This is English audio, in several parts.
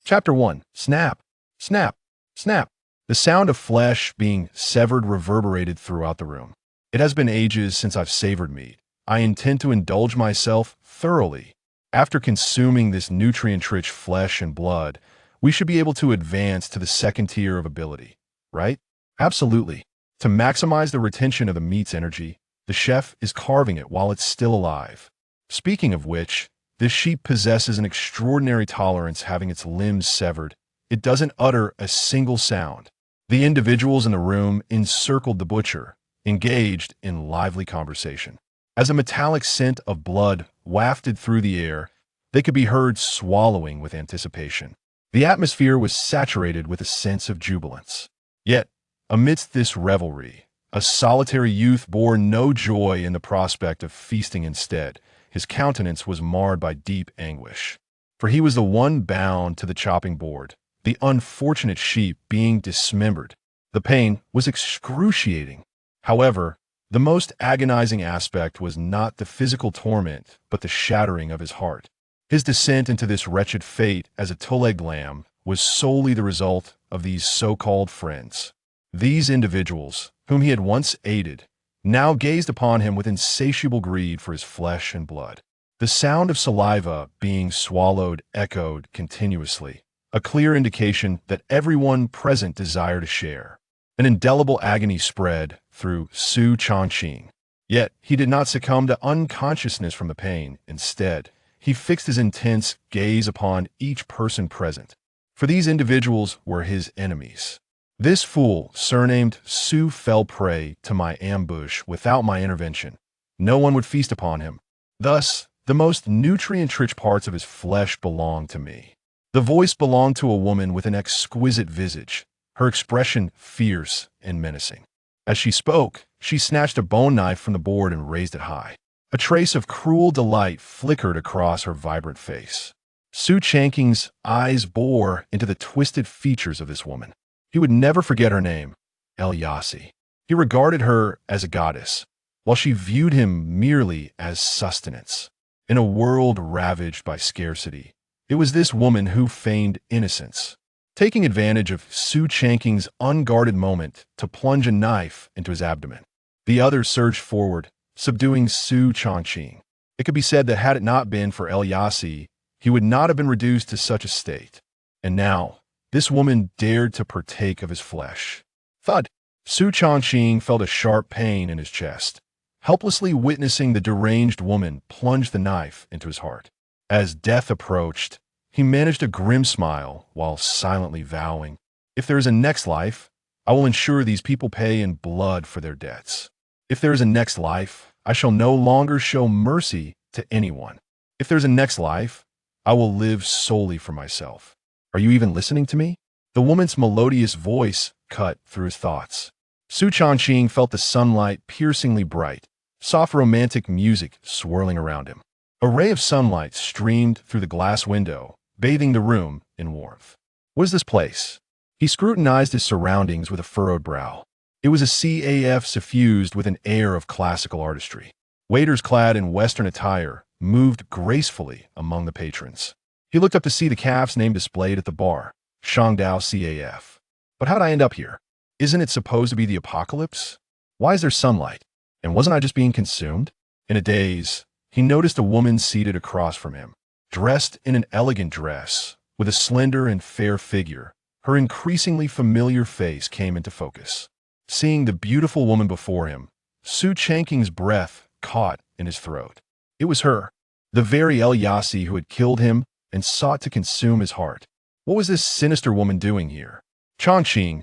Chapter 1. Snap, snap, snap. The sound of flesh being severed reverberated throughout the room. It has been ages since I've savored meat. I intend to indulge myself thoroughly. After consuming this nutrient-rich flesh and blood, we should be able to advance to the second tier of ability, right? Absolutely. To maximize the retention of the meat's energy, the chef is carving it while it's still alive. Speaking of which, this sheep possesses an extraordinary tolerance having its limbs severed. It doesn't utter a single sound. The individuals in the room encircled the butcher, engaged in lively conversation. As a metallic scent of blood wafted through the air, they could be heard swallowing with anticipation. The atmosphere was saturated with a sense of jubilance. Yet, amidst this revelry, a solitary youth bore no joy in the prospect of feasting instead. His countenance was marred by deep anguish. For he was the one bound to the chopping board, the unfortunate sheep being dismembered. The pain was excruciating. However, the most agonizing aspect was not the physical torment, but the shattering of his heart. His descent into this wretched fate as a two-legged lamb was solely the result of these so-called friends. These individuals, whom he had once aided, now gazed upon him with insatiable greed for his flesh and blood. The sound of saliva being swallowed echoed continuously, a clear indication that everyone present desired to share. An indelible agony spread through Su Changqing. Yet he did not succumb to unconsciousness from the pain. Instead, he fixed his intense gaze upon each person present, for these individuals were his enemies. This fool, surnamed Su, fell prey to my ambush without my intervention. No one would feast upon him. Thus, the most nutrient-rich parts of his flesh belonged to me. The voice belonged to a woman with an exquisite visage, her expression fierce and menacing. As she spoke, she snatched a bone knife from the board and raised it high. A trace of cruel delight flickered across her vibrant face. Su Changqing's eyes bore into the twisted features of this woman. He would never forget her name, El Yassi. He regarded her as a goddess, while she viewed him merely as sustenance. In a world ravaged by scarcity, it was this woman who feigned innocence, taking advantage of Su Changqing's unguarded moment to plunge a knife into his abdomen. The other surged forward, subduing Su Changqing. It could be said that had it not been for El Yassi, he would not have been reduced to such a state. And now, this woman dared to partake of his flesh. Thud! Su Changqing felt a sharp pain in his chest. Helplessly witnessing the deranged woman plunge the knife into his heart. As death approached, he managed a grim smile while silently vowing, "If there is a next life, I will ensure these people pay in blood for their debts. If there is a next life, I shall no longer show mercy to anyone. If there is a next life, I will live solely for myself." Are you even listening to me? The woman's melodious voice cut through his thoughts. Su Changqing felt the sunlight piercingly bright, soft romantic music swirling around him. A ray of sunlight streamed through the glass window, bathing the room in warmth. What is this place? He scrutinized his surroundings with a furrowed brow. It was a CAF suffused with an air of classical artistry. Waiters clad in Western attire moved gracefully among the patrons. He looked up to see the CAF's name displayed at the bar, Shangdao CAF. But how'd I end up here? Isn't it supposed to be the apocalypse? Why is there sunlight? And wasn't I just being consumed? In a daze, he noticed a woman seated across from him, dressed in an elegant dress, with a slender and fair figure. Her increasingly familiar face came into focus. Seeing the beautiful woman before him, Su Changqing's breath caught in his throat. It was her, the very El Yassi who had killed him and sought to consume his heart. What was this sinister woman doing here? Changqing,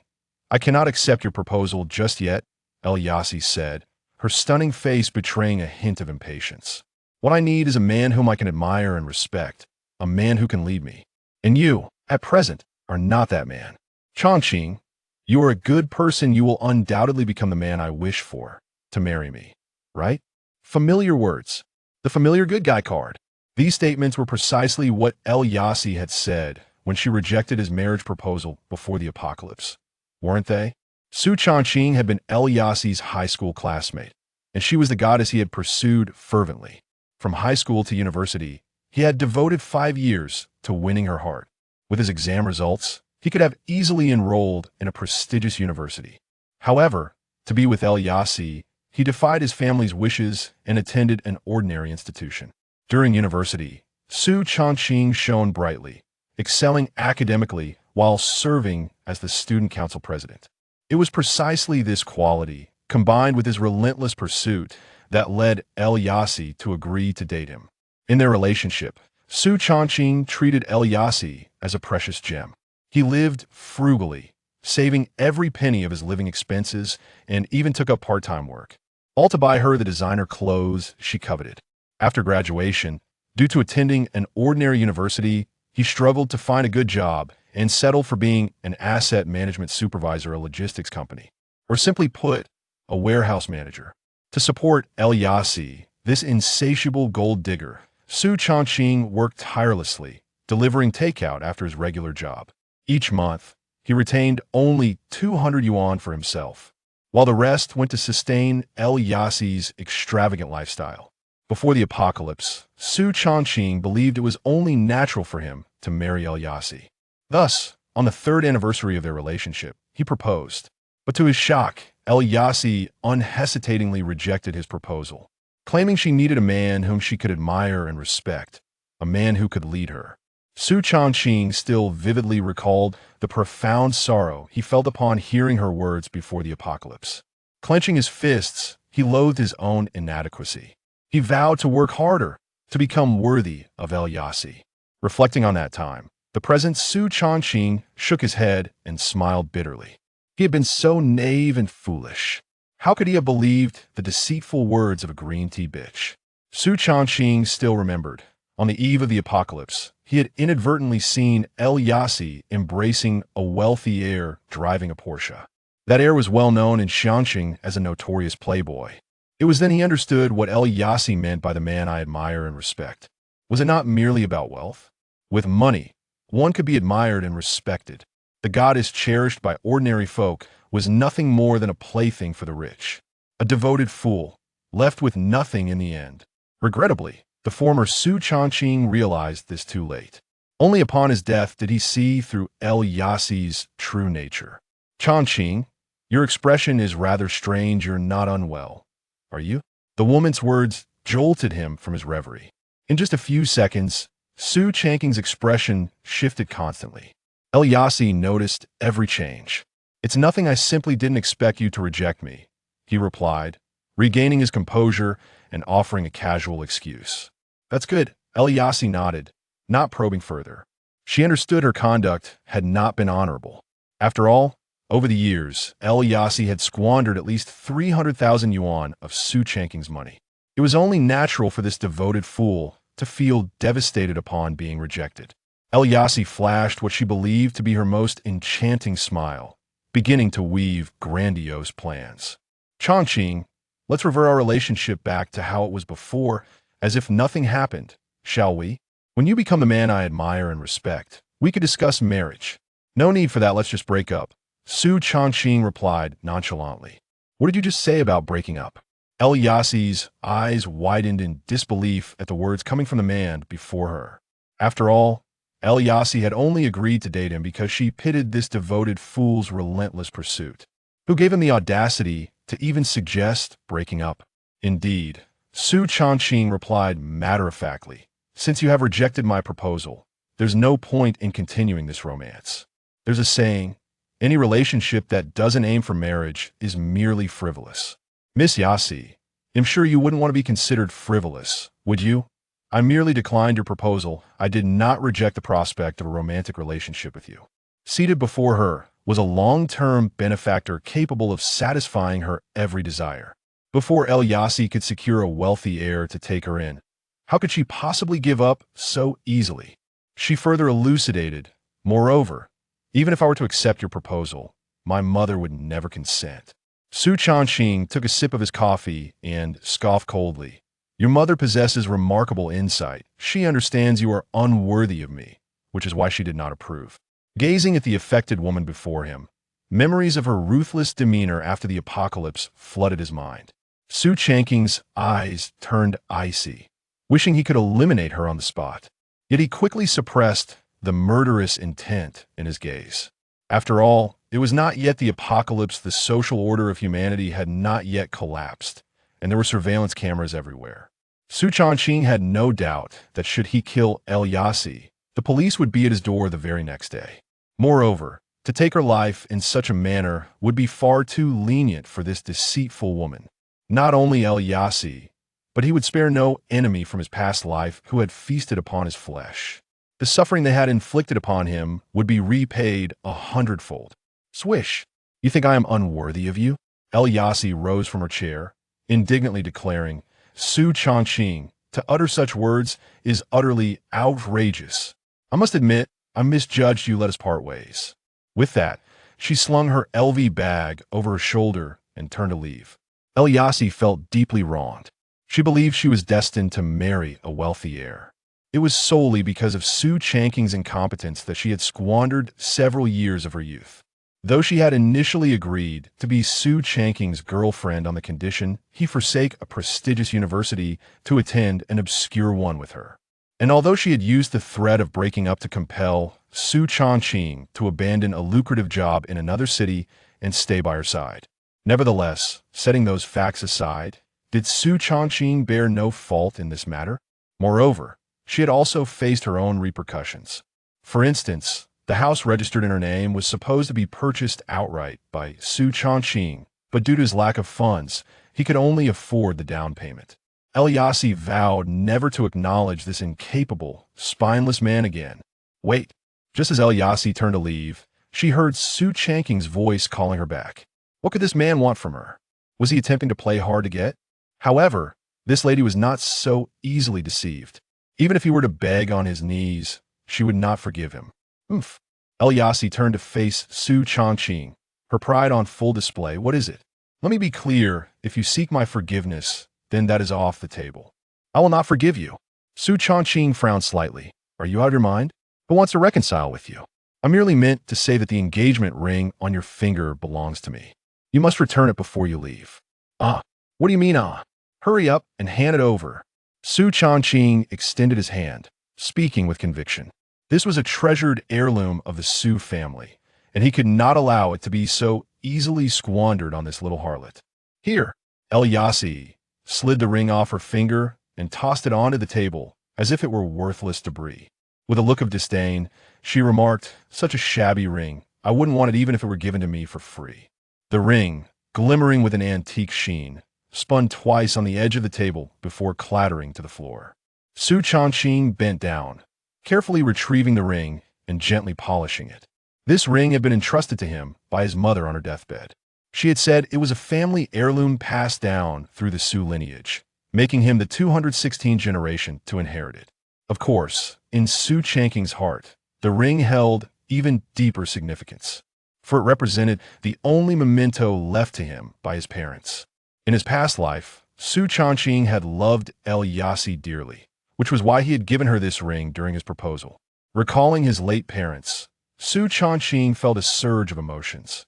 I cannot accept your proposal just yet, El Yassi said, her stunning face betraying a hint of impatience. What I need is a man whom I can admire and respect, a man who can lead me. And you, at present, are not that man. Changqing, you are a good person. You will undoubtedly become the man I wish for, to marry me, right? Familiar words. The familiar good guy card. These statements were precisely what El Yassi had said when she rejected his marriage proposal before the apocalypse, weren't they? Su Changqing had been El Yassi's high school classmate, and she was the goddess he had pursued fervently. From high school to university, he had devoted 5 years to winning her heart. With his exam results, he could have easily enrolled in a prestigious university. However, to be with El-Yassi, he defied his family's wishes and attended an ordinary institution. During university, Su Chongqing shone brightly, excelling academically while serving as the student council president. It was precisely this quality, combined with his relentless pursuit, that led El-Yassi to agree to date him. In their relationship, Su Chongqing treated El-Yassi as a precious gem. He lived frugally, saving every penny of his living expenses and even took up part-time work, all to buy her the designer clothes she coveted. After graduation, due to attending an ordinary university, he struggled to find a good job and settled for being an asset management supervisor at a logistics company, or simply put, a warehouse manager. To support El-Yassi, this insatiable gold digger, Su Chongqing worked tirelessly, delivering takeout after his regular job. Each month, he retained only 200 yuan for himself, while the rest went to sustain El-Yassi's extravagant lifestyle. Before the apocalypse, Su Chongqing believed it was only natural for him to marry El-Yassi. Thus, on the third anniversary of their relationship, he proposed. But to his shock, El-Yassi unhesitatingly rejected his proposal, claiming she needed a man whom she could admire and respect, a man who could lead her. Su Chongqing still vividly recalled the profound sorrow he felt upon hearing her words before the apocalypse. Clenching his fists, he loathed his own inadequacy. He vowed to work harder, to become worthy of El-Yassi. Reflecting on that time, the present Su Chongqing shook his head and smiled bitterly. He had been so naive and foolish. How could he have believed the deceitful words of a green tea bitch? Su Chongqing still remembered. On the eve of the apocalypse, he had inadvertently seen El-Yassi embracing a wealthy heir driving a Porsche. That heir was well known in Xiangqing as a notorious playboy. It was then he understood what El-Yassi meant by the man I admire and respect. Was it not merely about wealth? With money, one could be admired and respected. The goddess cherished by ordinary folk was nothing more than a plaything for the rich. A devoted fool, left with nothing in the end. Regrettably, the former Su Chongqing realized this too late. Only upon his death did he see through El-Yassi's true nature. Chongqing, your expression is rather strange. You're not unwell, are you? The woman's words jolted him from his reverie. In just a few seconds, Su Chongqing's expression shifted constantly. El-Yassi noticed every change. It's nothing, I simply didn't expect you to reject me, he replied, regaining his composure and offering a casual excuse. That's good, El-Yassi nodded, not probing further. She understood her conduct had not been honorable. After all, over the years, El-Yassi had squandered at least 300,000 yuan of Su Chongqing's money. It was only natural for this devoted fool to feel devastated upon being rejected. El-Yassi flashed what she believed to be her most enchanting smile, beginning to weave grandiose plans. Chongqing, let's revert our relationship back to how it was before, as if nothing happened, shall we? When you become the man I admire and respect, we could discuss marriage. No need for that, let's just break up. Su Chongqing replied nonchalantly. What did you just say about breaking up? El-Yassi's eyes widened in disbelief at the words coming from the man before her. After all, El-Yassi had only agreed to date him because she pitied this devoted fool's relentless pursuit. Who gave him the audacity to even suggest breaking up? Indeed, Su Chongqing replied matter-of-factly, since you have rejected my proposal, there's no point in continuing this romance. There's a saying, any relationship that doesn't aim for marriage is merely frivolous. Miss Yassi, I'm sure you wouldn't want to be considered frivolous, would you? I merely declined your proposal. I did not reject the prospect of a romantic relationship with you. Seated before her was a long-term benefactor capable of satisfying her every desire. Before El-Yassi could secure a wealthy heir to take her in, how could she possibly give up so easily? She further elucidated, moreover, even if I were to accept your proposal, my mother would never consent. Su Chongqing took a sip of his coffee and scoffed coldly. Your mother possesses remarkable insight. She understands you are unworthy of me, which is why she did not approve. Gazing at the affected woman before him, memories of her ruthless demeanor after the apocalypse flooded his mind. Su Chongqing's eyes turned icy, wishing he could eliminate her on the spot. Yet he quickly suppressed the murderous intent in his gaze. After all, it was not yet the apocalypse. The social order of humanity had not yet collapsed, and there were surveillance cameras everywhere. Su Chongqing had no doubt that should he kill El Yassi, the police would be at his door the very next day. Moreover, to take her life in such a manner would be far too lenient for this deceitful woman. Not only El Yassi, but he would spare no enemy from his past life who had feasted upon his flesh. The suffering they had inflicted upon him would be repaid 100-fold. Swish! You think I am unworthy of you? El Yassi rose from her chair, indignantly declaring, Su Chongqing, to utter such words is utterly outrageous. I must admit, I misjudged you. Let us part ways. With that, she slung her LV bag over her shoulder and turned to leave. El Yassi felt deeply wronged. She believed she was destined to marry a wealthy heir. It was solely because of Su Chongqing's incompetence that she had squandered several years of her youth. Though she had initially agreed to be Su Chongqing's girlfriend on the condition he forsake a prestigious university to attend an obscure one with her. And although she had used the threat of breaking up to compel Su Chongqing to abandon a lucrative job in another city and stay by her side. Nevertheless, setting those facts aside, did Su Chongqing bear no fault in this matter? Moreover, she had also faced her own repercussions. For instance, the house registered in her name was supposed to be purchased outright by Su Chongqing, but due to his lack of funds, he could only afford the down payment. El Yassi vowed never to acknowledge this incapable, spineless man again. Wait! Just as El Yassi turned to leave, she heard Su Chongqing's voice calling her back. What could this man want from her? Was he attempting to play hard to get? However, this lady was not so easily deceived. Even if he were to beg on his knees, she would not forgive him. Oomph! El Yassi turned to face Su Chongqing, her pride on full display. What is it? Let me be clear, if you seek my forgiveness, then that is off the table. I will not forgive you. Su Chongqing frowned slightly. Are you out of your mind? Who wants to reconcile with you? I merely meant to say that the engagement ring on your finger belongs to me. You must return it before you leave. Ah, what do you mean, ah? Hurry up and hand it over. Su Chongqing extended his hand, speaking with conviction. This was a treasured heirloom of the Su family, and he could not allow it to be so easily squandered on this little harlot. Here, El Yassi slid the ring off her finger and tossed it onto the table as if it were worthless debris. With a look of disdain, she remarked, such a shabby ring. I wouldn't want it even if it were given to me for free. The ring, glimmering with an antique sheen, spun twice on the edge of the table before clattering to the floor. Su Chongqing bent down, carefully retrieving the ring and gently polishing it. This ring had been entrusted to him by his mother on her deathbed. She had said it was a family heirloom passed down through the Su lineage, making him the 216th generation to inherit it. Of course, in Su Chongqing's heart, the ring held even deeper significance, for it represented the only memento left to him by his parents. In his past life, Su Chongqing had loved El Yassi dearly, which was why he had given her this ring during his proposal. Recalling his late parents, Su Chongqing felt a surge of emotions.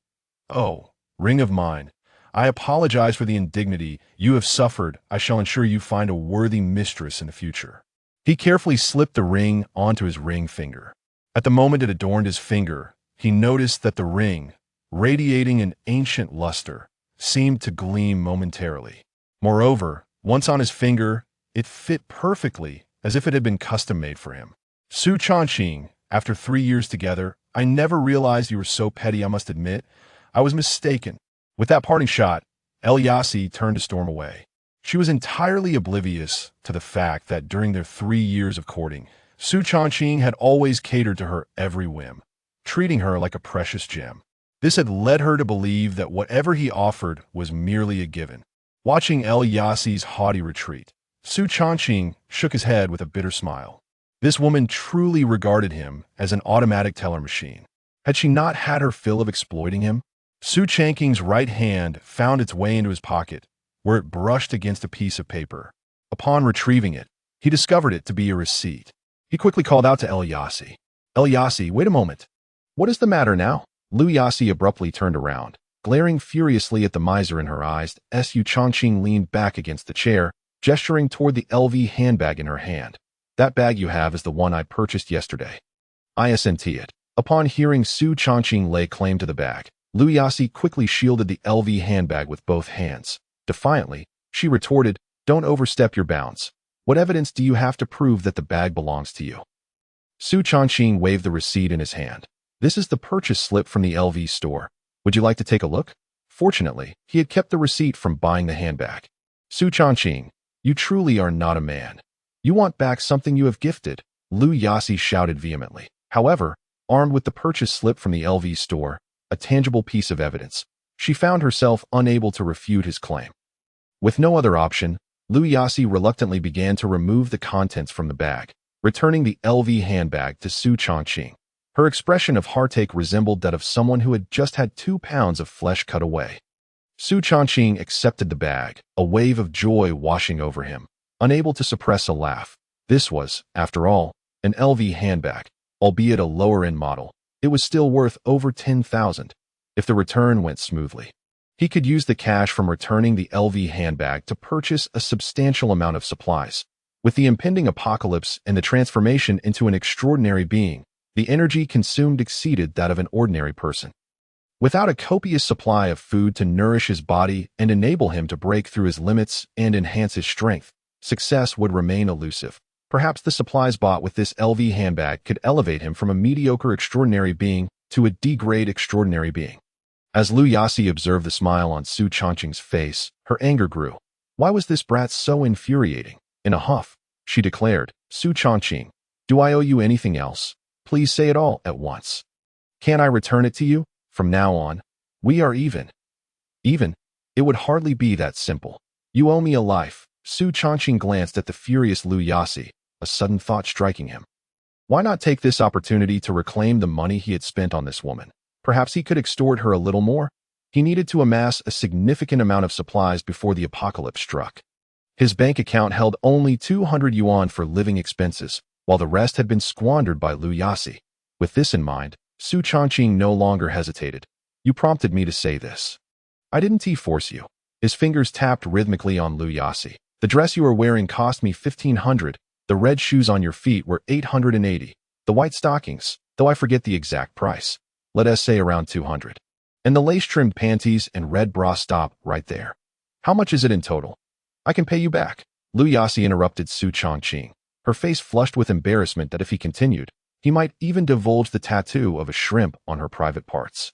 Oh, ring of mine, I apologize for the indignity you have suffered. I shall ensure you find a worthy mistress in the future. He carefully slipped the ring onto his ring finger. At the moment it adorned his finger, he noticed that the ring, radiating an ancient luster, seemed to gleam momentarily. Moreover, once on his finger, it fit perfectly, as if it had been custom-made for him. Su Chongqing, after 3 years together, I never realized you were so petty, I must admit. I was mistaken. With that parting shot, El Yassi turned to storm away. She was entirely oblivious to the fact that during their 3 years of courting, Su Chongqing had always catered to her every whim, treating her like a precious gem. This had led her to believe that whatever he offered was merely a given. Watching El Yassi's haughty retreat, Su Chongqing shook his head with a bitter smile. This woman truly regarded him as an automatic teller machine. Had she not had her fill of exploiting him? Su Chongqing's right hand found its way into his pocket, where it brushed against a piece of paper. Upon retrieving it, he discovered it to be a receipt. He quickly called out to El Yassi. El Yassi, wait a moment. What is the matter now? Lu Yassi abruptly turned around, glaring furiously at the miser in her eyes. Su Chongqing leaned back against the chair, gesturing toward the LV handbag in her hand. That bag you have is the one I purchased yesterday. I sent it. Upon hearing Su Changqing lay claim to the bag, Lu Yasi quickly shielded the LV handbag with both hands. Defiantly, she retorted, "Don't overstep your bounds. What evidence do you have to prove that the bag belongs to you?" Su Changqing waved the receipt in his hand. "This is the purchase slip from the LV store. Would you like to take a look?" Fortunately, he had kept the receipt from buying the handbag. "Su Changqing, you truly are not a man. You want back something you have gifted," Lu Yasi shouted vehemently. However, armed with the purchase slip from the LV store, a tangible piece of evidence, she found herself unable to refute his claim. With no other option, Lu Yasi reluctantly began to remove the contents from the bag, returning the LV handbag to Su Changqing. Her expression of heartache resembled that of someone who had just had 2 pounds of flesh cut away. Su Changqing accepted the bag, a wave of joy washing over him, unable to suppress a laugh. This was, after all, an LV handbag, albeit a lower-end model. It was still worth over 10,000 if the return went smoothly. He could use the cash from returning the LV handbag to purchase a substantial amount of supplies. With the impending apocalypse and the transformation into an extraordinary being, the energy consumed exceeded that of an ordinary person. Without a copious supply of food to nourish his body and enable him to break through his limits and enhance his strength, success would remain elusive. Perhaps the supplies bought with this LV handbag could elevate him from a mediocre extraordinary being to a D-grade extraordinary being. As Lu Yasi observed the smile on Su Changqing's face, her anger grew. Why was this brat so infuriating? In a huff, she declared, "Su Changqing, do I owe you anything else? Please say it all at once. Can I return it to you? From now on, we are even." "Even? It would hardly be that simple. You owe me a life." Su Changqing glanced at the furious Lu Yasi, a sudden thought striking him. Why not take this opportunity to reclaim the money he had spent on this woman? Perhaps he could extort her a little more? He needed to amass a significant amount of supplies before the apocalypse struck. His bank account held only 200 yuan for living expenses, while the rest had been squandered by Lu Yasi. With this in mind, Su Changqing no longer hesitated. "You prompted me to say this. I didn't force you." His fingers tapped rhythmically on Lu Yasi. "The dress you are wearing cost me 1,500. The red shoes on your feet were 880. The white stockings, though I forget the exact price, let us say around 200. And the lace-trimmed panties and red bra stop right there. How much is it in total? I can pay you back." Lu Yasi interrupted Su Changqing, her face flushed with embarrassment that if he continued, he might even divulge the tattoo of a shrimp on her private parts.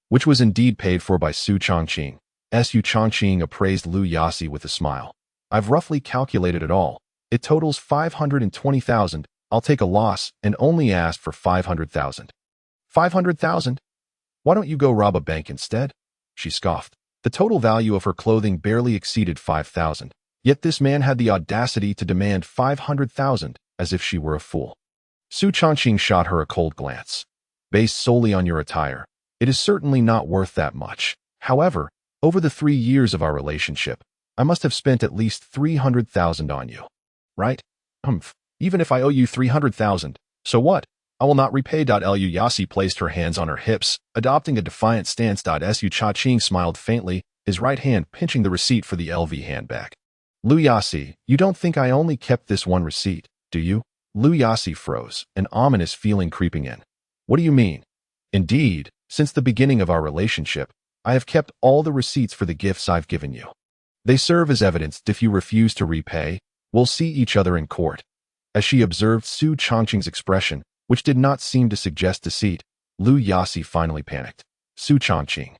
Which was indeed paid for by Su Changqing. Su Changqing appraised Lu Yasi with a smile. "I've roughly calculated it all. It totals 520,000. I'll take a loss and only ask for 500,000. 500,000? Why don't you go rob a bank instead?" She scoffed. The total value of her clothing barely exceeded 5,000. Yet this man had the audacity to demand 500,000 as if she were a fool. Su Changqing shot her a cold glance. "Based solely on your attire, it is certainly not worth that much. However, over the 3 years of our relationship, I must have spent at least 300,000 on you. Right? Humph. Even if I owe you 300,000, so what? I will not repay. Lu Yasi placed her hands on her hips, adopting a defiant stance. Su Changqing smiled faintly, his right hand pinching the receipt for the LV handbag. "Lu Yasi, you don't think I only kept this one receipt, do you?" Lu Yasi froze, an ominous feeling creeping in. "What do you mean?" "Indeed, since the beginning of our relationship, I have kept all the receipts for the gifts I've given you. They serve as evidence if you refuse to repay, we'll see each other in court." As she observed Su Changqing's expression, which did not seem to suggest deceit, Lu Yasi finally panicked. "Su Changqing,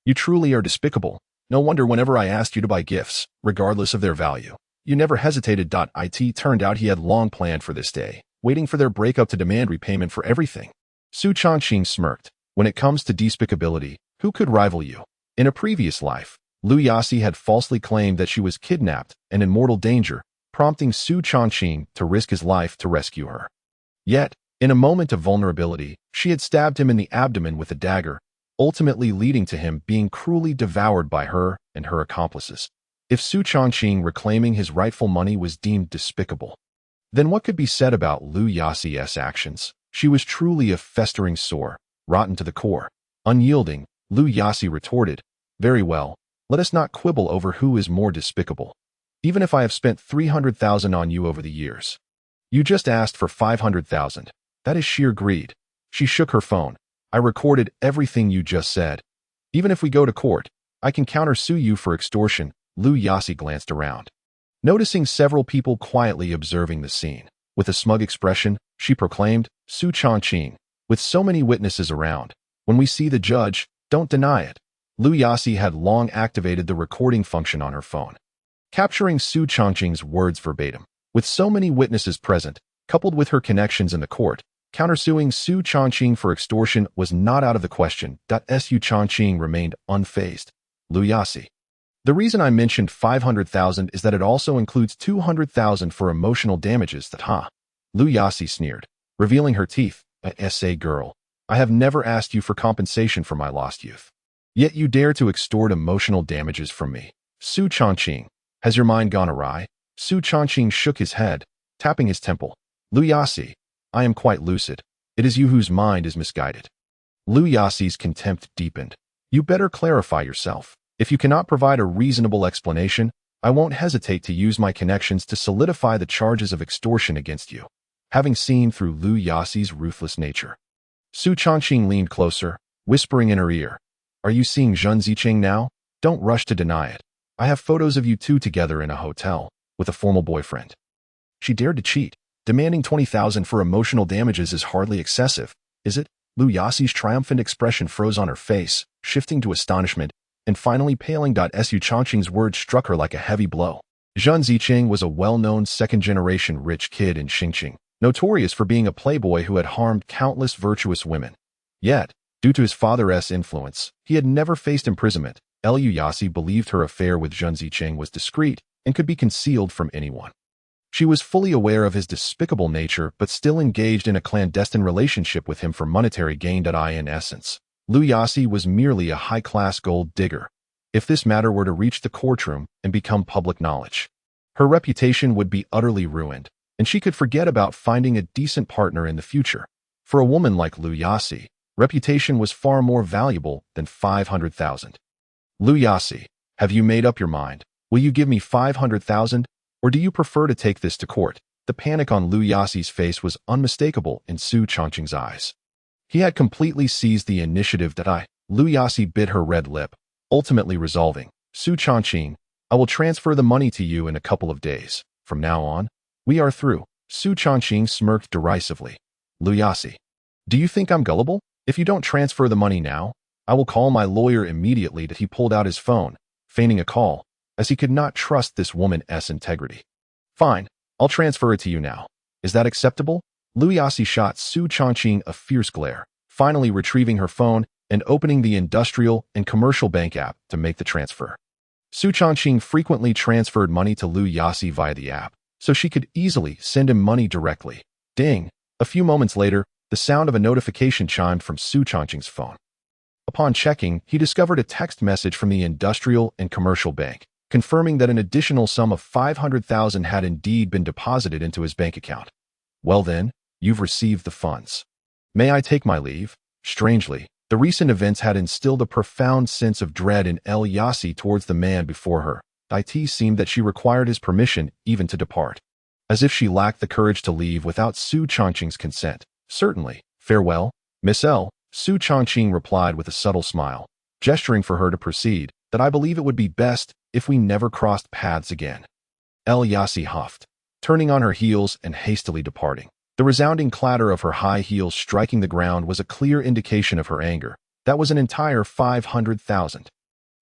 you truly are despicable. No wonder whenever I asked you to buy gifts, regardless of their value, you never hesitated. It turned out he had long planned for this day, waiting for their breakup to demand repayment for everything." Su Changqing smirked. "When it comes to despicability, who could rival you?" In a previous life, Lu Yasi had falsely claimed that she was kidnapped and in mortal danger, prompting Su Changqing to risk his life to rescue her. Yet, in a moment of vulnerability, she had stabbed him in the abdomen with a dagger, ultimately leading to him being cruelly devoured by her and her accomplices. If Su Changqing reclaiming his rightful money was deemed despicable, then what could be said about Lu Yasi's actions? She was truly a festering sore, rotten to the core. Unyielding, Lu Yasi retorted, "Very well, let us not quibble over who is more despicable. Even if I have spent 300,000 on you over the years. You just asked for 500,000. That is sheer greed. She shook her phone. I recorded everything you just said. Even if we go to court, I can countersue you for extortion. Lu Yasi glanced around, noticing several people quietly observing the scene. With a smug expression, she proclaimed, Su Chongqing, with so many witnesses around, when we see the judge, don't deny it. Lu Yasi had long activated the recording function on her phone, capturing Su Chongqing's words verbatim. With so many witnesses present, coupled with her connections in the court, countersuing Su Chongqing for extortion was not out of the question. Su Chongqing remained unfazed. Lu Yasi. The reason I mentioned 500,000 is that it also includes 200,000 for emotional damages. Lu Yasi sneered, revealing her teeth. S.A. girl, I have never asked you for compensation for my lost youth. Yet you dare to extort emotional damages from me. Su Chongqing, has your mind gone awry? Su Chongqing shook his head, tapping his temple. Lu Yasi, I am quite lucid. It is you whose mind is misguided. Lu Yasi's contempt deepened. You better clarify yourself. If you cannot provide a reasonable explanation, I won't hesitate to use my connections to solidify the charges of extortion against you. Having seen through Lu Yasi's ruthless nature, Su Chongqing leaned closer, whispering in her ear, Are you seeing Zhen Ziqing now? Don't rush to deny it. I have photos of you two together in a hotel, with a formal boyfriend. She dared to cheat. Demanding 20,000 for emotional damages is hardly excessive, is it? Lu Yasi's triumphant expression froze on her face, shifting to astonishment, and finally paling. Su Chongqing's words struck her like a heavy blow. Zhen Ziqing was a well-known second-generation rich kid in Xingqing, notorious for being a playboy who had harmed countless virtuous women. Yet, due to his father's influence, he had never faced imprisonment. Lu Yasi believed her affair with Zhen Ziqing was discreet and could be concealed from anyone. She was fully aware of his despicable nature but still engaged in a clandestine relationship with him for monetary gain. In essence, Lu Yasi was merely a high-class gold digger. If this matter were to reach the courtroom and become public knowledge, her reputation would be utterly ruined, and she could forget about finding a decent partner in the future. For a woman like Lu Yasi, reputation was far more valuable than 500,000. Lu Yasi, have you made up your mind? Will you give me 500,000? Or do you prefer to take this to court? The panic on Lu Yasi's face was unmistakable in Su Chongqing's eyes. He had completely seized the initiative. Lu Yasi bit her red lip, ultimately resolving, Su Chongqing, I will transfer the money to you in a couple of days. From now on, we are through. Su Chongqing smirked derisively. Lu Yasi, do you think I'm gullible? If you don't transfer the money now, I will call my lawyer immediately. He pulled out his phone, feigning a call, as he could not trust this woman's integrity. Fine, I'll transfer it to you now. Is that acceptable? Lu Yasi shot Su Chongqing a fierce glare, finally retrieving her phone and opening the industrial and commercial bank app to make the transfer. Su Chongqing frequently transferred money to Lu Yasi via the app, so she could easily send him money directly. Ding! A few moments later, the sound of a notification chimed from Su Chongqing's phone. Upon checking, he discovered a text message from the industrial and commercial bank, confirming that an additional sum of 500,000 had indeed been deposited into his bank account. Well then, you've received the funds. May I take my leave? Strangely, the recent events had instilled a profound sense of dread in Lu Yasi towards the man before her. It seemed that she required his permission even to depart, as if she lacked the courage to leave without Su Chongqing's consent. Certainly. Farewell, Miss L. Su Chongqing replied with a subtle smile, gesturing for her to proceed, that I believe it would be best if we never crossed paths again. Lu Yasi huffed, turning on her heels and hastily departing. The resounding clatter of her high heels striking the ground was a clear indication of her anger. That was an entire 500,000.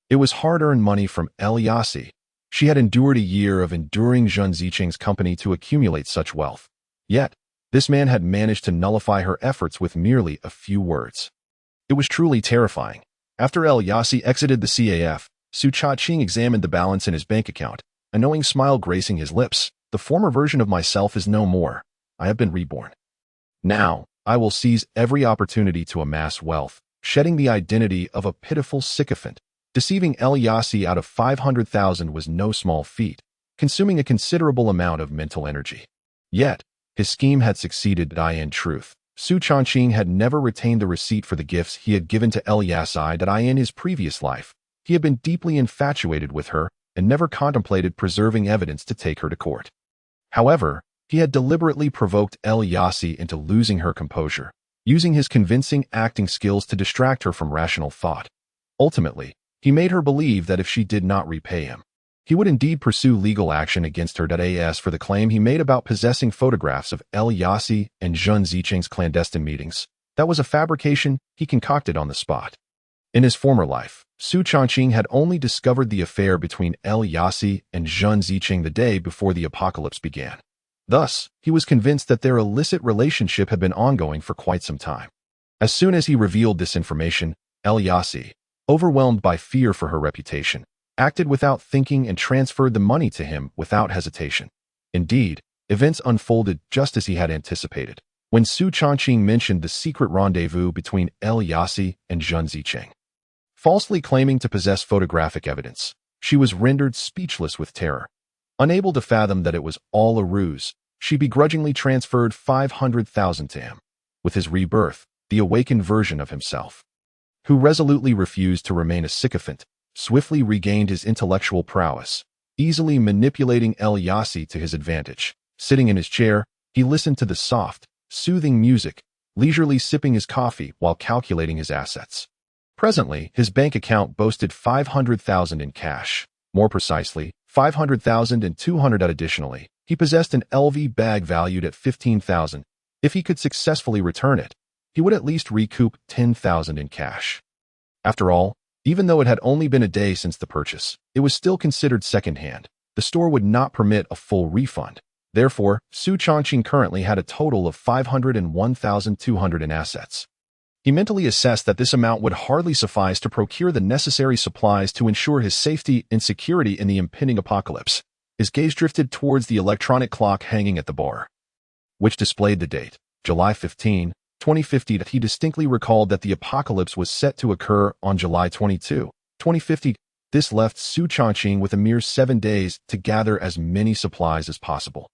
It was hard-earned money from Lu Yasi. She had endured a year of enduring Zhen Ziqing's company to accumulate such wealth. Yet, this man had managed to nullify her efforts with merely a few words. It was truly terrifying. After Lu Yasi exited the CAF, Su Chongqing examined the balance in his bank account, a knowing smile gracing his lips. The former version of myself is no more. I have been reborn. Now, I will seize every opportunity to amass wealth, shedding the identity of a pitiful sycophant. Deceiving Lu Yasi out of 500,000 was no small feat, consuming a considerable amount of mental energy. Yet, his scheme had succeeded. In truth, Su Chongqing had never retained the receipt for the gifts he had given to Lu Yasi. In his previous life, he had been deeply infatuated with her and never contemplated preserving evidence to take her to court. However, He had deliberately provoked El Yassi into losing her composure, using his convincing acting skills to distract her from rational thought. Ultimately, he made her believe that if she did not repay him, he would indeed pursue legal action against her. As for the claim he made about possessing photographs of El Yassi and Zheng Zicheng's clandestine meetings, that was a fabrication he concocted on the spot. In his former life, Su Changqing had only discovered the affair between El Yassi and Zheng Zicheng the day before the apocalypse began. Thus, he was convinced that their illicit relationship had been ongoing for quite some time. As soon as he revealed this information, El Yassi, overwhelmed by fear for her reputation, acted without thinking and transferred the money to him without hesitation. Indeed, events unfolded just as he had anticipated, when Su Changqing mentioned the secret rendezvous between El Yassi and Zheng Zicheng. Falsely claiming to possess photographic evidence, she was rendered speechless with terror. Unable to fathom that it was all a ruse, she begrudgingly transferred 500,000 to him. With his rebirth, the awakened version of himself, who resolutely refused to remain a sycophant, swiftly regained his intellectual prowess, easily manipulating El Yassi to his advantage. Sitting in his chair, he listened to the soft, soothing music, leisurely sipping his coffee while calculating his assets. Presently, his bank account boasted 500,000 in cash. More precisely, 500,200. Additionally, he possessed an LV bag valued at 15,000. If he could successfully return it, he would at least recoup 10,000 in cash. After all, even though it had only been a day since the purchase, it was still considered second-hand. The store would not permit a full refund. Therefore, Su Changqing currently had a total of 501,200 in assets. He mentally assessed that this amount would hardly suffice to procure the necessary supplies to ensure his safety and security in the impending apocalypse. His gaze drifted towards the electronic clock hanging at the bar, which displayed the date, July 15, 2050. He distinctly recalled that the apocalypse was set to occur on July 22, 2050. This left Su Changqing with a mere 7 days to gather as many supplies as possible.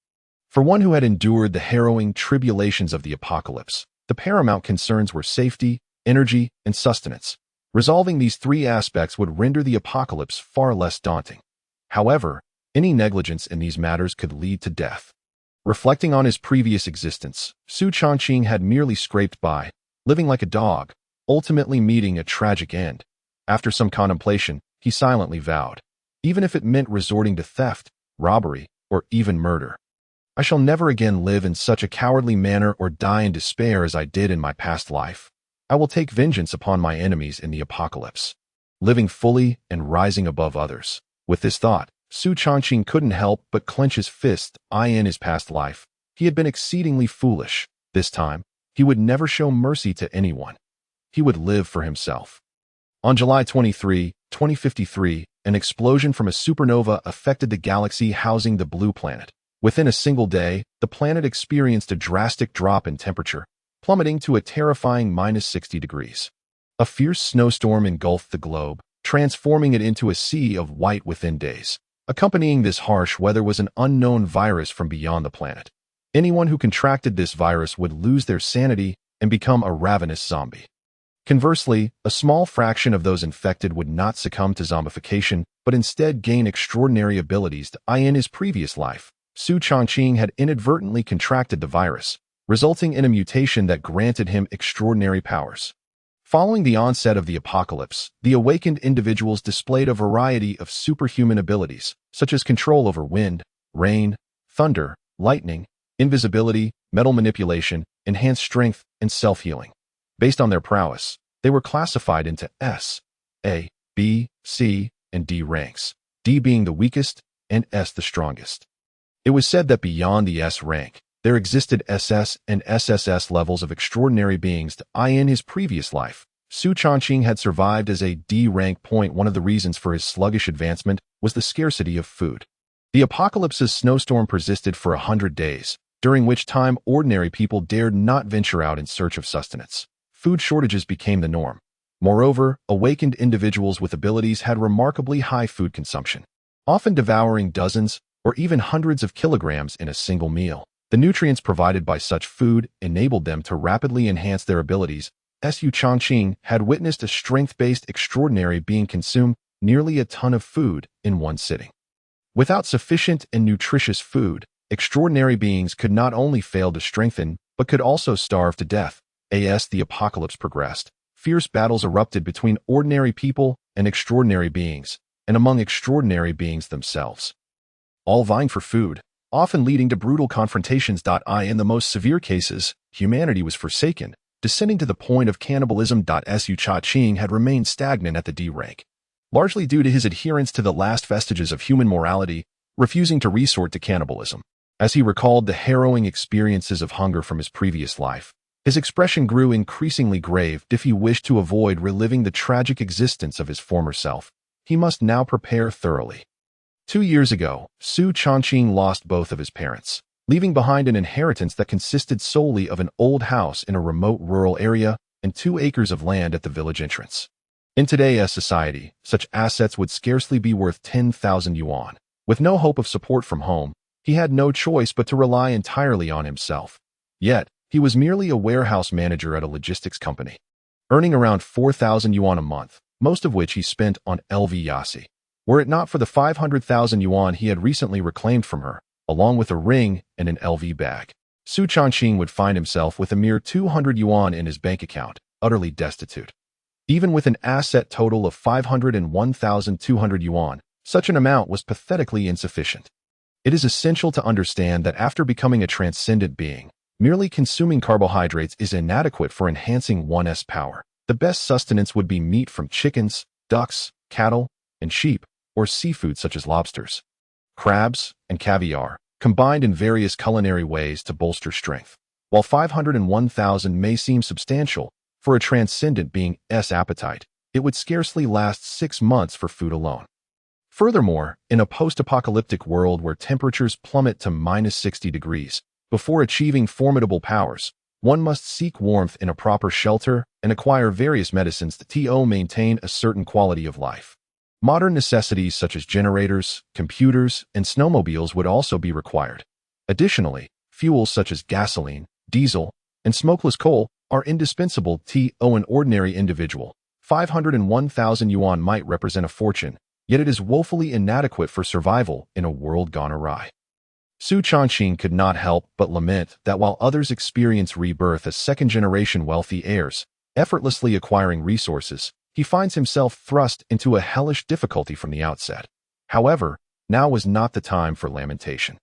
For one who had endured the harrowing tribulations of the apocalypse, the paramount concerns were safety, energy, and sustenance. Resolving these three aspects would render the apocalypse far less daunting. However, any negligence in these matters could lead to death. Reflecting on his previous existence, Su Changqing had merely scraped by, living like a dog, ultimately meeting a tragic end. After some contemplation, he silently vowed, even if it meant resorting to theft, robbery, or even murder, I shall never again live in such a cowardly manner or die in despair as I did in my past life. I will take vengeance upon my enemies in the apocalypse, living fully and rising above others. With this thought, Su Changqing couldn't help but clench his fist. In his past life, he had been exceedingly foolish. This time, he would never show mercy to anyone. He would live for himself. On July 23, 2053, an explosion from a supernova affected the galaxy housing the blue planet. Within a single day, the planet experienced a drastic drop in temperature, plummeting to a terrifying -60 degrees. A fierce snowstorm engulfed the globe, transforming it into a sea of white within days. Accompanying this harsh weather was an unknown virus from beyond the planet. Anyone who contracted this virus would lose their sanity and become a ravenous zombie. Conversely, a small fraction of those infected would not succumb to zombification, but instead gain extraordinary abilities. In his previous life, Su Changqing had inadvertently contracted the virus, resulting in a mutation that granted him extraordinary powers. Following the onset of the apocalypse, the awakened individuals displayed a variety of superhuman abilities, such as control over wind, rain, thunder, lightning, invisibility, metal manipulation, enhanced strength, and self-healing. Based on their prowess, they were classified into S, A, B, C, and D ranks, D being the weakest and S the strongest. It was said that beyond the S rank, there existed SS and SSS levels of extraordinary beings. In his previous life, Su Changqing had survived as a D rank. One of the reasons for his sluggish advancement was the scarcity of food. The apocalypse's snowstorm persisted for 100 days, during which time ordinary people dared not venture out in search of sustenance. Food shortages became the norm. Moreover, awakened individuals with abilities had remarkably high food consumption, often devouring dozens or even hundreds of kilograms in a single meal. The nutrients provided by such food enabled them to rapidly enhance their abilities. Su Changqing had witnessed a strength-based extraordinary being consume nearly a ton of food in one sitting. Without sufficient and nutritious food, extraordinary beings could not only fail to strengthen, but could also starve to death. As the apocalypse progressed, fierce battles erupted between ordinary people and extraordinary beings, and among extraordinary beings themselves, all vying for food, often leading to brutal confrontations. In the most severe cases, humanity was forsaken, descending to the point of cannibalism. Su Cha-ching had remained stagnant at the D rank, largely due to his adherence to the last vestiges of human morality, refusing to resort to cannibalism. As he recalled the harrowing experiences of hunger from his previous life, his expression grew increasingly grave. If he wished to avoid reliving the tragic existence of his former self, he must now prepare thoroughly. 2 years ago, Su Changqing lost both of his parents, leaving behind an inheritance that consisted solely of an old house in a remote rural area and 2 acres of land at the village entrance. In today's society, such assets would scarcely be worth 10,000 yuan. With no hope of support from home, he had no choice but to rely entirely on himself. Yet, he was merely a warehouse manager at a logistics company, earning around 4,000 yuan a month, most of which he spent on LV Yasi. Were it not for the 500,000 yuan he had recently reclaimed from her, along with a ring and an LV bag, Su Changqing would find himself with a mere 200 yuan in his bank account, utterly destitute. Even with an asset total of 501,200 yuan, such an amount was pathetically insufficient. It is essential to understand that after becoming a transcendent being, merely consuming carbohydrates is inadequate for enhancing one's power. The best sustenance would be meat from chickens, ducks, cattle, and sheep, or seafood such as lobsters, crabs, and caviar, combined in various culinary ways to bolster strength. While 501,000 may seem substantial for a transcendent being's appetite, it would scarcely last 6 months for food alone. Furthermore, in a post-apocalyptic world where temperatures plummet to -60 degrees, before achieving formidable powers, one must seek warmth in a proper shelter and acquire various medicines to maintain a certain quality of life. Modern necessities such as generators, computers, and snowmobiles would also be required. Additionally, fuels such as gasoline, diesel, and smokeless coal are indispensable to an ordinary individual. 501,000 yuan might represent a fortune, yet it is woefully inadequate for survival in a world gone awry. Su Changqing could not help but lament that while others experience rebirth as second-generation wealthy heirs, effortlessly acquiring resources, he finds himself thrust into a hellish difficulty from the outset. However, now was not the time for lamentation.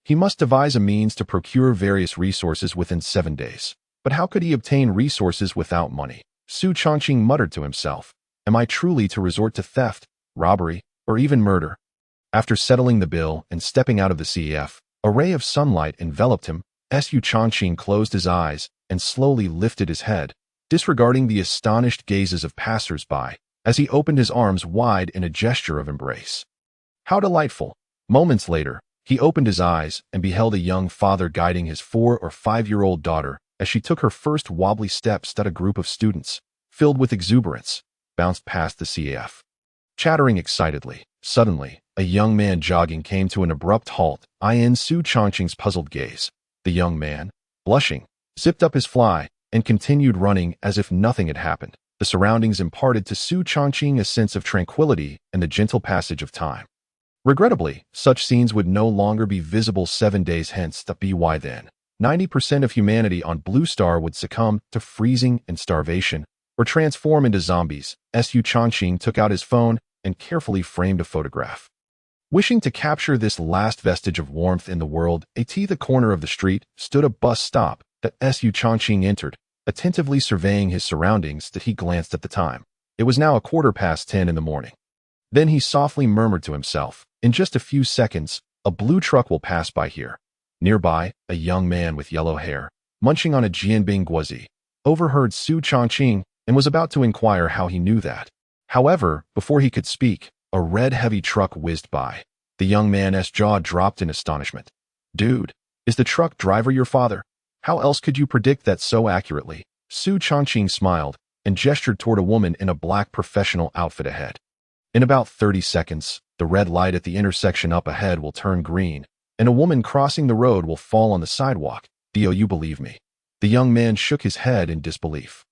He must devise a means to procure various resources within 7 days. But how could he obtain resources without money? Su Changqing muttered to himself, "Am I truly to resort to theft, robbery, or even murder?" After settling the bill and stepping out of the CF, a ray of sunlight enveloped him. Su Changqing closed his eyes and slowly lifted his head, disregarding the astonished gazes of passers-by, as he opened his arms wide in a gesture of embrace. How delightful! Moments later, he opened his eyes and beheld a young father guiding his 4 or 5-year-old daughter as she took her first wobbly steps. A group of students, filled with exuberance, bounced past the CF, chattering excitedly. Suddenly, a young man jogging came to an abrupt halt in Su Changqing's puzzled gaze. The young man, blushing, zipped up his fly and continued running as if nothing had happened. The surroundings imparted to Su Changqing a sense of tranquility and the gentle passage of time. Regrettably, such scenes would no longer be visible 7 days hence. By then, 90% of humanity on Blue Star would succumb to freezing and starvation or transform into zombies. Su Changqing took out his phone and carefully framed a photograph. Wishing to capture this last vestige of warmth in the world, at the corner of the street stood a bus stop that Su Changqing entered, attentively surveying his surroundings. That he glanced at the time. It was now 10:15 in the morning. Then he softly murmured to himself, "In just a few seconds, a blue truck will pass by here." Nearby, a young man with yellow hair, munching on a jianbing guozi, overheard Su Changqing and was about to inquire how he knew that. However, before he could speak, a red heavy truck whizzed by. The young man's jaw dropped in astonishment. "Dude, is the truck driver your father? How else could you predict that so accurately?" Su Changqing smiled and gestured toward a woman in a black professional outfit ahead. In about 30 seconds, the red light at the intersection up ahead will turn green, and a woman crossing the road will fall on the sidewalk. "Do you believe me?" The young man shook his head in disbelief.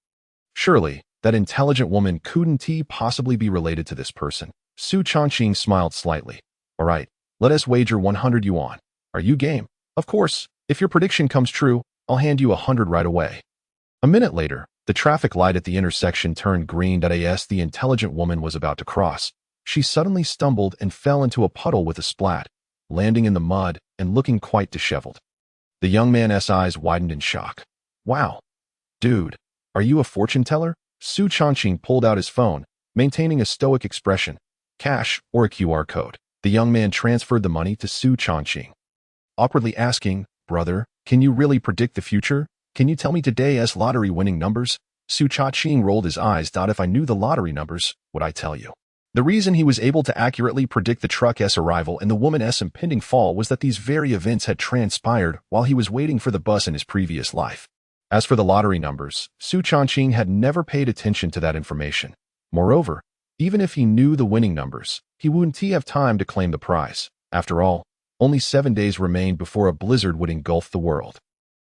Surely, that intelligent woman couldn't possibly be related to this person. Su Changqing smiled slightly. "All right, let us wager 100 yuan. Are you game?" Of course, if your prediction comes true, I'll hand you 100 right away. A minute later, the traffic light at the intersection turned green. As the intelligent woman was about to cross, she suddenly stumbled and fell into a puddle with a splat, landing in the mud and looking quite disheveled. The young man's eyes widened in shock. Wow. Dude, are you a fortune teller? Su Changqing pulled out his phone, maintaining a stoic expression. Cash or a QR code. The young man transferred the money to Su Changqing, awkwardly asking, Brother, can you really predict the future? Can you tell me today's lottery winning numbers? Su Changqing rolled his eyes. If I knew the lottery numbers, would I tell you? The reason he was able to accurately predict the truck's arrival and the woman's impending fall was that these very events had transpired while he was waiting for the bus in his previous life. As for the lottery numbers, Su Changqing had never paid attention to that information. Moreover, even if he knew the winning numbers, he wouldn't have time to claim the prize. After all, only 7 days remained before a blizzard would engulf the world.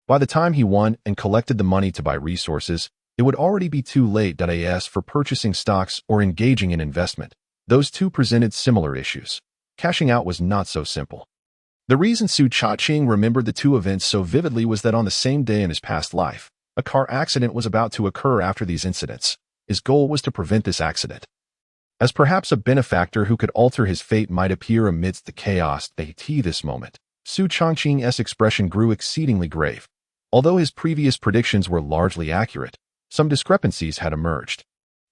By the time he won and collected the money to buy resources, it would already be too late. As for purchasing stocks or engaging in investment, those two presented similar issues. Cashing out was not so simple. The reason Su Changqing remembered the two events so vividly was that on the same day in his past life, a car accident was about to occur after these incidents. His goal was to prevent this accident. As perhaps a benefactor who could alter his fate might appear amidst the chaos at this moment, Su Changqing's expression grew exceedingly grave. Although his previous predictions were largely accurate, some discrepancies had emerged.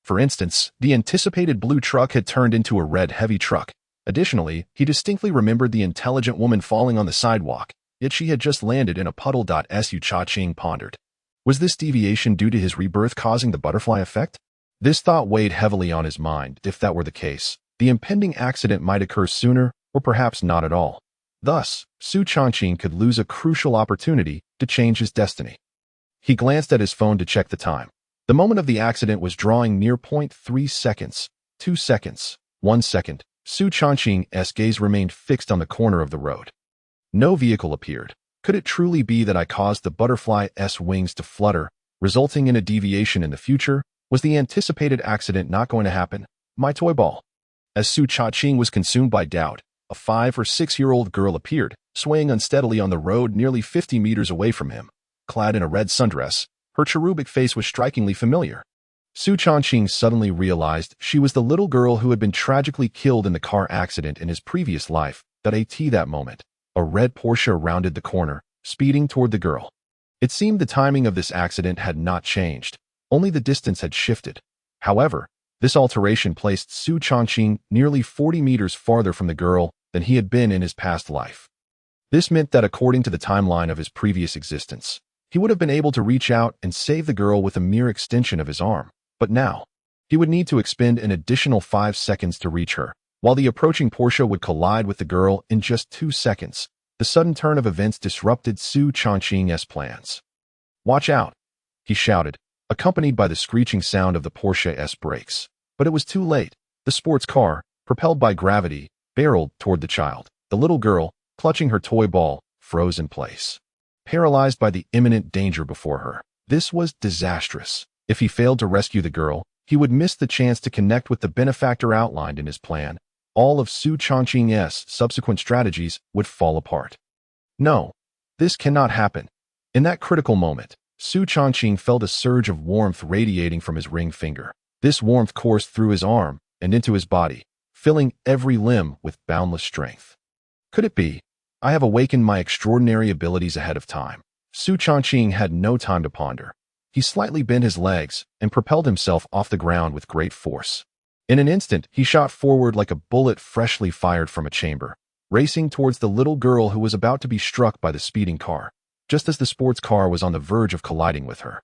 For instance, the anticipated blue truck had turned into a red heavy truck. Additionally, he distinctly remembered the intelligent woman falling on the sidewalk, yet she had just landed in a puddle. Su Changqing pondered. Was this deviation due to his rebirth causing the butterfly effect? This thought weighed heavily on his mind. If that were the case, the impending accident might occur sooner or perhaps not at all. Thus, Su Changqing could lose a crucial opportunity to change his destiny. He glanced at his phone to check the time. The moment of the accident was drawing near. 3 seconds, 2 seconds, 1 second. Su Changqing's gaze remained fixed on the corner of the road. No vehicle appeared. Could it truly be that I caused the butterfly's wings to flutter, resulting in a deviation in the future? Was the anticipated accident not going to happen? My toy ball. As Su Changqing was consumed by doubt, a 5 or 6-year-old girl appeared, swaying unsteadily on the road nearly 50 meters away from him. Clad in a red sundress, her cherubic face was strikingly familiar. Su Changqing suddenly realized she was the little girl who had been tragically killed in the car accident in his previous life. At that moment, a red Porsche rounded the corner, speeding toward the girl. It seemed the timing of this accident had not changed, only the distance had shifted. However, this alteration placed Su Changqing nearly 40 meters farther from the girl than he had been in his past life. This meant that according to the timeline of his previous existence, he would have been able to reach out and save the girl with a mere extension of his arm. But now, he would need to expend an additional 5 seconds to reach her, while the approaching Porsche would collide with the girl in just 2 seconds. The sudden turn of events disrupted Su Changqing's plans. Watch out, he shouted, accompanied by the screeching sound of the Porsche's brakes. But it was too late. The sports car, propelled by gravity, barreled toward the child. The little girl, clutching her toy ball, froze in place, paralyzed by the imminent danger before her. This was disastrous. If he failed to rescue the girl, he would miss the chance to connect with the benefactor outlined in his plan. All of Su Changqing's subsequent strategies would fall apart. No, this cannot happen. In that critical moment, Su Changqing felt a surge of warmth radiating from his ring finger. This warmth coursed through his arm and into his body, filling every limb with boundless strength. Could it be? I have awakened my extraordinary abilities ahead of time. Su Changqing had no time to ponder. He slightly bent his legs and propelled himself off the ground with great force. In an instant, he shot forward like a bullet freshly fired from a chamber, racing towards the little girl who was about to be struck by the speeding car, just as the sports car was on the verge of colliding with her.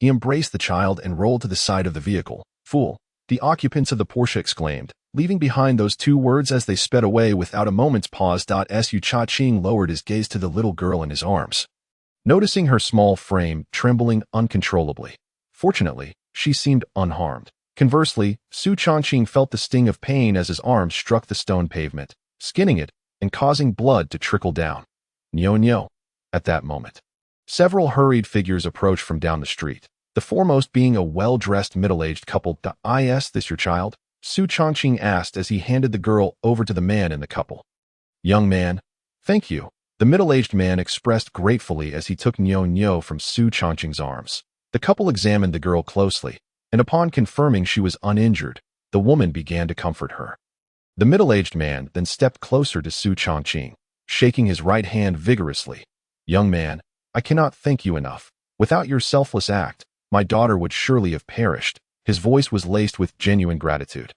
He embraced the child and rolled to the side of the vehicle. Fool, the occupants of the Porsche exclaimed, leaving behind those two words as they sped away without a moment's pause. Su Changqing lowered his gaze to the little girl in his arms, noticing her small frame trembling uncontrollably. Fortunately, she seemed unharmed. Conversely, Su Changqing felt the sting of pain as his arms struck the stone pavement, skinning it and causing blood to trickle down. Nyo nyo. At that moment, several hurried figures approached from down the street, the foremost being a well-dressed middle-aged couple. Is this your child? Su Changqing asked as he handed the girl over to the man in the couple. Young man, thank you. The middle-aged man expressed gratefully as he took Nyo Nyo from Su Changqing's arms. The couple examined the girl closely, and upon confirming she was uninjured, the woman began to comfort her. The middle-aged man then stepped closer to Su Changqing, shaking his right hand vigorously. "Young man, I cannot thank you enough. Without your selfless act, my daughter would surely have perished." His voice was laced with genuine gratitude.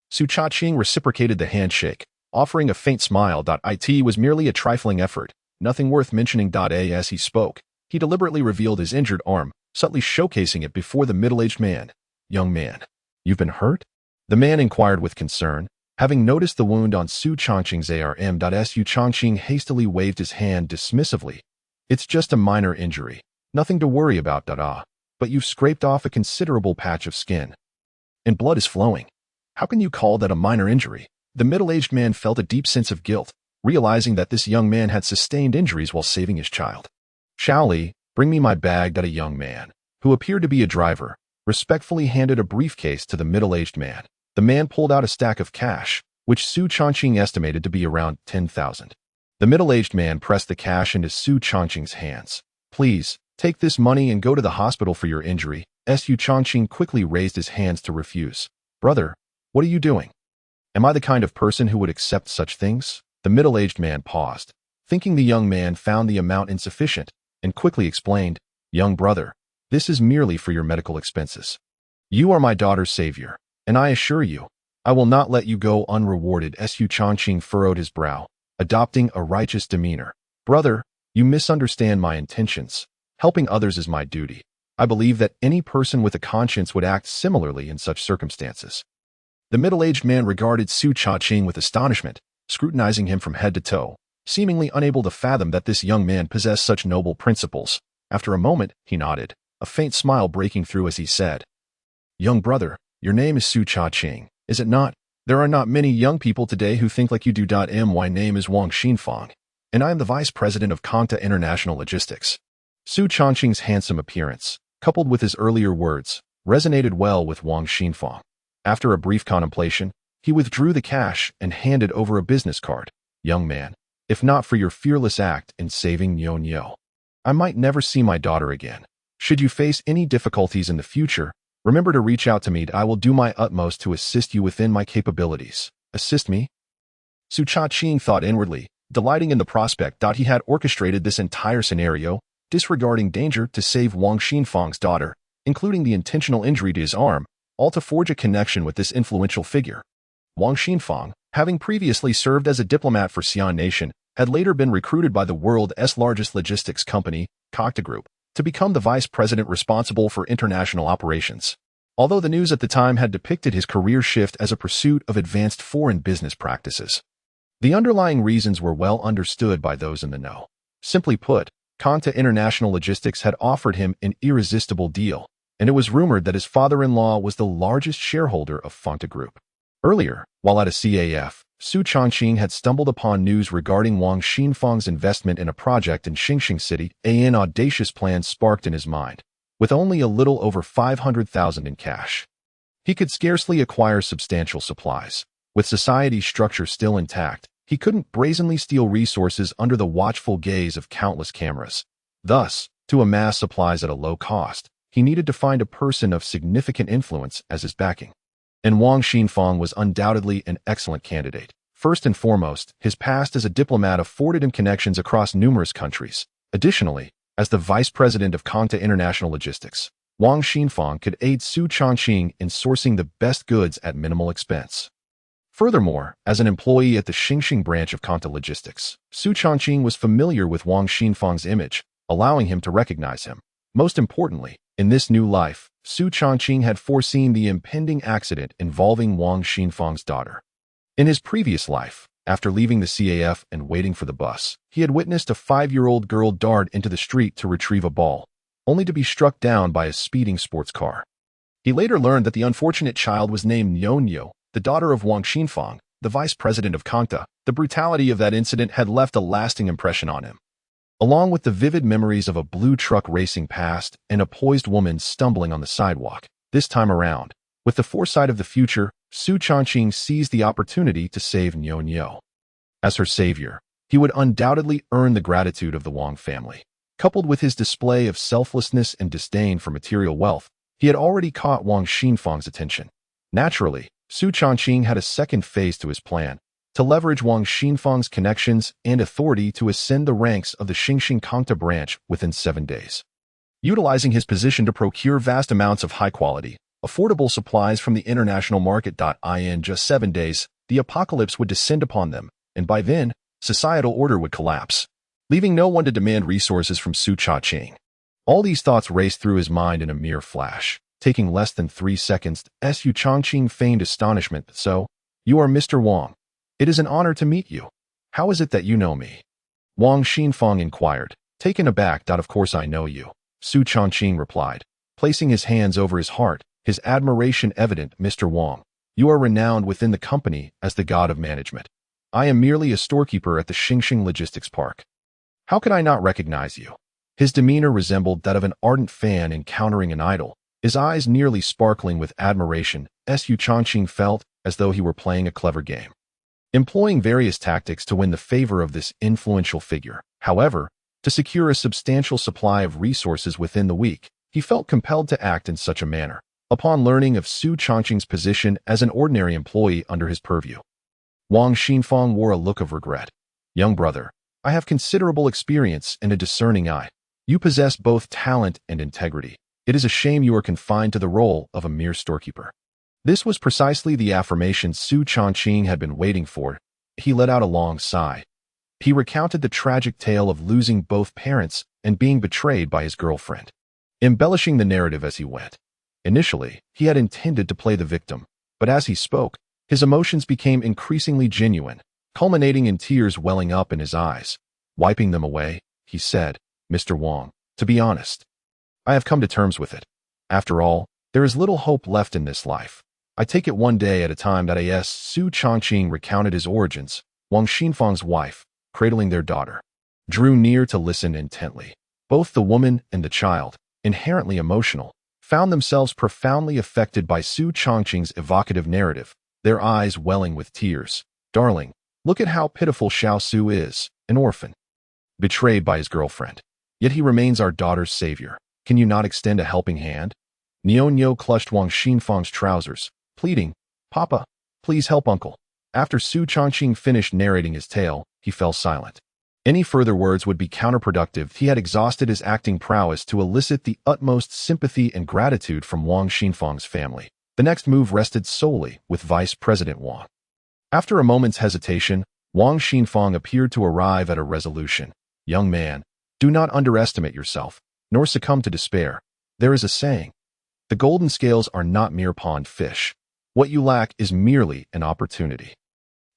Su Changqing reciprocated the handshake, offering a faint smile. It was merely a trifling effort, nothing worth mentioning. As he spoke, he deliberately revealed his injured arm, subtly showcasing it before the middle-aged man. "Young man, you've been hurt?" The man inquired with concern, having noticed the wound on Su Changqing's arm. Su Changqing hastily waved his hand dismissively. "It's just a minor injury. Nothing to worry about. But you've scraped off a considerable patch of skin, and blood is flowing. How can you call that a minor injury?" The middle-aged man felt a deep sense of guilt, realizing that this young man had sustained injuries while saving his child. "Shaoli, bring me my bag." A young man, who appeared to be a driver, respectfully handed a briefcase to the middle-aged man. The man pulled out a stack of cash, which Su Changqing estimated to be around 10,000. The middle-aged man pressed the cash into Su Changqing's hands. "Please, take this money and go to the hospital for your injury." Su Changqing quickly raised his hands to refuse. "Brother, what are you doing? Am I the kind of person who would accept such things?" The middle-aged man paused, thinking the young man found the amount insufficient, and quickly explained, "Young brother, this is merely for your medical expenses. You are my daughter's savior, and I assure you, I will not let you go unrewarded." Su Changqing furrowed his brow, adopting a righteous demeanor. "Brother, you misunderstand my intentions. Helping others is my duty. I believe that any person with a conscience would act similarly in such circumstances." The middle-aged man regarded Su Changqing with astonishment, scrutinizing him from head to toe, seemingly unable to fathom that this young man possessed such noble principles. After a moment, he nodded, a faint smile breaking through as he said, "Young brother, your name is Su Changqing, is it not? There are not many young people today who think like you do. My name is Wang Xinfang, and I am the vice president of Kangta International Logistics." Su Changqing's handsome appearance, coupled with his earlier words, resonated well with Wang Xinfang. After a brief contemplation, he withdrew the cash and handed over a business card. "Young man, if not for your fearless act in saving Nyo Nyo, I might never see my daughter again. Should you face any difficulties in the future, remember to reach out to me. I will do my utmost to assist you within my capabilities." "Assist me?" Su Changqing thought inwardly, delighting in the prospect that he had orchestrated this entire scenario, disregarding danger to save Wang Xinfang's daughter, including the intentional injury to his arm, all to forge a connection with this influential figure. Wang Xinfang, having previously served as a diplomat for Xi'an Nation, had later been recruited by the world's largest logistics company, Kangta Group, to become the vice president responsible for international operations. Although the news at the time had depicted his career shift as a pursuit of advanced foreign business practices, the underlying reasons were well understood by those in the know. Simply put, Kangta International Logistics had offered him an irresistible deal, and it was rumored that his father-in-law was the largest shareholder of Kangta Group. Earlier, while at a CAF, Su Changqing had stumbled upon news regarding Wang Xinfang's investment in a project in Xingxing City. An audacious plan sparked in his mind. With only a little over 500,000 in cash, he could scarcely acquire substantial supplies. With society's structure still intact, he couldn't brazenly steal resources under the watchful gaze of countless cameras. Thus, to amass supplies at a low cost, he needed to find a person of significant influence as his backing. And Wang Xinfang was undoubtedly an excellent candidate. First and foremost, his past as a diplomat afforded him connections across numerous countries. Additionally, as the vice president of Kangta International Logistics, Wang Xinfang could aid Su Changqing in sourcing the best goods at minimal expense. Furthermore, as an employee at the Xingxing branch of Kangta Logistics, Su Changqing was familiar with Wang Xinfang's image, allowing him to recognize him. Most importantly, in this new life, Su Changqing had foreseen the impending accident involving Wang Xinfang's daughter. In his previous life, after leaving the CAF and waiting for the bus, he had witnessed a 5-year-old girl dart into the street to retrieve a ball, only to be struck down by a speeding sports car. He later learned that the unfortunate child was named Nyo Nyo, the daughter of Wang Xinfang, the vice president of Kangta. The brutality of that incident had left a lasting impression on him, along with the vivid memories of a blue truck racing past and a poised woman stumbling on the sidewalk. This time around, with the foresight of the future, Su Changqing seized the opportunity to save Nyo Nyo. As her savior, he would undoubtedly earn the gratitude of the Wang family. Coupled with his display of selflessness and disdain for material wealth, he had already caught Wang Xinfang's attention. Naturally, Su Chongqing had a second phase to his plan, to leverage Wang Xinfang's connections and authority to ascend the ranks of the Xingxing Kangta branch within 7 days. Utilizing his position to procure vast amounts of high-quality, affordable supplies from the international market. In just 7 days, the apocalypse would descend upon them, and by then, societal order would collapse, leaving no one to demand resources from Su Chongqing. All these thoughts raced through his mind in a mere flash, taking less than 3 seconds. Su Chongqing feigned astonishment. So, you are Mr. Wang. It is an honor to meet you. How is it that you know me? Wang Xinfang inquired, taken aback. Of course I know you, Su Chongqing replied, placing his hands over his heart, his admiration evident. Mr. Wang, you are renowned within the company as the god of management. I am merely a storekeeper at the Xingxing Logistics Park. How could I not recognize you? His demeanor resembled that of an ardent fan encountering an idol, his eyes nearly sparkling with admiration. Su Chongqing felt as though he were playing a clever game, employing various tactics to win the favor of this influential figure. However, to secure a substantial supply of resources within the week, he felt compelled to act in such a manner. Upon learning of Su Chongqing's position as an ordinary employee under his purview, Wang Xinfang wore a look of regret. Young brother, I have considerable experience and a discerning eye. You possess both talent and integrity. It is a shame you are confined to the role of a mere storekeeper. This was precisely the affirmation Su Chongqing had been waiting for. He let out a long sigh. He recounted the tragic tale of losing both parents and being betrayed by his girlfriend, embellishing the narrative as he went. Initially, he had intended to play the victim, but as he spoke, his emotions became increasingly genuine, culminating in tears welling up in his eyes. Wiping them away, he said, Mr. Wang, to be honest, I have come to terms with it. After all, there is little hope left in this life. I take it one day at a time. As Su Chongqing recounted his origins, Wang Xinfang's wife, cradling their daughter, drew near to listen intently. Both the woman and the child, inherently emotional, found themselves profoundly affected by Su Chongqing's evocative narrative, their eyes welling with tears. Darling, look at how pitiful Xiao Su is, an orphan, betrayed by his girlfriend. Yet he remains our daughter's savior. Can you not extend a helping hand? Niao clutched Wang Xinfang's trousers, pleading, Papa, please help uncle. After Su Chongqing finished narrating his tale, he fell silent. Any further words would be counterproductive. He had exhausted his acting prowess to elicit the utmost sympathy and gratitude from Wang Xinfang's family. The next move rested solely with Vice President Wang. After a moment's hesitation, Wang Xinfang appeared to arrive at a resolution. Young man, do not underestimate yourself, nor succumb to despair. There is a saying, the golden scales are not mere pond fish. What you lack is merely an opportunity.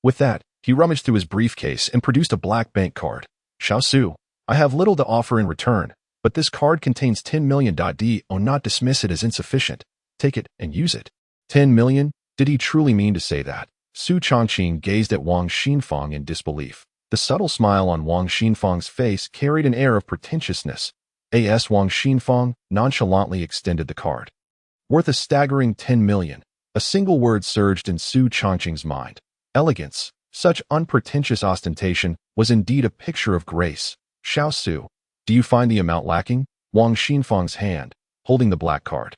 With that, he rummaged through his briefcase and produced a black bank card. Xiao Su, I have little to offer in return, but this card contains 10 million. Do not dismiss it as insufficient. Take it and use it. 10 million? Did he truly mean to say that? Su Chongqing gazed at Wang Xinfang in disbelief. The subtle smile on Wang Xinfang's face carried an air of pretentiousness. Wang Xinfang nonchalantly extended the card. Worth a staggering 10 million. A single word surged in Su Chongqing's mind. Elegance. Such unpretentious ostentation was indeed a picture of grace. Xiao Su, do you find the amount lacking? Wang Xinfang's hand, holding the black card,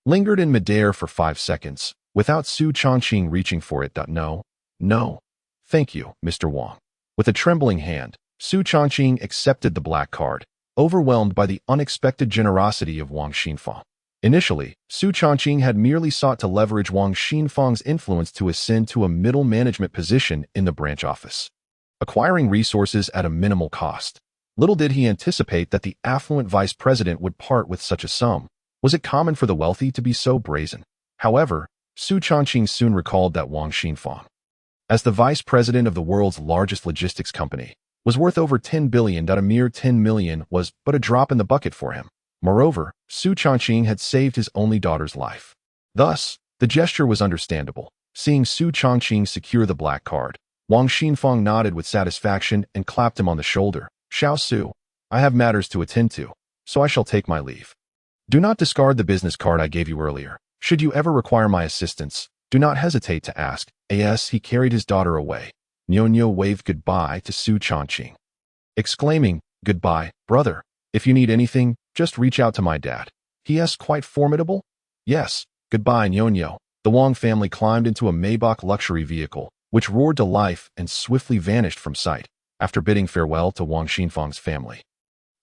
lingered in midair for 5 seconds, without Su Chongqing reaching for it. No. Thank you, Mr. Wang. With a trembling hand, Su Chongqing accepted the black card, overwhelmed by the unexpected generosity of Wang Xinfang. Initially, Su Chongqing had merely sought to leverage Wang Xinfang's influence to ascend to a middle management position in the branch office, acquiring resources at a minimal cost. Little did he anticipate that the affluent vice president would part with such a sum. Was it common for the wealthy to be so brazen? However, Su Chongqing soon recalled that Wang Xinfang, as the vice president of the world's largest logistics company, was worth over 10 billion. A mere 10 million was but a drop in the bucket for him. Moreover, Su Chongqing had saved his only daughter's life. Thus, the gesture was understandable. Seeing Su Chongqing secure the black card, Wang Xinfang nodded with satisfaction and clapped him on the shoulder. Xiao Su, I have matters to attend to, so I shall take my leave. Do not discard the business card I gave you earlier. Should you ever require my assistance, do not hesitate to ask. He carried his daughter away, Nyonya waved goodbye to Su Changqing, exclaiming, "Goodbye, brother. If you need anything, just reach out to my dad. He is quite formidable." "Yes, goodbye, Nyonya." The Wang family climbed into a Maybach luxury vehicle, which roared to life and swiftly vanished from sight, after bidding farewell to Wang Xinfang's family.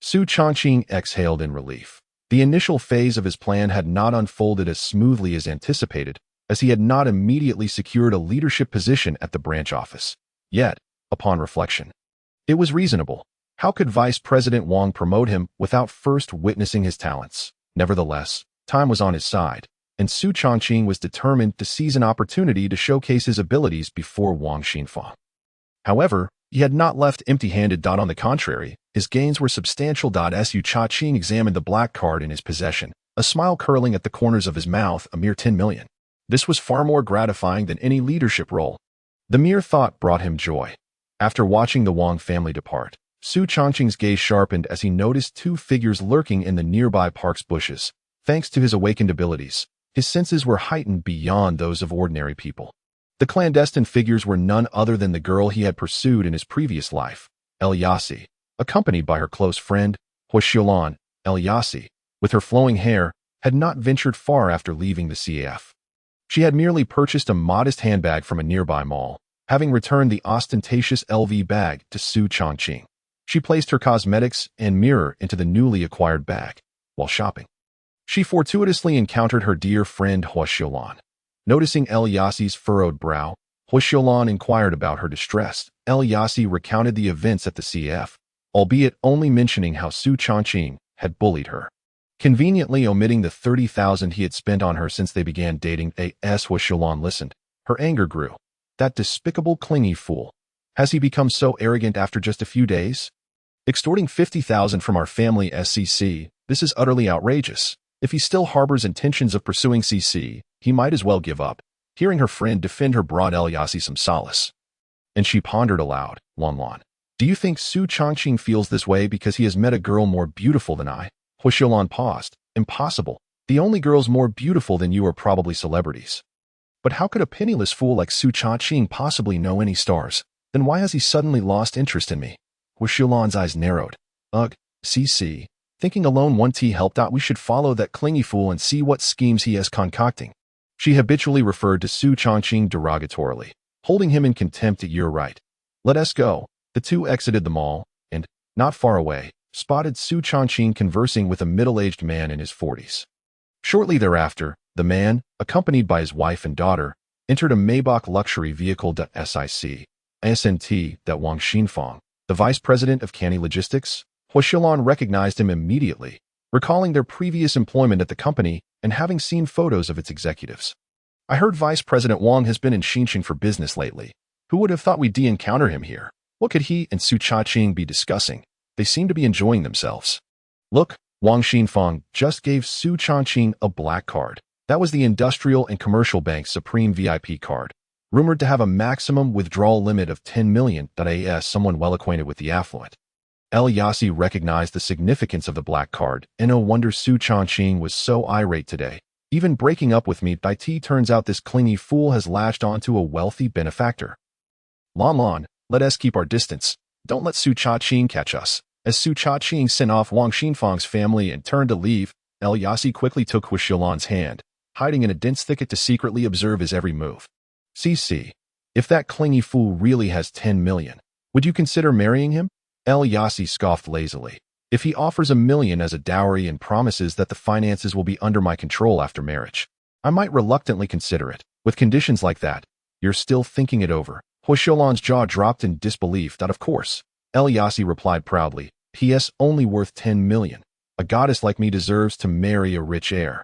Su Changqing exhaled in relief. The initial phase of his plan had not unfolded as smoothly as anticipated, as he had not immediately secured a leadership position at the branch office. Yet, upon reflection, it was reasonable. How could Vice President Wang promote him without first witnessing his talents? Nevertheless, time was on his side, and Su Changqing was determined to seize an opportunity to showcase his abilities before Wang Xinfang. However, he had not left empty-handed. On the contrary, his gains were substantial. Su Changqing examined the black card in his possession, a smile curling at the corners of his mouth. A mere 10 million. This was far more gratifying than any leadership role. The mere thought brought him joy. After watching the Wang family depart, Su Changqing's gaze sharpened as he noticed two figures lurking in the nearby park's bushes. Thanks to his awakened abilities, his senses were heightened beyond those of ordinary people. The clandestine figures were none other than the girl he had pursued in his previous life, Elyasi, accompanied by her close friend, Huashilan. Elyasi, with her flowing hair, had not ventured far after leaving the CF. She had merely purchased a modest handbag from a nearby mall, having returned the ostentatious LV bag to Su Changqing. She placed her cosmetics and mirror into the newly acquired bag. While shopping, she fortuitously encountered her dear friend Huashilan. Noticing Elyasi's furrowed brow, Huashilan inquired about her distress. Elyasi recounted the events at the CF, albeit only mentioning how Su Changqing had bullied her, conveniently omitting the 30,000 he had spent on her since they began dating. As Huashilan listened, her anger grew. That despicable, clingy fool. Has he become so arrogant after just a few days? Extorting 50,000 from our family SCC, this is utterly outrageous. If he still harbors intentions of pursuing CC, he might as well give up. Hearing her friend defend her brought Elyasi some solace, and she pondered aloud, Lan, do you think Su Changqing feels this way because he has met a girl more beautiful than I? Huashilan paused. Impossible. The only girls more beautiful than you are probably celebrities. But how could a penniless fool like Su Changqing possibly know any stars? Then why has he suddenly lost interest in me? Huashilan's eyes narrowed. Ugh, CC. Thinking alone 1T helped out. We should follow that clingy fool and see what schemes he is concocting. She habitually referred to Su Changqing derogatorily, holding him in contempt. You're right. Let us go. The two exited the mall, and, not far away, spotted Su Changqing conversing with a middle-aged man in his 40s. Shortly thereafter, the man, accompanied by his wife and daughter, entered a Maybach luxury vehicle. SIC. ASNT. Wang Xinfang, the vice president of Canny Logistics. Huashilan recognized him immediately, recalling their previous employment at the company and having seen photos of its executives. I heard Vice President Wang has been in Xinjiang for business lately. Who would have thought we'd encounter him here? What could he and Su Changqing be discussing? They seem to be enjoying themselves. Look, Wang Xinfang just gave Su Changqing a black card. That was the Industrial and Commercial Bank's Supreme VIP card, rumored to have a maximum withdrawal limit of 10 million. As someone well acquainted with the affluent, Elyasi recognized the significance of the black card, and no wonder Su Changqing was so irate today. Even breaking up with me, turns out this clingy fool has latched onto a wealthy benefactor. Lan, let us keep our distance. Don't let Su Changqing catch us. As Su Changqing sent off Wang Xinfang's family and turned to leave, Elyasi quickly took Huashilan's hand, hiding in a dense thicket to secretly observe his every move. CC, if that clingy fool really has 10 million, would you consider marrying him? Elyasi scoffed lazily. If he offers $1 million as a dowry and promises that the finances will be under my control after marriage, I might reluctantly consider it. With conditions like that, you're still thinking it over. Huashilan's jaw dropped in disbelief. Of course. Elyasi replied proudly. P.S. only worth 10 million. A goddess like me deserves to marry a rich heir.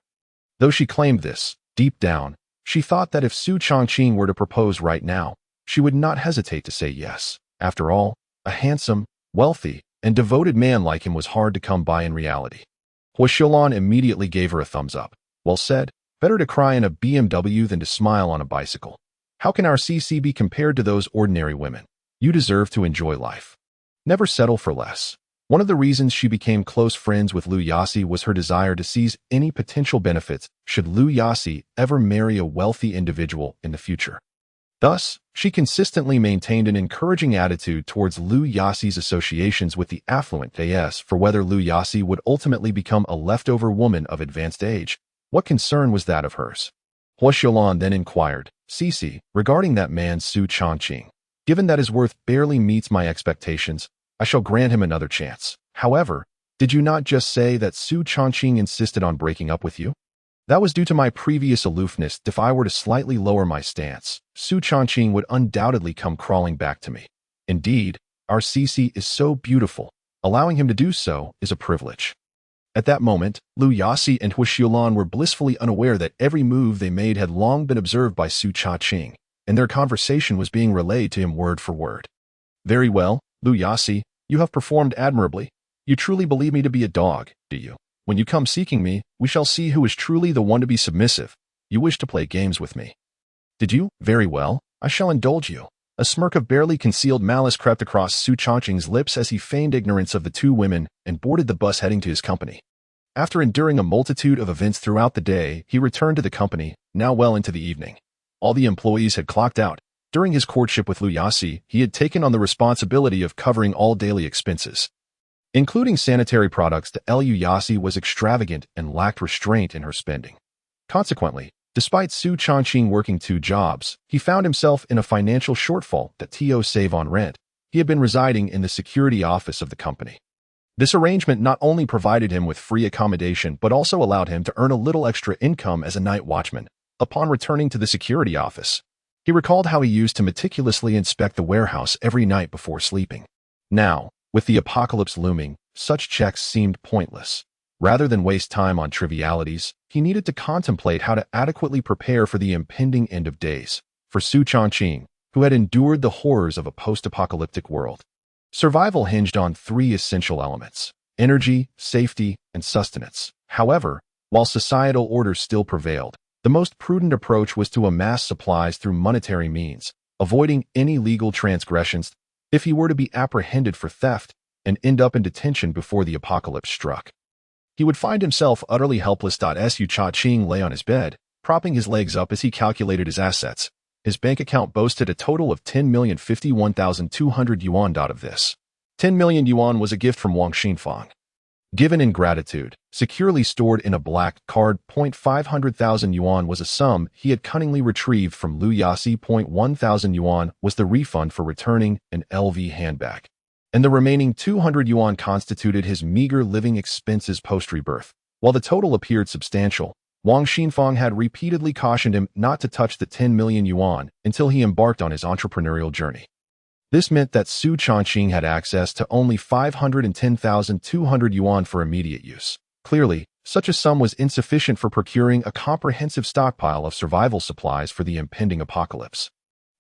Though she claimed this, deep down, she thought that if Su Changqing were to propose right now, she would not hesitate to say yes. After all, a handsome, wealthy, and devoted man like him was hard to come by in reality. Huashilan immediately gave her a thumbs up. Well said. Better to cry in a BMW than to smile on a bicycle. How can our CC be compared to those ordinary women? You deserve to enjoy life. Never settle for less. One of the reasons she became close friends with Lu Yasi was her desire to seize any potential benefits should Lu Yasi ever marry a wealthy individual in the future. Thus, she consistently maintained an encouraging attitude towards Liu Yaxi's associations with the affluent as for whether Liu Yaxi would ultimately become a leftover woman of advanced age. What concern was that of hers? Hua Xiaolan then inquired, Cici, regarding that man Su Changqing. Given that his worth barely meets my expectations, I shall grant him another chance. However, did you not just say that Su Changqing insisted on breaking up with you? That was due to my previous aloofness. If I were to slightly lower my stance, Su Changqing would undoubtedly come crawling back to me. Indeed, our Cici is so beautiful. Allowing him to do so is a privilege. At that moment, Liu Yaxi and Hua Xiaolan were blissfully unaware that every move they made had long been observed by Su Changqing, and their conversation was being relayed to him word for word. Very well, Liu Yaxi, you have performed admirably. You truly believe me to be a dog, do you? When you come seeking me, we shall see who is truly the one to be submissive. You wish to play games with me. Did you? Very well, I shall indulge you. A smirk of barely concealed malice crept across Su Changqing's lips as he feigned ignorance of the two women and boarded the bus heading to his company. After enduring a multitude of events throughout the day, he returned to the company, now well into the evening. All the employees had clocked out. During his courtship with Liu Yaxi, he had taken on the responsibility of covering all daily expenses. Including sanitary products, the Liu Yaxi was extravagant and lacked restraint in her spending. Consequently, despite Su Changqing working 2 jobs, he found himself in a financial shortfall that to save on rent. He had been residing in the security office of the company. This arrangement not only provided him with free accommodation but also allowed him to earn a little extra income as a night watchman. Upon returning to the security office, he recalled how he used to meticulously inspect the warehouse every night before sleeping. Now, with the apocalypse looming, such checks seemed pointless. Rather than waste time on trivialities, he needed to contemplate how to adequately prepare for the impending end of days. For Su Changqing, who had endured the horrors of a post-apocalyptic world, survival hinged on 3 essential elements: energy, safety, and sustenance. However, while societal order still prevailed, the most prudent approach was to amass supplies through monetary means, avoiding any legal transgressions if he were to be apprehended for theft and end up in detention before the apocalypse struck. He would find himself utterly helpless. Su Changqing lay on his bed, propping his legs up as he calculated his assets. His bank account boasted a total of 10,051,200 yuan. Of this, 10 million yuan was a gift from Wang Xinfang, given in gratitude. Securely stored in a black card. 500,000 yuan was a sum he had cunningly retrieved from Liu Yaxi. 1,000 yuan was the refund for returning an LV handbag, and the remaining 200 yuan constituted his meager living expenses post-rebirth. While the total appeared substantial, Wang Xinfang had repeatedly cautioned him not to touch the 10 million yuan until he embarked on his entrepreneurial journey. This meant that Su Changqing had access to only 510,200 yuan for immediate use. Clearly, such a sum was insufficient for procuring a comprehensive stockpile of survival supplies for the impending apocalypse.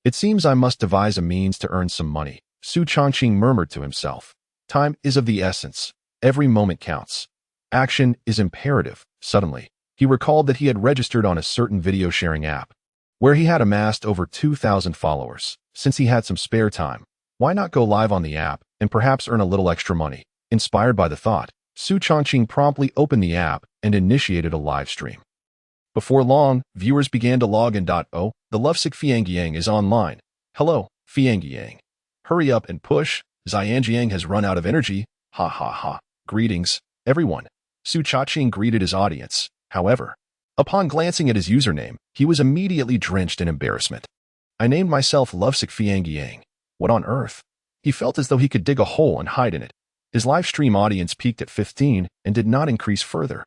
It seems I must devise a means to earn some money, Su Changqing murmured to himself. Time is of the essence. Every moment counts. Action is imperative. Suddenly, he recalled that he had registered on a certain video sharing app, where he had amassed over 2,000 followers. Since he had some spare time, why not go live on the app and perhaps earn a little extra money? Inspired by the thought, Su Changqing promptly opened the app and initiated a live stream. Before long, viewers began to log in. Oh, the lovesick Fiangyang is online. Hello, Fiangyang. Hurry up and push. Xianjiang has run out of energy. Ha ha ha. Greetings, everyone. Su Changqing greeted his audience. However, upon glancing at his username, he was immediately drenched in embarrassment. I named myself Lovesick Fiangyang. What on earth? He felt as though he could dig a hole and hide in it. His live stream audience peaked at 15 and did not increase further.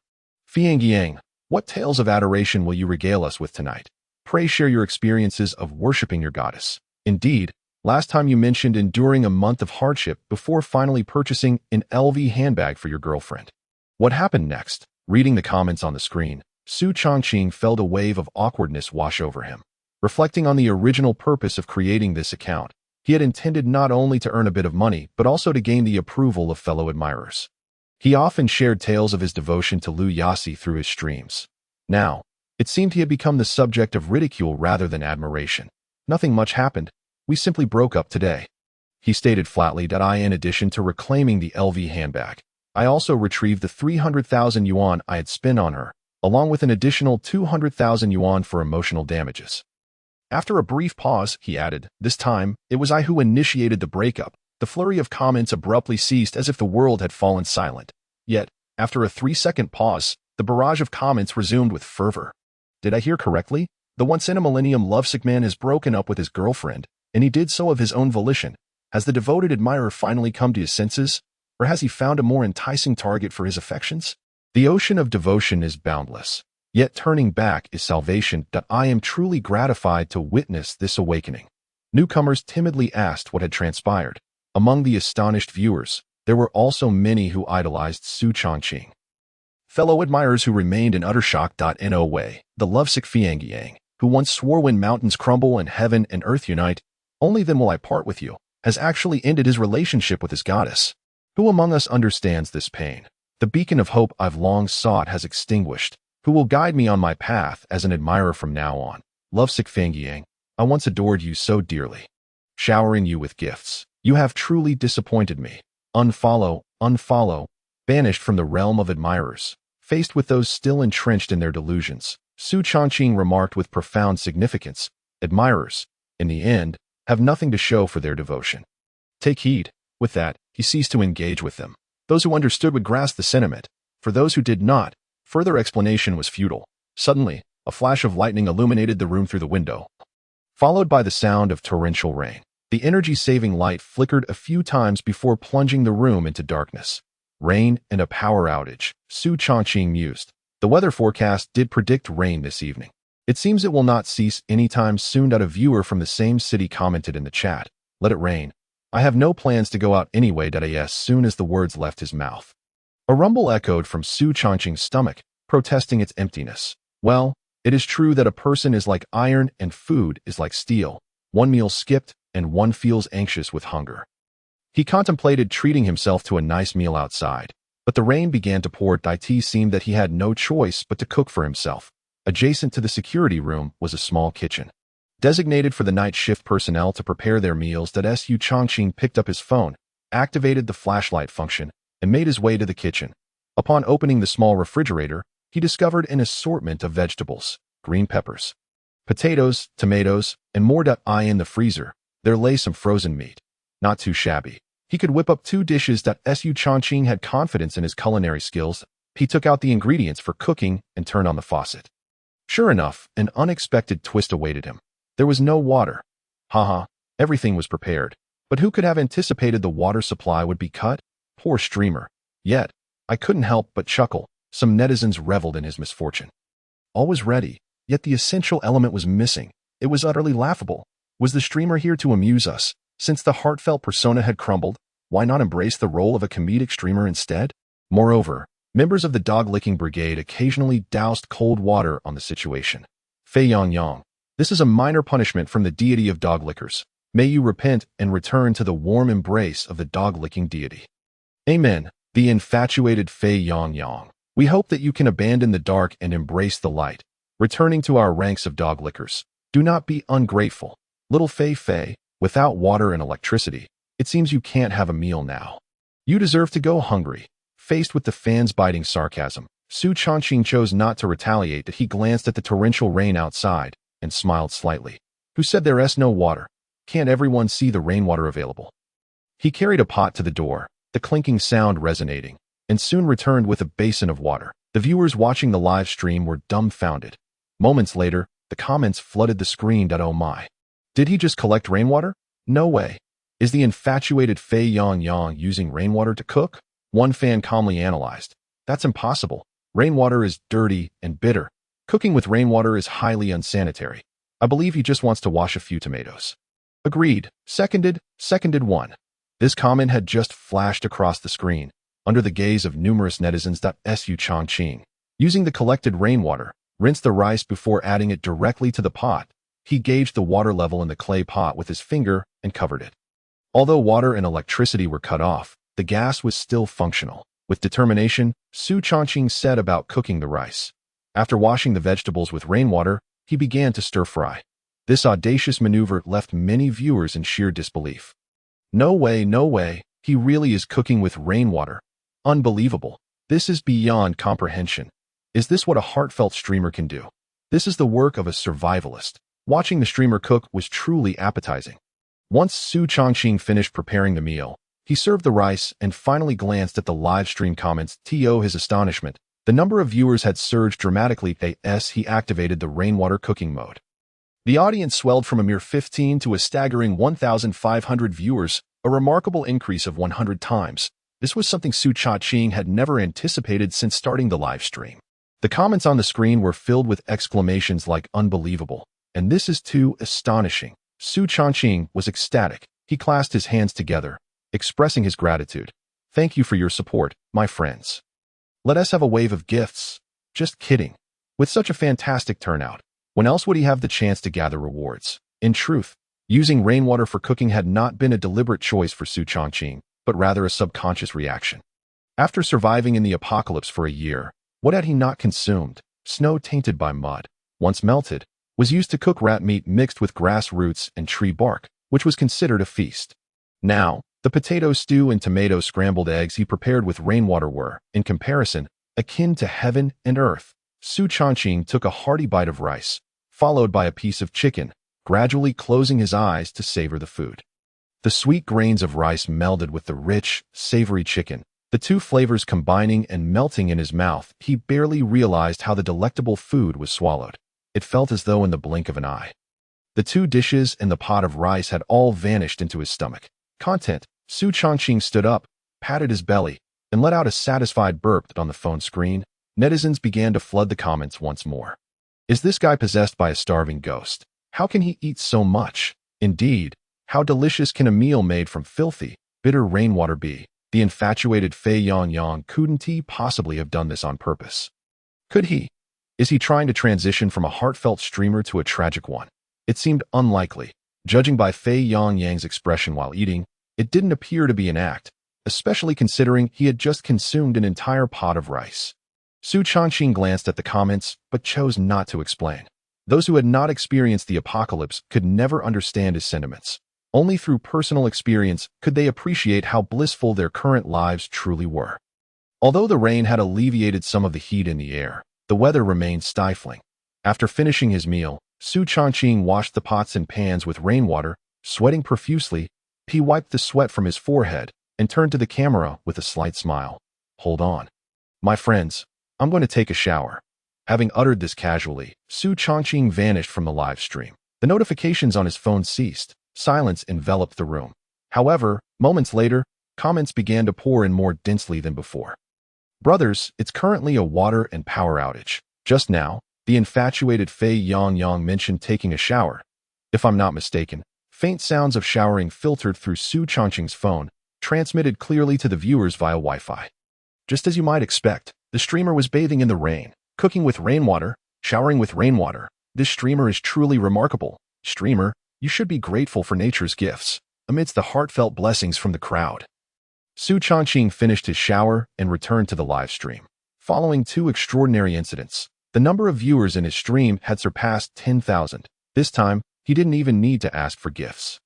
Fiangyang, what tales of adoration will you regale us with tonight? Pray share your experiences of worshipping your goddess. Indeed, last time you mentioned enduring a month of hardship before finally purchasing an LV handbag for your girlfriend. What happened next? Reading the comments on the screen, Su Changqing felt a wave of awkwardness wash over him. Reflecting on the original purpose of creating this account, he had intended not only to earn a bit of money, but also to gain the approval of fellow admirers. He often shared tales of his devotion to Liu Yaxi through his streams. Now, it seemed he had become the subject of ridicule rather than admiration. Nothing much happened. We simply broke up today. He stated flatly that in addition to reclaiming the LV handbag, I also retrieved the 300,000 yuan I had spent on her, along with an additional 200,000 yuan for emotional damages. After a brief pause, he added, "This time, it was I who initiated the breakup." The flurry of comments abruptly ceased as if the world had fallen silent. Yet, after a 3-second pause, the barrage of comments resumed with fervor. Did I hear correctly? The once-in-a-millennium lovesick man has broken up with his girlfriend, and he did so of his own volition. Has the devoted admirer finally come to his senses? Or has he found a more enticing target for his affections? The ocean of devotion is boundless. Yet turning back is salvation. I am truly gratified to witness this awakening. Newcomers timidly asked what had transpired. Among the astonished viewers, there were also many who idolized Su Chongqing. Fellow admirers who remained in utter shock. No way, the lovesick Fiangyang, who once swore when mountains crumble and heaven and earth unite, only then will I part with you, has actually ended his relationship with his goddess. Who among us understands this pain? The beacon of hope I've long sought has extinguished. Who will guide me on my path as an admirer from now on? Lovesick Fiangyang, I once adored you so dearly. Showering you with gifts, you have truly disappointed me. Unfollow, unfollow, banished from the realm of admirers. Faced with those still entrenched in their delusions, Su Chongqing remarked with profound significance, admirers, in the end, have nothing to show for their devotion. Take heed. With that, he ceased to engage with them. Those who understood would grasp the sentiment. For those who did not, further explanation was futile. Suddenly, a flash of lightning illuminated the room through the window, followed by the sound of torrential rain. The energy-saving light flickered a few times before plunging the room into darkness. Rain and a power outage, Su Chongqing mused. The weather forecast did predict rain this evening. It seems it will not cease anytime soon. A viewer from the same city commented in the chat, "Let it rain. I have no plans to go out anyway." As soon as the words left his mouth, a rumble echoed from Su Chongqing's stomach, protesting its emptiness. Well, it is true that a person is like iron and food is like steel. One meal skipped, and one feels anxious with hunger. He contemplated treating himself to a nice meal outside, but the rain began to pour. It seemed that he had no choice but to cook for himself. Adjacent to the security room was a small kitchen, designated for the night shift personnel to prepare their meals. Su Chongqing picked up his phone, activated the flashlight function, and made his way to the kitchen. Upon opening the small refrigerator, he discovered an assortment of vegetables, green peppers, potatoes, tomatoes, and more. In the freezer, there lay some frozen meat. Not too shabby. He could whip up 2 dishes. Su Chongqing had confidence in his culinary skills. He took out the ingredients for cooking and turned on the faucet. Sure enough, an unexpected twist awaited him. There was no water. Haha, everything was prepared. But who could have anticipated the water supply would be cut? Poor streamer. Yet, I couldn't help but chuckle. Some netizens reveled in his misfortune. All was ready, yet the essential element was missing. It was utterly laughable. Was the streamer here to amuse us? Since the heartfelt persona had crumbled, why not embrace the role of a comedic streamer instead? Moreover, members of the dog-licking brigade occasionally doused cold water on the situation. Fei Yang, this is a minor punishment from the deity of dog-lickers. May you repent and return to the warm embrace of the dog-licking deity. Amen. The infatuated Fei Yang. We hope that you can abandon the dark and embrace the light. Returning to our ranks of dog-lickers. Do not be ungrateful. Little Fei, without water and electricity, it seems you can't have a meal now. You deserve to go hungry. Faced with the fans' biting sarcasm, Su Chongqing chose not to retaliate. He glanced at the torrential rain outside and smiled slightly. Who said there's no water? Can't everyone see the rainwater available? He carried a pot to the door, the clinking sound resonating, and soon returned with a basin of water. The viewers watching the live stream were dumbfounded. Moments later, the comments flooded the screen. Oh my. Did he just collect rainwater? No way. Is the infatuated Fei Yang using rainwater to cook? One fan calmly analyzed. That's impossible. Rainwater is dirty and bitter. Cooking with rainwater is highly unsanitary. I believe he just wants to wash a few tomatoes. Agreed. Seconded 1. This comment had just flashed across the screen, under the gaze of numerous netizens. Su Chongqing, using the collected rainwater, rinsed the rice before adding it directly to the pot. He gauged the water level in the clay pot with his finger and covered it. Although water and electricity were cut off, the gas was still functional. With determination, Su Chongqing set about cooking the rice. After washing the vegetables with rainwater, he began to stir-fry. This audacious maneuver left many viewers in sheer disbelief. No way, he really is cooking with rainwater. Unbelievable. This is beyond comprehension. Is this what a heartfelt streamer can do? This is the work of a survivalist. Watching the streamer cook was truly appetizing. Once Su Chongqing finished preparing the meal, he served the rice and finally glanced at the live stream comments. To his astonishment, the number of viewers had surged dramatically as he activated the rainwater cooking mode. The audience swelled from a mere 15 to a staggering 1,500 viewers, a remarkable increase of 100 times. This was something Su Chongqing had never anticipated since starting the live stream. The comments on the screen were filled with exclamations like "unbelievable," and "this is too astonishing." Su Chongqing was ecstatic. He clasped his hands together, expressing his gratitude. "Thank you for your support, my friends. Let us have a wave of gifts." Just kidding. With such a fantastic turnout, when else would he have the chance to gather rewards? In truth, using rainwater for cooking had not been a deliberate choice for Su Chongqing, but rather a subconscious reaction. After surviving in the apocalypse for a year, what had he not consumed? Snow tainted by mud, once melted, was used to cook rat meat mixed with grass roots and tree bark, which was considered a feast. Now, the potato stew and tomato scrambled eggs he prepared with rainwater were, in comparison, akin to heaven and earth. Su Chongqing took a hearty bite of rice, followed by a piece of chicken, gradually closing his eyes to savor the food. The sweet grains of rice melded with the rich, savory chicken, the two flavors combining and melting in his mouth. He barely realized how the delectable food was swallowed. It felt as though in the blink of an eye. The two dishes and the pot of rice had all vanished into his stomach. Content. Su Chongqing stood up, patted his belly, and let out a satisfied burp on the phone screen. Netizens began to flood the comments once more. Is this guy possessed by a starving ghost? How can he eat so much? Indeed, how delicious can a meal made from filthy, bitter rainwater be? The infatuated Fei Yang couldn't he possibly have done this on purpose? Could he? Is he trying to transition from a heartfelt streamer to a tragic one? It seemed unlikely. Judging by Fei Yang's expression while eating, it didn't appear to be an act, especially considering he had just consumed an entire pot of rice. Su Chongqing glanced at the comments, but chose not to explain. Those who had not experienced the apocalypse could never understand his sentiments. Only through personal experience could they appreciate how blissful their current lives truly were. Although the rain had alleviated some of the heat in the air, the weather remained stifling. After finishing his meal, Su Chongqing washed the pots and pans with rainwater, sweating profusely. He wiped the sweat from his forehead and turned to the camera with a slight smile. "Hold on. My friends, I'm going to take a shower." Having uttered this casually, Su Chongqing vanished from the live stream. The notifications on his phone ceased. Silence enveloped the room. However, moments later, comments began to pour in more densely than before. "Brothers, it's currently a water and power outage. Just now, the infatuated Fei Yang mentioned taking a shower. If I'm not mistaken, faint sounds of showering filtered through Su Chongqing's phone, transmitted clearly to the viewers via Wi-Fi. Just as you might expect, the streamer was bathing in the rain, cooking with rainwater, showering with rainwater. This streamer is truly remarkable. Streamer, you should be grateful for nature's gifts, amidst the heartfelt blessings from the crowd." Su Chongqing finished his shower and returned to the live stream. Following two extraordinary incidents, the number of viewers in his stream had surpassed 10,000. This time, he didn't even need to ask for gifts.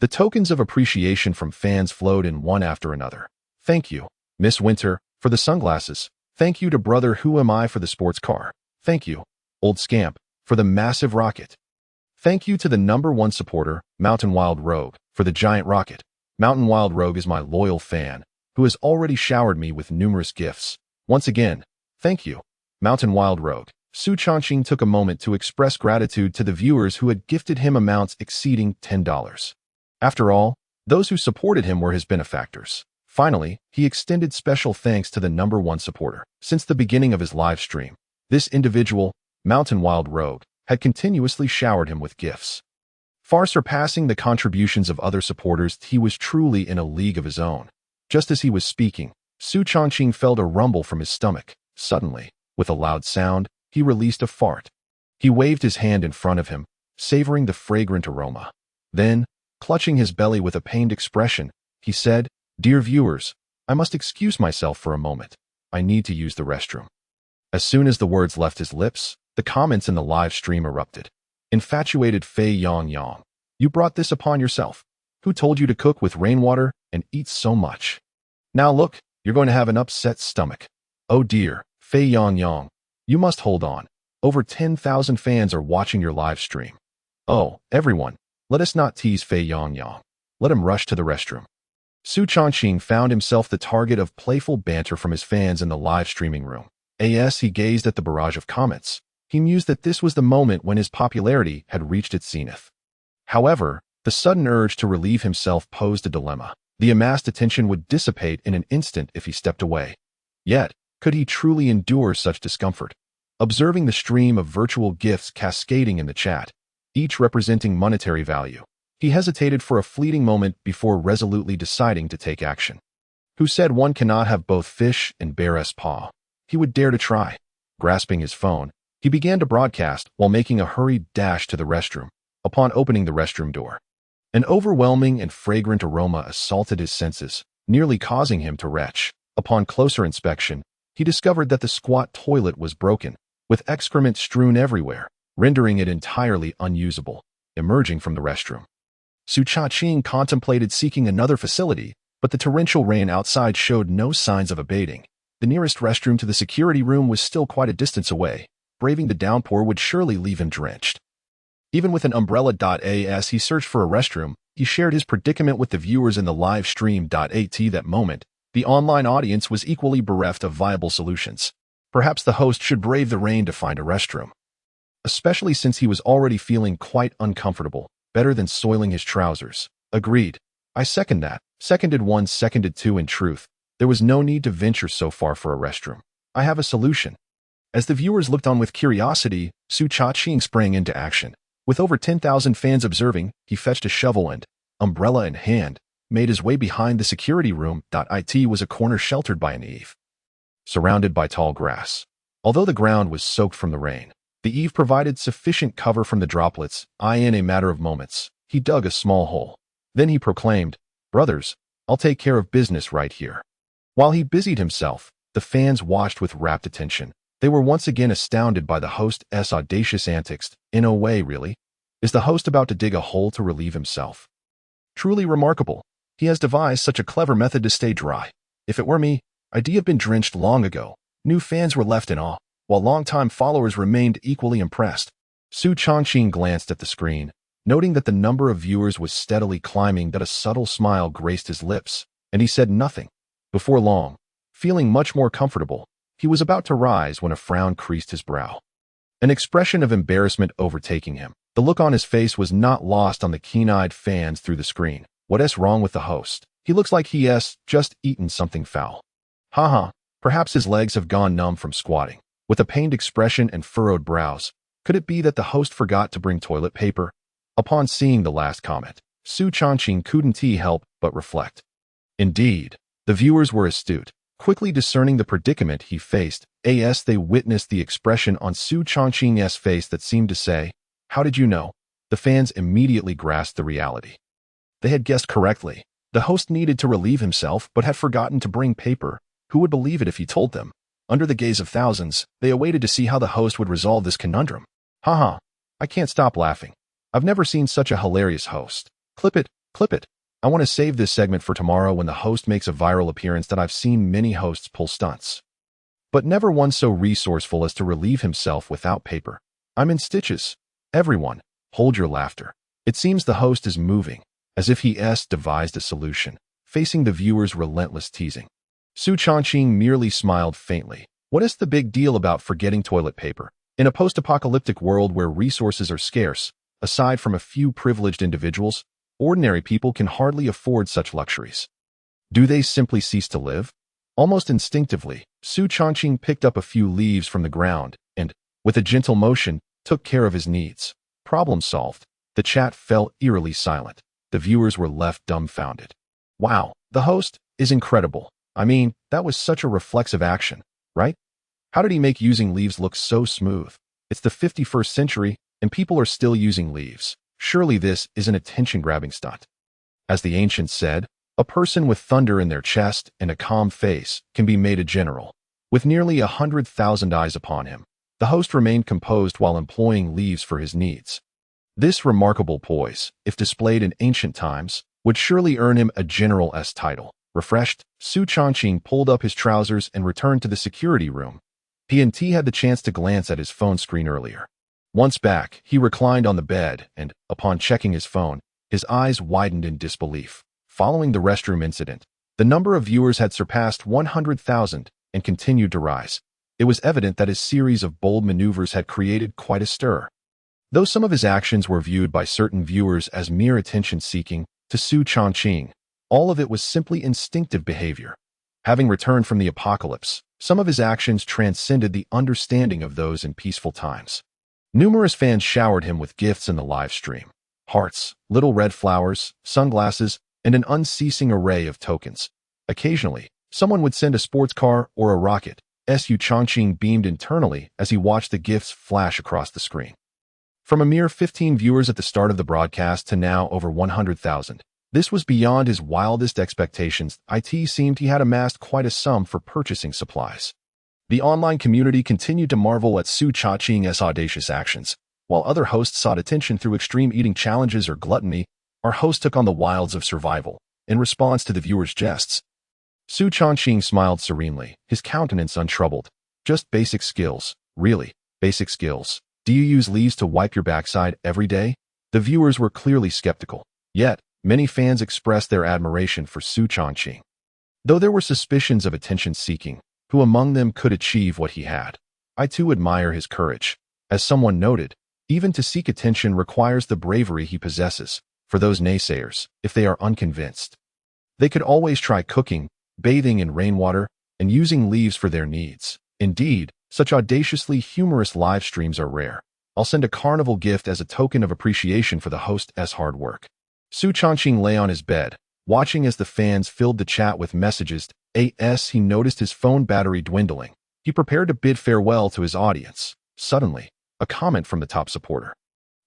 The tokens of appreciation from fans flowed in one after another. "Thank you, Miss Winter, for the sunglasses. Thank you to Brother Who Am I for the sports car. Thank you, Old Scamp, for the massive rocket. Thank you to the #1 supporter, Mountain Wild Rogue, for the giant rocket. Mountain Wild Rogue is my loyal fan, who has already showered me with numerous gifts. Once again, thank you, Mountain Wild Rogue." Su Chongqing took a moment to express gratitude to the viewers who had gifted him amounts exceeding $10. After all, those who supported him were his benefactors. Finally, he extended special thanks to the #1 supporter. Since the beginning of his live stream, this individual, Mountain Wild Rogue, had continuously showered him with gifts. Far surpassing the contributions of other supporters, he was truly in a league of his own. Just as he was speaking, Su Chongqing felt a rumble from his stomach. Suddenly, with a loud sound, he released a fart. He waved his hand in front of him, savoring the fragrant aroma. Then, clutching his belly with a pained expression, he said, "Dear viewers, I must excuse myself for a moment. I need to use the restroom." As soon as the words left his lips, the comments in the live stream erupted. "Infatuated Fei Yang, you brought this upon yourself. Who told you to cook with rainwater and eat so much? Now look, you're going to have an upset stomach. Oh dear, Fei Yang, you must hold on. Over 10,000 fans are watching your live stream. Oh, everyone, let us not tease Fei Yongyang. Let him rush to the restroom. Su Chongqing found himself the target of playful banter from his fans in the live streaming room. As he gazed at the barrage of comments, he mused that this was the moment when his popularity had reached its zenith. However, the sudden urge to relieve himself posed a dilemma. The amassed attention would dissipate in an instant if he stepped away. Yet, could he truly endure such discomfort? Observing the stream of virtual gifts cascading in the chat, each representing monetary value, he hesitated for a fleeting moment before resolutely deciding to take action. Who said one cannot have both fish and bear's paw? He would dare to try. Grasping his phone, he began to broadcast while making a hurried dash to the restroom. Upon opening the restroom door, an overwhelming and fragrant aroma assaulted his senses, nearly causing him to retch. Upon closer inspection, he discovered that the squat toilet was broken, with excrement strewn everywhere, rendering it entirely unusable. Emerging from the restroom, Su Chongqing contemplated seeking another facility, but the torrential rain outside showed no signs of abating. The nearest restroom to the security room was still quite a distance away. Braving the downpour would surely leave him drenched. Even with an umbrella. As he searched for a restroom, he shared his predicament with the viewers in the live stream. At that moment, the online audience was equally bereft of viable solutions. Perhaps the host should brave the rain to find a restroom. Especially since he was already feeling quite uncomfortable, better than soiling his trousers. Agreed. I second that. Seconded one, seconded two. In truth, there was no need to venture so far for a restroom. I have a solution. As the viewers looked on with curiosity, Su Chongqing sprang into action. With over 10,000 fans observing, he fetched a shovel and, umbrella in hand, made his way behind the security room. It was a corner sheltered by an eave, surrounded by tall grass. Although the ground was soaked from the rain, the eave provided sufficient cover from the droplets. In a matter of moments, he dug a small hole. Then he proclaimed, "Brothers, I'll take care of business right here." While he busied himself, the fans watched with rapt attention. They were once again astounded by the host's audacious antics. In a way, really, is the host about to dig a hole to relieve himself? Truly remarkable. He has devised such a clever method to stay dry. If it were me, I'd have been drenched long ago. New fans were left in awe, while longtime followers remained equally impressed. Su Chongqing glanced at the screen, noting that the number of viewers was steadily climbing. That a subtle smile graced his lips, and he said nothing. Before long, feeling much more comfortable, he was about to rise when a frown creased his brow. An expression of embarrassment overtaking him. The look on his face was not lost on the keen-eyed fans through the screen. What's wrong with the host? He looks like he's just eaten something foul. Haha, perhaps his legs have gone numb from squatting. With a pained expression and furrowed brows, could it be that the host forgot to bring toilet paper? Upon seeing the last comment, Su Chongqing couldn't help but reflect. Indeed, the viewers were astute. Quickly discerning the predicament he faced, they witnessed the expression on Su Chongqing's face that seemed to say, "How did you know?" The fans immediately grasped the reality. They had guessed correctly. The host needed to relieve himself but had forgotten to bring paper. Who would believe it if he told them? Under the gaze of thousands, they awaited to see how the host would resolve this conundrum. Haha, I can't stop laughing. I've never seen such a hilarious host. Clip it, clip it. I want to save this segment for tomorrow when the host makes a viral appearance. That I've seen many hosts pull stunts, but never one so resourceful as to relieve himself without paper. I'm in stitches. Everyone, hold your laughter. It seems the host is moving, as if he's devised a solution, facing the viewer's relentless teasing. Su Chongqing merely smiled faintly. What is the big deal about forgetting toilet paper? In a post-apocalyptic world where resources are scarce, aside from a few privileged individuals, ordinary people can hardly afford such luxuries. Do they simply cease to live? Almost instinctively, Su Chongqing picked up a few leaves from the ground and, with a gentle motion, took care of his needs. Problem solved. The chat fell eerily silent. The viewers were left dumbfounded. Wow, the host is incredible. I mean, that was such a reflexive action, right? How did he make using leaves look so smooth? It's the 51st century, and people are still using leaves. Surely this is an attention-grabbing stunt. As the ancients said, a person with thunder in their chest and a calm face can be made a general. With nearly 100,000 eyes upon him, the host remained composed while employing leaves for his needs. This remarkable poise, if displayed in ancient times, would surely earn him a general's title. Refreshed, Su Chongqing pulled up his trousers and returned to the security room. He had the chance to glance at his phone screen earlier. Once back, he reclined on the bed and, upon checking his phone, his eyes widened in disbelief. Following the restroom incident, the number of viewers had surpassed 100,000 and continued to rise. It was evident that his series of bold maneuvers had created quite a stir. Though some of his actions were viewed by certain viewers as mere attention-seeking, to Su Chongqing, all of it was simply instinctive behavior. Having returned from the apocalypse, some of his actions transcended the understanding of those in peaceful times. Numerous fans showered him with gifts in the live stream. Hearts, little red flowers, sunglasses, and an unceasing array of tokens. Occasionally, someone would send a sports car or a rocket. Su Chongqing beamed internally as he watched the gifts flash across the screen. From a mere 15 viewers at the start of the broadcast to now over 100,000. This was beyond his wildest expectations. It seemed he had amassed quite a sum for purchasing supplies. The online community continued to marvel at Su Chongqing's audacious actions. While other hosts sought attention through extreme eating challenges or gluttony, our host took on the wilds of survival. In response to the viewers' jests, Su Chongqing smiled serenely, his countenance untroubled. Just basic skills. Really, basic skills. Do you use leaves to wipe your backside every day? The viewers were clearly skeptical. Yet, many fans expressed their admiration for Su Chongqing. Though there were suspicions of attention-seeking, who among them could achieve what he had? I too admire his courage. As someone noted, even to seek attention requires the bravery he possesses. For those naysayers, if they are unconvinced, they could always try cooking, bathing in rainwater, and using leaves for their needs. Indeed, such audaciously humorous live streams are rare. I'll send a carnival gift as a token of appreciation for the host's hard work. Su Chongqing lay on his bed, watching as the fans filled the chat with messages. He noticed his phone battery dwindling. He prepared to bid farewell to his audience. Suddenly, a comment from the top supporter,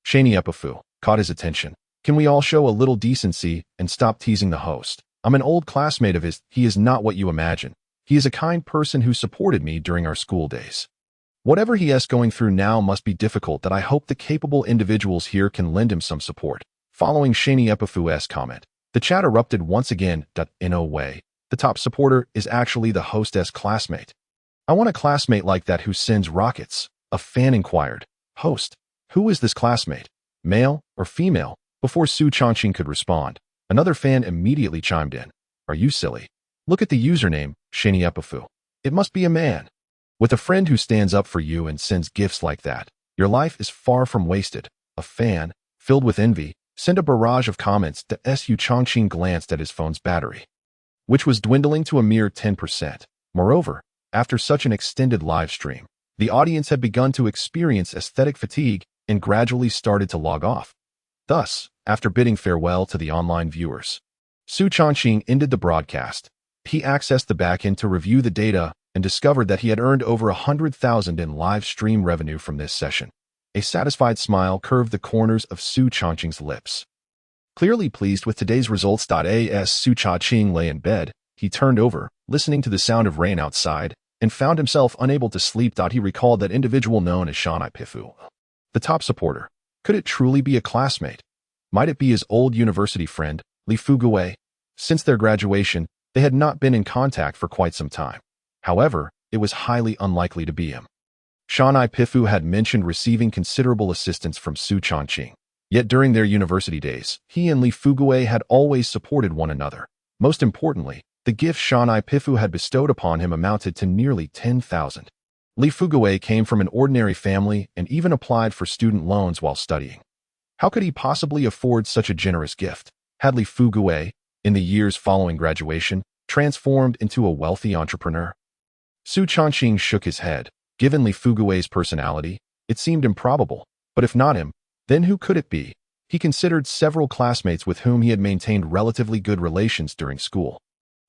Shani Epifu, caught his attention. Can we all show a little decency and stop teasing the host? I'm an old classmate of his. He is not what you imagine. He is a kind person who supported me during our school days. Whatever he is going through now must be difficult, that I hope the capable individuals here can lend him some support. Following Shani Epifu's comment, the chat erupted once again. In a way, the top supporter is actually the host's classmate. I want a classmate like that who sends rockets. A fan inquired. Host, who is this classmate? Male or female? Before Su Chongqing could respond, another fan immediately chimed in. Are you silly? Look at the username, Shani Epifu. It must be a man. With a friend who stands up for you and sends gifts like that, your life is far from wasted. A fan, filled with envy, sent a barrage of comments. Su Chongqing glanced at his phone's battery, which was dwindling to a mere 10%. Moreover, after such an extended live stream, the audience had begun to experience aesthetic fatigue and gradually started to log off. Thus, after bidding farewell to the online viewers, Su Chongqing ended the broadcast. He accessed the backend to review the data and discovered that he had earned over 100,000 in live stream revenue from this session. A satisfied smile curved the corners of Su Chongqing's lips. Clearly pleased with today's results. As Su Chongqing lay in bed, he turned over, listening to the sound of rain outside, and found himself unable to sleep. He recalled that individual known as Shani Epifu, the top supporter. Could it truly be a classmate? Might it be his old university friend, Li Fugui? Since their graduation, they had not been in contact for quite some time. However, it was highly unlikely to be him. Shani Epifu had mentioned receiving considerable assistance from Su Chongqing. Yet during their university days, he and Li Fugui had always supported one another. Most importantly, the gift Shani Epifu had bestowed upon him amounted to nearly 10,000. Li Fugui came from an ordinary family and even applied for student loans while studying. How could he possibly afford such a generous gift? Had Li Fugui, in the years following graduation, transformed into a wealthy entrepreneur? Su Chongqing shook his head. Given Li Fugui's personality, it seemed improbable. But if not him, then who could it be? He considered several classmates with whom he had maintained relatively good relations during school,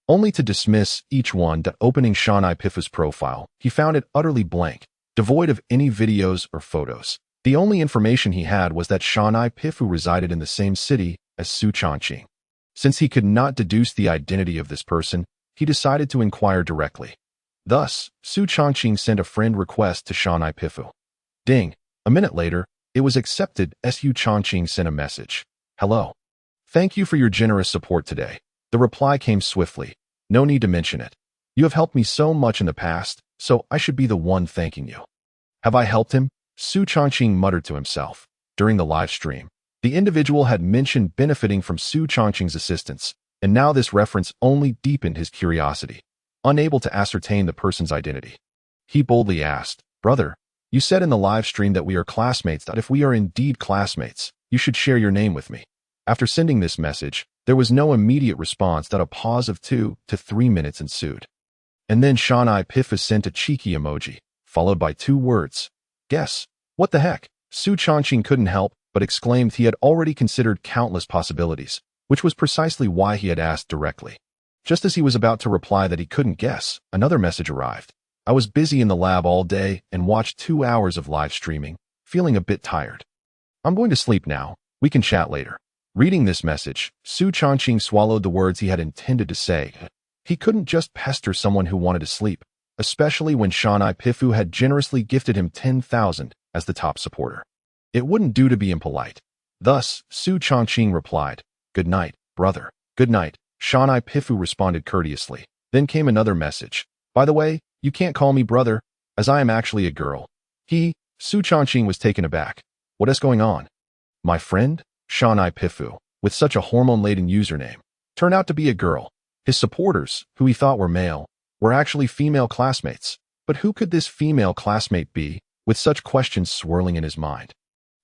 only to dismiss each one. Opening Shani Epifu's profile, he found it utterly blank, devoid of any videos or photos. The only information he had was that Shani Epifu resided in the same city as Su Chongqing. Since he could not deduce the identity of this person, he decided to inquire directly. Thus, Su Chongqing sent a friend request to Shani Epifu. Ding! A minute later, it was accepted. Su Chongqing sent a message. Hello. Thank you for your generous support today. The reply came swiftly. No need to mention it. You have helped me so much in the past, so I should be the one thanking you. Have I helped him? Su Chongqing muttered to himself. During the live stream, the individual had mentioned benefiting from Su Chongqing's assistance, and now this reference only deepened his curiosity. Unable to ascertain the person's identity, he boldly asked, "Brother, you said in the live stream that we are classmates, that if we are indeed classmates, you should share your name with me." After sending this message, there was no immediate response. That a pause of 2 to 3 minutes ensued. And then Shanai Pifu sent a cheeky emoji, followed by 2 words. "Guess. What the heck?" Su Chongqing couldn't help but exclaimed. He had already considered countless possibilities, which was precisely why he had asked directly. Just as he was about to reply that he couldn't guess, another message arrived. "I was busy in the lab all day and watched 2 hours of live streaming, feeling a bit tired. I'm going to sleep now. We can chat later." Reading this message, Su Chongqing swallowed the words he had intended to say. He couldn't just pester someone who wanted to sleep, especially when Shanai Pifu had generously gifted him 10,000 as the top supporter. It wouldn't do to be impolite. Thus, Su Chongqing replied, "Good night, brother." "Good night," Shanai Pifu responded courteously. Then came another message. "By the way, you can't call me brother, as I am actually a girl." Su Chongqing was taken aback. "What is going on?" "My friend, Shanai Pifu, with such a hormone-laden username, turned out to be a girl. His supporters, who he thought were male, were actually female classmates. But who could this female classmate be, with such questions swirling in his mind?"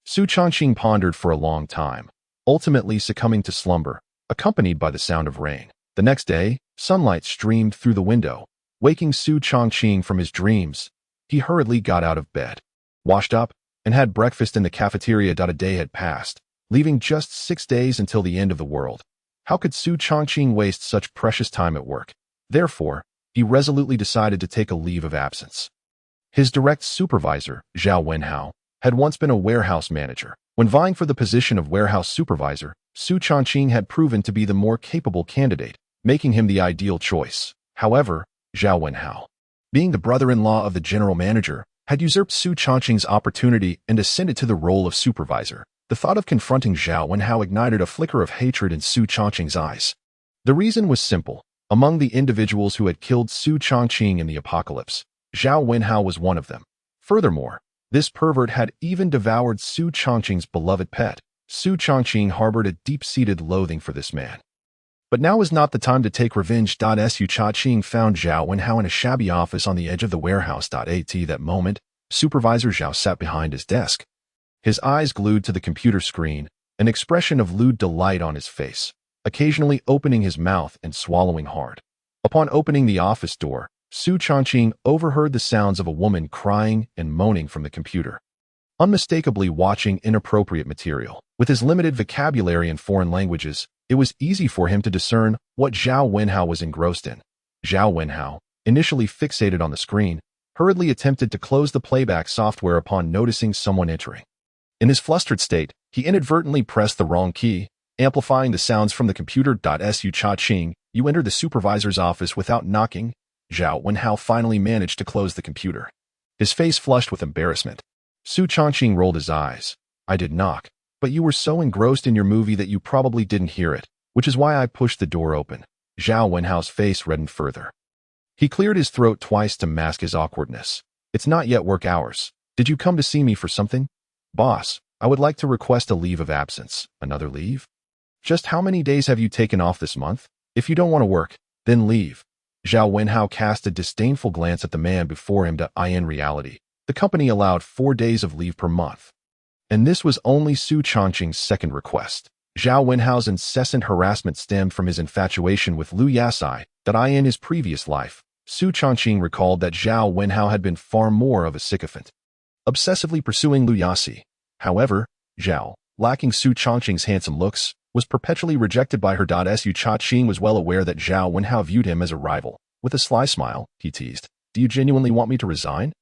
Su Chongqing pondered for a long time, ultimately succumbing to slumber, accompanied by the sound of rain. The next day, sunlight streamed through the window, waking Su Chongqing from his dreams. He hurriedly got out of bed, washed up, and had breakfast in the cafeteria. A day had passed, leaving just 6 days until the end of the world. How could Su Chongqing waste such precious time at work? Therefore, he resolutely decided to take a leave of absence. His direct supervisor, Zhao Wenhao, had once been a warehouse manager. When vying for the position of warehouse supervisor, Su Chongqing had proven to be the more capable candidate, making him the ideal choice. However, Zhao Wenhao, being the brother-in-law of the general manager, had usurped Su Chongqing's opportunity and ascended to the role of supervisor. The thought of confronting Zhao Wenhao ignited a flicker of hatred in Su Chongqing's eyes. The reason was simple. Among the individuals who had killed Su Chongqing in the apocalypse, Zhao Wenhao was one of them. Furthermore, this pervert had even devoured Su Chongqing's beloved pet. Su Chongqing harbored a deep-seated loathing for this man. But now was not the time to take revenge. Su Chongqing found Zhao Wenhao in a shabby office on the edge of the warehouse. At that moment, Supervisor Zhao sat behind his desk, his eyes glued to the computer screen, an expression of lewd delight on his face, occasionally opening his mouth and swallowing hard. Upon opening the office door, Su Chongqing overheard the sounds of a woman crying and moaning from the computer, unmistakably watching inappropriate material. With his limited vocabulary in foreign languages, it was easy for him to discern what Zhao Wenhao was engrossed in. Zhao Wenhao, initially fixated on the screen, hurriedly attempted to close the playback software upon noticing someone entering. In his flustered state, he inadvertently pressed the wrong key, amplifying the sounds from the computer. Su Chongqing, you entered the supervisor's office without knocking. Zhao Wenhao finally managed to close the computer, his face flushed with embarrassment. Su Chongqing rolled his eyes. "I did knock, but you were so engrossed in your movie that you probably didn't hear it, which is why I pushed the door open." Zhao Wenhao's face reddened further. He cleared his throat twice to mask his awkwardness. "It's not yet work hours. Did you come to see me for something?" "Boss, I would like to request a leave of absence." "Another leave? Just how many days have you taken off this month? If you don't want to work, then leave." Zhao Wenhao cast a disdainful glance at the man before him. In reality, the company allowed 4 days of leave per month. And this was only Su Chongqing's second request. Zhao Wenhao's incessant harassment stemmed from his infatuation with Liu Yasai. In his previous life, Su Chongqing recalled that Zhao Wenhao had been far more of a sycophant, obsessively pursuing Liu Yasai. However, Zhao, lacking Su Chongqing's handsome looks, was perpetually rejected by her. Su Chongqing was well aware that Zhao Wenhao viewed him as a rival. With a sly smile, he teased, "Do you genuinely want me to resign?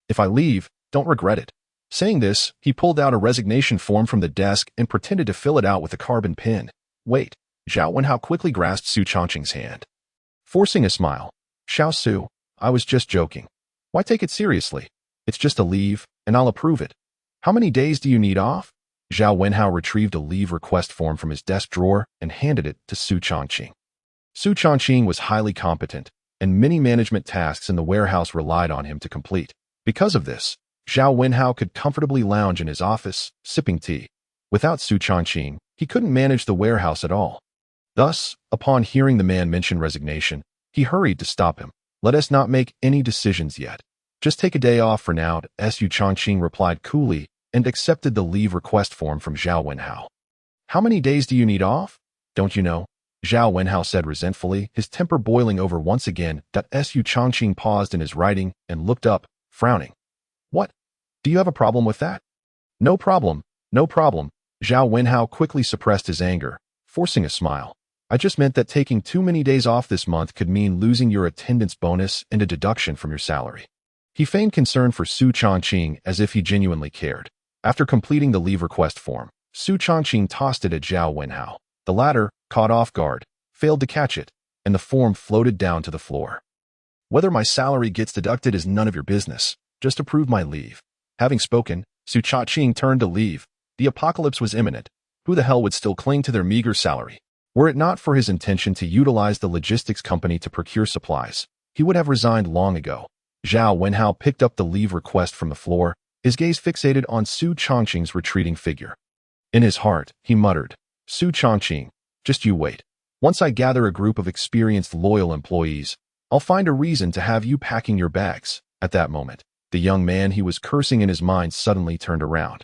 If I leave, don't regret it." Saying this, he pulled out a resignation form from the desk and pretended to fill it out with a carbon pen. "Wait." Zhao Wenhao quickly grasped Su Chongqing's hand, forcing a smile. "Xiao Su, I was just joking. Why take it seriously? It's just a leave, and I'll approve it. How many days do you need off?" Zhao Wenhao retrieved a leave request form from his desk drawer and handed it to Su Chongqing. Su Chongqing was highly competent, and many management tasks in the warehouse relied on him to complete. Because of this, Zhao Wenhao could comfortably lounge in his office, sipping tea. Without Su Changqing, he couldn't manage the warehouse at all. Thus, upon hearing the man mention resignation, he hurried to stop him. Let us not make any decisions yet. Just take a day off for now, Su Changqing replied coolly and accepted the leave request form from Zhao Wenhao. How many days do you need off? Don't you know? Zhao Wenhao said resentfully, his temper boiling over once again. Su Changqing paused in his writing and looked up, frowning. What? Do you have a problem with that? No problem, no problem. Zhao Wenhao quickly suppressed his anger, forcing a smile. I just meant that taking too many days off this month could mean losing your attendance bonus and a deduction from your salary. He feigned concern for Su Changqing as if he genuinely cared. After completing the leave request form, Su Changqing tossed it at Zhao Wenhao. The latter, caught off guard, failed to catch it, and the form floated down to the floor. Whether my salary gets deducted is none of your business. Just approve my leave. Having spoken, Su Changqing turned to leave. The apocalypse was imminent. Who the hell would still cling to their meager salary? Were it not for his intention to utilize the logistics company to procure supplies, he would have resigned long ago. Zhao Wenhao picked up the leave request from the floor, his gaze fixated on Su Changqing's retreating figure. In his heart, he muttered, Su Changqing, just you wait. Once I gather a group of experienced loyal employees, I'll find a reason to have you packing your bags. At that moment, the young man he was cursing in his mind suddenly turned around.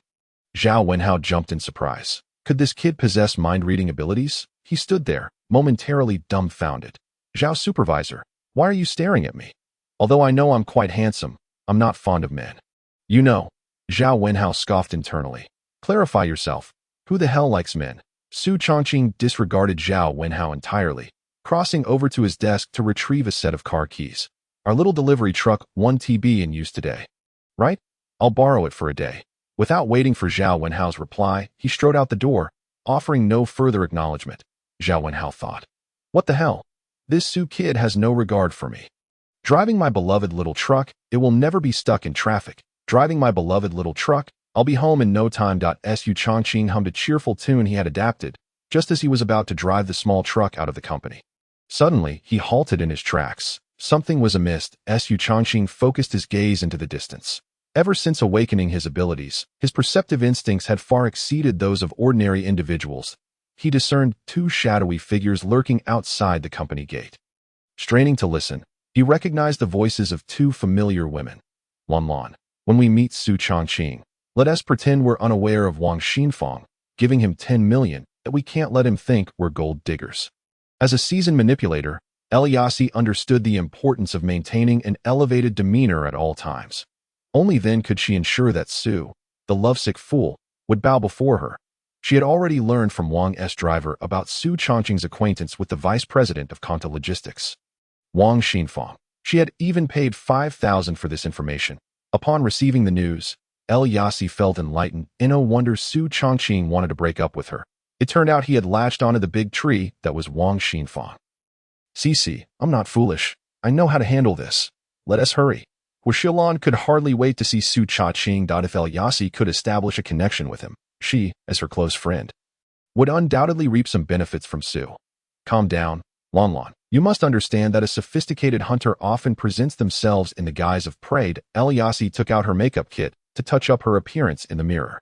Zhao Wenhao jumped in surprise. Could this kid possess mind-reading abilities? He stood there, momentarily dumbfounded. Zhao supervisor, why are you staring at me? Although I know I'm quite handsome, I'm not fond of men. You know, Zhao Wenhao scoffed internally. Clarify yourself. Who the hell likes men? Su Changqing disregarded Zhao Wenhao entirely, crossing over to his desk to retrieve a set of car keys. Our little delivery truck 1TB in use today. Right? I'll borrow it for a day. Without waiting for Zhao Wenhao's reply, he strode out the door, offering no further acknowledgement. Zhao Wenhao thought. What the hell? This Su kid has no regard for me. Driving my beloved little truck, it will never be stuck in traffic. Driving my beloved little truck, I'll be home in no time. Su Changqing hummed a cheerful tune he had adapted, just as he was about to drive the small truck out of the company. Suddenly, he halted in his tracks. Something was amiss. Su Changqing focused his gaze into the distance. Ever since awakening his abilities, his perceptive instincts had far exceeded those of ordinary individuals. He discerned two shadowy figures lurking outside the company gate. Straining to listen, he recognized the voices of two familiar women. Lan, when we meet Su Changqing, let us pretend we're unaware of Wang Xinfang, giving him 10 million, that we can't let him think we're gold diggers. As a seasoned manipulator, Eliassi understood the importance of maintaining an elevated demeanor at all times. Only then could she ensure that Su, the lovesick fool, would bow before her. She had already learned from Wang's driver about Su Changqing's acquaintance with the vice president of Conta Logistics, Wang Xinfang. She had even paid 5,000 for this information. Upon receiving the news, Eliassi felt enlightened. No wonder Su Changqing wanted to break up with her. It turned out he had latched onto the big tree that was Wang Xinfang. Cici, I'm not foolish. I know how to handle this. Let us hurry. Huashilan could hardly wait to see Su Changqing. If Eliassi could establish a connection with him, she, as her close friend, would undoubtedly reap some benefits from Su. Calm down, Lan. You must understand that a sophisticated hunter often presents themselves in the guise of prey. Eliassi took out her makeup kit to touch up her appearance in the mirror.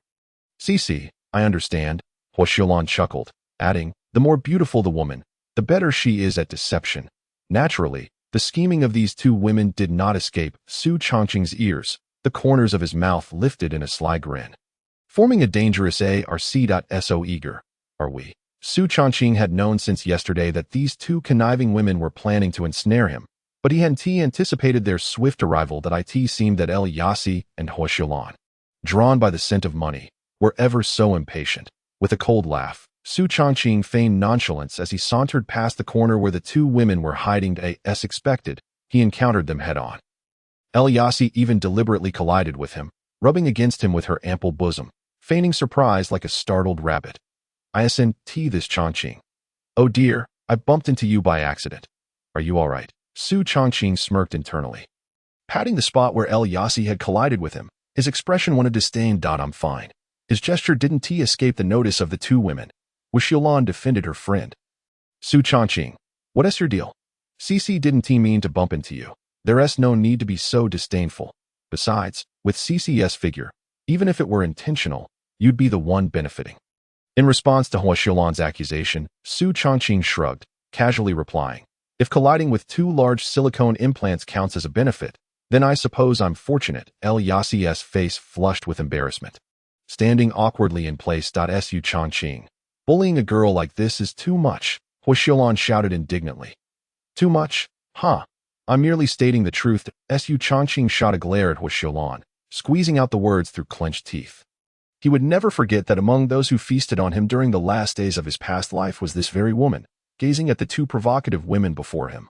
Cici, I understand, Huashilan chuckled, adding, the more beautiful the woman, the better she is at deception. Naturally, the scheming of these two women did not escape Su Changqing's ears. The corners of his mouth lifted in a sly grin. Forming a dangerous ARC.so eager, are we? Su Changqing had known since yesterday that these two conniving women were planning to ensnare him, but he hadn't anticipated their swift arrival. That it seemed that Eliassi and Huashilan, drawn by the scent of money, were ever so impatient. With a cold laugh, Su Changqing feigned nonchalance as he sauntered past the corner where the two women were hiding. As expected, he encountered them head-on. Eliassi even deliberately collided with him, rubbing against him with her ample bosom, feigning surprise like a startled rabbit. ISNT this Changqing. Oh dear, I bumped into you by accident. Are you all right? Su Changqing smirked internally. Patting the spot where Eliassi had collided with him, his expression one of disdain. I'm fine. His gesture didn't escape the notice of the two women. Huashilan defended her friend. Su Changqing, what is your deal? Cici didn't mean to bump into you. There's no need to be so disdainful. Besides, with CCS figure, even if it were intentional, you'd be the one benefiting. In response to Hua Xiulan's accusation, Su Chongqing shrugged, casually replying, if colliding with 2 large silicone implants counts as a benefit, then I suppose I'm fortunate. Yassi's face flushed with embarrassment. Standing awkwardly in place. Su Chongqing. Bullying a girl like this is too much, Hua Xiulan shouted indignantly. Too much? Huh. I'm merely stating the truth. Su Chongqing shot a glare at Hua Xiulan, squeezing out the words through clenched teeth. He would never forget that among those who feasted on him during the last days of his past life was this very woman, gazing at the 2 provocative women before him.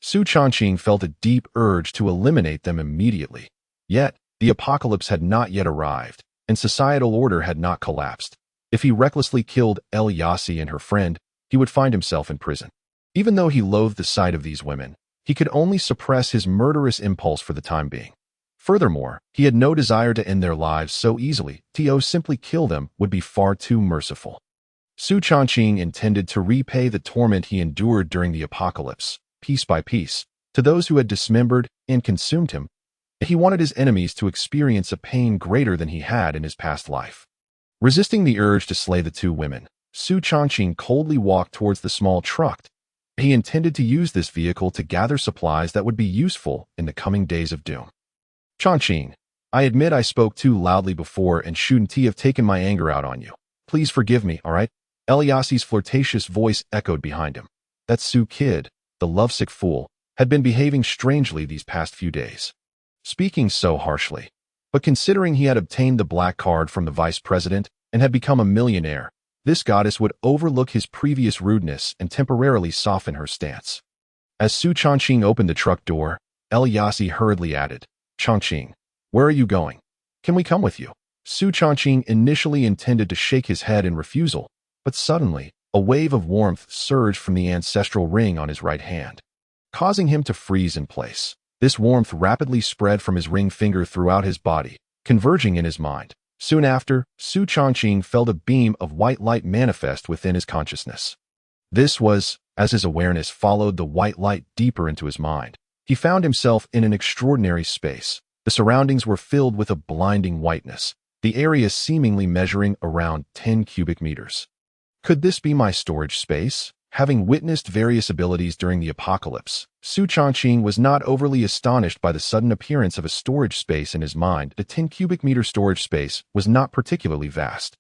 Su Chongqing felt a deep urge to eliminate them immediately. Yet, the apocalypse had not yet arrived, and societal order had not collapsed. If he recklessly killed Yassi and her friend, he would find himself in prison. Even though he loathed the sight of these women, he could only suppress his murderous impulse for the time being. Furthermore, he had no desire to end their lives so easily. To simply kill them would be far too merciful. Su Chongqing intended to repay the torment he endured during the apocalypse, piece by piece, to those who had dismembered and consumed him. He wanted his enemies to experience a pain greater than he had in his past life. Resisting the urge to slay the 2 women, Su Chongqing coldly walked towards the small truck. He intended to use this vehicle to gather supplies that would be useful in the coming days of doom. Chongqing, I admit I spoke too loudly before and shouldn't have taken my anger out on you. Please forgive me, all right? Yassi's flirtatious voice echoed behind him. That Su kid, the lovesick fool, had been behaving strangely these past few days. Speaking so harshly. But considering he had obtained the black card from the vice president and had become a millionaire, this goddess would overlook his previous rudeness and temporarily soften her stance. As Su Chongqing opened the truck door, Yassi hurriedly added, Chongqing, where are you going? Can we come with you? Su Chongqing initially intended to shake his head in refusal, but suddenly, a wave of warmth surged from the ancestral ring on his right hand, causing him to freeze in place. This warmth rapidly spread from his ring finger throughout his body, converging in his mind. Soon after, Su Chongqing felt a beam of white light manifest within his consciousness. This was, as his awareness followed the white light deeper into his mind, he found himself in an extraordinary space. The surroundings were filled with a blinding whiteness, the area seemingly measuring around 10 cubic meters. Could this be my storage space? Having witnessed various abilities during the apocalypse, Su Chongqing was not overly astonished by the sudden appearance of a storage space in his mind. The 10 cubic meter storage space was not particularly vast,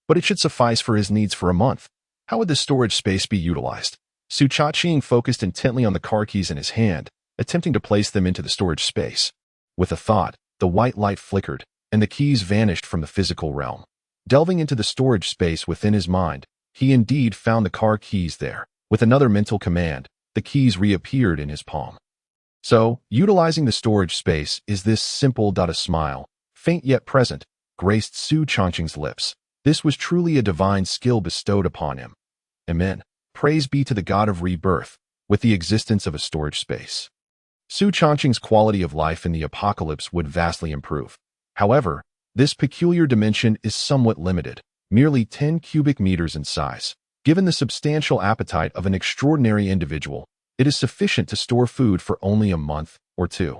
but it should suffice for his needs for a month. How would this storage space be utilized? Su Chongqing focused intently on the car keys in his hand, attempting to place them into the storage space. With a thought, the white light flickered, and the keys vanished from the physical realm. Delving into the storage space within his mind, he indeed found the car keys there. With another mental command, the keys reappeared in his palm. So, utilizing the storage space is this simple. A smile, faint yet present, graced Su Chongqing's lips. This was truly a divine skill bestowed upon him. Amen. Praise be to the God of rebirth, with the existence of a storage space. Su Chongqing's quality of life in the apocalypse would vastly improve. However, this peculiar dimension is somewhat limited, merely 10 cubic meters in size. Given the substantial appetite of an extraordinary individual, it is sufficient to store food for only a month or 2.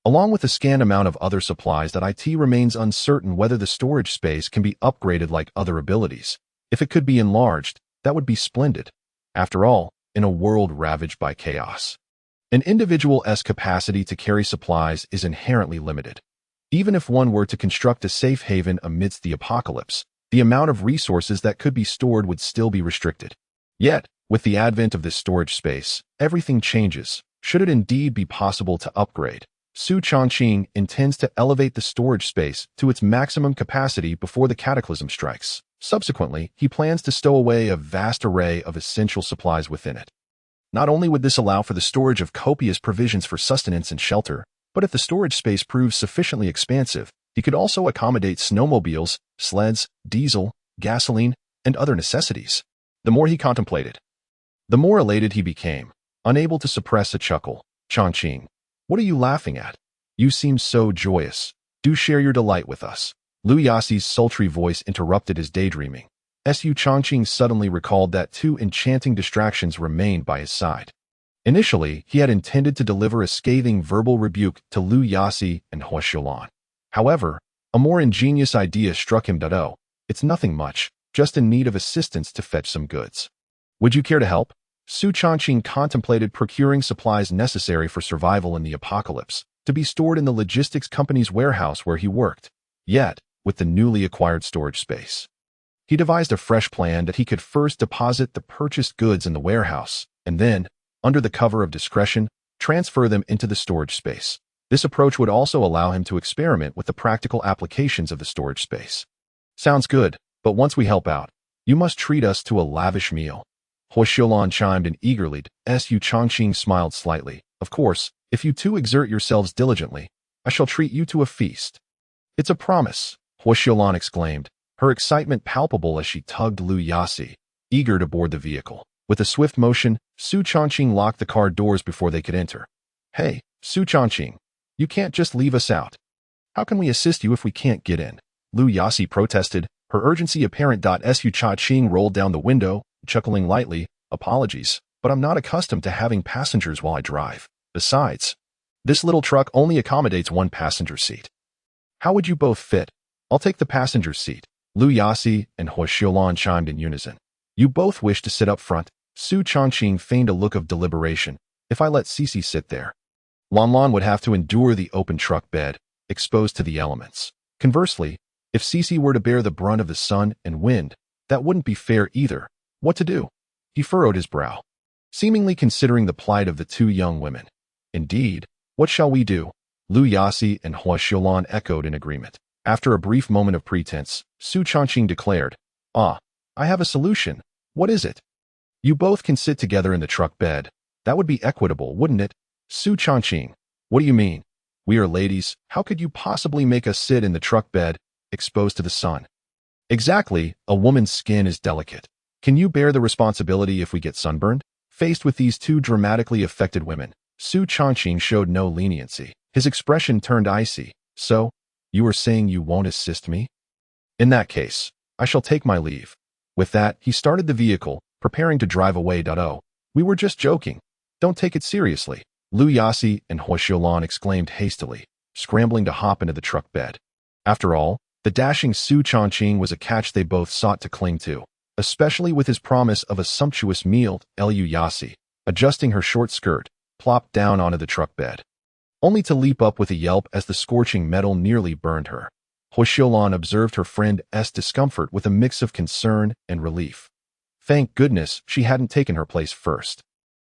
Along with a scant amount of other supplies that it remains uncertain whether the storage space can be upgraded like other abilities. If it could be enlarged, that would be splendid. After all, in a world ravaged by chaos, an individual's capacity to carry supplies is inherently limited. Even if one were to construct a safe haven amidst the apocalypse, the amount of resources that could be stored would still be restricted. Yet, with the advent of this storage space, everything changes. Should it indeed be possible to upgrade, Su Chongqing intends to elevate the storage space to its maximum capacity before the cataclysm strikes. Subsequently, he plans to stow away a vast array of essential supplies within it. Not only would this allow for the storage of copious provisions for sustenance and shelter, but if the storage space proves sufficiently expansive, he could also accommodate snowmobiles, sleds, diesel, gasoline, and other necessities. The more he contemplated, the more elated he became, unable to suppress a chuckle. Chongqing, what are you laughing at? You seem so joyous. Do share your delight with us. Lu Yassi's sultry voice interrupted his daydreaming. Su Chongqing suddenly recalled that 2 enchanting distractions remained by his side. Initially, he had intended to deliver a scathing verbal rebuke to Lu Yassi and Hua Xiulan. However, a more ingenious idea struck him. Oh, it's nothing much, just in need of assistance to fetch some goods. Would you care to help? Su Changqing contemplated procuring supplies necessary for survival in the apocalypse, to be stored in the logistics company's warehouse where he worked. Yet, with the newly acquired storage space, he devised a fresh plan that he could first deposit the purchased goods in the warehouse, and then, under the cover of discretion, transfer them into the storage space. This approach would also allow him to experiment with the practical applications of the storage space. Sounds good, but once we help out, you must treat us to a lavish meal. Hua Xiulan chimed in eagerly. Su Changqing smiled slightly. Of course, if you two exert yourselves diligently, I shall treat you to a feast. It's a promise, Hua Xiulan exclaimed, her excitement palpable as she tugged Lu Yasi, eager to board the vehicle. With a swift motion, Su Changqing locked the car doors before they could enter. Hey, Su Changqing, you can't just leave us out. How can we assist you if we can't get in? Lu Yasi protested, her urgency apparent. Su Changqing rolled down the window, chuckling lightly. Apologies, but I'm not accustomed to having passengers while I drive. Besides, this little truck only accommodates one passenger seat. How would you both fit? I'll take the passenger seat. Lu Yasi and Hua Xiulan chimed in unison. You both wish to sit up front. Su Changqing feigned a look of deliberation. If I let Cici sit there, Lan would have to endure the open truck bed, exposed to the elements. Conversely, if Cici were to bear the brunt of the sun and wind, that wouldn't be fair either. What to do? He furrowed his brow, seemingly considering the plight of the two young women. Indeed, what shall we do? Lu Yasi and Hua Xiulan echoed in agreement. After a brief moment of pretense, Su Changqing declared, I have a solution. What is it? You both can sit together in the truck bed. That would be equitable, wouldn't it? Su Changqing, what do you mean? We are ladies. How could you possibly make us sit in the truck bed, exposed to the sun? Exactly, a woman's skin is delicate. Can you bear the responsibility if we get sunburned? Faced with these two dramatically affected women, Su Changqing showed no leniency. His expression turned icy. So, you are saying you won't assist me? In that case, I shall take my leave. With that, he started the vehicle, preparing to drive away. We were just joking. Don't take it seriously. Lu Yasi and Hua Xiulan exclaimed hastily, scrambling to hop into the truck bed. After all, the dashing Su Changqing was a catch they both sought to cling to, especially with his promise of a sumptuous meal. Lu Yasi, adjusting her short skirt, plopped down onto the truck bed, only to leap up with a yelp as the scorching metal nearly burned her. Hua Xiulan observed her friend's discomfort with a mix of concern and relief. Thank goodness she hadn't taken her place first.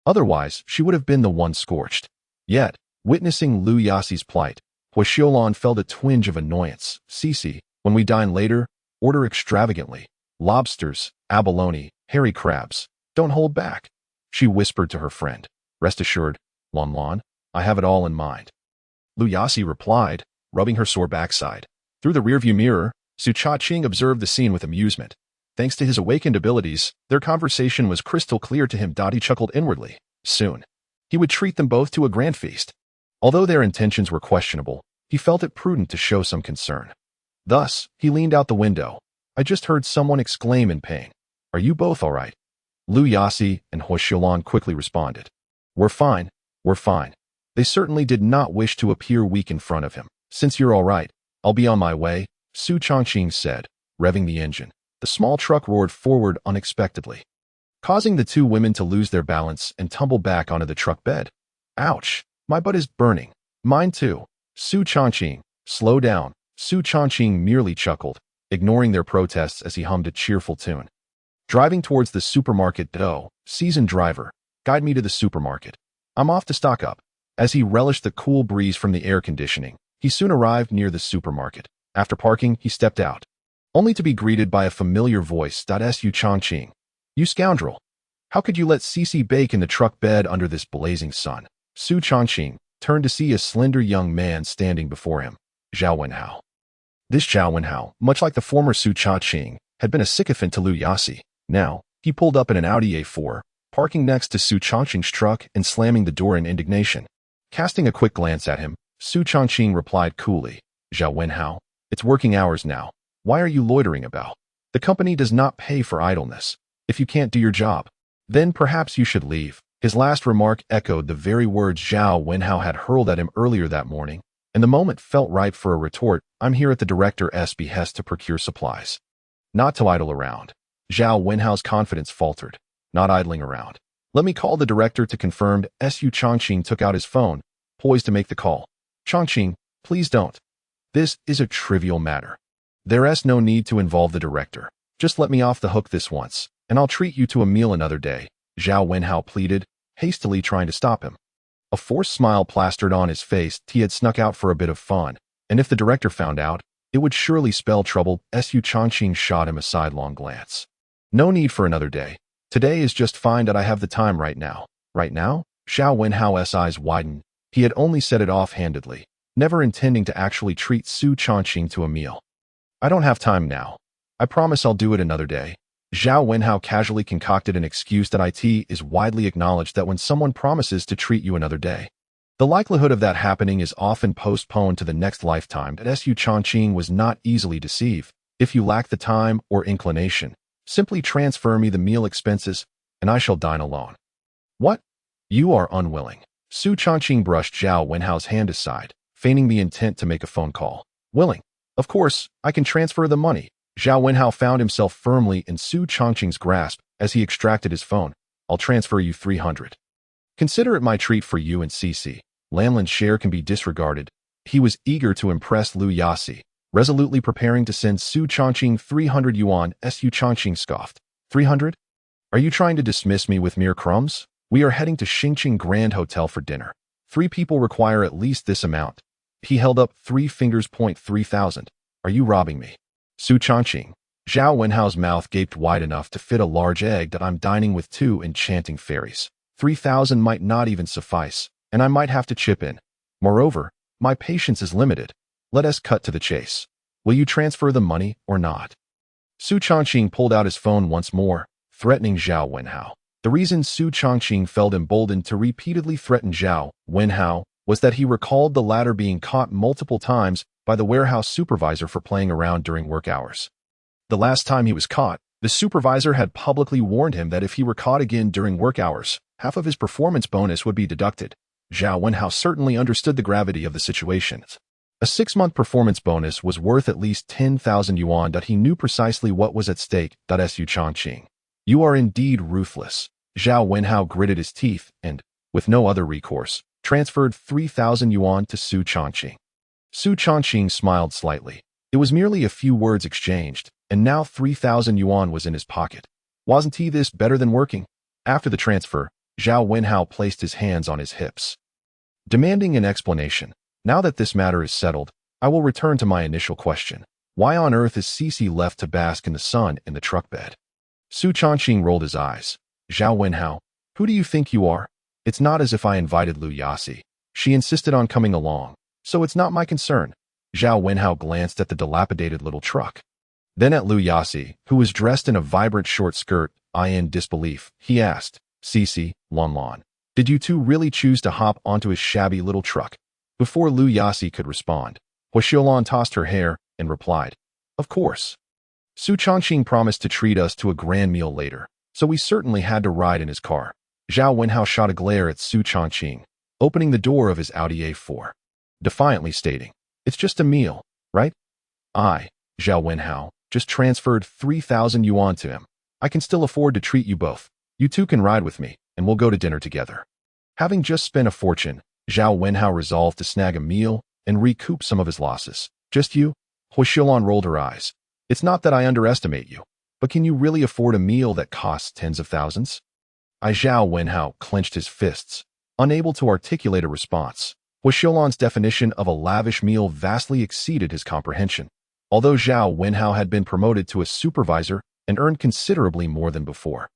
Otherwise, she would have been the one scorched. Yet, witnessing Lu Yasi's plight, Hua Xiulan felt a twinge of annoyance. Cici, when we dine later, order extravagantly. Lobsters, abalone, hairy crabs. Don't hold back. She whispered to her friend. Rest assured, Lan, I have it all in mind. Lu Yasi replied, rubbing her sore backside. Through the rearview mirror, Su Changqing observed the scene with amusement. Thanks to his awakened abilities, their conversation was crystal clear to him. He chuckled inwardly. Soon, he would treat them both to a grand feast. Although their intentions were questionable, he felt it prudent to show some concern. Thus, he leaned out the window. I just heard someone exclaim in pain. Are you both all right? Lu Yasi and Hua Xiulan quickly responded. We're fine. They certainly did not wish to appear weak in front of him. Since you're all right, I'll be on my way, Su Changqing said, revving the engine. The small truck roared forward unexpectedly, causing the two women to lose their balance and tumble back onto the truck bed. Ouch, my butt is burning. Mine too. Su Changqing, slow down. Su Changqing merely chuckled, ignoring their protests as he hummed a cheerful tune. Driving towards the supermarket. Seasoned driver, guide me to the supermarket. I'm off to stock up. As he relished the cool breeze from the air conditioning, he soon arrived near the supermarket. After parking, he stepped out, only to be greeted by a familiar voice. Su Changqing, you scoundrel. How could you let Cici bake in the truck bed under this blazing sun? Su Changqing turned to see a slender young man standing before him, Zhao Wenhao. This Zhao Wenhao, much like the former Su Changqing, had been a sycophant to Lu Yasi. Now, he pulled up in an Audi A4, parking next to Su Changqing's truck and slamming the door in indignation. Casting a quick glance at him, Su Changqing replied coolly, Zhao Wenhao, it's working hours now. Why are you loitering about? The company does not pay for idleness. If you can't do your job, then perhaps you should leave. His last remark echoed the very words Zhao Wenhao had hurled at him earlier that morning. and the moment felt ripe for a retort. I'm here at the director's behest to procure supplies, not to idle around. Zhao Wenhao's confidence faltered. Not idling around. Let me call the director to confirm. Su Chongqing took out his phone, poised to make the call. Chongqing, please don't. This is a trivial matter. There's no need to involve the director. Just let me off the hook this once, and I'll treat you to a meal another day, Zhao Wenhao pleaded, hastily trying to stop him. A forced smile plastered on his face. He had snuck out for a bit of fun, and if the director found out, it would surely spell trouble. Su Chongqing shot him a sidelong glance. No need for another day. Today is just fine that I have the time right now. Right now? Zhao Wenhao's eyes widened. He had only said it offhandedly, never intending to actually treat Su Chongqing to a meal. I don't have time now. I promise I'll do it another day. Zhao Wenhao casually concocted an excuse that it is widely acknowledged that when someone promises to treat you another day, the likelihood of that happening is often postponed to the next lifetime. That Su Chongqing was not easily deceived. If you lack the time or inclination, simply transfer me the meal expenses, and I shall dine alone. What? You are unwilling. Su Chongqing brushed Zhao Wenhao's hand aside, feigning the intent to make a phone call. Willing. Of course, I can transfer the money. Zhao Wenhao found himself firmly in Su Chongqing's grasp as he extracted his phone. I'll transfer you 300. Consider it my treat for you and Cici. Lanlin's share can be disregarded. He was eager to impress Lu Yasi, resolutely preparing to send Su Chongqing 300 yuan. Su Chongqing scoffed. 300? Are you trying to dismiss me with mere crumbs? We are heading to Xingqing Grand Hotel for dinner. 3 people require at least this amount. He held up 3 fingers. 3,000. Are you robbing me? Su Chongqing. Zhao Wenhao's mouth gaped wide enough to fit a large egg. That I'm dining with 2 enchanting fairies. 3,000 might not even suffice, and I might have to chip in. Moreover, my patience is limited. Let us cut to the chase. Will you transfer the money or not? Su Chongqing pulled out his phone once more, threatening Zhao Wenhao. The reason Su Chongqing felt emboldened to repeatedly threaten Zhao Wenhao was that he recalled the latter being caught multiple times by the warehouse supervisor for playing around during work hours. The last time he was caught, the supervisor had publicly warned him that if he were caught again during work hours, half of his performance bonus would be deducted. Zhao Wenhao certainly understood the gravity of the situation. A 6-month performance bonus was worth at least 10,000 yuan. That he knew precisely what was at stake. Su Chongqing. You are indeed ruthless. Zhao Wenhao gritted his teeth and, with no other recourse, transferred 3,000 yuan to Su Chongqing. Su Chongqing smiled slightly. It was merely a few words exchanged, and now 3,000 yuan was in his pocket. Wasn't he this better than working? After the transfer, Zhao Wenhao placed his hands on his hips, demanding an explanation. Now that this matter is settled, I will return to my initial question. Why on earth is Cici left to bask in the sun in the truck bed? Su Chongqing rolled his eyes. Zhao Wenhao, who do you think you are? It's not as if I invited Lu Yasi. She insisted on coming along, so it's not my concern. Zhao Wenhao glanced at the dilapidated little truck, then at Lu Yasi, who was dressed in a vibrant short skirt. In disbelief, he asked, Cici, Lan, did you two really choose to hop onto his shabby little truck? Before Lu Yasi could respond, Huaxiaolan tossed her hair and replied, of course. Su Chongqing promised to treat us to a grand meal later, so we certainly had to ride in his car. Zhao Wenhao shot a glare at Su Chongqing, opening the door of his Audi A4, defiantly stating, it's just a meal, right? Zhao Wenhao just transferred 3,000 yuan to him. I can still afford to treat you both. You two can ride with me, and we'll go to dinner together. Having just spent a fortune, Zhao Wenhao resolved to snag a meal and recoup some of his losses. Just you? Huaxiaolan rolled her eyes. It's not that I underestimate you, but can you really afford a meal that costs tens of thousands? Zhao Wenhao clenched his fists, unable to articulate a response. Huaxiaolan's definition of a lavish meal vastly exceeded his comprehension. Although Zhao Wenhao had been promoted to a supervisor and earned considerably more than before,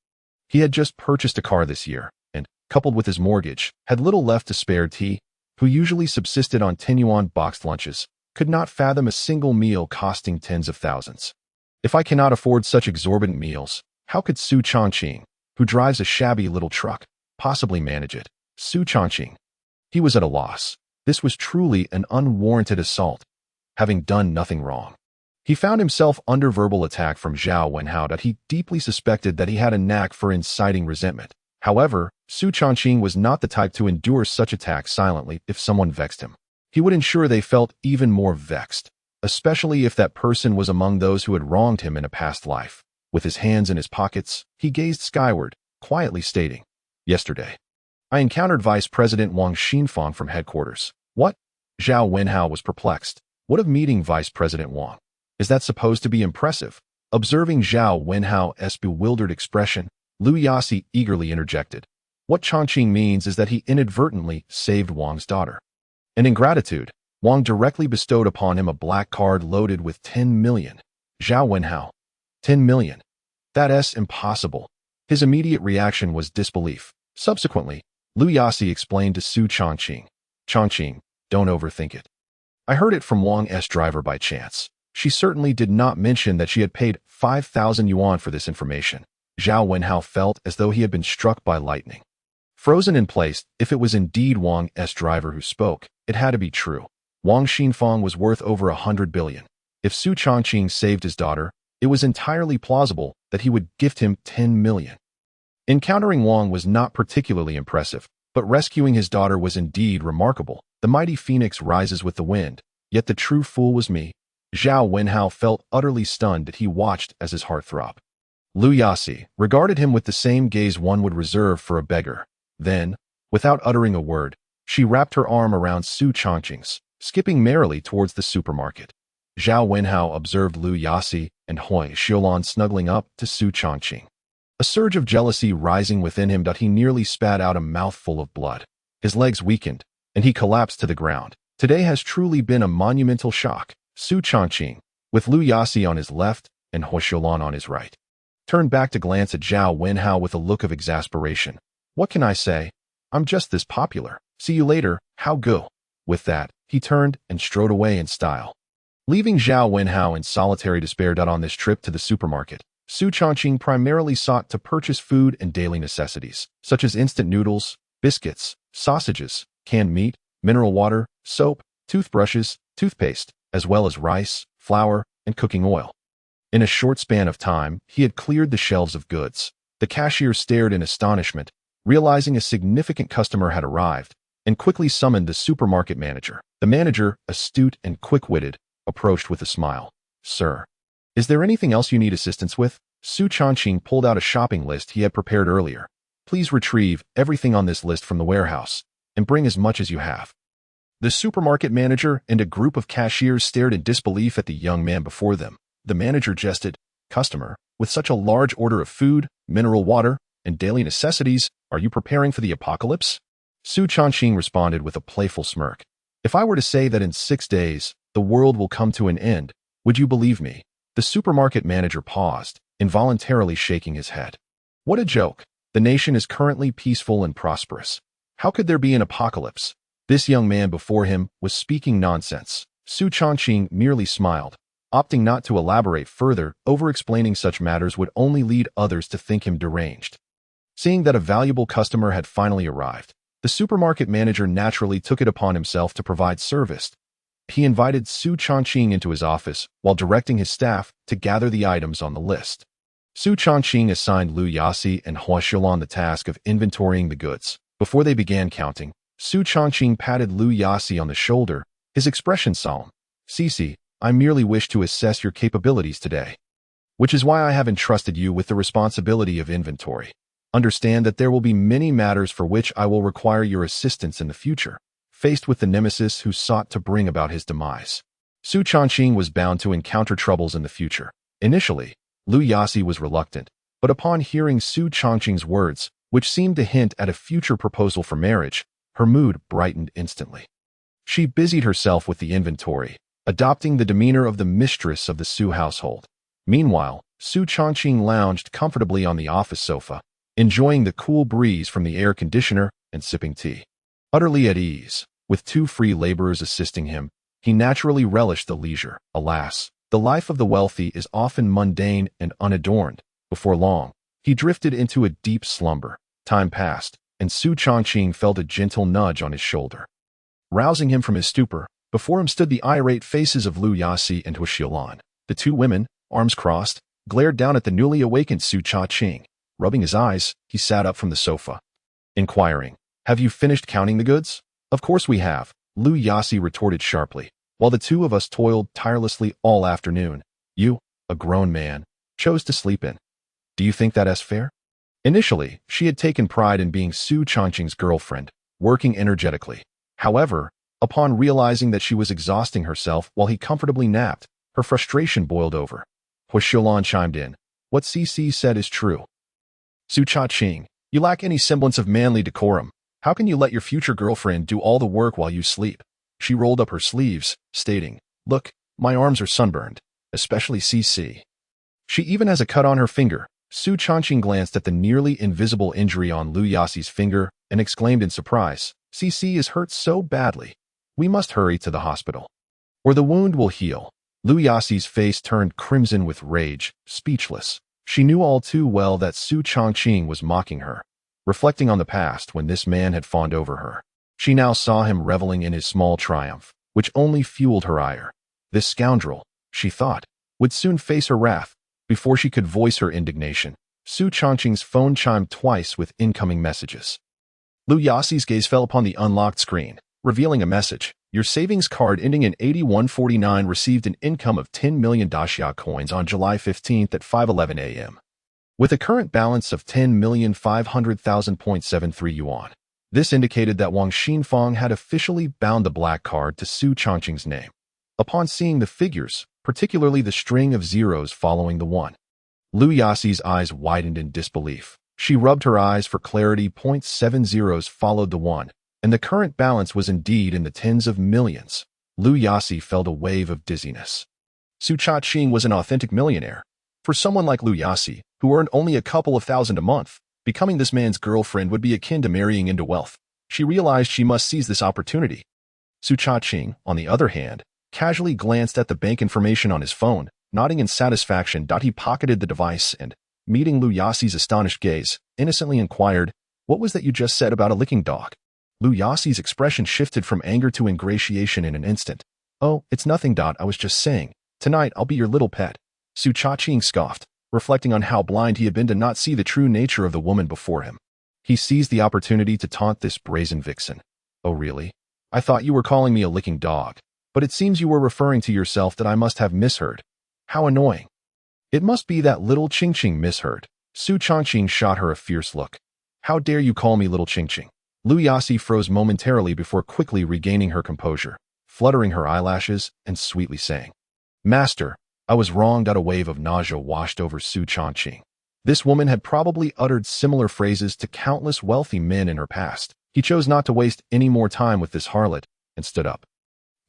he had just purchased a car this year, and, coupled with his mortgage, had little left to spare. T, who usually subsisted on 10 yuan boxed lunches, could not fathom a single meal costing tens of thousands. If I cannot afford such exorbitant meals, how could Su Chongqing, who drives a shabby little truck, possibly manage it? Su Chongqing. He was at a loss. This was truly an unwarranted assault, having done nothing wrong. He found himself under verbal attack from Zhao Wenhao that he deeply suspected that he had a knack for inciting resentment. However, Su Chongqing was not the type to endure such attacks silently if someone vexed him. He would ensure they felt even more vexed, especially if that person was among those who had wronged him in a past life. With his hands in his pockets, he gazed skyward, quietly stating, "Yesterday, I encountered Vice President Wang Xinfang from headquarters." What? Zhao Wenhao was perplexed. What of meeting Vice President Wang? Is that supposed to be impressive? Observing Zhao Wenhao's bewildered expression, Lu Yasi eagerly interjected. What Chongqing means is that he inadvertently saved Wang's daughter. And in gratitude, Wang directly bestowed upon him a black card loaded with 10 million. Zhao Wenhao. 10 million. That's impossible. His immediate reaction was disbelief. Subsequently, Lu Yasi explained to Su Chongqing. Chongqing, don't overthink it. I heard it from Wang's driver by chance. She certainly did not mention that she had paid 5,000 yuan for this information. Zhao Wenhao felt as though he had been struck by lightning. Frozen in place, if it was indeed Wang's driver who spoke, it had to be true. Wang Xinfang was worth over 100 billion. If Su Chongqing saved his daughter, it was entirely plausible that he would gift him 10 million. Encountering Wang was not particularly impressive, but rescuing his daughter was indeed remarkable. The mighty phoenix rises with the wind, yet the true fool was me. Zhao Wenhao felt utterly stunned that he watched as his heart throbbed. Lu Yasi regarded him with the same gaze one would reserve for a beggar. Then, without uttering a word, she wrapped her arm around Su Chongqing's, skipping merrily towards the supermarket. Zhao Wenhao observed Lu Yasi and Hui Xiulan snuggling up to Su Chongqing. A surge of jealousy rising within him that he nearly spat out a mouthful of blood. His legs weakened, and he collapsed to the ground. Today has truly been a monumental shock. Su Chongqing, with Lu Yasi on his left and Hui Xiulan on his right, turned back to glance at Zhao Wenhao with a look of exasperation. What can I say? I'm just this popular. See you later, how go? With that, he turned and strode away in style. Leaving Zhao Wenhao in solitary despair. On this trip to the supermarket, Su Chongqing primarily sought to purchase food and daily necessities, such as instant noodles, biscuits, sausages, canned meat, mineral water, soap, toothbrushes, toothpaste, as well as rice, flour, and cooking oil. In a short span of time, he had cleared the shelves of goods. The cashier stared in astonishment, realizing a significant customer had arrived, and quickly summoned the supermarket manager. The manager, astute and quick-witted, approached with a smile. Sir, is there anything else you need assistance with? Su Chongqing pulled out a shopping list he had prepared earlier. Please retrieve everything on this list from the warehouse, and bring as much as you have. The supermarket manager and a group of cashiers stared in disbelief at the young man before them. The manager jested, Customer, with such a large order of food, mineral water, and daily necessities, are you preparing for the apocalypse? Su Chongqing responded with a playful smirk. If I were to say that in 6 days, the world will come to an end, would you believe me? The supermarket manager paused, involuntarily shaking his head. What a joke. The nation is currently peaceful and prosperous. How could there be an apocalypse? This young man before him was speaking nonsense. Su Chongqing merely smiled, opting not to elaborate further. Over-explaining such matters would only lead others to think him deranged. Seeing that a valuable customer had finally arrived, the supermarket manager naturally took it upon himself to provide service. He invited Su Chongqing into his office while directing his staff to gather the items on the list. Su Chongqing assigned Lu Yasi and Hui Xiulan the task of inventorying the goods. Before they began counting, Su Chongqing patted Lu Yasi on the shoulder, his expression solemn. Cici, I merely wish to assess your capabilities today, which is why I have entrusted you with the responsibility of inventory. Understand that there will be many matters for which I will require your assistance in the future. Faced with the nemesis who sought to bring about his demise, Su Chongqing was bound to encounter troubles in the future. Initially, Lu Yasi was reluctant, but upon hearing Su Chongqing's words, which seemed to hint at a future proposal for marriage, her mood brightened instantly. She busied herself with the inventory, adopting the demeanor of the mistress of the Su household. Meanwhile, Su Chongqing lounged comfortably on the office sofa, enjoying the cool breeze from the air conditioner and sipping tea. Utterly at ease, with 2 free laborers assisting him, he naturally relished the leisure. Alas, the life of the wealthy is often mundane and unadorned. Before long, he drifted into a deep slumber. Time passed, and Su Chongqing felt a gentle nudge on his shoulder. Rousing him from his stupor, before him stood the irate faces of Lu Yasi and Hui Xiulan. The 2 women, arms crossed, glared down at the newly awakened Su Chongqing. Rubbing his eyes, he sat up from the sofa, inquiring, Have you finished counting the goods? Of course we have. Lu Yasi retorted sharply. While the two of us toiled tirelessly all afternoon, you, a grown man, chose to sleep in. Do you think that's fair? Initially, she had taken pride in being Su Changqing's girlfriend, working energetically. However, upon realizing that she was exhausting herself while he comfortably napped, her frustration boiled over. Hu Xiaolan chimed in. What CC said is true. Su Changqing, you lack any semblance of manly decorum. How can you let your future girlfriend do all the work while you sleep? She rolled up her sleeves, stating, Look, my arms are sunburned, especially CC. She even has a cut on her finger. Su Changqing glanced at the nearly invisible injury on Lu Yasi's finger and exclaimed in surprise, CC is hurt so badly. We must hurry to the hospital, or the wound will heal. Lu Yasi's face turned crimson with rage, speechless. She knew all too well that Su Changqing was mocking her. Reflecting on the past when this man had fawned over her, she now saw him reveling in his small triumph, which only fueled her ire. This scoundrel, she thought, would soon face her wrath. Before she could voice her indignation, Su Changqing's phone chimed twice with incoming messages. Lu Yasi's gaze fell upon the unlocked screen, revealing a message. Your savings card ending in 8149 received an income of 10 million Daxia coins on July 15th at 5:11 a.m. with a current balance of 10,500,000.73 yuan. This indicated that Wang Xinfang had officially bound the black card to Su Changqing's name. Upon seeing the figures, particularly the string of zeros following the one, Lu Yasi's eyes widened in disbelief. She rubbed her eyes for clarity. 7 zeros followed the one, and the current balance was indeed in the tens of millions. Lu Yasi felt a wave of dizziness. Su Changqing was an authentic millionaire. For someone like Lu Yasi, who earned only a couple of thousand a month, becoming this man's girlfriend would be akin to marrying into wealth. She realized she must seize this opportunity. Su Changqing, on the other hand, casually glanced at the bank information on his phone, nodding in satisfaction. He pocketed the device and, meeting Lu Yasi's astonished gaze, innocently inquired, What was that you just said about a licking dog? Lu Yasi's expression shifted from anger to ingratiation in an instant. Oh, it's nothing. I was just saying. Tonight I'll be your little pet. Su Changqing scoffed, reflecting on how blind he had been to not see the true nature of the woman before him. He seized the opportunity to taunt this brazen vixen. Oh really? I thought you were calling me a licking dog, but it seems you were referring to yourself. That I must have misheard. How annoying. It must be that little Ching misheard. Su Changqing shot her a fierce look. How dare you call me little Ching? Lu Yasi froze momentarily before quickly regaining her composure, fluttering her eyelashes and sweetly saying, Master, I was wrong. A wave of nausea washed over Su Changqing. This woman had probably uttered similar phrases to countless wealthy men in her past. He chose not to waste any more time with this harlot and stood up,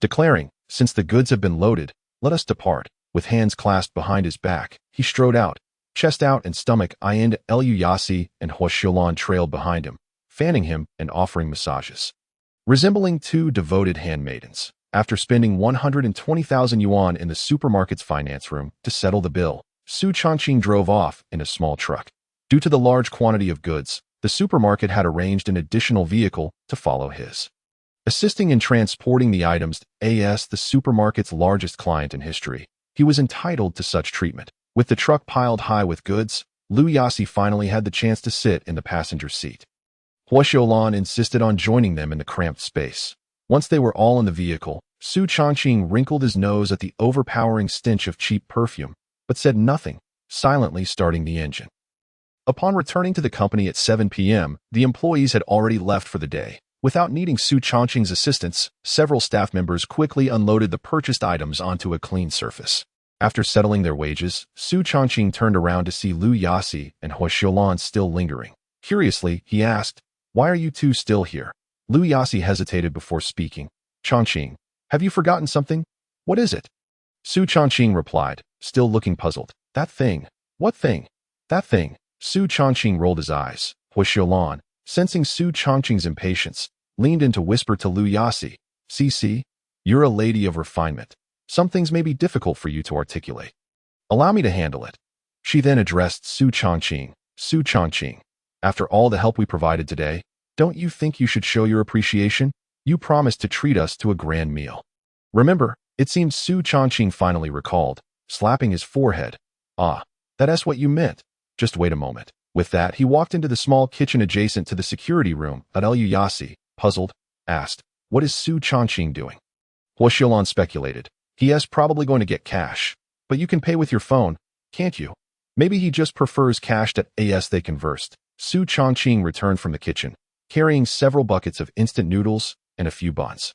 declaring, Since the goods have been loaded, let us depart. With hands clasped behind his back, he strode out, chest out and stomach in. Lu Yasi and Hu Xiaolan trailed behind him, fanning him and offering massages. Resembling two devoted handmaidens, after spending 120,000 yuan in the supermarket's finance room to settle the bill, Su Changqing drove off in a small truck. Due to the large quantity of goods, the supermarket had arranged an additional vehicle to follow his, assisting in transporting the items. As the supermarket's largest client in history, he was entitled to such treatment. With the truck piled high with goods, Lu Yasi finally had the chance to sit in the passenger seat. Hu Xiaolan insisted on joining them in the cramped space. Once they were all in the vehicle, Su Changqing wrinkled his nose at the overpowering stench of cheap perfume, but said nothing, silently starting the engine. Upon returning to the company at 7 p.m., the employees had already left for the day. Without needing Su Changqing's assistance, several staff members quickly unloaded the purchased items onto a clean surface. After settling their wages, Su Changqing turned around to see Lu Yasi and Hu Xiaolan still lingering. Curiously, he asked, Why are you two still here? Lu Yasi hesitated before speaking. Changqing, have you forgotten something? What is it? Su Changqing replied, still looking puzzled. That thing. What thing? That thing. Su Changqing rolled his eyes. Hu Xiaolan, sensing Su Changqing's impatience, leaned in to whisper to Lu Yasi, CC, you're a lady of refinement. Some things may be difficult for you to articulate. Allow me to handle it. She then addressed Su Changqing. Su Changqing, after all the help we provided today, don't you think you should show your appreciation? You promised to treat us to a grand meal. Remember, it seems Su Changqing finally recalled, slapping his forehead. Ah, that's what you meant. Just wait a moment. With that, he walked into the small kitchen adjacent to the security room. Lu Yasi, puzzled, asked, What is Su Changqing doing? Hua Xiaolan speculated. He is probably going to get cash. But you can pay with your phone, can't you? Maybe he just prefers cash that as they conversed. Su Changqing returned from the kitchen, carrying several buckets of instant noodles and a few buns.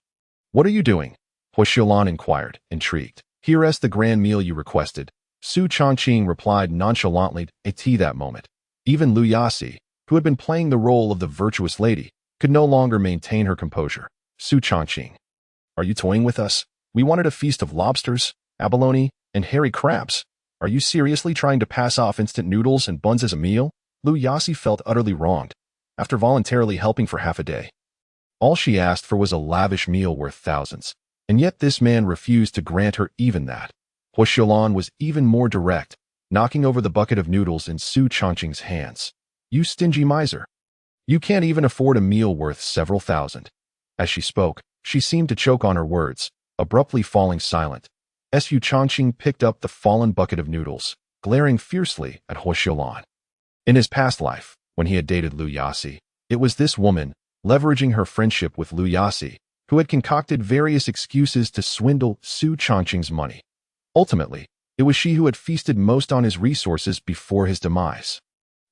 What are you doing? Hua Xiaolan inquired, intrigued. Here is the grand meal you requested. Su Changqing replied nonchalantly at that moment. Even Lu Yasi, who had been playing the role of the virtuous lady, could no longer maintain her composure. Su Changqing. Are you toying with us? We wanted a feast of lobsters, abalone, and hairy crabs. Are you seriously trying to pass off instant noodles and buns as a meal? Lu Yasi felt utterly wronged, after voluntarily helping for half a day. All she asked for was a lavish meal worth thousands, and yet this man refused to grant her even that. Hua Xiaolan was even more direct, knocking over the bucket of noodles in Su Changqing's hands. You stingy miser. You can't even afford a meal worth several thousand. As she spoke, she seemed to choke on her words, abruptly falling silent. Su Changqing picked up the fallen bucket of noodles, glaring fiercely at Hua Xiaolan. In his past life, when he had dated Lu Yasi, it was this woman, leveraging her friendship with Lu Yasi, who had concocted various excuses to swindle Su Changqing's money. Ultimately, it was she who had feasted most on his resources before his demise.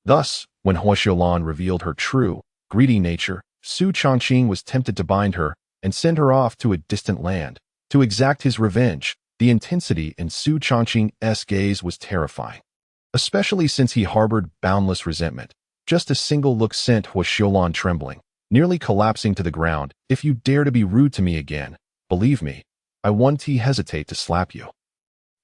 Thus, when Hua Xiaolan revealed her true, greedy nature, Su Changqing was tempted to bind her and send her off to a distant land, to exact his revenge. The intensity in Su Changqing's gaze was terrifying, especially since he harbored boundless resentment. Just a single look sent Hua Xiaolan trembling, nearly collapsing to the ground. If you dare to be rude to me again, believe me, I won't hesitate to slap you.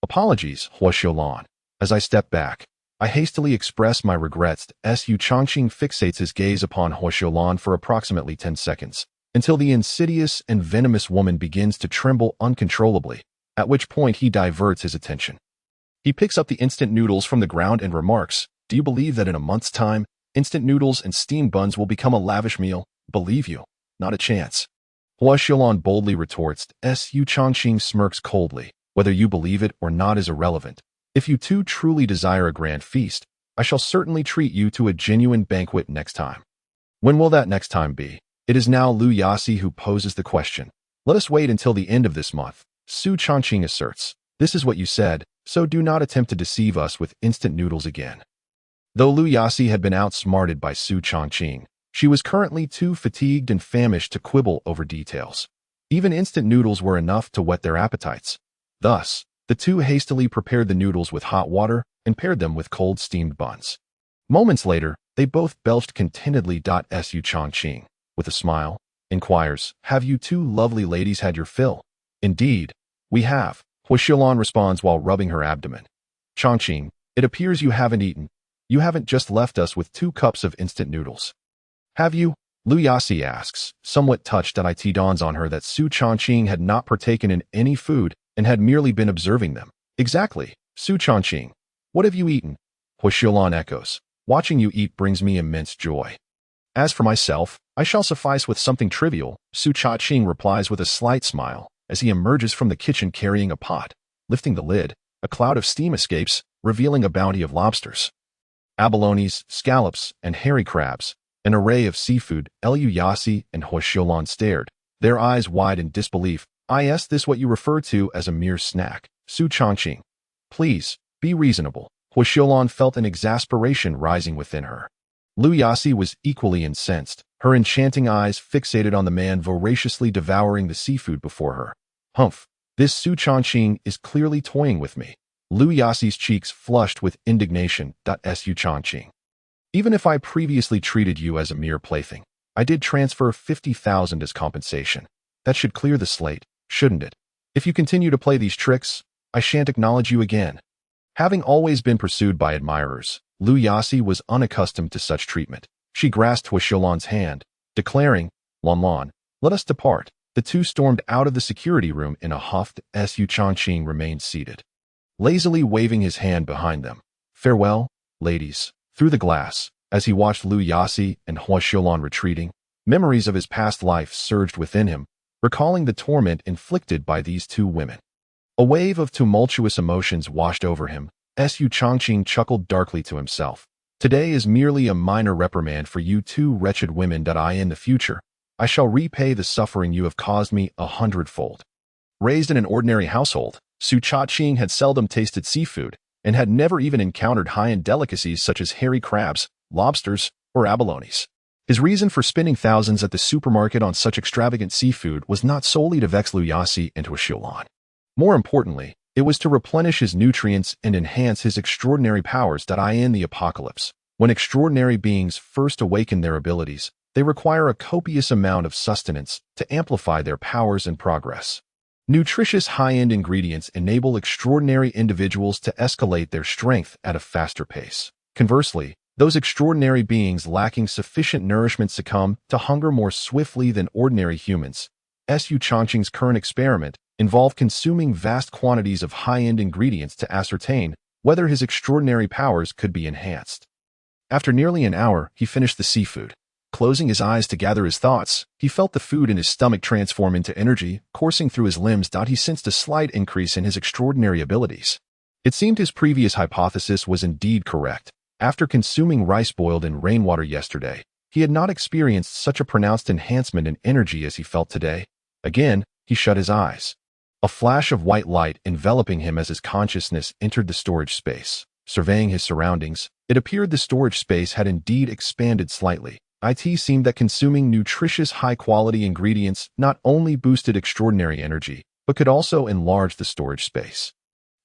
Apologies, Hua Xiaolan. As I step back, I hastily express my regrets. Su Changqing fixates his gaze upon Hua Xiaolan for approximately 10 seconds, until the insidious and venomous woman begins to tremble uncontrollably, at which point he diverts his attention. He picks up the instant noodles from the ground and remarks, do you believe that in a month's time, instant noodles and steamed buns will become a lavish meal? Believe you? Not a chance. Hua Xiaolan boldly retorts. Su Changqing smirks coldly. Whether you believe it or not is irrelevant. If you two truly desire a grand feast, I shall certainly treat you to a genuine banquet next time. When will that next time be? It is now Lu Yasi who poses the question. Let us wait until the end of this month. Su Changqing asserts. This is what you said, so do not attempt to deceive us with instant noodles again. Though Lu Yasi had been outsmarted by Su Changqing, she was currently too fatigued and famished to quibble over details. Even instant noodles were enough to whet their appetites. Thus, the two hastily prepared the noodles with hot water and paired them with cold steamed buns. Moments later, they both belched contentedly. Su Changqing, with a smile, inquires, have you two lovely ladies had your fill? Indeed, we have, Hua Xiaolan responds while rubbing her abdomen. Changqing, it appears you haven't eaten. You haven't just left us with 2 cups of instant noodles. Have you? Lu Yasi asks, somewhat touched that it dawns on her that Su Changqing had not partaken in any food and had merely been observing them. Exactly, Su Changqing. What have you eaten? Hua Xiaolan echoes. Watching you eat brings me immense joy. As for myself, I shall suffice with something trivial, Su Changqing replies with a slight smile, as he emerges from the kitchen carrying a pot. Lifting the lid, a cloud of steam escapes, revealing a bounty of lobsters, abalones, scallops, and hairy crabs, an array of seafood. Lu Yasi and Hua Xiaolan stared, their eyes wide in disbelief. Is this what you refer to as a mere snack? Su Changqing. Please, be reasonable. Hua Xiaolan felt an exasperation rising within her. Lu Yasi was equally incensed, her enchanting eyes fixated on the man voraciously devouring the seafood before her. Humph, this Su Changqing is clearly toying with me. Lu Yasi's cheeks flushed with indignation. Su Changqing. Even if I previously treated you as a mere plaything, I did transfer 50,000 as compensation. That should clear the slate, shouldn't it? If you continue to play these tricks, I shan't acknowledge you again. Having always been pursued by admirers, Lu Yasi was unaccustomed to such treatment. She grasped Hua Xiaolan's hand, declaring, Lan, let us depart. The two stormed out of the security room in a huff. Su Changqing remained seated, lazily waving his hand behind them. Farewell, ladies. Through the glass, as he watched Lu Yasi and Hua Xiaolan retreating, memories of his past life surged within him, recalling the torment inflicted by these two women. A wave of tumultuous emotions washed over him. Su Changqing chuckled darkly to himself. Today is merely a minor reprimand for you two wretched women. In the future, I shall repay the suffering you have caused me 100-fold. Raised in an ordinary household, Su Cha-ching had seldom tasted seafood and had never even encountered high-end delicacies such as hairy crabs, lobsters, or abalones. His reason for spending thousands at the supermarket on such extravagant seafood was not solely to vex Liu Yasi into a Shilon. More importantly, it was to replenish his nutrients and enhance his extraordinary powers that in the apocalypse. When extraordinary beings first awaken their abilities, they require a copious amount of sustenance to amplify their powers and progress. Nutritious high-end ingredients enable extraordinary individuals to escalate their strength at a faster pace. Conversely, those extraordinary beings lacking sufficient nourishment succumb to hunger more swiftly than ordinary humans. Su Changqing's current experiment involved consuming vast quantities of high-end ingredients to ascertain whether his extraordinary powers could be enhanced. After nearly an hour, he finished the seafood. Closing his eyes to gather his thoughts, he felt the food in his stomach transform into energy, coursing through his limbs. He sensed a slight increase in his extraordinary abilities. It seemed his previous hypothesis was indeed correct. After consuming rice boiled in rainwater yesterday, he had not experienced such a pronounced enhancement in energy as he felt today. Again, he shut his eyes. A flash of white light enveloping him as his consciousness entered the storage space. Surveying his surroundings, it appeared the storage space had indeed expanded slightly. It seemed that consuming nutritious high-quality ingredients not only boosted extraordinary energy, but could also enlarge the storage space.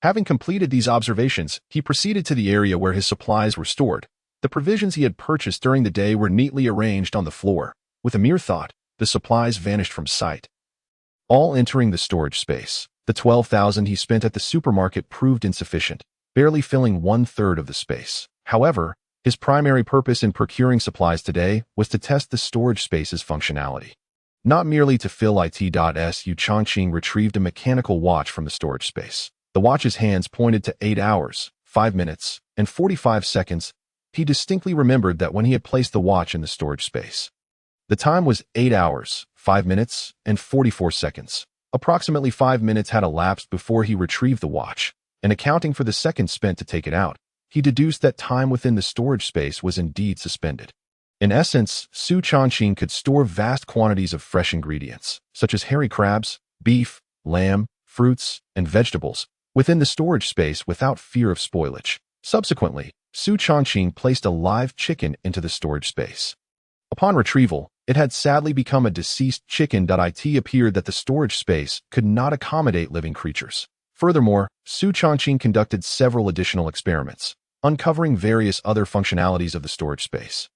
Having completed these observations, he proceeded to the area where his supplies were stored. The provisions he had purchased during the day were neatly arranged on the floor. With a mere thought, the supplies vanished from sight. All entering the storage space, the 12,000 he spent at the supermarket proved insufficient, barely filling 1/3 of the space. However, his primary purpose in procuring supplies today was to test the storage space's functionality. Not merely to fill it. Su Changqing retrieved a mechanical watch from the storage space. The watch's hands pointed to 8 hours, 5 minutes, and 45 seconds. He distinctly remembered that when he had placed the watch in the storage space. The time was 8 hours, 5 minutes, and 44 seconds. Approximately 5 minutes had elapsed before he retrieved the watch, and accounting for the seconds spent to take it out, he deduced that time within the storage space was indeed suspended. In essence, Su Changqing could store vast quantities of fresh ingredients, such as hairy crabs, beef, lamb, fruits, and vegetables, within the storage space without fear of spoilage. Subsequently, Su Changqing placed a live chicken into the storage space. Upon retrieval, it had sadly become a deceased chicken. It appeared that the storage space could not accommodate living creatures. Furthermore, Su Changqing conducted several additional experiments, uncovering various other functionalities of the storage space.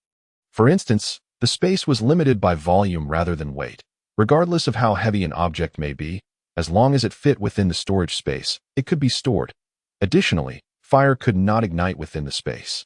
For instance, the space was limited by volume rather than weight. Regardless of how heavy an object may be, as long as it fit within the storage space, it could be stored. Additionally, fire could not ignite within the space,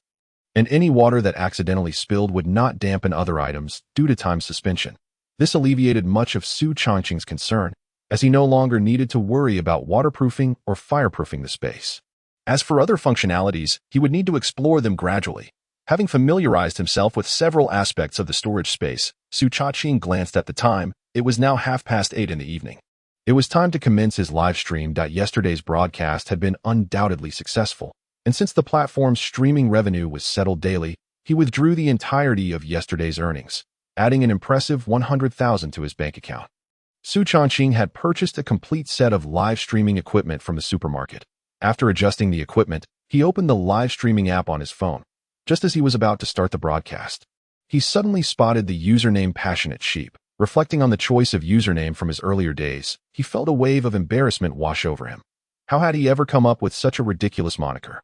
and any water that accidentally spilled would not dampen other items due to time suspension. This alleviated much of Su Changqing's concern, as he no longer needed to worry about waterproofing or fireproofing the space. As for other functionalities, he would need to explore them gradually. Having familiarized himself with several aspects of the storage space, Su Changqing glanced at the time. It was now 8:30 in the evening. It was time to commence his live stream. Yesterday's broadcast had been undoubtedly successful, and since the platform's streaming revenue was settled daily, he withdrew the entirety of yesterday's earnings, adding an impressive 100,000 to his bank account. Su Changqing had purchased a complete set of live streaming equipment from the supermarket. After adjusting the equipment, he opened the live streaming app on his phone. Just as he was about to start the broadcast, he suddenly spotted the username Passionate Sheep. Reflecting on the choice of username from his earlier days, he felt a wave of embarrassment wash over him. How had he ever come up with such a ridiculous moniker?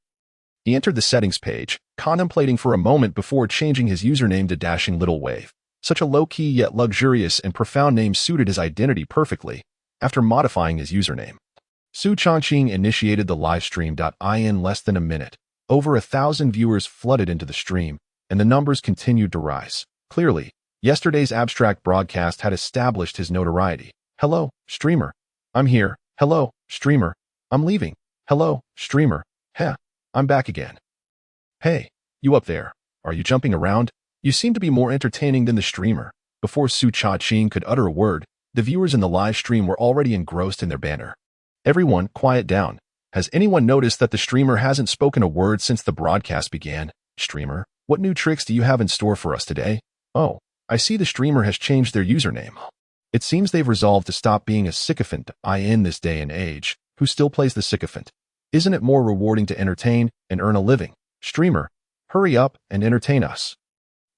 He entered the settings page, contemplating for a moment before changing his username to Dashing Little Wave. Such a low-key yet luxurious and profound name suited his identity perfectly. After modifying his username, Su Changqing initiated the livestream. In less than a minute, over 1,000 viewers flooded into the stream, and the numbers continued to rise. Clearly, yesterday's abstract broadcast had established his notoriety. Hello, streamer. I'm here. Hello, streamer. I'm leaving. Hello, streamer. Heh, I'm back again. Hey, you up there. Are you jumping around? You seem to be more entertaining than the streamer. Before Su Changqing could utter a word, the viewers in the live stream were already engrossed in their banter. Everyone, quiet down. Has anyone noticed that the streamer hasn't spoken a word since the broadcast began? Streamer, what new tricks do you have in store for us today? Oh, I see the streamer has changed their username. It seems they've resolved to stop being a sycophant in this day and age. Who still plays the sycophant? Isn't it more rewarding to entertain and earn a living? Streamer, hurry up and entertain us.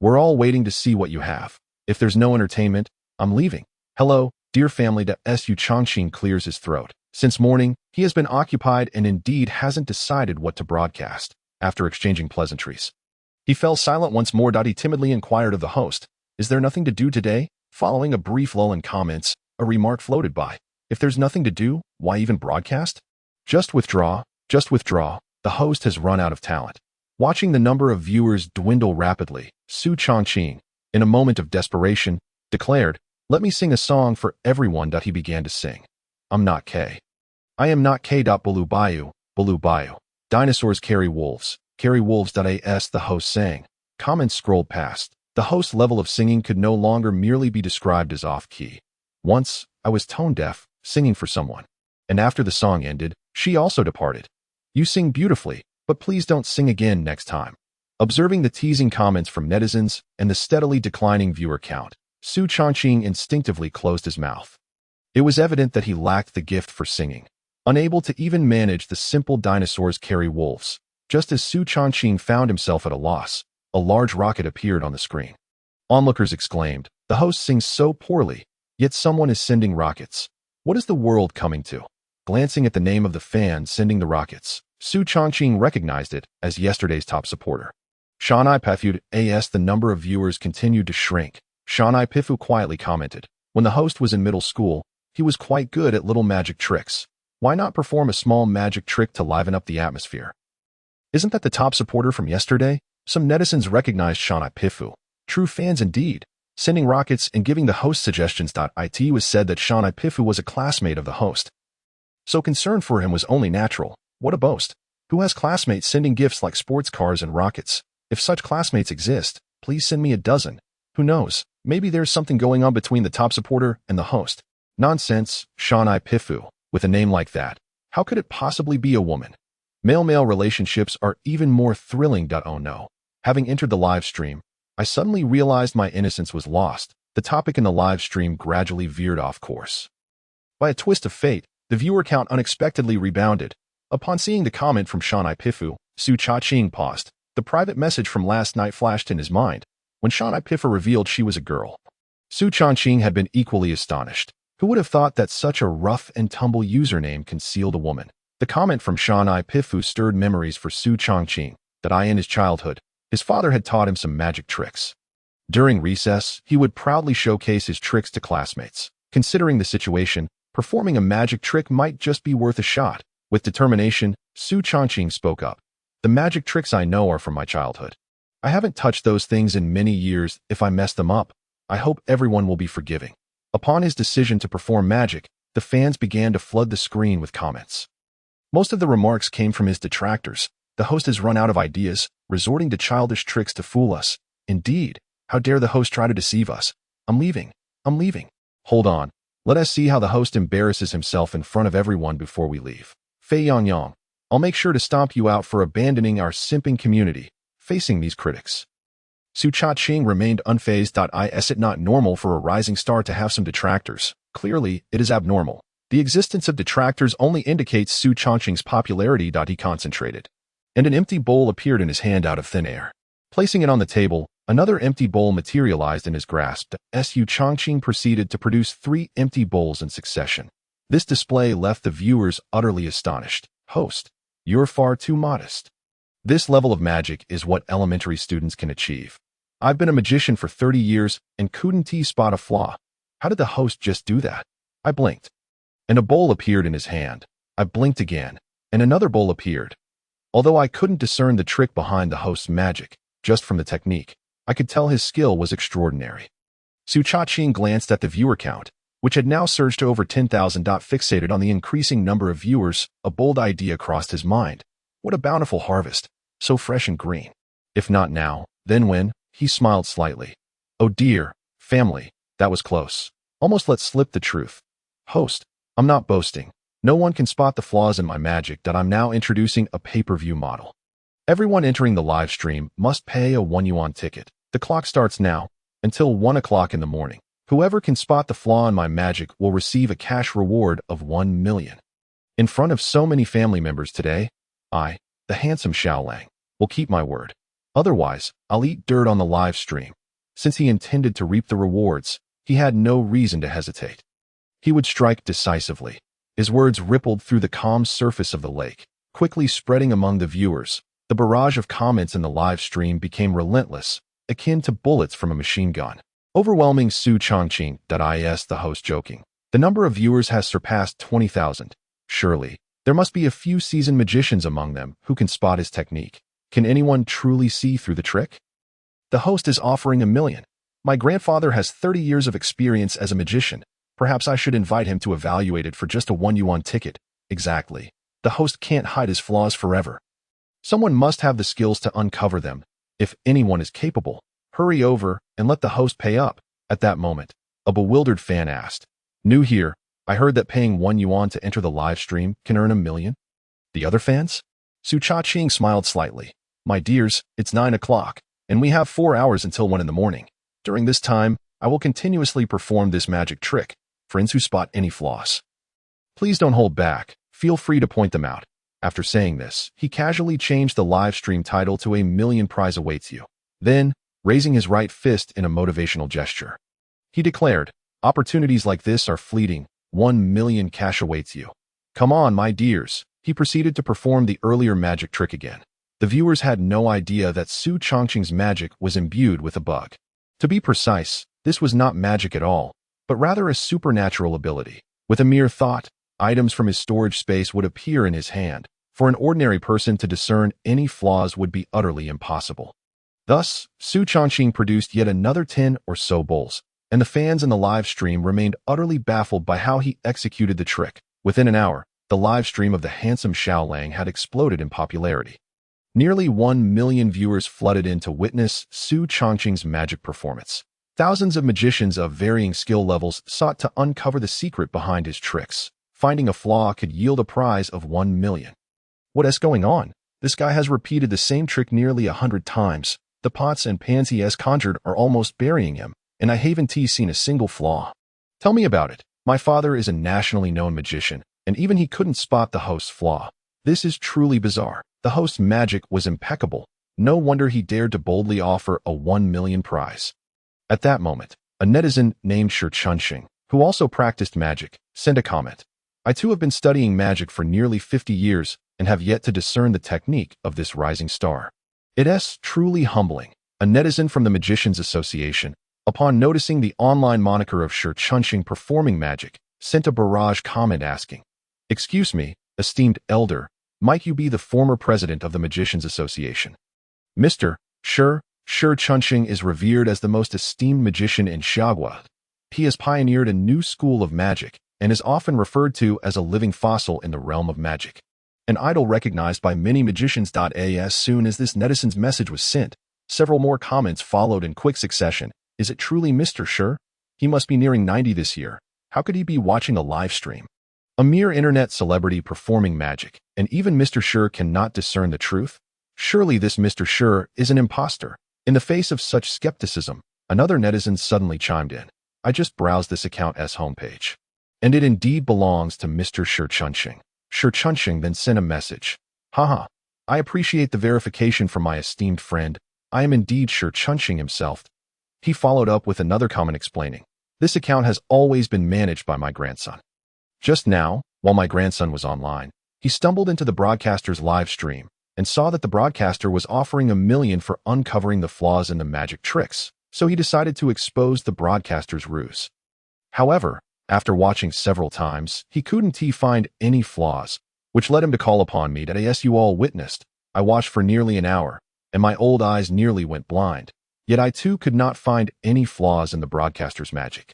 We're all waiting to see what you have. If there's no entertainment, I'm leaving. Hello, dear family. Su Changqing clears his throat. Since morning, he has been occupied and indeed hasn't decided what to broadcast. After exchanging pleasantries, he fell silent once more. He timidly inquired of the host, "Is there nothing to do today?" Following a brief lull in comments, a remark floated by. If there's nothing to do, why even broadcast? Just withdraw, just withdraw. The host has run out of talent. Watching the number of viewers dwindle rapidly, Su Changqing, in a moment of desperation, declared, "Let me sing a song for everyone." He began to sing. I'm not K. I am not K. Bulu Bayu, Bulu Bayu. Dinosaurs carry wolves. Carry wolves. As the host sang, comments scrolled past. The host's level of singing could no longer merely be described as off-key. Once, I was tone-deaf, singing for someone. And after the song ended, she also departed. You sing beautifully, but please don't sing again next time. Observing the teasing comments from netizens and the steadily declining viewer count, Su Changqing instinctively closed his mouth. It was evident that he lacked the gift for singing. Unable to even manage the simple dinosaurs carry wolves. Just as Su Changqing found himself at a loss, a large rocket appeared on the screen. Onlookers exclaimed, "The host sings so poorly, yet someone is sending rockets. What is the world coming to?" Glancing at the name of the fan sending the rockets, Su Changqing recognized it as yesterday's top supporter. Shanai Pifu. As the number of viewers continued to shrink, Shanai Pifu quietly commented, "When the host was in middle school, he was quite good at little magic tricks. Why not perform a small magic trick to liven up the atmosphere?" Isn't that the top supporter from yesterday? Some netizens recognized Shanai Pifu. True fans indeed. Sending rockets and giving the host suggestions. It was said that Shanai Pifu was a classmate of the host. So concern for him was only natural. What a boast. Who has classmates sending gifts like sports cars and rockets? If such classmates exist, please send me a dozen. Who knows? Maybe there's something going on between the top supporter and the host. Nonsense, Shanai Pifu. With a name like that, how could it possibly be a woman? Male-male relationships are even more thrilling. Oh no. Having entered the live stream, I suddenly realized my innocence was lost. The topic in the live stream gradually veered off course. By a twist of fate, the viewer count unexpectedly rebounded. Upon seeing the comment from Shanai Pifu, Su Changqing paused. The private message from last night flashed in his mind when Shanai Pifu revealed she was a girl. Su Changqing had been equally astonished. Who would have thought that such a rough-and-tumble username concealed a woman? The comment from Shanai Pifu stirred memories for Su Changqing that in his childhood, his father had taught him some magic tricks. During recess, he would proudly showcase his tricks to classmates. Considering the situation, performing a magic trick might just be worth a shot. With determination, Su Changqing spoke up. The magic tricks I know are from my childhood. I haven't touched those things in many years. If I mess them up, I hope everyone will be forgiving. Upon his decision to perform magic, the fans began to flood the screen with comments. Most of the remarks came from his detractors. The host has run out of ideas, resorting to childish tricks to fool us. Indeed, how dare the host try to deceive us? I'm leaving. I'm leaving. Hold on. Let us see how the host embarrasses himself in front of everyone before we leave. Fei Yangyang, I'll make sure to stomp you out for abandoning our simping community, facing these critics. Su Changqing remained unfazed. Is it not normal for a rising star to have some detractors? Clearly, it is abnormal. The existence of detractors only indicates Su Changqing's popularity. He concentrated. And an empty bowl appeared in his hand out of thin air. Placing it on the table, another empty bowl materialized in his grasp. Su Changqing proceeded to produce 3 empty bowls in succession. This display left the viewers utterly astonished. Host, you're far too modest. This level of magic is what elementary students can achieve. I've been a magician for 30 years and couldn't spot a flaw. How did the host just do that? I blinked, and a bowl appeared in his hand. I blinked again, and another bowl appeared. Although I couldn't discern the trick behind the host's magic, just from the technique, I could tell his skill was extraordinary. Su Changqing glanced at the viewer count, which had now surged to over 10,000. Fixated on the increasing number of viewers, a bold idea crossed his mind. What a bountiful harvest, so fresh and green. If not now, then when? He smiled slightly. Oh dear, family, that was close. Almost let slip the truth. Host, I'm not boasting. No one can spot the flaws in my magic. I'm now introducing a pay-per-view model. Everyone entering the live stream must pay a 1 yuan ticket. The clock starts now. until 1 o'clock in the morning. Whoever can spot the flaw in my magic will receive a cash reward of 1 million. In front of so many family members today, I, the handsome Xiaolang, will keep my word. Otherwise, I'll eat dirt on the live stream. Since he intended to reap the rewards, he had no reason to hesitate. He would strike decisively. His words rippled through the calm surface of the lake, quickly spreading among the viewers. The barrage of comments in the live stream became relentless, akin to bullets from a machine gun. Overwhelming Su Changqing.is, the host joking. The number of viewers has surpassed 20,000. Surely, there must be a few seasoned magicians among them who can spot his technique. Can anyone truly see through the trick? The host is offering 1 million. My grandfather has 30 years of experience as a magician. Perhaps I should invite him to evaluate it for just a 1 yuan ticket. Exactly. The host can't hide his flaws forever. Someone must have the skills to uncover them. If anyone is capable, hurry over and let the host pay up. At that moment, a bewildered fan asked, "New here, I heard that paying 1 yuan to enter the live stream can earn 1 million? The other fans?" Su Changqing smiled slightly. "My dears, it's 9 o'clock, and we have 4 hours until 1 in the morning. During this time, I will continuously perform this magic trick. Friends who spot any flaws, please don't hold back. Feel free to point them out." After saying this, he casually changed the live stream title to "1 million prize awaits you." Then, raising his right fist in a motivational gesture, he declared, "Opportunities like this are fleeting. 1 million cash awaits you. Come on, my dears." He proceeded to perform the earlier magic trick again. The viewers had no idea that Su Changqing's magic was imbued with a bug. To be precise, this was not magic at all, but rather a supernatural ability. With a mere thought, items from his storage space would appear in his hand. For an ordinary person to discern any flaws would be utterly impossible. Thus, Su Changqing produced yet another 10 or so bowls, and the fans in the live stream remained utterly baffled by how he executed the trick. Within an hour, the live stream of the handsome Xiaolang had exploded in popularity. Nearly 1 million viewers flooded in to witness Su Changqing's magic performance. Thousands of magicians of varying skill levels sought to uncover the secret behind his tricks. Finding a flaw could yield a prize of 1 million. What is going on? This guy has repeated the same trick nearly 100 times. The pots and pans he has conjured are almost burying him, and I haven't seen a single flaw. Tell me about it. My father is a nationally known magician, and even he couldn't spot the host's flaw. This is truly bizarre. The host's magic was impeccable. No wonder he dared to boldly offer a 1 million prize. At that moment, a netizen named Shi Chunxing, who also practiced magic, sent a comment. "I too have been studying magic for nearly 50 years and have yet to discern the technique of this rising star. It's truly humbling." A netizen from the Magicians Association, upon noticing the online moniker of Shi Chunxing performing magic, sent a barrage comment asking, "Excuse me, esteemed elder, might you be the former president of the Magicians Association?" Mr. Shi Chunxing is revered as the most esteemed magician in Xiagua. He has pioneered a new school of magic and is often referred to as a living fossil in the realm of magic. An idol recognized by many magicians. As soon as this netizen's message was sent, several more comments followed in quick succession. Is it truly Mr. Shi? He must be nearing 90 this year. How could he be watching a live stream? A mere internet celebrity performing magic, and even Mr. Shi cannot discern the truth? Surely this Mr. Shi is an imposter. In the face of such skepticism, another netizen suddenly chimed in. "I just browsed this account's homepage, and it indeed belongs to Mr. Shi Chunxing." Shi Chunxing then sent a message. "Haha, I appreciate the verification from my esteemed friend. I am indeed Shi Chunxing himself." He followed up with another comment explaining, "This account has always been managed by my grandson. Just now, while my grandson was online, he stumbled into the broadcaster's live stream and saw that the broadcaster was offering 1 million for uncovering the flaws in the magic tricks, so he decided to expose the broadcaster's ruse. However, after watching several times, he couldn't find any flaws, which led him to call upon me. As you all witnessed, I watched for nearly an hour, and my old eyes nearly went blind. Yet I too could not find any flaws in the broadcaster's magic."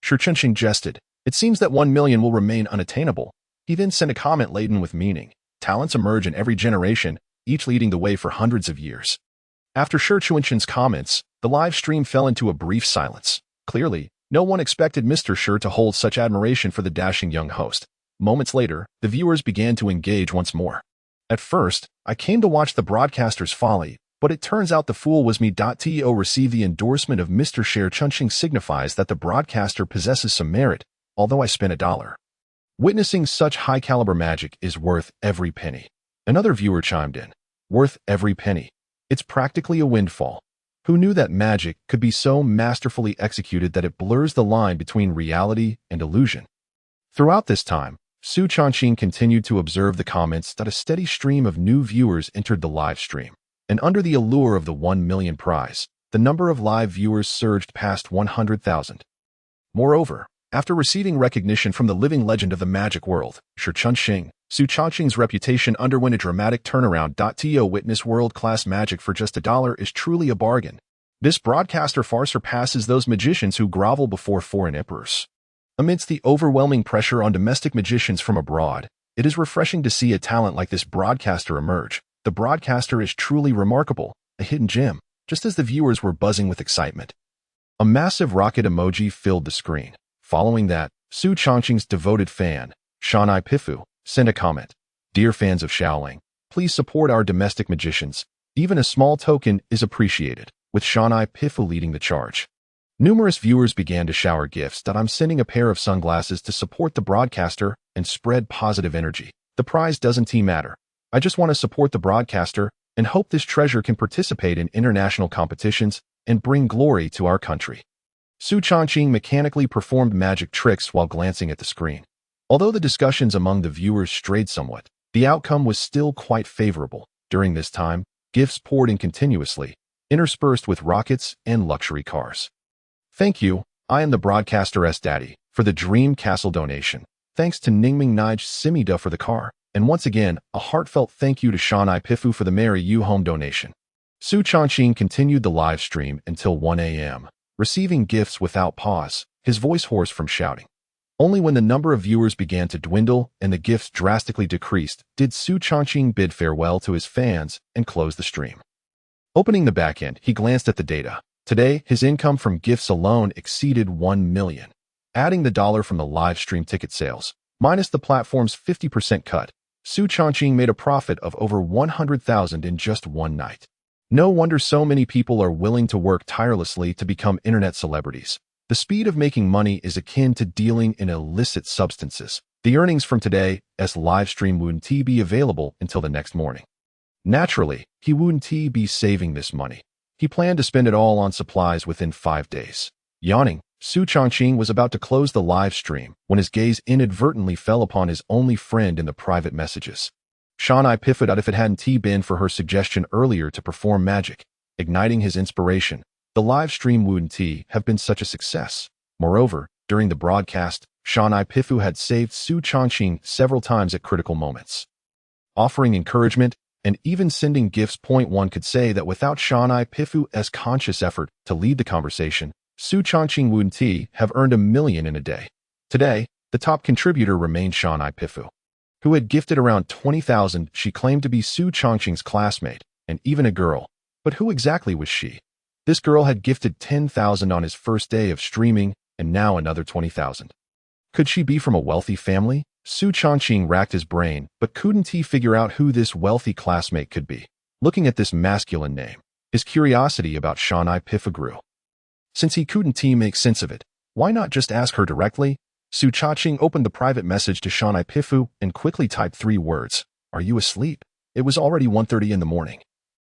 Shi Chunxing jested. "It seems that 1 million will remain unattainable." He then sent a comment laden with meaning. "Talents emerge in every generation, each leading the way for hundreds of years." After Shi Chunxing's comments, the live stream fell into a brief silence. Clearly, no one expected Mr. Shi to hold such admiration for the dashing young host. Moments later, the viewers began to engage once more. "At first, I came to watch the broadcaster's folly, But it turns out the fool was me. To receive the endorsement of Mr. Sher Chunching signifies that the broadcaster possesses some merit, although I spent $1. Witnessing such high-caliber magic is worth every penny. Another viewer chimed in. Worth every penny. It's practically a windfall. Who knew that magic could be so masterfully executed that it blurs the line between reality and illusion? Throughout this time, Su Changqing continued to observe the comments that a steady stream of new viewers entered the live stream. And under the allure of the 1 million prize, the number of live viewers surged past 100,000. Moreover, after receiving recognition from the living legend of the magic world, Shi Chunxing, Su Changqing's reputation underwent a dramatic turnaround. To witness world-class magic for just $1 is truly a bargain. This broadcaster far surpasses those magicians who grovel before foreign emperors. Amidst the overwhelming pressure on domestic magicians from abroad, it is refreshing to see a talent like this broadcaster emerge. The broadcaster is truly remarkable, a hidden gem, just as the viewers were buzzing with excitement. A massive rocket emoji filled the screen. Following that, Su Changqing's devoted fan, Shanai Pifu, sent a comment. Dear fans of Shaoling, please support our domestic magicians. Even a small token is appreciated, with Shanai Pifu leading the charge. Numerous viewers began to shower gifts. I'm sending a pair of sunglasses to support the broadcaster and spread positive energy. The prize doesn't matter. I just want to support the broadcaster and hope this treasure can participate in international competitions and bring glory to our country. Su Changqing mechanically performed magic tricks while glancing at the screen. Although the discussions among the viewers strayed somewhat, the outcome was still quite favorable. During this time, gifts poured in continuously, interspersed with rockets and luxury cars. Thank you, I am the broadcaster's daddy, for the Dream Castle donation. Thanks to Ningming Nige Simida for the car. And once again, a heartfelt thank you to Shanai Pifu for the Marry You Home donation. Su Changqing continued the live stream until 1 a.m., receiving gifts without pause, his voice hoarse from shouting. Only when the number of viewers began to dwindle and the gifts drastically decreased did Su Changqing bid farewell to his fans and close the stream. Opening the backend, he glanced at the data. Today, his income from gifts alone exceeded 1 million. Adding the dollar from the live stream ticket sales, minus the platform's 50% cut, Su Changqing made a profit of over 100,000 in just one night. No wonder so many people are willing to work tirelessly to become internet celebrities. The speed of making money is akin to dealing in illicit substances. The earnings from today's live stream wouldn't be available until the next morning. Naturally, he wouldn't be saving this money. He planned to spend it all on supplies within 5 days. Yawning, Su Changqing was about to close the live stream when his gaze inadvertently fell upon his only friend in the private messages. Shanai Pifu. If it hadn't been for her suggestion earlier to perform magic, igniting his inspiration, the live stream wouldn't have been such a success. Moreover, during the broadcast, Shanai Pifu had saved Su Changqing several times at critical moments, offering encouragement and even sending gifts. One could say that without Shanai Pifu's conscious effort to lead the conversation, Su Changqing wouldn't have earned 1 million in a day. Today, the top contributor remained Shanai Pifu, who had gifted around 20,000. She claimed to be Su Changqing's classmate, and even a girl. But who exactly was she? This girl had gifted 10,000 on his first day of streaming, and now another 20,000. Could she be from a wealthy family? Su Changqing racked his brain, but couldn't he figure out who this wealthy classmate could be? Looking at this masculine name, his curiosity about Shanai Pifu grew. Since he couldn't make sense of it, why not just ask her directly? Su Changqing opened the private message to Shanai Pifu and quickly typed 3 words. Are you asleep? It was already 1:30 in the morning.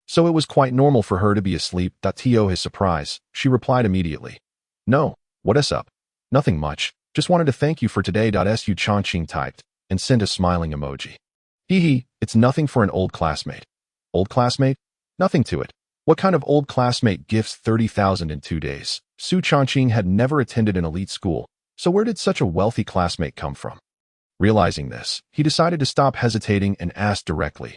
So it was quite normal for her to be asleep. To his surprise, she replied immediately. No, what's up? Nothing much. Just wanted to thank you for today. Su Changqing typed and sent a smiling emoji. Hee, it's nothing for an old classmate. Old classmate? Nothing to it. What kind of old classmate gifts 30,000 in 2 days? Su Changqing had never attended an elite school, so where did such a wealthy classmate come from? Realizing this, he decided to stop hesitating and asked directly.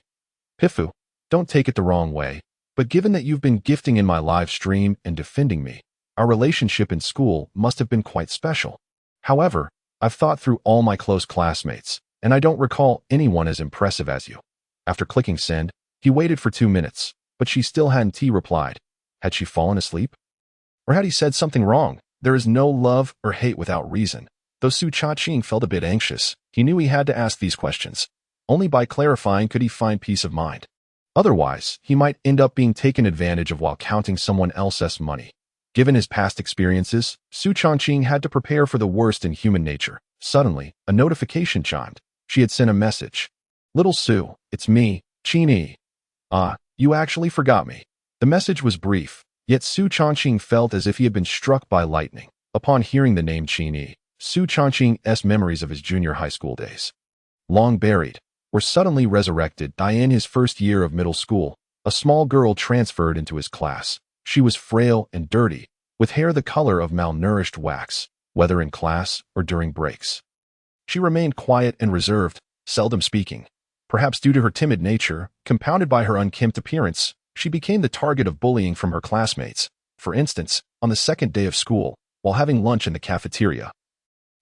Pifu, don't take it the wrong way, but given that you've been gifting in my live stream and defending me, our relationship in school must have been quite special. However, I've thought through all my close classmates, and I don't recall anyone as impressive as you. After clicking send, he waited for 2 minutes, but she still hadn't replied. Had she fallen asleep? Or had he said something wrong? There is no love or hate without reason. Though Su Changqing felt a bit anxious, he knew he had to ask these questions. Only by clarifying could he find peace of mind. Otherwise, he might end up being taken advantage of while counting someone else's money. Given his past experiences, Su Changqing had to prepare for the worst in human nature. Suddenly, a notification chimed. She had sent a message. "Little Su, it's me, Qin Yi. Ah, you actually forgot me." The message was brief, yet Su Changqing felt as if he had been struck by lightning. Upon hearing the name Qin Yi, Su Changqing's memories of his junior high school days, long buried, were suddenly resurrected. In his first year of middle school, a small girl transferred into his class. She was frail and dirty, with hair the color of malnourished wax, whether in class or during breaks. She remained quiet and reserved, seldom speaking. Perhaps due to her timid nature, compounded by her unkempt appearance, she became the target of bullying from her classmates. For instance, on the second day of school, while having lunch in the cafeteria,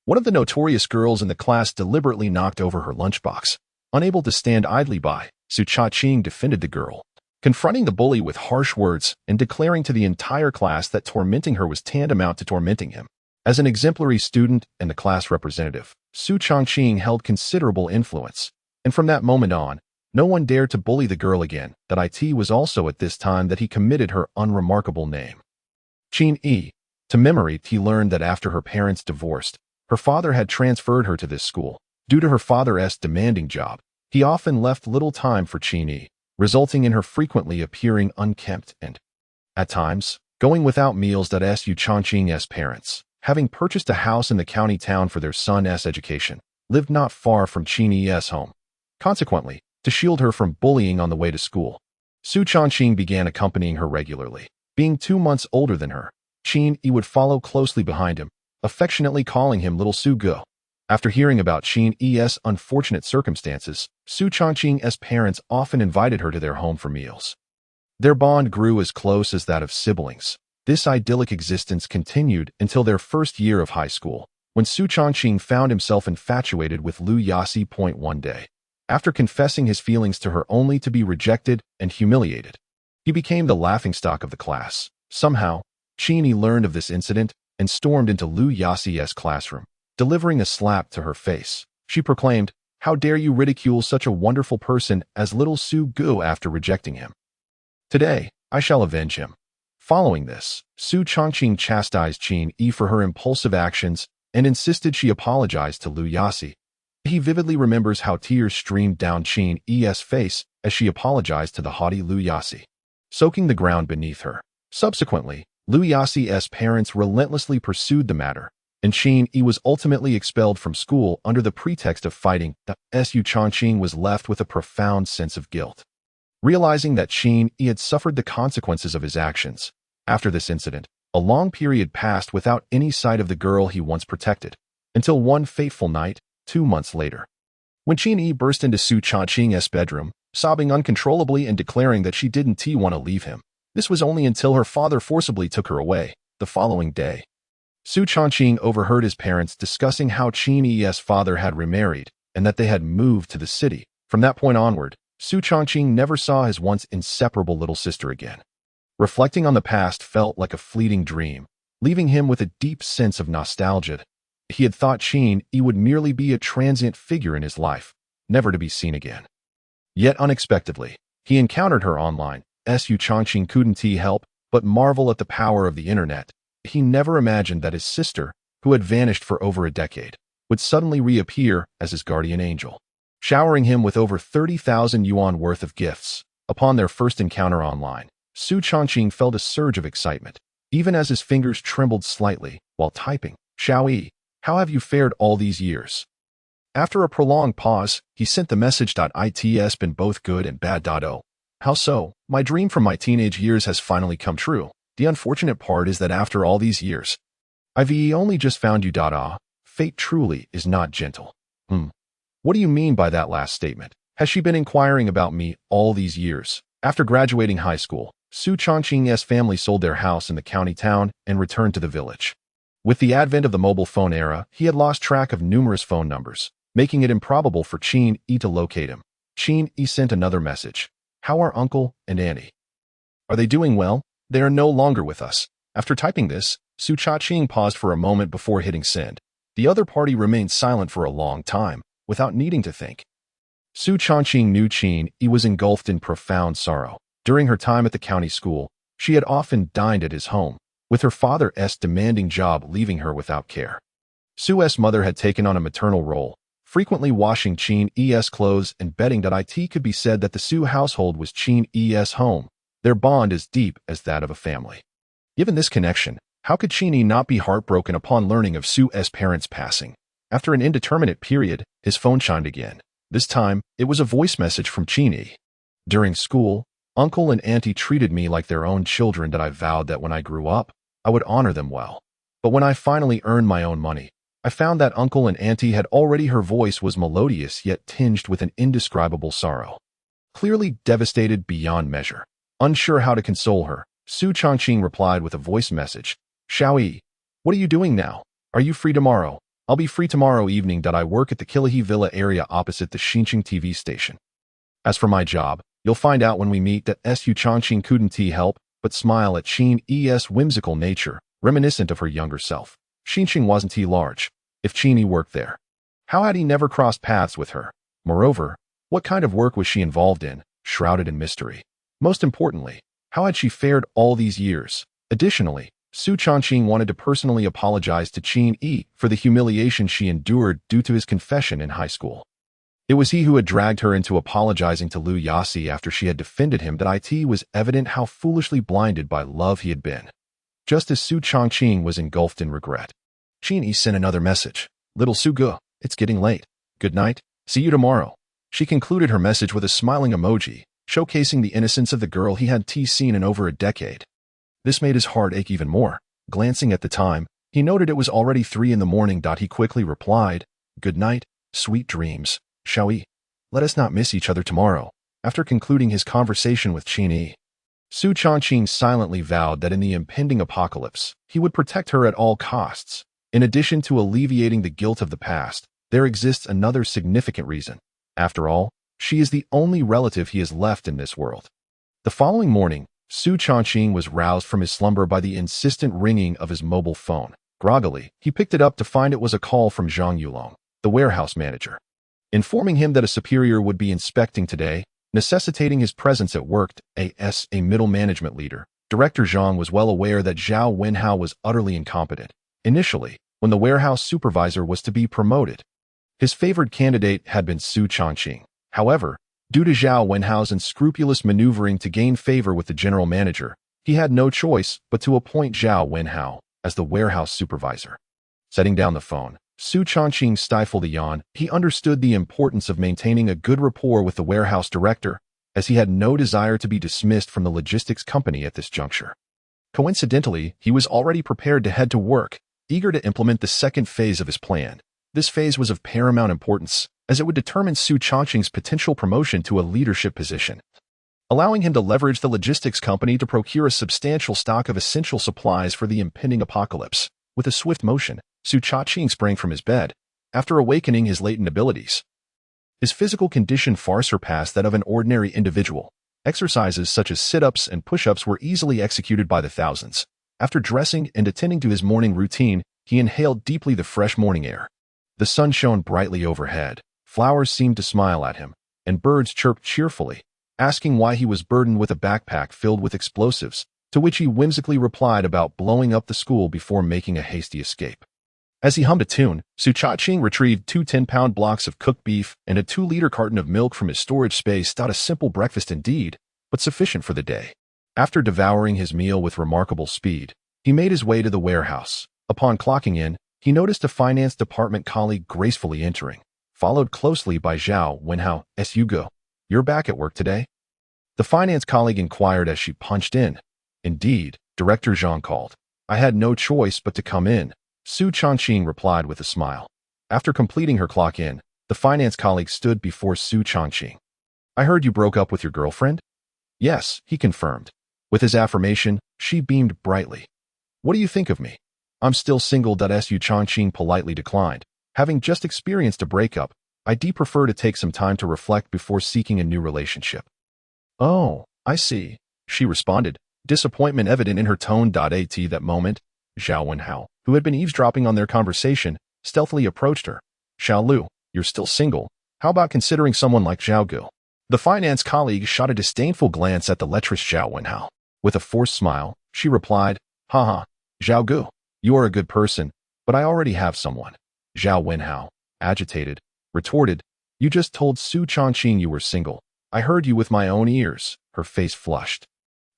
one of the notorious girls in the class deliberately knocked over her lunchbox. Unable to stand idly by, Su Changqing defended the girl, confronting the bully with harsh words and declaring to the entire class that tormenting her was tantamount to tormenting him. As an exemplary student and the class representative, Su Changqing held considerable influence, and from that moment on, no one dared to bully the girl again. It was also at this time that he committed her unremarkable name, Qin Yi, to memory. He learned that after her parents divorced, her father had transferred her to this school. Due to her father's demanding job, he often left little time for Qin Yi, resulting in her frequently appearing unkempt and, at times, going without meals. Su Changqing's parents, having purchased a house in the county town for their son's education, lived not far from Qin Yi's home. Consequently, to shield her from bullying on the way to school, Su Changqing began accompanying her regularly. Being 2 months older than her, Qin Yi would follow closely behind him, affectionately calling him Little Su Go. After hearing about Qin Yi's unfortunate circumstances, Su Changqing's parents often invited her to their home for meals. Their bond grew as close as that of siblings. This idyllic existence continued until their first year of high school, when Su Changqing found himself infatuated with Lu Yasi. One day, after confessing his feelings to her only to be rejected and humiliated, he became the laughingstock of the class. Somehow, Qin Yi learned of this incident and stormed into Lu Yasi's classroom. Delivering a slap to her face, she proclaimed, "How dare you ridicule such a wonderful person as Little Su Gu after rejecting him? Today, I shall avenge him." Following this, Su Changqing chastised Qin Yi for her impulsive actions and insisted she apologize to Lu Yasi. He vividly remembers how tears streamed down Qin Yi's face as she apologized to the haughty Lu Yasi, soaking the ground beneath her. Subsequently, Lu Yasi's parents relentlessly pursued the matter, and Qin Yi was ultimately expelled from school under the pretext of fighting. Su Changqing was left with a profound sense of guilt, realizing that Qin Yi had suffered the consequences of his actions. After this incident, a long period passed without any sight of the girl he once protected, until one fateful night, 2 months later, when Qin Yi burst into Su Changqing's bedroom, sobbing uncontrollably and declaring that she didn't want to leave him. This was only until her father forcibly took her away. The following day, Su Changqing overheard his parents discussing how Qin Yi's father had remarried and that they had moved to the city. From that point onward, Su Changqing never saw his once inseparable little sister again. Reflecting on the past felt like a fleeting dream, leaving him with a deep sense of nostalgia. He had thought Qin Yi would merely be a transient figure in his life, never to be seen again. Yet unexpectedly, he encountered her online. Su Changqing couldn't help but marvel at the power of the internet. He never imagined that his sister, who had vanished for over a decade, would suddenly reappear as his guardian angel, showering him with over 30,000 yuan worth of gifts. Upon their first encounter online, Su Changqing felt a surge of excitement, even as his fingers trembled slightly while typing. "Xiao, how have you fared all these years?" After a prolonged pause, he sent the message. "It's been both good and bad. Oh. How so? My dream from my teenage years has finally come true. The unfortunate part is that after all these years, I've only just found you. Fate truly is not gentle." What do you mean by that last statement? Has she been inquiring about me all these years? After graduating high school, Su Changqing's family sold their house in the county town and returned to the village. With the advent of the mobile phone era, he had lost track of numerous phone numbers, making it improbable for Qin Yi to locate him. Qin Yi sent another message. "How are Uncle and Auntie? Are they doing well? They are no longer with us." After typing this, Su Changqing paused for a moment before hitting send. The other party remained silent for a long time, without needing to think. Su Changqing knew Qin Yi was engulfed in profound sorrow. During her time at the county school, she had often dined at his home, with her father's demanding job leaving her without care. Su's mother had taken on a maternal role, frequently washing Qin Yi's clothes and betting that it could be said that the Su household was Qin Yi's home, their bond as deep as that of a family. Given this connection, how could Qin Yi not be heartbroken upon learning of Su's parents' passing? After an indeterminate period, his phone chimed again. This time, it was a voice message from Qin Yi. During school, Uncle and Auntie treated me like their own children that I vowed that when I grew up, I would honor them well. But when I finally earned my own money, I found that Uncle and Auntie had already. Her voice was melodious yet tinged with an indescribable sorrow. Clearly devastated beyond measure. Unsure how to console her, Su Changqing replied with a voice message. Xiaoyi, what are you doing now? Are you free tomorrow? I'll be free tomorrow evening. I work at the Kilahi Villa area opposite the Xinjiang TV station. As for my job, you'll find out when we meet that Su Changqing couldn't help but smile at Qin Yi's whimsical nature, reminiscent of her younger self. Xinjiang wasn't large. If Qin Yi worked there, how had he never crossed paths with her? Moreover, what kind of work was she involved in, shrouded in mystery? Most importantly, how had she fared all these years? Additionally, Su Changqing wanted to personally apologize to Qin Yi for the humiliation she endured due to his confession in high school. It was he who had dragged her into apologizing to Liu Yasi after she had defended him. That it was evident how foolishly blinded by love he had been. Just as Su Changqing was engulfed in regret, Qin Yi sent another message. Little Sugu, it's getting late. Good night. See you tomorrow. She concluded her message with a smiling emoji, showcasing the innocence of the girl he had seen in over a decade. This made his heart ache even more. Glancing at the time, he noted it was already 3 in the morning. He quickly replied, Good night, sweet dreams. Xiaoyi, let us not miss each other tomorrow. After concluding his conversation with Qin Yi, Su Changqing silently vowed that in the impending apocalypse, he would protect her at all costs. In addition to alleviating the guilt of the past, there exists another significant reason. After all, she is the only relative he has left in this world. The following morning, Su Changqing was roused from his slumber by the insistent ringing of his mobile phone. Groggily, he picked it up to find it was a call from Zhang Yulong, the warehouse manager, informing him that a superior would be inspecting today, necessitating his presence at work. As a middle management leader, Director Zhang was well aware that Zhao Wenhao was utterly incompetent. Initially, when the warehouse supervisor was to be promoted, his favored candidate had been Su Changqing. However, due to Zhao Wenhao's unscrupulous maneuvering to gain favor with the general manager, he had no choice but to appoint Zhao Wenhao as the warehouse supervisor. Setting down the phone, Su Changqing stifled a yawn. He understood the importance of maintaining a good rapport with the warehouse director, as he had no desire to be dismissed from the logistics company at this juncture. Coincidentally, he was already prepared to head to work, eager to implement the second phase of his plan. This phase was of paramount importance, as it would determine Su Changqing's potential promotion to a leadership position, allowing him to leverage the logistics company to procure a substantial stock of essential supplies for the impending apocalypse. With a swift motion, Su Changqing sprang from his bed, after awakening his latent abilities. His physical condition far surpassed that of an ordinary individual. Exercises such as sit-ups and push-ups were easily executed by the thousands. After dressing and attending to his morning routine, he inhaled deeply the fresh morning air. The sun shone brightly overhead, flowers seemed to smile at him, and birds chirped cheerfully, asking why he was burdened with a backpack filled with explosives, to which he whimsically replied about blowing up the school before making a hasty escape. As he hummed a tune, Su Changqing retrieved 2 10-pound blocks of cooked beef and a 2-liter carton of milk from his storage space. A simple breakfast indeed, but sufficient for the day. After devouring his meal with remarkable speed, he made his way to the warehouse. Upon clocking in, he noticed a finance department colleague gracefully entering, followed closely by Zhao Wenhao. Hugo, you're back at work today? The finance colleague inquired as she punched in. Indeed, Director Zhang called. I had no choice but to come in, Su Changqing replied with a smile. After completing her clock in, the finance colleague stood before Su Changqing. I heard you broke up with your girlfriend? Yes, he confirmed. With his affirmation, she beamed brightly. What do you think of me? I'm still single. Su Changqing politely declined. Having just experienced a breakup, I'd prefer to take some time to reflect before seeking a new relationship. Oh, I see, she responded, disappointment evident in her tone. At that moment, Zhao Wenhao, who had been eavesdropping on their conversation, stealthily approached her. Xiao Lu, you're still single? How about considering someone like Zhao Gu? The finance colleague shot a disdainful glance at the lecherous Zhao Wenhao. With a forced smile, she replied, Haha, Zhao Gu, you are a good person, but I already have someone. Zhao Wenhao, agitated, retorted, You just told Su Chongqing you were single. I heard you with my own ears. Her face flushed.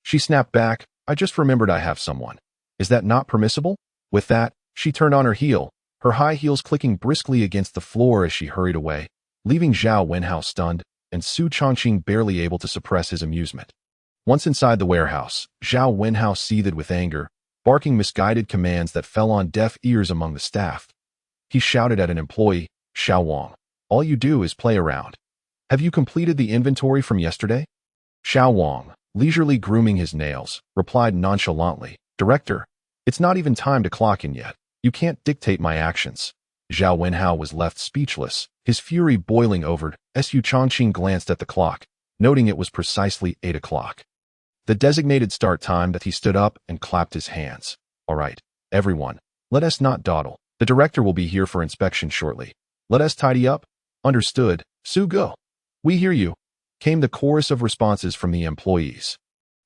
She snapped back, I just remembered I have someone. Is that not permissible? With that, she turned on her heel, her high heels clicking briskly against the floor as she hurried away, leaving Zhao Wenhao stunned and Su Chongqing barely able to suppress his amusement. Once inside the warehouse, Zhao Wenhao seethed with anger, barking misguided commands that fell on deaf ears among the staff. He shouted at an employee, Xiao Wang, all you do is play around. Have you completed the inventory from yesterday? Xiao Wang, leisurely grooming his nails, replied nonchalantly, Director, it's not even time to clock in yet. You can't dictate my actions. Zhao Wenhao was left speechless, his fury boiling over as Su Chongqing glanced at the clock, noting it was precisely 8 o'clock. The designated start time that he stood up and clapped his hands. All right, everyone, let us not dawdle. The director will be here for inspection shortly. Let us tidy up. Understood, Su Go. We hear you, came the chorus of responses from the employees,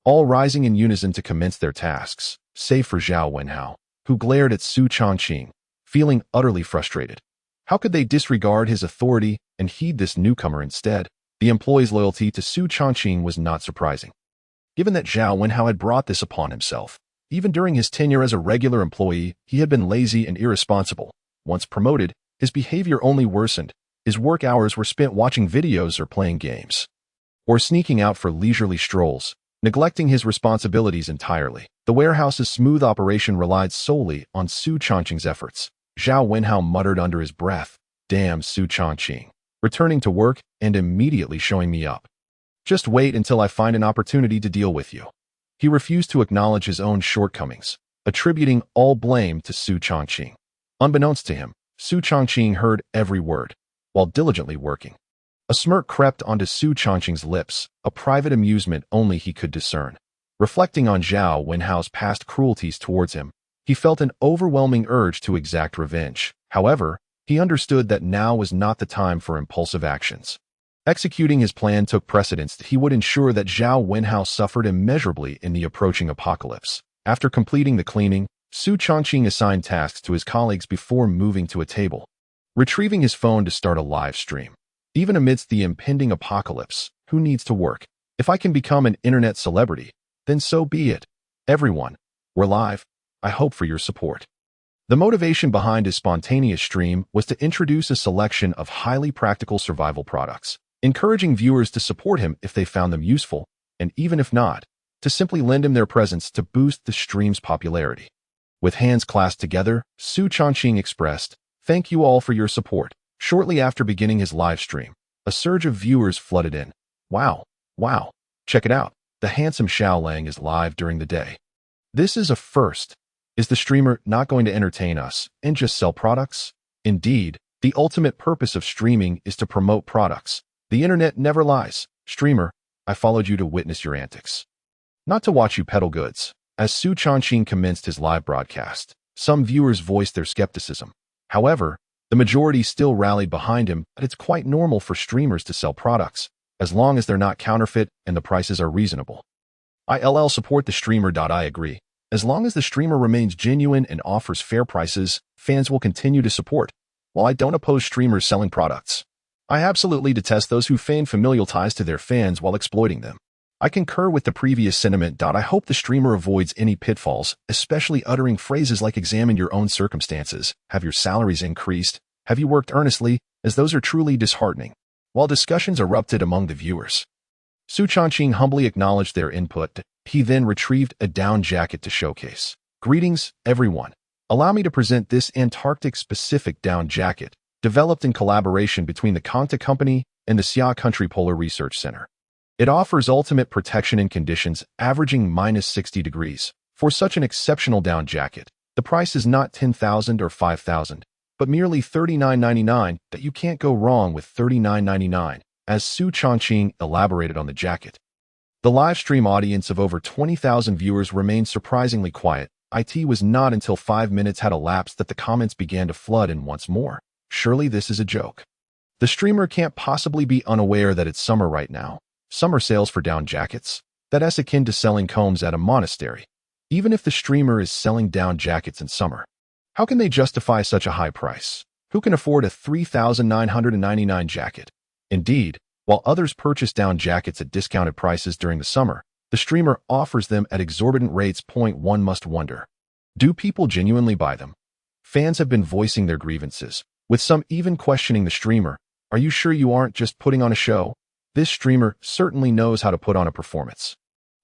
all rising in unison to commence their tasks, save for Zhao Wenhao, who glared at Su Chongqing, feeling utterly frustrated. How could they disregard his authority and heed this newcomer instead? The employee's loyalty to Su Chongqing was not surprising, given that Zhao Wenhao had brought this upon himself. Even during his tenure as a regular employee, he had been lazy and irresponsible. Once promoted, his behavior only worsened. His work hours were spent watching videos or playing games, or sneaking out for leisurely strolls, neglecting his responsibilities entirely. The warehouse's smooth operation relied solely on Su Chongqing's efforts. Zhao Wenhao muttered under his breath, Damn Su Chongqing, returning to work and immediately showing me up. Just wait until I find an opportunity to deal with you. He refused to acknowledge his own shortcomings, attributing all blame to Su Chongqing. Unbeknownst to him, Su Chongqing heard every word, while diligently working. A smirk crept onto Su Chongqing's lips, a private amusement only he could discern. Reflecting on Zhao Wenhao's past cruelties towards him, he felt an overwhelming urge to exact revenge. However, he understood that now was not the time for impulsive actions. Executing his plan took precedence. He would ensure that Zhao Wenhao suffered immeasurably in the approaching apocalypse. After completing the cleaning, Su Chongqing assigned tasks to his colleagues before moving to a table, retrieving his phone to start a live stream. Even amidst the impending apocalypse, who needs to work? If I can become an internet celebrity, then so be it. Everyone, we're live. I hope for your support. The motivation behind his spontaneous stream was to introduce a selection of highly practical survival products, encouraging viewers to support him if they found them useful, and even if not, to simply lend him their presence to boost the stream's popularity. With hands clasped together, Su Chongqing expressed, Thank you all for your support. Shortly after beginning his live stream, a surge of viewers flooded in. Wow, check it out. The handsome Xiao Lang is live during the day. This is a first. Is the streamer not going to entertain us and just sell products? Indeed, the ultimate purpose of streaming is to promote products. The internet never lies. Streamer, I followed you to witness your antics, not to watch you peddle goods. As Su Chongqing commenced his live broadcast, some viewers voiced their skepticism. However, the majority still rallied behind him that it's quite normal for streamers to sell products, as long as they're not counterfeit and the prices are reasonable. ILL support the streamer. I agree. As long as the streamer remains genuine and offers fair prices, fans will continue to support. While I don't oppose streamers selling products, I absolutely detest those who feign familial ties to their fans while exploiting them. I concur with the previous sentiment. I hope the streamer avoids any pitfalls, especially uttering phrases like examine your own circumstances, have your salaries increased, have you worked earnestly, as those are truly disheartening. While discussions erupted among the viewers, Su Chongqing humbly acknowledged their input. He then retrieved a down jacket to showcase. Greetings, everyone. Allow me to present this Antarctic-specific down jacket, developed in collaboration between the Kangta Company and the Xia Country Polar Research Center. It offers ultimate protection in conditions averaging -60 degrees. For such an exceptional down jacket, the price is not $10,000 or $5,000, but merely $39.99. That you can't go wrong with $39.99, as Su Chongqing elaborated on the jacket. The live stream audience of over 20,000 viewers remained surprisingly quiet. It was not until 5 minutes had elapsed that the comments began to flood in once more. Surely this is a joke. The streamer can't possibly be unaware that it's summer right now. Summer sales for down jackets? That's akin to selling combs at a monastery. Even if the streamer is selling down jackets in summer, how can they justify such a high price? Who can afford a $3,999 jacket? Indeed, while others purchase down jackets at discounted prices during the summer, the streamer offers them at exorbitant rates. One must wonder, do people genuinely buy them? Fans have been voicing their grievances, with some even questioning the streamer. Are you sure you aren't just putting on a show? This streamer certainly knows how to put on a performance.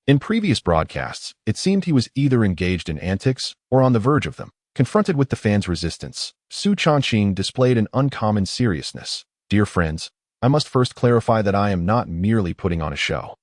In previous broadcasts, it seemed he was either engaged in antics or on the verge of them. Confronted with the fans' resistance, Su Chongqing displayed an uncommon seriousness. Dear friends, I must first clarify that I am not merely putting on a show.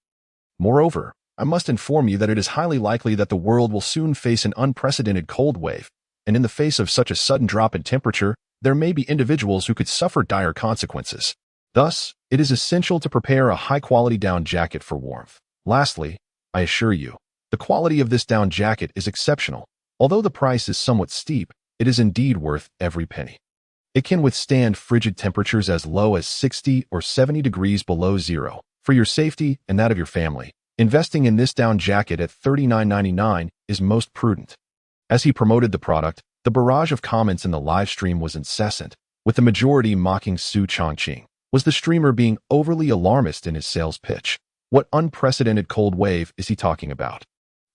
Moreover, I must inform you that it is highly likely that the world will soon face an unprecedented cold wave, and in the face of such a sudden drop in temperature, there may be individuals who could suffer dire consequences. Thus, it is essential to prepare a high-quality down jacket for warmth. Lastly, I assure you, the quality of this down jacket is exceptional. Although the price is somewhat steep, it is indeed worth every penny. It can withstand frigid temperatures as low as 60 or 70 degrees below zero. For your safety and that of your family, investing in this down jacket at $39.99 is most prudent. As he promoted the product, the barrage of comments in the live stream was incessant, with the majority mocking Su Chongqing. Was the streamer being overly alarmist in his sales pitch? What unprecedented cold wave is he talking about?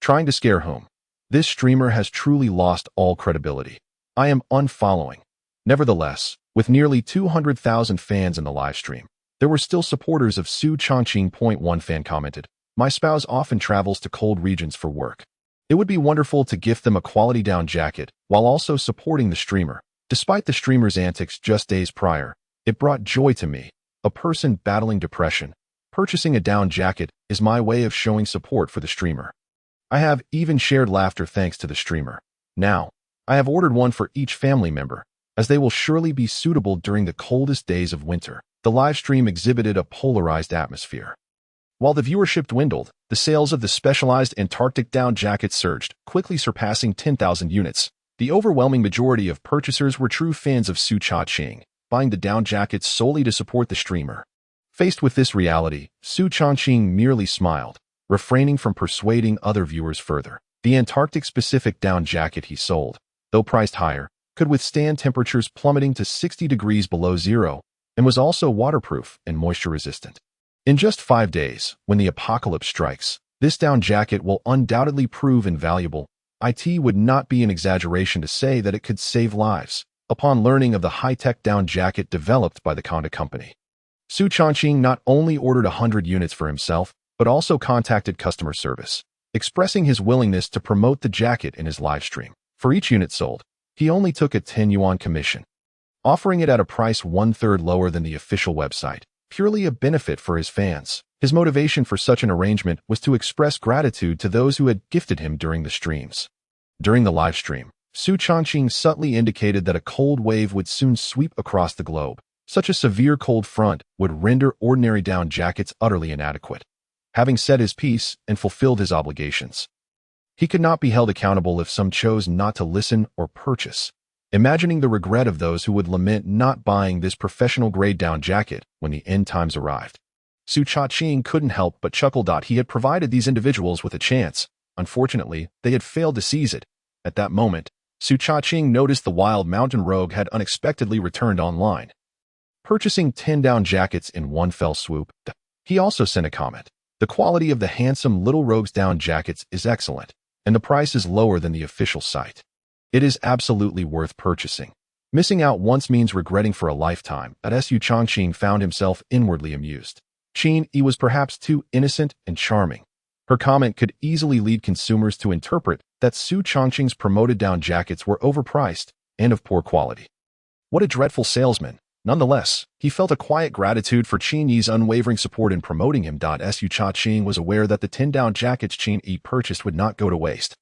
Trying to scare whom? This streamer has truly lost all credibility. I am unfollowing. Nevertheless, with nearly 200,000 fans in the live stream, there were still supporters of Su Chongqing. One fan commented, "My spouse often travels to cold regions for work. It would be wonderful to gift them a quality down jacket while also supporting the streamer. Despite the streamer's antics just days prior, it brought joy to me, a person battling depression. Purchasing a down jacket is my way of showing support for the streamer. I have even shared laughter thanks to the streamer. Now, I have ordered one for each family member, as they will surely be suitable during the coldest days of winter." The live stream exhibited a polarized atmosphere. While the viewership dwindled, the sales of the specialized Antarctic down jacket surged, quickly surpassing 10,000 units. The overwhelming majority of purchasers were true fans of Su Chongqing, buying the down jackets solely to support the streamer. Faced with this reality, Su Chongqing merely smiled, refraining from persuading other viewers further. The Antarctic-specific down jacket he sold, though priced higher, could withstand temperatures plummeting to 60 degrees below zero, and was also waterproof and moisture-resistant. In just 5 days, when the apocalypse strikes, this down jacket will undoubtedly prove invaluable. It would not be an exaggeration to say that it could save lives. Upon learning of the high-tech down jacket developed by the Conda Company, Su Chongqing not only ordered 100 units for himself, but also contacted customer service, expressing his willingness to promote the jacket in his live stream. For each unit sold, he only took a 10 yuan commission, offering it at a price 1/3 lower than the official website, purely a benefit for his fans. His motivation for such an arrangement was to express gratitude to those who had gifted him during the streams. During the live stream, Su Chongqing subtly indicated that a cold wave would soon sweep across the globe. Such a severe cold front would render ordinary down jackets utterly inadequate. Having said his piece and fulfilled his obligations, he could not be held accountable if some chose not to listen or purchase. Imagining the regret of those who would lament not buying this professional-grade down jacket when the end times arrived. Su Chongqing couldn't help but chuckle. He had provided these individuals with a chance. Unfortunately, they had failed to seize it. At that moment, Su Chongqing noticed the wild mountain rogue had unexpectedly returned online, purchasing 10 down jackets in one fell swoop. He also sent a comment. The quality of the handsome little rogue's down jackets is excellent, and the price is lower than the official site. It is absolutely worth purchasing. Missing out once means regretting for a lifetime. Su Chongqing found himself inwardly amused. Qin Yi was perhaps too innocent and charming. Her comment could easily lead consumers to interpret that Su Chongqing's promoted down jackets were overpriced and of poor quality. What a dreadful salesman! Nonetheless, he felt a quiet gratitude for Qin Yi's unwavering support in promoting him. Su Chongqing was aware that the 10 down jackets Qin Yi purchased would not go to waste.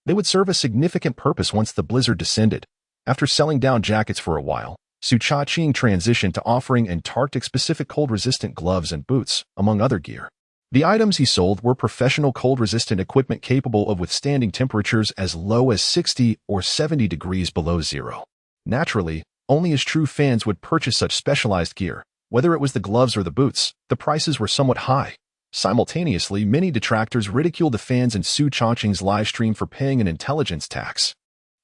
They would serve a significant purpose once the blizzard descended. After selling down jackets for a while, Su Chongqing transitioned to offering Antarctic-specific cold-resistant gloves and boots, among other gear. The items he sold were professional cold-resistant equipment capable of withstanding temperatures as low as 60 or 70 degrees below zero. Naturally, Only his true fans would purchase such specialized gear. Whether it was the gloves or the boots, the prices were somewhat high. Simultaneously, many detractors ridiculed the fans in Su Chongqing's livestream for paying an intelligence tax.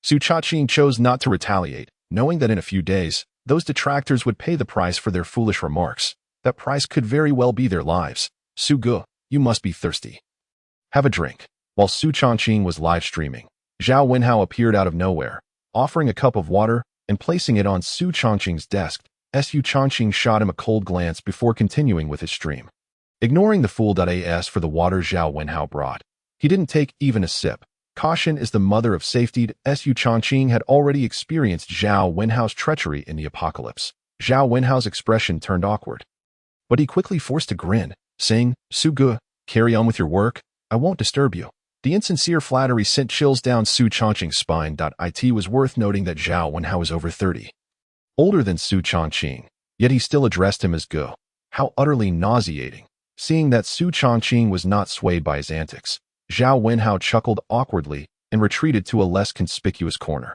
Su Chongqing chose not to retaliate, knowing that in a few days, those detractors would pay the price for their foolish remarks. That price could very well be their lives. Su Ge, you must be thirsty. Have a drink. While Su Chongqing was live streaming, Zhao Wenhao appeared out of nowhere, offering a cup of water and placing it on Su Chongqing's desk. Su Chongqing shot him a cold glance before continuing with his stream. Ignoring the fool.as for the water Zhao Wenhao brought, he didn't take even a sip. Caution is the mother of safety. Su Chongqing had already experienced Zhao Wenhao's treachery in the apocalypse. Zhao Wenhao's expression turned awkward, but he quickly forced a grin, saying, Su Ge, carry on with your work. I won't disturb you. The insincere flattery sent chills down Su Chongqing's spine. It was worth noting that Zhao Wenhao was over 30, older than Su Chongqing, yet he still addressed him as Ge. How utterly nauseating. Seeing that Su Chongqing was not swayed by his antics, Zhao Wenhao chuckled awkwardly and retreated to a less conspicuous corner.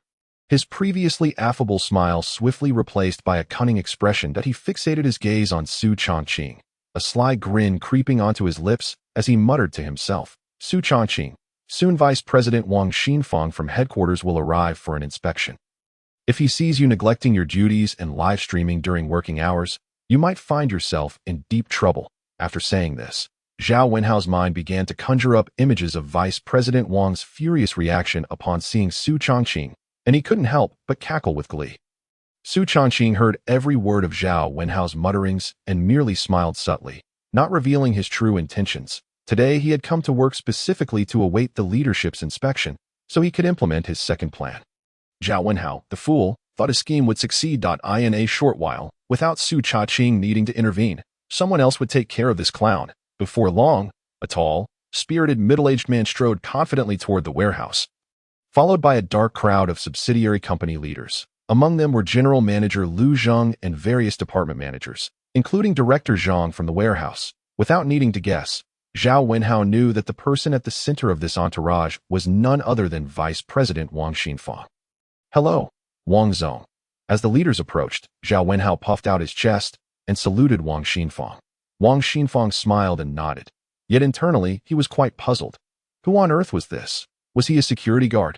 His previously affable smile swiftly replaced by a cunning expression that he fixated his gaze on Su Chongqing, a sly grin creeping onto his lips as he muttered to himself, Su Chongqing, soon Vice President Wang Xinfang from headquarters will arrive for an inspection. If he sees you neglecting your duties and live streaming during working hours, you might find yourself in deep trouble. After saying this, Zhao Wenhao's mind began to conjure up images of Vice President Wang's furious reaction upon seeing Su Chongqing, and he couldn't help but cackle with glee. Su Chongqing heard every word of Zhao Wenhao's mutterings and merely smiled subtly, not revealing his true intentions. Today he had come to work specifically to await the leadership's inspection, so he could implement his second plan. Zhao Wenhao, the fool, thought his scheme would succeed. In a short while, without Su Chongqing needing to intervene, someone else would take care of this clown. Before long, a tall, spirited middle-aged man strode confidently toward the warehouse, followed by a dark crowd of subsidiary company leaders. Among them were General Manager Lu Zheng and various department managers, including Director Zhang from the warehouse. Without needing to guess, Zhao Wenhao knew that the person at the center of this entourage was none other than Vice President Wang Xinfang. Hello, Wang Zong. As the leaders approached, Zhao Wenhao puffed out his chest and saluted Wang Xinfang. Wang Xinfang smiled and nodded, yet internally he was quite puzzled. Who on earth was this? Was he a security guard?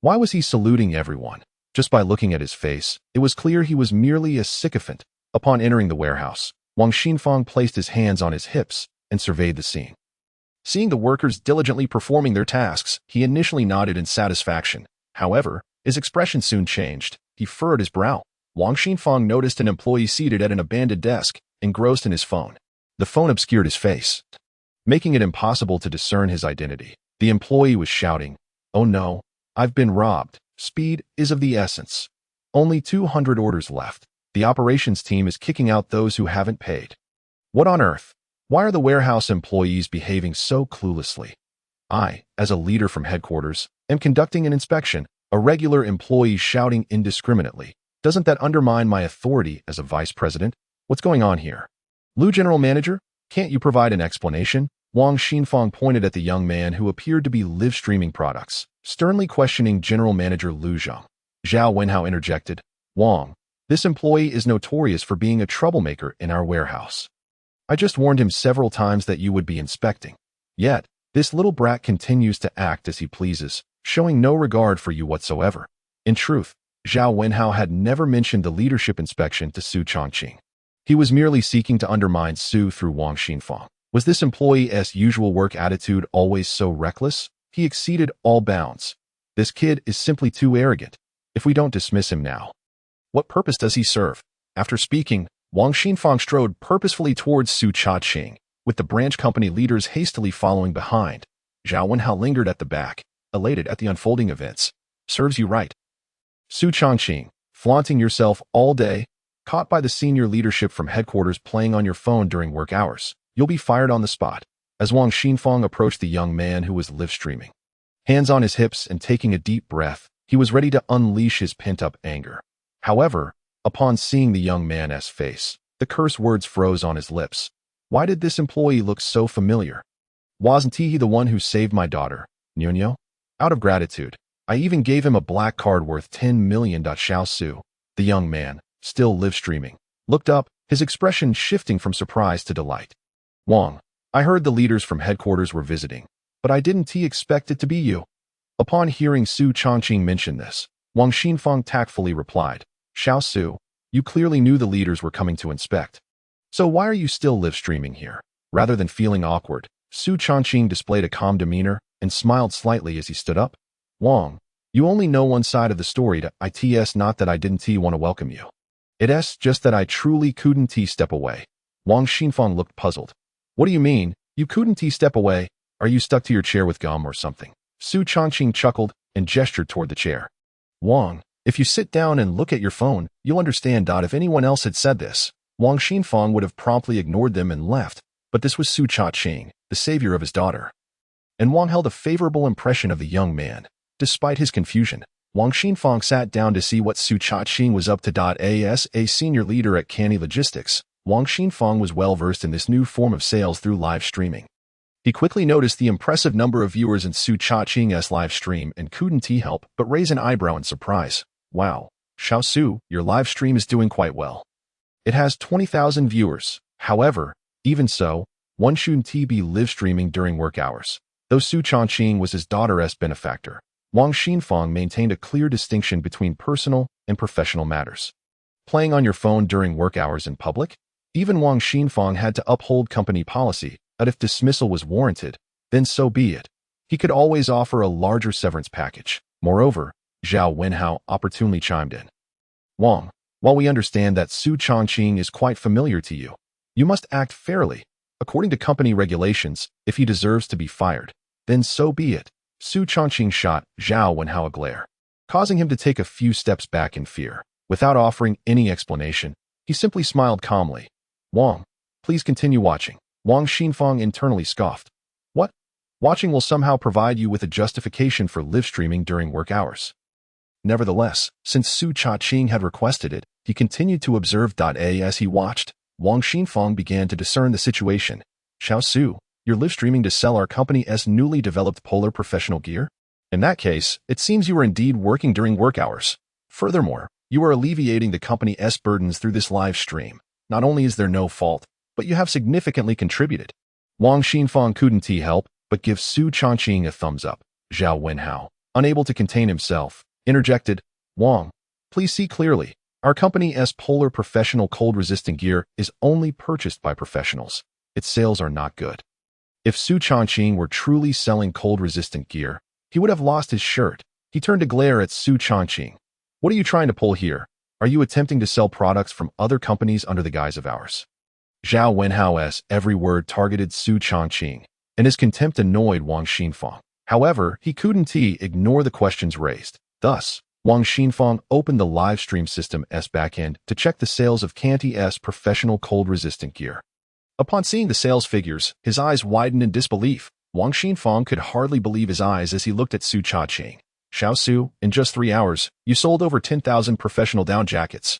Why was he saluting everyone? Just by looking at his face, it was clear he was merely a sycophant. Upon entering the warehouse, Wang Xinfang placed his hands on his hips and surveyed the scene. Seeing the workers diligently performing their tasks, he initially nodded in satisfaction. However, his expression soon changed. He furrowed his brow. Wang Xinfang noticed an employee seated at an abandoned desk, engrossed in his phone. The phone obscured his face, making it impossible to discern his identity. The employee was shouting, "Oh no, I've been robbed. Speed is of the essence. Only 200 orders left. The operations team is kicking out those who haven't paid. What on earth? Why are the warehouse employees behaving so cluelessly? I, as a leader from headquarters, am conducting an inspection, a regular employee shouting indiscriminately. Doesn't that undermine my authority as a vice president? What's going on here? Lu General Manager, can't you provide an explanation?" Wang Xinfang pointed at the young man who appeared to be live streaming products, sternly questioning General Manager Lu Zheng. Zhao Wenhao interjected, "Wang, this employee is notorious for being a troublemaker in our warehouse. I just warned him several times that you would be inspecting. Yet, this little brat continues to act as he pleases, showing no regard for you whatsoever." In truth, Zhao Wenhao had never mentioned the leadership inspection to Su Chongqing. He was merely seeking to undermine Su through Wang Xinfang. Was this employee's usual work attitude always so reckless? He exceeded all bounds. This kid is simply too arrogant. If we don't dismiss him now, what purpose does he serve? After speaking, Wang Xinfang strode purposefully towards Su Chongqing, with the branch company leaders hastily following behind. Zhao Wenhao lingered at the back, elated at the unfolding events. Serves you right. Su Chongqing, flaunting yourself all day, caught by the senior leadership from headquarters playing on your phone during work hours. You'll be fired on the spot. As Wang Xinfang approached the young man who was live streaming, hands on his hips and taking a deep breath, he was ready to unleash his pent-up anger. However, upon seeing the young man's face, the curse words froze on his lips. Why did this employee look so familiar? Wasn't he the one who saved my daughter, Nyonyo? Out of gratitude, I even gave him a black card worth 10 million. Xiao Su, The young man, still live streaming, looked up, his expression shifting from surprise to delight. Wang, I heard the leaders from headquarters were visiting, but I didn't expect it to be you. Upon hearing Su Changqing mention this, Wang Xinfang tactfully replied, Xiao Su, you clearly knew the leaders were coming to inspect. So why are you still live streaming here? Rather than feeling awkward, Su Changqing displayed a calm demeanor and smiled slightly as he stood up. Wang, you only know one side of the story. It's not that I didn't want to welcome you. It's just that I truly couldn't step away. Wang Xinfang looked puzzled. What do you mean, you couldn't step away? Are you stuck to your chair with gum or something? Su Changqing chuckled and gestured toward the chair. Wang, if you sit down and look at your phone, you'll understand. If anyone else had said this, Wang Xinfang would have promptly ignored them and left, but this was Su Changqing, the savior of his daughter. And Wang held a favorable impression of the young man. Despite his confusion, Wang Xinfang sat down to see what Su Changqing was up to. As a senior leader at Canny Logistics, Wang Xinfang was well versed in this new form of sales through live streaming. He quickly noticed the impressive number of viewers in Su Changqing's live stream and couldn't help but raise an eyebrow in surprise. Wow, Xiao Su, your live stream is doing quite well. It has 20,000 viewers. However, even so, one shouldn't be live streaming during work hours. Though Su Changqing was his daughter's benefactor, Wang Xinfang maintained a clear distinction between personal and professional matters. Playing on your phone during work hours in public? Even Wang Xinfang had to uphold company policy that if dismissal was warranted, then so be it. He could always offer a larger severance package. Moreover, Zhao Wenhao opportunely chimed in. Wang, while we understand that Su Changqing is quite familiar to you, you must act fairly. According to company regulations, if he deserves to be fired, then so be it. Su Changqing shot Zhao Wenhao a glare, causing him to take a few steps back in fear. Without offering any explanation, he simply smiled calmly. Wang, please continue watching. Wang Xinfang internally scoffed. What? Watching will somehow provide you with a justification for live streaming during work hours. Nevertheless, since Su Changqing had requested it, he continued to observe. As he watched, Wang Xinfang began to discern the situation. Xiao Su, you're live streaming to sell our company's newly developed polar professional gear? In that case, it seems you are indeed working during work hours. Furthermore, you are alleviating the company's burdens through this live stream. Not only is there no fault, but you have significantly contributed. Wang Xinfang couldn't help but give Su Changqing a thumbs up. Zhao Wenhao, unable to contain himself, interjected, Wang, please see clearly. Our company's polar professional cold-resistant gear is only purchased by professionals. Its sales are not good. If Su Changqing were truly selling cold-resistant gear, he would have lost his shirt. He turned to glare at Su Changqing. What are you trying to pull here? Are you attempting to sell products from other companies under the guise of ours? Zhao Wenhao's every word targeted Su Changqing, and his contempt annoyed Wang Xinfang. However, he couldn't ignore the questions raised. Thus, Wang Xinfang opened the live stream system's backend to check the sales of Canty's professional cold-resistant gear. Upon seeing the sales figures, his eyes widened in disbelief. Wang Xinfang could hardly believe his eyes as he looked at Su Changqing. Xiao Su, in just 3 hours, you sold over 10,000 professional down jackets,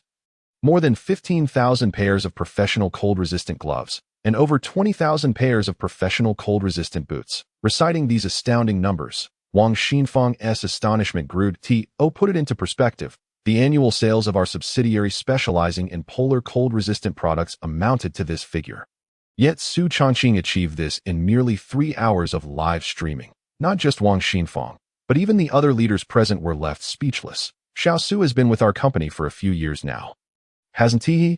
more than 15,000 pairs of professional cold-resistant gloves, and over 20,000 pairs of professional cold-resistant boots. Reciting these astounding numbers, Wang Xinfang's astonishment grew. Put it into perspective. The annual sales of our subsidiary specializing in polar cold-resistant products amounted to this figure. Yet Su Changqing achieved this in merely 3 hours of live streaming. Not just Wang Xinfang, but even the other leaders present were left speechless. Xiao Su has been with our company for a few years now. Hasn't he?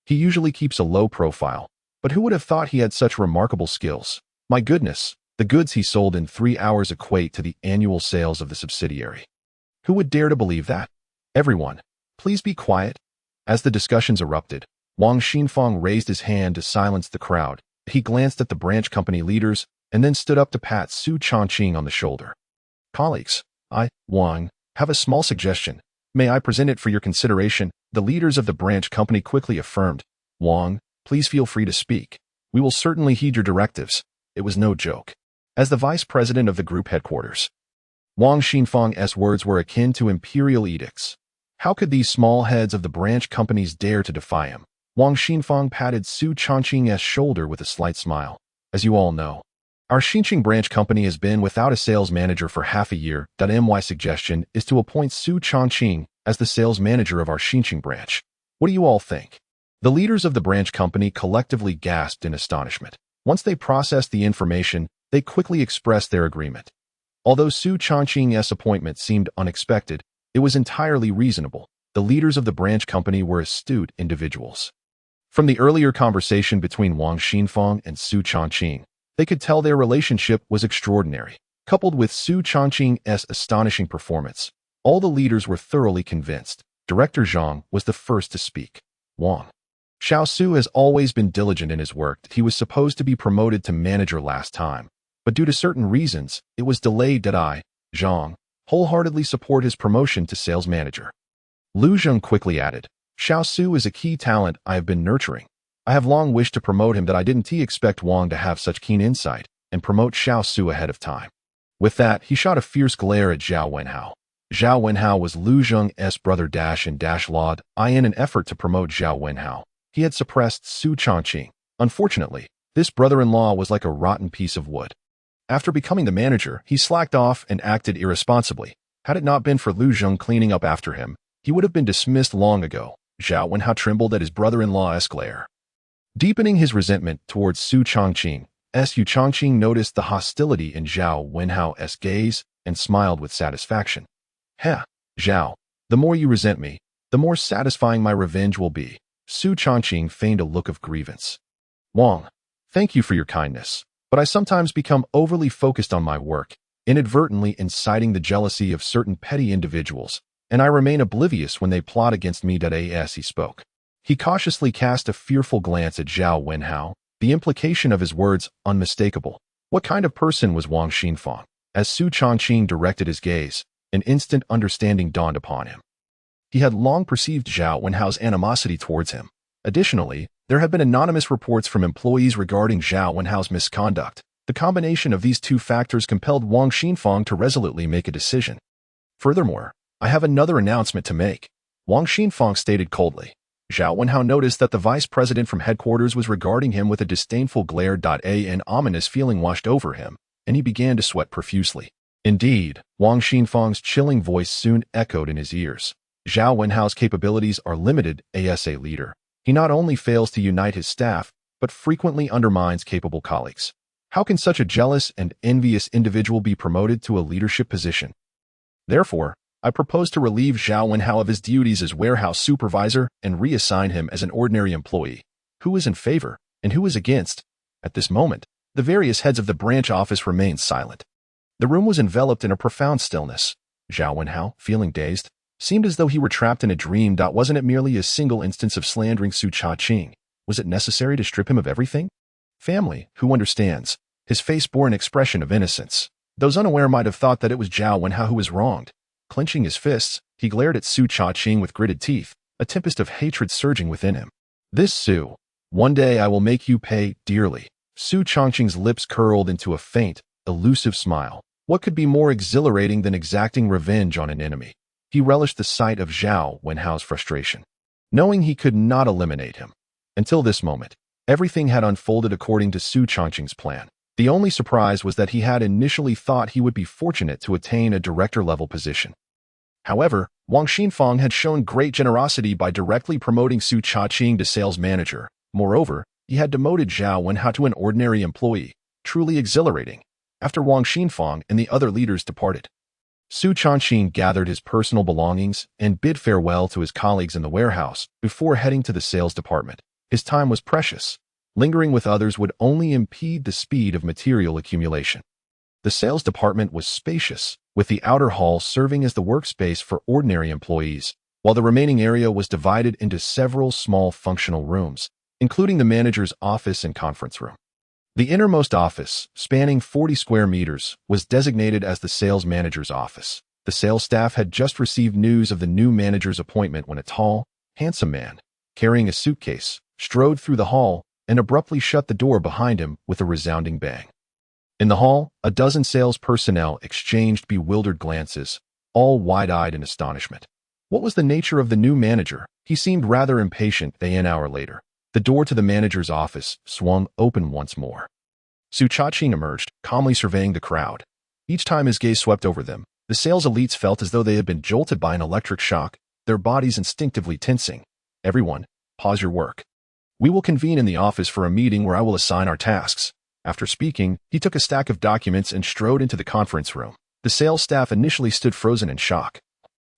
He usually keeps a low profile, but who would have thought he had such remarkable skills? My goodness, the goods he sold in 3 hours equate to the annual sales of the subsidiary. Who would dare to believe that? Everyone, please be quiet. As the discussions erupted, Wang Xinfang raised his hand to silence the crowd. He glanced at the branch company leaders and then stood up to pat Su Changqing on the shoulder. Colleagues, Wang, have a small suggestion. May I present it for your consideration? The leaders of the branch company quickly affirmed. Wang, please feel free to speak. We will certainly heed your directives. It was no joke. As the vice president of the group headquarters, Wang Xinfang's words were akin to imperial edicts. How could these small heads of the branch companies dare to defy him? Wang Xinfang patted Su Changqing's shoulder with a slight smile. As you all know, Our Xinjiang branch company has been without a sales manager for half a year. My suggestion is to appoint Su Chongqing as the sales manager of our Xinjiang branch. What do you all think? The leaders of the branch company collectively gasped in astonishment. Once they processed the information, they quickly expressed their agreement. Although Su Chongqing's appointment seemed unexpected, it was entirely reasonable. The leaders of the branch company were astute individuals. From the earlier conversation between Wang Xinfang and Su Chongqing, they could tell their relationship was extraordinary. Coupled with Su Chongqing's astonishing performance, all the leaders were thoroughly convinced. Director Zhang was the first to speak. Wang Xiaosu has always been diligent in his work. He was supposed to be promoted to manager last time, but due to certain reasons, it was delayed. Zhang wholeheartedly support his promotion to sales manager. Lu Zheng quickly added, Xiaosu is a key talent I have been nurturing. I have long wished to promote him. I didn't expect Wang to have such keen insight and promote Xiaosu ahead of time. With that, he shot a fierce glare at Zhao Wenhao. Zhao Wenhao was Lu Zheng's brother Lord. In an effort to promote Zhao Wenhao, he had suppressed Su Chongqing. Unfortunately, this brother-in-law was like a rotten piece of wood. After becoming the manager, he slacked off and acted irresponsibly. Had it not been for Lu Zheng cleaning up after him, he would have been dismissed long ago. Zhao Wenhao trembled at his brother-in-law's glare. Deepening his resentment towards Su Chongqing, Su Chongqing noticed the hostility in Zhao Wenhao's gaze and smiled with satisfaction. Zhao, the more you resent me, the more satisfying my revenge will be. Su Chongqing feigned a look of grievance. Wang, thank you for your kindness, but I sometimes become overly focused on my work, inadvertently inciting the jealousy of certain petty individuals, and I remain oblivious when they plot against me. As he spoke, he cautiously cast a fearful glance at Zhao Wenhao, the implication of his words unmistakable. What kind of person was Wang Xinfang? As Su Chongqing directed his gaze, an instant understanding dawned upon him. He had long perceived Zhao Wenhao's animosity towards him. Additionally, there had been anonymous reports from employees regarding Zhao Wenhao's misconduct. The combination of these two factors compelled Wang Xinfang to resolutely make a decision. Furthermore, I have another announcement to make, Wang Xinfang stated coldly. Zhao Wenhao noticed that the vice president from headquarters was regarding him with a disdainful glare. An ominous feeling washed over him, and he began to sweat profusely. Indeed, Wang Xinfang's chilling voice soon echoed in his ears. Zhao Wenhao's capabilities are limited as a leader. He not only fails to unite his staff, but frequently undermines capable colleagues. How can such a jealous and envious individual be promoted to a leadership position? Therefore, I propose to relieve Zhao Wenhao of his duties as warehouse supervisor and reassign him as an ordinary employee. Who is in favor, and who is against? At this moment, the various heads of the branch office remained silent. The room was enveloped in a profound stillness. Zhao Wenhao, feeling dazed, seemed as though he were trapped in a dream. Wasn't it merely a single instance of slandering Su Chongqing? Was it necessary to strip him of everything? Family, who understands? His face bore an expression of innocence. Those unaware might have thought that it was Zhao Wenhao who was wronged. Clenching his fists, he glared at Su Chongqing with gritted teeth, a tempest of hatred surging within him. This Su, one day I will make you pay dearly. Su Chongqing's lips curled into a faint, elusive smile. What could be more exhilarating than exacting revenge on an enemy? He relished the sight of Zhao Wenhao's frustration, knowing he could not eliminate him. Until this moment, everything had unfolded according to Su Chongqing's plan. The only surprise was that he had initially thought he would be fortunate to attain a director-level position. However, Wang Xinfang had shown great generosity by directly promoting Su Chongqing to sales manager. Moreover, he had demoted Zhao Wenhao to an ordinary employee, truly exhilarating. After Wang Xinfang and the other leaders departed, Su Chongqing gathered his personal belongings and bid farewell to his colleagues in the warehouse before heading to the sales department. His time was precious. Lingering with others would only impede the speed of material accumulation. The sales department was spacious, with the outer hall serving as the workspace for ordinary employees, while the remaining area was divided into several small functional rooms, including the manager's office and conference room. The innermost office, spanning 40 square meters, was designated as the sales manager's office. The sales staff had just received news of the new manager's appointment when a tall, handsome man, carrying a suitcase, strode through the hall and abruptly shut the door behind him with a resounding bang. In the hall, a dozen sales personnel exchanged bewildered glances, all wide-eyed in astonishment. What was the nature of the new manager? He seemed rather impatient. An hour later, the door to the manager's office swung open once more. Su Chaqing emerged, calmly surveying the crowd. Each time his gaze swept over them, the sales elites felt as though they had been jolted by an electric shock, their bodies instinctively tensing. Everyone, pause your work. We will convene in the office for a meeting where I will assign our tasks. After speaking, he took a stack of documents and strode into the conference room. The sales staff initially stood frozen in shock,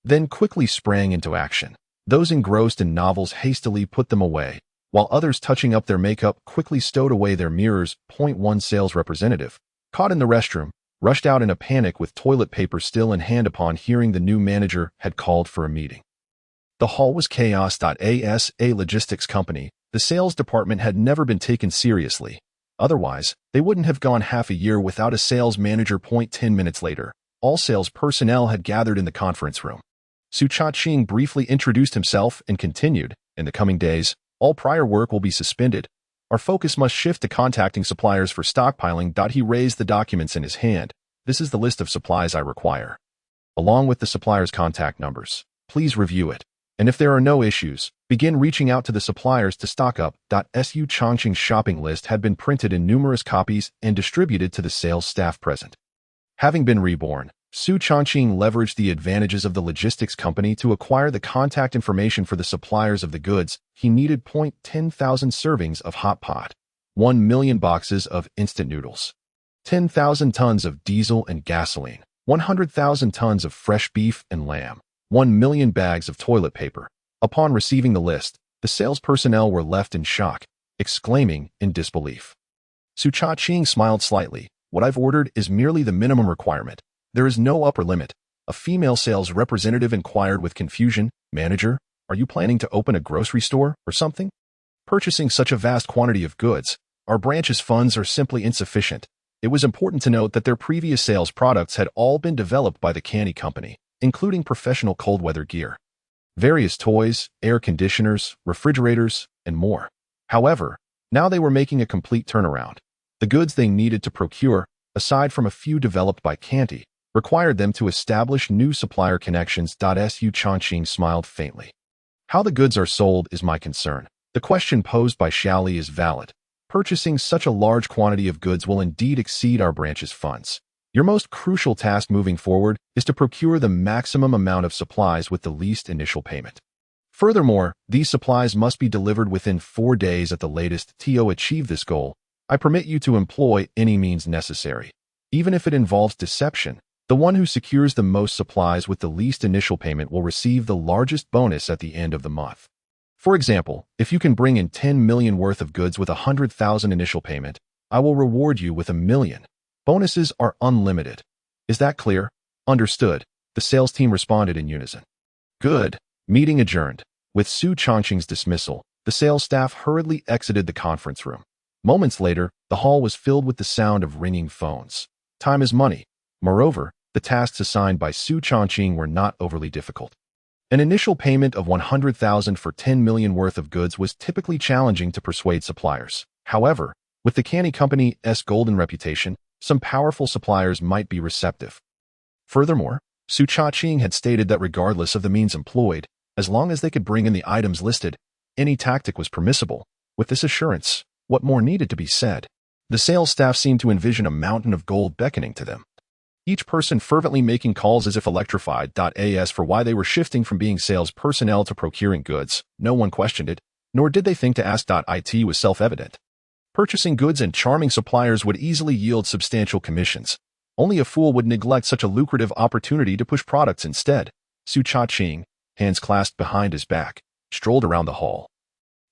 then quickly sprang into action. Those engrossed in novels hastily put them away, while others touching up their makeup quickly stowed away their mirrors. One sales representative, caught in the restroom, rushed out in a panic with toilet paper still in hand upon hearing the new manager had called for a meeting. The hall was chaos. As a logistics company, the sales department had never been taken seriously. Otherwise, they wouldn't have gone half a year without a sales manager. 10 minutes later, all sales personnel had gathered in the conference room. Su Chaqing briefly introduced himself and continued, in the coming days, all prior work will be suspended. Our focus must shift to contacting suppliers for stockpiling. He raised the documents in his hand. This is the list of supplies I require, along with the suppliers' contact numbers. Please review it. And if there are no issues, begin reaching out to the suppliers to stock up. Su Chaqing's shopping list had been printed in numerous copies and distributed to the sales staff present. Having been reborn, Su Chaqing leveraged the advantages of the logistics company to acquire the contact information for the suppliers of the goods he needed. 10,000 servings of hot pot, 1 million boxes of instant noodles, 10,000 tons of diesel and gasoline, 100,000 tons of fresh beef and lamb, 1 million bags of toilet paper. Upon receiving the list, the sales personnel were left in shock, exclaiming in disbelief. Su Chaqing smiled slightly. What I've ordered is merely the minimum requirement. There is no upper limit. A female sales representative inquired with confusion. Manager, are you planning to open a grocery store or something? Purchasing such a vast quantity of goods, our branch's funds are simply insufficient. It was important to note that their previous sales products had all been developed by the Canny Company, including professional cold weather gear, various toys, air conditioners, refrigerators, and more. However, now they were making a complete turnaround. The goods they needed to procure, aside from a few developed by Canty, required them to establish new supplier connections. Su Chaqing smiled faintly. How the goods are sold is my concern. The question posed by Xiaoli is valid. Purchasing such a large quantity of goods will indeed exceed our branch's funds. Your most crucial task moving forward is to procure the maximum amount of supplies with the least initial payment. Furthermore, these supplies must be delivered within 4 days at the latest. To achieve this goal, I permit you to employ any means necessary. Even if it involves deception, the one who secures the most supplies with the least initial payment will receive the largest bonus at the end of the month. For example, if you can bring in 10 million worth of goods with 100,000 initial payment, I will reward you with 1 million. Bonuses are unlimited. Is that clear? Understood. The sales team responded in unison. Good. Meeting adjourned. With Su Chaqing's dismissal, the sales staff hurriedly exited the conference room. Moments later, the hall was filled with the sound of ringing phones. Time is money. Moreover, the tasks assigned by Su Chaqing were not overly difficult. An initial payment of 100,000 for 10 million worth of goods was typically challenging to persuade suppliers. However, with the Canny Company's golden reputation, some powerful suppliers might be receptive. Furthermore, Su Chaqing had stated that regardless of the means employed, as long as they could bring in the items listed, any tactic was permissible. With this assurance, what more needed to be said? The sales staff seemed to envision a mountain of gold beckoning to them, each person fervently making calls as if electrified. As for why they were shifting from being sales personnel to procuring goods, no one questioned it, nor did they think to ask. It was self-evident. Purchasing goods and charming suppliers would easily yield substantial commissions. Only a fool would neglect such a lucrative opportunity to push products instead. Su Chaqing, hands clasped behind his back, strolled around the hall,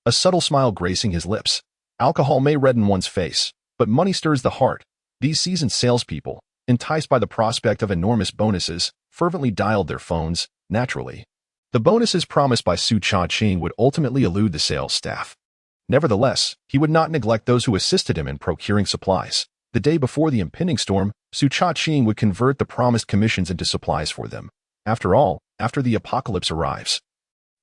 a subtle smile gracing his lips. Alcohol may redden one's face, but money stirs the heart. These seasoned salespeople, enticed by the prospect of enormous bonuses, fervently dialed their phones. Naturally, the bonuses promised by Su Chaqing would ultimately elude the sales staff. Nevertheless, he would not neglect those who assisted him in procuring supplies. The day before the impending storm, Su Chaqing would convert the promised commissions into supplies for them. After all, after the apocalypse arrives,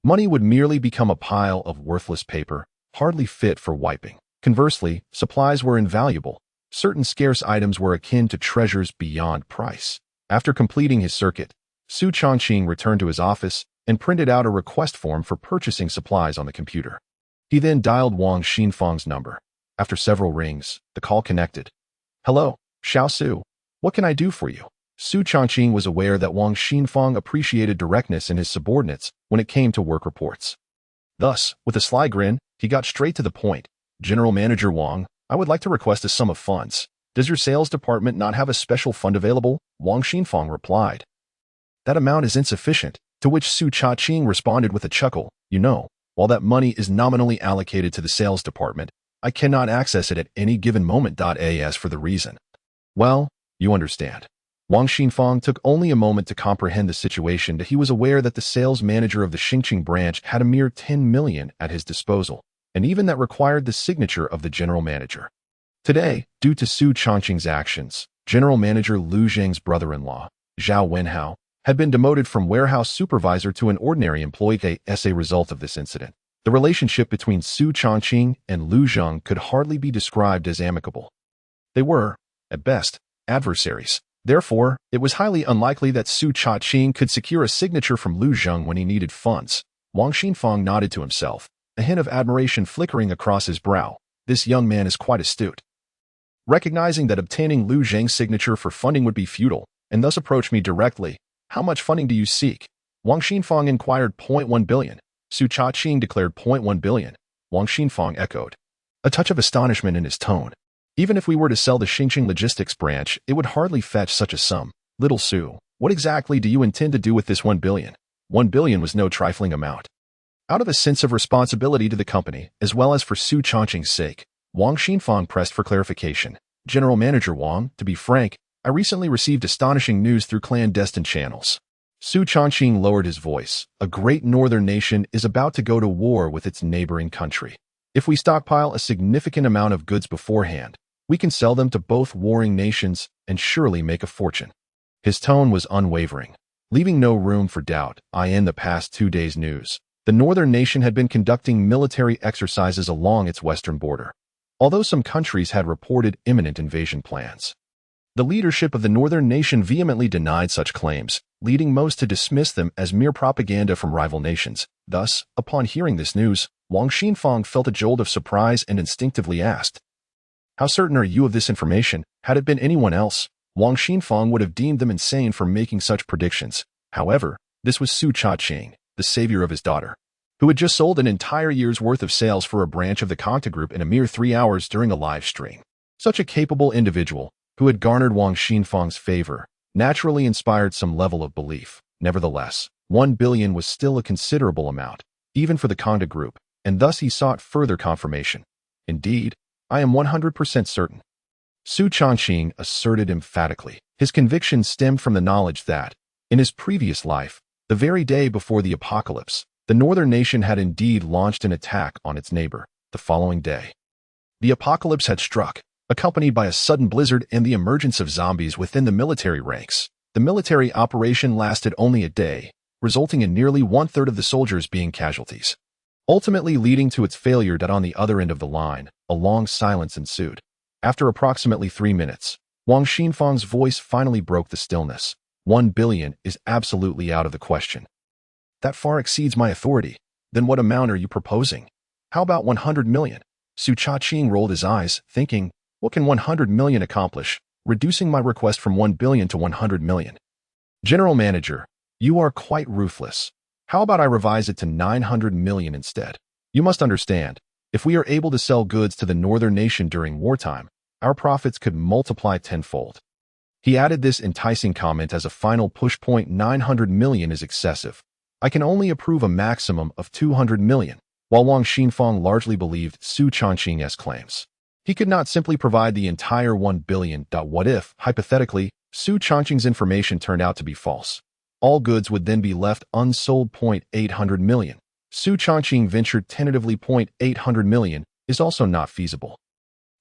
money would merely become a pile of worthless paper, hardly fit for wiping. Conversely, supplies were invaluable. Certain scarce items were akin to treasures beyond price. After completing his circuit, Su Chaqing returned to his office and printed out a request form for purchasing supplies on the computer. He then dialed Wang Xinfang's number. After several rings, the call connected. Hello, Xiao Su. What can I do for you? Su Changqing was aware that Wang Xinfang appreciated directness in his subordinates when it came to work reports. Thus, with a sly grin, he got straight to the point. General Manager Wang, I would like to request a sum of funds. Does your sales department not have a special fund available? Wang Xinfang replied. That amount is insufficient, to which Su Changqing responded with a chuckle. You know, while that money is nominally allocated to the sales department, I cannot access it at any given moment. As for the reason. Well, you understand. Wang Xinfang took only a moment to comprehend the situation. He was aware that the sales manager of the Xingqing branch had a mere 10 million at his disposal, and even that required the signature of the general manager. Today, due to Su Changqing's actions, General Manager Lu Zheng's brother-in-law, Zhao Wenhao, had been demoted from warehouse supervisor to an ordinary employee. As a result of this incident, the relationship between Su Changqing and Lu Zheng could hardly be described as amicable. They were, at best, adversaries. Therefore, it was highly unlikely that Su Changqing could secure a signature from Lu Zheng when he needed funds. Wang Xinfang nodded to himself, a hint of admiration flickering across his brow. This young man is quite astute. Recognizing that obtaining Lu Zheng's signature for funding would be futile, and thus approached me directly. How much funding do you seek? Wang Xinfang inquired. 0.1 billion. Su Changqing declared. 0.1 billion. Wang Xinfang echoed, a touch of astonishment in his tone. Even if we were to sell the Xingqing logistics branch, it would hardly fetch such a sum. Little Su, what exactly do you intend to do with this 1 billion? 1 billion was no trifling amount. Out of a sense of responsibility to the company, as well as for Su Changqing's sake, Wang Xinfang pressed for clarification. General Manager Wang, to be frank, I recently received astonishing news through clandestine channels. Su Changqing lowered his voice. A great northern nation is about to go to war with its neighboring country. If we stockpile a significant amount of goods beforehand, we can sell them to both warring nations and surely make a fortune. His tone was unwavering, leaving no room for doubt. In the past 2 days' news, the northern nation had been conducting military exercises along its western border, although some countries had reported imminent invasion plans. The leadership of the northern nation vehemently denied such claims, leading most to dismiss them as mere propaganda from rival nations. Thus, upon hearing this news, Wang Xinfang felt a jolt of surprise and instinctively asked, how certain are you of this information? Had it been anyone else, Wang Xinfang would have deemed them insane for making such predictions. However, this was Su Changqing, the savior of his daughter, who had just sold an entire year's worth of sales for a branch of the Kangta Group in a mere 3 hours during a live stream. Such a capable individual, who had garnered Wang Xinfang's favor, naturally inspired some level of belief. Nevertheless, 1 billion was still a considerable amount, even for the Kangta Group, and thus he sought further confirmation. Indeed, I am 100% certain. Su Changqing asserted emphatically. His conviction stemmed from the knowledge that, in his previous life, the very day before the apocalypse, the northern nation had indeed launched an attack on its neighbor. The following day, the apocalypse had struck, accompanied by a sudden blizzard and the emergence of zombies within the military ranks. The military operation lasted only a day, resulting in nearly 1/3 of the soldiers being casualties, ultimately leading to its failure. On the other end of the line, a long silence ensued. After approximately 3 minutes, Wang Xinfang's voice finally broke the stillness. 1 billion is absolutely out of the question. That far exceeds my authority. Then what amount are you proposing? How about 100 million? Su Changqing rolled his eyes, thinking, what can 100 million accomplish? Reducing my request from 1 billion to 100 million. General Manager, you are quite ruthless. How about I revise it to 900 million instead? You must understand, if we are able to sell goods to the northern nation during wartime, our profits could multiply tenfold. He added this enticing comment as a final push point. 900 million is excessive. I can only approve a maximum of 200 million. While Wang Xinfang largely believed Su Changqing's claims, he could not simply provide the entire 1 billion. What if, hypothetically, Su Changqing's information turned out to be false? All goods would then be left unsold. 800 million. Su Changqing ventured tentatively. 800 million is also not feasible.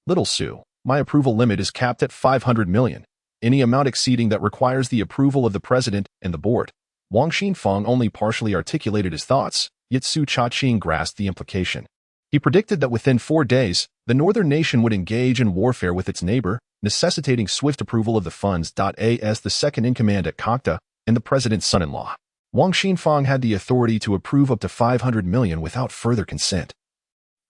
Little Su, my approval limit is capped at 500 million. Any amount exceeding that requires the approval of the president and the board. Wang Xinfang only partially articulated his thoughts, yet Su Changqing grasped the implication. He predicted that within 4 days, the northern nation would engage in warfare with its neighbor, necessitating swift approval of the funds. As the second-in-command at Kangta and the president's son-in-law, Wang Xinfang had the authority to approve up to 500 million without further consent.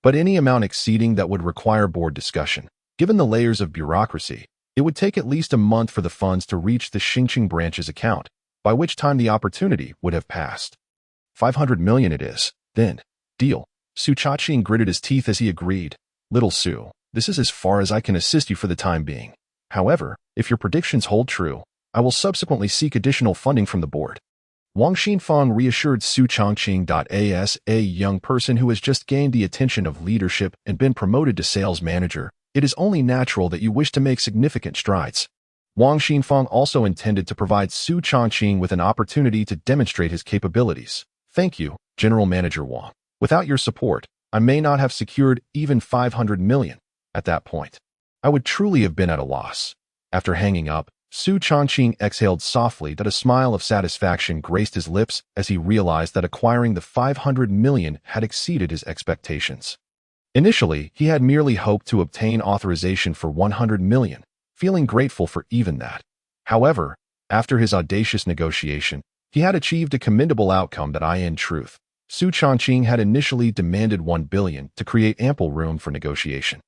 But any amount exceeding that would require board discussion. Given the layers of bureaucracy, It would take at least a month for the funds to reach the Xingqing branch's account, by which time the opportunity would have passed. 500 million it is, then. Deal. Su Chaqing gritted his teeth as he agreed. Little Su, this is as far as I can assist you for the time being. However, if your predictions hold true, I will subsequently seek additional funding from the board. Wang Xinfang reassured Su Chongqing. As a young person who has just gained the attention of leadership and been promoted to sales manager, it is only natural that you wish to make significant strides. Wang Xinfang also intended to provide Su Chongqing with an opportunity to demonstrate his capabilities. Thank you, General Manager Wang. Without your support, I may not have secured even 500 million. At that point, I would truly have been at a loss. After hanging up, Su Chongqing exhaled softly. A smile of satisfaction graced his lips as he realized that acquiring the 500 million had exceeded his expectations. Initially, he had merely hoped to obtain authorization for 100 million, feeling grateful for even that. However, after his audacious negotiation, he had achieved a commendable outcome. In truth, Su Chongqing had initially demanded 1 billion to create ample room for negotiation.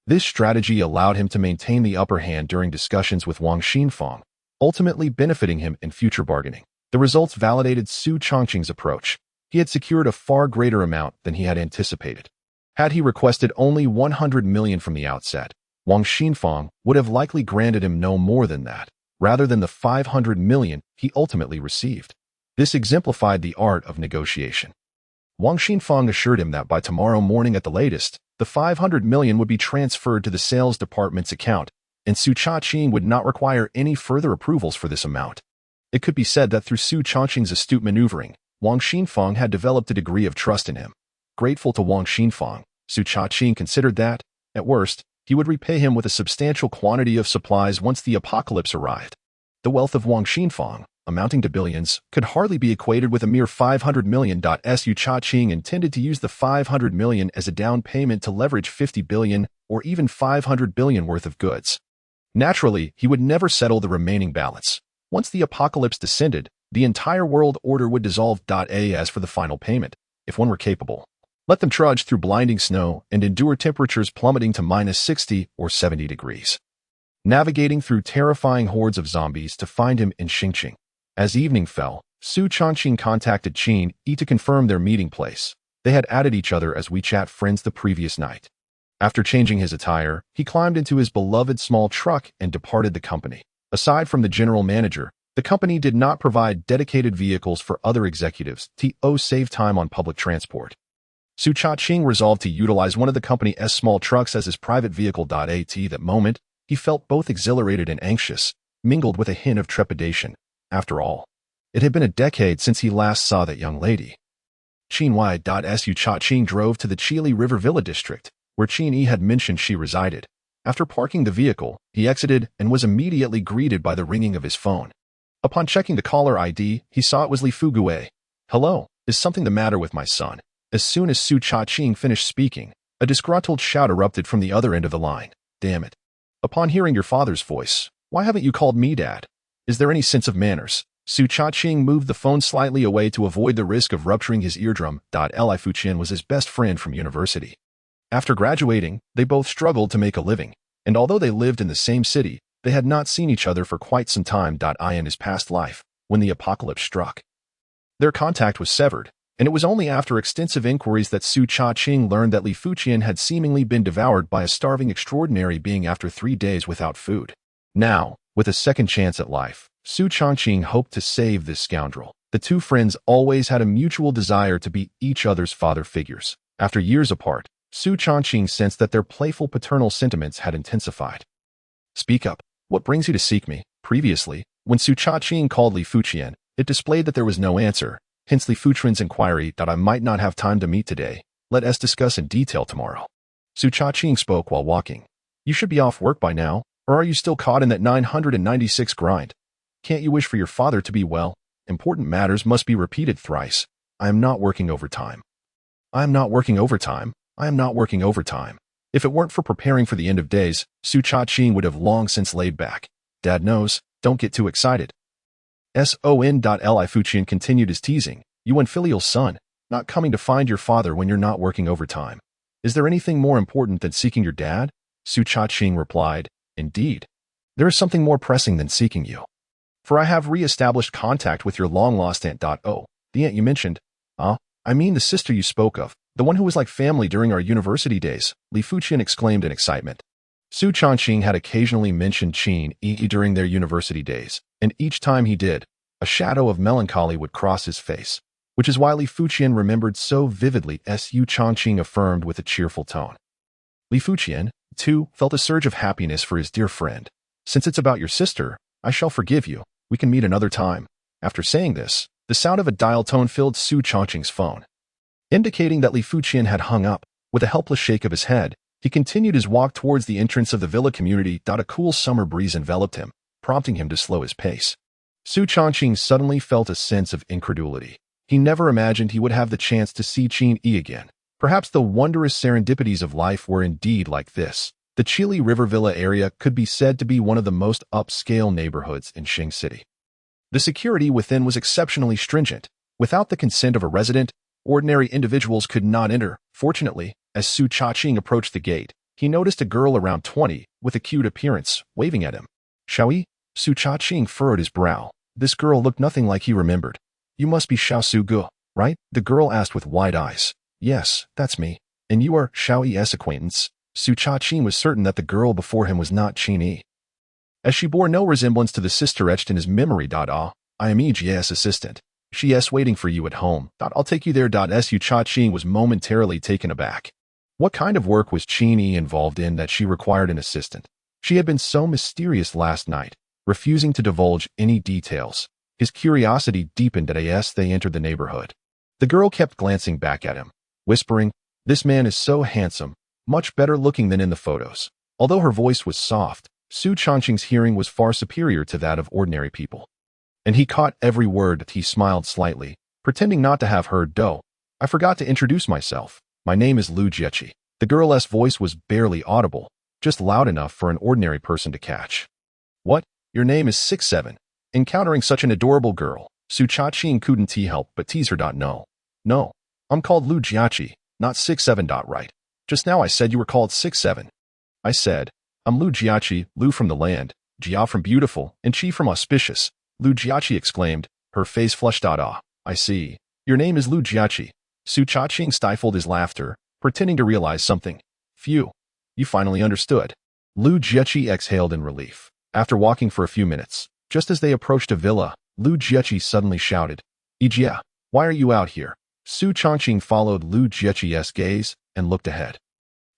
This strategy allowed him to maintain the upper hand during discussions with Wang Xinfang, ultimately benefiting him in future bargaining. The results validated Su Chongqing's approach. He had secured a far greater amount than he had anticipated. Had he requested only 100 million from the outset, Wang Xinfang would have likely granted him no more than that, rather than the 500 million he ultimately received. This exemplified the art of negotiation. Wang Xinfang assured him that by tomorrow morning at the latest, the 500 million would be transferred to the sales department's account, and Su Chaqing would not require any further approvals for this amount. It could be said that through Su Chongqing's astute maneuvering, Wang Xinfang had developed a degree of trust in him. Grateful to Wang Xinfang, Su Chaqing considered that, at worst, he would repay him with a substantial quantity of supplies once the apocalypse arrived. The wealth of Wang Xinfang, amounting to billions, could hardly be equated with a mere 500 million. Su Chaqing intended to use the 500 million as a down payment to leverage 50 billion or even 500 billion worth of goods. Naturally, he would never settle the remaining balance. Once the apocalypse descended, the entire world order would dissolve. As for the final payment, if one were capable, let them trudge through blinding snow and endure temperatures plummeting to -60 or 70 degrees. Navigating through terrifying hordes of zombies to find him in Xingqing. As evening fell, Su Chongqing contacted Qin Yi to confirm their meeting place. They had added each other as WeChat friends the previous night. After changing his attire, he climbed into his beloved small truck and departed the company. Aside from the general manager, the company did not provide dedicated vehicles for other executives to save time on public transport. Su Chaqing resolved to utilize one of the company's small trucks as his private vehicle. At that moment, he felt both exhilarated and anxious, mingled with a hint of trepidation. After all, it had been a decade since he last saw that young lady. Su Chaqing drove to the Chili River Villa district, where Qin Yi had mentioned she resided. After parking the vehicle, he exited and was immediately greeted by the ringing of his phone. Upon checking the caller ID, he saw it was Li Fugue. Hello, is something the matter with my son? As soon as Su Chaqing finished speaking, a disgruntled shout erupted from the other end of the line. Damn it. Upon hearing your father's voice, why haven't you called me Dad? Is there any sense of manners? Su Chaqing moved the phone slightly away to avoid the risk of rupturing his eardrum. Li Fuqian was his best friend from university. After graduating, they both struggled to make a living, and although they lived in the same city, they had not seen each other for quite some time. In his past life, when the apocalypse struck, their contact was severed, and it was only after extensive inquiries that Su Chaqing learned that Li Fuqian had seemingly been devoured by a starving extraordinary being after 3 days without food. Now, with a second chance at life, Su Chongqing hoped to save this scoundrel. The two friends always had a mutual desire to be each other's father figures. After years apart, Su Chongqing sensed that their playful paternal sentiments had intensified. Speak up. What brings you to seek me? Previously, when Su Chaqing called Li Fuqian, it displayed that there was no answer, hence Li Fuqian's inquiry that I might not have time to meet today. Let us discuss in detail tomorrow. Su Chaqing spoke while walking. You should be off work by now, or are you still caught in that 996 grind? Can't you wish for your father to be well? Important matters must be repeated thrice. I am not working overtime. I am not working overtime. I am not working overtime. If it weren't for preparing for the end of days, Su Chaqing would have long since laid back. Dad knows, don't get too excited. Li Fuqian continued his teasing. You unfilial son, not coming to find your father when you're not working overtime. Is there anything more important than seeking your dad? Su Chaqing replied, Indeed. There is something more pressing than seeking you. For I have re-established contact with your long-lost aunt. Oh, the aunt you mentioned. I mean the sister you spoke of, the one who was like family during our university days, Li Fuqian exclaimed in excitement. Su Changqing had occasionally mentioned Qin Yi during their university days, and each time he did, a shadow of melancholy would cross his face, which is why Li Fuqian remembered so vividly. Su Changqing affirmed with a cheerful tone. Li Fuqian, too, felt a surge of happiness for his dear friend. Since it's about your sister, I shall forgive you. We can meet another time. After saying this, the sound of a dial tone filled Su Changqing's phone, indicating that Li Fuqian had hung up. With a helpless shake of his head, he continued his walk towards the entrance of the villa community. A cool summer breeze enveloped him, prompting him to slow his pace. Su Changqing suddenly felt a sense of incredulity. He never imagined he would have the chance to see Qin Yi again. Perhaps the wondrous serendipities of life were indeed like this. The Chili River Villa area could be said to be one of the most upscale neighborhoods in Xing City. The security within was exceptionally stringent. Without the consent of a resident, ordinary individuals could not enter. Fortunately, as Su Changqing approached the gate, he noticed a girl around 20, with a cute appearance, waving at him. Xiaoyi? Su Changqing furrowed his brow. This girl looked nothing like he remembered. You must be Xiao Suge, right? The girl asked with wide eyes. Yes, that's me. And you are Xiaoyi's acquaintance? Su Changqing was certain that the girl before him was not Qin Yi, as she bore no resemblance to the sister etched in his memory. I am Yi's assistant. She is waiting for you at home. I'll take you there. Su Changqing was momentarily taken aback. What kind of work was Qin Yi involved in that she required an assistant? She had been so mysterious last night, refusing to divulge any details. His curiosity deepened as they entered the neighborhood. The girl kept glancing back at him, whispering, "This man is so handsome, much better looking than in the photos." Although her voice was soft, Su Changqing's hearing was far superior to that of ordinary people. And he caught every word. He smiled slightly, pretending not to have heard. I forgot to introduce myself. My name is Lu Jieqi." The girl's voice was barely audible, just loud enough for an ordinary person to catch. "What? Your name is 67. Encountering such an adorable girl, Su Changqing couldn't help but tease her. No, I'm called Lu Jieqi, not 67. Right. Just now I said you were called 67. I said, I'm Lu Jieqi, Lu from the land, Jia from beautiful, and Qi from auspicious. Lu Jieqi exclaimed, her face flushed. I see. Your name is Lu Jieqi. Su Changqing stifled his laughter, pretending to realize something. Phew. You finally understood. Lu Jieqi exhaled in relief. After walking for a few minutes, just as they approached a villa, Lu Jieqi suddenly shouted, Ijia, why are you out here? Su Changqing followed Lu Jieqi's gaze and looked ahead.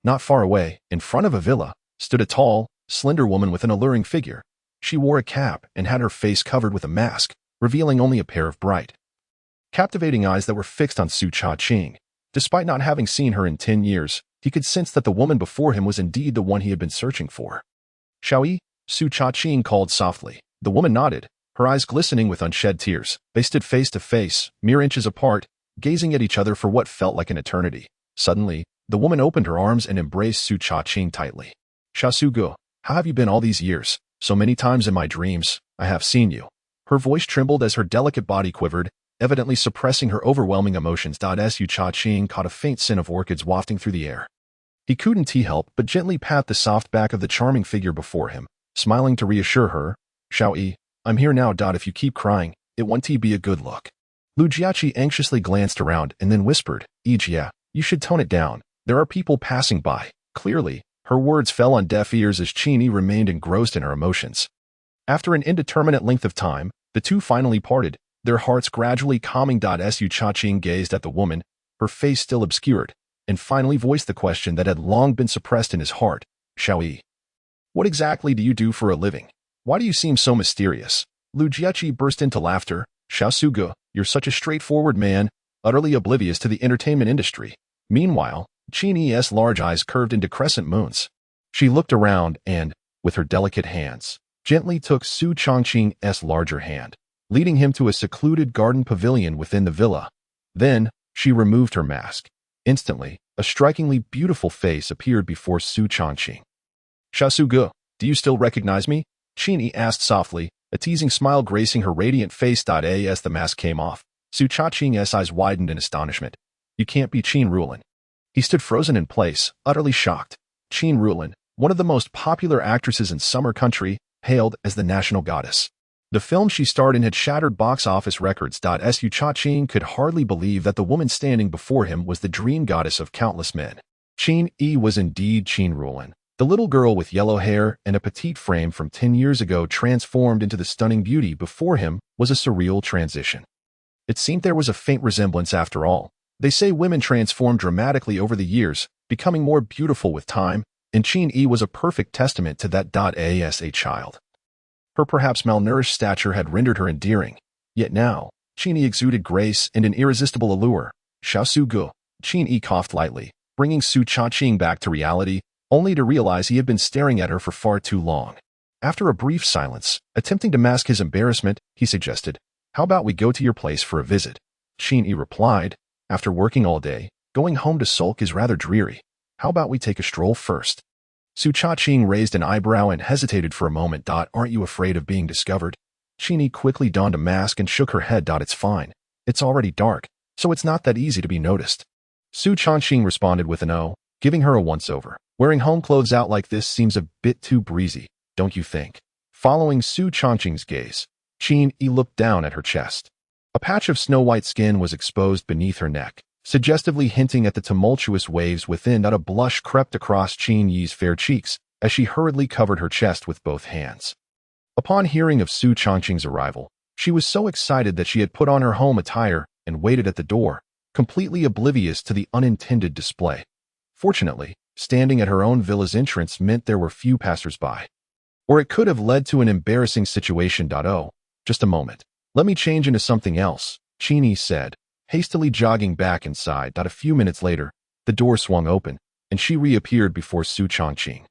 Not far away, in front of a villa, stood a tall, slender woman with an alluring figure. She wore a cap and had her face covered with a mask, revealing only a pair of bright, captivating eyes that were fixed on Su Changqing. Despite not having seen her in 10 years, he could sense that the woman before him was indeed the one he had been searching for. Xiaoyi? Su Changqing called softly. The woman nodded, her eyes glistening with unshed tears. They stood face to face, mere inches apart, gazing at each other for what felt like an eternity. Suddenly, the woman opened her arms and embraced Su Changqing tightly. Xiao Suge, how have you been all these years? So many times in my dreams, I have seen you. Her voice trembled as her delicate body quivered, evidently suppressing her overwhelming emotions. Su Changqing caught a faint scent of orchids wafting through the air. He couldn't help but gently pat the soft back of the charming figure before him, smiling to reassure her. Xiaoyi, I'm here now. If you keep crying, it won't be a good look. Lu Jieqi anxiously glanced around and then whispered, Ijia, you should tone it down. There are people passing by. Clearly, her words fell on deaf ears as Qin Yi remained engrossed in her emotions. After an indeterminate length of time, the two finally parted, their hearts gradually calming. Su Changqing gazed at the woman, her face still obscured, and finally voiced the question that had long been suppressed in his heart. Xiaoyi, what exactly do you do for a living? Why do you seem so mysterious? Lu Jieqi burst into laughter. Xiao Suge, you're such a straightforward man, utterly oblivious to the entertainment industry. Meanwhile, Qin Yi's large eyes curved into crescent moons. She looked around and, with her delicate hands, gently took Su Changqing's larger hand, leading him to a secluded garden pavilion within the villa. Then, she removed her mask. Instantly, a strikingly beautiful face appeared before Su Changqing. Xiao Suge, do you still recognize me? Qin Yi asked softly, a teasing smile gracing her radiant face. As the mask came off, Su Changqing's eyes widened in astonishment. You can't be Qin Rulan. He stood frozen in place, utterly shocked. Qin Rulan, one of the most popular actresses in Summer Country, hailed as the national goddess. The film she starred in had shattered box office records. Su Cha-ching could hardly believe that the woman standing before him was the dream goddess of countless men. Qin was indeed Qin Rulin. The little girl with yellow hair and a petite frame from 10 years ago transformed into the stunning beauty before him was a surreal transition. It seemed there was a faint resemblance after all. They say women transform dramatically over the years, becoming more beautiful with time, and Qin was a perfect testament to that. As a child, her perhaps malnourished stature had rendered her endearing, yet now, Qin exuded grace and an irresistible allure. Xiao Su Gu. Qin coughed lightly, bringing Su Cha-ching back to reality, only to realize he had been staring at her for far too long. After a brief silence, attempting to mask his embarrassment, he suggested, "How about we go to your place for a visit?" Qin replied, "After working all day, going home to sulk is rather dreary. How about we take a stroll first?" Su Cha-ching raised an eyebrow and hesitated for a moment. "Aren't you afraid of being discovered?" Qin quickly donned a mask and shook her head. "It's fine. It's already dark, so it's not that easy to be noticed." Su Cha-ching responded with an "oh," giving her a once-over. "Wearing home clothes out like this seems a bit too breezy, don't you think?" Following Su Cha-ching's gaze, Qin looked down at her chest. A patch of snow-white skin was exposed beneath her neck, suggestively hinting at the tumultuous waves within. A blush crept across Qin's fair cheeks as she hurriedly covered her chest with both hands. Upon hearing of Su Cha-ching's arrival, she was so excited that she had put on her home attire and waited at the door, completely oblivious to the unintended display. Fortunately, standing at her own villa's entrance meant there were few passers-by. Or it could have led to an embarrassing situation. "Oh, just a moment. Let me change into something else," Qin said, hastily jogging back inside. A few minutes later, the door swung open, and she reappeared before Su Cha-ching.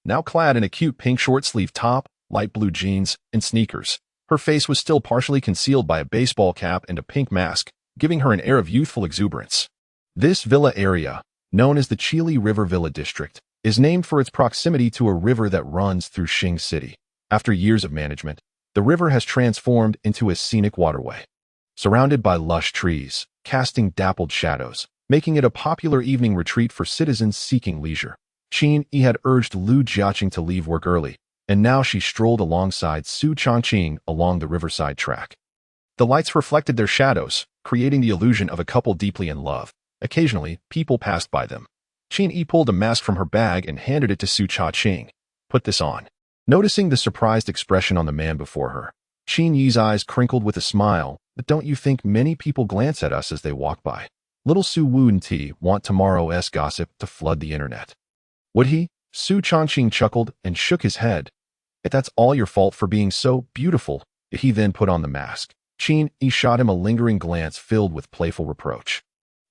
Now clad in a cute pink short-sleeved top, light blue jeans, and sneakers, her face was still partially concealed by a baseball cap and a pink mask, giving her an air of youthful exuberance. This villa area, known as the Chili River Villa District, is named for its proximity to a river that runs through Xing City. After years of management, the river has transformed into a scenic waterway. Surrounded by lush trees, casting dappled shadows, making it a popular evening retreat for citizens seeking leisure. Qin had urged Lu Jiaqing to leave work early, and now she strolled alongside Su Cha-ching along the riverside track. The lights reflected their shadows, creating the illusion of a couple deeply in love. Occasionally, people passed by them. Qin pulled a mask from her bag and handed it to Su Cha-ching. "Put this on." Noticing the surprised expression on the man before her, Qin's eyes crinkled with a smile. "But don't you think many people glance at us as they walk by? Little Su wouldn't want tomorrow's gossip to flood the internet, would he?" Su Cha-ching chuckled and shook his head. "If that's all your fault for being so beautiful," he then put on the mask. Qin shot him a lingering glance filled with playful reproach.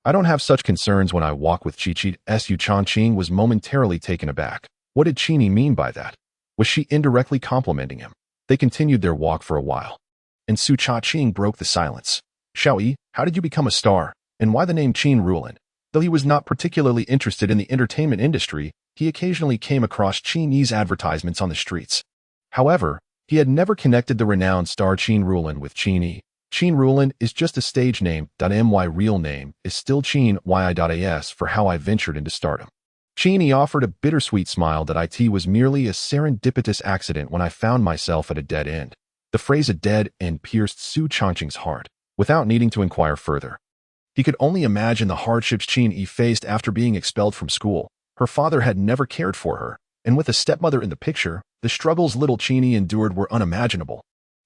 "I don't have such concerns when I walk with Chi-Chi." Su Cha-ching was momentarily taken aback. What did Qin mean by that? Was she indirectly complimenting him? They continued their walk for a while, and Su Cha-ching broke the silence. "Xiao, how did you become a star, and why the name Qin Rulin?" Though he was not particularly interested in the entertainment industry, he occasionally came across Qin's advertisements on the streets. However, he had never connected the renowned star Qin Rulin with Qin. Qin Rulin is just a stage name. My real name is still Qin Yi.as for how I ventured into stardom. Qin offered a bittersweet smile. It was merely a serendipitous accident when I found myself at a dead end. The phrase "a dead end" pierced Su Cha-ching's heart, without needing to inquire further. He could only imagine the hardships Qin faced after being expelled from school. Her father had never cared for her, and with a stepmother in the picture, the struggles little Qin endured were unimaginable.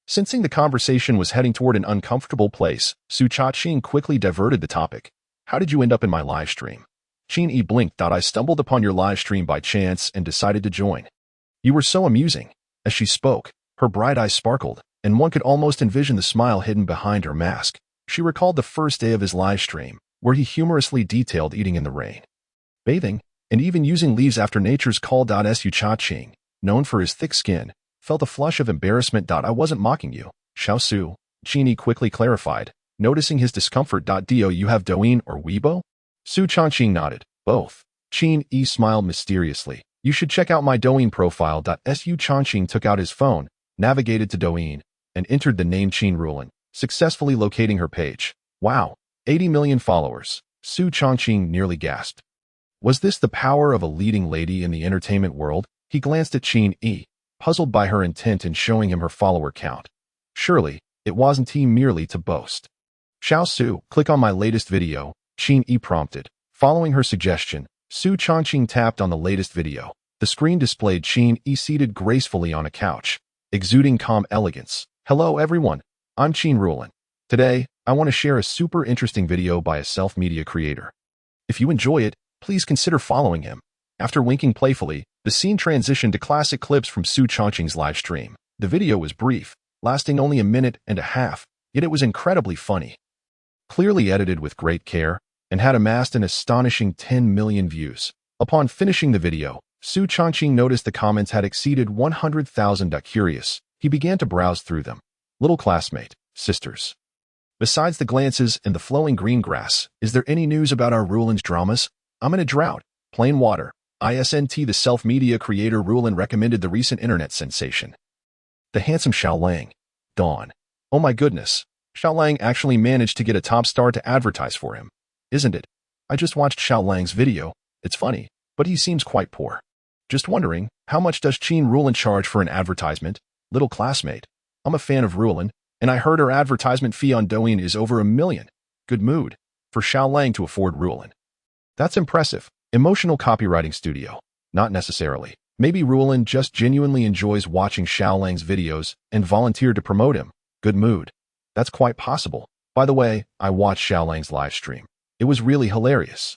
Sensing the conversation was heading toward an uncomfortable place, Su Cha-ching quickly diverted the topic. "How did you end up in my live stream?" Qin blinked. "I stumbled upon your live stream by chance and decided to join. You were so amusing." As she spoke, her bright eyes sparkled, and one could almost envision the smile hidden behind her mask. She recalled the first day of his live stream, where he humorously detailed eating in the rain, bathing, and even using leaves after nature's call. Su Cha-ching, known for his thick skin, felt a flush of embarrassment. "I wasn't mocking you, Xiao Su," Qin quickly clarified, noticing his discomfort. "Do you have Douyin or Weibo?" Su Cha-ching nodded. "Both." Qin smiled mysteriously. "You should check out my Douyin profile." Su Cha-ching took out his phone, navigated to Douyin, and entered the name Qin Rulin, successfully locating her page. "Wow, 80 million followers." Su Cha-ching nearly gasped. Was this the power of a leading lady in the entertainment world? He glanced at Qin, puzzled by her intent in showing him her follower count. Surely, it wasn't he merely to boast. Xiao Su, click on my latest video, Qin Yi prompted. Following her suggestion, Su Changqing tapped on the latest video. The screen displayed Qin Yi seated gracefully on a couch, exuding calm elegance. Hello everyone, I'm Qin Rulin. Today, I want to share a super interesting video by a self-media creator. If you enjoy it, please consider following him. After winking playfully, the scene transitioned to classic clips from Su Changqing's live stream. The video was brief, lasting only a minute and a half, yet it was incredibly funny. Clearly edited with great care, and had amassed an astonishing 10 million views. Upon finishing the video, Su Changqing noticed the comments had exceeded 100,000. Curious, he began to browse through them. Little classmate, sisters. Besides the glances and the flowing green grass, is there any news about our Rulin's dramas? I'm in a drought. Plain water. ISNT. The self-media creator Rulin recommended the recent internet sensation. The handsome Xiao Lang. Dawn. Oh my goodness. Xiao Lang actually managed to get a top star to advertise for him. Isn't it? I just watched Xiao Lang's video. It's funny, but he seems quite poor. Just wondering, how much does Qin Rulin charge for an advertisement? Little classmate. I'm a fan of Rulin, and I heard her advertisement fee on Douyin is over 1 million. Good mood. For Xiao Lang to afford Rulin. That's impressive. Emotional copywriting studio. Not necessarily. Maybe Rulin just genuinely enjoys watching Xiao Lang's videos and volunteered to promote him. Good mood. That's quite possible. By the way, I watched Xiao Lang's live stream. It was really hilarious.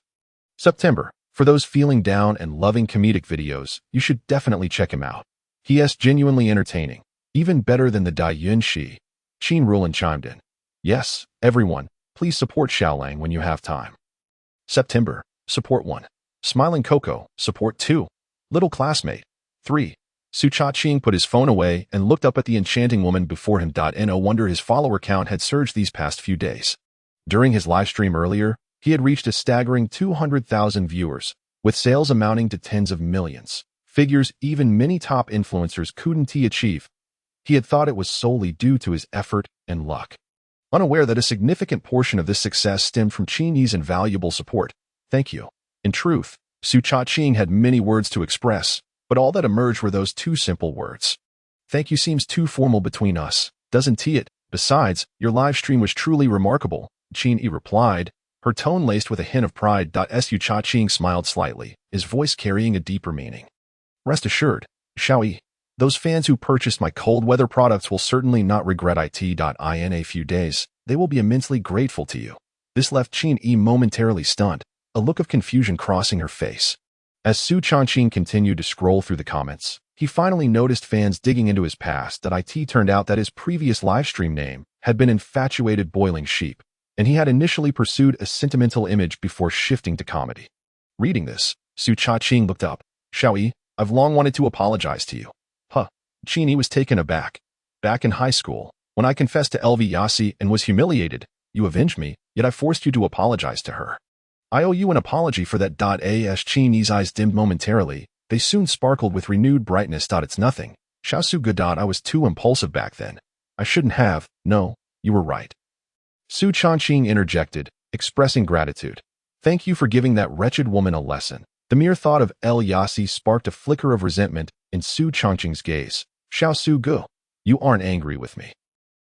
September. For those feeling down and loving comedic videos, you should definitely check him out. He is genuinely entertaining. Even better than the Dai Yun Shi. Qin Rulin chimed in. Yes, everyone, please support Xiao Lang when you have time. September. Support 1. Smiling Coco, support 2. Little classmate. 3. Su Changqing put his phone away and looked up at the enchanting woman before him. No wonder his follower count had surged these past few days. During his live stream earlier, he had reached a staggering 200,000 viewers, with sales amounting to tens of millions. Figures even many top influencers couldn't achieve. He had thought it was solely due to his effort and luck. Unaware that a significant portion of this success stemmed from Qin Yi's invaluable support. Thank you. In truth, Su Changqing had many words to express, but all that emerged were those two simple words. Thank you seems too formal between us, doesn't it? Besides, your live stream was truly remarkable, Qin Yi replied, her tone laced with a hint of pride. Su Changqing smiled slightly, his voice carrying a deeper meaning. Rest assured, Xiao Yi, those fans who purchased my cold weather products will certainly not regret it. In a few days, they will be immensely grateful to you. This left Qin Yi momentarily stunned, a look of confusion crossing her face. As Su Changqing continued to scroll through the comments, he finally noticed fans digging into his past. It turned out that his previous livestream name had been Infatuated Boiling Sheep, and he had initially pursued a sentimental image before shifting to comedy. Reading this, Su Changqing looked up. Xiao Yi, I've long wanted to apologize to you. Qin Yi was taken aback. Back in high school, when I confessed to LV Yasi and was humiliated, you avenged me, yet I forced you to apologize to her. I owe you an apology for that. As Qin Yi's eyes dimmed momentarily, they soon sparkled with renewed brightness. It's nothing. Xiao Su Good. I was too impulsive back then. I shouldn't have. No, you were right. Su Changqing interjected, expressing gratitude. Thank you for giving that wretched woman a lesson. The mere thought of El Yasi sparked a flicker of resentment in Su Changqing's gaze. Xiao Su Gu, you aren't angry with me,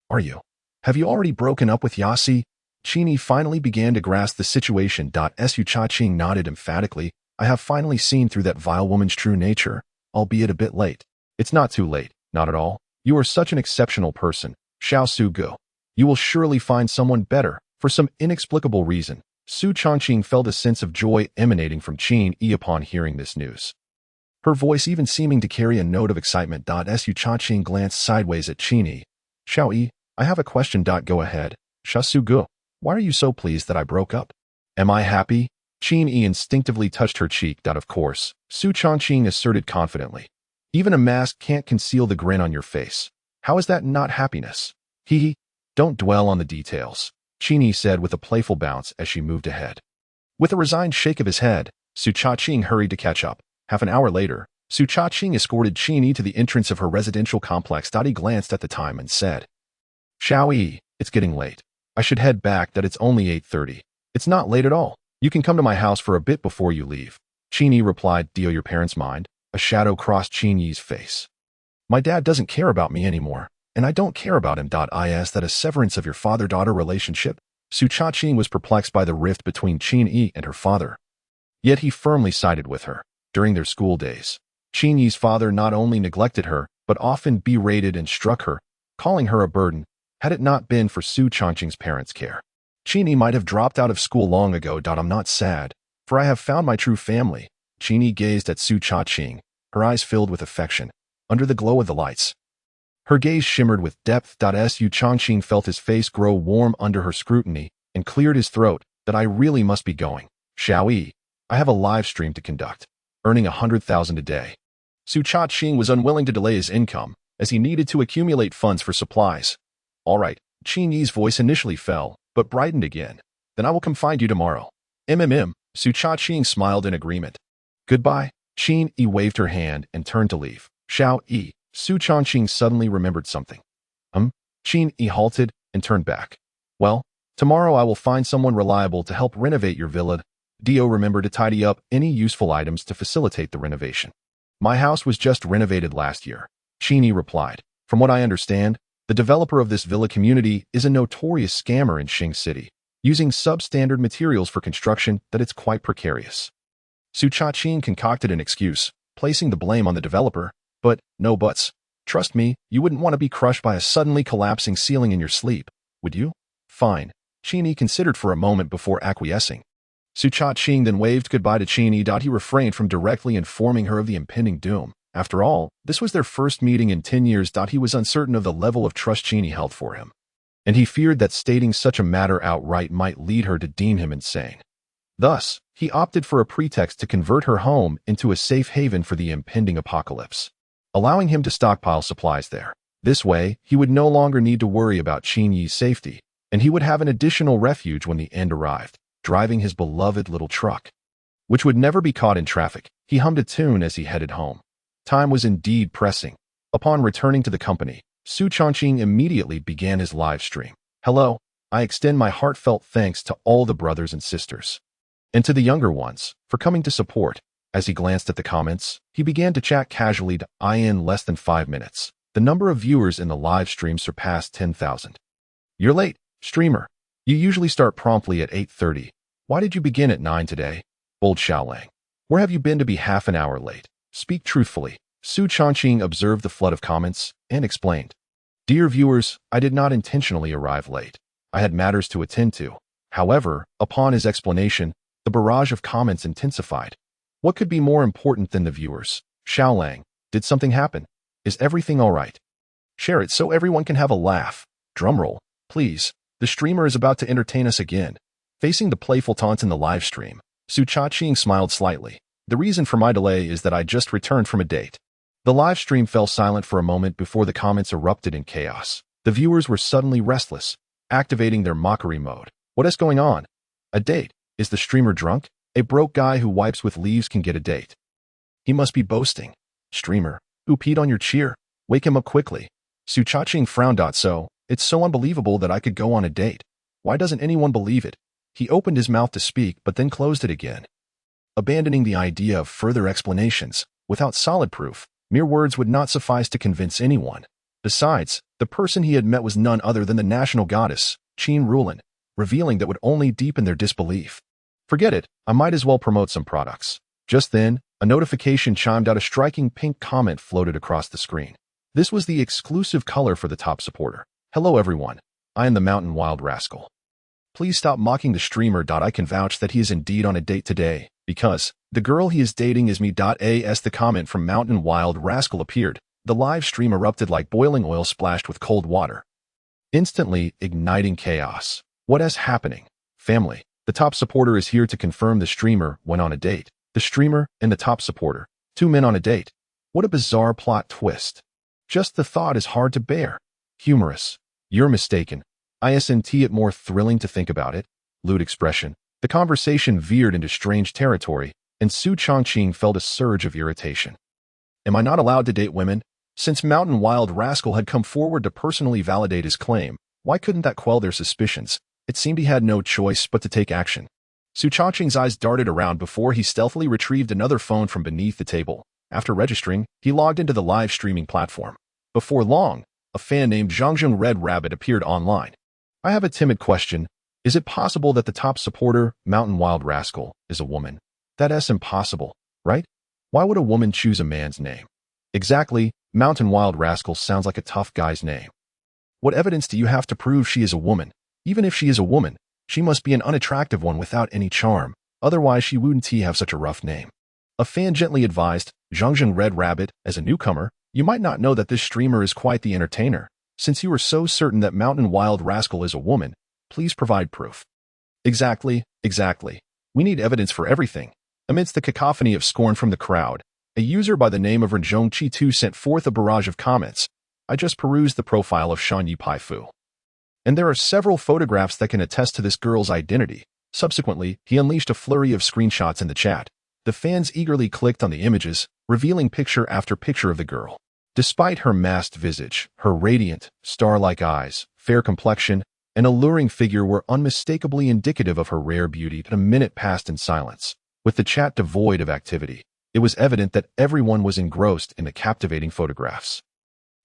are you? Have you already broken up with Yasi? Qin Yi finally began to grasp the situation. Su Changqing nodded emphatically. I have finally seen through that vile woman's true nature, albeit a bit late. It's not too late, not at all. You are such an exceptional person, Xiao Su Gu. You will surely find someone better. For some inexplicable reason, Su Changqing felt a sense of joy emanating from Qin Yi upon hearing this news. Her voice even seeming to carry a note of excitement. Su Changqing glanced sideways at Qin Yi. Xiao Yi, I have a question. Go ahead. Xiao Su Gu, why are you so pleased that I broke up? Am I happy? Qin Yi instinctively touched her cheek. Of course, Su Changqing asserted confidently. Even a mask can't conceal the grin on your face. How is that not happiness? Hee. Don't dwell on the details, Qin Yi said with a playful bounce as she moved ahead. With a resigned shake of his head, Su Changqing hurried to catch up. Half an hour later, Su Changqing escorted Qin Yi to the entrance of her residential complex. He glanced at the time and said, Xiao Yi, it's getting late. I should head back. It's only 8:30. It's not late at all. You can come to my house for a bit before you leave. Qin Yi replied. Do your parents mind? A shadow crossed Qin Yi's face. My dad doesn't care about me anymore, and I don't care about him. Is that a severance of your father-daughter relationship? Su Chaqing was perplexed by the rift between Qin Yi and her father. Yet he firmly sided with her. During their school days, Qin Yi's father not only neglected her, but often berated and struck her, calling her a burden. Had it not been for Su Chaqing's parents' care, Qin Yi might have dropped out of school long ago. I'm not sad, for I have found my true family. Qin Yi gazed at Su Chaqing, her eyes filled with affection, under the glow of the lights. Her gaze shimmered with depth. Su Chaqing felt his face grow warm under her scrutiny and cleared his throat. That I really must be going. Xiao Yi, I have a live stream to conduct, earning 100,000 a day. Su Chaqing was unwilling to delay his income, as he needed to accumulate funds for supplies. All right, Qin Yi's voice initially fell, but brightened again. Then I will come find you tomorrow. Su Chaqing smiled in agreement. Goodbye. Qin Yi waved her hand and turned to leave. Xiao Yi, Su Chaqing suddenly remembered something. Qin Yi halted and turned back. Well, tomorrow I will find someone reliable to help renovate your villa. Remember to tidy up any useful items to facilitate the renovation. My house was just renovated last year, Qin Yi replied. From what I understand, the developer of this villa community is a notorious scammer in Xing City, using substandard materials for construction that it's quite precarious. Su Chaqing concocted an excuse, placing the blame on the developer. But, no buts. Trust me, you wouldn't want to be crushed by a suddenly collapsing ceiling in your sleep, would you? Fine. Qin Yi considered for a moment before acquiescing. Su Chaqing then waved goodbye to Qin Yi. He refrained from directly informing her of the impending doom. After all, this was their first meeting in 10 years. He was uncertain of the level of trust Qin Yi held for him, and he feared that stating such a matter outright might lead her to deem him insane. Thus, he opted for a pretext to convert her home into a safe haven for the impending apocalypse, allowing him to stockpile supplies there. This way, he would no longer need to worry about Qin Yi's safety, and he would have an additional refuge when the end arrived, driving his beloved little truck, which would never be caught in traffic. He hummed a tune as he headed home. Time was indeed pressing. Upon returning to the company, Su Chaqing immediately began his live stream. Hello, I extend my heartfelt thanks to all the brothers and sisters, and to the younger ones, for coming to support. As he glanced at the comments, he began to chat casually. In less than 5 minutes, the number of viewers in the live stream surpassed 10,000. You're late, streamer. You usually start promptly at 8:30. Why did you begin at 9 today? Bold Xiaolang. Where have you been to be half an hour late? Speak truthfully. Su Chaqing observed the flood of comments and explained. Dear viewers, I did not intentionally arrive late. I had matters to attend to. However, upon his explanation, the barrage of comments intensified. What could be more important than the viewers? Xiaolang, did something happen? Is everything all right? Share it so everyone can have a laugh. Drumroll, please. The streamer is about to entertain us again. Facing the playful taunts in the live stream, Su Chaqing smiled slightly. The reason for my delay is that I just returned from a date. The live stream fell silent for a moment before the comments erupted in chaos. The viewers were suddenly restless, activating their mockery mode. What is going on? A date? Is the streamer drunk? A broke guy who wipes with leaves can get a date. He must be boasting. Streamer, who peed on your cheer? Wake him up quickly. Su Chaqing frowned. It's so unbelievable that I could go on a date. Why doesn't anyone believe it? He opened his mouth to speak but then closed it again, abandoning the idea of further explanations. Without solid proof, mere words would not suffice to convince anyone. Besides, the person he had met was none other than the national goddess, Qin Rulan, revealing that would only deepen their disbelief. Forget it, I might as well promote some products. Just then, a notification chimed out. A striking pink comment floated across the screen. This was the exclusive color for the top supporter. Hello everyone, I am the Mountain Wild Rascal. Please stop mocking the streamer. I can vouch that he is indeed on a date today, because the girl he is dating is me. As the comment from Mountain Wild Rascal appeared, the live stream erupted like boiling oil splashed with cold water, instantly igniting chaos. What is happening? Family, the top supporter is here to confirm the streamer went on a date. The streamer and the top supporter, 2 men on a date. What a bizarre plot twist. Just the thought is hard to bear. Humorous. You're mistaken. Isn't it more thrilling to think about it? Lewd expression. The conversation veered into strange territory, and Su Chaqing felt a surge of irritation. Am I not allowed to date women? Since Mountain Wild Rascal had come forward to personally validate his claim, why couldn't that quell their suspicions? It seemed he had no choice but to take action. Su Chaqing's eyes darted around before he stealthily retrieved another phone from beneath the table. After registering, he logged into the live streaming platform. Before long, a fan named Zhangzheng Red Rabbit appeared online. I have a timid question. Is it possible that the top supporter, Mountain Wild Rascal, is a woman? That's impossible, right? Why would a woman choose a man's name? Exactly, Mountain Wild Rascal sounds like a tough guy's name. What evidence do you have to prove she is a woman? Even if she is a woman, she must be an unattractive one without any charm. Otherwise, she wouldn't have such a rough name. A fan gently advised, Zhangzheng Red Rabbit, as a newcomer, you might not know that this streamer is quite the entertainer. Since you are so certain that Mountain Wild Rascal is a woman, please provide proof. Exactly. We need evidence for everything. Amidst the cacophony of scorn from the crowd, a user by the name of Renjong Chi2 sent forth a barrage of comments. I just perused the profile of Shan Yipai Fu. And there are several photographs that can attest to this girl's identity. Subsequently, he unleashed a flurry of screenshots in the chat. The fans eagerly clicked on the images, revealing picture after picture of the girl. Despite her masked visage, her radiant, star-like eyes, fair complexion, and alluring figure were unmistakably indicative of her rare beauty. A minute passed in silence. With the chat devoid of activity, it was evident that everyone was engrossed in the captivating photographs.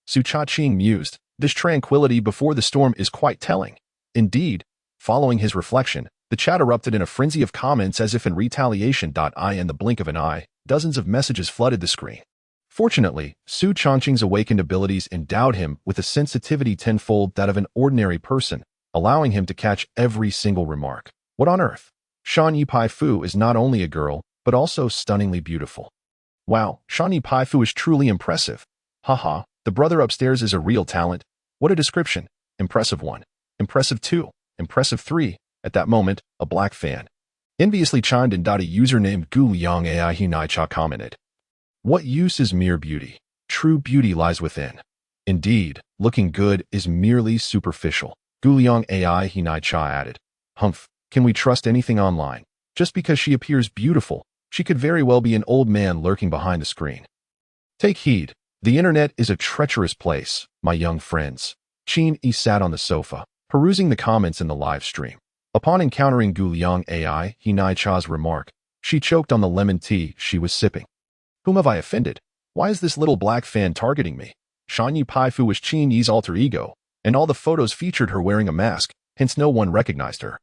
Su Cha-ching mused, this tranquility before the storm is quite telling. Indeed, following his reflection, the chat erupted in a frenzy of comments as if in retaliation. In the blink of an eye, dozens of messages flooded the screen. Fortunately, Su Changqing's awakened abilities endowed him with a sensitivity tenfold that of an ordinary person, allowing him to catch every single remark. What on earth? Shan Yipai Fu is not only a girl, but also stunningly beautiful. Wow, Shan Yipai Fu is truly impressive. Haha, the brother upstairs is a real talent. What a description. Impressive 1. Impressive 2. Impressive 3. At that moment, a black fan enviously chimed in. A user named Gu Liang Ai Hinai Cha commented, what use is mere beauty? True beauty lies within. Indeed, looking good is merely superficial. Gu Liang Ai Hinai Cha added, Humph, can we trust anything online? Just because she appears beautiful, she could very well be an old man lurking behind the screen. Take heed. The internet is a treacherous place, my young friends. Qin Yi sat on the sofa, perusing the comments in the live stream. Upon encountering Gu Liang Ai Hinai Cha's remark, she choked on the lemon tea she was sipping. Whom have I offended? Why is this little black fan targeting me? Shan Yipai Fu was Qin Yi's alter ego, and all the photos featured her wearing a mask, hence no one recognized her.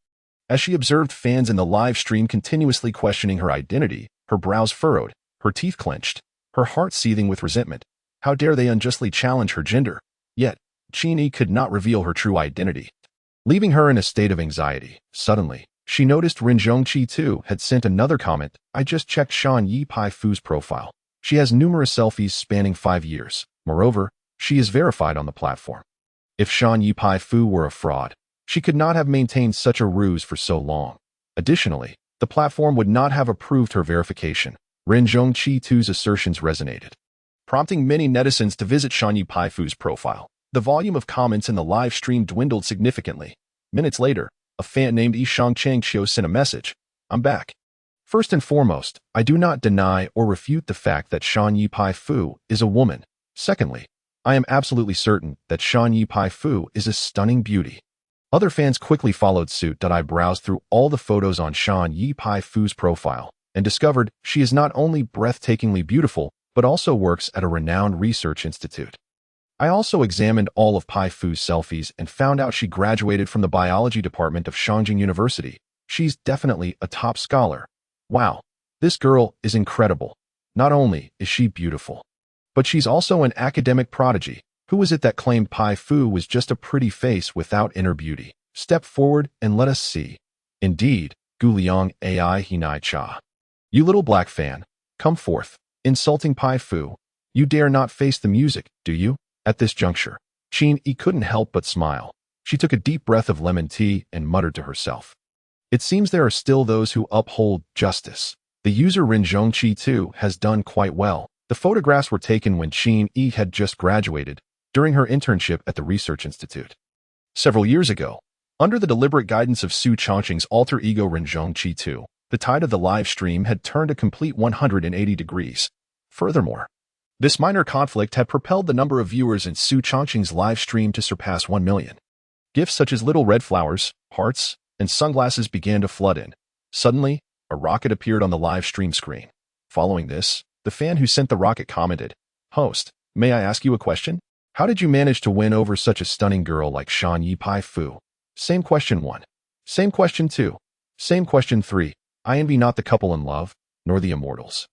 As she observed fans in the live stream continuously questioning her identity, her brows furrowed, her teeth clenched, her heart seething with resentment. How dare they unjustly challenge her gender? Yet, Qin Yi could not reveal her true identity. Leaving her in a state of anxiety, suddenly, she noticed Renjong Chi2 had sent another comment. I just checked Shan Yipai Fu's profile. She has numerous selfies spanning 5 years. Moreover, she is verified on the platform. If Shan Yipai Fu were a fraud, she could not have maintained such a ruse for so long. Additionally, the platform would not have approved her verification. Renjong Chi2's assertions resonated, prompting many netizens to visit Shan Yipai Fu's profile. The volume of comments in the live stream dwindled significantly. Minutes later, a fan named Yishang Changqiu sent a message. I'm back. First and foremost, I do not deny or refute the fact that Shan Yipai Fu is a woman. Secondly, I am absolutely certain that Shan Yipai Fu is a stunning beauty. Other fans quickly followed suit. I browsed through all the photos on Shan Yipai Fu's profile and discovered she is not only breathtakingly beautiful, but also works at a renowned research institute. I also examined all of Pai Fu's selfies and found out she graduated from the biology department of Shangjing University. She's definitely a top scholar. Wow, this girl is incredible. Not only is she beautiful, but she's also an academic prodigy. Who was it that claimed Pai Fu was just a pretty face without inner beauty? Step forward and let us see. Indeed, Gu Liang Ai Hinai Cha. You little black fan, come forth. Insulting Pai Fu. You dare not face the music, do you? At this juncture, Qin Yi couldn't help but smile. She took a deep breath of lemon tea and muttered to herself. It seems there are still those who uphold justice. The user Renjong Chi2 has done quite well. The photographs were taken when Qin Yi had just graduated, during her internship at the Research Institute. Several years ago, under the deliberate guidance of Su Changqing's alter ego Renjong Chi2, the tide of the live stream had turned a complete 180 degrees. Furthermore, this minor conflict had propelled the number of viewers in Su Changqing's live stream to surpass 1 million. Gifts such as little red flowers, hearts, and sunglasses began to flood in. Suddenly, a rocket appeared on the live stream screen. Following this, The fan who sent the rocket commented, "Host, may I ask you a question? How did you manage to win over such a stunning girl like Shan Yi Pai Fu?" Same question 1. Same question 2. Same question 3. I envy not the couple in love, nor the immortals,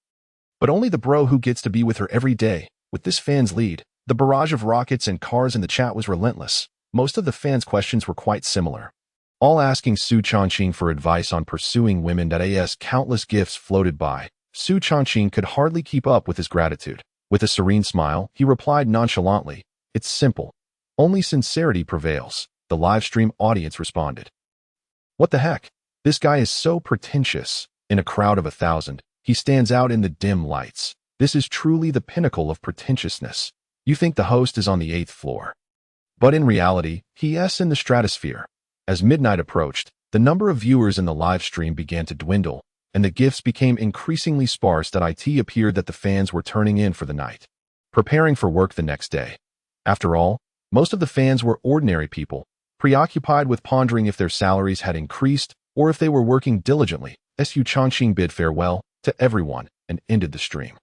but only the bro who gets to be with her every day. With this fan's lead, the barrage of rockets and cars in the chat was relentless. Most of the fans' questions were quite similar, all asking Su Changqing for advice on pursuing women. As countless gifts floated by, Su Changqing could hardly keep up with his gratitude. With a serene smile, he replied nonchalantly, "It's simple. Only sincerity prevails." The livestream audience responded, "What the heck? This guy is so pretentious." In a crowd of 1,000, he stands out in the dim lights. This is truly the pinnacle of pretentiousness. You think the host is on the 8th floor, but in reality, he is in the stratosphere. As midnight approached, the number of viewers in the live stream began to dwindle, and the gifts became increasingly sparse. It appeared that the fans were turning in for the night, preparing for work the next day. After all, most of the fans were ordinary people, preoccupied with pondering if their salaries had increased or if they were working diligently. Su Changqing bid farewell to everyone and ended the stream.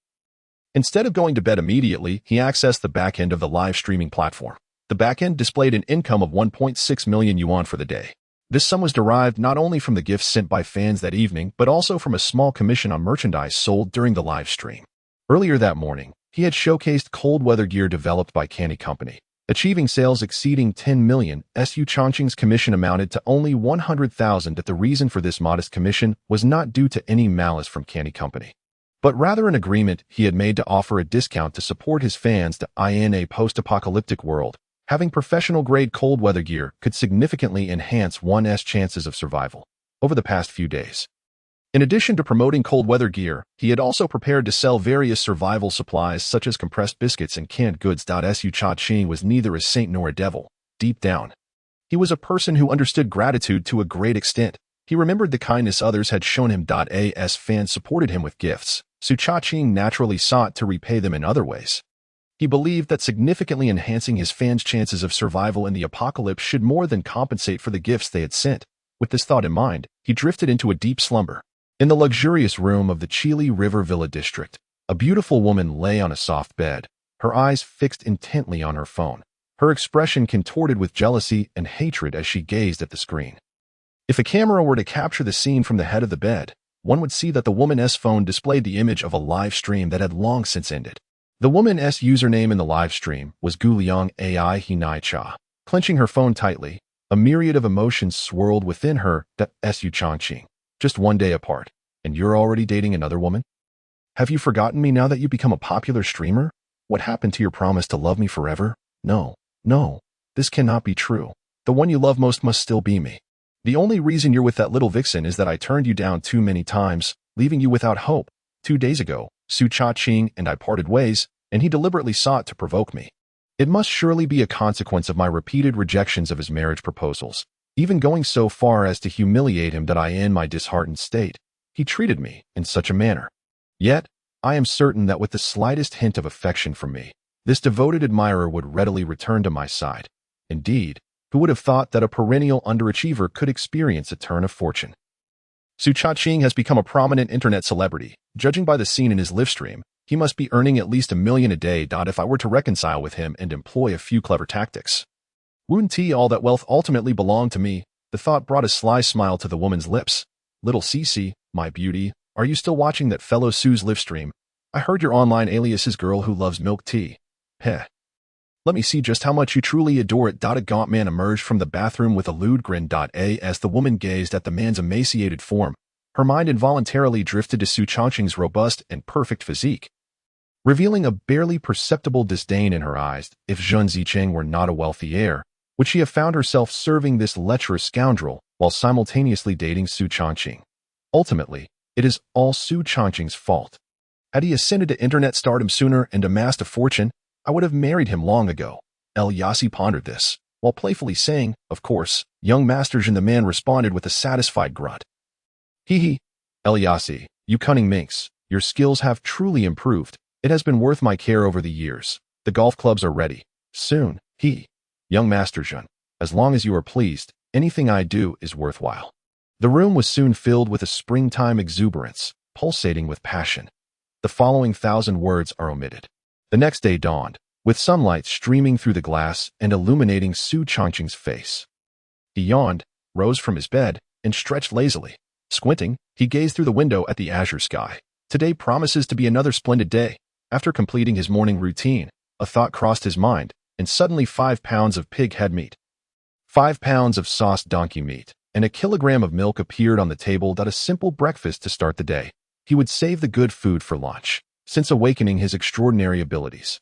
Instead of going to bed immediately, he accessed the backend of the live streaming platform. The backend displayed an income of 1.6 million yuan for the day. This sum was derived not only from the gifts sent by fans that evening, but also from a small commission on merchandise sold during the live stream. Earlier that morning, he had showcased cold weather gear developed by Candy Company, achieving sales exceeding 10 million. Su Changqing's commission amounted to only 100,000. The reason for this modest commission was not due to any malice from Candy Company, but rather an agreement he had made to offer a discount to support his fans in a post-apocalyptic world. Having professional-grade cold weather gear could significantly enhance one's chances of survival. Over the past few days, in addition to promoting cold weather gear, he had also prepared to sell various survival supplies such as compressed biscuits and canned goods. Su Changqing was neither a saint nor a devil. Deep down, he was a person who understood gratitude to a great extent. He remembered the kindness others had shown him. As fans supported him with gifts, Su Changqing naturally sought to repay them in other ways. He believed that significantly enhancing his fans' chances of survival in the apocalypse should more than compensate for the gifts they had sent. With this thought in mind, he drifted into a deep slumber. In the luxurious room of the Chili River Villa district, a beautiful woman lay on a soft bed, her eyes fixed intently on her phone, her expression contorted with jealousy and hatred as she gazed at the screen. If a camera were to capture the scene from the head of the bed, one would see that the woman's phone displayed the image of a live stream that had long since ended. The woman's username in the live stream was Guliang Ai Hinai Cha. Clenching her phone tightly, a myriad of emotions swirled within her. Su Changqing. Just one day apart, and you're already dating another woman? Have you forgotten me now that you become a popular streamer? What happened to your promise to love me forever? No, this cannot be true. The one you love most must still be me. The only reason you're with that little vixen is that I turned you down too many times, leaving you without hope. 2 days ago, Su Changqing and I parted ways, and he deliberately sought to provoke me. It must surely be a consequence of my repeated rejections of his marriage proposals, even going so far as to humiliate him. In my disheartened state, he treated me in such a manner. Yet, I am certain that with the slightest hint of affection from me, this devoted admirer would readily return to my side. Indeed, who would have thought that a perennial underachiever could experience a turn of fortune? Su Changqing has become a prominent internet celebrity. Judging by the scene in his live stream, he must be earning at least $1 million a day. If I were to reconcile with him and employ a few clever tactics, wouldn't all that wealth ultimately belong to me? The thought brought a sly smile to the woman's lips. Little Cece, my beauty, are you still watching that fellow Sue's live stream? I heard your online alias is girl who loves milk tea. Heh. Let me see just how much you truly adore it. A gaunt man emerged from the bathroom with a lewd grin. As the woman gazed at the man's emaciated form, her mind involuntarily drifted to Su Changqing's robust and perfect physique, revealing a barely perceptible disdain in her eyes. If Zhun Zicheng were not a wealthy heir, would she have found herself serving this lecherous scoundrel while simultaneously dating Su Changqing? Ultimately, it is all Su Changqing's fault. Had he ascended to internet stardom sooner and amassed a fortune, I would have married him long ago. El Yassi pondered this, while playfully saying, "Of course, young Master Zhen." The man responded with a satisfied grunt. Hee. El Yassi, you cunning minx, your skills have truly improved. It has been worth my care over the years. The golf clubs are ready. Soon. Young Master Zhen, as long as you are pleased, anything I do is worthwhile. The room was soon filled with a springtime exuberance, pulsating with passion. The following 1,000 words are omitted. The next day dawned, with sunlight streaming through the glass and illuminating Su Changqing's face. He yawned, rose from his bed, and stretched lazily. Squinting, he gazed through the window at the azure sky. Today promises to be another splendid day. After completing his morning routine, a thought crossed his mind, and suddenly 5 pounds of pig head meat, 5 pounds of sauced donkey meat, and a kilogram of milk appeared on the table. A simple breakfast to start the day. He would save the good food for lunch, since awakening his extraordinary abilities.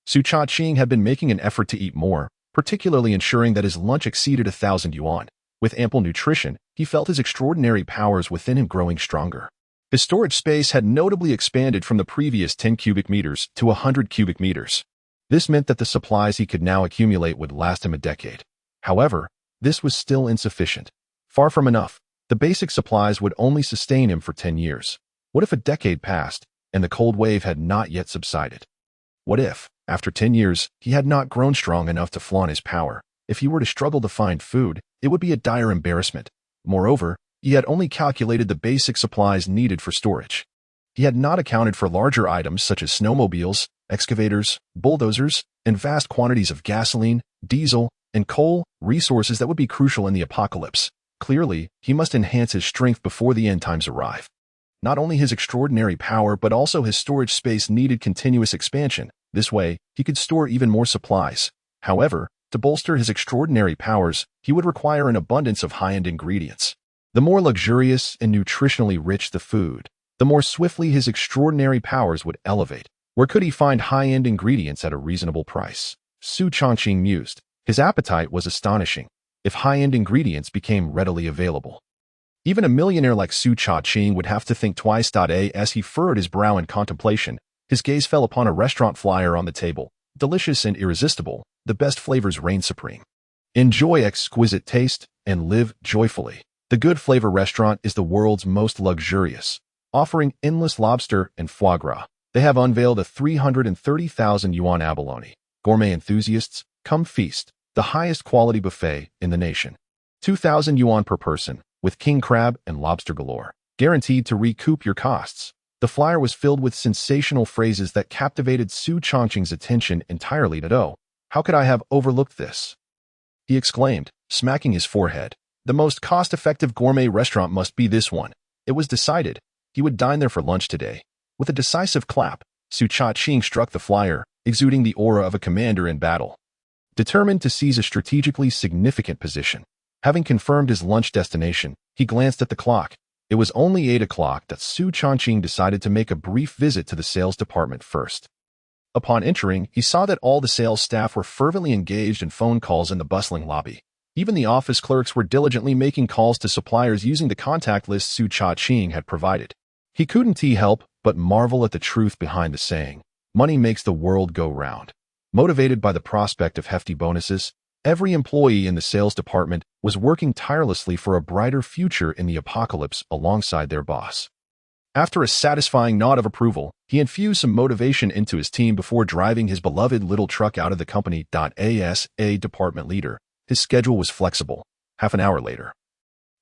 Su Changqing had been making an effort to eat more, particularly ensuring that his lunch exceeded 1,000 yuan. With ample nutrition, he felt his extraordinary powers within him growing stronger. His storage space had notably expanded from the previous 10 cubic meters to 100 cubic meters. This meant that the supplies he could now accumulate would last him a decade. However, this was still insufficient. Far from enough. The basic supplies would only sustain him for 10 years. What if a decade passed, and the cold wave had not yet subsided? What if, after 10 years, he had not grown strong enough to flaunt his power? If he were to struggle to find food, it would be a dire embarrassment. Moreover, he had only calculated the basic supplies needed for storage. He had not accounted for larger items such as snowmobiles, excavators, bulldozers, and vast quantities of gasoline, diesel, and coal, resources that would be crucial in the apocalypse. Clearly, he must enhance his strength before the end times arrive. Not only his extraordinary power but also his storage space needed continuous expansion. This way, he could store even more supplies. However, to bolster his extraordinary powers, he would require an abundance of high-end ingredients. The more luxurious and nutritionally rich the food, the more swiftly his extraordinary powers would elevate. Where could he find high-end ingredients at a reasonable price? Su Changqing mused. His appetite was astonishing, if high-end ingredients became readily available. Even a millionaire like Su Changqing would have to think twice. As he furrowed his brow in contemplation, his gaze fell upon a restaurant flyer on the table. Delicious and irresistible, the best flavors reign supreme. Enjoy exquisite taste and live joyfully. The Good Flavor restaurant is the world's most luxurious, offering endless lobster and foie gras. They have unveiled a 330,000 yuan abalone. Gourmet enthusiasts, come feast. The highest quality buffet in the nation. 2,000 yuan per person, with king crab and lobster galore. Guaranteed to recoup your costs. The flyer was filled with sensational phrases that captivated Su Changqing's attention entirely. Oh, how could I have overlooked this? He exclaimed, smacking his forehead. The most cost-effective gourmet restaurant must be this one. It was decided. He would dine there for lunch today. With a decisive clap, Su Changqing struck the flyer, exuding the aura of a commander in battle. Determined to seize a strategically significant position. Having confirmed his lunch destination, he glanced at the clock. It was only 8 o'clock that Su Changqing decided to make a brief visit to the sales department first. Upon entering, he saw that all the sales staff were fervently engaged in phone calls in the bustling lobby. Even the office clerks were diligently making calls to suppliers using the contact list Su Changqing had provided. He couldn't help but marvel at the truth behind the saying, money makes the world go round. Motivated by the prospect of hefty bonuses, every employee in the sales department was working tirelessly for a brighter future in the apocalypse alongside their boss. After a satisfying nod of approval, he infused some motivation into his team before driving his beloved little truck out of the company. As a department leader, his schedule was flexible. Half an hour later,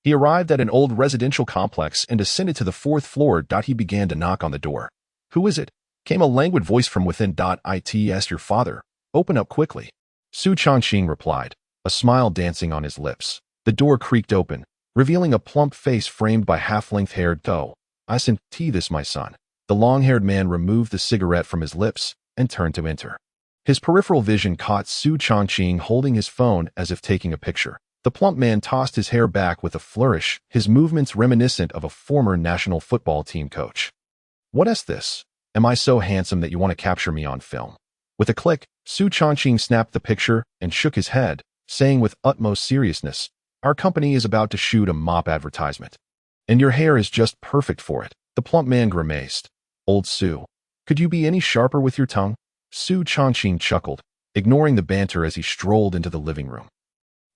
he arrived at an old residential complex and ascended to the 4th floor. He began to knock on the door. Who is it? Came a languid voice from within. It's your father. Open up quickly. Su Changqing replied, a smile dancing on his lips. The door creaked open, revealing a plump face framed by half-length haired toe. I sent this, my son. The long-haired man removed the cigarette from his lips and turned to enter. His peripheral vision caught Su Changqing holding his phone as if taking a picture. The plump man tossed his hair back with a flourish, his movements reminiscent of a former national football team coach. What is this? Am I so handsome that you want to capture me on film? With a click, Su Changqing snapped the picture and shook his head, saying with utmost seriousness, our company is about to shoot a mop advertisement. And your hair is just perfect for it. The plump man grimaced. Old Su, could you be any sharper with your tongue? Su Changqing chuckled, ignoring the banter as he strolled into the living room.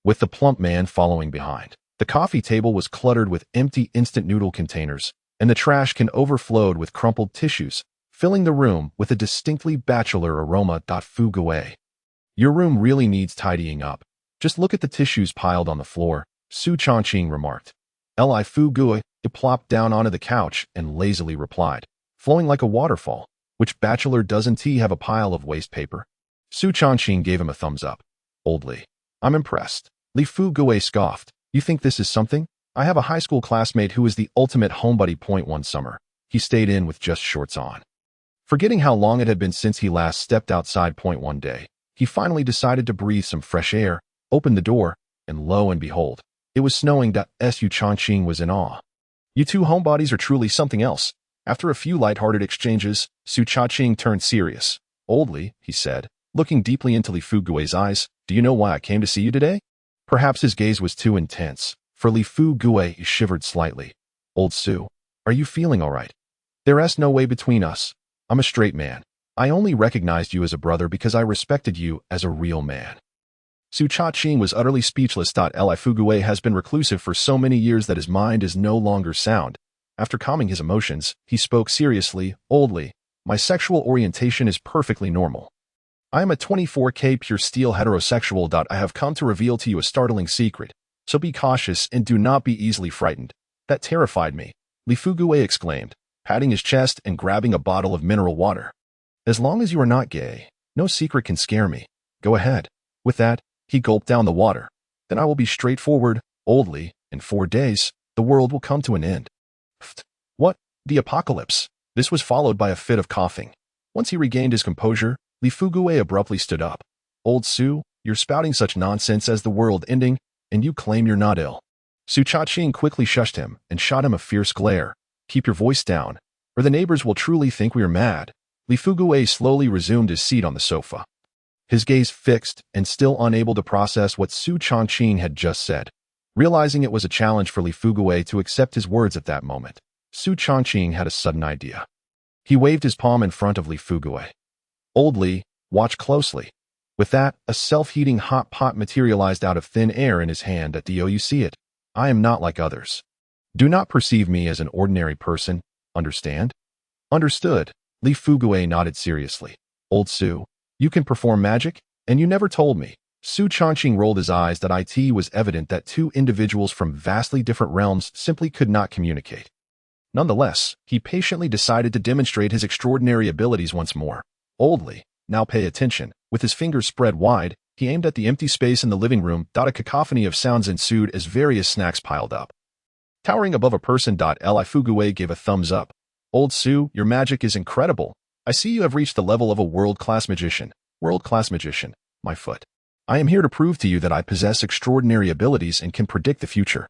With the plump man following behind, the coffee table was cluttered with empty instant noodle containers, and the trash can overflowed with crumpled tissues, filling the room with a distinctly bachelor aroma. Fugue. Your room really needs tidying up. Just look at the tissues piled on the floor, Su Changqing remarked. Li Fugue plopped down onto the couch and lazily replied, flowing like a waterfall. Which bachelor doesn't he have a pile of waste paper? Su Changqing gave him a thumbs up. Old Li. I'm impressed. Li Fu Gui scoffed. You think this is something? I have a high school classmate who is the ultimate homebody. One summer, he stayed in with just shorts on. Forgetting how long it had been since he last stepped outside. One day, he finally decided to breathe some fresh air, opened the door, and lo and behold, it was snowing. Su Changqing was in awe. You two homebodies are truly something else. After a few light-hearted exchanges, Su Changqing turned serious. Old Li, he said, looking deeply into Li Fu Gui's eyes, do you know why I came to see you today? Perhaps his gaze was too intense, for Li Fu Gui shivered slightly. Old Su, are you feeling all right? There's no way between us. I'm a straight man. I only recognized you as a brother because I respected you as a real man. Su Changqing was utterly speechless. Li Fu Gui has been reclusive for so many years that his mind is no longer sound. After calming his emotions, he spoke seriously. Old Li, my sexual orientation is perfectly normal. I am a 24K pure steel heterosexual. I have come to reveal to you a startling secret, so be cautious and do not be easily frightened. That terrified me, Li Fu Gui exclaimed, patting his chest and grabbing a bottle of mineral water. As long as you are not gay, no secret can scare me. Go ahead. With that, he gulped down the water. Then I will be straightforward. Old Li, in 4 days, the world will come to an end. What? The apocalypse? This was followed by a fit of coughing. Once he regained his composure, Li Fu Gui abruptly stood up. Old Su, you're spouting such nonsense as the world ending, and you claim you're not ill. Su Changqing quickly shushed him and shot him a fierce glare. Keep your voice down, or the neighbors will truly think we are mad. Li Fu Gui slowly resumed his seat on the sofa. His gaze fixed and still unable to process what Su Changqing had just said. Realizing it was a challenge for Li Fu Gui to accept his words at that moment, Su Changqing had a sudden idea. He waved his palm in front of Li Fu Gui. Old Li, watch closely. With that, a self-heating hot pot materialized out of thin air in his hand. Do you see it? I am not like others. Do not perceive me as an ordinary person, understand? Understood. Li Fu Gui nodded seriously. Old Su, you can perform magic, and you never told me. Su Changqing rolled his eyes. It was evident that two individuals from vastly different realms simply could not communicate. Nonetheless, he patiently decided to demonstrate his extraordinary abilities once more. Old Li, now pay attention. With his fingers spread wide, he aimed at the empty space in the living room. A cacophony of sounds ensued as various snacks piled up. Towering above a person. Li Fu Gui gave a thumbs up. Old Su, your magic is incredible. I see you have reached the level of a world-class magician. World-class magician, my foot. I am here to prove to you that I possess extraordinary abilities and can predict the future.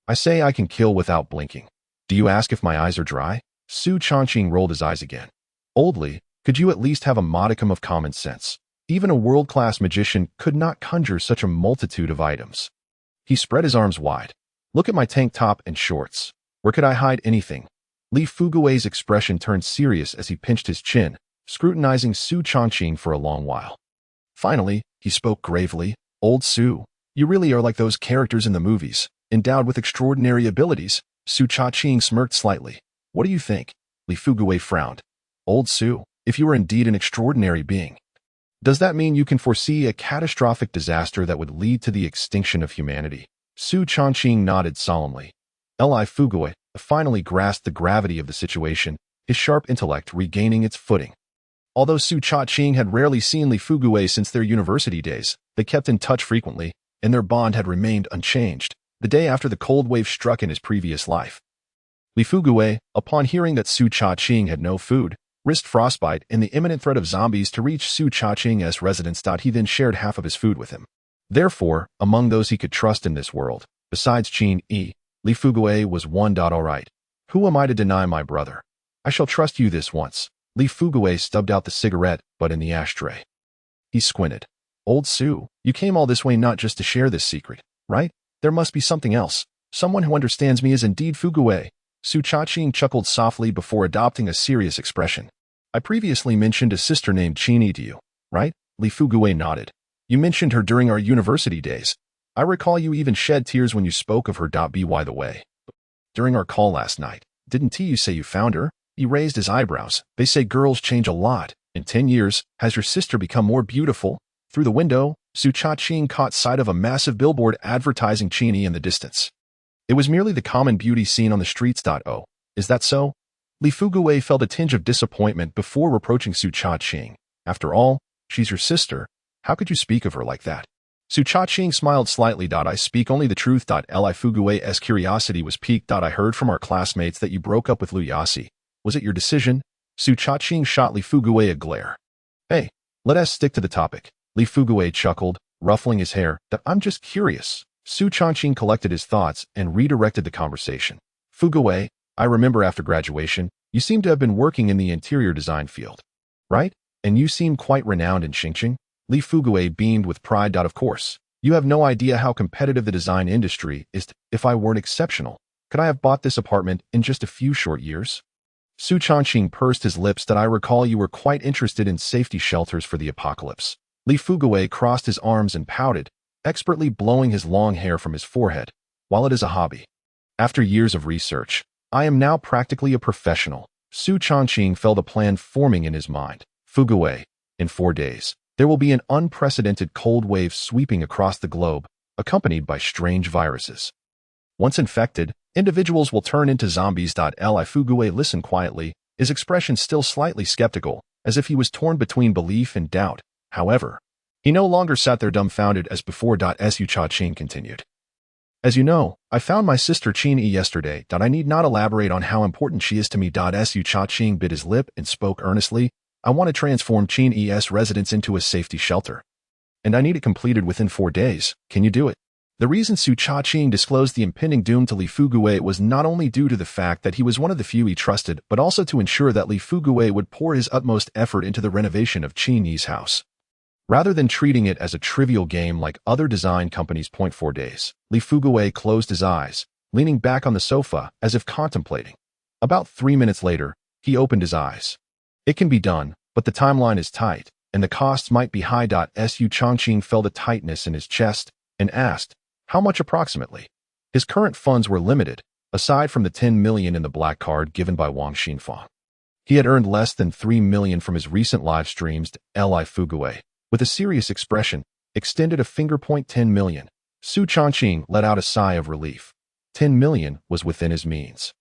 I say I can kill without blinking. Do you ask if my eyes are dry? Su Changqing rolled his eyes again. Old Li, could you at least have a modicum of common sense? Even a world-class magician could not conjure such a multitude of items. He spread his arms wide. Look at my tank top and shorts. Where could I hide anything? Li Fu Gui's expression turned serious as he pinched his chin, scrutinizing Su Changqing for a long while. Finally, he spoke gravely. Old Su, you really are like those characters in the movies, endowed with extraordinary abilities. Su Changqing smirked slightly. What do you think? Li Fu Gui frowned. Old Su, if you are indeed an extraordinary being, does that mean you can foresee a catastrophic disaster that would lead to the extinction of humanity? Su Changqing nodded solemnly. Li Fu Gui finally grasped the gravity of the situation, his sharp intellect regaining its footing. Although Su Changqing had rarely seen Li Fu Gui since their university days, they kept in touch frequently, and their bond had remained unchanged. The day after the cold wave struck in his previous life, Li Fu Gui, upon hearing that Su Changqing had no food, risked frostbite and the imminent threat of zombies to reach Su Changqing's residence. He then shared half of his food with him. Therefore, among those he could trust in this world, besides Qin Yi, Li Fu Gui was one. All right. Who am I to deny my brother? I shall trust you this once. Li Fu Gui stubbed out the cigarette, but in the ashtray. He squinted. Old Su, you came all this way not just to share this secret, right? There must be something else. Someone who understands me is indeed Fu Gui. Su Changqing chuckled softly before adopting a serious expression. I previously mentioned a sister named Qin Yi to you, right? Li Fu Gui nodded. You mentioned her during our university days. I recall you even shed tears when you spoke of her. By the way, during our call last night, didn't you say you found her? He raised his eyebrows. They say girls change a lot. In 10 years, has your sister become more beautiful? Through the window, Su Changqing caught sight of a massive billboard advertising Qin Yi in the distance. It was merely the common beauty seen on the streets. Oh, is that so? Li Fugui felt a tinge of disappointment before reproaching Su Cha-ching. After all, she's your sister. How could you speak of her like that? Su Cha-ching smiled slightly. I speak only the truth. Li Fugui's curiosity was piqued. I heard from our classmates that you broke up with Lu Yasi. Was it your decision? Su Cha-ching shot Li Fugui a glare. Hey, let us stick to the topic. Li Fugui chuckled, ruffling his hair. That I'm just curious. Su Cha-ching collected his thoughts and redirected the conversation. Fugui, I remember after graduation, you seem to have been working in the interior design field. Right? And you seem quite renowned in Xingqing. Li Fugui beamed with pride. Of course. You have no idea how competitive the design industry is. If I weren't exceptional, could I have bought this apartment in just a few short years? Su Cha-ching pursed his lips. I recall you were quite interested in safety shelters for the apocalypse. Li Fugui crossed his arms and pouted, expertly blowing his long hair from his forehead. While it is a hobby, after years of research, I am now practically a professional. Su Cha-ching felt a plan forming in his mind. Fugui, in 4 days, there will be an unprecedented cold wave sweeping across the globe, accompanied by strange viruses. Once infected, individuals will turn into zombies. Li Fugui listened quietly, his expression still slightly skeptical, as if he was torn between belief and doubt. However, he no longer sat there dumbfounded as before. Su Cha-ching continued. As you know, I found my sister Qin yesterday. I need not elaborate on how important she is to me. Su Cha-ching bit his lip and spoke earnestly. I want to transform Qin's residence into a safety shelter. And I need it completed within 4 days. Can you do it? The reason Su Cha-ching disclosed the impending doom to Li Fugui was not only due to the fact that he was one of the few he trusted, but also to ensure that Li Fugui would pour his utmost effort into the renovation of Qin's house. Rather than treating it as a trivial game like other design companies. 4 days. Li Fugui closed his eyes, leaning back on the sofa as if contemplating. About 3 minutes later, he opened his eyes. It can be done, but the timeline is tight, and the costs might be high. Su Cha-ching felt a tightness in his chest and asked, how much approximately? His current funds were limited, aside from the 10 million in the black card given by Wang Xinfang. He had earned less than 3 million from his recent live streams. Li Fugui, with a serious expression, extended a finger. 10 million. Su Cha-ching let out a sigh of relief. 10 million was within his means.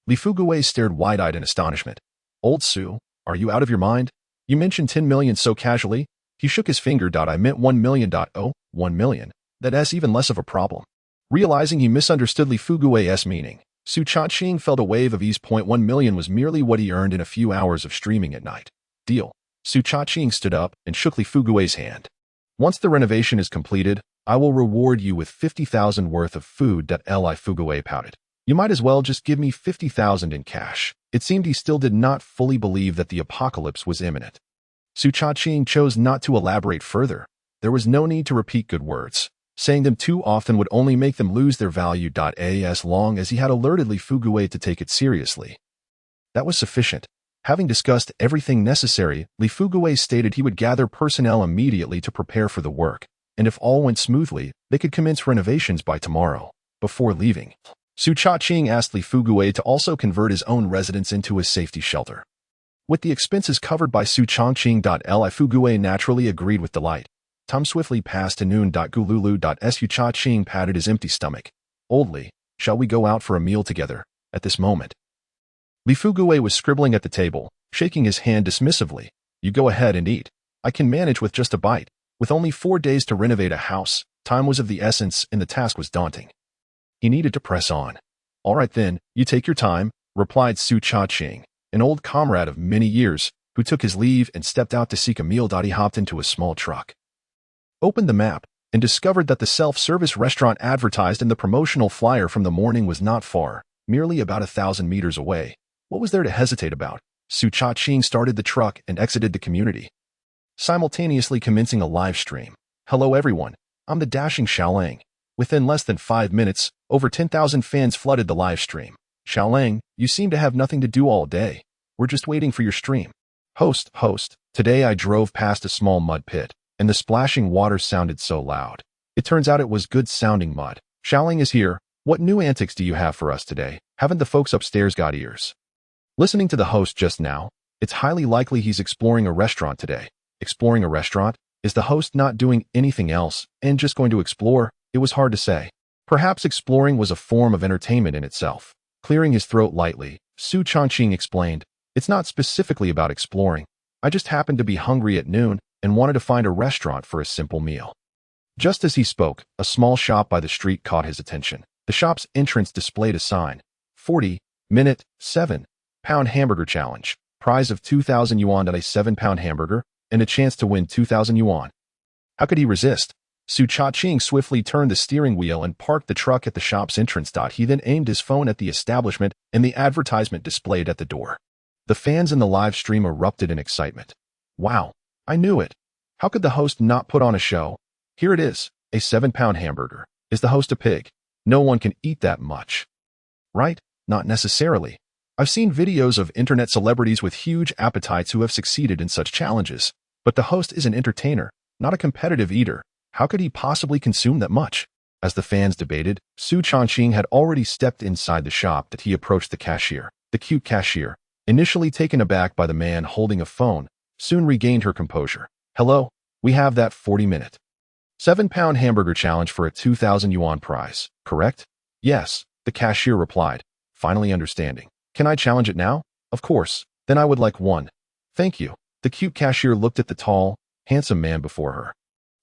Li Fugui stared wide-eyed in astonishment. Old Su, are you out of your mind? You mentioned 10 million so casually. He shook his finger. I meant 1 million. Oh, 1 million. That's even less of a problem. Realizing he misunderstood Li Fugui's meaning, Su Cha-ching felt a wave of ease. 1 million was merely what he earned in a few hours of streaming at night. Deal. Su Cha-ching stood up and shook Li Fugui's hand. Once the renovation is completed, I will reward you with 50,000 worth of food. Li Fugui pouted. You might as well just give me 50,000 in cash. It seemed he still did not fully believe that the apocalypse was imminent. Su Cha-ching chose not to elaborate further. There was no need to repeat good words. Saying them too often would only make them lose their value. As long as he had alerted Li Fugui to take it seriously. That was sufficient. Having discussed everything necessary, Li Fugui stated he would gather personnel immediately to prepare for the work, and if all went smoothly, they could commence renovations by tomorrow. Before leaving, Su Cha-ching asked Li Fugui to also convert his own residence into a safety shelter. With the expenses covered by Su Cha-ching, Li Fugui naturally agreed with delight. Time swiftly passed to noon. Gululu. Su Cha-ching patted his empty stomach. Old Li, shall we go out for a meal together, at this moment? Li Fugui was scribbling at the table, shaking his hand dismissively. You go ahead and eat. I can manage with just a bite. With only 4 days to renovate a house, time was of the essence and the task was daunting. He needed to press on. All right then, you take your time, replied Su Cha-ching, an old comrade of many years, who took his leave and stepped out to seek a meal. He hopped into a small truck, opened the map, and discovered that the self-service restaurant advertised in the promotional flyer from the morning was not far, merely about 1,000 meters away. What was there to hesitate about? Su Cha-ching started the truck and exited the community, simultaneously commencing a live stream. Hello everyone, I'm the dashing Xiaolang. Within less than 5 minutes, over 10,000 fans flooded the live stream. Xiaolang, you seem to have nothing to do all day. We're just waiting for your stream. Host. Today I drove past a small mud pit, and the splashing water sounded so loud. It turns out it was good-sounding mud. Xiaolang is here. What new antics do you have for us today? Haven't the folks upstairs got ears? Listening to the host just now, it's highly likely he's exploring a restaurant today. Exploring a restaurant? Is the host not doing anything else and just going to explore? It was hard to say. Perhaps exploring was a form of entertainment in itself. Clearing his throat lightly, Su Changqing explained. It's not specifically about exploring. I just happened to be hungry at noon and wanted to find a restaurant for a simple meal. Just as he spoke, a small shop by the street caught his attention. The shop's entrance displayed a sign, 40-minute, 7-pound hamburger challenge, prize of 2,000 yuan at a 7-pound hamburger, and a chance to win 2,000 yuan. How could he resist? Su Changqing swiftly turned the steering wheel and parked the truck at the shop's entrance. He then aimed his phone at the establishment and the advertisement displayed at the door. The fans in the live stream erupted in excitement. Wow, I knew it. How could the host not put on a show? Here it is, a 7-pound hamburger. Is the host a pig? No one can eat that much. Right? Not necessarily. I've seen videos of internet celebrities with huge appetites who have succeeded in such challenges. But the host is an entertainer, not a competitive eater. How could he possibly consume that much? As the fans debated, Su Changqing had already stepped inside the shop that he approached the cashier. The cute cashier, initially taken aback by the man holding a phone, soon regained her composure. Hello, we have that 40-minute, 7-pound hamburger challenge for a 2,000 yuan prize, correct? Yes, the cashier replied, finally understanding. Can I challenge it now? Of course, then I would like one. Thank you. The cute cashier looked at the tall, handsome man before her.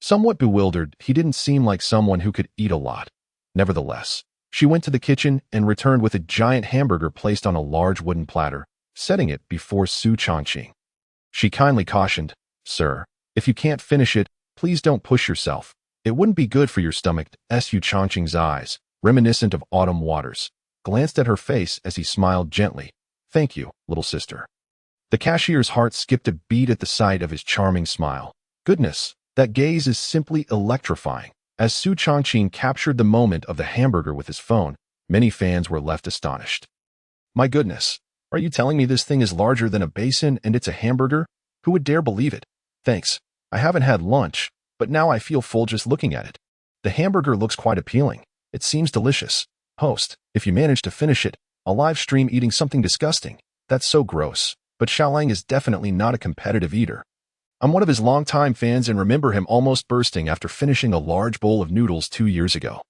Somewhat bewildered, he didn't seem like someone who could eat a lot. Nevertheless, she went to the kitchen and returned with a giant hamburger placed on a large wooden platter, setting it before Su Changqing. She kindly cautioned, Sir, if you can't finish it, please don't push yourself. It wouldn't be good for your stomach. Su Changqing's eyes, reminiscent of autumn waters, glanced at her face as he smiled gently. Thank you, little sister. The cashier's heart skipped a beat at the sight of his charming smile. Goodness, that gaze is simply electrifying. As Su Changqing captured the moment of the hamburger with his phone, many fans were left astonished. My goodness, are you telling me this thing is larger than a basin and it's a hamburger? Who would dare believe it? Thanks. I haven't had lunch, but now I feel full just looking at it. The hamburger looks quite appealing. It seems delicious. Host, if you manage to finish it, I'll live stream eating something disgusting. That's so gross. But Xiaolang is definitely not a competitive eater. I'm one of his longtime fans and remember him almost bursting after finishing a large bowl of noodles 2 years ago.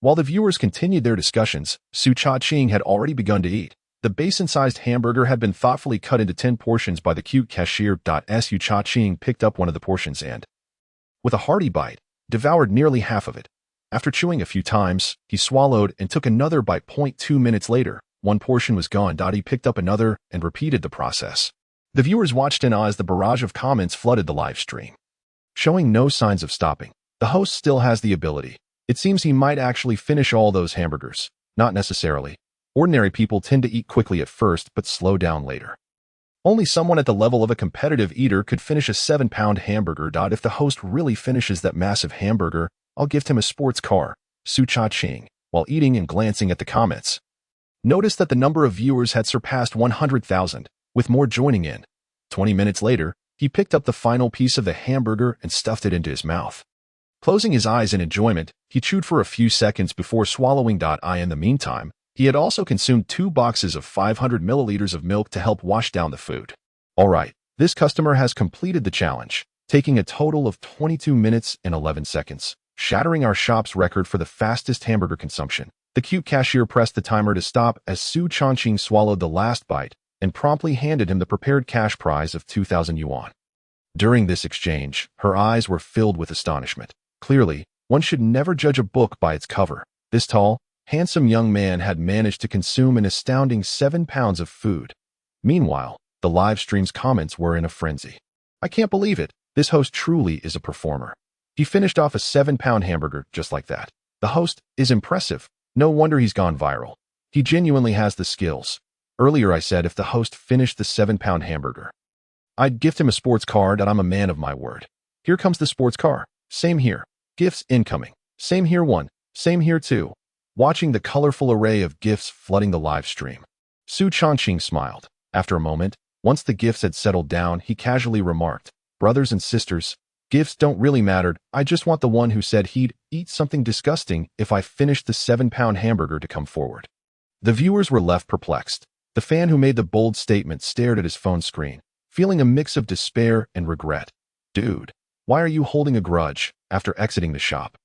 While the viewers continued their discussions, Su Changqing had already begun to eat. The basin-sized hamburger had been thoughtfully cut into 10 portions by the cute cashier. Su Changqing picked up one of the portions and, with a hearty bite, devoured nearly half of it. After chewing a few times, he swallowed and took another bite. 2 minutes later, one portion was gone. He picked up another and repeated the process. The viewers watched in awe as the barrage of comments flooded the live stream. Showing no signs of stopping, the host still has the ability. It seems he might actually finish all those hamburgers. Not necessarily. Ordinary people tend to eat quickly at first but slow down later. Only someone at the level of a competitive eater could finish a 7-pound hamburger. If the host really finishes that massive hamburger, I'll gift him a sports car. Su Changqing, while eating and glancing at the comments, noticed that the number of viewers had surpassed 100,000, with more joining in. 20 minutes later, he picked up the final piece of the hamburger and stuffed it into his mouth. Closing his eyes in enjoyment, he chewed for a few seconds before swallowing. In the meantime, he had also consumed 2 boxes of 500 milliliters of milk to help wash down the food. All right, this customer has completed the challenge, taking a total of 22 minutes and 11 seconds, shattering our shop's record for the fastest hamburger consumption. The cute cashier pressed the timer to stop as Su Changqing swallowed the last bite and promptly handed him the prepared cash prize of 2,000 yuan. During this exchange, her eyes were filled with astonishment. Clearly, one should never judge a book by its cover. This tall, handsome young man had managed to consume an astounding 7 pounds of food. Meanwhile, the live stream's comments were in a frenzy. I can't believe it. This host truly is a performer. He finished off a 7-pound hamburger just like that. The host is impressive. No wonder he's gone viral. He genuinely has the skills. Earlier I said if the host finished the 7-pound hamburger, I'd gift him a sports car. I'm a man of my word. Here comes the sports car. Same here. Gifts incoming. Same here 1. Same here 2. Watching the colorful array of gifts flooding the live stream, Su Changqing smiled. After a moment, once the gifts had settled down, he casually remarked, brothers and sisters, gifts don't really matter. I just want the one who said he'd eat something disgusting if I finished the 7-pound hamburger to come forward. The viewers were left perplexed. The fan who made the bold statement stared at his phone screen, feeling a mix of despair and regret. Dude, why are you holding a grudge? After exiting the shop,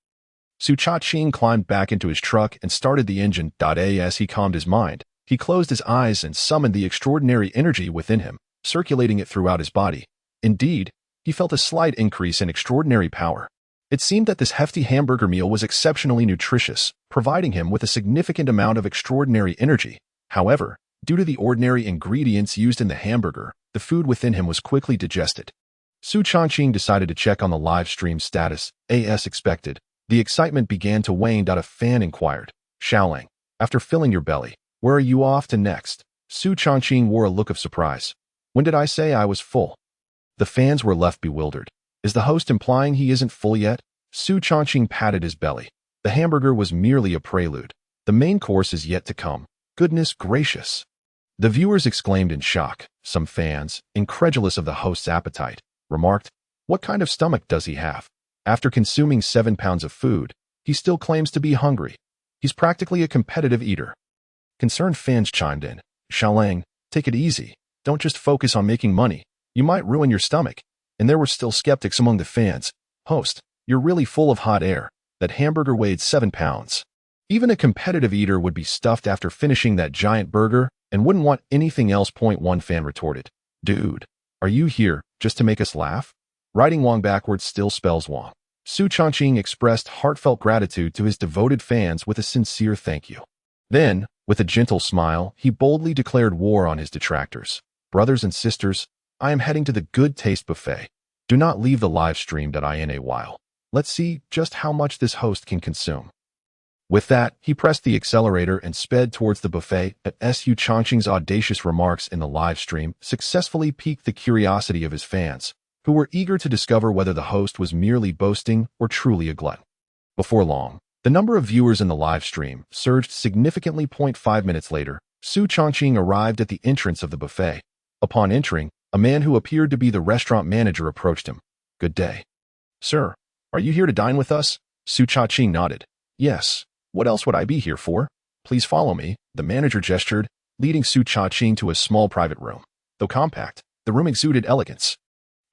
Su Changqing climbed back into his truck and started the engine. As he calmed his mind, He closed his eyes and summoned the extraordinary energy within him, circulating it throughout his body. Indeed, he felt a slight increase in extraordinary power. It seemed that this hefty hamburger meal was exceptionally nutritious, providing him with a significant amount of extraordinary energy. However, due to the ordinary ingredients used in the hamburger, the food within him was quickly digested. Su Changqing decided to check on the live stream status. As expected, the excitement began to wane. A fan inquired, Xiaolang, after filling your belly, where are you off to next? Su Changqing wore a look of surprise. When did I say I was full? The fans were left bewildered. Is the host implying he isn't full yet? Su Changqing patted his belly. The hamburger was merely a prelude. The main course is yet to come. Goodness gracious! The viewers exclaimed in shock. Some fans, incredulous of the host's appetite, remarked, what kind of stomach does he have? After consuming 7 pounds of food, he still claims to be hungry. He's practically a competitive eater. Concerned fans chimed in. Xiaolang, take it easy. Don't just focus on making money. You might ruin your stomach. And there were still skeptics among the fans. Host, you're really full of hot air. That hamburger weighed 7 pounds. Even a competitive eater would be stuffed after finishing that giant burger and wouldn't want anything else. One fan retorted. Dude, are you here just to make us laugh? Writing Wong backwards still spells Wong. Su Changqing expressed heartfelt gratitude to his devoted fans with a sincere thank you. Then, with a gentle smile, he boldly declared war on his detractors. Brothers and sisters, I am heading to the Good Taste Buffet. Do not leave the live stream in a while. Let's see just how much this host can consume. With that, he pressed the accelerator and sped towards the buffet. Su Changqing's audacious remarks in the live stream successfully piqued the curiosity of his fans, who were eager to discover whether the host was merely boasting or truly a glutton. Before long, the number of viewers in the live stream surged significantly. 5 minutes later, Su Changqing arrived at the entrance of the buffet. Upon entering, a man who appeared to be the restaurant manager approached him. Good day. Sir, are you here to dine with us? Su Changqing nodded. Yes. What else would I be here for? Please follow me, the manager gestured, leading Su Changqing to a small private room. Though compact, the room exuded elegance.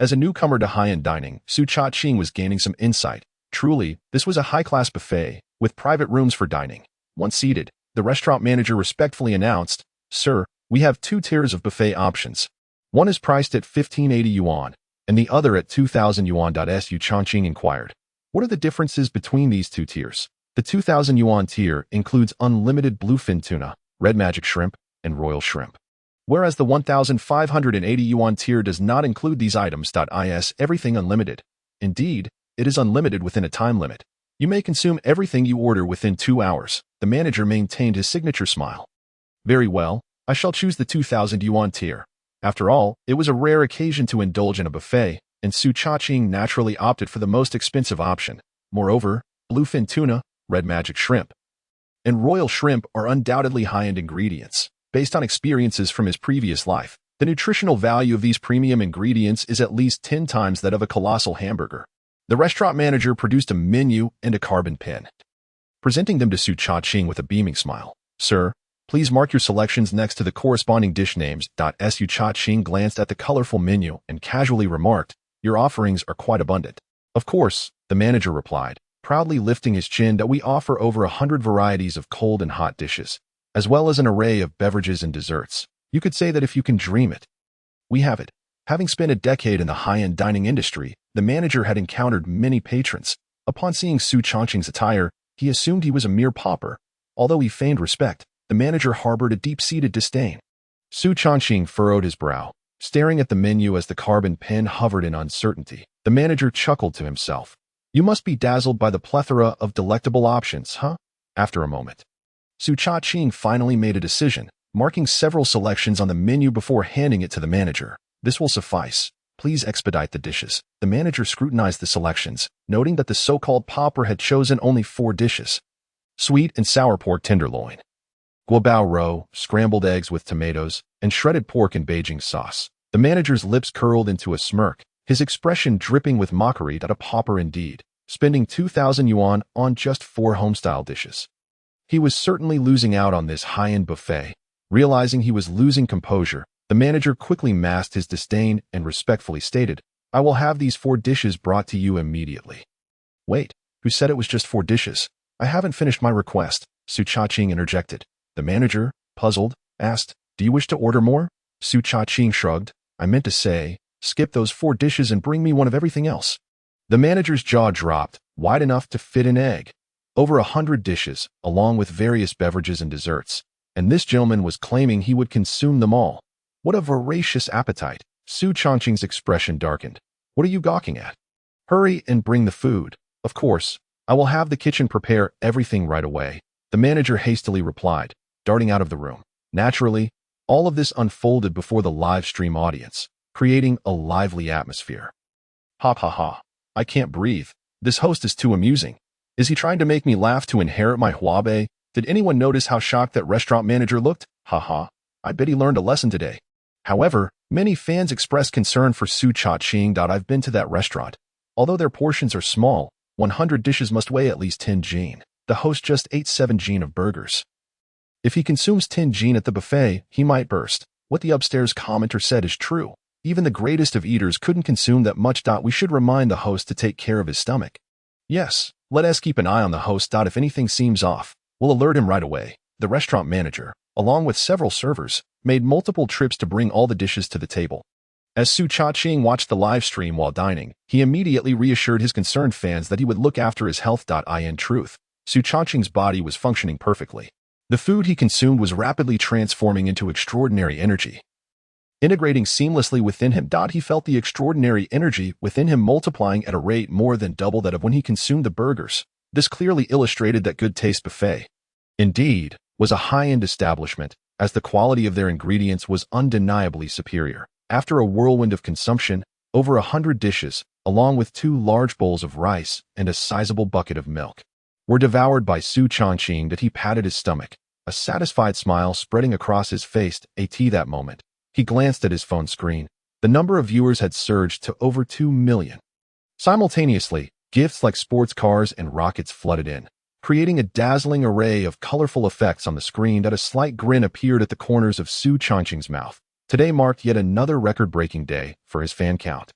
As a newcomer to high-end dining, Su Changqing was gaining some insight. Truly, this was a high-class buffet, with private rooms for dining. Once seated, the restaurant manager respectfully announced, Sir, we have 2 tiers of buffet options. One is priced at 1580 yuan, and the other at 2,000 yuan. Su Changqing inquired. What are the differences between these 2 tiers? The 2,000 yuan tier includes unlimited bluefin tuna, red magic shrimp, and royal shrimp. Whereas the 1,580 yuan tier does not include these items. Is everything unlimited. Indeed, it is unlimited within a time limit. You may consume everything you order within 2 hours. The manager maintained his signature smile. Very well, I shall choose the 2,000 yuan tier. After all, it was a rare occasion to indulge in a buffet, and Su Changqing naturally opted for the most expensive option. Moreover, bluefin tuna, red magic shrimp, and royal shrimp are undoubtedly high-end ingredients. Based on experiences from his previous life, the nutritional value of these premium ingredients is at least 10 times that of a colossal hamburger. The restaurant manager produced a menu and a carbon pen, presenting them to Su Changqing with a beaming smile. Sir, please mark your selections next to the corresponding dish names. Su Changqing glanced at the colorful menu and casually remarked, your offerings are quite abundant. Of course, the manager replied, proudly lifting his chin, that we offer over 100 varieties of cold and hot dishes, as well as an array of beverages and desserts. You could say that if you can dream it, we have it. Having spent a decade in the high-end dining industry, the manager had encountered many patrons. Upon seeing Su Changqing's attire, he assumed he was a mere pauper. Although he feigned respect, the manager harbored a deep-seated disdain. Su Changqing furrowed his brow, staring at the menu as the carbon pen hovered in uncertainty. The manager chuckled to himself. You must be dazzled by the plethora of delectable options, huh? After a moment, Su Changqing finally made a decision, marking several selections on the menu before handing it to the manager. This will suffice. Please expedite the dishes. The manager scrutinized the selections, noting that the so-called pauper had chosen only 4 dishes. Sweet and sour pork tenderloin, guabao roe, scrambled eggs with tomatoes, and shredded pork in Beijing sauce. The manager's lips curled into a smirk, his expression dripping with mockery. A pauper indeed, spending 2,000 yuan on just 4 home-style dishes. He was certainly losing out on this high-end buffet. Realizing he was losing composure, the manager quickly masked his disdain and respectfully stated, I will have these 4 dishes brought to you immediately. Wait, who said it was just 4 dishes? I haven't finished my request, Su Changqing interjected. The manager, puzzled, asked, "Do you wish to order more?" Su Cha-ching shrugged. "I meant to say, skip those 4 dishes and bring me one of everything else." The manager's jaw dropped, wide enough to fit an egg. Over 100 dishes, along with various beverages and desserts. And this gentleman was claiming he would consume them all. What a voracious appetite. Su Changqing's expression darkened. "What are you gawking at? Hurry and bring the food." "Of course, I will have the kitchen prepare everything right away," the manager hastily replied, darting out of the room. Naturally, all of this unfolded before the live stream audience, creating a lively atmosphere. Ha ha ha. I can't breathe. This host is too amusing. Is he trying to make me laugh to inherit my Huabei? Did anyone notice how shocked that restaurant manager looked? Ha ha. I bet he learned a lesson today. However, many fans expressed concern for Su Cha-ching. "I've been to that restaurant. Although their portions are small, 100 dishes must weigh at least 10 jin. The host just ate 7 jin of burgers. If he consumes 10 jin at the buffet, he might burst." What the upstairs commenter said is true. Even the greatest of eaters couldn't consume that much. We should remind the host to take care of his stomach. Yes, let us keep an eye on the host. If anything seems off, we'll alert him right away. The restaurant manager, along with several servers, made multiple trips to bring all the dishes to the table. As Su Cha-ching watched the live stream while dining, he immediately reassured his concerned fans that he would look after his health. In truth, Su Cha-ching's body was functioning perfectly. The food he consumed was rapidly transforming into extraordinary energy, integrating seamlessly within him. He felt the extraordinary energy within him multiplying at a rate more than double that of when he consumed the burgers. This clearly illustrated that Good Taste Buffet, indeed, was a high-end establishment, as the quality of their ingredients was undeniably superior. After a whirlwind of consumption, over 100 dishes, along with 2 large bowls of rice and a sizable bucket of milk, were devoured by Su Cha-ching. He patted his stomach, a satisfied smile spreading across his face. That moment, he glanced at his phone screen. The number of viewers had surged to over 2 million. Simultaneously, gifts like sports cars and rockets flooded in, creating a dazzling array of colorful effects on the screen. A slight grin appeared at the corners of Su Cha-ching's mouth. Today marked yet another record-breaking day for his fan count.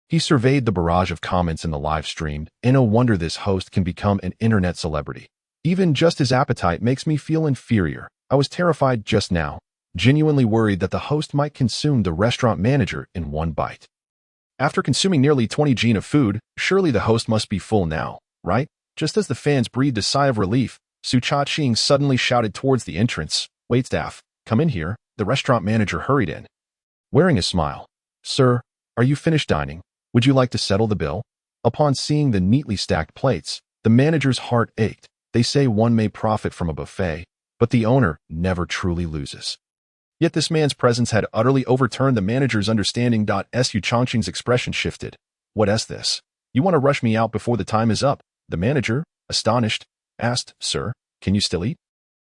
He surveyed the barrage of comments in the live stream, and no wonder this host can become an internet celebrity. "Even just his appetite makes me feel inferior. I was terrified just now, genuinely worried that the host might consume the restaurant manager in one bite. After consuming nearly 20 jin of food, surely the host must be full now, right?" Just as the fans breathed a sigh of relief, Su Cha-ching suddenly shouted towards the entrance, "Waitstaff, come in here." The restaurant manager hurried in, wearing a smile. "Sir, are you finished dining? Would you like to settle the bill?" Upon seeing the neatly stacked plates, the manager's heart ached. They say one may profit from a buffet, but the owner never truly loses. Yet this man's presence had utterly overturned the manager's understanding. Su Changqing's expression shifted. "What is this? You want to rush me out before the time is up?" The manager, astonished, asked. "Sir, can you still eat?"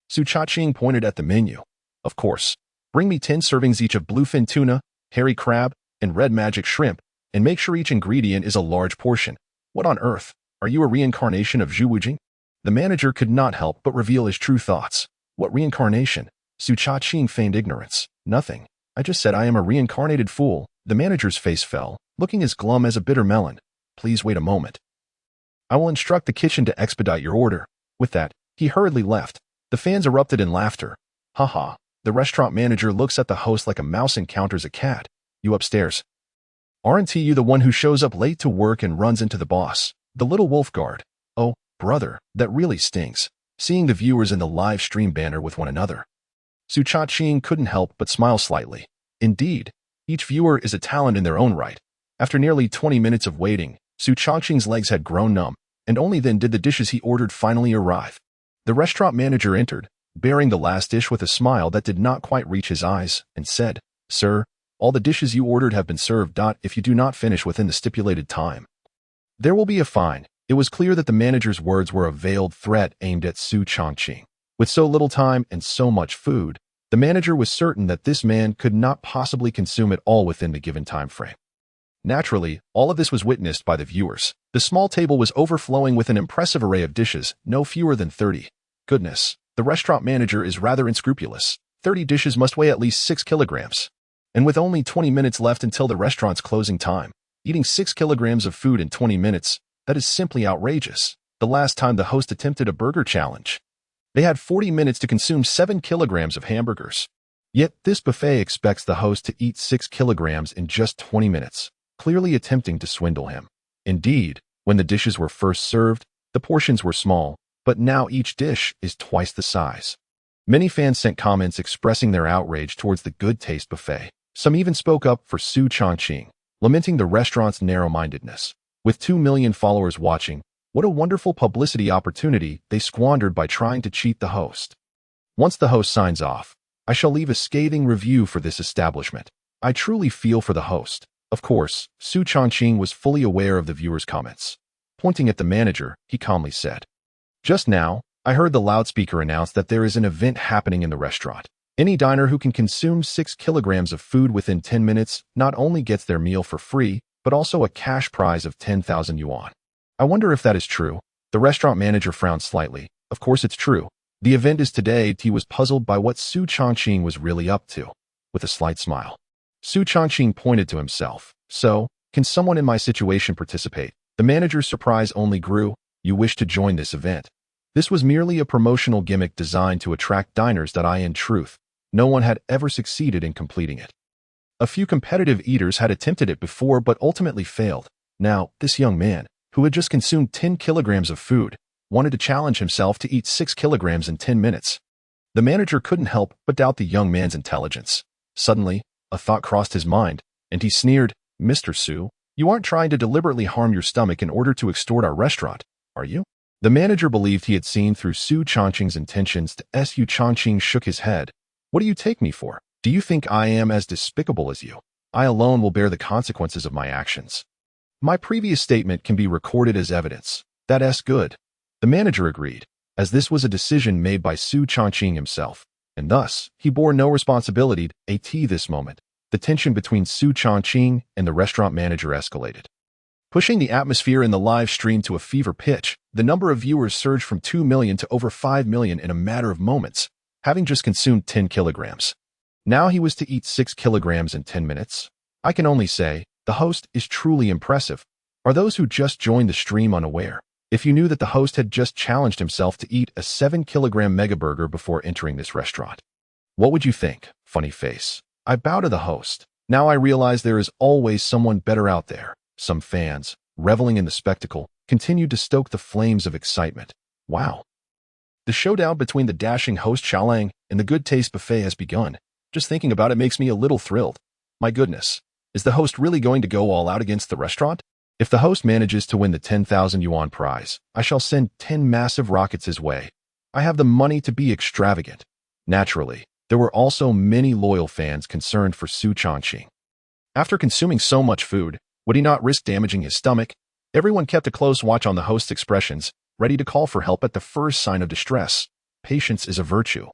Su Cha-ching pointed at the menu. "Of course. Bring me 10 servings each of bluefin tuna, hairy crab, and red magic shrimp, and make sure each ingredient is a large portion." "What on earth? Are you a reincarnation of Zhu Wujing?" The manager could not help but reveal his true thoughts. "What reincarnation?" Su Cha-ching feigned ignorance. "Nothing. I just said I am a reincarnated fool." The manager's face fell, looking as glum as a bitter melon. "Please wait a moment. I will instruct the kitchen to expedite your order." With that, he hurriedly left. The fans erupted in laughter. "Ha ha. The restaurant manager looks at the host like a mouse encounters a cat. You upstairs. Aren't you the one who shows up late to work and runs into the boss, the little wolf guard?" "Oh, brother, that really stings." Seeing the viewers in the live stream banter with one another, Su Cha-ching couldn't help but smile slightly. Indeed, each viewer is a talent in their own right. After nearly 20 minutes of waiting, Su Cha-ching's legs had grown numb, and only then did the dishes he ordered finally arrive. The restaurant manager entered, bearing the last dish with a smile that did not quite reach his eyes, and said, "Sir, all the dishes you ordered have been served. If you do not finish within the stipulated time, there will be a fine." It was clear that the manager's words were a veiled threat aimed at Su Cha-ching. With so little time and so much food, the manager was certain that this man could not possibly consume it all within the given time frame. Naturally, all of this was witnessed by the viewers. The small table was overflowing with an impressive array of dishes, no fewer than 30. Goodness, the restaurant manager is rather unscrupulous. 30 dishes must weigh at least 6 kilograms. And with only 20 minutes left until the restaurant's closing time, eating 6 kilograms of food in 20 minutes, that is simply outrageous. The last time the host attempted a burger challenge, They had 40 minutes to consume 7 kilograms of hamburgers. Yet this buffet expects the host to eat 6 kilograms in just 20 minutes, clearly attempting to swindle him. Indeed, when the dishes were first served, the portions were small, but now each dish is twice the size. Many fans sent comments expressing their outrage towards the Good Taste buffet. Some even spoke up for Su Chongqing, lamenting the restaurant's narrow-mindedness. With 2 million followers watching, what a wonderful publicity opportunity they squandered by trying to cheat the host. Once the host signs off, I shall leave a scathing review for this establishment. I truly feel for the host. Of course, Su Chongqing was fully aware of the viewers' comments. Pointing at the manager, he calmly said, "Just now, I heard the loudspeaker announce that there is an event happening in the restaurant. Any diner who can consume 6 kilograms of food within 10 minutes not only gets their meal for free, but also a cash prize of 10,000 yuan. I wonder if that is true." The restaurant manager frowned slightly. Of course it's true. The event is today. He was puzzled by what Su Chongqing was really up to. With a slight smile, Su Chongqing pointed to himself. "So, can someone in my situation participate?" The manager's surprise only grew. "You wish to join this event?" This was merely a promotional gimmick designed to attract diners. In truth, no one had ever succeeded in completing it. A few competitive eaters had attempted it before but ultimately failed. Now, this young man, who had just consumed 10 kilograms of food, wanted to challenge himself to eat 6 kilograms in 10 minutes. The manager couldn't help but doubt the young man's intelligence. Suddenly, a thought crossed his mind, and he sneered, "Mr. Su, you aren't trying to deliberately harm your stomach in order to extort our restaurant, are you?" The manager believed he had seen through Su Chongqing's intentions. Su Chongqing shook his head. "What do you take me for? Do you think I am as despicable as you? I alone will bear the consequences of my actions. My previous statement can be recorded as evidence. That's good." The manager agreed, as this was a decision made by Su Chongqing himself, and thus he bore no responsibility. At this moment, the tension between Su Chongqing and the restaurant manager escalated, pushing the atmosphere in the live stream to a fever pitch. The number of viewers surged from 2 million to over 5 million in a matter of moments, having just consumed 10 kilograms. Now he was to eat 6 kilograms in 10 minutes. I can only say, the host is truly impressive. Are those who just joined the stream unaware? If you knew that the host had just challenged himself to eat a 7-kilogram mega burger before entering this restaurant, what would you think? Funny face. I bow to the host. Now I realize there is always someone better out there. Some fans, reveling in the spectacle, continued to stoke the flames of excitement. Wow. The showdown between the dashing host Xiaolang and the Good Taste buffet has begun. Just thinking about it makes me a little thrilled. My goodness, is the host really going to go all out against the restaurant? If the host manages to win the 10,000 yuan prize, I shall send 10 massive rockets his way. I have the money to be extravagant. Naturally, there were also many loyal fans concerned for Su Chongqing. After consuming so much food, would he not risk damaging his stomach? Everyone kept a close watch on the host's expressions, ready to call for help at the first sign of distress. Patience is a virtue.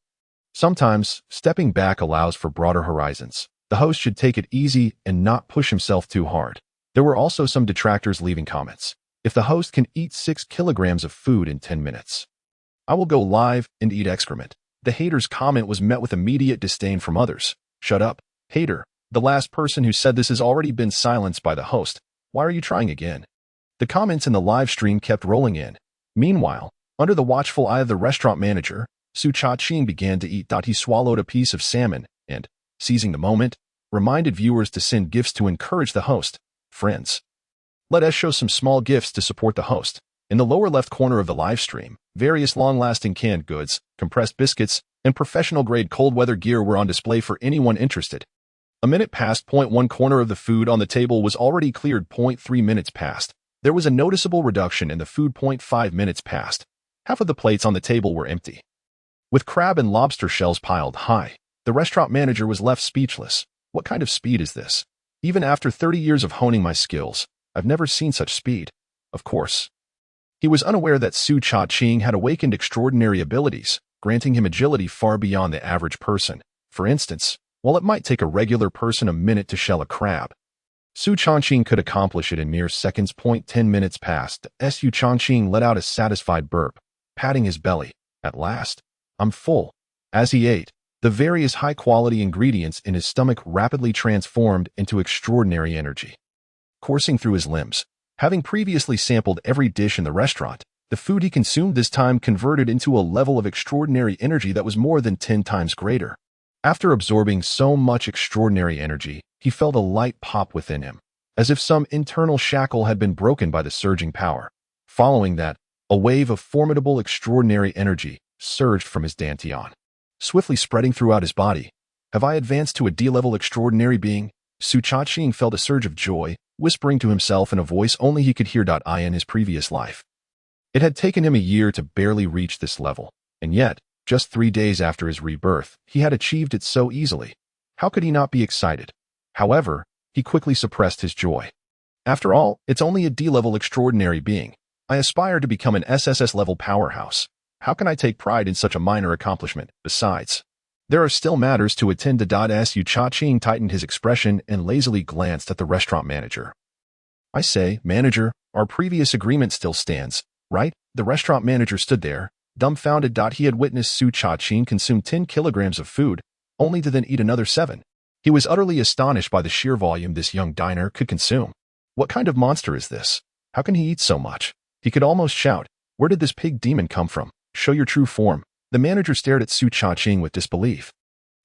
Sometimes, stepping back allows for broader horizons. The host should take it easy and not push himself too hard. There were also some detractors leaving comments. If the host can eat 6 kilograms of food in 10 minutes, I will go live and eat excrement. The hater's comment was met with immediate disdain from others. "Shut up, hater. The last person who said this has already been silenced by the host. Why are you trying again?" The comments in the live stream kept rolling in. Meanwhile, under the watchful eye of the restaurant manager, Su Chongqing began to eat. He swallowed a piece of salmon and, seizing the moment, reminded viewers to send gifts to encourage the host. "Friends, let us show some small gifts to support the host." In the lower left corner of the live stream, various long-lasting canned goods, compressed biscuits, and professional-grade cold-weather gear were on display for anyone interested. A minute passed. 1 corner of the food on the table was already cleared. 3 minutes passed. There was a noticeable reduction in the food. 5 minutes passed. Half of the plates on the table were empty. With crab and lobster shells piled high, the restaurant manager was left speechless. What kind of speed is this? Even after 30 years of honing my skills, I've never seen such speed. Of course, he was unaware that Su Chongqing had awakened extraordinary abilities, granting him agility far beyond the average person. For instance, while it might take a regular person a minute to shell a crab, Su Chongqing could accomplish it in mere seconds. 10 minutes passed. Su Chongqing let out a satisfied burp, patting his belly. "At last, I'm full." As he ate, the various high-quality ingredients in his stomach rapidly transformed into extraordinary energy, coursing through his limbs. Having previously sampled every dish in the restaurant, The food he consumed this time converted into a level of extraordinary energy that was more than 10 times greater. After absorbing so much extraordinary energy, he felt a light pop within him, as if some internal shackle had been broken by the surging power. Following that, a wave of formidable extraordinary energy surged from his dantian, swiftly spreading throughout his body. Have I advanced to a D-level extraordinary being? Su Cha-ching felt a surge of joy, whispering to himself in a voice only he could hear. In his previous life, it had taken him a year to barely reach this level, and yet, just 3 days after his rebirth, he had achieved it so easily. How could he not be excited? However, he quickly suppressed his joy. After all, it's only a D-level extraordinary being. I aspire to become an SSS-level powerhouse. How can I take pride in such a minor accomplishment? Besides, there are still matters to attend to. Su Cha-ching tightened his expression and lazily glanced at the restaurant manager. I say, manager, our previous agreement still stands, right? The restaurant manager stood there, dumbfounded. He had witnessed Su Cha-ching consume 10 kilograms of food, only to then eat another 7. He was utterly astonished by the sheer volume this young diner could consume. What kind of monster is this? How can he eat so much? He could almost shout, where did this pig demon come from? Show your true form. The manager stared at Su Cha-ching with disbelief.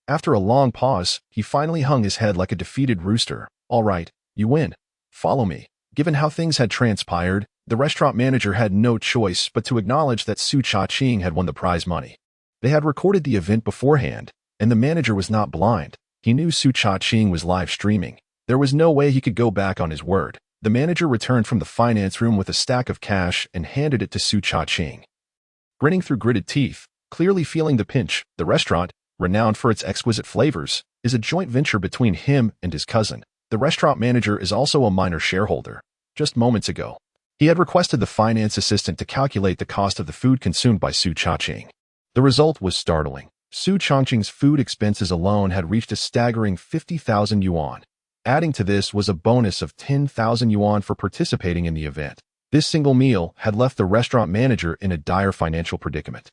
After a long pause, he finally hung his head like a defeated rooster. All right, you win. Follow me. Given how things had transpired, the restaurant manager had no choice but to acknowledge that Su Cha-ching had won the prize money. They had recorded the event beforehand, and the manager was not blind. He knew Su Cha-ching was live streaming. There was no way he could go back on his word. The manager returned from the finance room with a stack of cash and handed it to Su Cha-ching. Grinning through gritted teeth, clearly feeling the pinch, the restaurant, renowned for its exquisite flavors, is a joint venture between him and his cousin. The restaurant manager is also a minor shareholder. Just moments ago, he had requested the finance assistant to calculate the cost of the food consumed by Su Cha-ching. The result was startling. Su Cha-ching's food expenses alone had reached a staggering 50,000 yuan. Adding to this was a bonus of 10,000 yuan for participating in the event. This single meal had left the restaurant manager in a dire financial predicament.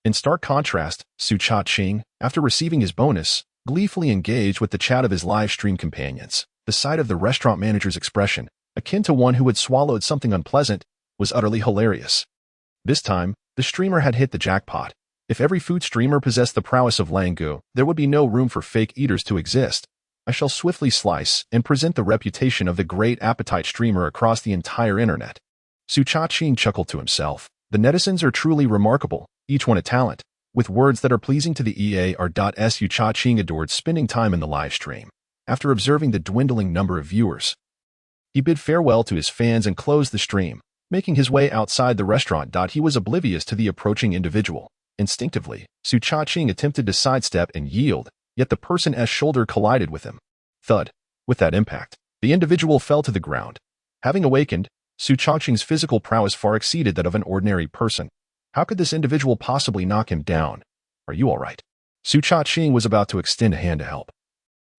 In stark contrast, Su Cha-ching, after receiving his bonus, gleefully engaged with the chat of his live stream companions. The sight of the restaurant manager's expression, akin to one who had swallowed something unpleasant, was utterly hilarious. This time, the streamer had hit the jackpot. If every food streamer possessed the prowess of Langu, there would be no room for fake eaters to exist. I shall swiftly slice and present the reputation of the great appetite streamer across the entire internet. Su Cha-ching chuckled to himself. The netizens are truly remarkable, each one a talent, with words that are pleasing to the EA. Su Cha-ching adored spending time in the live stream. After observing the dwindling number of viewers, he bid farewell to his fans and closed the stream. Making his way outside the restaurant. He was oblivious to the approaching individual. Instinctively, Su Cha-ching attempted to sidestep and yield, yet the person's shoulder collided with him. Thud. With that impact, the individual fell to the ground. Having awakened, Su Cha-ching's physical prowess far exceeded that of an ordinary person. How could this individual possibly knock him down? Are you all right? Su Cha-ching was about to extend a hand to help.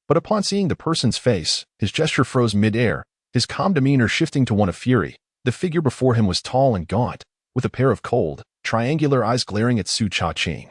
But upon seeing the person's face, his gesture froze mid-air, his calm demeanor shifting to one of fury. The figure before him was tall and gaunt, with a pair of cold, triangular eyes glaring at Su Cha-ching.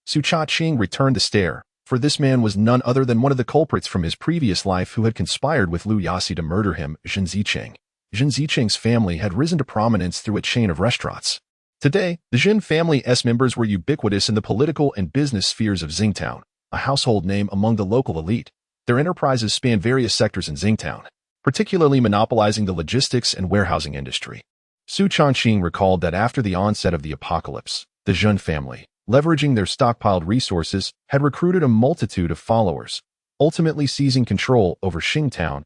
Su Cha-ching returned the stare, for this man was none other than one of the culprits from his previous life who had conspired with Lu Yasi to murder him, Zhen Zicheng. Zhen Zicheng's family had risen to prominence through a chain of restaurants. Today, the Zhen family's members were ubiquitous in the political and business spheres of Xingtown, a household name among the local elite. Their enterprises spanned various sectors in Xingtown, particularly monopolizing the logistics and warehousing industry. Su Cha-ching recalled that after the onset of the apocalypse, the Zhen family, leveraging their stockpiled resources, had recruited a multitude of followers, ultimately seizing control over Xingtown.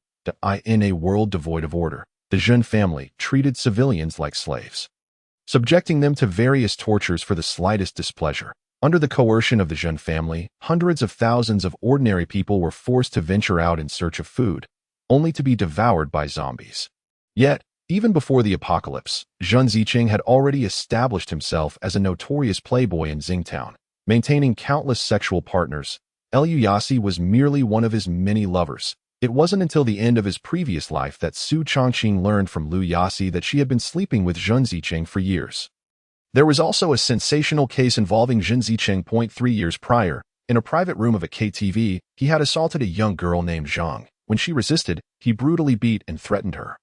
In a world devoid of order, the Zhen family treated civilians like slaves, subjecting them to various tortures for the slightest displeasure. Under the coercion of the Zhen family, hundreds of thousands of ordinary people were forced to venture out in search of food, only to be devoured by zombies. Yet, even before the apocalypse, Zhen Zicheng had already established himself as a notorious playboy in Xingtown, maintaining countless sexual partners. Lu Yasi was merely one of his many lovers. It wasn't until the end of his previous life that Su Cha-ching learned from Lu Yasi that she had been sleeping with Zhen Zicheng for years. There was also a sensational case involving Zhen Zicheng. 3 years prior, in a private room of a KTV, he had assaulted a young girl named Zhang. When she resisted, he brutally beat and threatened her.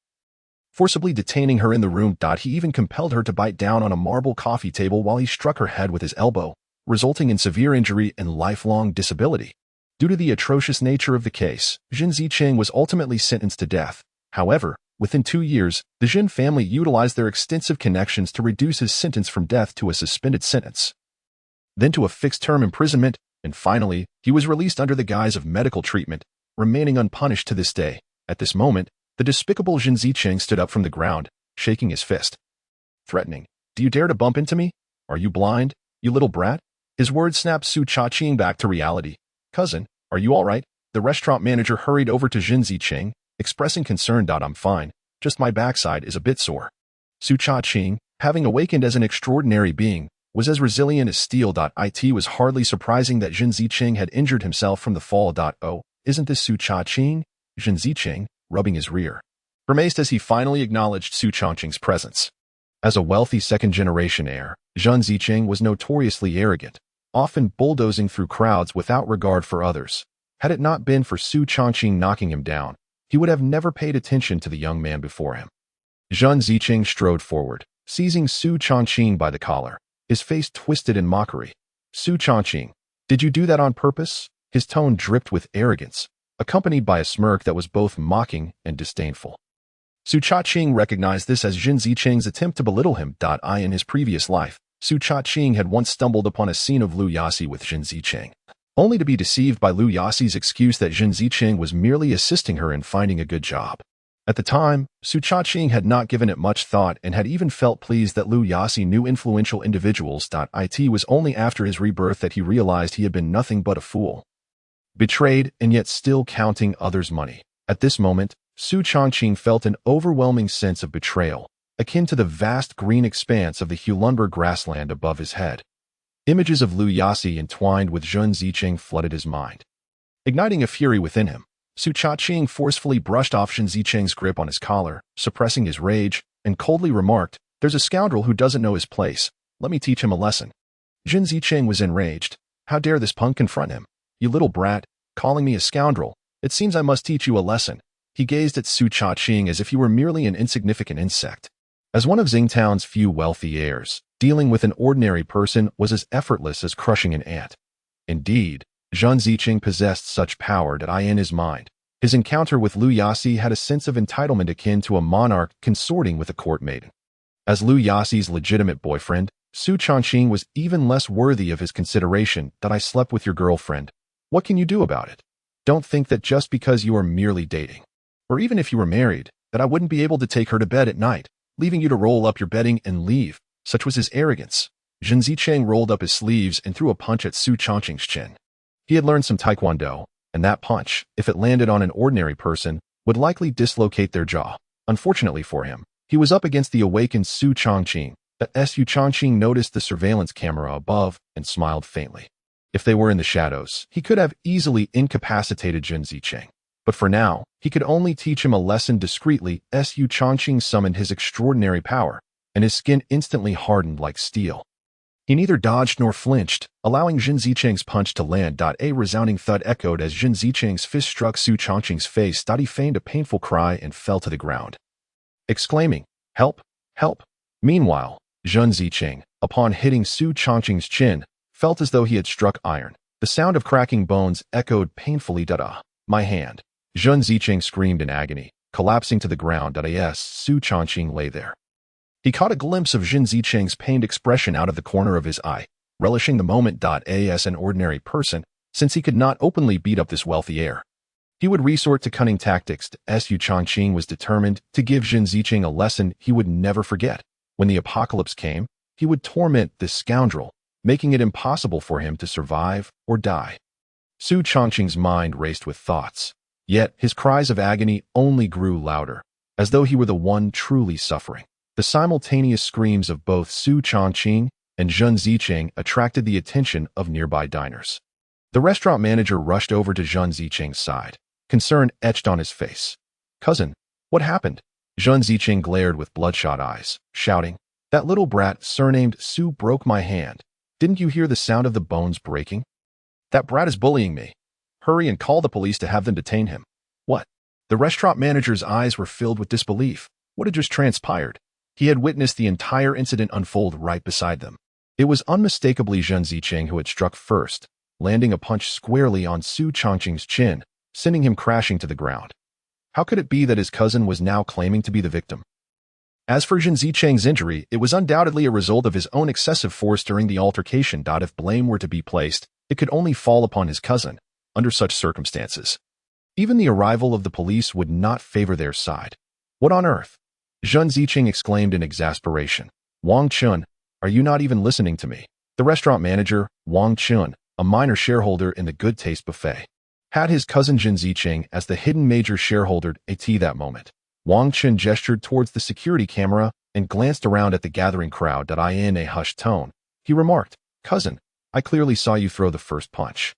forcibly detaining her in the room. He even compelled her to bite down on a marble coffee table while he struck her head with his elbow, resulting in severe injury and lifelong disability. Due to the atrocious nature of the case, Jin Zicheng was ultimately sentenced to death. However, within 2 years, the Jin family utilized their extensive connections to reduce his sentence from death to a suspended sentence, then to a fixed-term imprisonment, and finally, he was released under the guise of medical treatment, remaining unpunished to this day. At this moment, the despicable Jin Zicheng stood up from the ground, shaking his fist, threatening, "Do you dare to bump into me? Are you blind, you little brat?" His words snapped Su Chaqing back to reality. "Cousin, are you all right?" The restaurant manager hurried over to Jin Zicheng, expressing concern. "I'm fine, just my backside is a bit sore." Su Chaqing, having awakened as an extraordinary being, was as resilient as steel. It was hardly surprising that Jin Zicheng had injured himself from the fall. "Oh, isn't this Su Chaqing?" Jin Zicheng, rubbing his rear, grimaced as he finally acknowledged Su Chaqing's presence. As a wealthy second-generation heir, Jin Zicheng was notoriously arrogant, often bulldozing through crowds without regard for others. Had it not been for Su Chaqing knocking him down, he would have never paid attention to the young man before him. Jin Zicheng strode forward, seizing Su Chaqing by the collar, his face twisted in mockery. "Su Chaqing, did you do that on purpose?" His tone dripped with arrogance, accompanied by a smirk that was both mocking and disdainful. Su Chaqing recognized this as Jin Zicheng's attempt to belittle him. In his previous life, Su Chaqing had once stumbled upon a scene of Lu Yasi with Jin Zicheng, only to be deceived by Lu Yasi's excuse that Jin Zicheng was merely assisting her in finding a good job. At the time, Su Chaqing had not given it much thought and had even felt pleased that Lu Yasi knew influential individuals. It was only after his rebirth that he realized he had been nothing but a fool, betrayed and yet still counting others' money. At this moment, Su Chaqing felt an overwhelming sense of betrayal, akin to the vast green expanse of the Hulunber grassland above his head. Images of Lu Yasi entwined with Jin Zicheng flooded his mind. Igniting a fury within him, Su Chaqing forcefully brushed off Jin Zicheng's grip on his collar, suppressing his rage, and coldly remarked, "There's a scoundrel who doesn't know his place. Let me teach him a lesson." Jin Zicheng was enraged. How dare this punk confront him? "You little brat, calling me a scoundrel. It seems I must teach you a lesson." He gazed at Su Chaqing as if he were merely an insignificant insect. As one of Tsingtao's few wealthy heirs, dealing with an ordinary person was as effortless as crushing an ant. Indeed, Jin Zicheng possessed such power that in his mind, his encounter with Lu Yasi had a sense of entitlement akin to a monarch consorting with a court maiden. As Lu Yasi's legitimate boyfriend, Su Chaqing was even less worthy of his consideration. "That I slept with your girlfriend. What can you do about it? Don't think that just because you are merely dating, or even if you were married, that I wouldn't be able to take her to bed at night, leaving you to roll up your bedding and leave." Such was his arrogance. Jin Zicheng rolled up his sleeves and threw a punch at Su Chaqing's chin. He had learned some taekwondo, and that punch, if it landed on an ordinary person, would likely dislocate their jaw. Unfortunately for him, he was up against the awakened Su Chaqing. Su Chaqing noticed the surveillance camera above and smiled faintly. If they were in the shadows, he could have easily incapacitated Jin Zicheng. But for now, he could only teach him a lesson discreetly. Su Chaqing summoned his extraordinary power, and his skin instantly hardened like steel. He neither dodged nor flinched, allowing Jin Zicheng's punch to land. A resounding thud echoed as Jin Zicheng's fist struck Su Chaqing's face. He feigned a painful cry and fell to the ground, exclaiming, "Help! Help!" Meanwhile, Jin Zicheng, upon hitting Su Chaqing's chin, felt as though he had struck iron. The sound of cracking bones echoed painfully. "My hand!" Jin Zicheng screamed in agony, collapsing to the ground. As Su Chaqing lay there, he caught a glimpse of Jin Zicheng's pained expression out of the corner of his eye, relishing the moment. As an ordinary person, since he could not openly beat up this wealthy heir, he would resort to cunning tactics. Su Chaqing was determined to give Jin Zicheng a lesson he would never forget. When the apocalypse came, he would torment this scoundrel, making it impossible for him to survive or die. Su Chaqing's mind raced with thoughts, yet his cries of agony only grew louder, as though he were the one truly suffering. The simultaneous screams of both Su Chaqing and Jin Zicheng attracted the attention of nearby diners. The restaurant manager rushed over to Jin Zicheng's side, concern etched on his face. "Cousin, what happened?" Jin Zicheng glared with bloodshot eyes, shouting, "That little brat surnamed Su broke my hand. Didn't you hear the sound of the bones breaking? That brat is bullying me. Hurry and call the police to have them detain him." "What?" The restaurant manager's eyes were filled with disbelief. What had just transpired? He had witnessed the entire incident unfold right beside them. It was unmistakably Zhen Zicheng who had struck first, landing a punch squarely on Su Changqing's chin, sending him crashing to the ground. How could it be that his cousin was now claiming to be the victim? As for Zhen Zicheng's injury, it was undoubtedly a result of his own excessive force during the altercation. If blame were to be placed, it could only fall upon his cousin, under such circumstances. Even the arrival of the police would not favor their side. What on earth? Zhen Zicheng exclaimed in exasperation. Wang Chun, are you not even listening to me? The restaurant manager, Wang Chun, a minor shareholder in the Good Taste Buffet, had his cousin Zhen Zicheng as the hidden major shareholder at that moment. Wang Chun gestured towards the security camera and glanced around at the gathering crowd. In a hushed tone, he remarked, Cousin, I clearly saw you throw the first punch.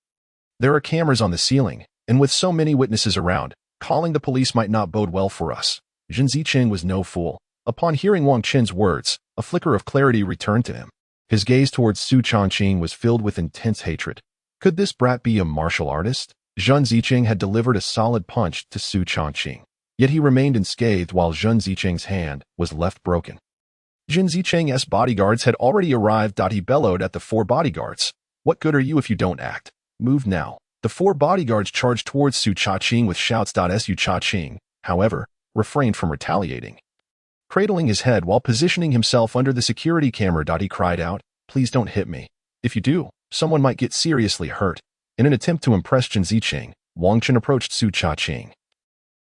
There are cameras on the ceiling, and with so many witnesses around, calling the police might not bode well for us. Zhen Zicheng was no fool. Upon hearing Wang Chun's words, a flicker of clarity returned to him. His gaze towards Su Changqing was filled with intense hatred. Could this brat be a martial artist? Zhen Zicheng had delivered a solid punch to Su Changqing, yet he remained unscathed while Zhen Zicheng's hand was left broken. Zhen Zicheng's bodyguards had already arrived. He bellowed at the 4 bodyguards. What good are you if you don't act? Move now. The 4 bodyguards charged towards Su Changqing with shouts. Su Changqing, however, refrained from retaliating. Cradling his head while positioning himself under the security camera, he cried out, Please don't hit me. If you do, someone might get seriously hurt. In an attempt to impress Zhen Zicheng, Wang Chun approached Su Changqing.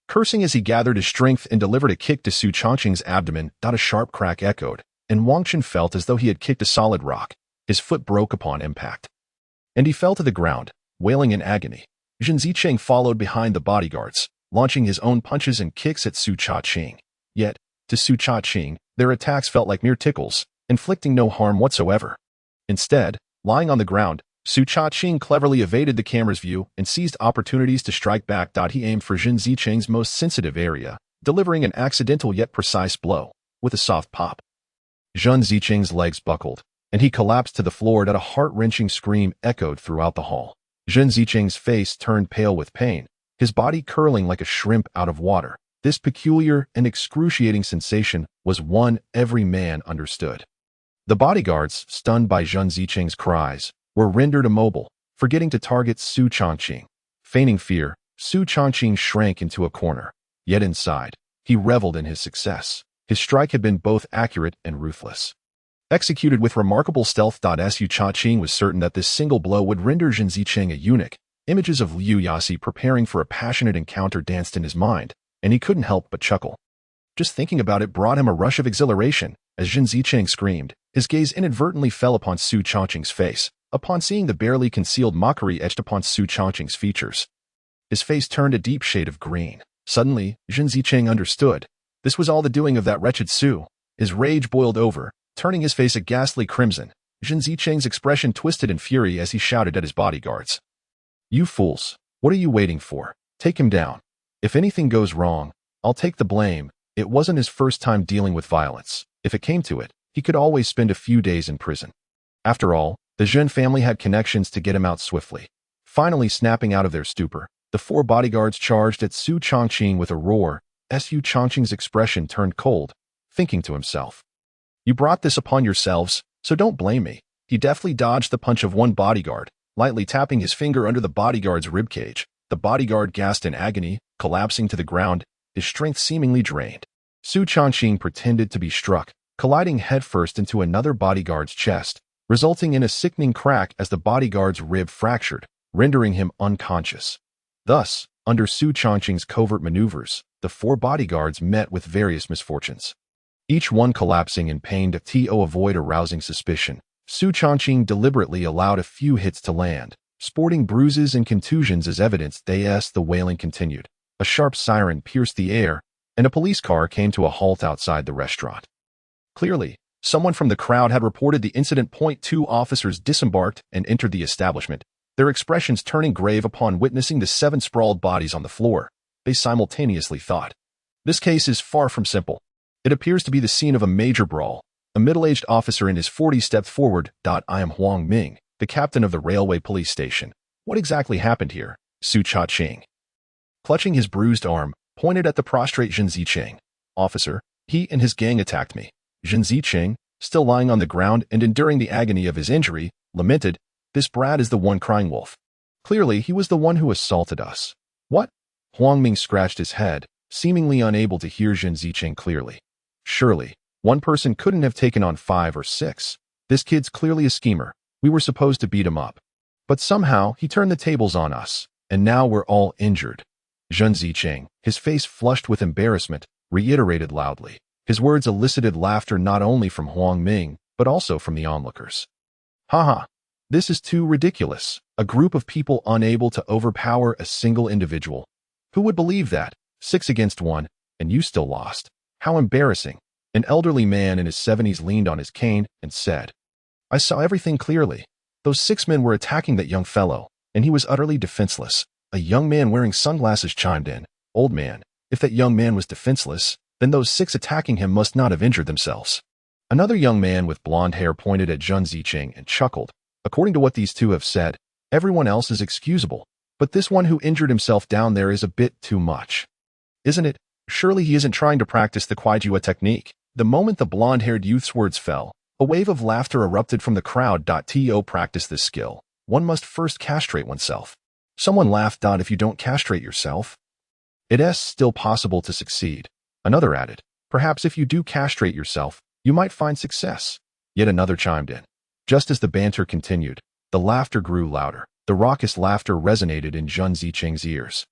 Cursing as he gathered his strength and delivered a kick to Su Changqing's abdomen. A sharp crack echoed, and Wang Chun felt as though he had kicked a solid rock. His foot broke upon impact, and he fell to the ground, wailing in agony. Zhen Zicheng followed behind the bodyguards, launching his own punches and kicks at Su Changqing. Yet, to Su Changqing, their attacks felt like mere tickles, inflicting no harm whatsoever. Instead, lying on the ground, Su Changqing cleverly evaded the camera's view and seized opportunities to strike back. He aimed for Zhen Zicheng's most sensitive area, delivering an accidental yet precise blow, with a soft pop. Zhen Zicheng's legs buckled, and he collapsed to the floor. A heart-wrenching scream echoed throughout the hall. Zhen Zicheng's face turned pale with pain, his body curling like a shrimp out of water. This peculiar and excruciating sensation was one every man understood. The bodyguards, stunned by Zhen Zicheng's cries, were rendered immobile, forgetting to target Su Changqing. Feigning fear, Su Changqing shrank into a corner. Yet inside, he reveled in his success. His strike had been both accurate and ruthless. Executed with remarkable stealth. Su Changqing was certain that this single blow would render Zhen Zicheng a eunuch. Images of Liu Yasi preparing for a passionate encounter danced in his mind, and he couldn't help but chuckle. Just thinking about it brought him a rush of exhilaration. As Zhen Zicheng screamed, his gaze inadvertently fell upon Su Changqing's face. Upon seeing the barely concealed mockery etched upon Su Changqing's features, his face turned a deep shade of green. Suddenly, Zhen Zicheng understood. This was all the doing of that wretched Su. His rage boiled over, turning his face a ghastly crimson. Zhen Zicheng's expression twisted in fury as he shouted at his bodyguards. You fools, what are you waiting for? Take him down. If anything goes wrong, I'll take the blame. It wasn't his first time dealing with violence. If it came to it, he could always spend a few days in prison. After all, the Zhen family had connections to get him out swiftly. Finally snapping out of their stupor, the 4 bodyguards charged at Su Changqing with a roar. Su Changqing's expression turned cold, thinking to himself, You brought this upon yourselves, so don't blame me. He deftly dodged the punch of one bodyguard, lightly tapping his finger under the bodyguard's ribcage. The bodyguard gasped in agony, collapsing to the ground, his strength seemingly drained. Su Changqing pretended to be struck, colliding headfirst into another bodyguard's chest, resulting in a sickening crack as the bodyguard's rib fractured, rendering him unconscious. Thus, under Su Changqing's covert maneuvers, the 4 bodyguards met with various misfortunes, each one collapsing in pain. To avoid arousing suspicion, Su Changqing deliberately allowed a few hits to land, sporting bruises and contusions as evidence. The wailing continued. A sharp siren pierced the air, and a police car came to a halt outside the restaurant. Clearly, someone from the crowd had reported the incident. 2 officers disembarked and entered the establishment, their expressions turning grave upon witnessing the 7 sprawled bodies on the floor. They simultaneously thought, This case is far from simple. It appears to be the scene of a major brawl. A middle-aged officer in his 40s stepped forward. I am Huang Ming, the captain of the railway police station. What exactly happened here? Su Changqing, clutching his bruised arm, pointed at the prostrate Zhen Zicheng. Officer, He and his gang attacked me. Jin Zicheng, still lying on the ground and enduring the agony of his injury, lamented, "This brat is the one crying wolf. Clearly, he was the one who assaulted us." "What?" Huang Ming scratched his head, seemingly unable to hear Jin Zicheng clearly. "Surely, one person couldn't have taken on 5 or 6. This kid's clearly a schemer. We were supposed to beat him up. But somehow, he turned the tables on us, and now we're all injured." Jin Zicheng, his face flushed with embarrassment, reiterated loudly. His words elicited laughter not only from Huang Ming, but also from the onlookers. "Haha, this is too ridiculous. A group of people unable to overpower a single individual. Who would believe that? 6 against 1, and you still lost. How embarrassing." An elderly man in his 70s leaned on his cane and said, "I saw everything clearly. Those 6 men were attacking that young fellow, and he was utterly defenseless." A young man wearing sunglasses chimed in, "Old man, if that young man was defenseless, then those 6 attacking him must not have injured themselves." Another young man with blonde hair pointed at Jin Zicheng and chuckled. "According to what these two have said, everyone else is excusable, but this one who injured himself down there is a bit too much. Isn't it? Surely he isn't trying to practice the Kuaijua technique." The moment the blonde-haired youth's words fell, a wave of laughter erupted from the crowd. To practice this skill, one must first castrate oneself. Someone laughed. "If you don't castrate yourself, it is still possible to succeed." Another added, "Perhaps if you do castrate yourself, you might find success." Yet another chimed in. Just as the banter continued, the laughter grew louder. The raucous laughter resonated in Jin Zicheng's ears,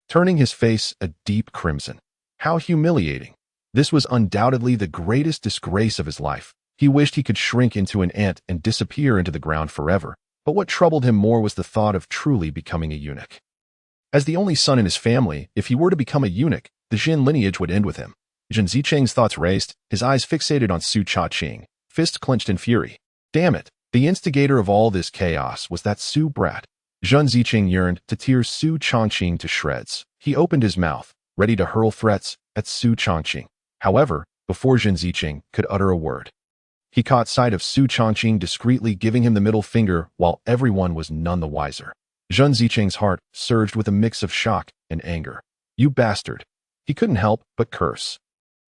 turning his face a deep crimson. How humiliating. This was undoubtedly the greatest disgrace of his life. He wished he could shrink into an ant and disappear into the ground forever, but what troubled him more was the thought of truly becoming a eunuch. As the only son in his family, if he were to become a eunuch, the Jin lineage would end with him. Jin Zicheng's thoughts raced, his eyes fixated on Su Cha-ching, fists clenched in fury. Damn it, the instigator of all this chaos was that Su brat. Jin Zicheng yearned to tear Su Changqing to shreds. He opened his mouth, ready to hurl threats at Su Changqing. However, before Jin Zicheng could utter a word, he caught sight of Su Changqing discreetly giving him the middle finger while everyone was none the wiser. Jin Zicheng's heart surged with a mix of shock and anger. "You bastard." He couldn't help but curse.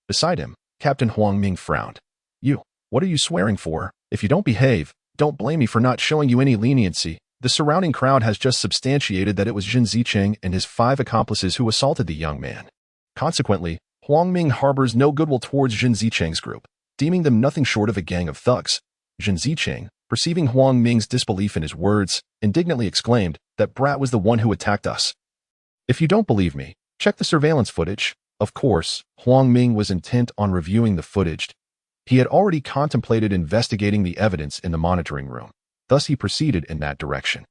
Beside him, Captain Huang Ming frowned. "You, what are you swearing for? If you don't behave, don't blame me for not showing you any leniency." The surrounding crowd has just substantiated that it was Jin Zicheng and his 5 accomplices who assaulted the young man. Consequently, Huang Ming harbors no goodwill towards Jin Zicheng's group, deeming them nothing short of a gang of thugs. Jin Zicheng, perceiving Huang Ming's disbelief in his words, indignantly exclaimed, "That brat was the one who attacked us. If you don't believe me, check the surveillance footage." Of course, Huang Ming was intent on reviewing the footage. He had already contemplated investigating the evidence in the monitoring room. Thus he proceeded in that direction.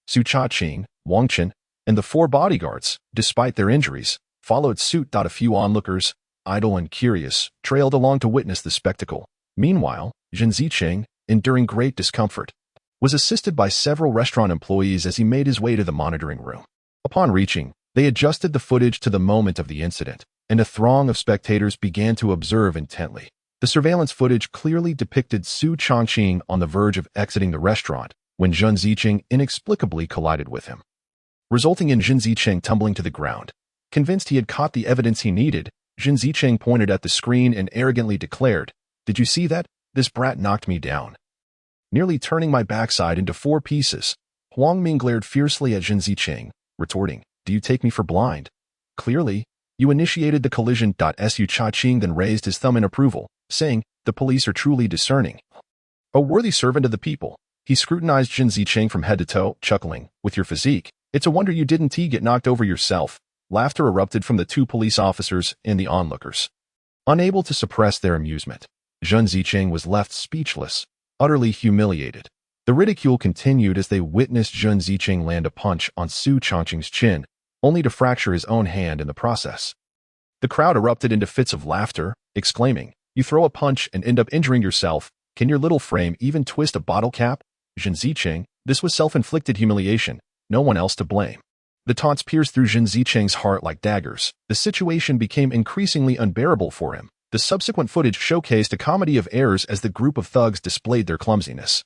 Su Cha-ching, Wang Chen, and the 4 bodyguards, despite their injuries, followed suit. A few onlookers, idle and curious, trailed along to witness the spectacle. Meanwhile, Jin Zicheng, enduring great discomfort, was assisted by several restaurant employees as he made his way to the monitoring room. Upon reaching, they adjusted the footage to the moment of the incident, and a throng of spectators began to observe intently. The surveillance footage clearly depicted Su Changqing on the verge of exiting the restaurant when Jin Zicheng inexplicably collided with him, resulting in Jin Zicheng tumbling to the ground. Convinced he had caught the evidence he needed, Jin Zicheng pointed at the screen and arrogantly declared, "Did you see that? This brat knocked me down, nearly turning my backside into 4 pieces." Huang Ming glared fiercely at Jin Zicheng, retorting, "Do you take me for blind? Clearly, you initiated the collision." Su Cha-ching then raised his thumb in approval, saying, "The police are truly discerning. A worthy servant of the people." He scrutinized Jin Zicheng from head to toe, chuckling, "With your physique, it's a wonder you didn't get knocked over yourself." Laughter erupted from the 2 police officers and the onlookers. Unable to suppress their amusement, Jin Zicheng was left speechless, utterly humiliated. The ridicule continued as they witnessed Jin Zicheng land a punch on Su Changqing's chin, only to fracture his own hand in the process. The crowd erupted into fits of laughter, exclaiming, "You throw a punch and end up injuring yourself. Can your little frame even twist a bottle cap?" Jin Zicheng, this was self-inflicted humiliation, no one else to blame. The taunts pierced through Jin Zicheng's heart like daggers. The situation became increasingly unbearable for him. The subsequent footage showcased a comedy of errors as the group of thugs displayed their clumsiness,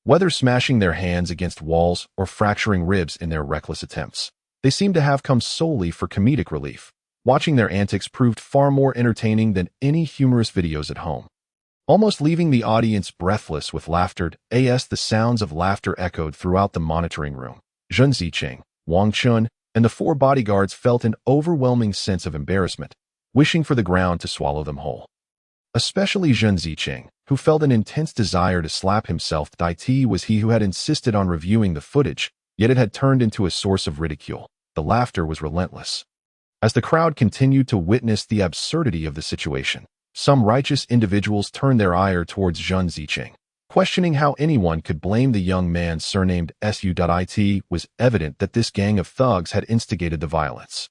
whether smashing their hands against walls or fracturing ribs in their reckless attempts. They seemed to have come solely for comedic relief. Watching their antics proved far more entertaining than any humorous videos at home. Almost leaving the audience breathless with laughter, the sounds of laughter echoed throughout the monitoring room. Zhen Ziqing, Wang Chun, and the four bodyguards felt an overwhelming sense of embarrassment, wishing for the ground to swallow them whole. Especially Zhen Ziqing, who felt an intense desire to slap himself. It was he who had insisted on reviewing the footage, yet it had turned into a source of ridicule. The laughter was relentless. As the crowd continued to witness the absurdity of the situation, some righteous individuals turned their ire towards Zhen Ziqing, questioning how anyone could blame the young man surnamed Su. It was evident that this gang of thugs had instigated the violence.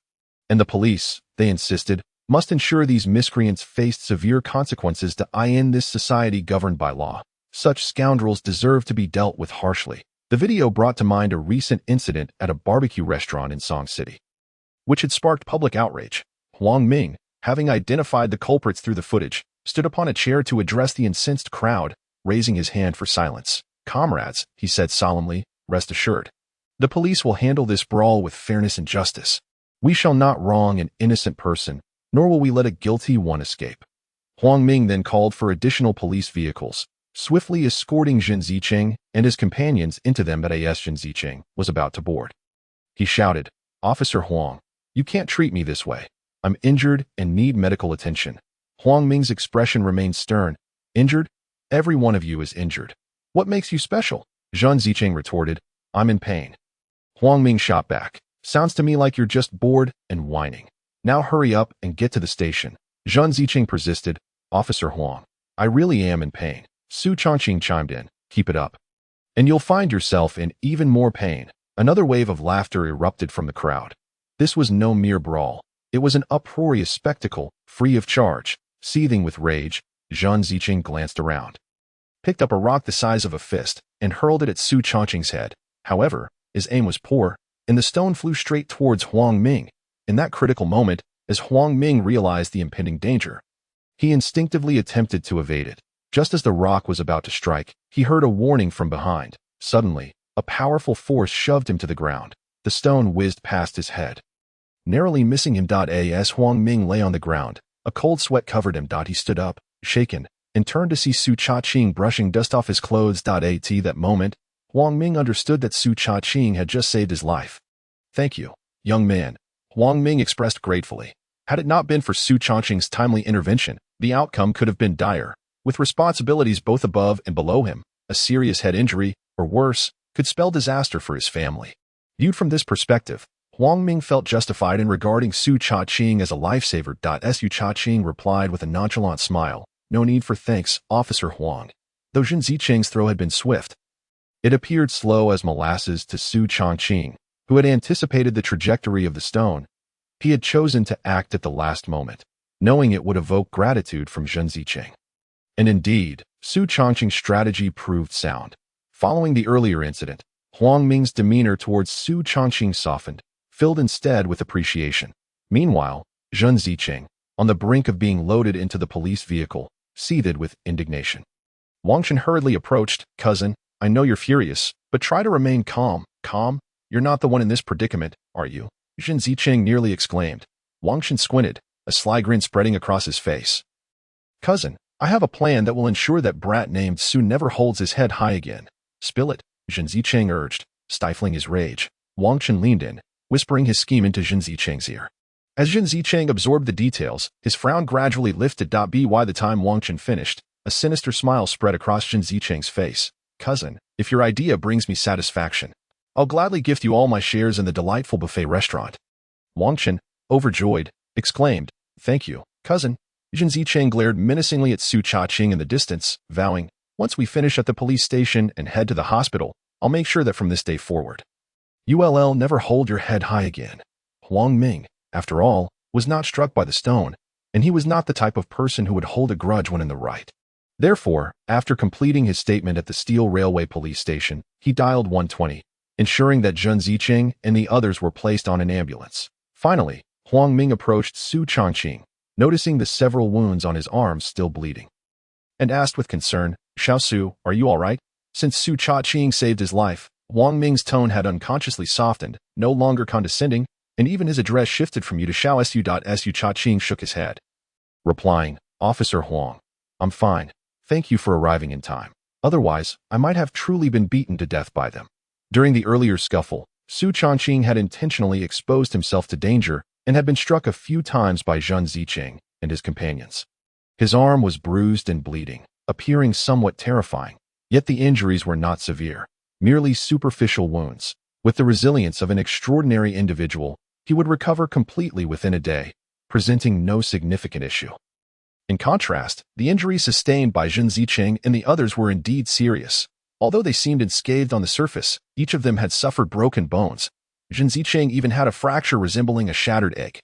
And the police, they insisted, must ensure these miscreants faced severe consequences in this society governed by law. Such scoundrels deserve to be dealt with harshly. The video brought to mind a recent incident at a barbecue restaurant in Song City, which had sparked public outrage. Huang Ming, having identified the culprits through the footage, stood upon a chair to address the incensed crowd, raising his hand for silence. "Comrades," he said solemnly, "rest assured. The police will handle this brawl with fairness and justice. We shall not wrong an innocent person, nor will we let a guilty one escape." Huang Ming then called for additional police vehicles, swiftly escorting Zhen Ziqing and his companions into them. As Zhen Ziqing was about to board, he shouted, "Officer Huang, you can't treat me this way. I'm injured and need medical attention." Huang Ming's expression remained stern. "Injured? Every one of you is injured. What makes you special?" Zhen Ziqing retorted, "I'm in pain." Huang Ming shot back, "Sounds to me like you're just bored and whining. Now hurry up and get to the station." Zhen Ziqing persisted, "Officer Huang, I really am in pain." Su Chongqing chimed in, "Keep it up, and you'll find yourself in even more pain." Another wave of laughter erupted from the crowd. This was no mere brawl. It was an uproarious spectacle, free of charge. Seething with rage, Zhen Ziqing glanced around, picked up a rock the size of a fist, and hurled it at Su Chongqing's head. However, his aim was poor, and the stone flew straight towards Huang Ming. In that critical moment, as Huang Ming realized the impending danger, he instinctively attempted to evade it. Just as the rock was about to strike, he heard a warning from behind. Suddenly, a powerful force shoved him to the ground. The stone whizzed past his head, narrowly missing him. As Huang Ming lay on the ground, a cold sweat covered him. He stood up, shaken, and turned to see Su Chongqing brushing dust off his clothes. At that moment, Huang Ming understood that Su Chongqing had just saved his life. "Thank you, young man," Huang Ming expressed gratefully. Had it not been for Su Chongqing's timely intervention, the outcome could have been dire. With responsibilities both above and below him, a serious head injury, or worse, could spell disaster for his family. Viewed from this perspective, Huang Ming felt justified in regarding Su Chongqing as a lifesaver. Su Chongqing replied with a nonchalant smile, "No need for thanks, Officer Huang." Though Zhen Ziqing's throw had been swift, it appeared slow as molasses to Su Chongqing, who had anticipated the trajectory of the stone. He had chosen to act at the last moment, knowing it would evoke gratitude from Zhen Ziqing. And indeed, Su Chongqing's strategy proved sound. Following the earlier incident, Huang Ming's demeanor towards Su Chongqing softened, filled instead with appreciation. Meanwhile, Zhen Ziqing, on the brink of being loaded into the police vehicle, seethed with indignation. Wang Chen hurriedly approached. "Cousin, I know you're furious, but try to remain calm." "Calm? You're not the one in this predicament, are you?" Zhen Ziqing nearly exclaimed. Wang Chen squinted, a sly grin spreading across his face. "Cousin, I have a plan that will ensure that brat named Su never holds his head high again." "Spill it," Zhen Ziqing urged, stifling his rage. Wang Chen leaned in, whispering his scheme into Zhen Ziqing's ear. As Zhen Ziqing absorbed the details, his frown gradually lifted. By the time Wang Chen finished, a sinister smile spread across Zhen Ziqing's face. "Cousin, if your idea brings me satisfaction, I'll gladly gift you all my shares in the delightful buffet restaurant." Wang Chen, overjoyed, exclaimed, "Thank you, cousin." Zhen Ziqing glared menacingly at Su Chongqing in the distance, vowing, "Once we finish at the police station and head to the hospital, I'll make sure that from this day forward, you'll never hold your head high again." Huang Ming, after all, was not struck by the stone, and he was not the type of person who would hold a grudge when in the right. Therefore, after completing his statement at the Steel Railway police station, he dialed 120, ensuring that Zhen Ziqing and the others were placed on an ambulance. Finally, Huang Ming approached Su Chongqing, noticing the several wounds on his arms still bleeding, and asked with concern, "Xiao Su, are you all right?" Since Su Chongqing saved his life, Huang Ming's tone had unconsciously softened, no longer condescending, and even his address shifted from you to Xiao Su. Su Cha-ching shook his head, replying, Officer Huang, I'm fine. Thank you for arriving in time. Otherwise, I might have truly been beaten to death by them. During the earlier scuffle, Su Changqing had intentionally exposed himself to danger and had been struck a few times by Zhen Zicheng and his companions. His arm was bruised and bleeding, appearing somewhat terrifying, yet the injuries were not severe, merely superficial wounds. With the resilience of an extraordinary individual, he would recover completely within a day, presenting no significant issue. In contrast, the injuries sustained by Zhen Zicheng and the others were indeed serious. Although they seemed unscathed on the surface, each of them had suffered broken bones. Zhen Zicheng even had a fracture resembling a shattered egg.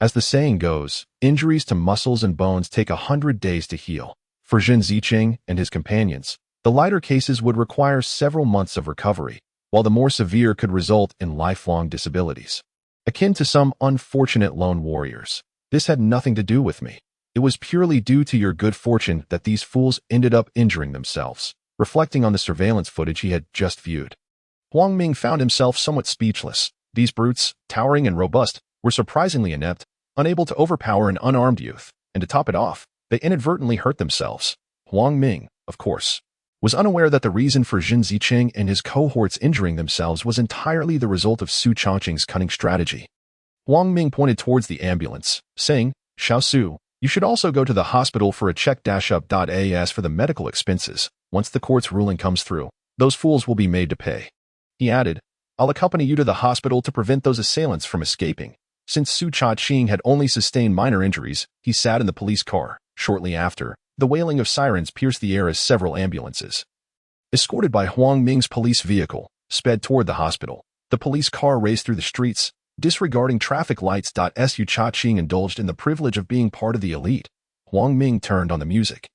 As the saying goes, injuries to muscles and bones take 100 days to heal. For Zhen Zicheng and his companions, the lighter cases would require several months of recovery, while the more severe could result in lifelong disabilities. Akin to some unfortunate lone warriors, this had nothing to do with me. It was purely due to your good fortune that these fools ended up injuring themselves. Reflecting on the surveillance footage he had just viewed, Huang Ming found himself somewhat speechless. These brutes, towering and robust, were surprisingly inept, unable to overpower an unarmed youth, and to top it off, they inadvertently hurt themselves. Huang Ming, of course, was unaware that the reason for Zhen Zicheng and his cohorts injuring themselves was entirely the result of Su Changqing's cunning strategy. Huang Ming pointed towards the ambulance, saying, Xiao Su, you should also go to the hospital for a check-up. For the medical expenses. Once the court's ruling comes through, those fools will be made to pay. He added, I'll accompany you to the hospital to prevent those assailants from escaping. Since Su Cha-ching had only sustained minor injuries, he sat in the police car. Shortly after, the wailing of sirens pierced the air as several ambulances, escorted by Huang Ming's police vehicle, sped toward the hospital. The police car raced through the streets, disregarding traffic lights. Su Cha-ching indulged in the privilege of being part of the elite. Huang Ming turned on the music,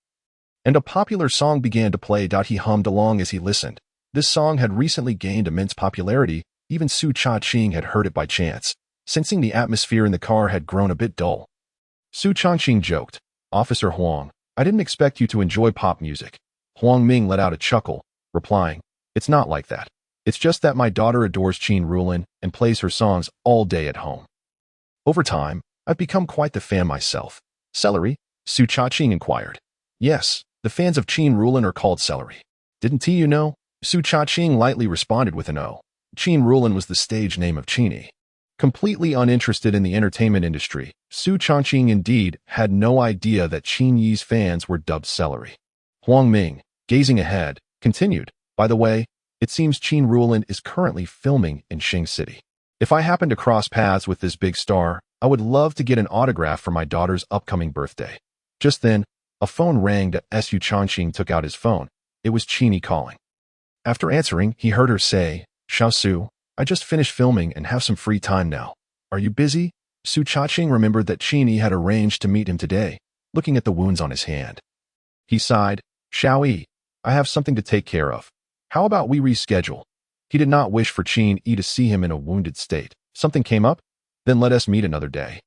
and a popular song began to play. He hummed along as he listened. This song had recently gained immense popularity. Even Su Cha-ching had heard it by chance, sensing the atmosphere in the car had grown a bit dull. Su Changqing joked, Officer Huang, I didn't expect you to enjoy pop music. Huang Ming let out a chuckle, replying, It's not like that. It's just that my daughter adores Qin Rulin and plays her songs all day at home. Over time, I've become quite the fan myself. Celery? Su Cha-ching inquired. Yes, the fans of Qin Rulin are called celery. Didn't you know? Su Cha-ching lightly responded with an O. Qin Rulin was the stage name of Qini. Completely uninterested in the entertainment industry, Su Changqing indeed had no idea that Qin Yi's fans were dubbed celery. Huang Ming, gazing ahead, continued, By the way, it seems Qin Rulin is currently filming in Xing City. If I happen to cross paths with this big star, I would love to get an autograph for my daughter's upcoming birthday. Just then, a phone rang. Su Changqing took out his phone. It was Qini calling. After answering, he heard her say, Xiao Su, I just finished filming and have some free time now. Are you busy? Su Cha-ching remembered that Qini had arranged to meet him today, looking at the wounds on his hand. He sighed, Xiao Yi, I have something to take care of. How about we reschedule? He did not wish for Qin Yi to see him in a wounded state. Something came up? Then let us meet another day.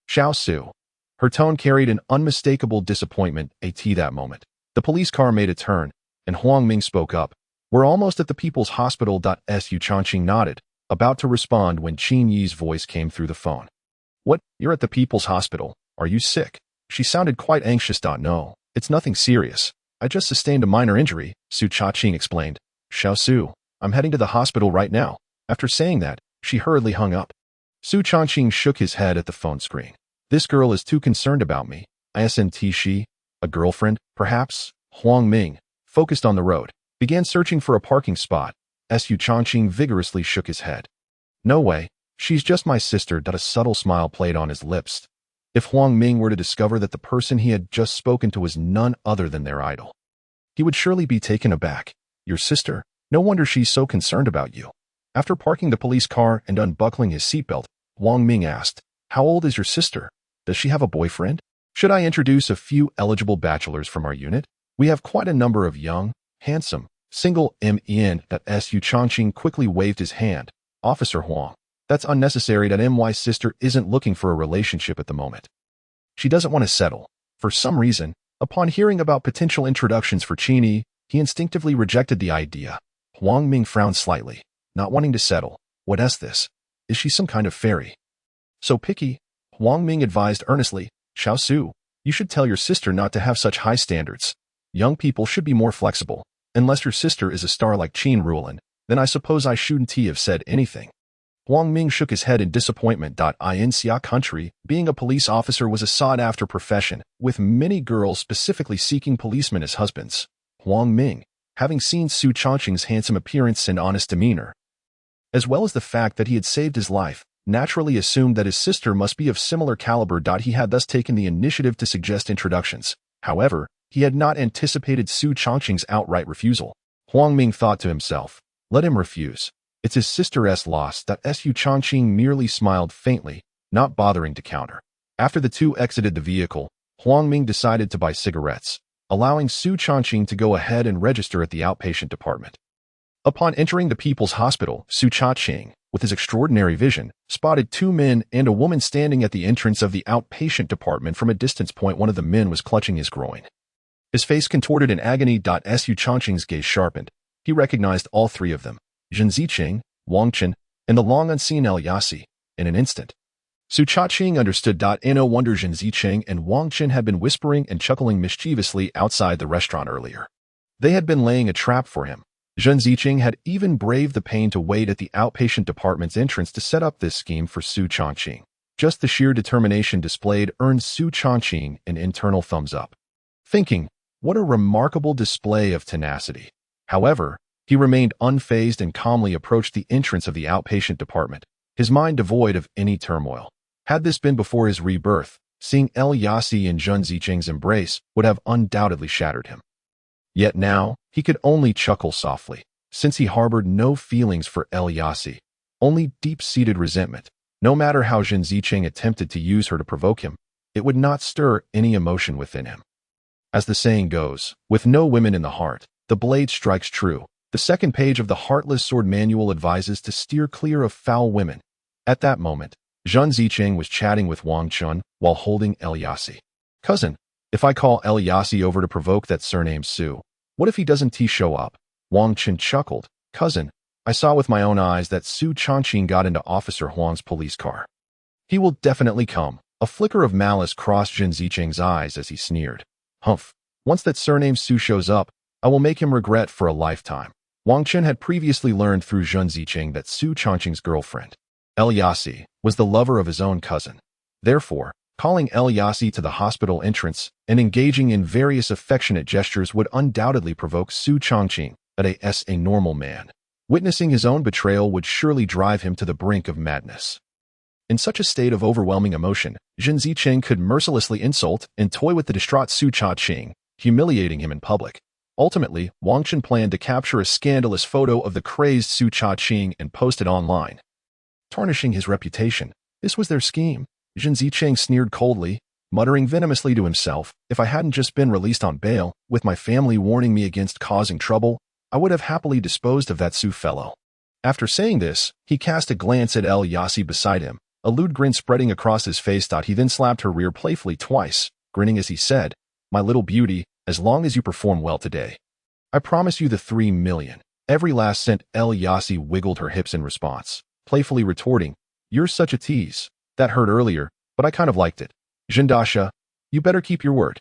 Xiao Su. Her tone carried an unmistakable disappointment. That moment, the police car made a turn, and Huang Ming spoke up. We're almost at the People's Hospital. Su Changqing nodded, about to respond when Qin Yi's voice came through the phone. What? You're at the People's Hospital? Are you sick? She sounded quite anxious. No, it's nothing serious. I just sustained a minor injury, Su Cha-ching explained. Xiao Su, I'm heading to the hospital right now. After saying that, she hurriedly hung up. Su Changqing shook his head at the phone screen. This girl is too concerned about me. Isn't she? A girlfriend, perhaps? Huang Ming, focused on the road, began searching for a parking spot. Su Changqing vigorously shook his head. No way. She's just my sister. A subtle smile played on his lips. If Huang Ming were to discover that the person he had just spoken to was none other than their idol, he would surely be taken aback. Your sister? No wonder she's so concerned about you. After parking the police car and unbuckling his seatbelt, Huang Ming asked, How old is your sister? Does she have a boyfriend? Should I introduce a few eligible bachelors from our unit? We have quite a number of young, handsome, single men. Su Changqing quickly waved his hand. Officer Huang, that's unnecessary. My sister isn't looking for a relationship at the moment. She doesn't want to settle. For some reason, upon hearing about potential introductions for Qini, he instinctively rejected the idea. Huang Ming frowned slightly, not wanting to settle. What is this? Is she some kind of fairy? So picky, Huang Ming advised earnestly. Xiao Su, you should tell your sister not to have such high standards. Young people should be more flexible. Unless your sister is a star like Qin Ruolin, then I suppose I shouldn't have said anything. Huang Ming shook his head in disappointment. In Xia country, being a police officer was a sought-after profession, with many girls specifically seeking policemen as husbands. Huang Ming, having seen Su Chongqing's handsome appearance and honest demeanor, as well as the fact that he had saved his life, naturally assumed that his sister must be of similar caliber. He had thus taken the initiative to suggest introductions. However, he had not anticipated Su Chongqing's outright refusal. Huang Ming thought to himself, let him refuse. It's his sister's loss. Su Chongqing merely smiled faintly, not bothering to counter. After the two exited the vehicle, Huang Ming decided to buy cigarettes, allowing Su Chongqing to go ahead and register at the outpatient department. Upon entering the People's Hospital, Su Chongqing, with his extraordinary vision, spotted two men and a woman standing at the entrance of the outpatient department from a distance point. One of the men was clutching his groin. His face contorted in agony. Su Chongqing's gaze sharpened. He recognized all three of them, Zhen Ziqing, Wang Chen, and the long-unseen El Yassi, in an instant. Su Chongqing understood. No wonder Zhen Ziqing and Wang Chen had been whispering and chuckling mischievously outside the restaurant earlier. They had been laying a trap for him. Zhen Ziqing had even braved the pain to wait at the outpatient department's entrance to set up this scheme for Su Chongqing. Just the sheer determination displayed earned Su Chongqing an internal thumbs up. Thinking, what a remarkable display of tenacity. However, he remained unfazed and calmly approached the entrance of the outpatient department, his mind devoid of any turmoil. Had this been before his rebirth, seeing El Yassi and Zhen Ziqing's embrace would have undoubtedly shattered him. Yet now, he could only chuckle softly, since he harbored no feelings for El Yassi, only deep-seated resentment. No matter how Zhen Ziqing attempted to use her to provoke him, it would not stir any emotion within him. As the saying goes, with no women in the heart, the blade strikes true. The second page of the Heartless Sword Manual advises to steer clear of foul women. At that moment, Zhen Ziqing was chatting with Wang Chen while holding El Yassi. Cousin, if I call El Yassi over to provoke that surname Su, what if he doesn't show up? Wang Chen chuckled. Cousin, I saw with my own eyes that Su Chongqing got into Officer Huang's police car. He will definitely come. A flicker of malice crossed Zhen Ziqing's eyes as he sneered. Humph, once that surname Su shows up, I will make him regret for a lifetime. Wang Chen had previously learned through Zhen Ziqing that Su Chongqing's girlfriend, El Yassi, was the lover of his own cousin. Therefore, calling El Yassi to the hospital entrance and engaging in various affectionate gestures would undoubtedly provoke Su Chongqing, a normal man. Witnessing his own betrayal would surely drive him to the brink of madness. In such a state of overwhelming emotion, Zhen Ziqing could mercilessly insult and toy with the distraught Su Chongqing, humiliating him in public. Ultimately, Wang Chen planned to capture a scandalous photo of the crazed Su Chongqing and post it online, tarnishing his reputation. This was their scheme. Zhen Ziqing sneered coldly, muttering venomously to himself, if I hadn't just been released on bail, with my family warning me against causing trouble, I would have happily disposed of that Su fellow. After saying this, he cast a glance at El Yassi beside him, a lewd grin spreading across his face. He then slapped her rear playfully twice, grinning as he said, My little beauty, as long as you perform well today, I promise you the 3 million. Every last cent. El Yassi wiggled her hips in response, playfully retorting, You're such a tease. That hurt earlier, but I kind of liked it. Zhendasha, you better keep your word.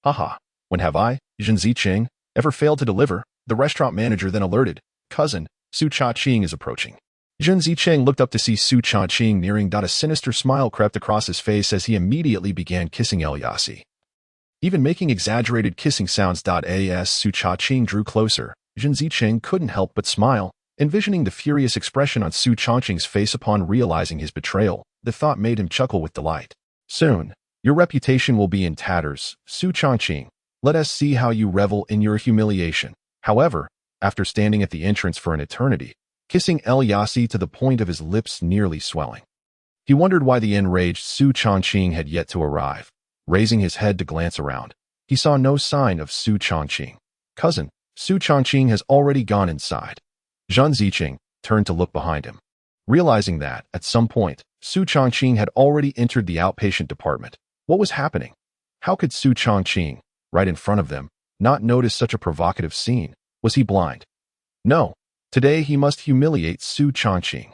Haha, when have I, Zhen Ziqing, ever failed to deliver? The restaurant manager then alerted, Cousin, Su Chongqing is approaching. Zhen Ziqing looked up to see Su Chongqing nearing. A sinister smile crept across his face as he immediately began kissing El Yassi, even making exaggerated kissing sounds. As Su Chongqing drew closer, Zhen Ziqing couldn't help but smile, envisioning the furious expression on Su Chongqing's face upon realizing his betrayal. The thought made him chuckle with delight. Soon, your reputation will be in tatters, Su Chongqing. Let us see how you revel in your humiliation. However, after standing at the entrance for an eternity, kissing El Yassi to the point of his lips nearly swelling, he wondered why the enraged Su Chongqing had yet to arrive. Raising his head to glance around, he saw no sign of Su Chongqing. Cousin, Su Chongqing has already gone inside. Zhen Ziqing turned to look behind him, realizing that, at some point, Su Chongqing had already entered the outpatient department. What was happening? How could Su Chongqing, right in front of them, not notice such a provocative scene? Was he blind? No. Today he must humiliate Su Chongqing.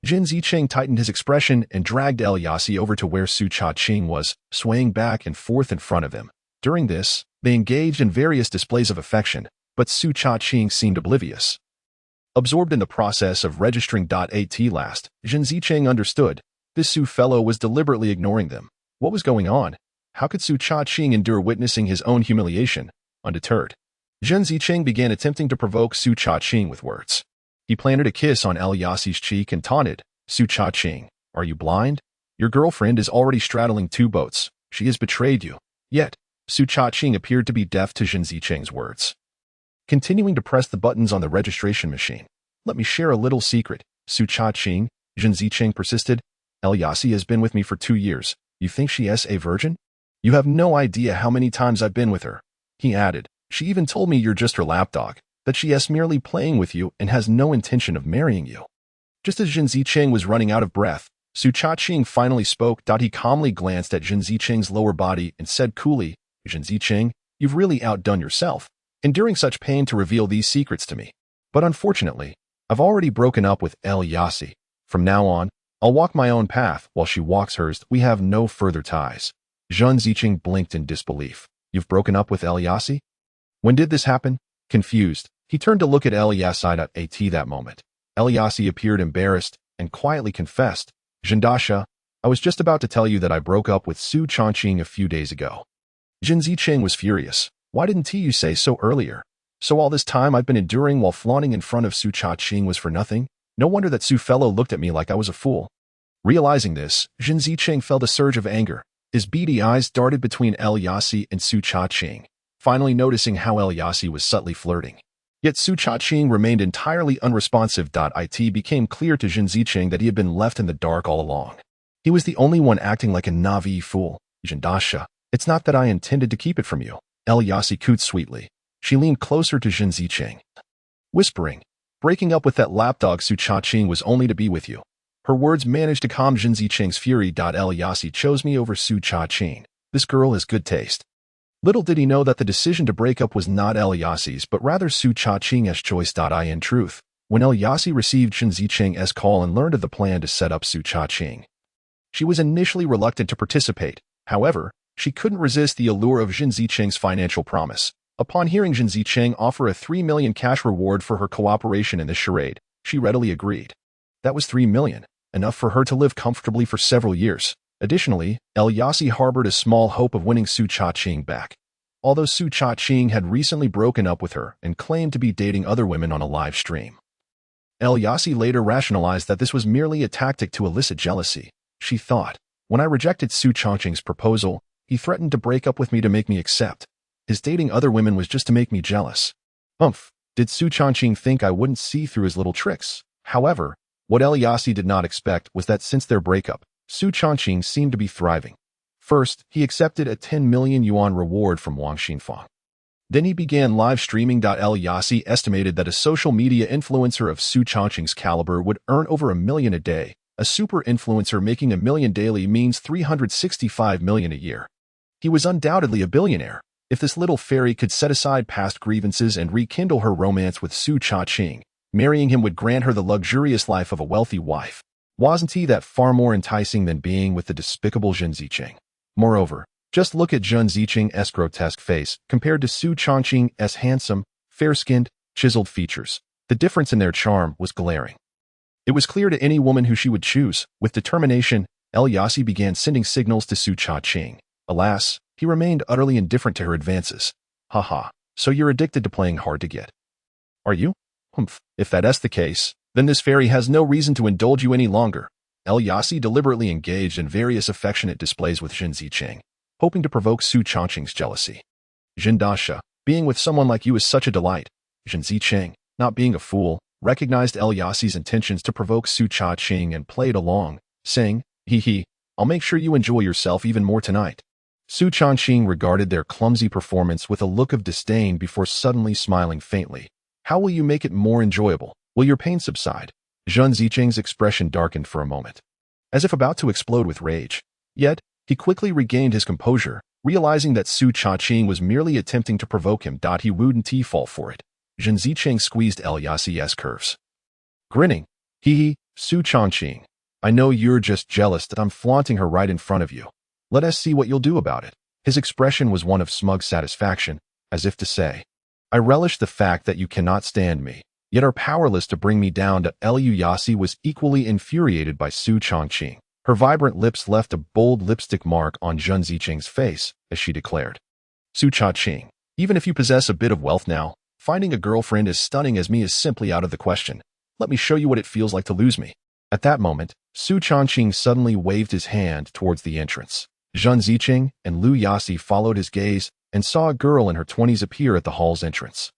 Jin Zicheng tightened his expression and dragged El Yassi over to where Su Cha-ching was, swaying back and forth in front of him. During this, they engaged in various displays of affection, but Su Cha-ching seemed oblivious. Absorbed in the process of registering. At last, Jin Zicheng understood. This Su fellow was deliberately ignoring them. What was going on? How could Su Cha-ching endure witnessing his own humiliation? Undeterred, Jin Zicheng began attempting to provoke Su Cha-ching with words. He planted a kiss on El Yassi's cheek and taunted, Su Cha-ching, are you blind? Your girlfriend is already straddling 2 boats. She has betrayed you. Yet, Su Cha-ching appeared to be deaf to Jin Zicheng's words. Continuing to press the buttons on the registration machine. Let me share a little secret, Su Cha-ching, Jin Zicheng persisted. El Yassi has been with me for 2 years. You think she is a virgin? You have no idea how many times I've been with her. He added, she even told me you're just her lapdog, that she is merely playing with you and has no intention of marrying you. Just as Jin Zicheng was running out of breath, Su Cha-ching finally spoke. He calmly glanced at Jin Zicheng's lower body and said coolly, Jin Zicheng, you've really outdone yourself, enduring such pain to reveal these secrets to me. But unfortunately, I've already broken up with El Yassi. From now on, I'll walk my own path while she walks hers. We have no further ties. Jin Zicheng blinked in disbelief. You've broken up with El Yassi? When did this happen? Confused, he turned to look at El Yassi. At that moment, El Yassi appeared embarrassed and quietly confessed, Jindasha, I was just about to tell you that I broke up with Su Cha-ching a few days ago. Jin Zicheng was furious. Why didn't you say so earlier? So all this time I've been enduring while flaunting in front of Su Cha-ching was for nothing? No wonder that Su fellow looked at me like I was a fool. Realizing this, Jin Zicheng felt a surge of anger. His beady eyes darted between El Yassi and Su Cha-ching, finally noticing how El Yassi was subtly flirting. Yet Su Cha-ching remained entirely unresponsive. It became clear to Jin Zicheng that he had been left in the dark all along. He was the only one acting like a naive fool. Jindasha, it's not that I intended to keep it from you. El Yassi cooed sweetly. She leaned closer to Jin Zicheng, whispering, breaking up with that lapdog Su Cha-ching was only to be with you. Her words managed to calm Jin Zicheng's fury. El Yassi chose me over Su Cha-ching. This girl has good taste. Little did he know that the decision to break up was not El Yassi's but rather Su Cha-ching's choice. In truth, when El Yassi received Jin Zicheng's call and learned of the plan to set up Su Cha-ching, she was initially reluctant to participate. However, she couldn't resist the allure of Jin Zicheng's financial promise. Upon hearing Jin Zicheng offer a 3 million cash reward for her cooperation in this charade, she readily agreed. That was 3 million, enough for her to live comfortably for several years. Additionally, El Yassi harbored a small hope of winning Su Cha-ching back. Although Su Cha-ching had recently broken up with her and claimed to be dating other women on a live stream, El Yassi later rationalized that this was merely a tactic to elicit jealousy. She thought, when I rejected Su Cha-ching's proposal, he threatened to break up with me to make me accept. His dating other women was just to make me jealous. Did Su Cha-ching think I wouldn't see through his little tricks? However, what El Yassi did not expect was that since their breakup, Su Cha-ching seemed to be thriving. First, he accepted a 10 million yuan reward from Wang Xinfang. Then he began live streaming. El Yassi estimated that a social media influencer of Su Cha-ching's caliber would earn over 1 million a day. A super influencer making 1 million daily means 365 million a year. He was undoubtedly a billionaire. If this little fairy could set aside past grievances and rekindle her romance with Su Cha-ching, marrying him would grant her the luxurious life of a wealthy wife. Wasn't he that far more enticing than being with the despicable Jin Zicheng? Moreover, just look at Jin Zicheng's grotesque face compared to Su Cha-ching's handsome, fair-skinned, chiseled features. The difference in their charm was glaring. It was clear to any woman who she would choose. With determination, El Yassi began sending signals to Su Cha-ching. Alas, he remained utterly indifferent to her advances. Haha, so you're addicted to playing hard to get. Are you? If that's the case, then this fairy has no reason to indulge you any longer. El Yassi deliberately engaged in various affectionate displays with Jin Zicheng, hoping to provoke Su Cha-ching's jealousy. Jindasha, being with someone like you is such a delight. Jin Zicheng, not being a fool, recognized El Yassi's intentions to provoke Su Cha-ching and played along, saying, hee, I'll make sure you enjoy yourself even more tonight. Su Cha-ching regarded their clumsy performance with a look of disdain before suddenly smiling faintly. How will you make it more enjoyable? Will your pain subside? Jin Zicheng's expression darkened for a moment, as if about to explode with rage. Yet, he quickly regained his composure, realizing that Su Cha-ching was merely attempting to provoke him. He wouldn't fall for it. Jin Zicheng squeezed El Yassi's curves. Grinning, hee, Su Chongqing. I know you're just jealous that I'm flaunting her right in front of you. Let us see what you'll do about it. His expression was one of smug satisfaction, as if to say, I relish the fact that you cannot stand me, yet are powerless to bring me down. Liu Yasi was equally infuriated by Su Chongqing. Her vibrant lips left a bold lipstick mark on Zhen Zicheng's face as she declared, Su Chongqing, even if you possess a bit of wealth now, finding a girlfriend as stunning as me is simply out of the question. Let me show you what it feels like to lose me. At that moment, Su Chongqing suddenly waved his hand towards the entrance. Zhen Zicheng and Liu Yasi followed his gaze and saw a girl in her 20s appear at the hall's entrance.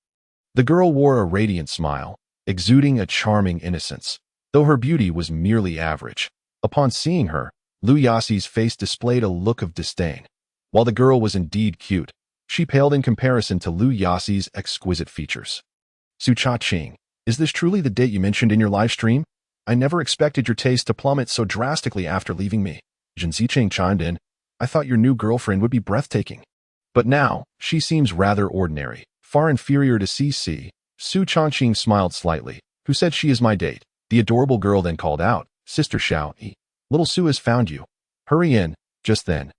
The girl wore a radiant smile, exuding a charming innocence, though her beauty was merely average. Upon seeing her, Liu Yasi's face displayed a look of disdain. While the girl was indeed cute, she paled in comparison to Liu Yasi's exquisite features. Su Chongqing, is this truly the date you mentioned in your live stream? I never expected your taste to plummet so drastically after leaving me. Zhen Zicheng chimed in. I thought your new girlfriend would be breathtaking. But now, she seems rather ordinary, far inferior to CC. Su Chongqing smiled slightly. Who said she is my date? The adorable girl then called out, Sister Xiao Yi, little Su has found you. Hurry in. Just then,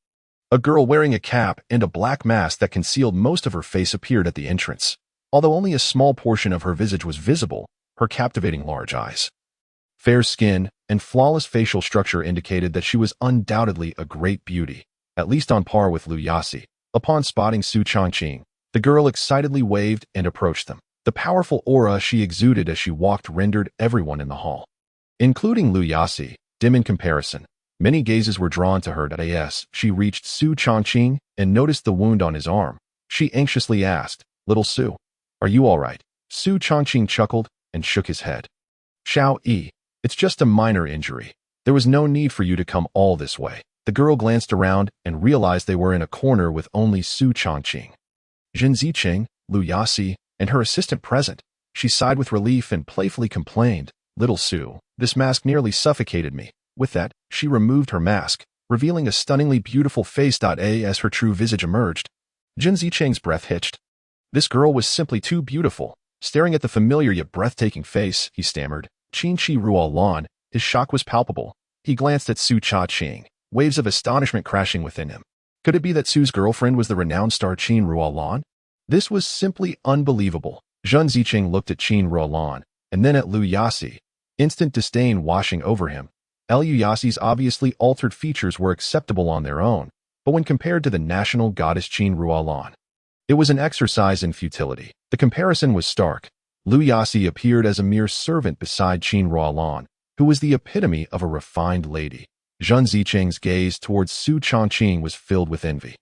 a girl wearing a cap and a black mask that concealed most of her face appeared at the entrance. Although only a small portion of her visage was visible, her captivating large eyes, fair skin, and flawless facial structure indicated that she was undoubtedly a great beauty, at least on par with Liu Yasi. Upon spotting Su Chongqing, the girl excitedly waved and approached them. The powerful aura she exuded as she walked rendered everyone in the hall, including Liu Yasi, dim in comparison. Many gazes were drawn to her. As she reached Su Chongqing and noticed the wound on his arm, she anxiously asked, Little Su, are you all right? Su Chongqing chuckled and shook his head. Xiao Yi, it's just a minor injury. There was no need for you to come all this way. The girl glanced around and realized they were in a corner with only Su Chongqing, Zhen Zicheng, Liu Yasi, and her assistant present. She sighed with relief and playfully complained, Little Su, this mask nearly suffocated me. With that, she removed her mask, revealing a stunningly beautiful face. As her true visage emerged, Zhen Zicheng's breath hitched. This girl was simply too beautiful. Staring at the familiar yet breathtaking face, he stammered, Qin Shi Ruolan. His shock was palpable. He glanced at Su Chongqing, waves of astonishment crashing within him. Could it be that Su's girlfriend was the renowned star Qin Ruolan? This was simply unbelievable. Zhen Zicheng looked at Qin Ruolan, and then at Liu Yasi, instant disdain washing over him. Liu Yasi's obviously altered features were acceptable on their own, but when compared to the national goddess Qin Ruolan, it was an exercise in futility. The comparison was stark. Liu Yasi appeared as a mere servant beside Qin Ruolan, who was the epitome of a refined lady. Zhen Zicheng's gaze towards Su Chongqing was filled with envy,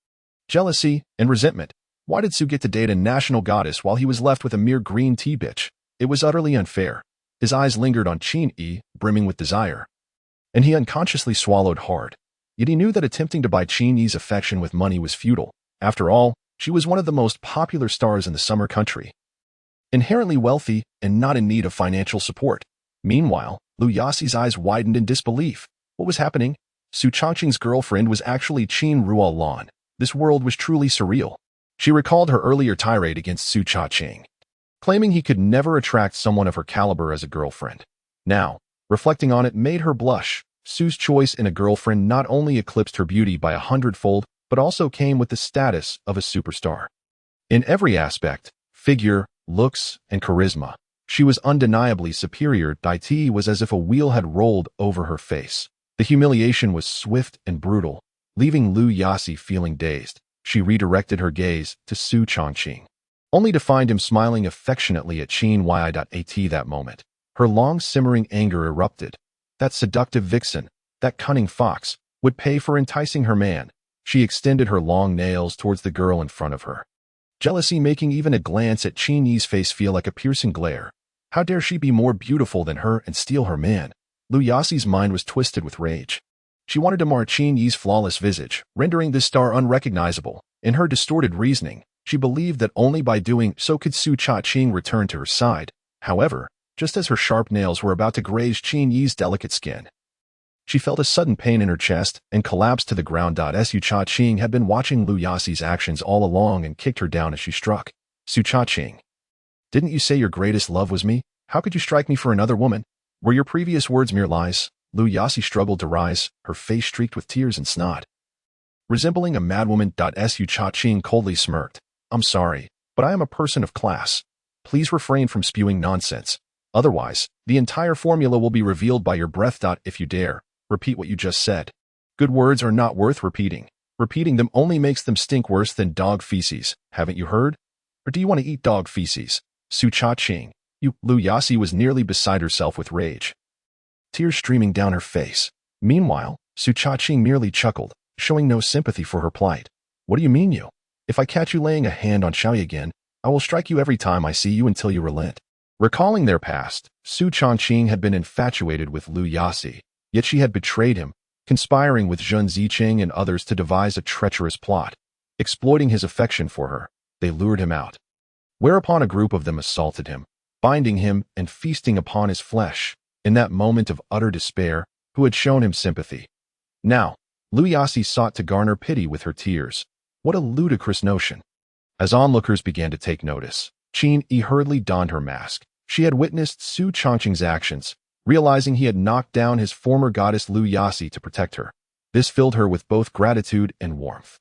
jealousy, and resentment. Why did Su get to date a national goddess while he was left with a mere green tea bitch? It was utterly unfair. His eyes lingered on Qin Yi, brimming with desire, and he unconsciously swallowed hard. Yet he knew that attempting to buy Qin Yi's affection with money was futile. After all, she was one of the most popular stars in the summer country, inherently wealthy and not in need of financial support. Meanwhile, Liu Yasi's eyes widened in disbelief. What was happening? Su Chongqing's girlfriend was actually Qin Ruolan. This world was truly surreal. She recalled her earlier tirade against Su Chongqing, claiming he could never attract someone of her caliber as a girlfriend. Now, reflecting on it made her blush. Su's choice in a girlfriend not only eclipsed her beauty by 100-fold, but also came with the status of a superstar. In every aspect, figure, looks, and charisma, she was undeniably superior. It was as if a wheel had rolled over her face. The humiliation was swift and brutal, leaving Liu Yasi feeling dazed. She redirected her gaze to Su Chongqing, only to find him smiling affectionately at Qin Yi. That moment, her long simmering anger erupted. That seductive vixen, that cunning fox, would pay for enticing her man. She extended her long nails towards the girl in front of her, jealousy making even a glance at Qin Yi's face feel like a piercing glare. How dare she be more beautiful than her and steal her man? Liu Yasi's mind was twisted with rage. She wanted to mar Qin Yi's flawless visage, rendering this star unrecognizable. In her distorted reasoning, she believed that only by doing so could Su Chongqing return to her side. However, just as her sharp nails were about to graze Qin Yi's delicate skin, she felt a sudden pain in her chest and collapsed to the ground. Su Chongqing had been watching Liu Yasi's actions all along and kicked her down as she struck. Su Chongqing, didn't you say your greatest love was me? How could you strike me for another woman? Were your previous words mere lies? Lu Yasi struggled to rise, her face streaked with tears and snot. Resembling a madwoman, Su Cha-ching coldly smirked. I'm sorry, but I am a person of class. Please refrain from spewing nonsense. Otherwise, the entire formula will be revealed by your breath. If you dare, repeat what you just said. Good words are not worth repeating. Repeating them only makes them stink worse than dog feces. Haven't you heard? Or do you want to eat dog feces? Su Cha-ching. Lu Yasi was nearly beside herself with rage, tears streaming down her face. Meanwhile, Su Cha-ching merely chuckled, showing no sympathy for her plight. What do you mean you? If I catch you laying a hand on Xiaoyi again, I will strike you every time I see you until you relent. Recalling their past, Su Cha-ching had been infatuated with Lu Yasi, yet she had betrayed him, conspiring with Zhen Zicheng and others to devise a treacherous plot. Exploiting his affection for her, they lured him out. Whereupon a group of them assaulted him, binding him and feasting upon his flesh. In that moment of utter despair, who had shown him sympathy? Now, Lu Yasi sought to garner pity with her tears. What a ludicrous notion. As onlookers began to take notice, Qin Yi hurriedly donned her mask. She had witnessed Su Changqing's actions, realizing he had knocked down his former goddess Lu Yasi to protect her. This filled her with both gratitude and warmth.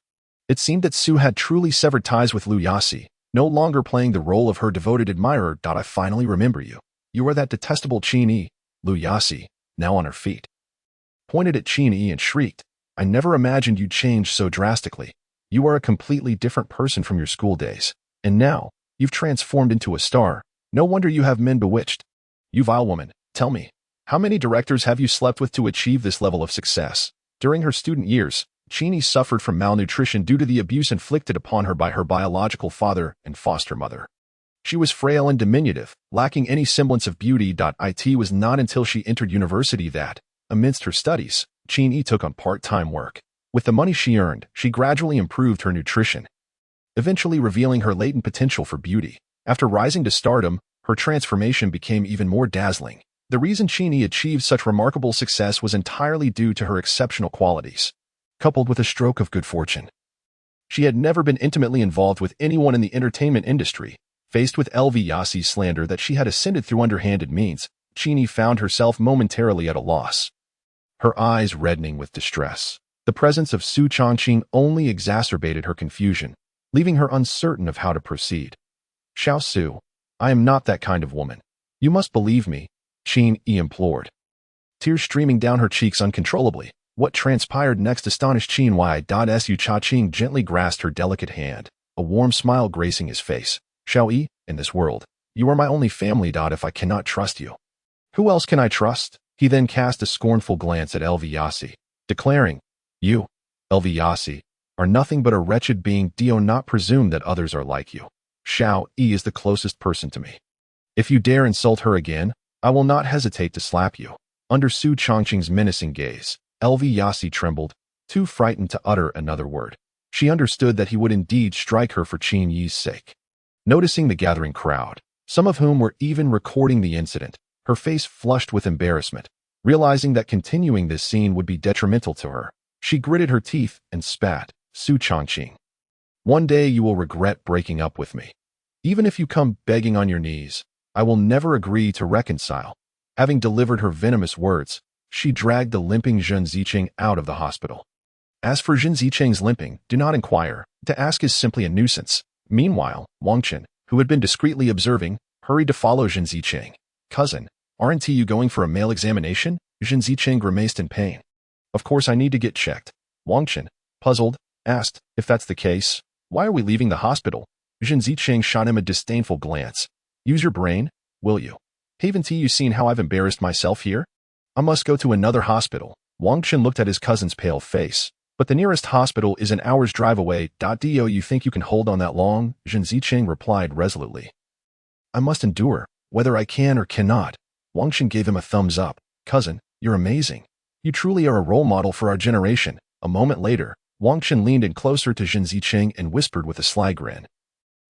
It seemed that Su had truly severed ties with Lu Yasi, no longer playing the role of her devoted admirer. I finally remember you. You are that detestable Qin Yi. Lu Yasi, now on her feet, pointed at Qin Yi and shrieked, I never imagined you'd change so drastically. You are a completely different person from your school days. And now, you've transformed into a star. No wonder you have men bewitched. You vile woman, tell me, how many directors have you slept with to achieve this level of success? During her student years, Qin Yi suffered from malnutrition due to the abuse inflicted upon her by her biological father and foster mother. She was frail and diminutive, lacking any semblance of beauty. It was not until she entered university that, amidst her studies, Qin Yi took on part-time work. With the money she earned, she gradually improved her nutrition, eventually revealing her latent potential for beauty. After rising to stardom, her transformation became even more dazzling. The reason Qin Yi achieved such remarkable success was entirely due to her exceptional qualities, coupled with a stroke of good fortune. She had never been intimately involved with anyone in the entertainment industry. Faced with LV Yasi's slander that she had ascended through underhanded means, Qin Yi found herself momentarily at a loss, her eyes reddening with distress. The presence of Su Changqing only exacerbated her confusion, leaving her uncertain of how to proceed. Xiao Su, I am not that kind of woman. You must believe me, Qin Yi implored, tears streaming down her cheeks uncontrollably. What transpired next astonished Qin Yi. Su Cha-ching gently grasped her delicate hand, a warm smile gracing his face. Xiao Yi, in this world, you are my only family. If I cannot trust you, who else can I trust? He then cast a scornful glance at LV Yasi, declaring, You, LV Yasi, are nothing but a wretched being. Do not presume that others are like you. Xiao Yi is the closest person to me. If you dare insult her again, I will not hesitate to slap you. Under Su Changqing's menacing gaze, LV Yasi trembled, too frightened to utter another word. She understood that he would indeed strike her for Qin Yi's sake. Noticing the gathering crowd, some of whom were even recording the incident, her face flushed with embarrassment. Realizing that continuing this scene would be detrimental to her, she gritted her teeth and spat. Su Changqing, one day you will regret breaking up with me. Even if you come begging on your knees, I will never agree to reconcile. Having delivered her venomous words, she dragged the limping Zhen Zicheng out of the hospital. As for Zhen Zicheng's limping, do not inquire. To ask is simply a nuisance. Meanwhile, Wang Chen, who had been discreetly observing, hurried to follow Zhen Zicheng. Cousin, aren't you going for a male examination? Zhen Zicheng grimaced in pain. Of course I need to get checked. Wang Chen, puzzled, asked, if that's the case, why are we leaving the hospital? Zhen Zicheng shot him a disdainful glance. Use your brain, will you? Haven't you seen how I've embarrassed myself here? I must go to another hospital. Wang Chen looked at his cousin's pale face. But the nearest hospital is an hour's drive away. Do you think you can hold on that long? Zhen Zicheng replied resolutely. I must endure, whether I can or cannot. Wang Chen gave him a thumbs up. Cousin, you're amazing. You truly are a role model for our generation. A moment later, Wang Chen leaned in closer to Zhen Zicheng and whispered with a sly grin.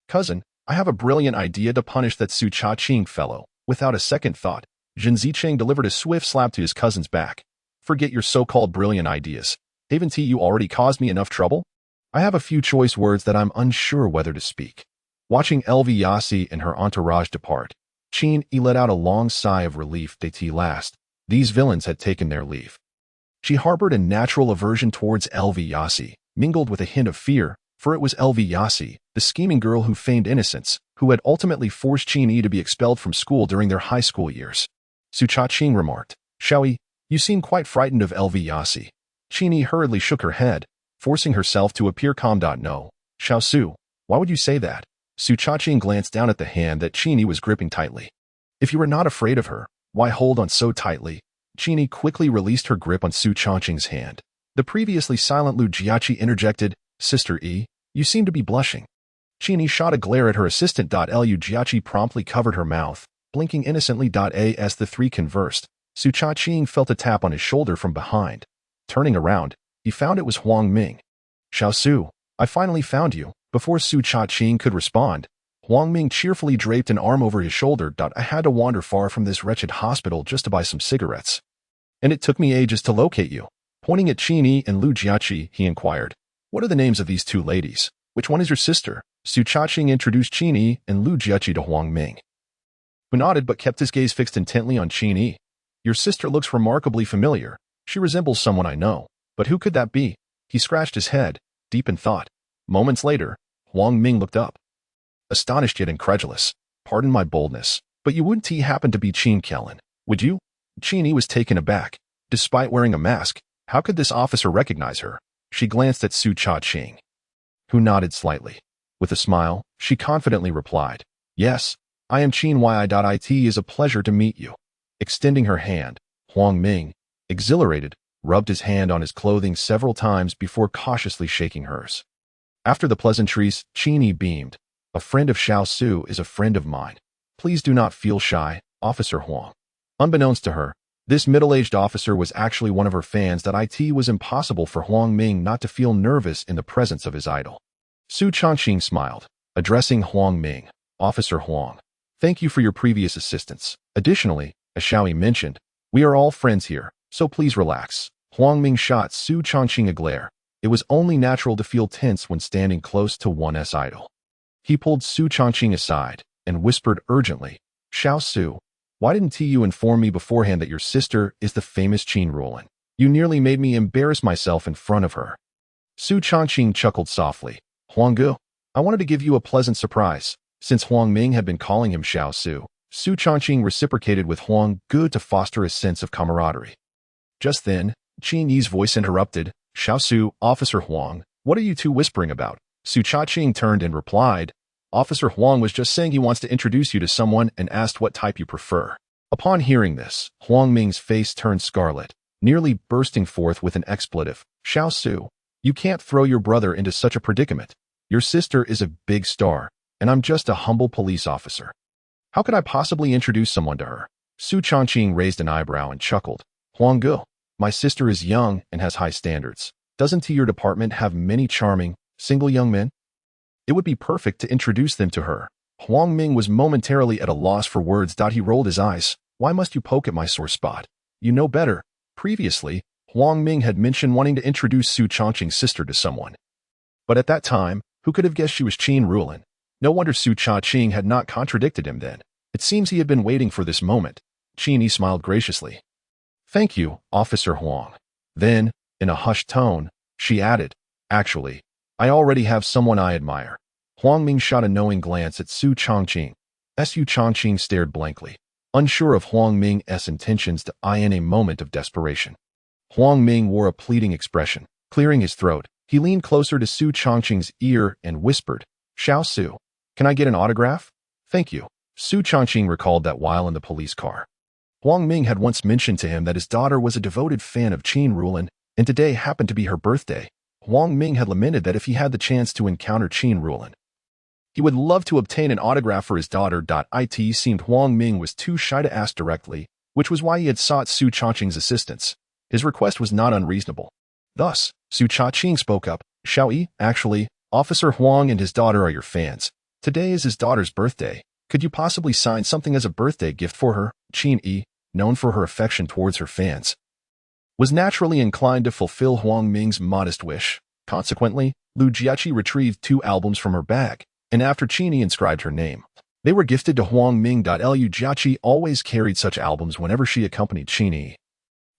Cousin, I have a brilliant idea to punish that Su Cha-ching fellow. Without a second thought, Zhen Zicheng delivered a swift slap to his cousin's back. Forget your so-called brilliant ideas. Haven't you already caused me enough trouble? I have a few choice words that I'm unsure whether to speak. Watching LV Yasi and her entourage depart, Qin Yi let out a long sigh of relief. At last, these villains had taken their leave. She harbored a natural aversion towards LV Yasi, mingled with a hint of fear, for it was LV Yasi, the scheming girl who feigned innocence, who had ultimately forced Qin Yi to be expelled from school during their high school years. Su Chaqing remarked, "Xiaoyi, you seem quite frightened of LV Yasi." Qin Yi hurriedly shook her head, forcing herself to appear calm. No, Xiao Su, why would you say that? Su Chaqing glanced down at the hand that Qin Yi was gripping tightly. If you were not afraid of her, why hold on so tightly? Qin Yi quickly released her grip on Su Chaqing's hand. The previously silent Lu Jiaqi interjected, "Sister Yi, you seem to be blushing." Qin Yi shot a glare at her assistant. Lu Jiaqi promptly covered her mouth, blinking innocently. As the three conversed, Su Chaqing felt a tap on his shoulder from behind. Turning around, he found it was Huang Ming. "Xiao Su, I finally found you." Before Su Chaqing could respond, Huang Ming cheerfully draped an arm over his shoulder. "I had to wander far from this wretched hospital just to buy some cigarettes. And it took me ages to locate you." Pointing at Qin Yi and Lu Jiaqi, he inquired, "What are the names of these two ladies? Which one is your sister?" Su Chaqing introduced Qin Yi and Lu Jiaqi to Huang Ming, who nodded but kept his gaze fixed intently on Qin Yi. "Your sister looks remarkably familiar. She resembles someone I know. But who could that be?" He scratched his head, deep in thought. Moments later, Huang Ming looked up, astonished yet incredulous. "Pardon my boldness, but you wouldn't happen to be Qin Kellen, would you?" Qin Yi was taken aback. Despite wearing a mask, how could this officer recognize her? She glanced at Su Chaqing, who nodded slightly. With a smile, she confidently replied, "Yes, I am Qin Yi. It is a pleasure to meet you." Extending her hand, Huang Ming, exhilarated, rubbed his hand on his clothing several times before cautiously shaking hers. After the pleasantries, Qin Yi beamed. "A friend of Xiao Su is a friend of mine. Please do not feel shy, Officer Huang." Unbeknownst to her, this middle-aged officer was actually one of her fans. It was impossible for Huang Ming not to feel nervous in the presence of his idol. Su Chaqing smiled, addressing Huang Ming, "Officer Huang, thank you for your previous assistance. Additionally, as Xiaoyi mentioned, we are all friends here, so please relax." Huang Ming shot Su Chaqing a glare. It was only natural to feel tense when standing close to one's idol. He pulled Su Chaqing aside and whispered urgently, "Xiao Su, why didn't you inform me beforehand that your sister is the famous Qin Ruolin? You nearly made me embarrass myself in front of her." Su Chaqing chuckled softly. "Huanggu, I wanted to give you a pleasant surprise." Since Huang Ming had been calling him Xiao Su, Su Chaqing reciprocated with Huanggu to foster a sense of camaraderie. Just then, Qin Yi's voice interrupted, "Xiao Su, Officer Huang, what are you two whispering about?" Su Chaqing turned and replied, "Officer Huang was just saying he wants to introduce you to someone and asked what type you prefer." Upon hearing this, Huang Ming's face turned scarlet, nearly bursting forth with an expletive. "Xiao Su, you can't throw your brother into such a predicament. Your sister is a big star, and I'm just a humble police officer. How could I possibly introduce someone to her?" Su Chaqing raised an eyebrow and chuckled. "Huanggu, my sister is young and has high standards. Doesn't your department have many charming, single young men? It would be perfect to introduce them to her." Huang Ming was momentarily at a loss for words. He rolled his eyes. "Why must you poke at my sore spot? You know better." Previously, Huang Ming had mentioned wanting to introduce Su Chaqing's sister to someone. But at that time, who could have guessed she was Qin Ruolin? No wonder Su Chaqing had not contradicted him then. It seems he had been waiting for this moment. Qin Yi smiled graciously. "Thank you, Officer Huang." Then, in a hushed tone, she added, "Actually, I already have someone I admire." Huang Ming shot a knowing glance at Su Chaqing. Su Chaqing stared blankly, unsure of Huang Ming's intentions. In a moment of desperation, Huang Ming wore a pleading expression. Clearing his throat, he leaned closer to Su Chaqing's ear and whispered, "Xiao Su, can I get an autograph?" "Thank you." Su Chaqing recalled that while in the police car, Huang Ming had once mentioned to him that his daughter was a devoted fan of Qin Ruolin, and today happened to be her birthday. Huang Ming had lamented that if he had the chance to encounter Qin Ruolin, he would love to obtain an autograph for his daughter. It seemed Huang Ming was too shy to ask directly, which was why he had sought Su Chaqing's assistance. His request was not unreasonable. Thus, Su Chaqing spoke up, "Xiaoyi, actually, Officer Huang and his daughter are your fans. Today is his daughter's birthday. Could you possibly sign something as a birthday gift for her?" Qin Yi, known for her affection towards her fans, was naturally inclined to fulfill Huang Ming's modest wish. Consequently, Lu Jiaqi retrieved 2 albums from her bag, and after Qin Yi inscribed her name, They were gifted to Huang Ming. Liu Jiaqi always carried such albums whenever she accompanied Qin Yi.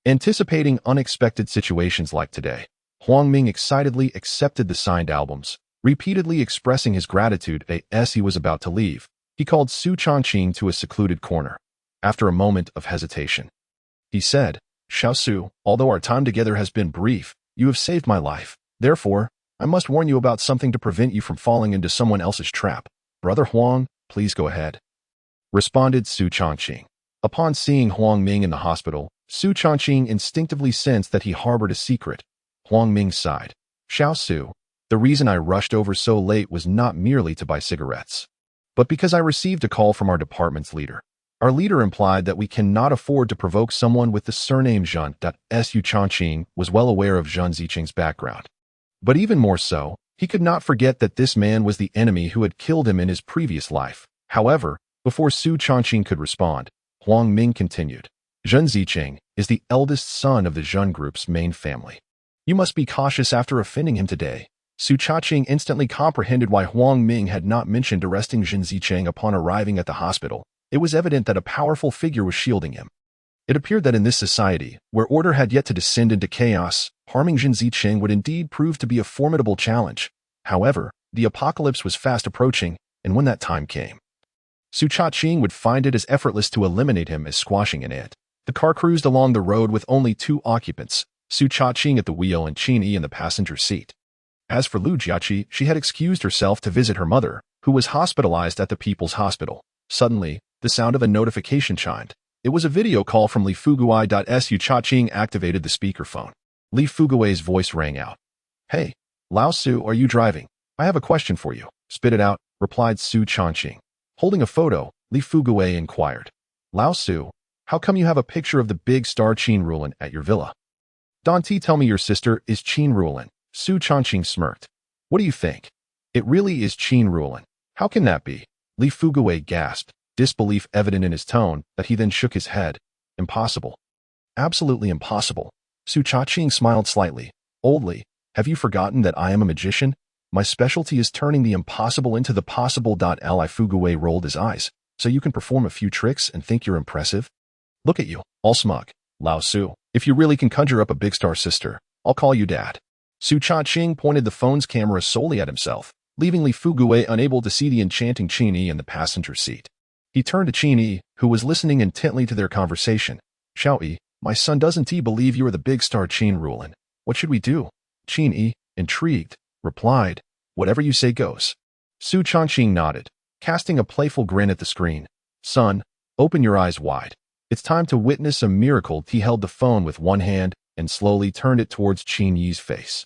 Anticipating unexpected situations like today, Huang Ming excitedly accepted the signed albums, repeatedly expressing his gratitude as he was about to leave. He called Su Changqing to a secluded corner. After a moment of hesitation, he said, "Xiao Su, although our time together has been brief, you have saved my life. Therefore, I must warn you about something to prevent you from falling into someone else's trap. Brother Huang, please go ahead," responded Su Changqing. Upon seeing Huang Ming in the hospital, Su Changqing instinctively sensed that he harbored a secret. Huang Ming sighed. "Xiao Su, the reason I rushed over so late was not merely to buy cigarettes, but because I received a call from our department's leader. Our leader implied that we cannot afford to provoke someone with the surname Zhen. Su Changqing was well aware of Zhen Ziqing's background. But even more so, he could not forget that this man was the enemy who had killed him in his previous life. However, before Su Changqing could respond, Huang Ming continued, "Zhen Ziqing is the eldest son of the Zhen Group's main family. You must be cautious after offending him today." Su Changqing instantly comprehended why Huang Ming had not mentioned arresting Zhen Ziqing upon arriving at the hospital. It was evident that a powerful figure was shielding him. It appeared that in this society, where order had yet to descend into chaos, harming Zhen Ziqing would indeed prove to be a formidable challenge. However, the apocalypse was fast approaching, and when that time came, Su Changqing would find it as effortless to eliminate him as squashing an ant. The car cruised along the road with only 2 occupants, Su Changqing at the wheel and Qin Yi in the passenger seat. As for Liu Jiaqi, she had excused herself to visit her mother, who was hospitalized at the People's Hospital. Suddenly, the sound of a notification chimed. It was a video call from Li Fuguai. Su Changqing activated the speakerphone. Li Fugui's voice rang out. "Hey, Lao Su, are you driving? I have a question for you." "Spit it out," replied Su Changqing. Holding a photo, Li Fugui inquired, "Lao Su, how come you have a picture of the big star Qin Rulan at your villa?" "Don't tell me your sister is Qin Rulan." Su Changqing smirked. "What do you think? It really is Qin Rulan. How can that be?" Li Fugui gasped, disbelief evident in his tone, that he then shook his head. "Impossible. Absolutely impossible." Su Changqing smiled slightly. "Old Li, have you forgotten that I am a magician? My specialty is turning the impossible into the possible. Li Fugui rolled his eyes. "So you can perform a few tricks and think you're impressive? Look at you, all smug. Lao Su, if you really can conjure up a big star sister, I'll call you dad." Su Changqing pointed the phone's camera solely at himself, leaving Li Fugui unable to see the enchanting Qin Yi in the passenger seat. He turned to Qin Yi, who was listening intently to their conversation. "Xiao Yi, my son doesn't he believe you are the big star Qin Rulan. What should we do?" Qin Yi, intrigued, replied, "Whatever you say goes." Su Changqing nodded, casting a playful grin at the screen. "Son, open your eyes wide. It's time to witness a miracle." He held the phone with one hand and slowly turned it towards Qin Yi's face.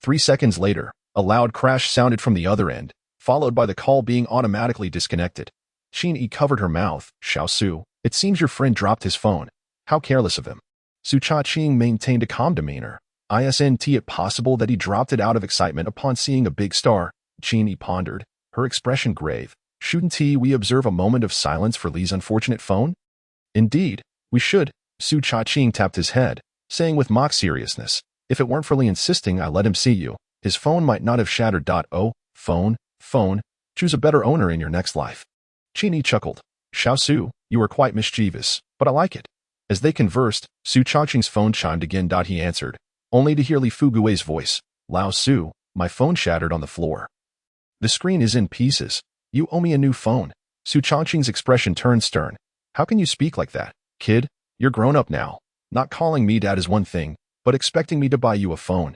3 seconds later, a loud crash sounded from the other end, followed by the call being automatically disconnected. Qin Yi covered her mouth. "Xiao Su, it seems your friend dropped his phone. How careless of him." Su Changqing maintained a calm demeanor. "Isn't it possible that he dropped it out of excitement upon seeing a big star?" Qin Yi pondered, her expression grave. "Shouldn't we observe a moment of silence for Li's unfortunate phone?" "Indeed, we should." Su Changqing tapped his head, saying with mock seriousness, "If it weren't for Li insisting I let him see you, his phone might not have shattered. Oh, phone, choose a better owner in your next life." Qin Yi chuckled. "Xiao Su, you are quite mischievous, but I like it." As they conversed, Su Changqing's phone chimed again. He answered, only to hear Li Fugui's voice. "Lao Su, my phone shattered on the floor. The screen is in pieces. You owe me a new phone." Su Changqing's expression turned stern. "How can you speak like that? Kid, you're grown up now. Not calling me dad is one thing, but expecting me to buy you a phone."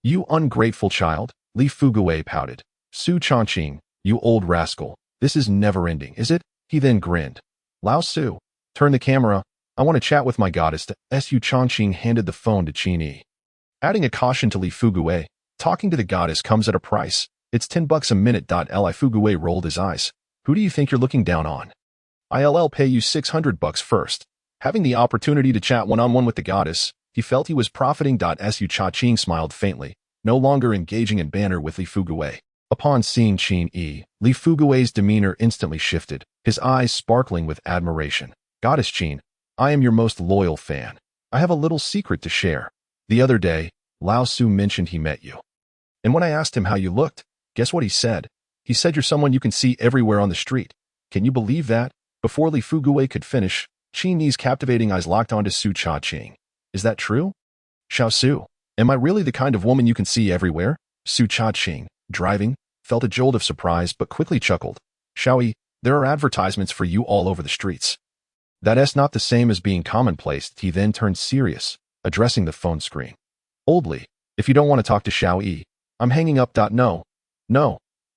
"You ungrateful child," Li Fugui pouted. "Su Changqing, you old rascal, this is never ending, is it?" He then grinned. "Lao Su, turn the camera. I want to chat with my goddess." Su Changqing handed the phone to Qin Yi, adding a caution to Li Fugui. "Talking to the goddess comes at a price. It's $10 a minute. Li Fugui rolled his eyes. "Who do you think you're looking down on? I'll pay you $600 first." Having the opportunity to chat one-on-one with the goddess, he felt he was profiting. Su Changqing smiled faintly, no longer engaging in banter with Li Fugui. Upon seeing Qin Yi, Li Fugui's demeanor instantly shifted, his eyes sparkling with admiration. "Goddess Qin, I am your most loyal fan. I have a little secret to share. The other day, Lao Su mentioned he met you. And when I asked him how you looked, guess what he said? He said you're someone you can see everywhere on the street. Can you believe that? Before Li Fugui could finish, Qin Yi's captivating eyes locked onto Su Cha-ching. Is that true? Xiao Su, am I really the kind of woman you can see everywhere? Su Cha-ching, driving, felt a jolt of surprise but quickly chuckled. Xiao Yi, there are advertisements for you all over the streets. That's not the same as being commonplace. He then turned serious, addressing the phone screen. Oldly, if you don't want to talk to Xiao Yi, I'm hanging up. No. No.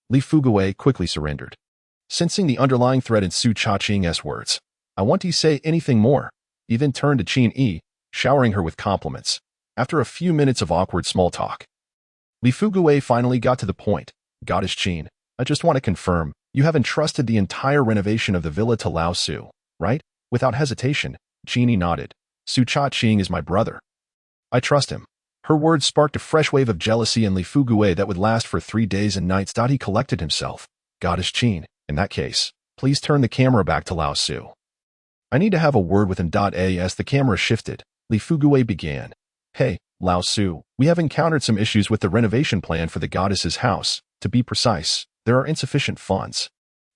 Li Fugui quickly surrendered. Sensing the underlying threat in Su Cha-ching's words, I want to say anything more. He then turned to Qin Yi, showering her with compliments. After a few minutes of awkward small talk, Li Fugui finally got to the point. Goddess Qin, I just want to confirm, you have entrusted the entire renovation of the villa to Lao Su, right? Without hesitation, Qin Yi nodded. Su Cha-ching is my brother. I trust him. Her words sparked a fresh wave of jealousy in Li Fugui that would last for 3 days and nights. He collected himself. Goddess Qin, in that case, please turn the camera back to Lao Su. I need to have a word with him. As the camera shifted, Li Fugui began. Hey, Lao Su, we have encountered some issues with the renovation plan for the goddess's house. To be precise, there are insufficient funds.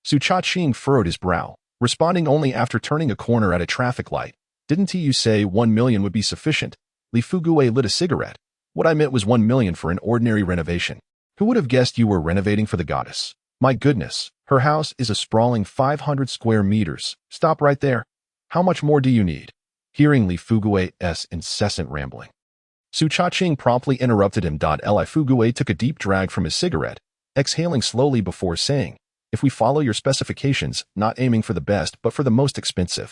Su Cha-ching furrowed his brow, responding only after turning a corner at a traffic light. Didn't you say 1 million would be sufficient? Li Fugui lit a cigarette. What I meant was 1 million for an ordinary renovation. Who would have guessed you were renovating for the goddess? My goodness, her house is a sprawling 500 square meters. Stop right there. How much more do you need? Hearing Li Fugui's incessant rambling, Su Cha-ching promptly interrupted him. Li Fugui took a deep drag from his cigarette, exhaling slowly before saying, if we follow your specifications, not aiming for the best but for the most expensive,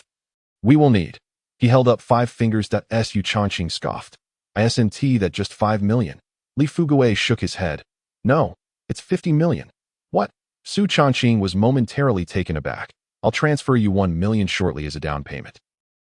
we will need. He held up 5 fingers. Su Cha-ching scoffed. Isn't that just 5 million? Li Fugui shook his head. No, it's 50 million. What? Su Cha-ching was momentarily taken aback. I'll transfer you 1 million shortly as a down payment.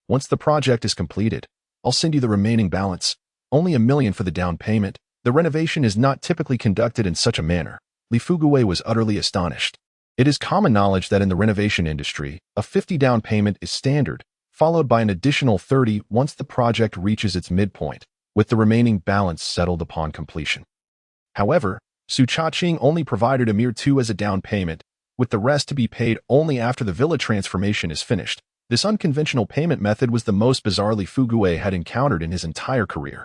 Once the project is completed, I'll send you the remaining balance. Only 1 million for the down payment. The renovation is not typically conducted in such a manner. Li Fugui was utterly astonished. It is common knowledge that in the renovation industry, a 50 down payment is standard, followed by an additional 30 once the project reaches its midpoint, with the remaining balance settled upon completion. However, Su Cha-ching only provided a mere 2 as a down payment, with the rest to be paid only after the villa transformation is finished. This unconventional payment method was the most bizarre Li Fugui had encountered in his entire career.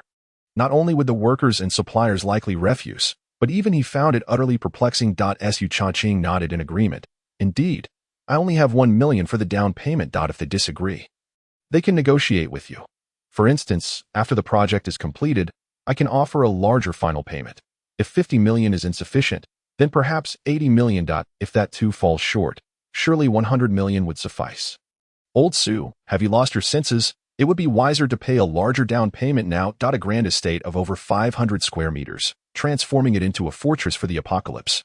Not only would the workers and suppliers likely refuse, but even he found it utterly perplexing. Su Cha-ching nodded in agreement. Indeed, I only have 1 million for the down payment. If they disagree, they can negotiate with you. For instance, after the project is completed, I can offer a larger final payment. If 50 million is insufficient, then perhaps 80 million. If that too falls short, surely 100 million would suffice. Old Su, have you lost your senses? It would be wiser to pay a larger down payment now. A grand estate of over 500 square meters, transforming it into a fortress for the apocalypse,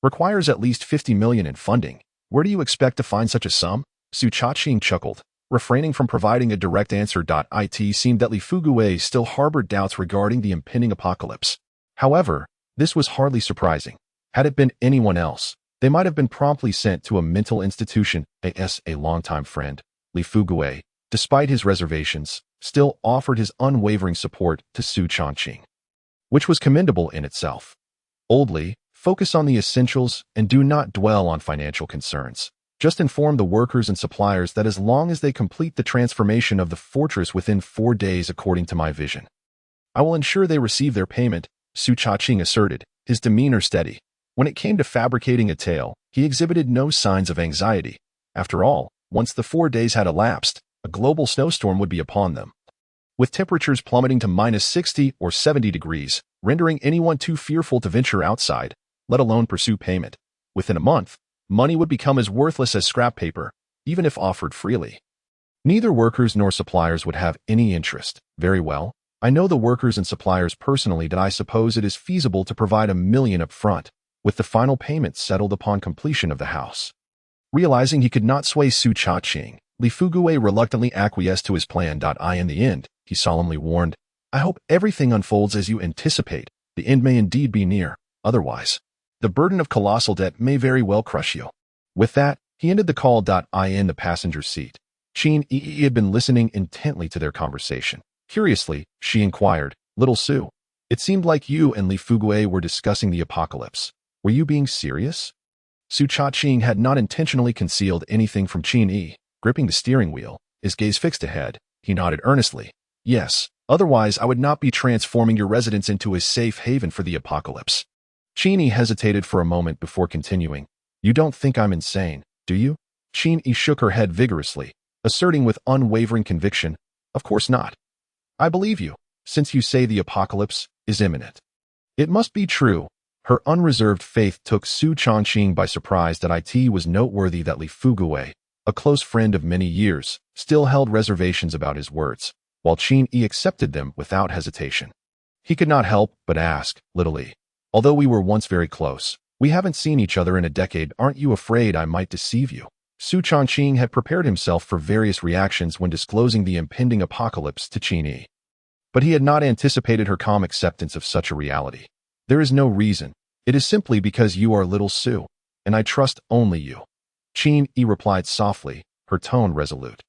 requires at least 50 million in funding. Where do you expect to find such a sum? Su Cha-ching chuckled, refraining from providing a direct answer. It seemed that Li Fugui still harbored doubts regarding the impending apocalypse. However, this was hardly surprising. Had it been anyone else, they might have been promptly sent to a mental institution. A longtime friend, Li Fugui, despite his reservations, still offered his unwavering support to Su Cha-ching, which was commendable in itself. Oldly, focus on the essentials and do not dwell on financial concerns. Just inform the workers and suppliers that as long as they complete the transformation of the fortress within 4 days according to my vision, I will ensure they receive their payment, Su Cha-ching asserted, his demeanor steady. When it came to fabricating a tale, he exhibited no signs of anxiety. After all, once the 4 days had elapsed, a global snowstorm would be upon them, with temperatures plummeting to -60 or 70 degrees, rendering anyone too fearful to venture outside, let alone pursue payment. Within a month, money would become as worthless as scrap paper, even if offered freely. Neither workers nor suppliers would have any interest. Very well, I know the workers and suppliers personally. I suppose it is feasible to provide 1 million up front, with the final payment settled upon completion of the house. Realizing he could not sway Su Cha-ching, Li Fugui reluctantly acquiesced to his plan. In the end, he solemnly warned, I hope everything unfolds as you anticipate. The end may indeed be near. Otherwise, the burden of colossal debt may very well crush you. With that, he ended the call. In the passenger's seat, Qin Yi had been listening intently to their conversation. Curiously, she inquired, Little Su, it seemed like you and Li Fugui were discussing the apocalypse. Were you being serious? Su Cha-ching had not intentionally concealed anything from Qin Yi. Gripping the steering wheel, his gaze fixed ahead, he nodded earnestly. Yes, otherwise I would not be transforming your residence into a safe haven for the apocalypse. Qin Yi hesitated for a moment before continuing. You don't think I'm insane, do you? Qin Yi shook her head vigorously, asserting with unwavering conviction, Of course not. I believe you, since you say the apocalypse is imminent. It must be true. Her unreserved faith took Su Cha-ching by surprise that it was noteworthy that Li Fugui, a close friend of many years, still held reservations about his words, while Qin Yi accepted them without hesitation. He could not help but ask, Little Yi, although we were once very close, we haven't seen each other in a decade, aren't you afraid I might deceive you? Su Cha-ching had prepared himself for various reactions when disclosing the impending apocalypse to Qin Yi. But he had not anticipated her calm acceptance of such a reality. There is no reason. It is simply because you are little Su, and I trust only you. Qin Yi replied softly, her tone resolute.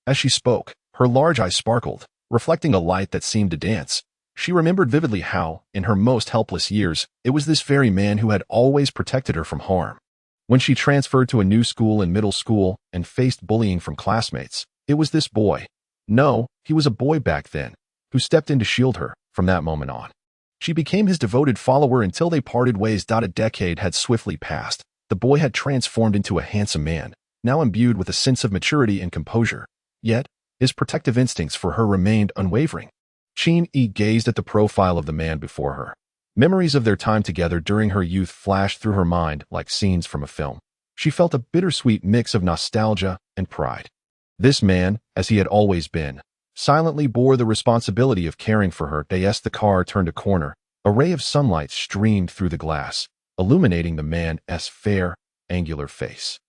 As she spoke, her large eyes sparkled, reflecting a light that seemed to dance. She remembered vividly how, in her most helpless years, it was this very man who had always protected her from harm. When she transferred to a new school in middle school and faced bullying from classmates, it was this boy. No, he was a boy back then, who stepped in to shield her from that moment on. She became his devoted follower until they parted ways. A decade had swiftly passed. The boy had transformed into a handsome man, now imbued with a sense of maturity and composure. Yet, his protective instincts for her remained unwavering. Qin Yi gazed at the profile of the man before her. Memories of their time together during her youth flashed through her mind like scenes from a film. She felt a bittersweet mix of nostalgia and pride. This man, as he had always been, silently bore the responsibility of caring for her. As the car turned a corner, a ray of sunlight streamed through the glass, illuminating the man's fair, angular face.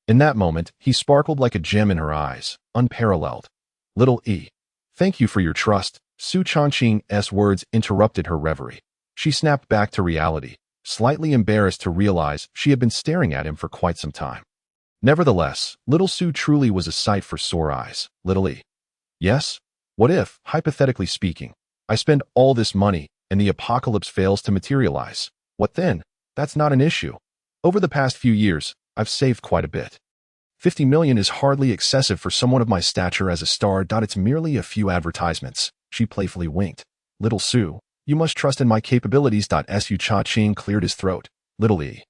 In that moment, he sparkled like a gem in her eyes, unparalleled. Little E, thank you for your trust. Su Cha-ching's words interrupted her reverie. She snapped back to reality, slightly embarrassed to realize she had been staring at him for quite some time. Nevertheless, little Su truly was a sight for sore eyes. Little E. Yes? What if, hypothetically speaking, I spend all this money and the apocalypse fails to materialize? What then? That's not an issue. Over the past few years, I've saved quite a bit. 50 million is hardly excessive for someone of my stature as a star. It's merely a few advertisements. She playfully winked. Little Su, you must trust in my capabilities. Su Cha-ching cleared his throat. Little E.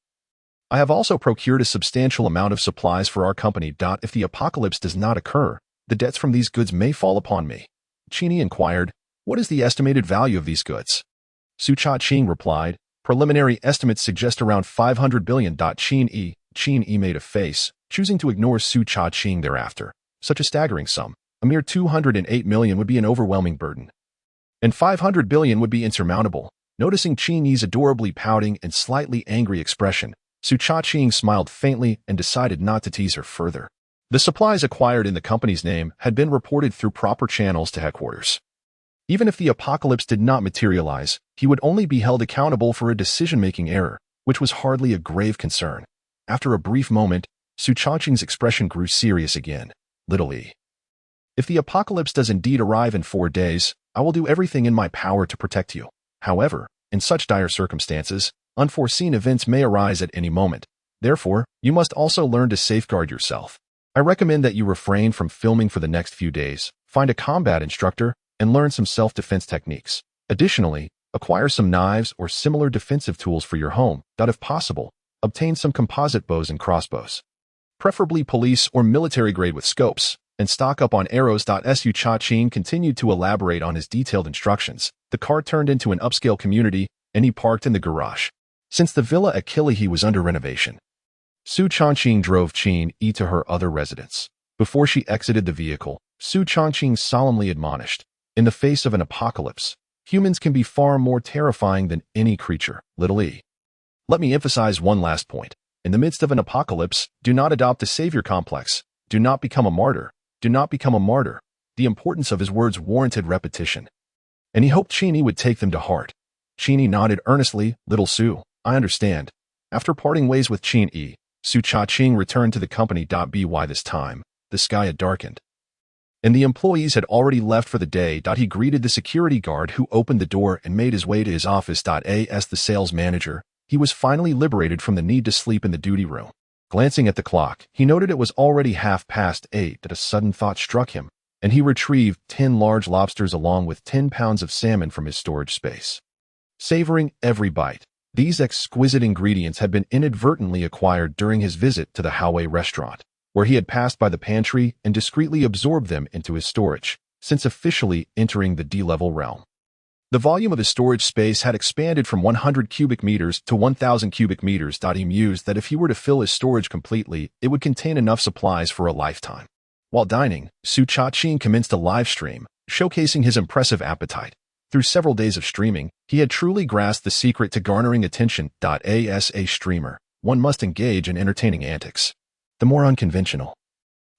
I have also procured a substantial amount of supplies for our company. If the apocalypse does not occur, the debts from these goods may fall upon me. Qin Yi inquired, what is the estimated value of these goods? Su Cha-ching replied, preliminary estimates suggest around 500 billion. Qin Yi made a face, choosing to ignore Su Cha-ching thereafter. Such a staggering sum. A mere 208 million would be an overwhelming burden. And 500 billion would be insurmountable. Noticing Qin Yi's adorably pouting and slightly angry expression, Su Cha-ching smiled faintly and decided not to tease her further. The supplies acquired in the company's name had been reported through proper channels to headquarters. Even if the apocalypse did not materialize, he would only be held accountable for a decision-making error, which was hardly a grave concern. After a brief moment, Su Cha-ching's expression grew serious again. Little E. If the apocalypse does indeed arrive in 4 days, I will do everything in my power to protect you. However, in such dire circumstances, unforeseen events may arise at any moment. Therefore, you must also learn to safeguard yourself. I recommend that you refrain from filming for the next few days, find a combat instructor, and learn some self-defense techniques. Additionally, acquire some knives or similar defensive tools for your home. If possible, obtain some composite bows and crossbows. Preferably police or military grade with scopes, and stock up on arrows. Su Cha-ching continued to elaborate on his detailed instructions. The car turned into an upscale community, and he parked in the garage. Since the villa at Kilihi was under renovation, Su Cha-ching drove Qin Yi to her other residence. Before she exited the vehicle, Su Cha-ching solemnly admonished, in the face of an apocalypse, humans can be far more terrifying than any creature. Little E. Let me emphasize one last point. In the midst of an apocalypse, do not adopt a savior complex. Do not become a martyr. Do not become a martyr. The importance of his words warranted repetition. And he hoped Qin Yi would take them to heart. Qin Yi nodded earnestly. Little Su, I understand. After parting ways with Qin Yi, Su Cha-ching returned to the company. By this time, the sky had darkened, and the employees had already left for the day. He greeted the security guard who opened the door and made his way to his office. As the sales manager, he was finally liberated from the need to sleep in the duty room. Glancing at the clock, he noted it was already 8:30 that a sudden thought struck him, and he retrieved 10 large lobsters along with 10 pounds of salmon from his storage space. Savoring every bite, these exquisite ingredients had been inadvertently acquired during his visit to the Howay restaurant, where he had passed by the pantry and discreetly absorbed them into his storage, since officially entering the D-level realm. The volume of his storage space had expanded from 100 cubic meters to 1,000 cubic meters. He mused that if he were to fill his storage completely, it would contain enough supplies for a lifetime. While dining, Su Cha-ching commenced a live stream, showcasing his impressive appetite. Through several days of streaming, he had truly grasped the secret to garnering attention. As a streamer, one must engage in entertaining antics. The more unconventional,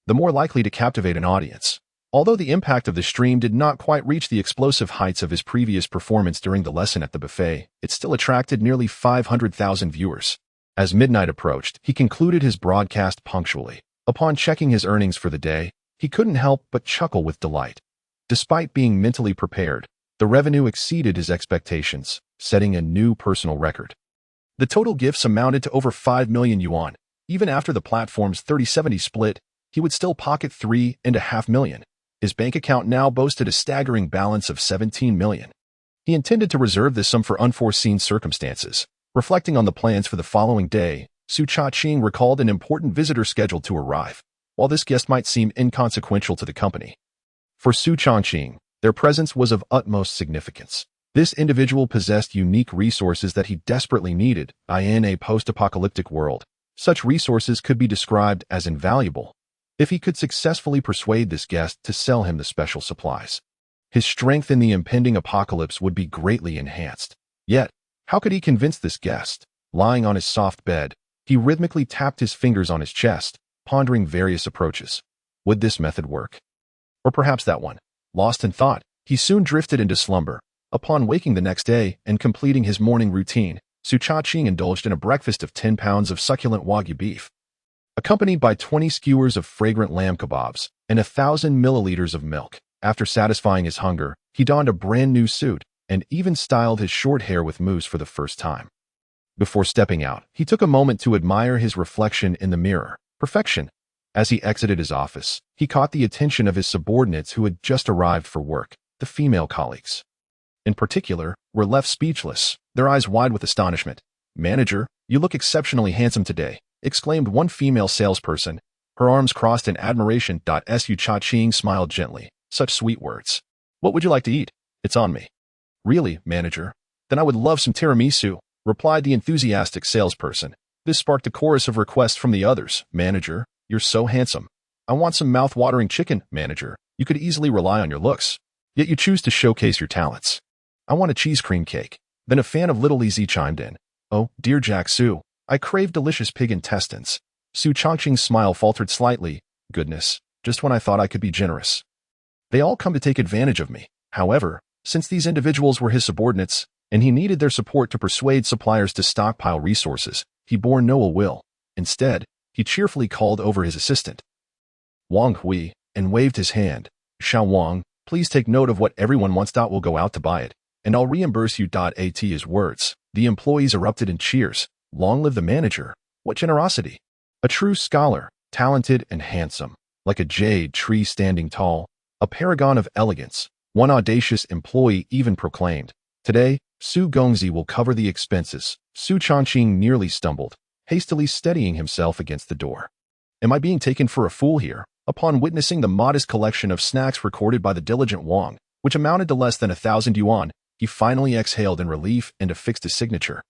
the more likely to captivate an audience. Although the impact of the stream did not quite reach the explosive heights of his previous performance during the lesson at the buffet, it still attracted nearly 500,000 viewers. As midnight approached, he concluded his broadcast punctually. Upon checking his earnings for the day, he couldn't help but chuckle with delight. Despite being mentally prepared, the revenue exceeded his expectations, setting a new personal record. The total gifts amounted to over 5 million yuan. Even after the platform's 30-70 split, he would still pocket 3.5 million. His bank account now boasted a staggering balance of 17 million. He intended to reserve this sum for unforeseen circumstances. Reflecting on the plans for the following day, Su Cha-ching recalled an important visitor scheduled to arrive. While this guest might seem inconsequential to the company, for Su Cha-ching, their presence was of utmost significance. This individual possessed unique resources that he desperately needed. In a post-apocalyptic world, such resources could be described as invaluable. If he could successfully persuade this guest to sell him the special supplies, his strength in the impending apocalypse would be greatly enhanced. Yet, how could he convince this guest? Lying on his soft bed, he rhythmically tapped his fingers on his chest, pondering various approaches. Would this method work? Or perhaps that one? Lost in thought, he soon drifted into slumber. Upon waking the next day and completing his morning routine, Su Cha-ching indulged in a breakfast of 10 pounds of succulent Wagyu beef, accompanied by 20 skewers of fragrant lamb kebabs and 1,000 milliliters of milk. After satisfying his hunger, he donned a brand new suit and even styled his short hair with mousse for the first time. Before stepping out, he took a moment to admire his reflection in the mirror. Perfection. As he exited his office, he caught the attention of his subordinates who had just arrived for work. The female colleagues, in particular, were left speechless, their eyes wide with astonishment. "Manager, you look exceptionally handsome today," exclaimed one female salesperson, her arms crossed in admiration. Su Cha-ching smiled gently. Such sweet words. "What would you like to eat? It's on me." "Really, manager? Then I would love some tiramisu," replied the enthusiastic salesperson. This sparked a chorus of requests from the others. "Manager, you're so handsome. I want some mouth-watering chicken." "Manager, you could easily rely on your looks, yet you choose to showcase your talents." "I want a cheese cream cake." Then a fan of Little Easy chimed in. "Oh, dear Jack Su, I crave delicious pig intestines." Su Cha-ching's smile faltered slightly. "Goodness, just when I thought I could be generous. They all come to take advantage of me." However, since these individuals were his subordinates, and he needed their support to persuade suppliers to stockpile resources, he bore no ill will. Instead, he cheerfully called over his assistant, Wang Hui, and waved his hand. "Xiao Wang, please take note of what everyone wants. We'll go out to buy it, and I'll reimburse you." At his words, the employees erupted in cheers. Long live the manager. What generosity. A true scholar, talented and handsome, like a jade tree standing tall, a paragon of elegance. One audacious employee even proclaimed, "Today, Su Gongzi will cover the expenses." Su Cha-ching nearly stumbled, hastily steadying himself against the door. Am I being taken for a fool here? Upon witnessing the modest collection of snacks recorded by the diligent Wang, which amounted to less than 1,000 yuan, he finally exhaled in relief and affixed his signature.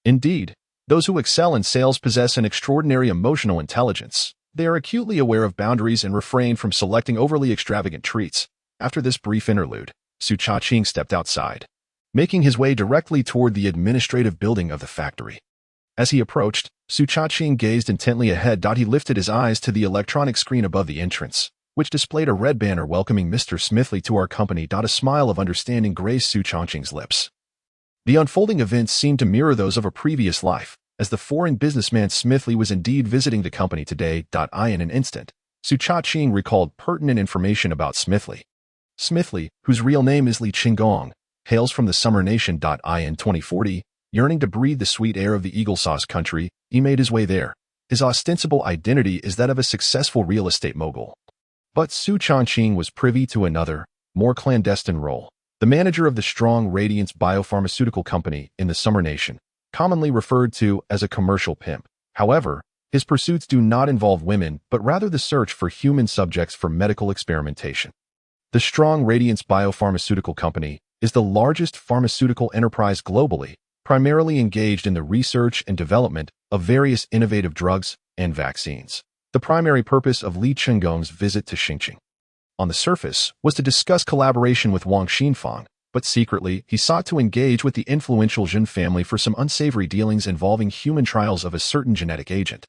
Indeed, those who excel in sales possess an extraordinary emotional intelligence. They are acutely aware of boundaries and refrain from selecting overly extravagant treats. After this brief interlude, Su Cha-ching stepped outside, making his way directly toward the administrative building of the factory. As he approached, Su Cha-ching gazed intently ahead. He lifted his eyes to the electronic screen above the entrance, which displayed a red banner welcoming Mr. Smithley to our company. A smile of understanding graced Su Cha-ching's lips. The unfolding events seemed to mirror those of a previous life, as the foreign businessman Smithley was indeed visiting the company today. In an instant, Su Cha-ching recalled pertinent information about Smithley. Smithley, whose real name is Li Qinggong, hails from the Summer Nation. In 2040, Yearning to breathe the sweet air of the Eagle Sauce country, he made his way there. His ostensible identity is that of a successful real estate mogul. But Su Chongqing was privy to another, more clandestine role. The manager of the Strong Radiance biopharmaceutical company in the Summer Nation, commonly referred to as a commercial pimp. However, his pursuits do not involve women, but rather the search for human subjects for medical experimentation. The Strong Radiance biopharmaceutical company is the largest pharmaceutical enterprise globally, primarily engaged in the research and development of various innovative drugs and vaccines. The primary purpose of Li Chenggong's visit to Xinjiang, on the surface, was to discuss collaboration with Wang Xinfang, but secretly, he sought to engage with the influential Jin family for some unsavory dealings involving human trials of a certain genetic agent.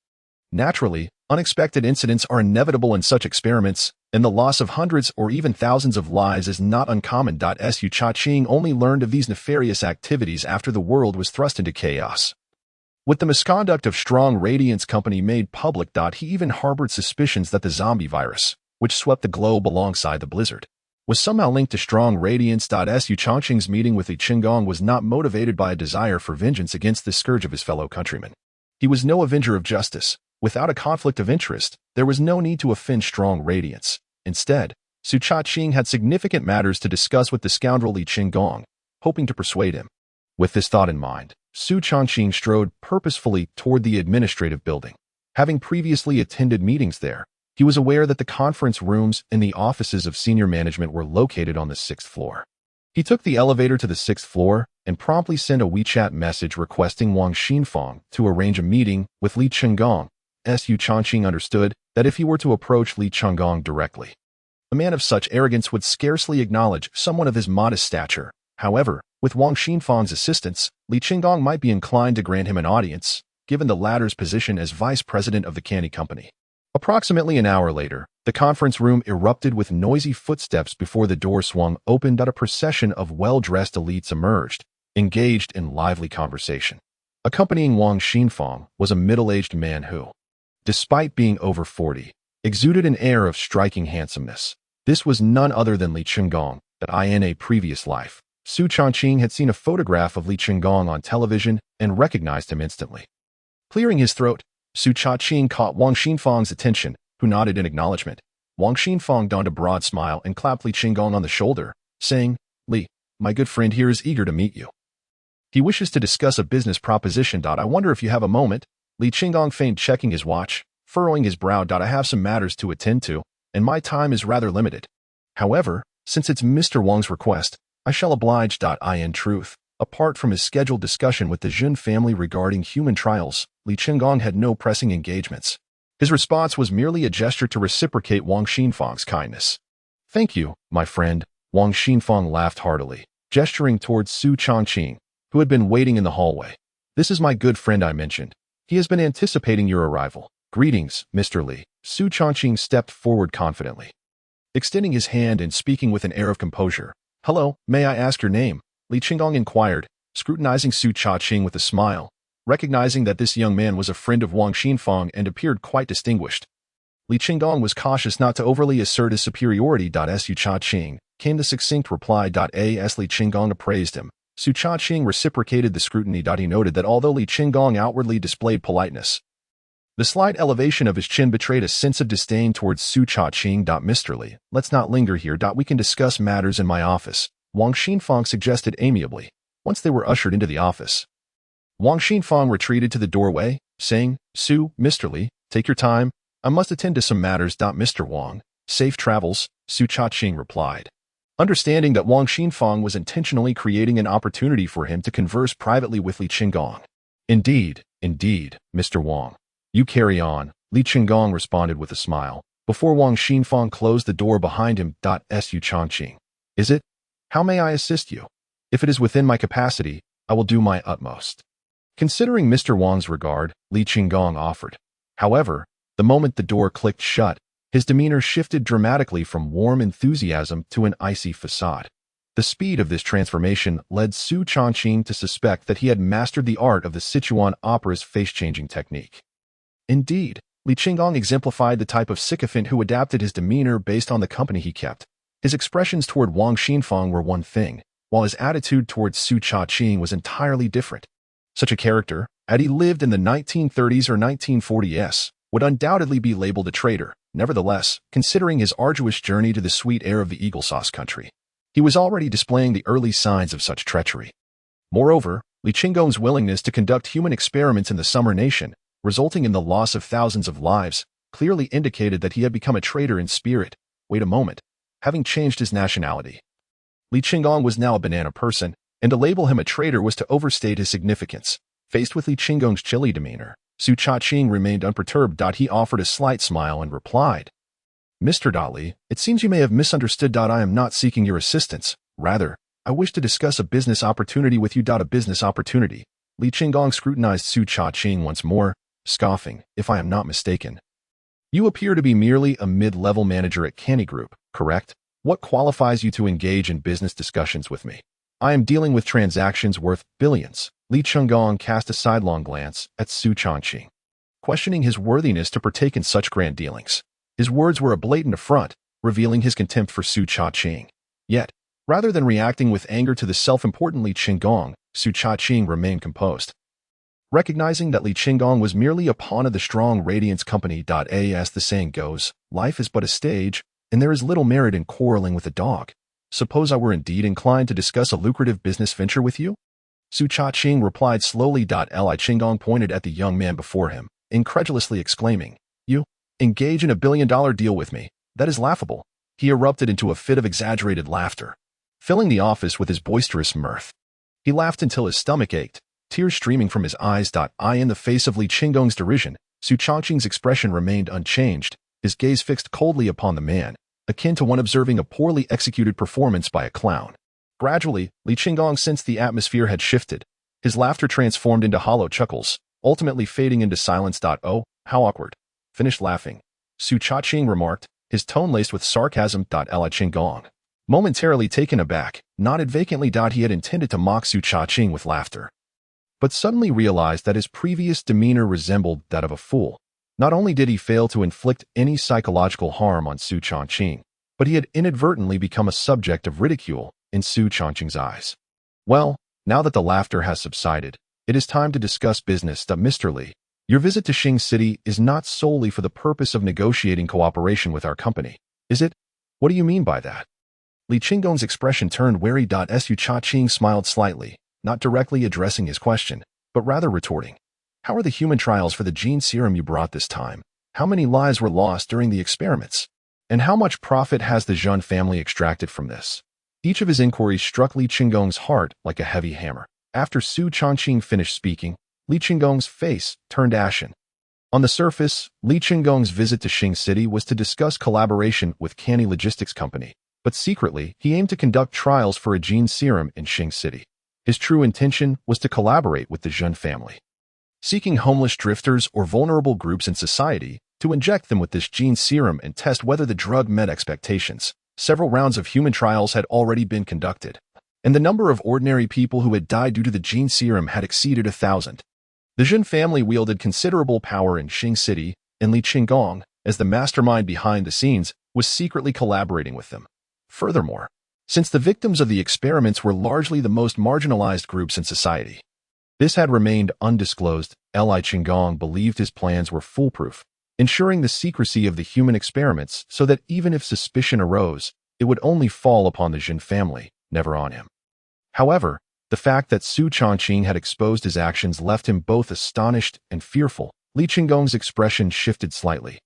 Naturally, unexpected incidents are inevitable in such experiments, and the loss of hundreds or even thousands of lives is not uncommon. Su Chongqing only learned of these nefarious activities after the world was thrust into chaos. With the misconduct of Strong Radiance Company made public, he even harbored suspicions that the zombie virus, which swept the globe alongside the blizzard, was somehow linked to Strong Radiance. Su Chongqing's meeting with Li Chenggong was not motivated by a desire for vengeance against this scourge of his fellow countrymen. He was no avenger of justice. Without a conflict of interest, there was no need to offend Strong Radiance. Instead, Su Chongqing had significant matters to discuss with the scoundrel Li Chenggong, hoping to persuade him. With this thought in mind, Su Chongqing strode purposefully toward the administrative building. Having previously attended meetings there, he was aware that the conference rooms and the offices of senior management were located on the 6th floor. He took the elevator to the 6th floor and promptly sent a WeChat message requesting Wang Xinfang to arrange a meeting with Li Chenggong. Su Chongqing understood that if he were to approach Li Chenggong directly, a man of such arrogance would scarcely acknowledge someone of his modest stature. However, with Wang Xinfang's assistance, Li Chenggong might be inclined to grant him an audience, given the latter's position as vice president of the candy company. Approximately an hour later, the conference room erupted with noisy footsteps before the door swung open. A procession of well-dressed elites emerged, engaged in lively conversation. Accompanying Wang Xinfang was a middle-aged man who, despite being over 40, exuded an air of striking handsomeness. This was none other than Li Chenggong. In a previous life, Su Chongqing had seen a photograph of Li Chenggong on television and recognized him instantly. Clearing his throat, Su Chongqing caught Wang Xinfang's attention, who nodded in acknowledgement. Wang Xinfang donned a broad smile and clapped Li Chenggong on the shoulder, saying, "Li, my good friend here is eager to meet you. He wishes to discuss a business proposition. I wonder if you have a moment." Li Chenggong feigned checking his watch, furrowing his brow. "I have some matters to attend to, and my time is rather limited. However, since it's Mr. Wang's request, I shall oblige. In truth, apart from his scheduled discussion with the Jin family regarding human trials, Li Chenggong had no pressing engagements. His response was merely a gesture to reciprocate Wang Xinfang's kindness. "Thank you, my friend." Wang Xinfang laughed heartily, gesturing towards Su Chongqing, who had been waiting in the hallway. "This is my good friend I mentioned. He has been anticipating your arrival. Greetings, Mr. Li." Su Chongqing stepped forward confidently, extending his hand and speaking with an air of composure. "Hello, may I ask your name?" Li Chenggong inquired, scrutinizing Su Chongqing with a smile, recognizing that this young man was a friend of Wang Xinfang and appeared quite distinguished. Li Chenggong was cautious not to overly assert his superiority. Su Chongqing came the succinct reply. As Li Chenggong appraised him, Su Chongqing reciprocated the scrutiny. He noted that although Li Chenggong outwardly displayed politeness, the slight elevation of his chin betrayed a sense of disdain towards Su Chongqing. "Mr. Li, let's not linger here. We can discuss matters in my office," Wang Xinfang suggested amiably, once they were ushered into the office. Wang Xinfang retreated to the doorway, saying, Mr. Li, take your time. I must attend to some matters. Mr. Wang, safe travels," Su Chongqing replied, understanding that Wang Xinfang was intentionally creating an opportunity for him to converse privately with Li Chenggong. Indeed, Mr. Wang. You carry on," Li Chenggong responded with a smile, before Wang Xinfang closed the door behind him. Su Chongqing. "Is it? How may I assist you? If it is within my capacity, I will do my utmost." Considering Mr. Wang's regard, Li Chenggong offered. However, the moment the door clicked shut, his demeanor shifted dramatically from warm enthusiasm to an icy facade. The speed of this transformation led Su Chongqing to suspect that he had mastered the art of the Sichuan opera's face-changing technique. Indeed, Li Chenggong exemplified the type of sycophant who adapted his demeanor based on the company he kept. His expressions toward Wang Xinfang were one thing, while his attitude towards Su Chongqing was entirely different. Such a character, had he lived in the 1930s or 1940s, would undoubtedly be labeled a traitor. Nevertheless, considering his arduous journey to the sweet air of the Eagle Sauce country, he was already displaying the early signs of such treachery. Moreover, Li Qinggong's willingness to conduct human experiments in the Summer Nation, resulting in the loss of thousands of lives, clearly indicated that he had become a traitor in spirit. Wait a moment. Having changed his nationality, Li Qinggong was now a banana person, and to label him a traitor was to overstate his significance. Faced with Li Qinggong's chilly demeanor, Su Cha-ching remained unperturbed. He offered a slight smile and replied, "Mr. Li, it seems you may have misunderstood. I am not seeking your assistance. Rather, I wish to discuss a business opportunity with you. A business opportunity." Li Qinggong scrutinized Su Cha-ching once more, scoffing, "If I am not mistaken, you appear to be merely a mid-level manager at Canny Group, correct? What qualifies you to engage in business discussions with me? I am dealing with transactions worth billions." Li Qinggong cast a sidelong glance at Su Cha-ching, questioning his worthiness to partake in such grand dealings. His words were a blatant affront, revealing his contempt for Su Cha-ching. Yet, rather than reacting with anger to the self-important Li Qinggong, Su Cha-ching remained composed. Recognizing that Li Qinggong was merely a pawn of the strong Radiance Company. As the saying goes, life is but a stage, and there is little merit in quarreling with a dog. Suppose I were indeed inclined to discuss a lucrative business venture with you? Su Cha-ching replied slowly. Li Qinggong pointed at the young man before him, incredulously exclaiming, "You engage in a billion-dollar deal with me? That is laughable." He erupted into a fit of exaggerated laughter, filling the office with his boisterous mirth. He laughed until his stomach ached, tears streaming from his eyes. In the face of Li Qinggong's derision, Su Cha-ching's expression remained unchanged, his gaze fixed coldly upon the man, akin to one observing a poorly executed performance by a clown. Gradually, Li Qinggong sensed the atmosphere had shifted. His laughter transformed into hollow chuckles, ultimately fading into silence. "Oh, how awkward." Finished laughing, Su Cha-ching remarked, his tone laced with sarcasm. Li Qinggong, momentarily taken aback, nodded vacantly. He had intended to mock Su Cha-ching with laughter, but suddenly realized that his previous demeanor resembled that of a fool. Not only did he fail to inflict any psychological harm on Su Cha-ching, but he had inadvertently become a subject of ridicule in Su Cha-ching's eyes. "Well, now that the laughter has subsided, it is time to discuss business. Mr. Li, your visit to Xing City is not solely for the purpose of negotiating cooperation with our company, is it? What do you mean by that?" Li Qinggong's expression turned wary. Su Cha-ching smiled slightly, not directly addressing his question, but rather retorting, "How are the human trials for the gene serum you brought this time? How many lives were lost during the experiments? And how much profit has the Zhen family extracted from this?" Each of his inquiries struck Li Qinggong's heart like a heavy hammer. After Su Cha-ching finished speaking, Li Qinggong's face turned ashen. On the surface, Li Qinggong's visit to Xing City was to discuss collaboration with Canny Logistics Company, but secretly, he aimed to conduct trials for a gene serum in Xing City. His true intention was to collaborate with the Zhen family, seeking homeless drifters or vulnerable groups in society to inject them with this gene serum and test whether the drug met expectations. Several rounds of human trials had already been conducted, and the number of ordinary people who had died due to the gene serum had exceeded 1,000. The Zhen family wielded considerable power in Xing City, and Li Qinggong, as the mastermind behind the scenes, was secretly collaborating with them. Furthermore, since the victims of the experiments were largely the most marginalized groups in society, this had remained undisclosed. Li Qinggong believed his plans were foolproof, ensuring the secrecy of the human experiments so that even if suspicion arose, it would only fall upon the Zhen family, never on him. However, the fact that Su Cha-ching had exposed his actions left him both astonished and fearful. Li Qinggong's expression shifted slightly.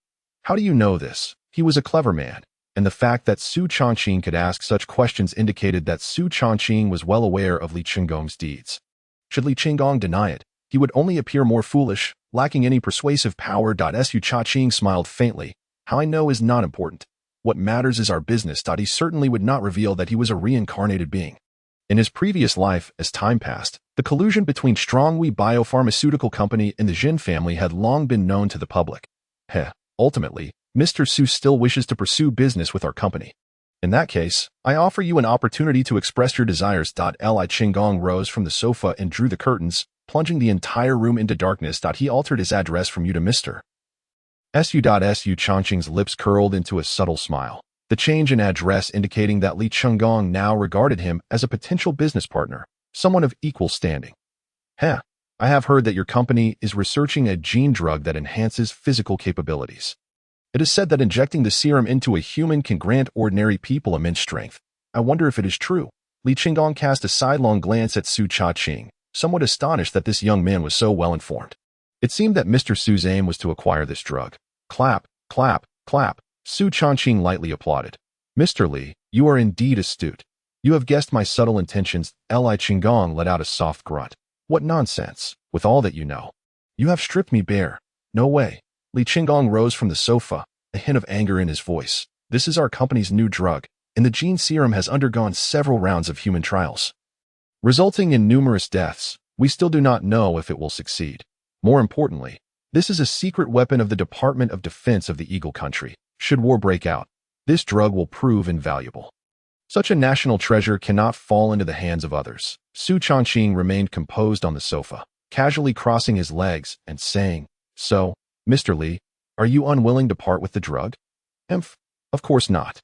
"How do you know this?" He was a clever man, and the fact that Su Cha-ching could ask such questions indicated that Su Cha-ching was well aware of Li Qinggong's deeds. Should Li Qinggong deny it, he would only appear more foolish, lacking any persuasive power. Su Cha-ching smiled faintly. "How I know is not important. What matters is our business." He certainly would not reveal that he was a reincarnated being. In his previous life, as time passed, the collusion between Strongwei Biopharmaceutical Company and the Zhen family had long been known to the public. Ultimately, Mr. Su still wishes to pursue business with our company. In that case, I offer you an opportunity to express your desires. Li Qinggong rose from the sofa and drew the curtains, plunging the entire room into darkness. He altered his address from "you" to "Mr. Su." Su Cha-ching's lips curled into a subtle smile, the change in address indicating that Li Qinggong now regarded him as a potential business partner, someone of equal standing. I have heard that your company is researching a gene drug that enhances physical capabilities. It is said that injecting the serum into a human can grant ordinary people immense strength. I wonder if it is true. Li Qinggong cast a sidelong glance at Su Cha-ching, somewhat astonished that this young man was so well informed. It seemed that Mr. Su's aim was to acquire this drug. Clap, clap, clap. Su Cha-ching lightly applauded. Mr. Li, you are indeed astute. You have guessed my subtle intentions. Li Qinggong let out a soft grunt. What nonsense, with all that you know. You have stripped me bare. No way. Li Qinggong rose from the sofa, a hint of anger in his voice. This is our company's new drug, and the gene serum has undergone several rounds of human trials, resulting in numerous deaths. We still do not know if it will succeed. More importantly, this is a secret weapon of the Department of Defense of the Eagle Country. Should war break out, this drug will prove invaluable. Such a national treasure cannot fall into the hands of others. Su Cha-ching remained composed on the sofa, casually crossing his legs and saying, So, Mr. Li, are you unwilling to part with the drug? Of course not.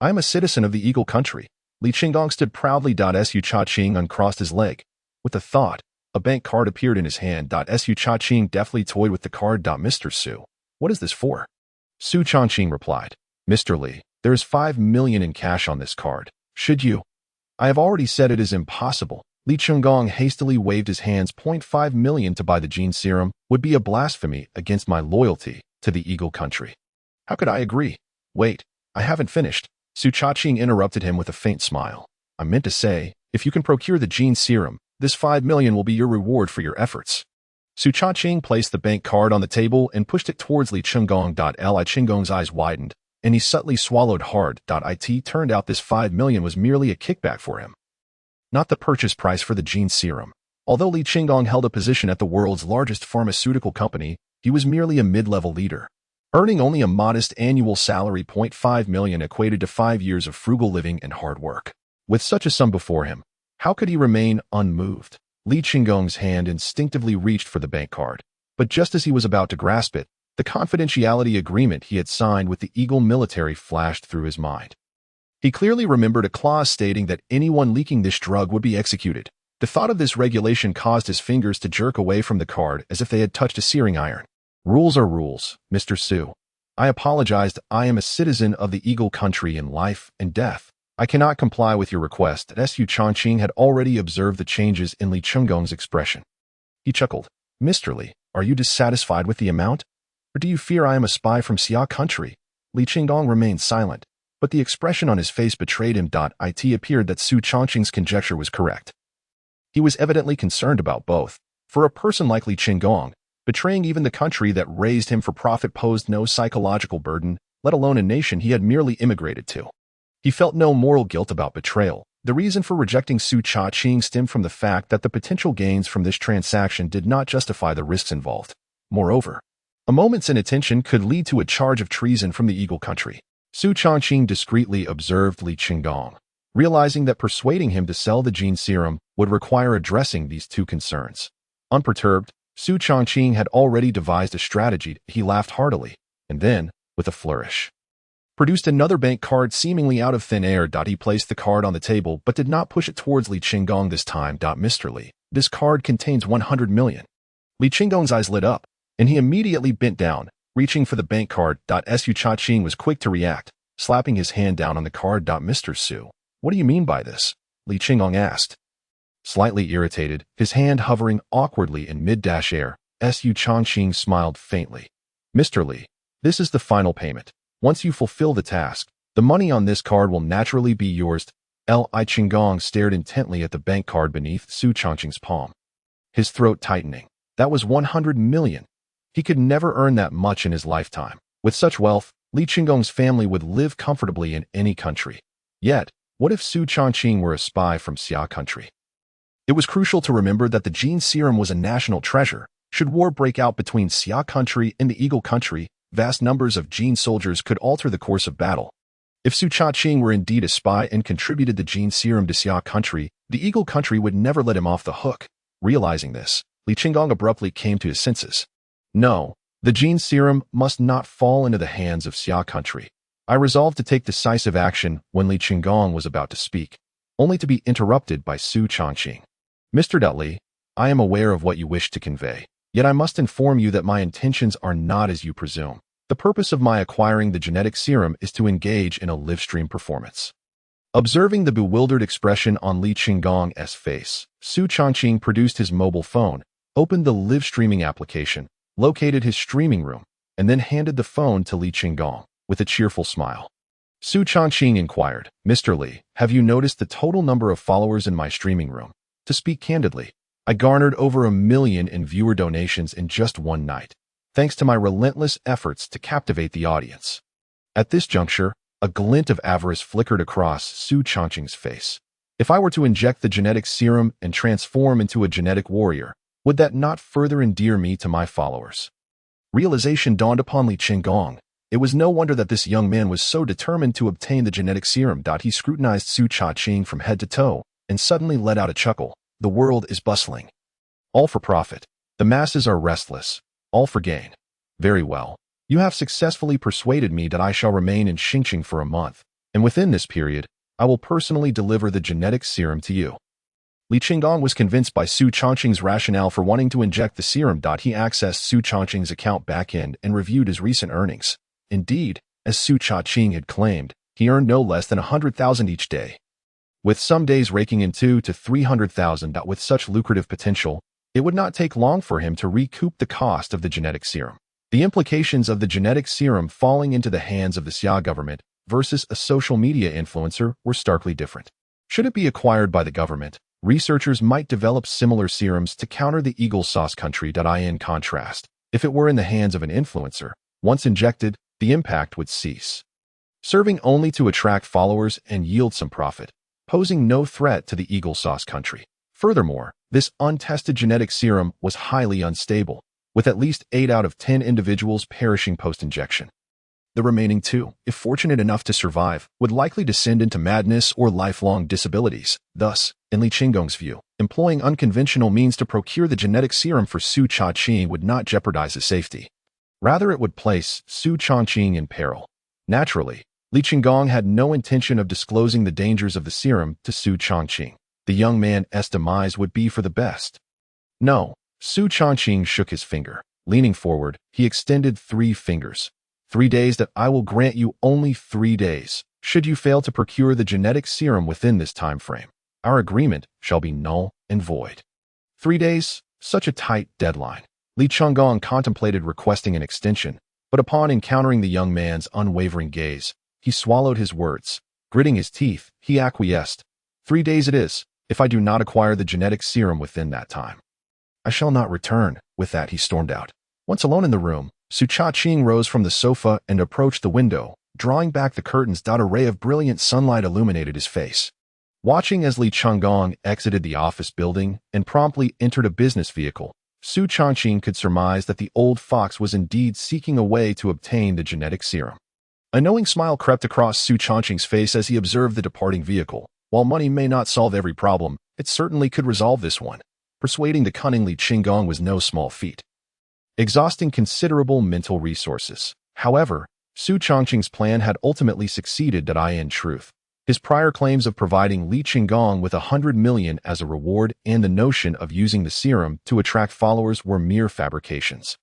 I am a citizen of the Eagle Country. Li Qinggong stood proudly. Su Cha-ching uncrossed his leg. With a thought, a bank card appeared in his hand. Su Cha-ching deftly toyed with the card. Mr. Su, what is this for? Su Cha-ching replied, Mr. Li, there is 5 million in cash on this card. Should you? I have already said it is impossible. Li Qinggong hastily waved his hands. 0.5 million to buy the gene serum would be a blasphemy against my loyalty to the Eagle Country. How could I agree? Wait, I haven't finished. Su Cha-ching interrupted him with a faint smile. I meant to say, if you can procure the gene serum, this 5 million will be your reward for your efforts. Su Cha-ching placed the bank card on the table and pushed it towards Li Qinggong. Li Qinggong's eyes widened, and he subtly swallowed hard. It turned out this 5 million was merely a kickback for him, not the purchase price for the gene serum. Although Li Qinggong held a position at the world's largest pharmaceutical company, he was merely a mid-level leader, earning only a modest annual salary. 0.5 million equated to 5 years of frugal living and hard work. With such a sum before him, how could he remain unmoved? Li Qinggong's hand instinctively reached for the bank card, but just as he was about to grasp it, the confidentiality agreement he had signed with the Eagle military flashed through his mind. He clearly remembered a clause stating that anyone leaking this drug would be executed. The thought of this regulation caused his fingers to jerk away from the card as if they had touched a searing iron. Rules are rules, Mr. Su. I apologized. I am a citizen of the Eagle Country in life and death. I cannot comply with your request. Su Cha-ching had already observed the changes in Li Qinggong's expression. He chuckled. Mr. Li, are you dissatisfied with the amount? Or do you fear I am a spy from Xia Country? Li Qinggong remained silent, but the expression on his face betrayed him. It appeared that Su Cha-ching's conjecture was correct. He was evidently concerned about both. For a person like Li Qinggong, betraying even the country that raised him for profit posed no psychological burden, let alone a nation he had merely immigrated to. He felt no moral guilt about betrayal. The reason for rejecting Su Cha-ching stemmed from the fact that the potential gains from this transaction did not justify the risks involved. Moreover, a moment's inattention could lead to a charge of treason from the Eagle Country. Su Cha-ching discreetly observed Li Qinggong, realizing that persuading him to sell the gene serum would require addressing these two concerns. Unperturbed, Su Cha-ching had already devised a strategy. He laughed heartily, and then, with a flourish, produced another bank card seemingly out of thin air. He placed the card on the table but did not push it towards Li Qinggong this time. Mr. Li, this card contains 100 million. Li Qinggong's eyes lit up, and he immediately bent down, reaching for the bank card. Su Cha-ching was quick to react, slapping his hand down on the card. Mr. Su, what do you mean by this? Li Qinggong asked. Slightly irritated, his hand hovering awkwardly in mid-air, Su Cha-ching smiled faintly. Mr. Li, this is the final payment. Once you fulfill the task, the money on this card will naturally be yours. Li Qinggong stared intently at the bank card beneath Su Cha-ching's palm, his throat tightening. That was 100 million. He could never earn that much in his lifetime. With such wealth, Li Qinggong's family would live comfortably in any country. Yet, what if Su Cha-ching were a spy from Xia Country? It was crucial to remember that the gene serum was a national treasure. Should war break out between Xia Country and the Eagle Country, vast numbers of gene soldiers could alter the course of battle. If Su Cha-ching were indeed a spy and contributed the gene serum to Xia Country, the Eagle Country would never let him off the hook. Realizing this, Li Qinggong abruptly came to his senses. No, the gene serum must not fall into the hands of Xia Country. I resolved to take decisive action when Li Qinggong was about to speak, only to be interrupted by Su Cha-ching. Mr. Li, I am aware of what you wish to convey. Yet I must inform you that my intentions are not as you presume. The purpose of my acquiring the genetic serum is to engage in a live stream performance. Observing the bewildered expression on Li Qinggong's face, Su Changqing produced his mobile phone, opened the live streaming application, located his streaming room, and then handed the phone to Li Qinggong with a cheerful smile. Su Changqing inquired, "Mr. Li, have you noticed the total number of followers in my streaming room? To speak candidly, I garnered over 1 million in viewer donations in just one night, thanks to my relentless efforts to captivate the audience." At this juncture, a glint of avarice flickered across Su Changqing's face. If I were to inject the genetic serum and transform into a genetic warrior, would that not further endear me to my followers? Realization dawned upon Li Qinggong. It was no wonder that this young man was so determined to obtain the genetic serum. He scrutinized Su Changqing from head to toe and suddenly let out a chuckle. The world is bustling. All for profit. The masses are restless. All for gain. Very well. You have successfully persuaded me that I shall remain in Xingqing for a month, and within this period, I will personally deliver the genetic serum to you. Li Qinggong was convinced by Su Changqing's rationale for wanting to inject the serum. He accessed Su Changqing's account backend and reviewed his recent earnings. Indeed, as Su Changqing had claimed, he earned no less than 100,000 each day, with some days raking in 200,000 to 300,000. With such lucrative potential, it would not take long for him to recoup the cost of the genetic serum. The implications of the genetic serum falling into the hands of the Xia government versus a social media influencer were starkly different. Should it be acquired by the government, researchers might develop similar serums to counter the eagle sauce country. In contrast, if it were in the hands of an influencer, once injected, the impact would cease, serving only to attract followers and yield some profit, posing no threat to the eagle sauce country. Furthermore, this untested genetic serum was highly unstable, with at least 8 out of 10 individuals perishing post-injection. The remaining 2, if fortunate enough to survive, would likely descend into madness or lifelong disabilities. Thus, in Li Qinggong's view, employing unconventional means to procure the genetic serum for Su Changqing would not jeopardize his safety. Rather, it would place Su Changqing in peril. Naturally, Li Qinggong had no intention of disclosing the dangers of the serum to Su Changqing. The young man's demise would be for the best. No, Su Changqing shook his finger. Leaning forward, he extended 3 fingers. 3 days. That I will grant you only 3 days. Should you fail to procure the genetic serum within this time frame, our agreement shall be null and void. 3 days? Such a tight deadline. Li Qinggong contemplated requesting an extension, but upon encountering the young man's unwavering gaze, he swallowed his words. Gritting his teeth, he acquiesced. 3 days it is, if I do not acquire the genetic serum within that time. I shall not return. With that, he stormed out. Once alone in the room, Su Changqing rose from the sofa and approached the window, drawing back the curtains. A ray of brilliant sunlight illuminated his face. Watching as Li Qinggong exited the office building and promptly entered a business vehicle, Su Changqing could surmise that the old fox was indeed seeking a way to obtain the genetic serum. A knowing smile crept across Su Changqing's face as he observed the departing vehicle. While money may not solve every problem, it certainly could resolve this one. Persuading the cunning Li Qinggong was no small feat, exhausting considerable mental resources. However, Su Changqing's plan had ultimately succeeded. In truth, his prior claims of providing Li Qinggong with 100 million as a reward and the notion of using the serum to attract followers were mere fabrications.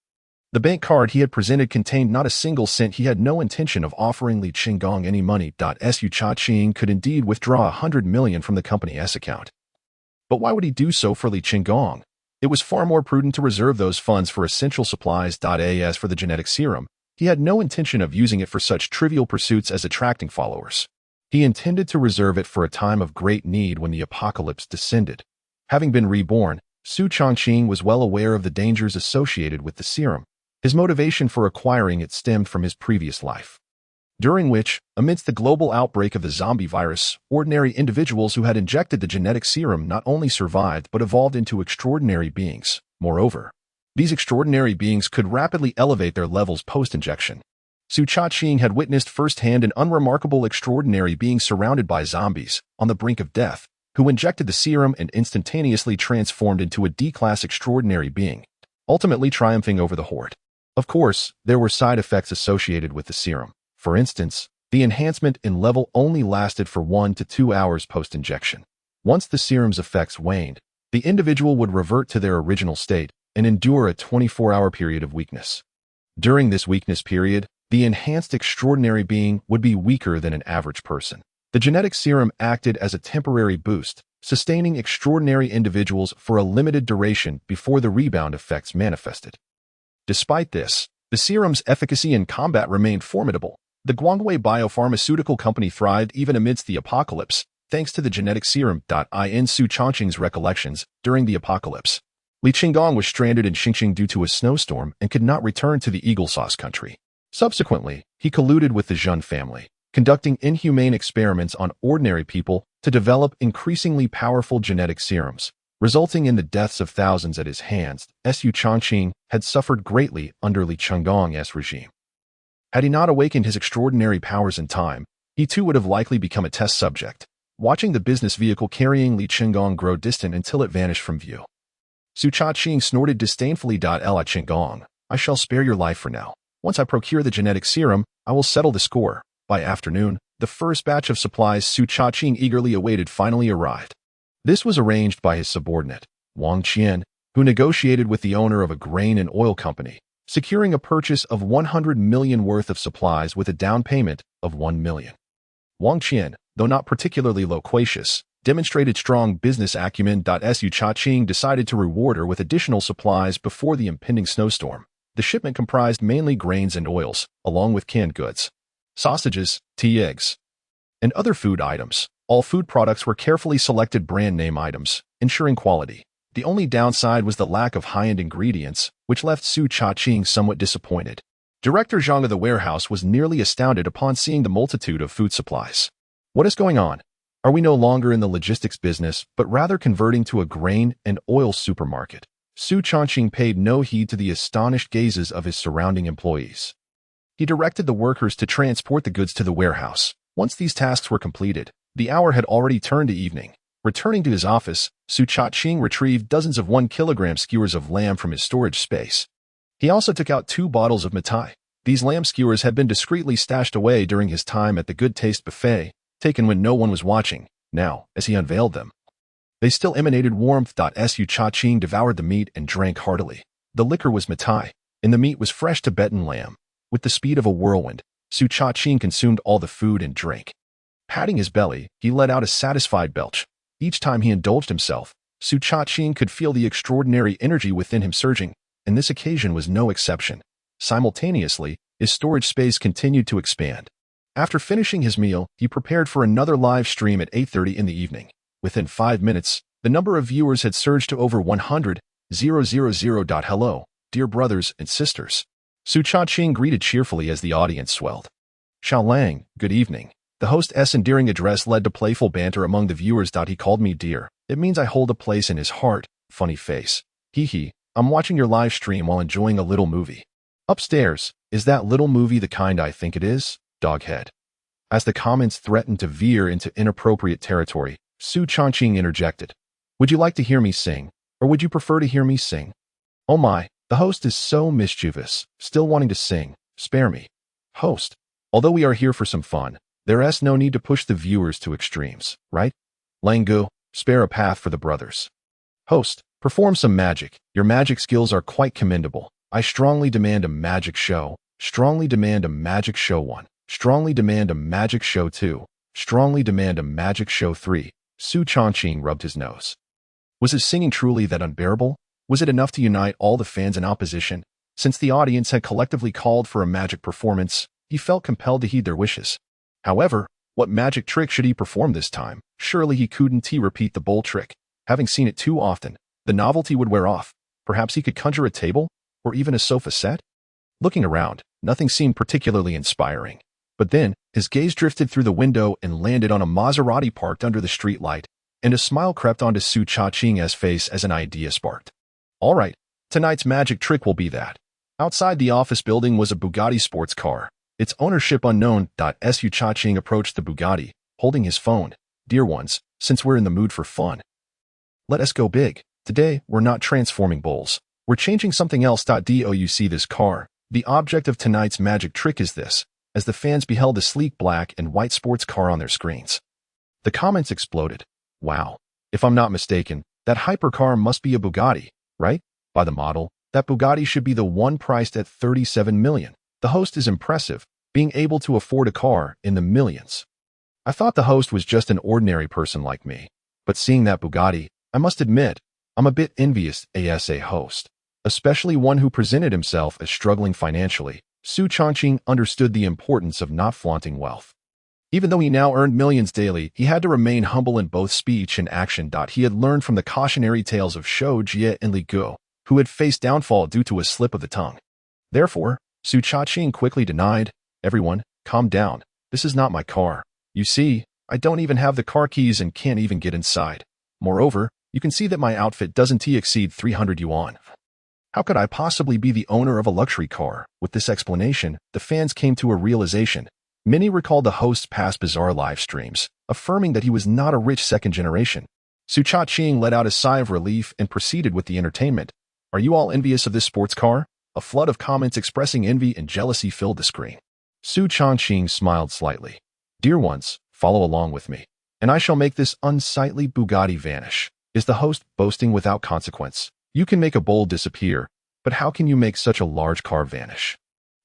The bank card he had presented contained not a single cent. He had no intention of offering Li Qinggong any money. Su Changqing could indeed withdraw 100 million from the company's account. But why would he do so for Li Qinggong? It was far more prudent to reserve those funds for essential supplies. As for the genetic serum, he had no intention of using it for such trivial pursuits as attracting followers. He intended to reserve it for a time of great need when the apocalypse descended. Having been reborn, Su Changqing was well aware of the dangers associated with the serum. His motivation for acquiring it stemmed from his previous life, during which, amidst the global outbreak of the zombie virus, ordinary individuals who had injected the genetic serum not only survived but evolved into extraordinary beings. Moreover, these extraordinary beings could rapidly elevate their levels post-injection. Su Changqing had witnessed firsthand an unremarkable extraordinary being surrounded by zombies, on the brink of death, who injected the serum and instantaneously transformed into a D-class extraordinary being, ultimately triumphing over the horde. Of course, there were side effects associated with the serum. For instance, the enhancement in level only lasted for 1 to 2 hours post-injection. Once the serum's effects waned, the individual would revert to their original state and endure a 24-hour period of weakness. During this weakness period, the enhanced extraordinary being would be weaker than an average person. The genetic serum acted as a temporary boost, sustaining extraordinary individuals for a limited duration before the rebound effects manifested. Despite this, the serum's efficacy in combat remained formidable. The Guangwei biopharmaceutical company thrived even amidst the apocalypse, thanks to the genetic serum. In Su Chongqing's recollections, during the apocalypse, Li Qinggong was stranded in Xingqing due to a snowstorm and could not return to the Eagle Sauce country. Subsequently, he colluded with the Zhun family, conducting inhumane experiments on ordinary people to develop increasingly powerful genetic serums, resulting in the deaths of thousands at his hands. Su Chongqing had suffered greatly under Li Qinggong's regime. Had he not awakened his extraordinary powers in time, he too would have likely become a test subject, watching the business vehicle carrying Li Qinggong grow distant until it vanished from view. Su Chongqing snorted disdainfully. Li Qinggong, I shall spare your life for now. Once I procure the genetic serum, I will settle the score. By afternoon, the first batch of supplies Su Chongqing eagerly awaited finally arrived. This was arranged by his subordinate, Wang Qian, who negotiated with the owner of a grain and oil company, securing a purchase of 100 million worth of supplies with a down payment of 1 million. Wang Qian, though not particularly loquacious, demonstrated strong business acumen. Su Chongqing decided to reward her with additional supplies before the impending snowstorm. The shipment comprised mainly grains and oils, along with canned goods, sausages, tea, eggs, and other food items. All food products were carefully selected brand name items, ensuring quality. The only downside was the lack of high-end ingredients, which left Su Chongqing somewhat disappointed. Director Zhang of the warehouse was nearly astounded upon seeing the multitude of food supplies. What is going on? Are we no longer in the logistics business, but rather converting to a grain and oil supermarket? Su Chongqing paid no heed to the astonished gazes of his surrounding employees. He directed the workers to transport the goods to the warehouse. Once these tasks were completed, the hour had already turned to evening. Returning to his office, Su Chongqing retrieved dozens of 1-kilogram skewers of lamb from his storage space. He also took out 2 bottles of mitai. These lamb skewers had been discreetly stashed away during his time at the Good Taste Buffet, taken when no one was watching. Now, as he unveiled them, they still emanated warmth. Su Chongqing devoured the meat and drank heartily. The liquor was mitai, and the meat was fresh Tibetan lamb. With the speed of a whirlwind, Su Chongqing consumed all the food and drink. Patting his belly, he let out a satisfied belch. Each time he indulged himself, Su Chongqing could feel the extraordinary energy within him surging, and this occasion was no exception. Simultaneously, his storage space continued to expand. After finishing his meal, he prepared for another live stream at 8:30 in the evening. Within 5 minutes, the number of viewers had surged to over 100,000. Hello, dear brothers and sisters. Su Chongqing greeted cheerfully as the audience swelled. Xiao Lang, good evening. The host's endearing address led to playful banter among the viewers. He called me dear. It means I hold a place in his heart. Funny face. Hee hee, I'm watching your live stream while enjoying a little movie. Upstairs, is that little movie the kind I think it is? Doghead. As the comments threatened to veer into inappropriate territory, Su Chongqing interjected. Would you like to hear me sing, or would you prefer to hear me sing? Oh my, the host is so mischievous, still wanting to sing. Spare me. Host, although we are here for some fun, there's no need to push the viewers to extremes, right? Langu, spare a path for the brothers. Host, perform some magic. Your magic skills are quite commendable. I strongly demand a magic show. Strongly demand a magic show 1. Strongly demand a magic show 2. Strongly demand a magic show 3. Su Chongqing rubbed his nose. Was his singing truly that unbearable? Was it enough to unite all the fans in opposition? Since the audience had collectively called for a magic performance, he felt compelled to heed their wishes. However, what magic trick should he perform this time? Surely he couldn't repeat the bowl trick. Having seen it too often, the novelty would wear off. Perhaps he could conjure a table, or even a sofa set? Looking around, nothing seemed particularly inspiring. But then, his gaze drifted through the window and landed on a Maserati parked under the streetlight, and a smile crept onto Su Chongqing's face as an idea sparked. All right, tonight's magic trick will be that. Outside the office building was a Bugatti sports car. Its ownership unknown. Su Chongqing approached the Bugatti, holding his phone. Dear ones, since we're in the mood for fun, let us go big. Today, we're not transforming bowls. We're changing something else. Do you see this car? The object of tonight's magic trick is this. As the fans beheld the sleek black and white sports car on their screens, the comments exploded. Wow. If I'm not mistaken, That hypercar must be a Bugatti, right? By the model, that Bugatti should be the one priced at 37 million. The host is impressive, being able to afford a car in the millions. I thought the host was just an ordinary person like me, but seeing that Bugatti, I must admit, I'm a bit envious as a host, especially one who presented himself as struggling financially. Su Chongqing understood the importance of not flaunting wealth. Even though he now earned millions daily, he had to remain humble in both speech and action. He had learned from the cautionary tales of Shou Jie and Li Guo, who had faced downfall due to a slip of the tongue. Therefore, Su Chongqing quickly denied, "Everyone, calm down. This is not my car. You see, I don't even have the car keys and can't even get inside. Moreover, you can see that my outfit doesn't exceed 300 yuan. How could I possibly be the owner of a luxury car?" With this explanation, the fans came to a realization. Many recalled the host's past bizarre live streams, affirming that he was not a rich second generation. Su Chongqing let out a sigh of relief and proceeded with the entertainment. "Are you all envious of this sports car?" A flood of comments expressing envy and jealousy filled the screen. Su Chongqing smiled slightly. "Dear ones, follow along with me, and I shall make this unsightly Bugatti vanish." Is the host boasting without consequence? You can make a bowl disappear, but how can you make such a large car vanish?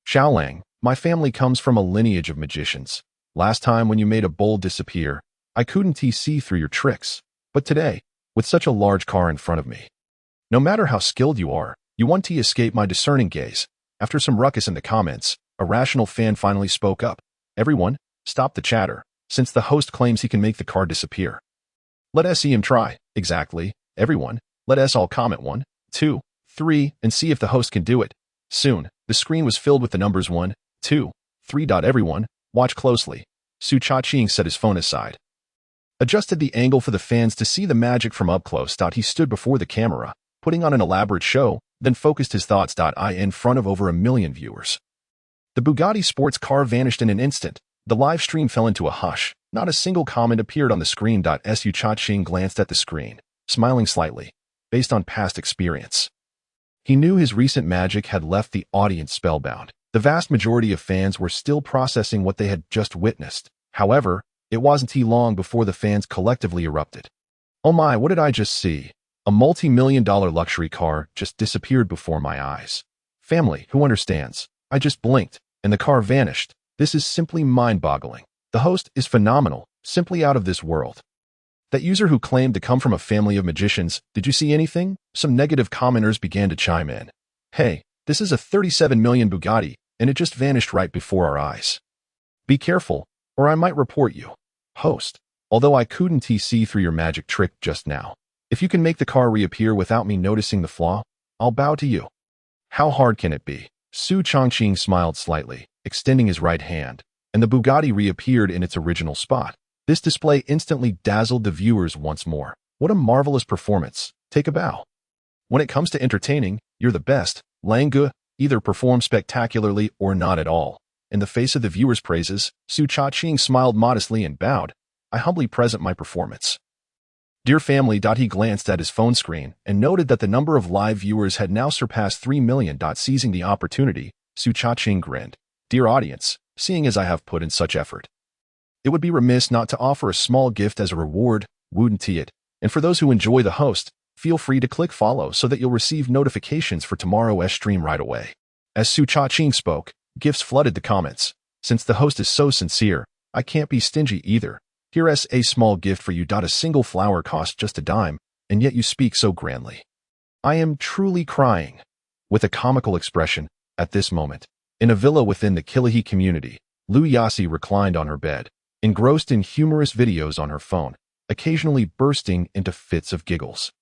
Xiaolang, my family comes from a lineage of magicians. Last time when you made a bowl disappear, I couldn't see through your tricks. But today, with such a large car in front of me, no matter how skilled you are, you want to escape my discerning gaze. After some ruckus in the comments, a rational fan finally spoke up. "Everyone, stop the chatter, since the host claims he can make the car disappear. Let us see him try." Exactly. Everyone, let us all comment 1, 2, 3, and see if the host can do it. Soon, the screen was filled with the numbers 1, 2, 3. Everyone, watch closely. Su Chongqing set his phone aside, adjusted the angle for the fans to see the magic from up close. He stood before the camera, putting on an elaborate show, then focused his thoughts. In front of over 1 million viewers. The Bugatti sports car vanished in an instant. The live stream fell into a hush. Not a single comment appeared on the screen. Su Chongqing glanced at the screen, smiling slightly, based on past experience. He knew his recent magic had left the audience spellbound. The vast majority of fans were still processing what they had just witnessed. However, it wasn't long before the fans collectively erupted. "Oh my, what did I just see? A multi-million-dollar luxury car just disappeared before my eyes. Family, who understands? I just blinked, and the car vanished. This is simply mind-boggling. The host is phenomenal, simply out of this world." That user who claimed to come from a family of magicians, "Did you see anything?" Some negative commenters began to chime in. "Hey, this is a 37 million Bugatti, and it just vanished right before our eyes. Be careful, or I might report you." Host, although I couldn't see through your magic trick just now, if you can make the car reappear without me noticing the flaw, I'll bow to you. How hard can it be? Su Chongqing smiled slightly, extending his right hand, and the Bugatti reappeared in its original spot. This display instantly dazzled the viewers once more. What a marvelous performance. Take a bow. When it comes to entertaining, you're the best. Lang Ge either perform spectacularly or not at all. In the face of the viewers' praises, Su Chongqing smiled modestly and bowed. "I humbly present my performance." Dear family. He glanced at his phone screen and noted that the number of live viewers had now surpassed 3 million. Seizing the opportunity, Su Chongqing grinned. "Dear audience, seeing as I have put in such effort, it would be remiss not to offer a small gift as a reward, wouldn't it? And for those who enjoy the host, feel free to click follow so that you'll receive notifications for tomorrow's stream right away." As Su Chongqing spoke, gifts flooded the comments. "Since the host is so sincere, I can't be stingy either. Here's a small gift for you. A single flower costs just a dime, and yet you speak so grandly. I am truly crying." With a comical expression, at this moment, in a villa within the Kilahi community, Lu Yasi reclined on her bed, engrossed in humorous videos on her phone, occasionally bursting into fits of giggles.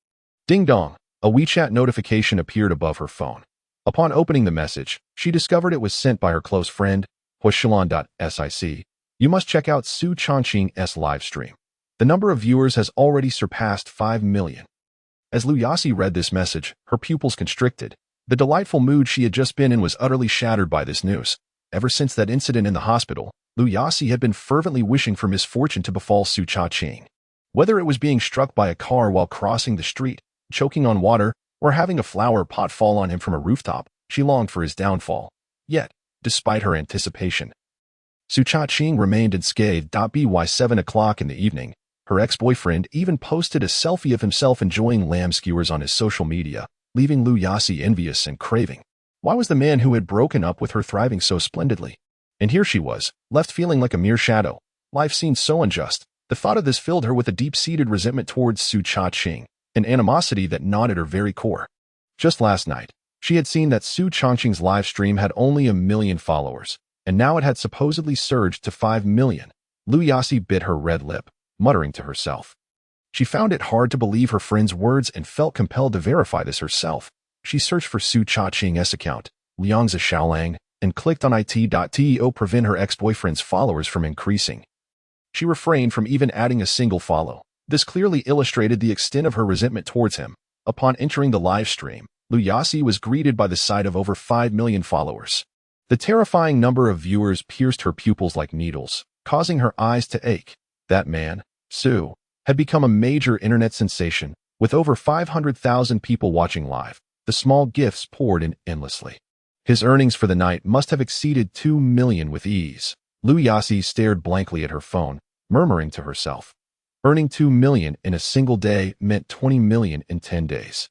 Ding dong, a WeChat notification appeared above her phone. Upon opening the message, she discovered it was sent by her close friend, Huishilan.sic. "You must check out Su Chongqing's live stream. The number of viewers has already surpassed 5 million. As Lu Yasi read this message, her pupils constricted. The delightful mood she had just been in was utterly shattered by this news. Ever since that incident in the hospital, Lu Yasi had been fervently wishing for misfortune to befall Su Chongqing. Whether it was being struck by a car while crossing the street, choking on water, or having a flower pot fall on him from a rooftop, she longed for his downfall. Yet, despite her anticipation, Su Chongqing remained unscathed. By 7 o'clock in the evening, Her ex-boyfriend even posted a selfie of himself enjoying lamb skewers on his social media, leaving Lu Yasi envious and craving. Why was the man who had broken up with her thriving so splendidly? And here she was, left feeling like a mere shadow. Life seemed so unjust. The thought of this filled her with a deep-seated resentment towards Su Cha-ching, an animosity that gnawed at her very core. Just last night, she had seen that Su Changqing's live stream had only 1 million followers, and now it had supposedly surged to 5 million. Lu Yasi bit her red lip, muttering to herself. She found it hard to believe her friend's words and felt compelled to verify this herself. She searched for Su Cha-ching's account, Liangzi Xiaolang, and clicked on it.to prevent her ex-boyfriend's followers from increasing. She refrained from even adding a single follow. This clearly illustrated the extent of her resentment towards him. Upon entering the live stream, Lu Yasi was greeted by the sight of over 5 million followers. The terrifying number of viewers pierced her pupils like needles, causing her eyes to ache. That man, Su, had become a major internet sensation, with over 500,000 people watching live. The small gifts poured in endlessly. His earnings for the night must have exceeded 2 million with ease. Lu Yasi stared blankly at her phone, murmuring to herself. Earning 2 million in a single day meant 20 million in 10 days.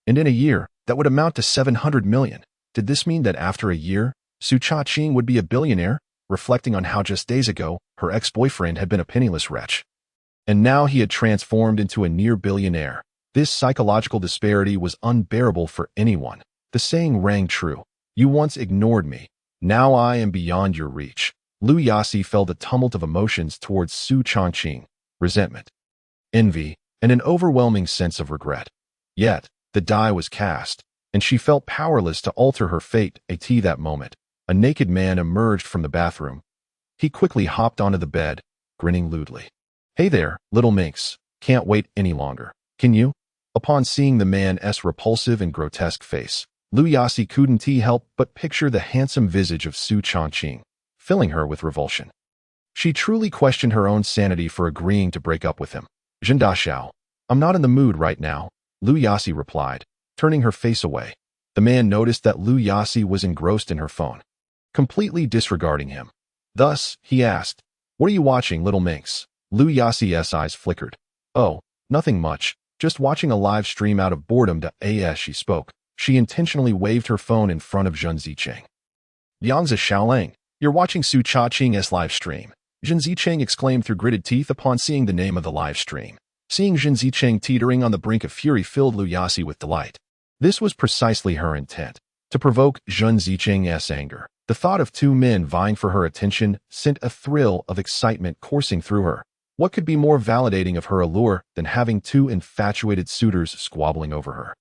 And in a year, that would amount to 700 million. Did this mean that after a year, Su Cha-ching would be a billionaire, reflecting on how just days ago, her ex-boyfriend had been a penniless wretch? And now he had transformed into a near-billionaire. This psychological disparity was unbearable for anyone. The saying rang true. You once ignored me. Now I am beyond your reach. Lu Yasi felt a tumult of emotions towards Su Changqing, resentment, envy, and an overwhelming sense of regret. Yet, the die was cast, and she felt powerless to alter her fate. At that moment, a naked man emerged from the bathroom. He quickly hopped onto the bed, grinning lewdly. Hey there, little minx. Can't wait any longer. Can you? Upon seeing the man's repulsive and grotesque face, Lu Yasi couldn't help but picture the handsome visage of Su Changqing, filling her with revulsion. She truly questioned her own sanity for agreeing to break up with him. Zhenda Xiao, I'm not in the mood right now, Lu Yasi replied, turning her face away. The man noticed that Lu Yasi was engrossed in her phone, completely disregarding him. Thus, he asked, What are you watching, little minx? Lu Yasi's eyes flickered. Oh, nothing much, just watching a live stream out of boredom. As she spoke, she intentionally waved her phone in front of Zhen Zicheng. Liangzi Xiaolang, you're watching Su Cha-ching's live stream. Zhen Zicheng exclaimed through gritted teeth upon seeing the name of the live stream. Seeing Zhen Zicheng teetering on the brink of fury filled Lu Yasi with delight. This was precisely her intent, to provoke Zhen Zicheng's anger. The thought of two men vying for her attention sent a thrill of excitement coursing through her. What could be more validating of her allure than having two infatuated suitors squabbling over her?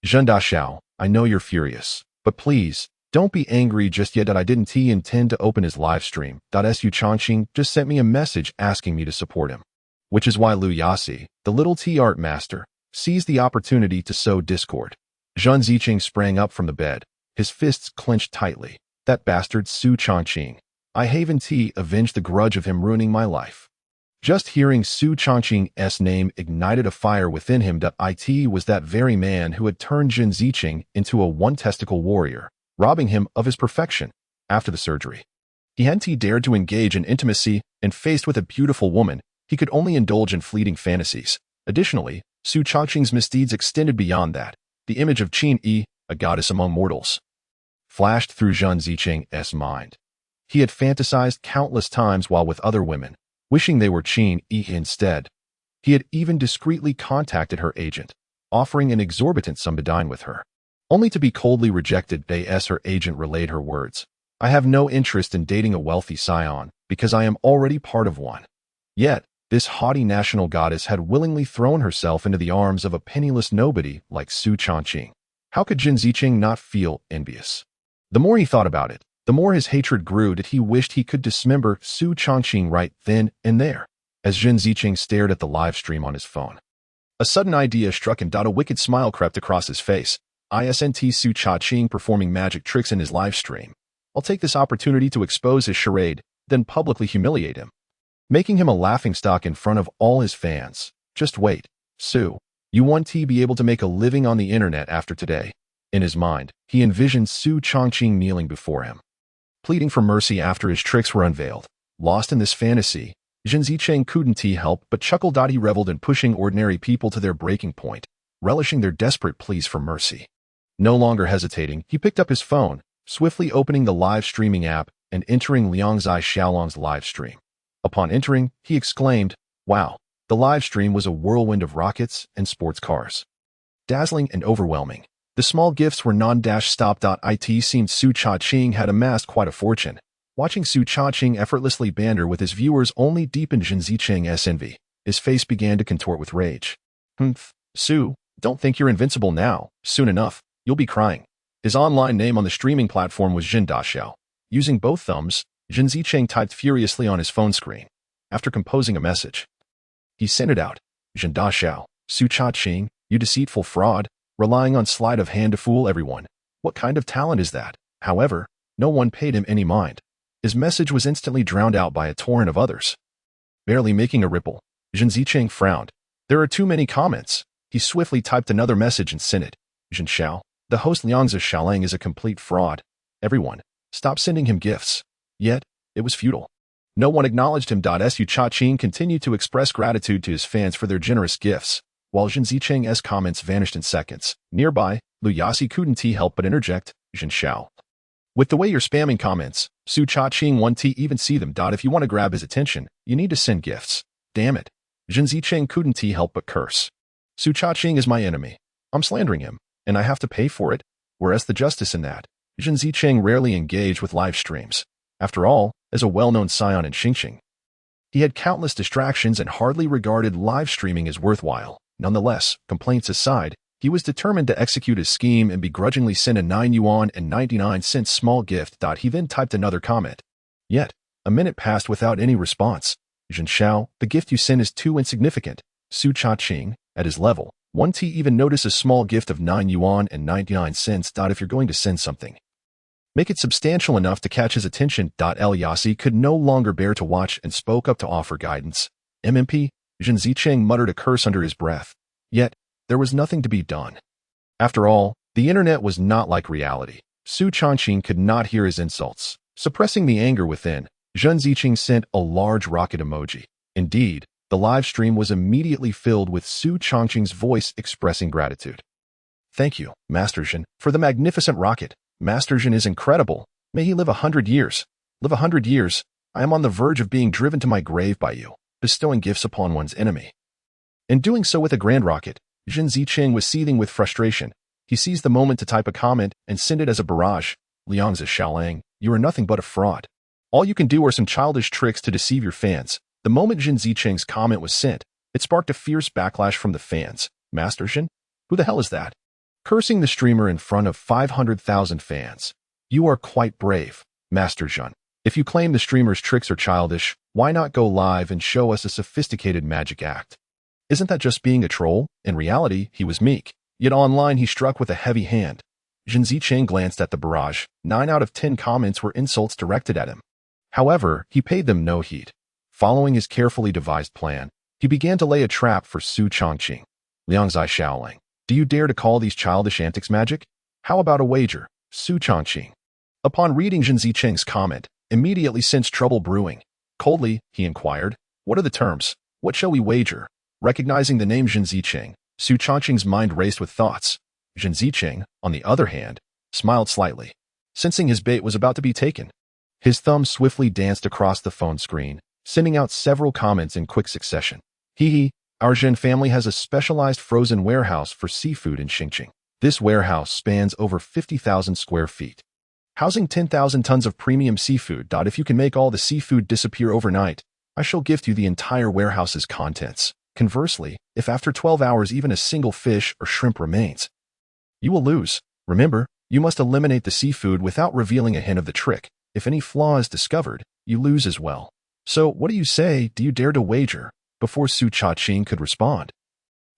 Zhenda Xiao, I know you're furious, but please, don't be angry just yet. I didn't intend to open his live stream. Su Changqing just sent me a message asking me to support him. Which is why Lu Yasi, the little art master, seized the opportunity to sow discord. Zhen Zicheng sprang up from the bed, his fists clenched tightly. That bastard Su Changqing. I haven't avenged the grudge of him ruining my life. Just hearing Su Changqing's name ignited a fire within him. It was that very man who had turned Zhen Zicheng into a one-testicle warrior, robbing him of his perfection. After the surgery, he hadn't dared to engage in intimacy, and faced with a beautiful woman, he could only indulge in fleeting fantasies. Additionally, Su Changqing's misdeeds extended beyond that. The image of Qin Yi, a goddess among mortals, flashed through Zhen Zicheng's mind. He had fantasized countless times while with other women, wishing they were Qin Yi instead. He had even discreetly contacted her agent, offering an exorbitant sum to dine with her, only to be coldly rejected. As her agent relayed her words, I have no interest in dating a wealthy scion, because I am already part of one. Yet, this haughty national goddess had willingly thrown herself into the arms of a penniless nobody like Su Changqing. How could Zhen Zicheng not feel envious? The more he thought about it, the more his hatred grew. That he wished he could dismember Su Changqing right then and there. As Zhen Zicheng stared at the live stream on his phone, a sudden idea struck him. A wicked smile crept across his face. Isn't Su Changqing performing magic tricks in his live stream? I'll take this opportunity to expose his charade, then publicly humiliate him, making him a laughingstock in front of all his fans. Just wait, Su. You won't be able to make a living on the internet after today. In his mind, he envisioned Su Changqing kneeling before him, pleading for mercy after his tricks were unveiled. Lost in this fantasy, Jin Zicheng couldn't help but chuckle. He reveled in pushing ordinary people to their breaking point, relishing their desperate pleas for mercy. No longer hesitating, he picked up his phone, swiftly opening the live streaming app and entering Liang Zai Xiaolong's live stream. Upon entering, he exclaimed, "Wow!" The live stream was a whirlwind of rockets and sports cars. Dazzling and overwhelming. The small gifts were non-stop. It seemed Su Cha-ching had amassed quite a fortune. Watching Su Cha-ching effortlessly banter with his viewers only deepened Jin Zicheng's envy. His face began to contort with rage. Su, don't think you're invincible now. Soon enough, you'll be crying." His online name on the streaming platform was Jin Daxiao. Using both thumbs, Jin Zicheng typed furiously on his phone screen. After composing a message, he sent it out. "Jin Daxiao, Su Cha-ching, you deceitful fraud, relying on sleight of hand to fool everyone. What kind of talent is that?" However, no one paid him any mind. His message was instantly drowned out by a torrent of others. Barely making a ripple, Jin Zicheng frowned. There are too many comments. He swiftly typed another message and sent it. "Jin Xiao, the host Liang Zai Xiaolang is a complete fraud. Everyone, stop sending him gifts." Yet, it was futile. No one acknowledged him. Su Cha-ching continued to express gratitude to his fans for their generous gifts, while Jin Zicheng's comments vanished in seconds. Nearby, Lu Yasi couldn't help but interject, "Jin Xiao, with the way you're spamming comments, Su Cha-ching won't even see them. If you want to grab his attention, you need to send gifts." Damn it. Jin Zicheng couldn't help but curse. "Su Cha-ching is my enemy. I'm slandering him, and I have to pay for it. Where's the justice in that?" Jin Zicheng rarely engaged with live streams. After all, as a well-known scion in Xingqing, he had countless distractions and hardly regarded live streaming as worthwhile. Nonetheless, complaints aside, he was determined to execute his scheme and begrudgingly send a 9 yuan and 99 cents small gift. He then typed another comment. Yet, a minute passed without any response. "Jin Xiao, the gift you sent is too insignificant." Su Cha-ching, at his level, won't even notice a small gift of 9 yuan and 99 cents. If you're going to send something, make it substantial enough to catch his attention. El Yasi could no longer bear to watch and spoke up to offer guidance. "MMP, Jin Zicheng muttered a curse under his breath. Yet, there was nothing to be done. After all, the internet was not like reality. Su Cha-ching could not hear his insults. Suppressing the anger within, Jin Zicheng sent a large rocket emoji. Indeed, the live stream was immediately filled with Su Cha-ching's voice expressing gratitude. "Thank you, Master Jin, for the magnificent rocket. Master Jin is incredible. May he live 100 years. Live 100 years. I am on the verge of being driven to my grave by you, bestowing gifts upon one's enemy." In doing so with a grand rocket, Jin Zicheng was seething with frustration. He seized the moment to type a comment and send it as a barrage. "Liang Zai Xiaolang, you are nothing but a fraud. All you can do are some childish tricks to deceive your fans." The moment Jin Zicheng's comment was sent, it sparked a fierce backlash from the fans. "Master Jin? Who the hell is that?" Cursing the streamer in front of 500,000 fans. "You are quite brave, Master Jin. If you claim the streamer's tricks are childish, why not go live and show us a sophisticated magic act? Isn't that just being a troll?" In reality, he was meek. Yet online he struck with a heavy hand. Jin Zicheng glanced at the barrage. 9 out of 10 comments were insults directed at him. However, he paid them no heed. Following his carefully devised plan, he began to lay a trap for Su Cha-ching. "Liang Zai Xiaolang, do you dare to call these childish antics magic? How about a wager?" Su Cha-ching, upon reading Jin Zicheng's comment, immediately sensed trouble brewing. Coldly, he inquired, "What are the terms? What shall we wager?" Recognizing the name Jin Zicheng, Su Cha-ching's mind raced with thoughts. Jin Zicheng, on the other hand, smiled slightly, sensing his bait was about to be taken. His thumb swiftly danced across the phone screen, sending out several comments in quick succession. "Hee, our Jin family has a specialized frozen warehouse for seafood in Xingqing. This warehouse spans over 50,000 square feet, housing 10,000 tons of premium seafood. If you can make all the seafood disappear overnight, I shall gift you the entire warehouse's contents. Conversely, if after 12 hours even a single fish or shrimp remains, you will lose. Remember, you must eliminate the seafood without revealing a hint of the trick. If any flaw is discovered, you lose as well. So what do you say? Do you dare to wager?" Before Su Cha-ching could respond,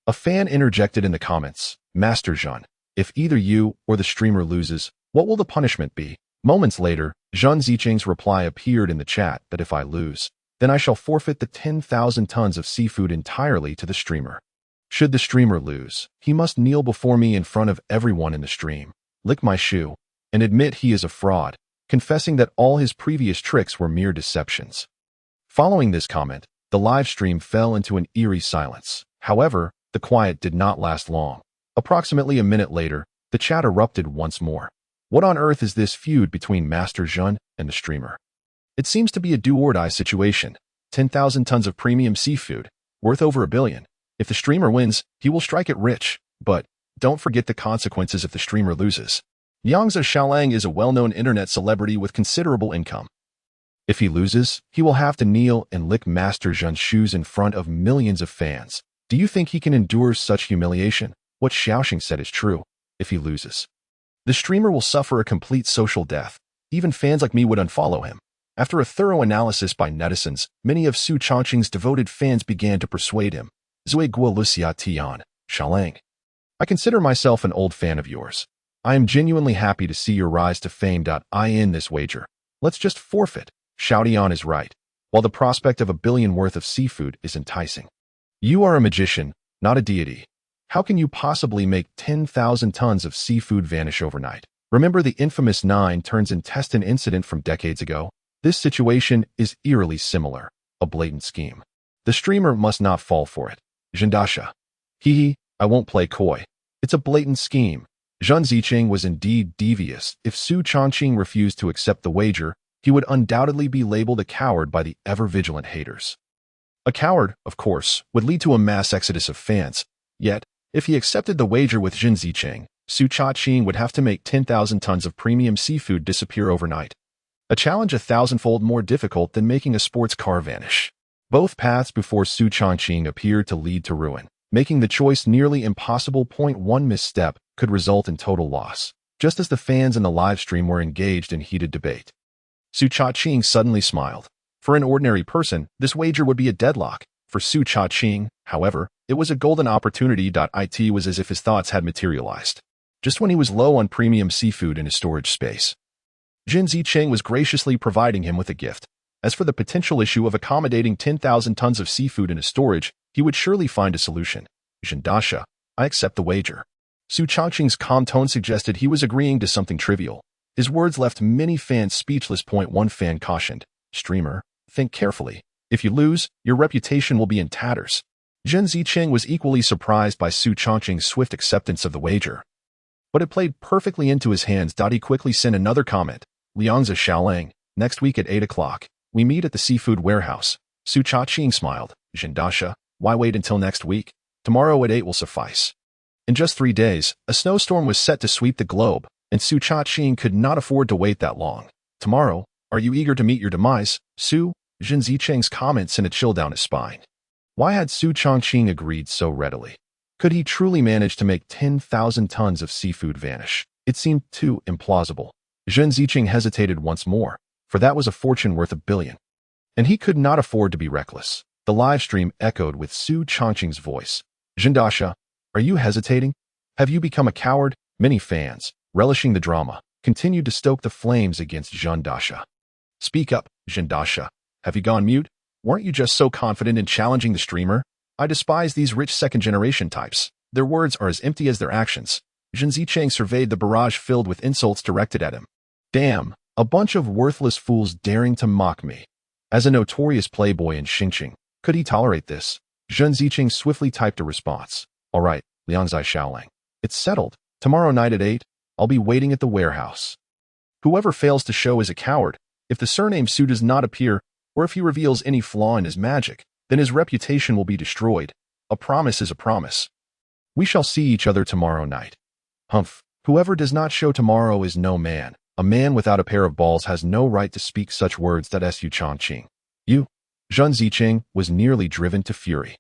a fan interjected in the comments, "Master Jin, if either you or the streamer loses, what will the punishment be?" Moments later, Jin Zicheng's reply appeared in the chat that if I lose, then I shall forfeit the 10,000 tons of seafood entirely to the streamer. Should the streamer lose, he must kneel before me in front of everyone in the stream, lick my shoe, and admit he is a fraud, confessing that all his previous tricks were mere deceptions. Following this comment, The live stream fell into an eerie silence. However, the quiet did not last long. Approximately a minute later, the chat erupted once more. What on earth is this feud between Master Jun and the streamer? It seems to be a do-or-die situation. 10,000 tons of premium seafood, worth over $1 billion. If the streamer wins, he will strike it rich. But don't forget the consequences if the streamer loses. Liangzi Xiaolang is a well-known internet celebrity with considerable income. If he loses, he will have to kneel and lick Master Jun's shoes in front of millions of fans. Do you think he can endure such humiliation? What Xiaoxing said is true. If he loses, the streamer will suffer a complete social death. Even fans like me would unfollow him. After a thorough analysis by netizens, many of Su Chongqing's devoted fans began to persuade him. Zui Guo Luxia Tian, Xiaolang. I consider myself an old fan of yours. I am genuinely happy to see your rise to fame. I in this wager. Let's just forfeit. Xiao Tian is right. While the prospect of $1 billion worth of seafood is enticing. You are a magician, not a deity. How can you possibly make 10,000 tons of seafood vanish overnight? Remember the infamous 9 turns intestine incident from decades ago? This situation is eerily similar. A blatant scheme. The streamer must not fall for it. Zhendasha. Hee, I won't play coy. It's a blatant scheme. Zhen Ziqing was indeed devious. If Su Chongqing refused to accept the wager, he would undoubtedly be labeled a coward by the ever-vigilant haters. A coward, of course, would lead to a mass exodus of fans. Yet, if he accepted the wager with Zhen Ziqing, Su Chongqing would have to make 10,000 tons of premium seafood disappear overnight. A challenge 1,000-fold more difficult than making a sports car vanish. Both paths before Su Chongqing appeared to lead to ruin, making the choice nearly impossible. One misstep could result in total loss, just as the fans in the live stream were engaged in heated debate. Su Chongqing suddenly smiled. For an ordinary person, this wager would be a deadlock. For Su Chongqing, however, it was a golden opportunity. It was as if his thoughts had materialized. Just when he was low on premium seafood in his storage space, Zhen Ziqing was graciously providing him with a gift. As for the potential issue of accommodating 10,000 tons of seafood in his storage, he would surely find a solution. Zhendasha, I accept the wager. Su Chongqing's calm tone suggested he was agreeing to something trivial. His words left many fans speechless. One fan cautioned, streamer, think carefully. If you lose, your reputation will be in tatters. Zhen Ziqing was equally surprised by Su Chongqing's swift acceptance of the wager. But it played perfectly into his hands. He quickly sent another comment. Liangzi Xiaolang, next week at 8 o'clock, we meet at the seafood warehouse. Su Chongqing smiled. Zhendasha, why wait until next week? Tomorrow at 8 will suffice. In just 3 days, a snowstorm was set to sweep the globe, and Su Chongqing could not afford to wait that long. Tomorrow, are you eager to meet your demise, Su? Zhen Ziqing's comment sent a chill down his spine. Why had Su Chongqing agreed so readily? Could he truly manage to make 10,000 tons of seafood vanish? It seemed too implausible. Zhen Ziqing hesitated once more, for that was a fortune worth $1 billion. And he could not afford to be reckless. The live stream echoed with Su Chongqing's voice. Zhendasha, are you hesitating? Have you become a coward? Many fans, relishing the drama, continued to stoke the flames against Zhendasha. Speak up, Zhendasha. Have you gone mute? Weren't you just so confident in challenging the streamer? I despise these rich second-generation types. Their words are as empty as their actions. Zhen Ziqing surveyed the barrage filled with insults directed at him. Damn, a bunch of worthless fools daring to mock me. As a notorious playboy in Xingqing, could he tolerate this? Zhen Ziqing swiftly typed a response. All right, Liangzi Xiaolang. It's settled. Tomorrow night at 8, I'll be waiting at the warehouse. Whoever fails to show is a coward. If the surname Su does not appear, or if he reveals any flaw in his magic, then his reputation will be destroyed. A promise is a promise. We shall see each other tomorrow night. Humph. Whoever does not show tomorrow is no man. A man without a pair of balls has no right to speak such words. Su Chongqing. You. Zhen Ziqing was nearly driven to fury.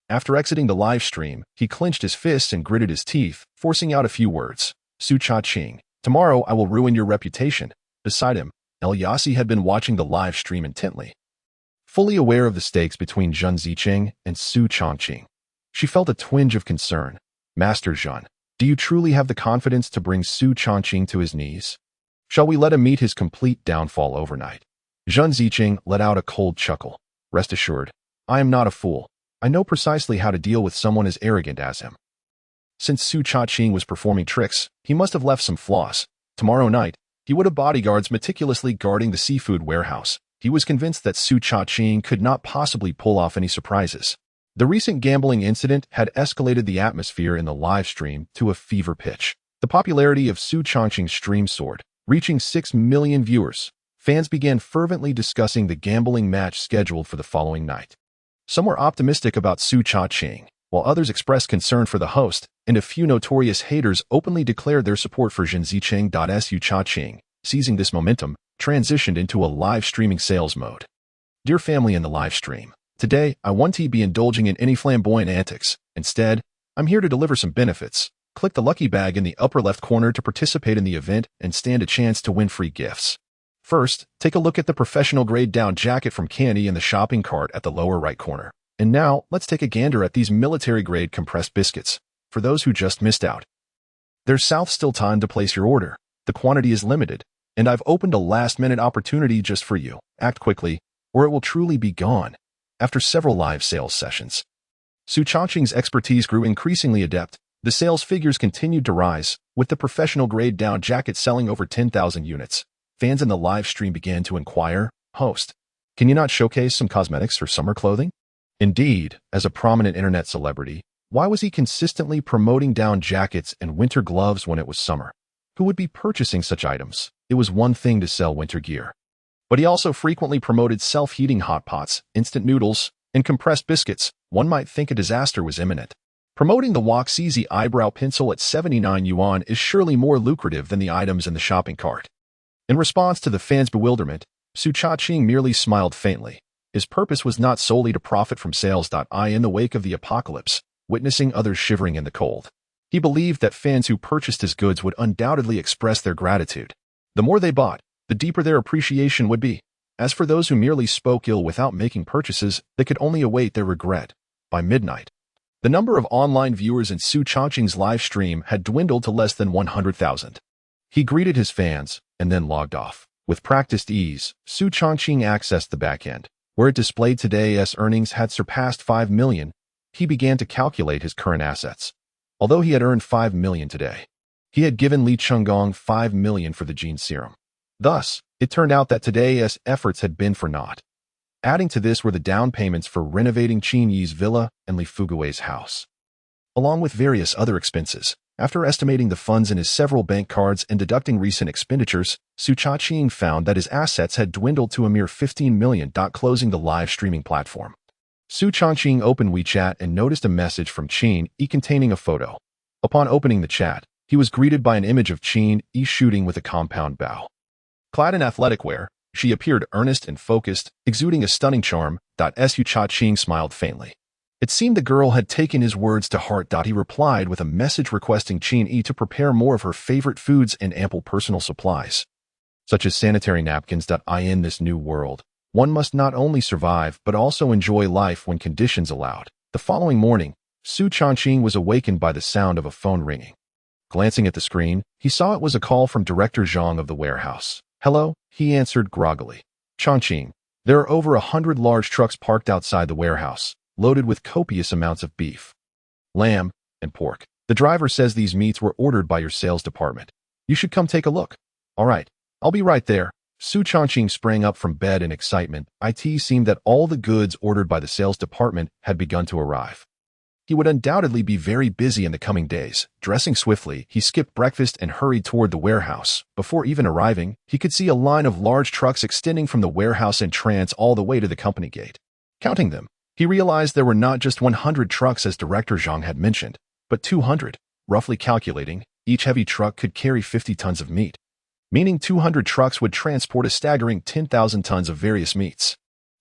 After exiting the live stream, he clenched his fists and gritted his teeth, forcing out a few words. Su Chongqing, tomorrow I will ruin your reputation. Beside him, El Yassi had been watching the live stream intently. Fully aware of the stakes between Zhen Ziqing and Su Chongqing, she felt a twinge of concern. Master Zhen, do you truly have the confidence to bring Su Chongqing to his knees? Shall we let him meet his complete downfall overnight? Zhen Ziqing let out a cold chuckle. Rest assured, I am not a fool. I know precisely how to deal with someone as arrogant as him. Since Su Chongqing was performing tricks, he must have left some flaws. Tomorrow night, he would have bodyguards meticulously guarding the seafood warehouse. He was convinced that Su Cha-ching could not possibly pull off any surprises. The recent gambling incident had escalated the atmosphere in the live stream to a fever pitch. The popularity of Su Cha-ching's stream soared, reaching 6 million viewers. Fans began fervently discussing the gambling match scheduled for the following night. Some were optimistic about Su Cha-ching, while others expressed concern for the host, and a few notorious haters openly declared their support for Zhen Zicheng. Su Cha-ching, seizing this momentum, transitioned into a live streaming sales mode. Dear family in the live stream, today I won't be indulging in any flamboyant antics. Instead, I'm here to deliver some benefits. Click the lucky bag in the upper left corner to participate in the event and stand a chance to win free gifts. First, take a look at the professional grade down jacket from Candy in the shopping cart at the lower right corner. And now, let's take a gander at these military grade compressed biscuits. For those who just missed out, there's still time to place your order. The quantity is limited, and I've opened a last-minute opportunity just for you. Act quickly, or it will truly be gone. After several live sales sessions, Su Cha-ching's expertise grew increasingly adept. The sales figures continued to rise, with the professional-grade down jacket selling over 10,000 units. Fans in the live stream began to inquire, "Host, can you not showcase some cosmetics or summer clothing?" Indeed, as a prominent internet celebrity, why was he consistently promoting down jackets and winter gloves when it was summer? Who would be purchasing such items? It was one thing to sell winter gear, but he also frequently promoted self-heating hot pots, instant noodles, and compressed biscuits. One might think a disaster was imminent. Promoting the Wax Easy eyebrow pencil at 79 yuan is surely more lucrative than the items in the shopping cart. In response to the fans' bewilderment, Su Cha-ching merely smiled faintly. His purpose was not solely to profit from sales. In the wake of the apocalypse, witnessing others shivering in the cold, he believed that fans who purchased his goods would undoubtedly express their gratitude. The more they bought, the deeper their appreciation would be. As for those who merely spoke ill without making purchases, they could only await their regret. By midnight, the number of online viewers in Su Cha-ching's live stream had dwindled to less than 100,000. He greeted his fans and then logged off. With practiced ease, Su Cha-ching accessed the backend, where it displayed today's earnings had surpassed 5 million. He began to calculate his current assets. Although he had earned 5 million today, he had given Li Chunggong 5 million for the gene serum. Thus, it turned out that today's efforts had been for naught. Adding to this were the down payments for renovating Qin Yi's villa and Li Fugui's house, along with various other expenses. After estimating the funds in his several bank cards and deducting recent expenditures, Su Cha-ching found that his assets had dwindled to a mere 15 million. Closing the live streaming platform, Su Cha-ching opened WeChat and noticed a message from Qin Yi containing a photo. Upon opening the chat, he was greeted by an image of Qin Yi shooting with a compound bow. Clad in athletic wear, she appeared earnest and focused, exuding a stunning charm. Su Cha-ching smiled faintly. It seemed the girl had taken his words to heart. He replied with a message requesting Qin Yi to prepare more of her favorite foods and ample personal supplies, such as sanitary napkins. In this new world, one must not only survive but also enjoy life when conditions allowed. The following morning, Su Cha-ching was awakened by the sound of a phone ringing. Glancing at the screen, he saw it was a call from Director Zhang of the warehouse. "Hello," he answered groggily. "Cha-ching, there are over 100 large trucks parked outside the warehouse, loaded with copious amounts of beef, lamb, and pork. The driver says these meats were ordered by your sales department. You should come take a look." "All right, I'll be right there." Su Cha-ching sprang up from bed in excitement. It seemed that all the goods ordered by the sales department had begun to arrive. He would undoubtedly be very busy in the coming days. Dressing swiftly, he skipped breakfast and hurried toward the warehouse. Before even arriving, he could see a line of large trucks extending from the warehouse entrance all the way to the company gate. Counting them, he realized there were not just 100 trucks as Director Zhang had mentioned, but 200. Roughly calculating, each heavy truck could carry 50 tons of meat, meaning 200 trucks would transport a staggering 10,000 tons of various meats.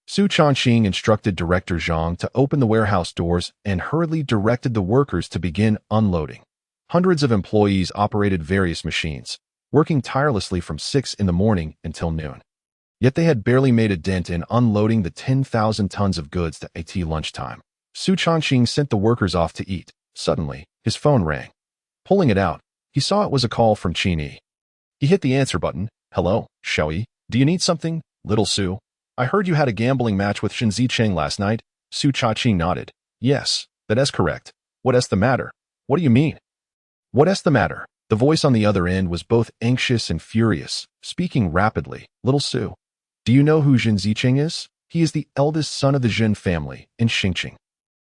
Su Cha-ching instructed Director Zhang to open the warehouse doors and hurriedly directed the workers to begin unloading. Hundreds of employees operated various machines, working tirelessly from 6 in the morning until noon. Yet they had barely made a dent in unloading the 10,000 tons of goods at lunchtime. Su Cha-ching sent the workers off to eat. Suddenly, his phone rang. Pulling it out, he saw it was a call from Qin Yi. He hit the answer button. "Hello, Xiaoyi. Do you need something, little Su? I heard you had a gambling match with Zhen Zicheng last night." Su Cha-ching nodded. "Yes, that is correct. What is the matter?" "What do you mean? What is the matter?" The voice on the other end was both anxious and furious, speaking rapidly. "Little Su, Do you know who Jin Ziqing is? He is the eldest son of the Jin family in Xingqing.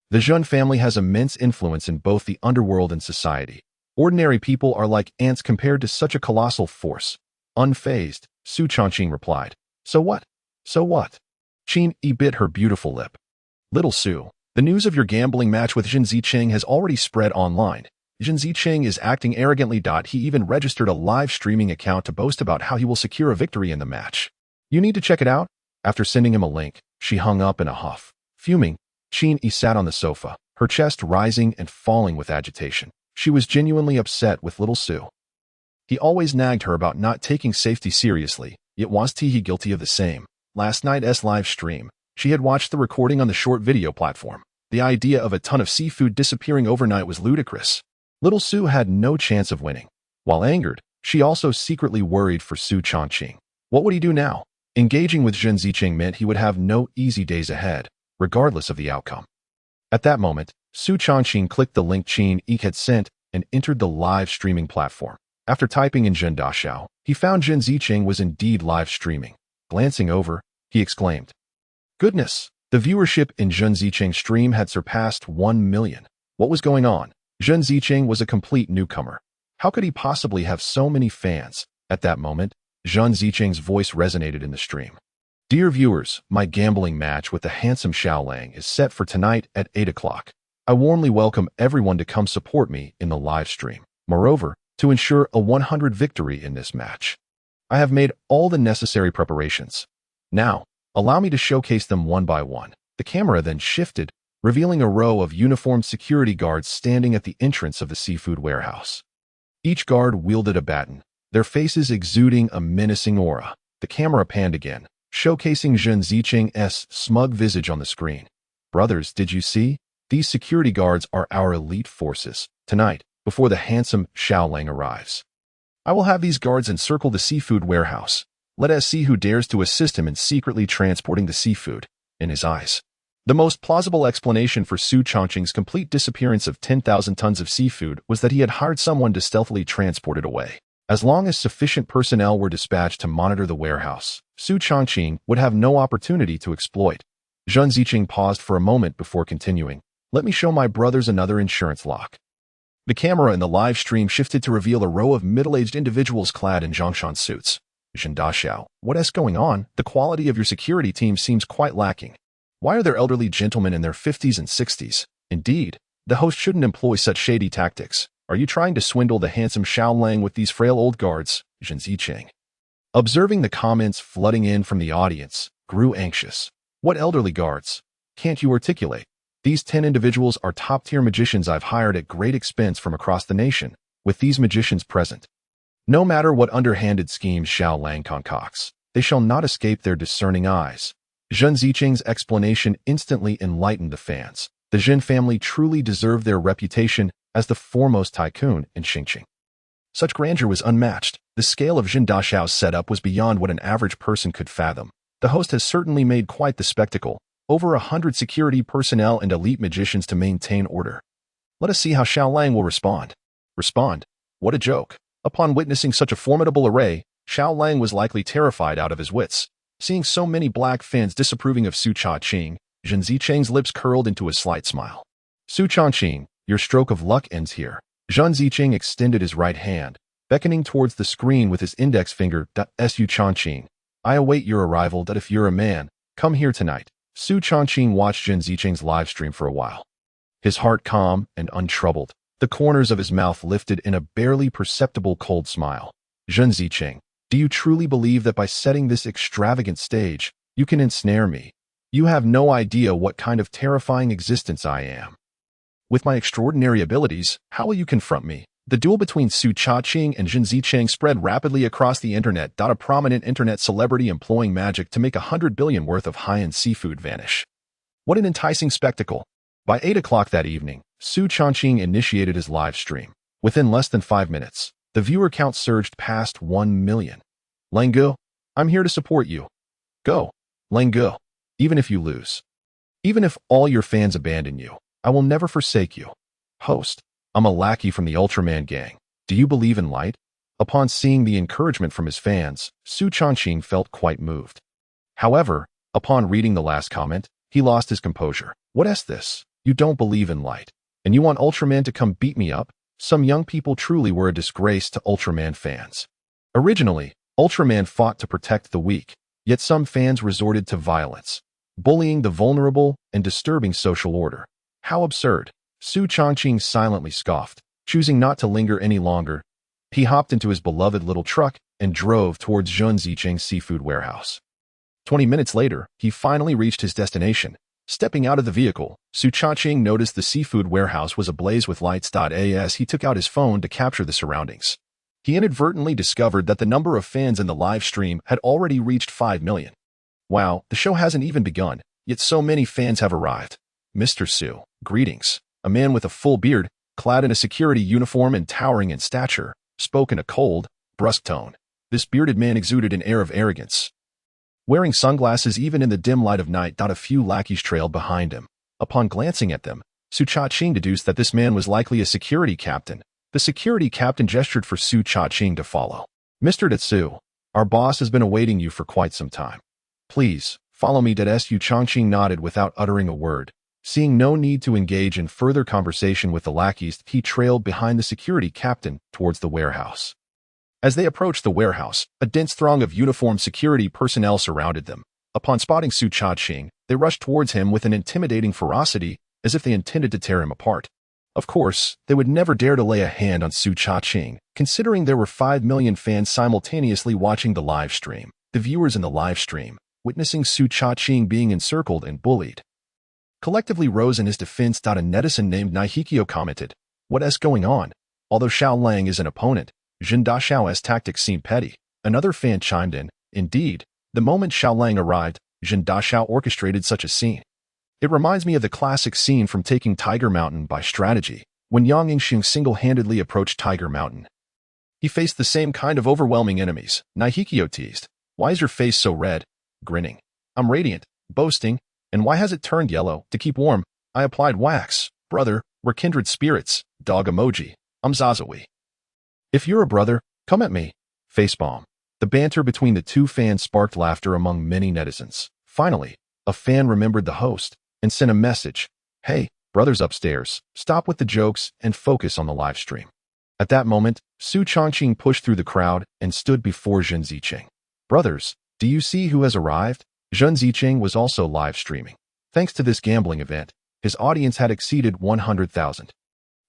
The Jin family has immense influence in both the underworld and society. Ordinary people are like ants compared to such a colossal force. Unfazed, Su Changqing replied. So what? So what? Qin Yi bit her beautiful lip. Little Su, the news of your gambling match with Jin Ziqing has already spread online. Jin Ziqing is acting arrogantly. He even registered a live streaming account to boast about how he will secure a victory in the match. You need to check it out. After sending him a link, she hung up in a huff. Fuming, Qin Yi sat on the sofa, her chest rising and falling with agitation. She was genuinely upset with little Su. He always nagged her about not taking safety seriously, yet was he guilty of the same. Last night's live stream, she had watched the recording on the short video platform. The idea of a ton of seafood disappearing overnight was ludicrous. Little Su had no chance of winning. While angered, she also secretly worried for Su Changqing. What would he do now? Engaging with Jin Ziqing meant he would have no easy days ahead, regardless of the outcome. At that moment, Su Changqing clicked the link Qin Yi had sent and entered the live streaming platform. After typing in Jin Dashao, he found Jin Ziqing was indeed live streaming. Glancing over, he exclaimed, "Goodness!" The viewership in Jin Ziqing's stream had surpassed 1 million. What was going on? Jin Ziqing was a complete newcomer. How could he possibly have so many fans? At that moment, Jin Ziqing's voice resonated in the stream. Dear viewers, my gambling match with the handsome Xiaolang is set for tonight at 8 o'clock. I warmly welcome everyone to come support me in the live stream. Moreover, to ensure a 100 victory in this match, I have made all the necessary preparations. Now, allow me to showcase them one by one. The camera then shifted, revealing a row of uniformed security guards standing at the entrance of the seafood warehouse. Each guard wielded a baton, their faces exuding a menacing aura. The camera panned again, showcasing Jin Ziqing's smug visage on the screen. Brothers, did you see? These security guards are our elite forces. Tonight, before the handsome Xiaolang arrives, I will have these guards encircle the seafood warehouse. Let us see who dares to assist him in secretly transporting the seafood. In his eyes, the most plausible explanation for Su Changqing's complete disappearance of 10,000 tons of seafood was that he had hired someone to stealthily transport it away. As long as sufficient personnel were dispatched to monitor the warehouse, Su Changqing would have no opportunity to exploit. Jin Ziqing paused for a moment before continuing. Let me show my brothers another insurance lock. The camera in the live stream shifted to reveal a row of middle-aged individuals clad in Zhongshan suits. Jin Dashao, what is going on? The quality of your security team seems quite lacking. Why are there elderly gentlemen in their 50s and 60s? Indeed, the host shouldn't employ such shady tactics. Are you trying to swindle the handsome Xiaolang with these frail old guards? Jin Ziqing, observing the comments flooding in from the audience, grew anxious. What elderly guards? Can't you articulate? These 10 individuals are top-tier magicians I've hired at great expense from across the nation, with these magicians present. No matter what underhanded schemes Xiaolang concocts, they shall not escape their discerning eyes. Jin Ziqing's explanation instantly enlightened the fans. The Jin family truly deserved their reputation as the foremost tycoon in Xingqing. Such grandeur was unmatched. The scale of Jin Dashao's setup was beyond what an average person could fathom. The host has certainly made quite the spectacle. Over 100 security personnel and elite magicians to maintain order. Let us see how Xiaolang will respond. Respond? What a joke. Upon witnessing such a formidable array, Xiaolang was likely terrified out of his wits. Seeing so many black fins disapproving of Su Changqing, Jin Ziqing's lips curled into a slight smile. Su Changqing, your stroke of luck ends here. Jin Ziqing extended his right hand, beckoning towards the screen with his index finger. Su Changqing, I await your arrival. If you're a man, come here tonight. Su Changqing watched Jin Ziqing's live stream for a while. His heart calm and untroubled, the corners of his mouth lifted in a barely perceptible cold smile. Jin Ziqing, do you truly believe that by setting this extravagant stage, you can ensnare me? You have no idea what kind of terrifying existence I am. With my extraordinary abilities, how will you confront me? The duel between Su Changqing and Jin Ziqing spread rapidly across the internet. A prominent internet celebrity employing magic to make 100 billion worth of high-end seafood vanish. What an enticing spectacle. By 8 o'clock that evening, Su Changqing initiated his live stream. Within less than 5 minutes, the viewer count surged past 1 million. Langgo, I'm here to support you. Go, Langgo, even if you lose. Even if all your fans abandon you, I will never forsake you. Host, I'm a lackey from the Ultraman gang. Do you believe in light? Upon seeing the encouragement from his fans, Su Changqing felt quite moved. However, upon reading the last comment, he lost his composure. What is this? You don't believe in light, and you want Ultraman to come beat me up? Some young people truly were a disgrace to Ultraman fans. Originally, Ultraman fought to protect the weak, yet some fans resorted to violence, bullying the vulnerable and disturbing social order. How absurd! Su Chongqing silently scoffed. Choosing not to linger any longer, he hopped into his beloved little truck and drove towards Zhun Zicheng's seafood warehouse. 20 minutes later, he finally reached his destination. Stepping out of the vehicle, Su Chongqing noticed the seafood warehouse was ablaze with lights. As he took out his phone to capture the surroundings, he inadvertently discovered that the number of fans in the live stream had already reached 5 million. Wow, the show hasn't even begun, yet so many fans have arrived. Mr. Su, greetings. A man with a full beard, clad in a security uniform and towering in stature, spoke in a cold, brusque tone. This bearded man exuded an air of arrogance. Wearing sunglasses even in the dim light of night, a few lackeys trailed behind him. Upon glancing at them, Su Chongqing deduced that this man was likely a security captain. The security captain gestured for Su Chongqing to follow. Mr. Tetsu, our boss has been awaiting you for quite some time. Please, follow me. Su Chongqing nodded without uttering a word. Seeing no need to engage in further conversation with the lackeys, he trailed behind the security captain towards the warehouse. As they approached the warehouse, a dense throng of uniformed security personnel surrounded them. Upon spotting Su Chongqing, they rushed towards him with an intimidating ferocity, as if they intended to tear him apart. Of course, they would never dare to lay a hand on Su Chongqing, considering there were 5 million fans simultaneously watching the live stream. The viewers in the live stream, witnessing Su Chongqing being encircled and bullied, collectively rose in his defense. A netizen named Naihikyo commented, "What is going on?" Although Xiao Lang is an opponent, Jin Daxiao's tactics seem petty. Another fan chimed in, "Indeed, the moment Xiao Lang arrived, Jin Daxiao orchestrated such a scene. It reminds me of the classic scene from Taking Tiger Mountain by Strategy, when Yang Yingxing single-handedly approached Tiger Mountain. He faced the same kind of overwhelming enemies." Naihikyo teased, "Why is your face so red?" Grinning, "I'm radiant," boasting, "And why has it turned yellow? To keep warm, I applied wax. Brother, we're kindred spirits." Dog emoji. "I'm Zazawi. If you're a brother, come at me." Facepalm. The banter between the two fans sparked laughter among many netizens. Finally, a fan remembered the host and sent a message. "Hey, brothers upstairs, stop with the jokes and focus on the live stream." At that moment, Su Chongqing pushed through the crowd and stood before Zhun Zicheng. "Brothers, do you see who has arrived?" Zhun Zicheng was also live streaming. Thanks to this gambling event, his audience had exceeded 100,000.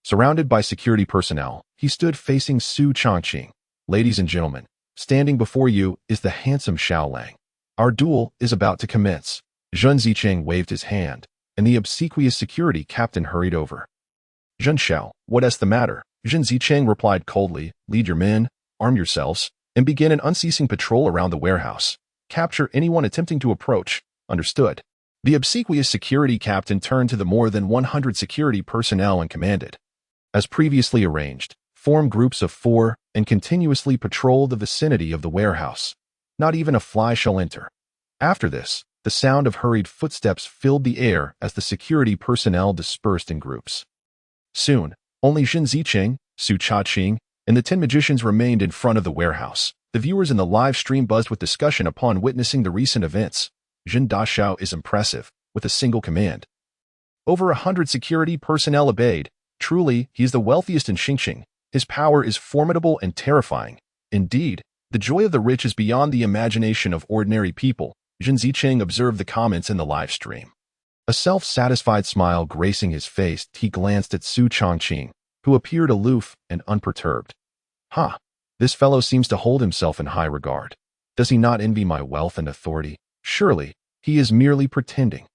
Surrounded by security personnel, he stood facing Su Chongqing. "Ladies and gentlemen, standing before you is the handsome Xiao Lang. Our duel is about to commence." Zhun Zicheng waved his hand, and the obsequious security captain hurried over. "Zhun Xiao, what is the matter?" Zhun Zicheng replied coldly, "Lead your men, arm yourselves, and begin an unceasing patrol around the warehouse. Capture anyone attempting to approach." Understood. The obsequious security captain turned to the more than 100 security personnel and commanded, as previously arranged, form groups of 4 and continuously patrol the vicinity of the warehouse. Not even a fly shall enter. After this, the sound of hurried footsteps filled the air as the security personnel dispersed in groups. Soon, only Zhun Zicheng, Su Chongqing, and the 10 magicians remained in front of the warehouse. The viewers in the live stream buzzed with discussion upon witnessing the recent events. Jin Daxiao is impressive, with a single command. Over 100 security personnel obeyed. Truly, he is the wealthiest in Xingqing. His power is formidable and terrifying. Indeed, the joy of the rich is beyond the imagination of ordinary people. Zhun Zicheng observed the comments in the live stream. A self-satisfied smile gracing his face, he glanced at Su Chongqing, who appeared aloof and unperturbed. "Ha! This fellow seems to hold himself in high regard. Does he not envy my wealth and authority? Surely, he is merely pretending."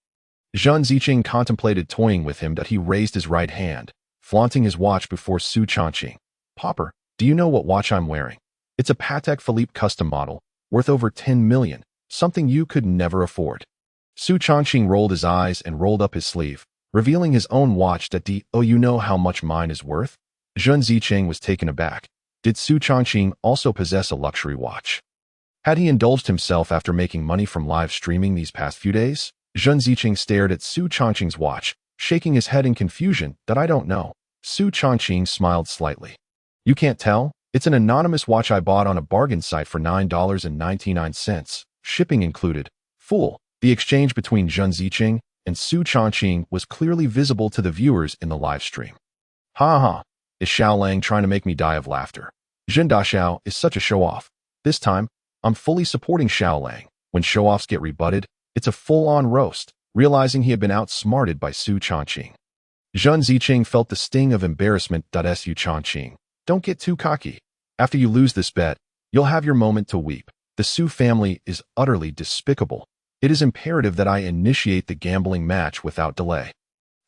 Zhun Zicheng contemplated toying with him. He raised his right hand, flaunting his watch before Su Chongqing. "Popper, do you know what watch I'm wearing? It's a Patek Philippe custom model, worth over 10 million, something you could never afford." Su Chongqing rolled his eyes and rolled up his sleeve, revealing his own watch. "Oh, you know how much mine is worth?" Zhun Zicheng was taken aback. Did Su Chongqing also possess a luxury watch? Had he indulged himself after making money from live streaming these past few days? Zhun Zicheng stared at Su Chongqing's watch, shaking his head in confusion. "I don't know." Su Chongqing smiled slightly. "You can't tell? It's an anonymous watch I bought on a bargain site for $9.99, shipping included. Fool. The exchange between Zhen Ziqing and Su Chongqing was clearly visible to the viewers in the live stream. Ha ha, is Xiao Lang trying to make me die of laughter? Zhen Daxiao is such a show-off. This time, I'm fully supporting Xiao Lang. When show-offs get rebutted, it's a full-on roast, realizing he had been outsmarted by Su Chongqing. Zhen Ziqing felt the sting of embarrassment. Su Chongqing, don't get too cocky. After you lose this bet, you'll have your moment to weep. The Su family is utterly despicable. It is imperative that I initiate the gambling match without delay.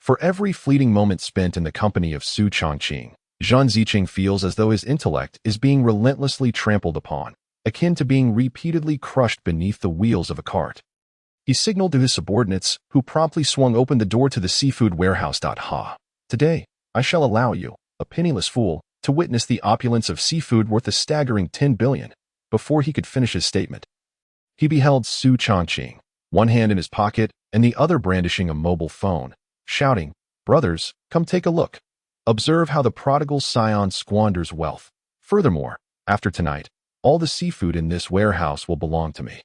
For every fleeting moment spent in the company of Su Chongqing, Zhen Ziqing feels as though his intellect is being relentlessly trampled upon, akin to being repeatedly crushed beneath the wheels of a cart. He signaled to his subordinates, who promptly swung open the door to the seafood warehouse. Ha! Today, I shall allow you, a penniless fool, to witness the opulence of seafood worth a staggering 10 billion. Before he could finish his statement, he beheld Su Chongqing, one hand in his pocket and the other brandishing a mobile phone, shouting, "Brothers, come take a look. Observe how the prodigal scion squanders wealth. Furthermore, after tonight, all the seafood in this warehouse will belong to me."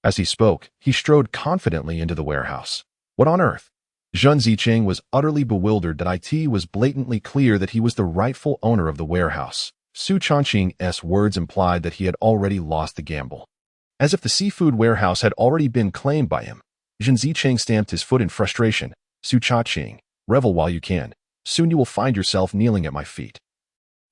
As he spoke, he strode confidently into the warehouse. What on earth? Zhen Ziqing was utterly bewildered that it was blatantly clear that he was the rightful owner of the warehouse. Su Chongqing's words implied that he had already lost the gamble. As if the seafood warehouse had already been claimed by him, Zhen Ziqing stamped his foot in frustration. Su Chongqing, revel while you can. Soon you will find yourself kneeling at my feet.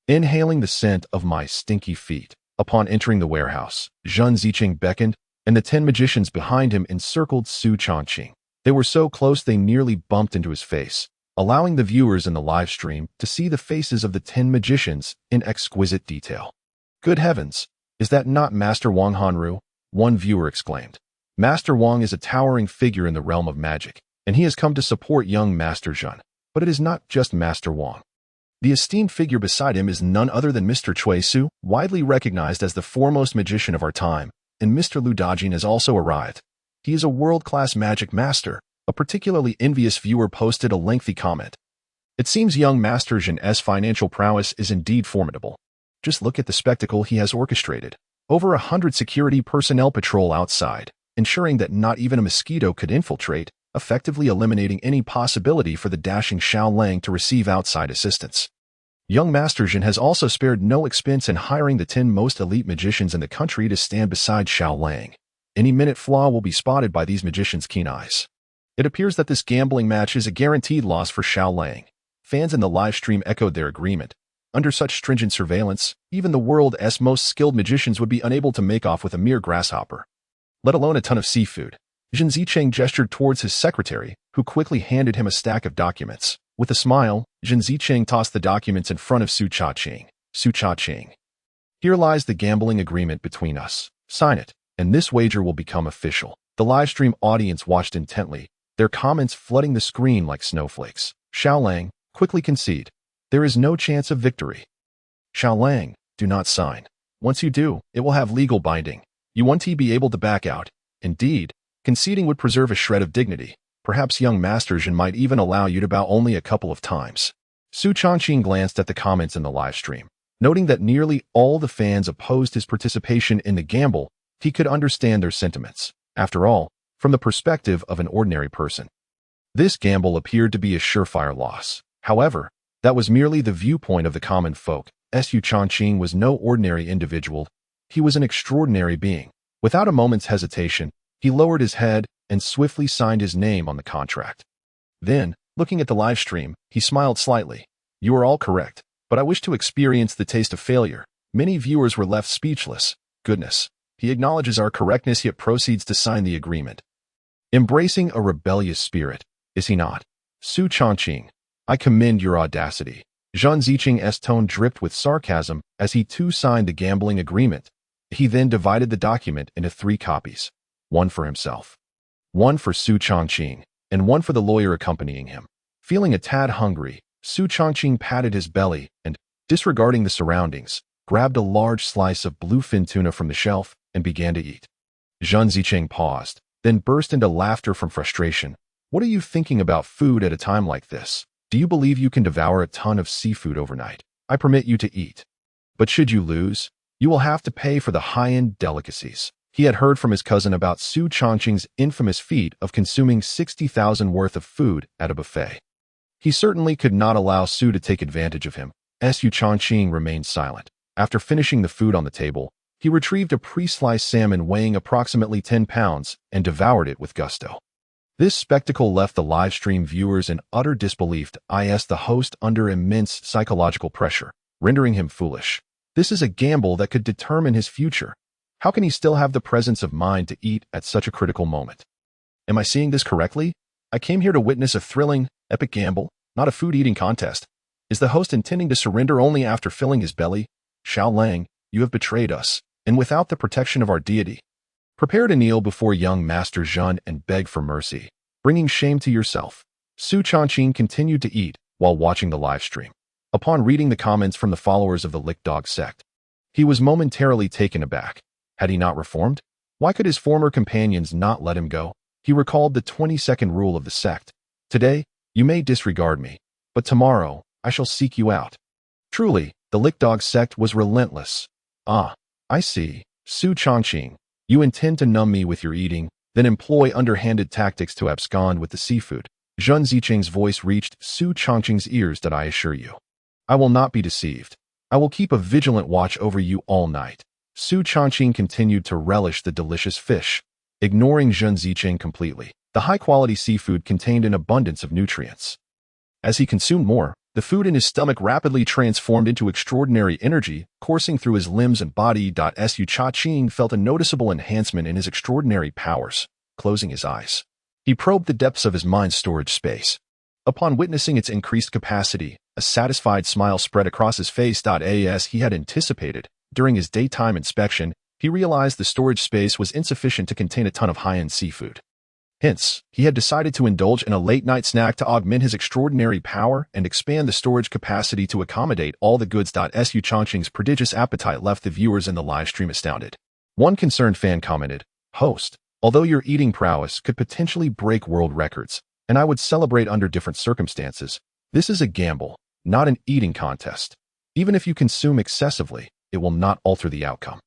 Inhaling the scent of my stinky feet. Upon entering the warehouse, Zhen Ziqing beckoned, and the 10 magicians behind him encircled Su Chongqing. They were so close they nearly bumped into his face, allowing the viewers in the live stream to see the faces of the 10 magicians in exquisite detail. Good heavens, is that not Master Wang Hanru? One viewer exclaimed. Master Wang is a towering figure in the realm of magic, and he has come to support young Master Zhen. But it is not just Master Wang. The esteemed figure beside him is none other than Mr. Cui Su, widely recognized as the foremost magician of our time, and Mr. Lu Dajin has also arrived. He is a world-class magic master. A particularly envious viewer posted a lengthy comment. It seems young Master Zhen's financial prowess is indeed formidable. Just look at the spectacle he has orchestrated. Over 100 security personnel patrol outside, ensuring that not even a mosquito could infiltrate, effectively eliminating any possibility for the dashing Xiao Lang to receive outside assistance. Young Master Zhen has also spared no expense in hiring the 10 most elite magicians in the country to stand beside Xiao Lang. Any minute flaw will be spotted by these magicians' keen eyes. It appears that this gambling match is a guaranteed loss for Xiao Lang. Fans in the live stream echoed their agreement. Under such stringent surveillance, even the world's most skilled magicians would be unable to make off with a mere grasshopper, let alone a ton of seafood. Zhen Ziqing gestured towards his secretary, who quickly handed him a stack of documents. With a smile, Zhen Ziqing tossed the documents in front of Su Chongqing. Su Chongqing, here lies the gambling agreement between us. Sign it, and this wager will become official. The live stream audience watched intently, their comments flooding the screen like snowflakes. Xiao Lang, quickly concede. There is no chance of victory. Xiao Lang, do not sign. Once you do, it will have legal binding. You won't be able to back out. Indeed, conceding would preserve a shred of dignity. Perhaps young Master Zhen might even allow you to bow only a couple of times. Su Chongqing glanced at the comments in the live stream. Noting that nearly all the fans opposed his participation in the gamble, he could understand their sentiments. After all, from the perspective of an ordinary person, this gamble appeared to be a surefire loss. However, that was merely the viewpoint of the common folk. Su Chongqing was no ordinary individual. He was an extraordinary being. Without a moment's hesitation, he lowered his head and swiftly signed his name on the contract. Then, looking at the live stream, he smiled slightly. You are all correct, but I wish to experience the taste of failure. Many viewers were left speechless. Goodness. He acknowledges our correctness yet proceeds to sign the agreement. Embracing a rebellious spirit, is he not? Su Chongqing, I commend your audacity. Zhen Ziqing's tone dripped with sarcasm as he too signed the gambling agreement. He then divided the document into 3 copies. One for himself, one for Su Chongqing, and one for the lawyer accompanying him. Feeling a tad hungry, Su Chongqing patted his belly and, disregarding the surroundings, grabbed a large slice of bluefin tuna from the shelf and began to eat. Zhen Ziqing paused, then burst into laughter from frustration. What are you thinking about food at a time like this? Do you believe you can devour a ton of seafood overnight? I permit you to eat. But should you lose, you will have to pay for the high-end delicacies. He had heard from his cousin about Su Changqing's infamous feat of consuming 60,000 worth of food at a buffet. He certainly could not allow Su to take advantage of him. Su Changqing remained silent. After finishing the food on the table, he retrieved a pre-sliced salmon weighing approximately 10 pounds and devoured it with gusto. This spectacle left the live stream viewers in utter disbelief, the host under immense psychological pressure, rendering him foolish. This is a gamble that could determine his future. How can he still have the presence of mind to eat at such a critical moment? Am I seeing this correctly? I came here to witness a thrilling, epic gamble, not a food-eating contest. Is the host intending to surrender only after filling his belly? Xiao Lang, you have betrayed us, and without the protection of our deity. Prepare to kneel before young Master Zhen and beg for mercy, bringing shame to yourself. Su Changqing continued to eat while watching the live stream. Upon reading the comments from the followers of the Lick Dog sect, he was momentarily taken aback. Had he not reformed? Why could his former companions not let him go? He recalled the 20-second rule of the sect. Today, you may disregard me, but tomorrow, I shall seek you out. Truly, the Lick Dog sect was relentless. Ah, I see. Su Changqing, you intend to numb me with your eating, then employ underhanded tactics to abscond with the seafood. Zhen Zicheng's voice reached Su Changqing's ears. That I assure you. I will not be deceived. I will keep a vigilant watch over you all night. Su Changqing continued to relish the delicious fish, ignoring Zhen Zicheng completely. The high-quality seafood contained an abundance of nutrients. As he consumed more, the food in his stomach rapidly transformed into extraordinary energy, coursing through his limbs and body. Su Changqing felt a noticeable enhancement in his extraordinary powers. Closing his eyes, he probed the depths of his mind's storage space. Upon witnessing its increased capacity, a satisfied smile spread across his face. As he had anticipated, during his daytime inspection, he realized the storage space was insufficient to contain a ton of high-end seafood. Hence, he had decided to indulge in a late-night snack to augment his extraordinary power and expand the storage capacity to accommodate all the goods. Su Changqing's prodigious appetite left the viewers in the live stream astounded. One concerned fan commented, "Host, although your eating prowess could potentially break world records, and I would celebrate under different circumstances, this is a gamble, not an eating contest. Even if you consume excessively, it will not alter the outcome."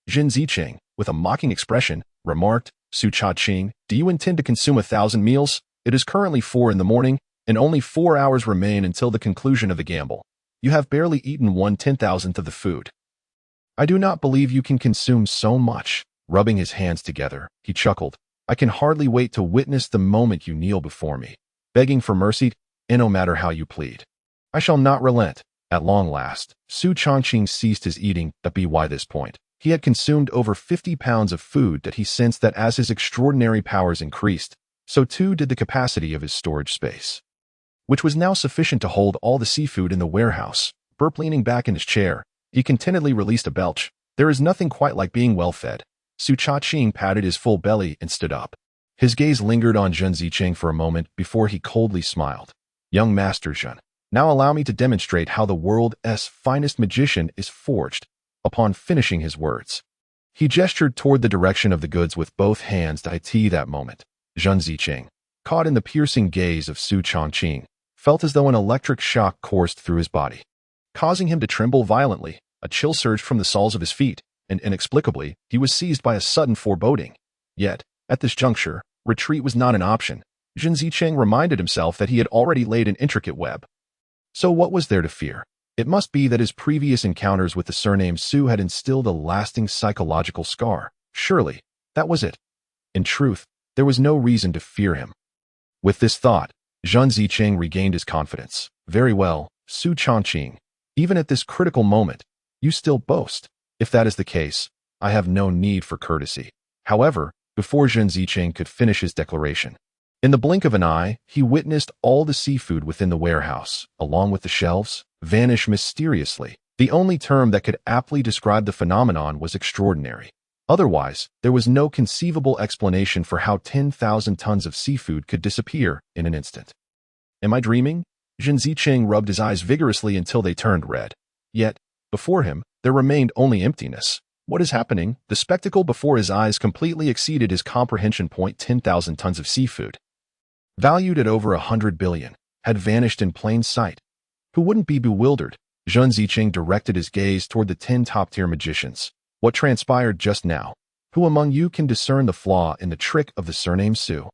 Zhen Zicheng, with a mocking expression, remarked, "Su Changqing, do you intend to consume 1,000 meals? It is currently 4 in the morning, and only 4 hours remain until the conclusion of the gamble. You have barely eaten 1/10,000th of the food. I do not believe you can consume so much." Rubbing his hands together, he chuckled, "I can hardly wait to witness the moment you kneel before me, begging for mercy, and no matter how you plead. I shall not relent." At long last, Su Changqing ceased his eating. By this point, he had consumed over 50 pounds of food. He sensed that as his extraordinary powers increased, so too did the capacity of his storage space, which was now sufficient to hold all the seafood in the warehouse. Leaning back in his chair, he contentedly released a belch. There is nothing quite like being well-fed. Su Changqing patted his full belly and stood up. His gaze lingered on Zhen Zicheng for a moment before he coldly smiled. "Young Master Zhen, now allow me to demonstrate how the world's finest magician is forged." Upon finishing his words, he gestured toward the direction of the goods with both hands. That moment, Zhen Zicheng, caught in the piercing gaze of Su Changqing, felt as though an electric shock coursed through his body, causing him to tremble violently. A chill surged from the soles of his feet, and inexplicably, he was seized by a sudden foreboding. Yet, at this juncture, retreat was not an option. Zhen Zicheng reminded himself that he had already laid an intricate web. So what was there to fear? It must be that his previous encounters with the surname Su had instilled a lasting psychological scar. Surely, that was it. In truth, there was no reason to fear him. With this thought, Zhen Zicheng regained his confidence. "Very well, Su Changqing. Even at this critical moment, you still boast. If that is the case, I have no need for courtesy." However, before Zhen Zicheng could finish his declaration, in the blink of an eye, he witnessed all the seafood within the warehouse, along with the shelves, vanish mysteriously. The only term that could aptly describe the phenomenon was extraordinary. Otherwise, there was no conceivable explanation for how 10,000 tons of seafood could disappear in an instant. Am I dreaming? Zhen Zicheng rubbed his eyes vigorously until they turned red. Yet, before him, there remained only emptiness. What is happening? The spectacle before his eyes completely exceeded his comprehension. 10,000 tons of seafood, valued at over 100 billion, had vanished in plain sight. Who wouldn't be bewildered? Zhen Zicheng directed his gaze toward the 10 top-tier magicians. What transpired just now? Who among you can discern the flaw in the trick of the surname Su?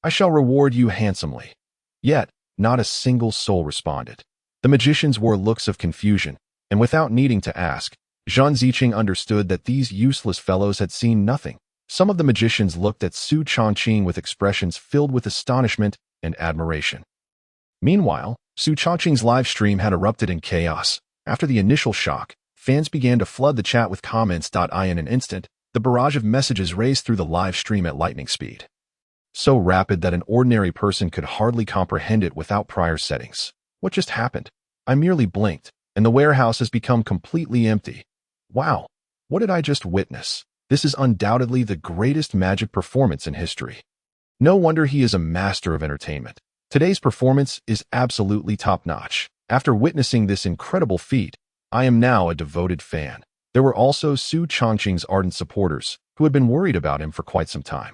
I shall reward you handsomely. Yet, not a single soul responded. The magicians wore looks of confusion, and without needing to ask, Zhan Ziqing understood that these useless fellows had seen nothing. Some of the magicians looked at Su Chongqing with expressions filled with astonishment and admiration. Meanwhile, Su Chongqing's live stream had erupted in chaos. After the initial shock, fans began to flood the chat with comments. In an instant, the barrage of messages raced through the live stream at lightning speed. So rapid that an ordinary person could hardly comprehend it without prior settings. What just happened? I merely blinked, and the warehouse has become completely empty. Wow, what did I just witness? This is undoubtedly the greatest magic performance in history. No wonder he is a master of entertainment. Today's performance is absolutely top-notch. After witnessing this incredible feat, I am now a devoted fan. There were also Su Chongqing's ardent supporters, who had been worried about him for quite some time.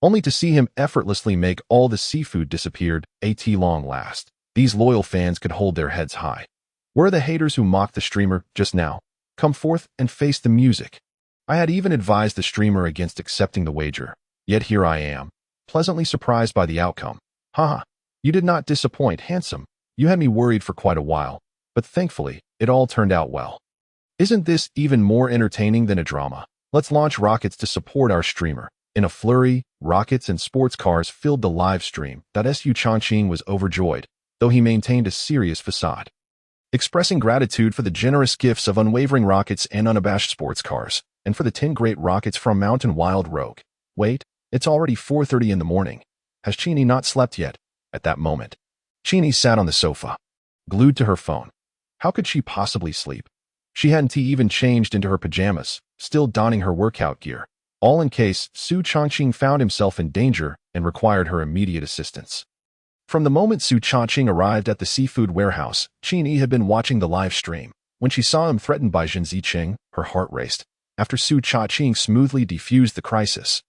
Only to see him effortlessly make all the seafood disappear at long last. These loyal fans could hold their heads high. Where are the haters who mocked the streamer just now? Come forth and face the music. I had even advised the streamer against accepting the wager. Yet here I am, pleasantly surprised by the outcome. Haha, you did not disappoint, handsome. You had me worried for quite a while, but thankfully, it all turned out well. Isn't this even more entertaining than a drama? Let's launch rockets to support our streamer. In a flurry, rockets and sports cars filled the live stream. Su Chongqing was overjoyed, though he maintained a serious facade. Expressing gratitude for the generous gifts of unwavering rockets and unabashed sports cars, and for the 10 great rockets from Mountain Wild Rogue. Wait, it's already 4:30 in the morning. Has Chini not slept yet? At that moment, Chini sat on the sofa, glued to her phone. How could she possibly sleep? She hadn't even changed into her pajamas, still donning her workout gear, all in case Su Chongqing found himself in danger and required her immediate assistance. From the moment Su Chongqing arrived at the seafood warehouse, Chini had been watching the live stream. When she saw him threatened by Zhan Ziqing, her heart raced. After Su Chongqing smoothly defused the crisis,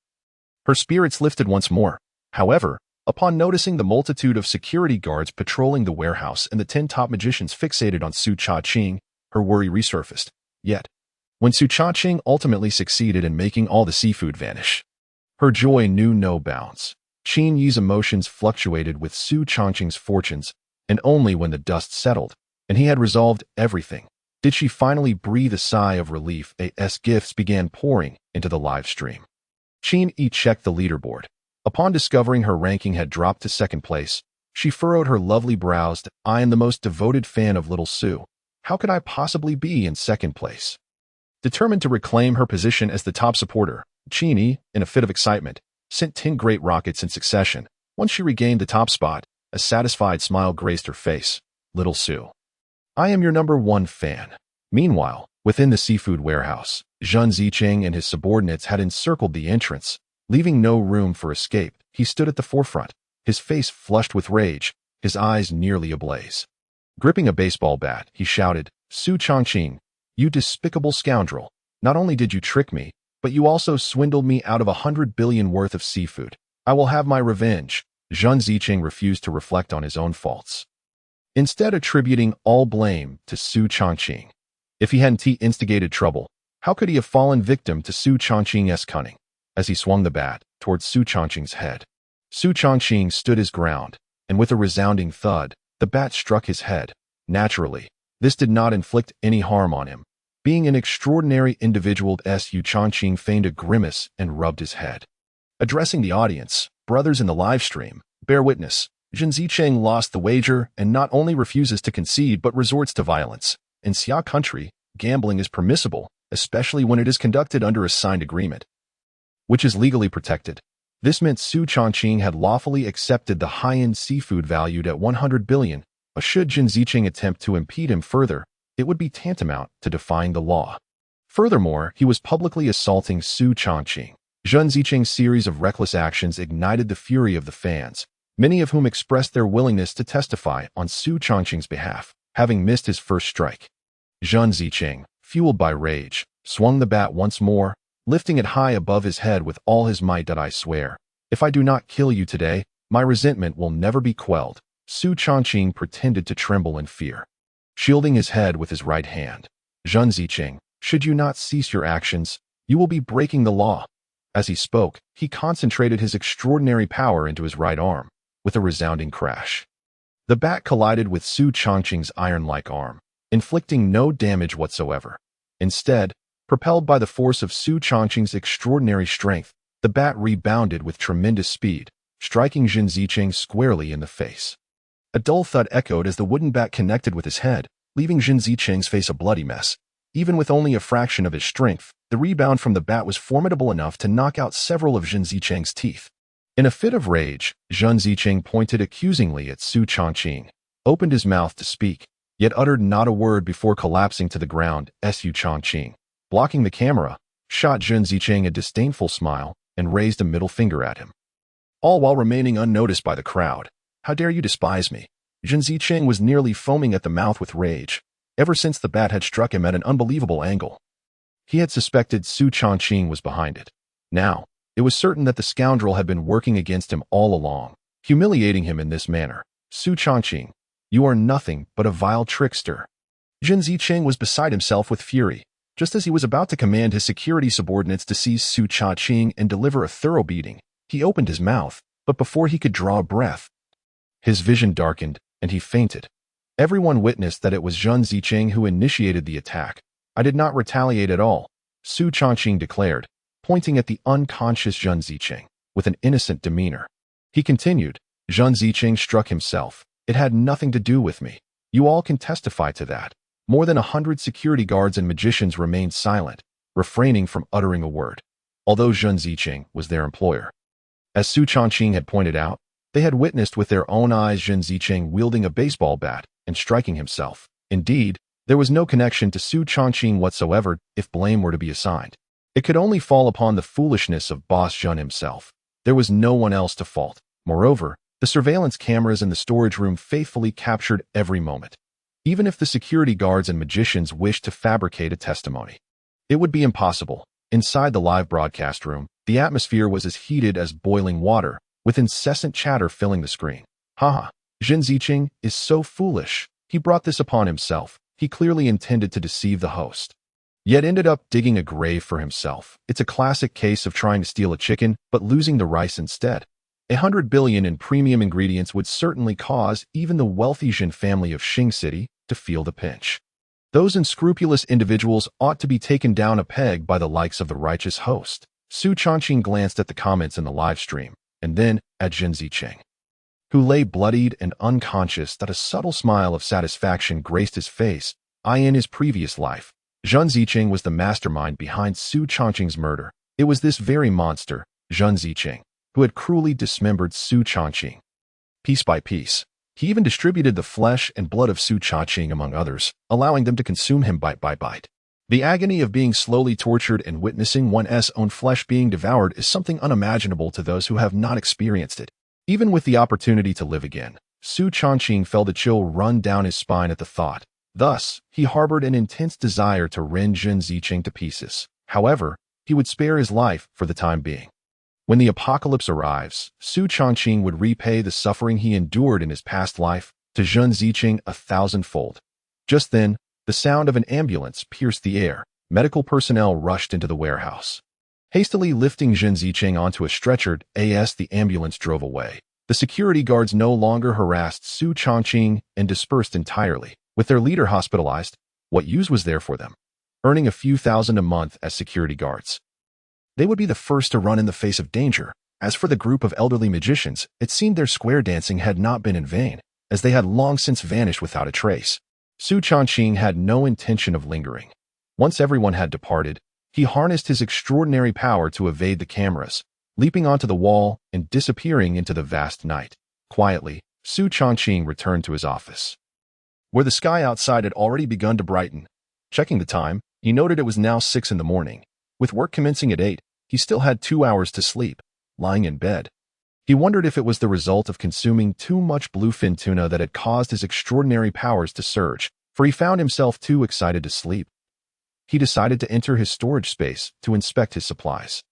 her spirits lifted once more. However, upon noticing the multitude of security guards patrolling the warehouse and the 10 top magicians fixated on Su Chongqing, her worry resurfaced. Yet, when Su Chongqing ultimately succeeded in making all the seafood vanish, her joy knew no bounds. Qin Yi's emotions fluctuated with Su Chongqing's fortunes, and only when the dust settled, and he had resolved everything, did she finally breathe a sigh of relief as gifts began pouring into the live stream. Qin Yi checked the leaderboard. Upon discovering her ranking had dropped to second place, she furrowed her lovely brows. I am the most devoted fan of little Su. How could I possibly be in second place? Determined to reclaim her position as the top supporter, Qin Yi, in a fit of excitement, sent 10 great rockets in succession. Once she regained the top spot, a satisfied smile graced her face. Little Su, I am your #1 fan. Meanwhile, within the seafood warehouse, Zhan Ziqing and his subordinates had encircled the entrance. Leaving no room for escape, he stood at the forefront, his face flushed with rage, his eyes nearly ablaze. Gripping a baseball bat, he shouted, Su Chongqing, you despicable scoundrel, not only did you trick me, but you also swindled me out of 100 billion worth of seafood. I will have my revenge. Zhan Ziqing refused to reflect on his own faults, instead attributing all blame to Su Chongqing. If he hadn't instigated trouble, how could he have fallen victim to Su Chongqing's cunning? As he swung the bat towards Su Chongqing's head, Su Chongqing stood his ground, and with a resounding thud, the bat struck his head. Naturally, this did not inflict any harm on him. Being an extraordinary individual, Su Chongqing feigned a grimace and rubbed his head. Addressing the audience, brothers in the live stream, bear witness, Zhan Ziqing lost the wager and not only refuses to concede but resorts to violence. In Xia country, gambling is permissible, especially when it is conducted under a signed agreement, which is legally protected. This meant Su Chongqing had lawfully accepted the high-end seafood valued at 100 billion, but should Zhan Ziqing attempt to impede him further, it would be tantamount to defying the law. Furthermore, he was publicly assaulting Su Chongqing. Zhan Ziqing's series of reckless actions ignited the fury of the fans, many of whom expressed their willingness to testify on Su Chongqing's behalf, having missed his first strike. Zhan Ziqing, fueled by rage, swung the bat once more, lifting it high above his head with all his might. I swear, if I do not kill you today, my resentment will never be quelled. Su Chongqing pretended to tremble in fear, shielding his head with his right hand. Zhan Ziqing, should you not cease your actions, you will be breaking the law. As he spoke, he concentrated his extraordinary power into his right arm, with a resounding crash. The bat collided with Su Chongqing's iron-like arm, inflicting no damage whatsoever. Instead, propelled by the force of Su Chongqing's extraordinary strength, the bat rebounded with tremendous speed, striking Jin Zicheng squarely in the face. A dull thud echoed as the wooden bat connected with his head, leaving Jin Zicheng's face a bloody mess. Even with only a fraction of his strength, the rebound from the bat was formidable enough to knock out several of Jin Zicheng's teeth. In a fit of rage, Jin Zicheng pointed accusingly at Su Chongqing, opened his mouth to speak, yet uttered not a word before collapsing to the ground. Su Chongqing, blocking the camera, shot Jin Zicheng a disdainful smile and raised a middle finger at him, all while remaining unnoticed by the crowd. "How dare you despise me?" Jin Zicheng was nearly foaming at the mouth with rage, ever since the bat had struck him at an unbelievable angle. He had suspected Su Chongqing was behind it. Now, it was certain that the scoundrel had been working against him all along, humiliating him in this manner. "Su Chongqing, you are nothing but a vile trickster." Jin Zicheng was beside himself with fury. Just as he was about to command his security subordinates to seize Su Chongqing and deliver a thorough beating, he opened his mouth, but before he could draw a breath, his vision darkened, and he fainted. Everyone witnessed that it was Jin Zicheng who initiated the attack. "I did not retaliate at all," Su Chongqing declared, pointing at the unconscious Jin Zicheng, with an innocent demeanor. He continued, "Jin Zicheng struck himself. It had nothing to do with me. You all can testify to that." More than 100 security guards and magicians remained silent, refraining from uttering a word, although Jin Zicheng was their employer. As Su Chongqing had pointed out, they had witnessed with their own eyes Jin Zicheng wielding a baseball bat and striking himself. Indeed, there was no connection to Su Chongqing whatsoever if blame were to be assigned. It could only fall upon the foolishness of Boss Jun himself. There was no one else to fault. Moreover, the surveillance cameras in the storage room faithfully captured every moment. Even if the security guards and magicians wished to fabricate a testimony, it would be impossible. Inside the live broadcast room, the atmosphere was as heated as boiling water, with incessant chatter filling the screen. "Haha, Jin Zicheng is so foolish. He brought this upon himself. He clearly intended to deceive the host, yet ended up digging a grave for himself. It's a classic case of trying to steal a chicken, but losing the rice instead. 100 billion in premium ingredients would certainly cause even the wealthy Jin family of Xing City to feel the pinch. Those unscrupulous individuals ought to be taken down a peg by the likes of the righteous host." Su Chongqing glanced at the comments in the live stream, and then at Jin Zicheng, who lay bloodied and unconscious. That a subtle smile of satisfaction graced his face. In his previous life, Jin Zicheng was the mastermind behind Su Chongqing's murder. It was this very monster, Jin Zicheng, who had cruelly dismembered Su Chongqing. Piece by piece, he even distributed the flesh and blood of Su Chongqing among others, allowing them to consume him bite by bite. The agony of being slowly tortured and witnessing one's own flesh being devoured is something unimaginable to those who have not experienced it. Even with the opportunity to live again, Su Chongqing felt a chill run down his spine at the thought. Thus, he harbored an intense desire to rend Jin Zicheng to pieces. However, he would spare his life for the time being. When the apocalypse arrives, Su Chongqing would repay the suffering he endured in his past life to Jin Zicheng 1,000-fold. Just then, the sound of an ambulance pierced the air. Medical personnel rushed into the warehouse. Hastily lifting Jin Zicheng onto a stretcher, the ambulance drove away. The security guards no longer harassed Su Chongqing and dispersed entirely. With their leader hospitalized, what use was there for them? Earning a few thousand a month as security guards, they would be the first to run in the face of danger. As for the group of elderly magicians, it seemed their square dancing had not been in vain, as they had long since vanished without a trace. Su Chongqing had no intention of lingering. Once everyone had departed, he harnessed his extraordinary power to evade the cameras, leaping onto the wall and disappearing into the vast night. Quietly, Su Chongqing returned to his office, where the sky outside had already begun to brighten. Checking the time, he noted it was now 6 in the morning. With work commencing at 8, he still had 2 hours to sleep. Lying in bed, he wondered if it was the result of consuming too much bluefin tuna that had caused his extraordinary powers to surge, for he found himself too excited to sleep. He decided to enter his storage space to inspect his supplies.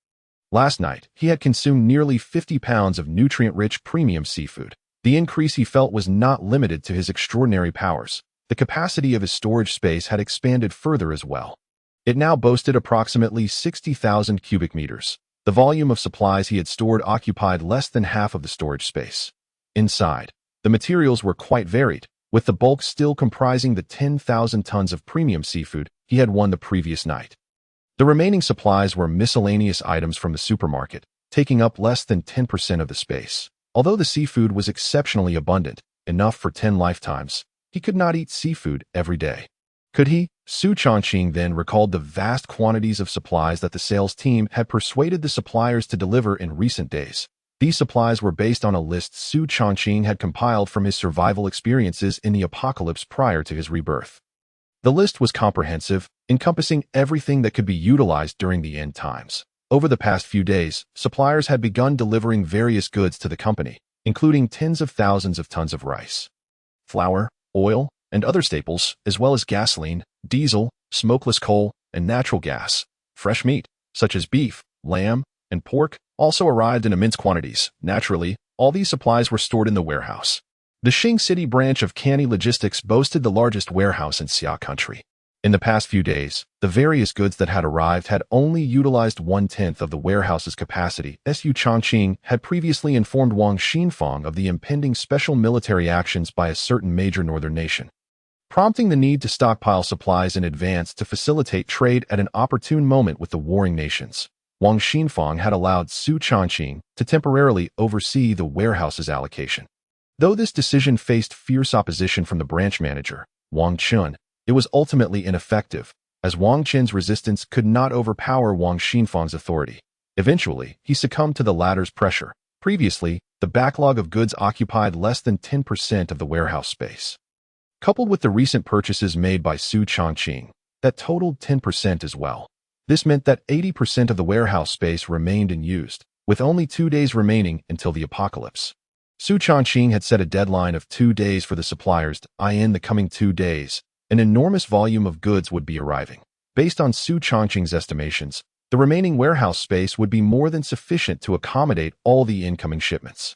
Last night, he had consumed nearly 50 pounds of nutrient-rich premium seafood. The increase he felt was not limited to his extraordinary powers. The capacity of his storage space had expanded further as well. It now boasted approximately 60,000 cubic meters. The volume of supplies he had stored occupied less than half of the storage space. Inside, the materials were quite varied, with the bulk still comprising the 10,000 tons of premium seafood he had won the previous night. The remaining supplies were miscellaneous items from the supermarket, taking up less than 10% of the space. Although the seafood was exceptionally abundant, enough for 10 lifetimes, he could not eat seafood every day. Could he? Su Chongqing then recalled the vast quantities of supplies that the sales team had persuaded the suppliers to deliver in recent days. These supplies were based on a list Su Chongqing had compiled from his survival experiences in the apocalypse prior to his rebirth. The list was comprehensive, encompassing everything that could be utilized during the end times. Over the past few days, suppliers had begun delivering various goods to the company, including tens of thousands of tons of rice, flour, oil, and other staples, as well as gasoline, diesel, smokeless coal, and natural gas. Fresh meat, such as beef, lamb, and pork, also arrived in immense quantities. Naturally, all these supplies were stored in the warehouse. The Xing City branch of Canny Logistics boasted the largest warehouse in Xia Country. In the past few days, the various goods that had arrived had only utilized 1/10 of the warehouse's capacity. Su Chongqing had previously informed Wang Xinfang of the impending special military actions by a certain major northern nation, prompting the need to stockpile supplies in advance to facilitate trade at an opportune moment with the warring nations. Wang Xinfang had allowed Su Chongqing to temporarily oversee the warehouse's allocation. Though this decision faced fierce opposition from the branch manager, Wang Chun, it was ultimately ineffective, as Wang Chen's resistance could not overpower Wang Xinfang's authority. Eventually, he succumbed to the latter's pressure. Previously, the backlog of goods occupied less than 10% of the warehouse space. Coupled with the recent purchases made by Su Chongqing, that totaled 10% as well. This meant that 80% of the warehouse space remained unused, with only 2 days remaining until the apocalypse. Su Chongqing had set a deadline of 2 days for the suppliers to in the coming 2 days. An enormous volume of goods would be arriving. Based on Su Chongqing's estimations, the remaining warehouse space would be more than sufficient to accommodate all the incoming shipments.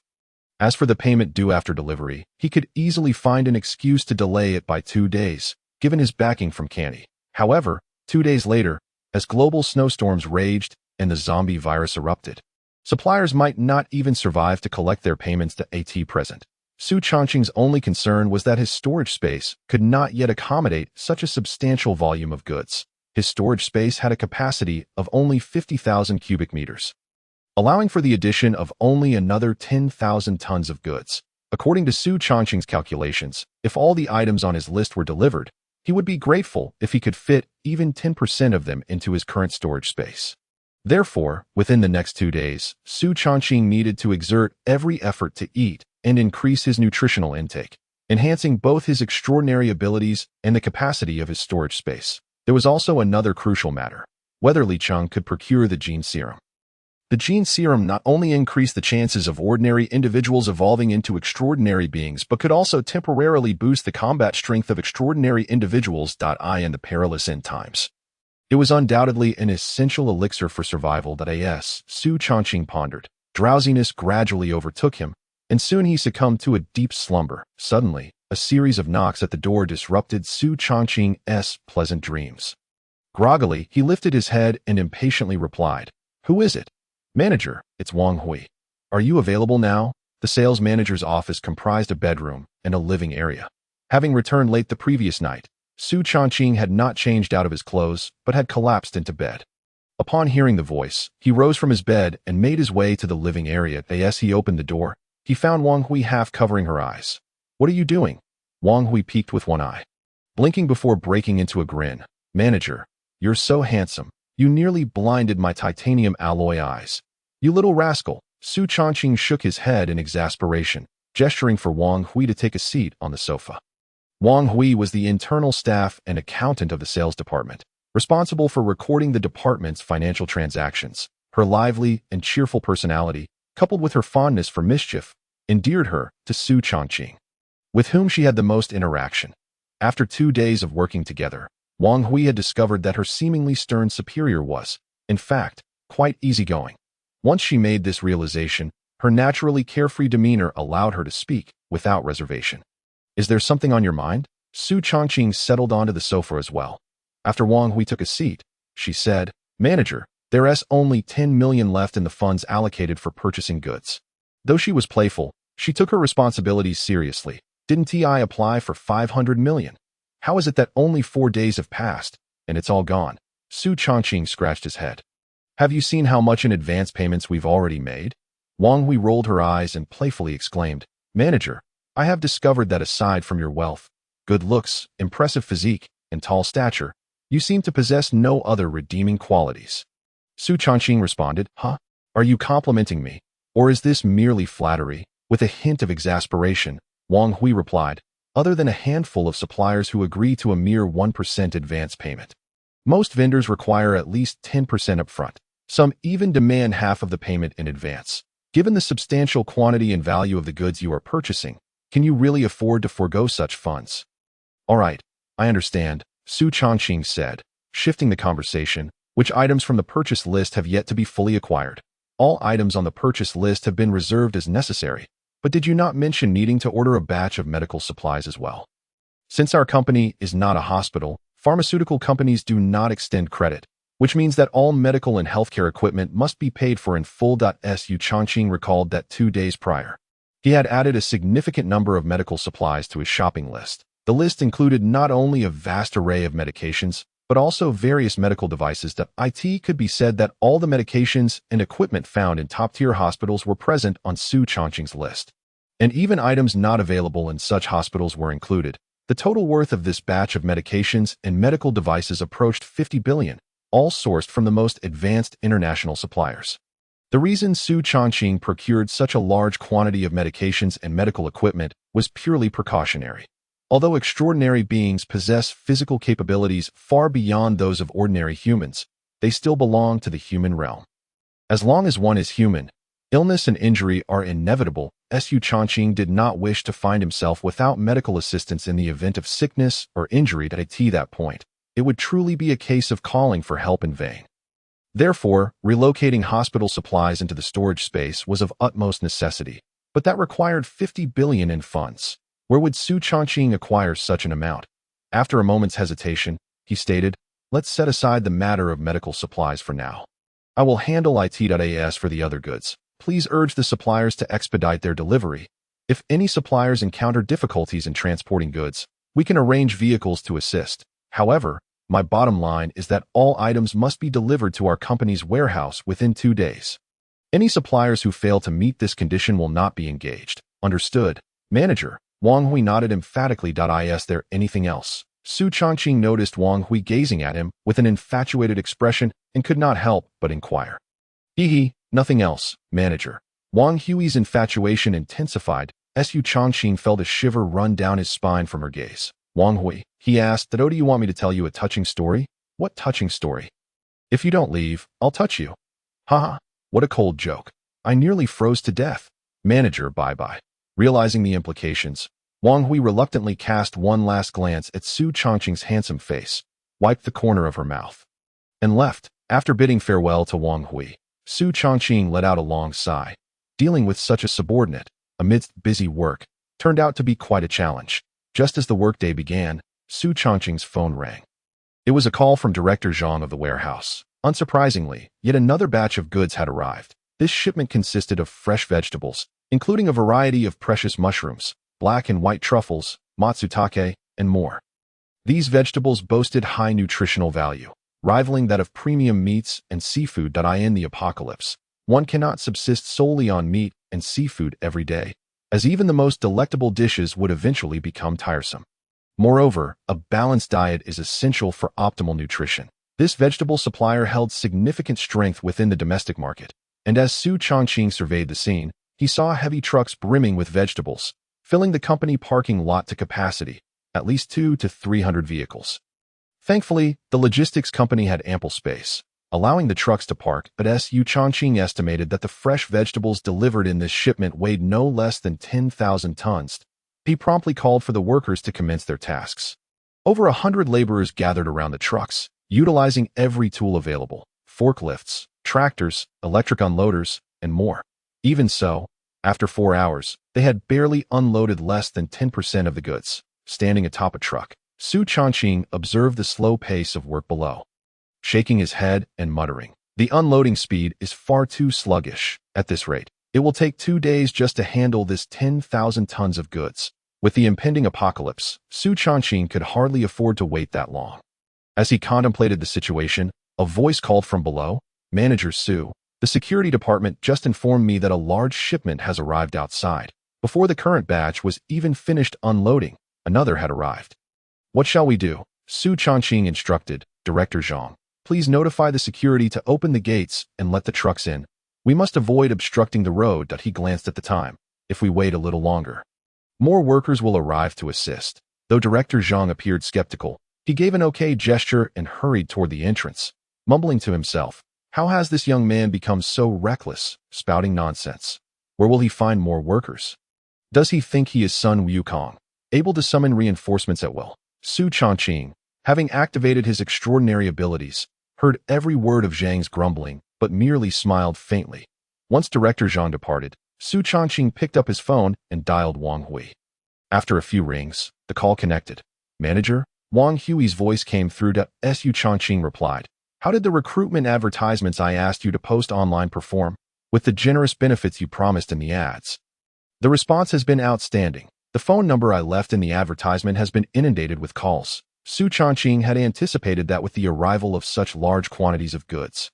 As for the payment due after delivery, he could easily find an excuse to delay it by 2 days, given his backing from Canny. However, 2 days later, as global snowstorms raged and the zombie virus erupted, suppliers might not even survive to collect their payments at present. Su Chongqing's only concern was that his storage space could not yet accommodate such a substantial volume of goods. His storage space had a capacity of only 50,000 cubic meters, allowing for the addition of only another 10,000 tons of goods. According to Su Chongqing's calculations, if all the items on his list were delivered, he would be grateful if he could fit even 10% of them into his current storage space. Therefore, within the next 2 days, Su Chongqing needed to exert every effort to eat and increase his nutritional intake, enhancing both his extraordinary abilities and the capacity of his storage space. There was also another crucial matter: whether Li Cheng could procure the gene serum. The gene serum not only increased the chances of ordinary individuals evolving into extraordinary beings, but could also temporarily boost the combat strength of extraordinary individuals. In the perilous end times, it was undoubtedly an essential elixir for survival. Su Chongqing pondered. Drowsiness gradually overtook him, and soon he succumbed to a deep slumber. Suddenly, a series of knocks at the door disrupted Su Chongqing's pleasant dreams. Groggily, he lifted his head and impatiently replied, "Who is it?" "Manager, it's Wang Hui. Are you available now?" The sales manager's office comprised a bedroom and a living area. Having returned late the previous night, Su Chongqing had not changed out of his clothes, but had collapsed into bed. Upon hearing the voice, he rose from his bed and made his way to the living area. As he opened the door, he found Wang Hui half covering her eyes. "What are you doing?" Wang Hui peeked with one eye, blinking before breaking into a grin. "Manager, you're so handsome. You nearly blinded my titanium alloy eyes. You little rascal." Su Chongqing shook his head in exasperation, gesturing for Wang Hui to take a seat on the sofa. Wang Hui was the internal staff and accountant of the sales department, responsible for recording the department's financial transactions. Her lively and cheerful personality, coupled with her fondness for mischief, endeared her to Su Chongqing, with whom she had the most interaction. After 2 days of working together, Wang Hui had discovered that her seemingly stern superior was, in fact, quite easygoing. Once she made this realization, her naturally carefree demeanor allowed her to speak without reservation. "Is there something on your mind?" Su Chongqing settled onto the sofa as well. After Wang Hui took a seat, she said, "Manager, There's only 10 million left in the funds allocated for purchasing goods. Though she was playful, she took her responsibilities seriously. Didn't I apply for 500 million? How is it that only 4 days have passed, and it's all gone? Su Chongqing scratched his head. Have you seen how much in advance payments we've already made? Wang Hui rolled her eyes and playfully exclaimed, Manager, I have discovered that aside from your wealth, good looks, impressive physique, and tall stature, you seem to possess no other redeeming qualities. Su Chongqing responded, Huh? Are you complimenting me? Or is this merely flattery? With a hint of exasperation, Wang Hui replied, Other than a handful of suppliers who agree to a mere 1% advance payment. Most vendors require at least 10% upfront. Some even demand half of the payment in advance. Given the substantial quantity and value of the goods you are purchasing, can you really afford to forego such funds? All right, I understand, Su Chongqing said, shifting the conversation. Which items from the purchase list have yet to be fully acquired? All items on the purchase list have been reserved as necessary, but did you not mention needing to order a batch of medical supplies as well? Since our company is not a hospital, pharmaceutical companies do not extend credit, which means that all medical and healthcare equipment must be paid for in full. Su Chongqing recalled that 2 days prior, he had added a significant number of medical supplies to his shopping list. The list included not only a vast array of medications, but also various medical devices. It could be said that all the medications and equipment found in top-tier hospitals were present on Su Chongqing's list. And even items not available in such hospitals were included. The total worth of this batch of medications and medical devices approached 50 billion, all sourced from the most advanced international suppliers. The reason Su Chongqing procured such a large quantity of medications and medical equipment was purely precautionary. Although extraordinary beings possess physical capabilities far beyond those of ordinary humans, they still belong to the human realm. As long as one is human, illness and injury are inevitable. Su Chongqing did not wish to find himself without medical assistance in the event of sickness or injury. At that point, it would truly be a case of calling for help in vain. Therefore, relocating hospital supplies into the storage space was of utmost necessity, but that required 50 billion in funds. Where would Su Chongqing acquire such an amount? After a moment's hesitation, he stated, Let's set aside the matter of medical supplies for now. I will handle it. For the other goods, please urge the suppliers to expedite their delivery. If any suppliers encounter difficulties in transporting goods, we can arrange vehicles to assist. However, my bottom line is that all items must be delivered to our company's warehouse within 2 days. Any suppliers who fail to meet this condition will not be engaged. Understood, Manager? Wang Hui nodded emphatically. Is there anything else? Su Chongqing noticed Wang Hui gazing at him with an infatuated expression and could not help but inquire. Nothing else, Manager. Wang Hui's infatuation intensified. Su Chongqing felt a shiver run down his spine from her gaze. Wang Hui, he asked, do you want me to tell you a touching story? What touching story? If you don't leave, I'll touch you. Haha, what a cold joke. I nearly froze to death. Manager, bye-bye. Realizing the implications, Wang Hui reluctantly cast one last glance at Su Chongqing's handsome face, wiped the corner of her mouth, and left. After bidding farewell to Wang Hui, Su Chongqing let out a long sigh. Dealing with such a subordinate, amidst busy work, turned out to be quite a challenge. Just as the workday began, Su Chongqing's phone rang. It was a call from Director Zhang of the warehouse. Unsurprisingly, yet another batch of goods had arrived. This shipment consisted of fresh vegetables, including a variety of precious mushrooms, black and white truffles, matsutake, and more. These vegetables boasted high nutritional value, rivaling that of premium meats and seafood. In the apocalypse, one cannot subsist solely on meat and seafood every day, as even the most delectable dishes would eventually become tiresome. Moreover, a balanced diet is essential for optimal nutrition. This vegetable supplier held significant strength within the domestic market, and as Su Chongqing surveyed the scene, he saw heavy trucks brimming with vegetables, filling the company parking lot to capacity, at least 200 to 300 vehicles. Thankfully, the logistics company had ample space, allowing the trucks to park, but Su Chongqing estimated that the fresh vegetables delivered in this shipment weighed no less than 10,000 tons. He promptly called for the workers to commence their tasks. Over 100 laborers gathered around the trucks, utilizing every tool available: forklifts, tractors, electric unloaders, and more. Even so, after 4 hours, they had barely unloaded less than 10% of the goods. Standing atop a truck, Su Chongqing observed the slow pace of work below. Shaking his head and muttering, The unloading speed is far too sluggish. At this rate, it will take 2 days just to handle this 10,000 tons of goods. With the impending apocalypse, Su Changqing could hardly afford to wait that long. As he contemplated the situation, a voice called from below, "Manager Su, the security department just informed me that a large shipment has arrived outside. Before the current batch was even finished unloading, another had arrived. What shall we do?" Su Changqing instructed, "Director Zhang, please notify the security to open the gates and let the trucks in. We must avoid obstructing the road." He glanced at the time. "If we wait a little longer, more workers will arrive to assist." Though Director Zhang appeared skeptical, he gave an okay gesture and hurried toward the entrance, mumbling to himself, "How has this young man become so reckless, spouting nonsense? Where will he find more workers? Does he think he is Sun Wukong, able to summon reinforcements at will?" Su Changqing, having activated his extraordinary abilities, heard every word of Zhang's grumbling, but merely smiled faintly. Once Director Zhang departed, Su Changqing picked up his phone and dialed Wang Hui. After a few rings, the call connected. "Manager?" Wang Hui's voice came through to Su Changqing replied, "How did the recruitment advertisements I asked you to post online perform, with the generous benefits you promised in the ads?" "The response has been outstanding. The phone number I left in the advertisement has been inundated with calls." Su Changqing had anticipated that with the arrival of such large quantities of goods,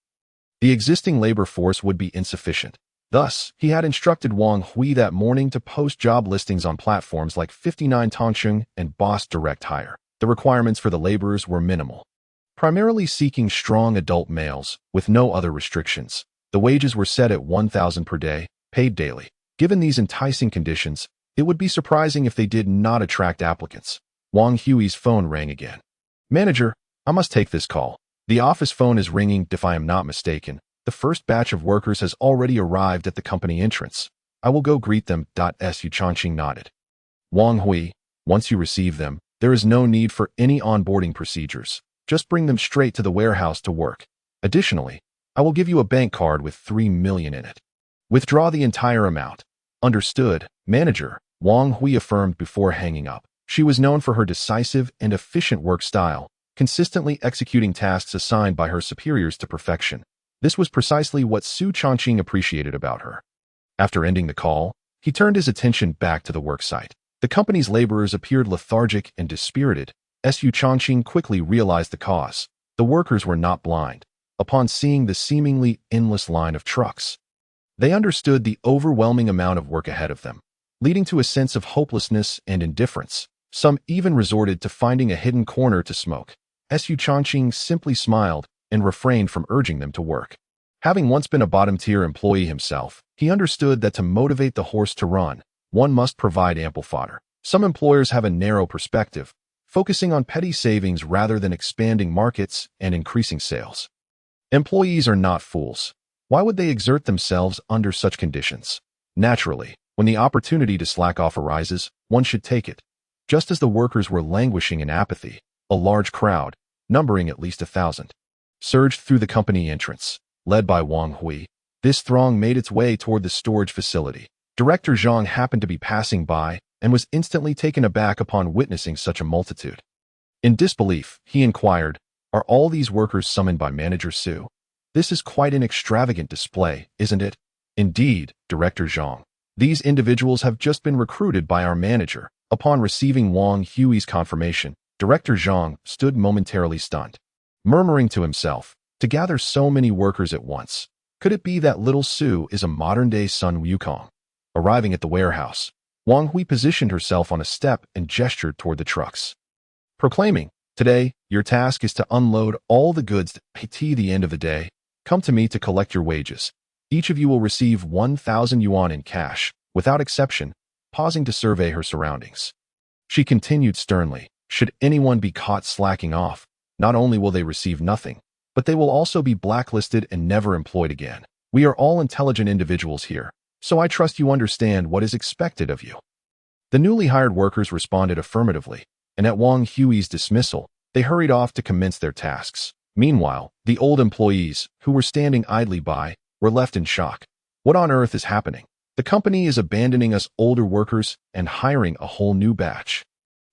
the existing labor force would be insufficient. Thus, he had instructed Wang Hui that morning to post job listings on platforms like 59 Tongcheng and Boss Direct Hire. The requirements for the laborers were minimal, primarily seeking strong adult males, with no other restrictions. The wages were set at 1,000 per day, paid daily. Given these enticing conditions, it would be surprising if they did not attract applicants. Wang Hui's phone rang again. "Manager, I must take this call. The office phone is ringing. If I am not mistaken, the first batch of workers has already arrived at the company entrance. I will go greet them." Su Changqing nodded. "Wang Hui, once you receive them, there is no need for any onboarding procedures. Just bring them straight to the warehouse to work. Additionally, I will give you a bank card with 3 million in it. Withdraw the entire amount." "Understood, manager," Wang Hui affirmed before hanging up. She was known for her decisive and efficient work style, consistently executing tasks assigned by her superiors to perfection. This was precisely what Su Changqing appreciated about her. After ending the call, he turned his attention back to the worksite. The company's laborers appeared lethargic and dispirited. Su Changqing quickly realized the cause. The workers were not blind. Upon seeing the seemingly endless line of trucks, they understood the overwhelming amount of work ahead of them, leading to a sense of hopelessness and indifference. Some even resorted to finding a hidden corner to smoke. Su Changqing simply smiled and refrained from urging them to work. Having once been a bottom-tier employee himself, he understood that to motivate the horse to run, one must provide ample fodder. Some employers have a narrow perspective, focusing on petty savings rather than expanding markets and increasing sales. Employees are not fools. Why would they exert themselves under such conditions? Naturally, when the opportunity to slack off arises, one should take it. Just as the workers were languishing in apathy, a large crowd, numbering at least 1,000, surged through the company entrance. Led by Wang Hui, this throng made its way toward the storage facility. Director Zhang happened to be passing by and was instantly taken aback upon witnessing such a multitude. In disbelief, he inquired, "Are all these workers summoned by Manager Su? This is quite an extravagant display, isn't it?" "Indeed, Director Zhang. These individuals have just been recruited by our manager." Upon receiving Wang Hui's confirmation, Director Zhang stood momentarily stunned, murmuring to himself, "To gather so many workers at once, could it be that little Su is a modern-day Sun Wukong?" Arriving at the warehouse, Wang Hui positioned herself on a step and gestured toward the trucks, proclaiming, "Today, your task is to unload all the goods. At the end of the day, come to me to collect your wages. Each of you will receive 1,000 yuan in cash, without exception." Pausing to survey her surroundings, she continued sternly, "Should anyone be caught slacking off, not only will they receive nothing, but they will also be blacklisted and never employed again. We are all intelligent individuals here, so I trust you understand what is expected of you." The newly hired workers responded affirmatively, and at Wang Hui's dismissal, they hurried off to commence their tasks. Meanwhile, the old employees, who were standing idly by, were left in shock. What on earth is happening? The company is abandoning us older workers and hiring a whole new batch.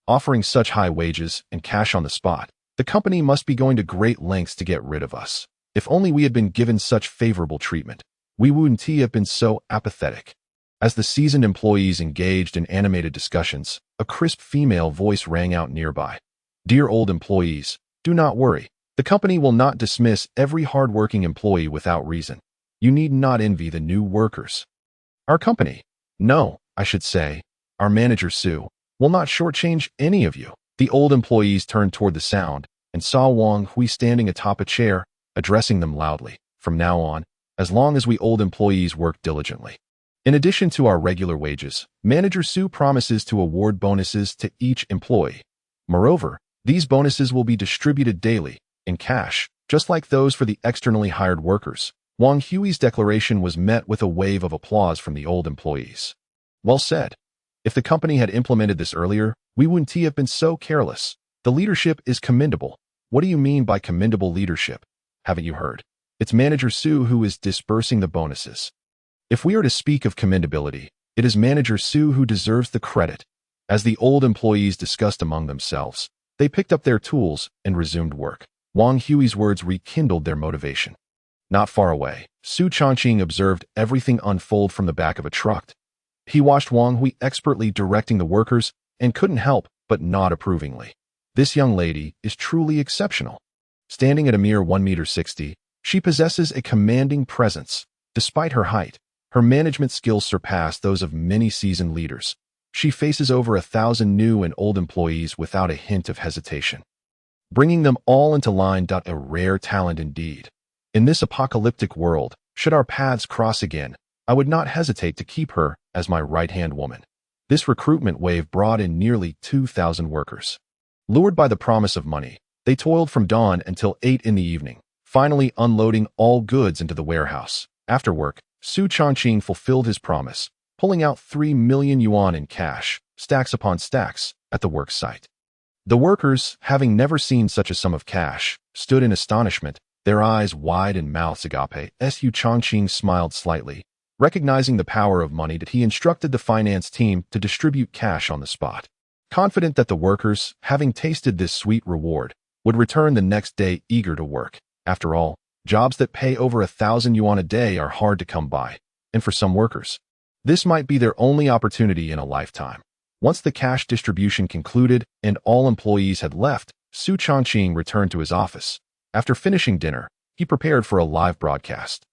Offering such high wages and cash on the spot, the company must be going to great lengths to get rid of us. If only we had been given such favorable treatment. We wouldn't have been so apathetic. As the seasoned employees engaged in animated discussions, a crisp female voice rang out nearby. Dear old employees, do not worry. The company will not dismiss every hard-working employee without reason. You need not envy the new workers. Our company, no, I should say, our manager Sue, will not shortchange any of you. The old employees turned toward the sound and saw Wang Hui standing atop a chair, addressing them loudly. From now on, as long as we old employees work diligently. In addition to our regular wages, Manager Sue promises to award bonuses to each employee. Moreover, these bonuses will be distributed daily, in cash, just like those for the externally hired workers. Wang Hui's declaration was met with a wave of applause from the old employees. Well said. If the company had implemented this earlier, we wouldn't have been so careless. The leadership is commendable. What do you mean by commendable leadership? Haven't you heard? It's Manager Sue who is disbursing the bonuses. If we are to speak of commendability, it is Manager Sue who deserves the credit. As the old employees discussed among themselves, they picked up their tools and resumed work. Wang Hui's words rekindled their motivation. Not far away, Su Changqing observed everything unfold from the back of a truck. He watched Wang Hui expertly directing the workers and couldn't help but nod approvingly. This young lady is truly exceptional. Standing at a mere 1.60 meters, she possesses a commanding presence. Despite her height, her management skills surpass those of many seasoned leaders. She faces over 1,000 new and old employees without a hint of hesitation, bringing them all into line. A rare talent indeed. In this apocalyptic world, should our paths cross again, I would not hesitate to keep her as my right-hand woman. This recruitment wave brought in nearly 2,000 workers. Lured by the promise of money, they toiled from dawn until 8 in the evening, finally unloading all goods into the warehouse. After work, Su Changqing fulfilled his promise, pulling out 3 million yuan in cash, stacks upon stacks, at the work site. The workers, having never seen such a sum of cash, stood in astonishment, their eyes wide and mouths agape. Su Changqing smiled slightly, recognizing the power of money that he instructed the finance team to distribute cash on the spot. Confident that the workers, having tasted this sweet reward, would return the next day eager to work. After all, jobs that pay over 1,000 yuan a day are hard to come by, and for some workers, this might be their only opportunity in a lifetime. Once the cash distribution concluded and all employees had left, Su Changqing returned to his office. After finishing dinner, he prepared for a live broadcast.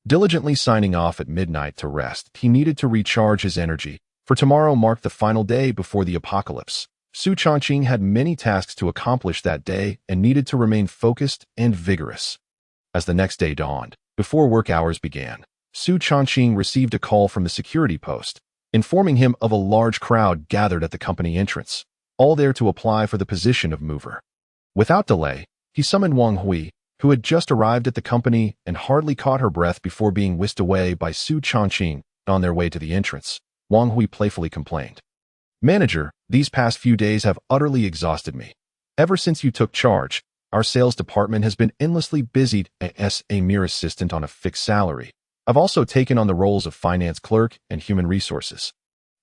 Diligently signing off at midnight to rest, he needed to recharge his energy, for tomorrow marked the final day before the apocalypse. Su Changqing had many tasks to accomplish that day and needed to remain focused and vigorous. As the next day dawned, before work hours began, Su Changqing received a call from the security post, informing him of a large crowd gathered at the company entrance, all there to apply for the position of mover. Without delay, he summoned Wang Hui, who had just arrived at the company and hardly caught her breath before being whisked away by Su Changqing. On their way to the entrance, Wang Hui playfully complained, "Manager, these past few days have utterly exhausted me. Ever since you took charge, our sales department has been endlessly busied as a mere assistant on a fixed salary. I've also taken on the roles of finance clerk and human resources.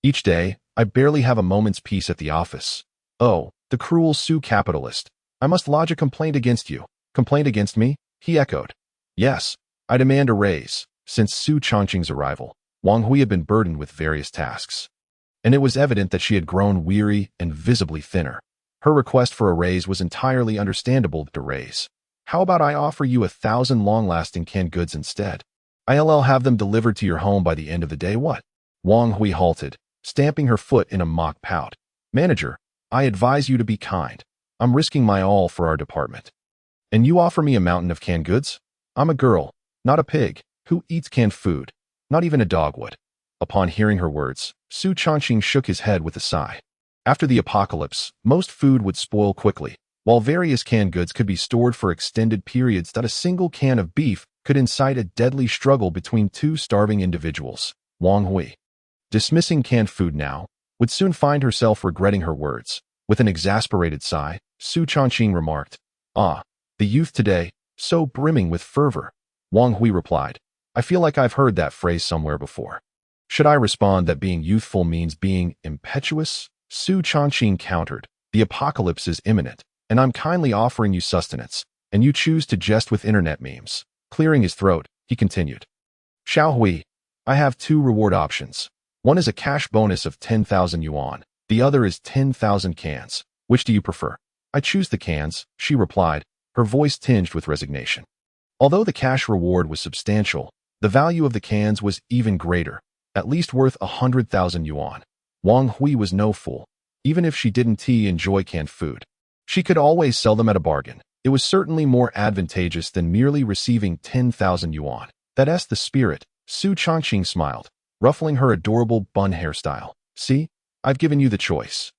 Each day, I barely have a moment's peace at the office. Oh, the cruel Su capitalist. I must lodge a complaint against you." "Complaint against me?" he echoed. "Yes, I demand a raise." Since Su Changqing's arrival, Wang Hui had been burdened with various tasks, and it was evident that she had grown weary and visibly thinner. Her request for a raise was entirely understandable. "To raise. How about I offer you 1,000 long-lasting canned goods instead? I'll have them delivered to your home by the end of the day, what?" Wang Hui halted, stamping her foot in a mock pout. "Manager, I advise you to be kind. I'm risking my all for our department. And you offer me a mountain of canned goods? I'm a girl, not a pig, who eats canned food. Not even a dog would." Upon hearing her words, Su Changqing shook his head with a sigh. After the apocalypse, most food would spoil quickly, while various canned goods could be stored for extended periods. That a single can of beef could incite a deadly struggle between two starving individuals. Wang Hui, dismissing canned food now, would soon find herself regretting her words. With an exasperated sigh, Su Changqing remarked, "Ah, the youth today, so brimming with fervor." Wang Hui replied, "I feel like I've heard that phrase somewhere before. Should I respond that being youthful means being impetuous?" Su Changqing countered, "The apocalypse is imminent, and I'm kindly offering you sustenance. and you choose to jest with internet memes. Clearing his throat, he continued. Xiao Hui, I have two reward options. One is a cash bonus of 10,000 yuan. The other is 10,000 cans. Which do you prefer? I choose the cans, she replied, her voice tinged with resignation. Although the cash reward was substantial, the value of the cans was even greater, at least worth 100,000 yuan. Wang Hui was no fool. Even if she didn't enjoy canned food, she could always sell them at a bargain. It was certainly more advantageous than merely receiving 10,000 yuan. That's the spirit, Su Changqing smiled, ruffling her adorable bun hairstyle. See, I've given you the choice.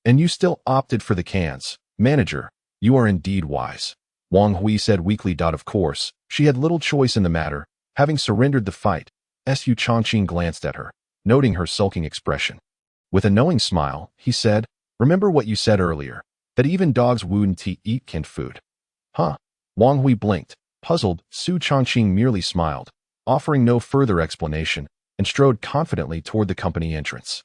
And you still opted for the cans. Manager, you are indeed wise. Wang Hui said weakly. Of course, she had little choice in the matter, having surrendered the fight. Su Changqing glanced at her, noting her sulking expression. With a knowing smile, he said, remember what you said earlier, that even dogs wouldn't eat canned food. Huh? Wang Hui blinked. Puzzled, Su Changqing merely smiled, offering no further explanation, and strode confidently toward the company entrance.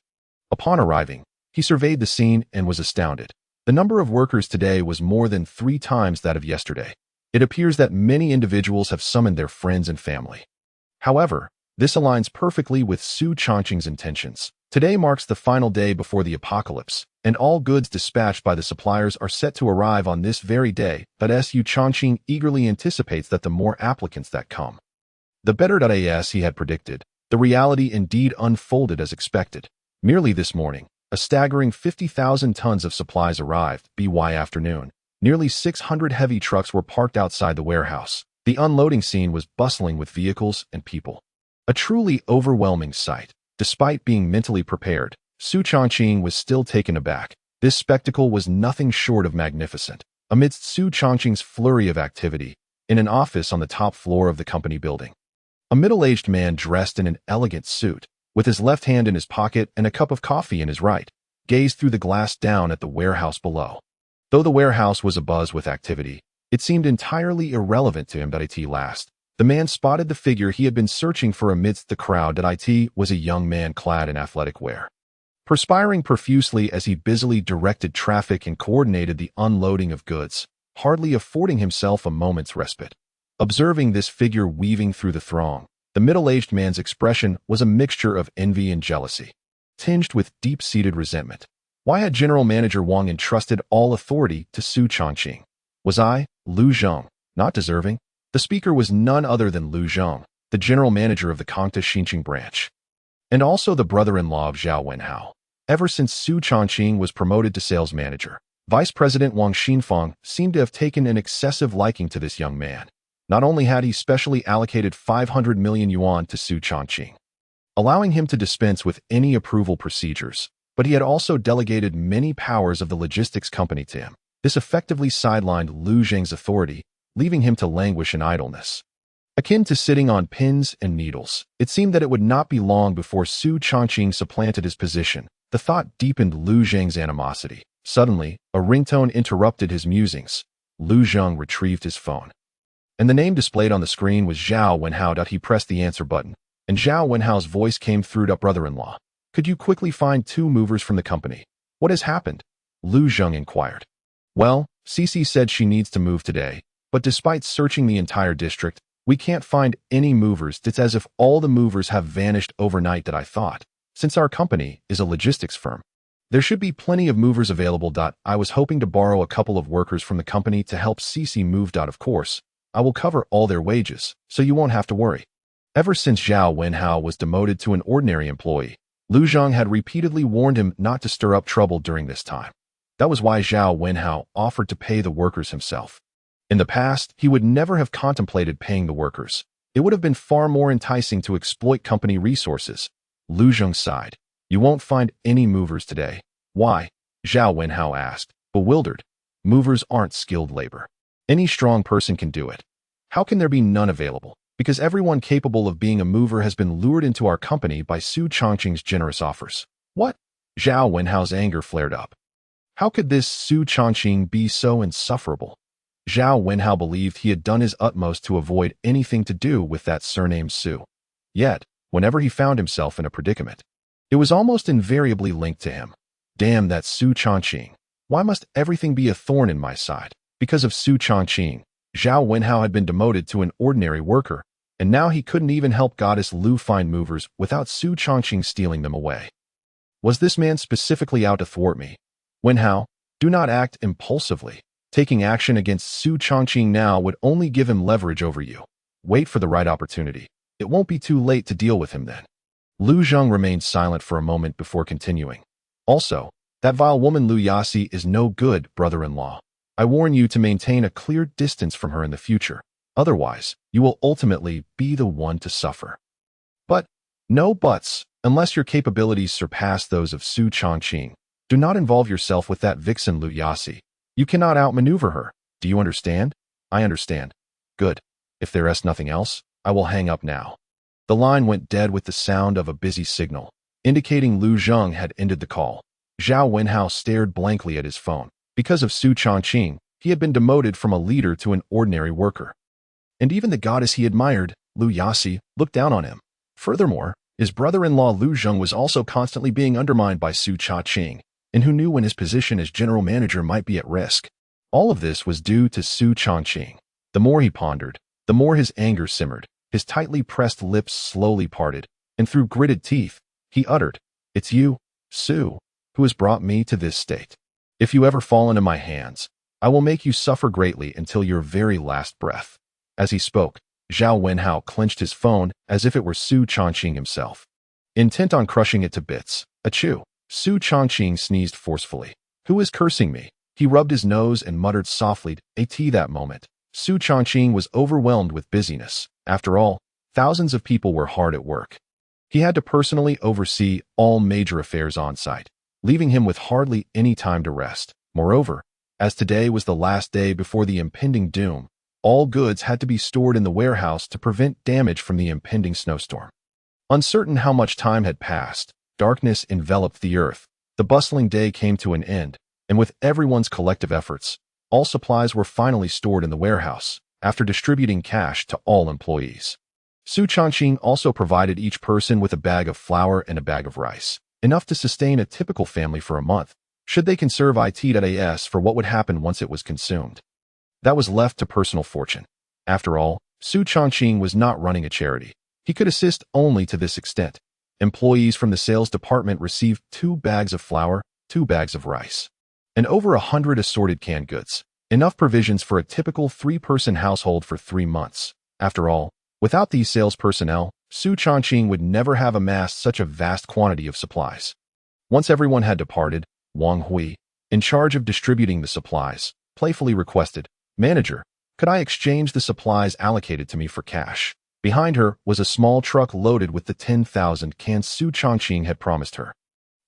Upon arriving, he surveyed the scene and was astounded. The number of workers today was more than 3 times that of yesterday. It appears that many individuals have summoned their friends and family. However, this aligns perfectly with Su Changqing's intentions. Today marks the final day before the apocalypse, and all goods dispatched by the suppliers are set to arrive on this very day, but Su Changqing eagerly anticipates that the more applicants that come, the better. As he had predicted, the reality indeed unfolded as expected. Merely this morning, a staggering 50,000 tons of supplies arrived. By afternoon, nearly 600 heavy trucks were parked outside the warehouse. The unloading scene was bustling with vehicles and people. A truly overwhelming sight. Despite being mentally prepared, Su Changqing was still taken aback. This spectacle was nothing short of magnificent. Amidst Su Changqing's flurry of activity, in an office on the top floor of the company building, a middle-aged man dressed in an elegant suit, with his left hand in his pocket and a cup of coffee in his right, gazed through the glass down at the warehouse below. Though the warehouse was abuzz with activity, it seemed entirely irrelevant to him. At last, the man spotted the figure he had been searching for amidst the crowd. It was a young man clad in athletic wear, perspiring profusely as he busily directed traffic and coordinated the unloading of goods, hardly affording himself a moment's respite. Observing this figure weaving through the throng, the middle-aged man's expression was a mixture of envy and jealousy, tinged with deep-seated resentment. Why had General Manager Wang entrusted all authority to Su Changqing? Was I, Lu Zheng, not deserving? The speaker was none other than Lu Zheng, the general manager of the Kangta Xinqing branch, and also the brother-in-law of Zhao Wenhao. Ever since Su Changqing was promoted to sales manager, Vice President Wang Xinfeng seemed to have taken an excessive liking to this young man. Not only had he specially allocated 500 million yuan to Su Changqing, allowing him to dispense with any approval procedures, but he had also delegated many powers of the logistics company to him. This effectively sidelined Lu Zheng's authority, leaving him to languish in idleness. Akin to sitting on pins and needles, it seemed that it would not be long before Su Changqing supplanted his position. The thought deepened Lu Zheng's animosity. Suddenly, a ringtone interrupted his musings. Lu Zheng retrieved his phone, and the name displayed on the screen was Zhao Wenhao. He pressed the answer button, and Zhao Wenhao's voice came through. Brother-in-law, could you quickly find 2 movers from the company? What has happened? Lu Zheng inquired. Well, Cici said she needs to move today, but despite searching the entire district, we can't find any movers. It's as if all the movers have vanished overnight. I thought, since our company is a logistics firm, there should be plenty of movers available. I was hoping to borrow a couple of workers from the company to help Cici move. Of course, I will cover all their wages, so you won't have to worry. Ever since Zhao Wenhao was demoted to an ordinary employee, Lu Zheng had repeatedly warned him not to stir up trouble during this time. That was why Zhao Wenhao offered to pay the workers himself. In the past, he would never have contemplated paying the workers. It would have been far more enticing to exploit company resources. Lu Zheng sighed. You won't find any movers today. Why? Zhao Wenhao asked, bewildered. Movers aren't skilled labor. Any strong person can do it. How can there be none available? Because everyone capable of being a mover has been lured into our company by Su Changqing's generous offers. What? Zhao Wenhao's anger flared up. How could this Su Changqing be so insufferable? Zhao Wenhao believed he had done his utmost to avoid anything to do with that surname Su. Yet, whenever he found himself in a predicament, it was almost invariably linked to him. Damn that Su Changqing. Why must everything be a thorn in my side? Because of Su Changqing, Zhao Wenhao had been demoted to an ordinary worker, and now he couldn't even help Goddess Lu find movers without Su Chongqing stealing them away. Was this man specifically out to thwart me? Wenhao, do not act impulsively. Taking action against Su Chongqing now would only give him leverage over you. Wait for the right opportunity. It won't be too late to deal with him then. Lu Zheng remained silent for a moment before continuing. Also, that vile woman Lu Yasi is no good, brother-in-law. I warn you to maintain a clear distance from her in the future. Otherwise, you will ultimately be the one to suffer. But, no buts, unless your capabilities surpass those of Su Chongqing. Do not involve yourself with that vixen Lu Yasi. You cannot outmaneuver her. Do you understand? I understand. Good. If there is nothing else, I will hang up now. The line went dead with the sound of a busy signal, indicating Lu Zheng had ended the call. Zhao Wenhao stared blankly at his phone. Because of Su Chongqing, he had been demoted from a leader to an ordinary worker. And even the goddess he admired, Lu Yasi, looked down on him. Furthermore, his brother-in-law Lu Zheng was also constantly being undermined by Su Chongqing, and who knew when his position as general manager might be at risk. All of this was due to Su Chongqing. The more he pondered, the more his anger simmered. His tightly pressed lips slowly parted, and through gritted teeth, he uttered, "It's you, Su, who has brought me to this state. If you ever fall into my hands, I will make you suffer greatly until your very last breath." As he spoke, Zhao Wenhao clenched his phone as if it were Su Chongqing himself. Intent on crushing it to bits, achoo. Su Chongqing sneezed forcefully. "Who is cursing me?" He rubbed his nose and muttered softly, "At that moment." Su Chongqing was overwhelmed with busyness. After all, thousands of people were hard at work. He had to personally oversee all major affairs on site, leaving him with hardly any time to rest. Moreover, as today was the last day before the impending doom, all goods had to be stored in the warehouse to prevent damage from the impending snowstorm. Uncertain how much time had passed, darkness enveloped the earth. The bustling day came to an end, and with everyone's collective efforts, all supplies were finally stored in the warehouse, after distributing cash to all employees. Su Chongqing also provided each person with a bag of flour and a bag of rice, enough to sustain a typical family for a month, should they conserve it for what would happen once it was consumed. That was left to personal fortune. After all, Su Chongqing was not running a charity. He could assist only to this extent. Employees from the sales department received 2 bags of flour, 2 bags of rice, and over 100 assorted canned goods, enough provisions for a typical 3-person household for 3 months. After all, without these sales personnel, Su Chongqing would never have amassed such a vast quantity of supplies. Once everyone had departed, Wang Hui, in charge of distributing the supplies, playfully requested, "Manager, could I exchange the supplies allocated to me for cash?" Behind her was a small truck loaded with the 10,000 cans Su Chongqing had promised her,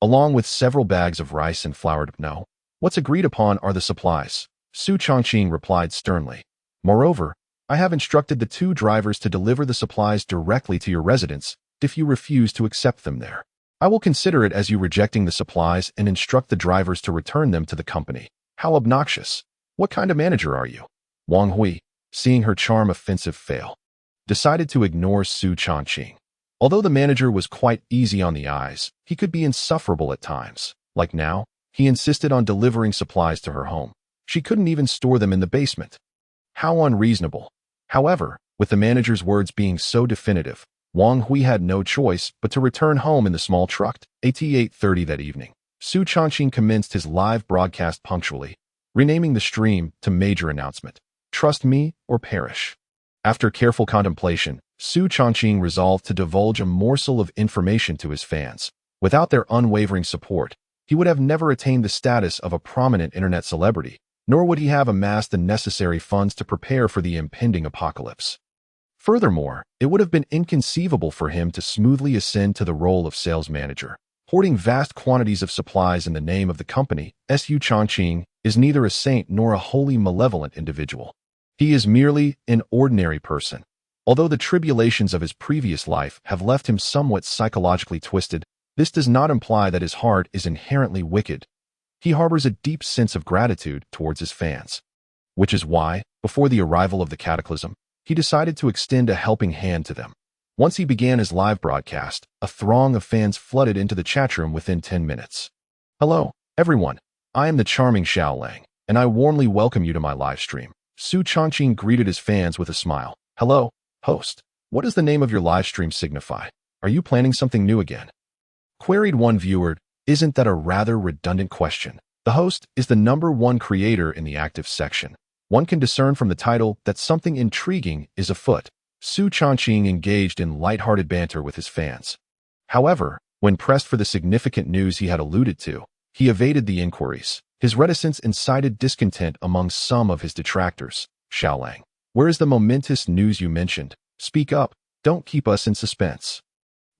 along with several bags of rice and flour. "No. What's agreed upon are the supplies," Su Chongqing replied sternly. "Moreover, I have instructed the 2 drivers to deliver the supplies directly to your residence if you refuse to accept them there. I will consider it as you rejecting the supplies and instruct the drivers to return them to the company." How obnoxious. What kind of manager are you? Wang Hui, seeing her charm offensive fail, decided to ignore Su Chongqing. Although the manager was quite easy on the eyes, he could be insufferable at times. Like now, he insisted on delivering supplies to her home. She couldn't even store them in the basement. How unreasonable. However, with the manager's words being so definitive, Wang Hui had no choice but to return home in the small truck. At 8:30 that evening, Su Chongqing commenced his live broadcast punctually, renaming the stream to Major Announcement, "Trust me or perish." After careful contemplation, Su Chongqing resolved to divulge a morsel of information to his fans. Without their unwavering support, he would have never attained the status of a prominent internet celebrity, nor would he have amassed the necessary funds to prepare for the impending apocalypse. Furthermore, it would have been inconceivable for him to smoothly ascend to the role of sales manager. Hoarding vast quantities of supplies in the name of the company, Su Chongqing is neither a saint nor a wholly malevolent individual. He is merely an ordinary person. Although the tribulations of his previous life have left him somewhat psychologically twisted, this does not imply that his heart is inherently wicked. He harbors a deep sense of gratitude towards his fans, which is why, before the arrival of the cataclysm, he decided to extend a helping hand to them. Once he began his live broadcast, a throng of fans flooded into the chatroom within 10 minutes. "Hello, everyone. I am the charming Xiao Lang, and I warmly welcome you to my live stream," Su Changqing greeted his fans with a smile. "Hello, host. What does the name of your live stream signify? Are you planning something new again?" Queried one viewer. "Isn't that a rather redundant question? The host is the #1 creator in the active section. One can discern from the title that something intriguing is afoot." Su Changqing engaged in light-hearted banter with his fans. However, when pressed for the significant news he had alluded to, he evaded the inquiries. His reticence incited discontent among some of his detractors. "Xiaolang, where is the momentous news you mentioned? Speak up, don't keep us in suspense."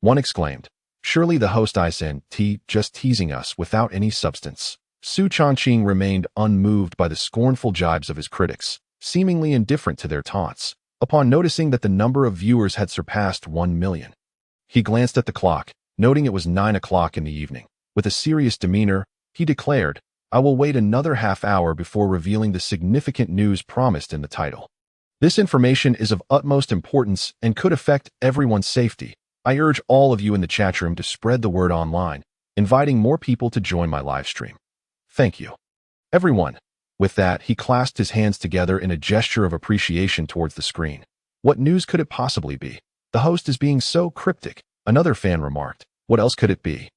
One exclaimed. "Surely the host isn't just teasing us without any substance." Su Changqing remained unmoved by the scornful jibes of his critics, seemingly indifferent to their taunts. Upon noticing that the number of viewers had surpassed 1 million, he glanced at the clock, noting it was 9 o'clock in the evening. With a serious demeanor, he declared, "I will wait another half hour before revealing the significant news promised in the title. This information is of utmost importance and could affect everyone's safety. I urge all of you in the chat room to spread the word online, inviting more people to join my live stream. Thank you, everyone." With that, he clasped his hands together in a gesture of appreciation towards the screen. "What news could it possibly be? The host is being so cryptic," another fan remarked. "What else could it be?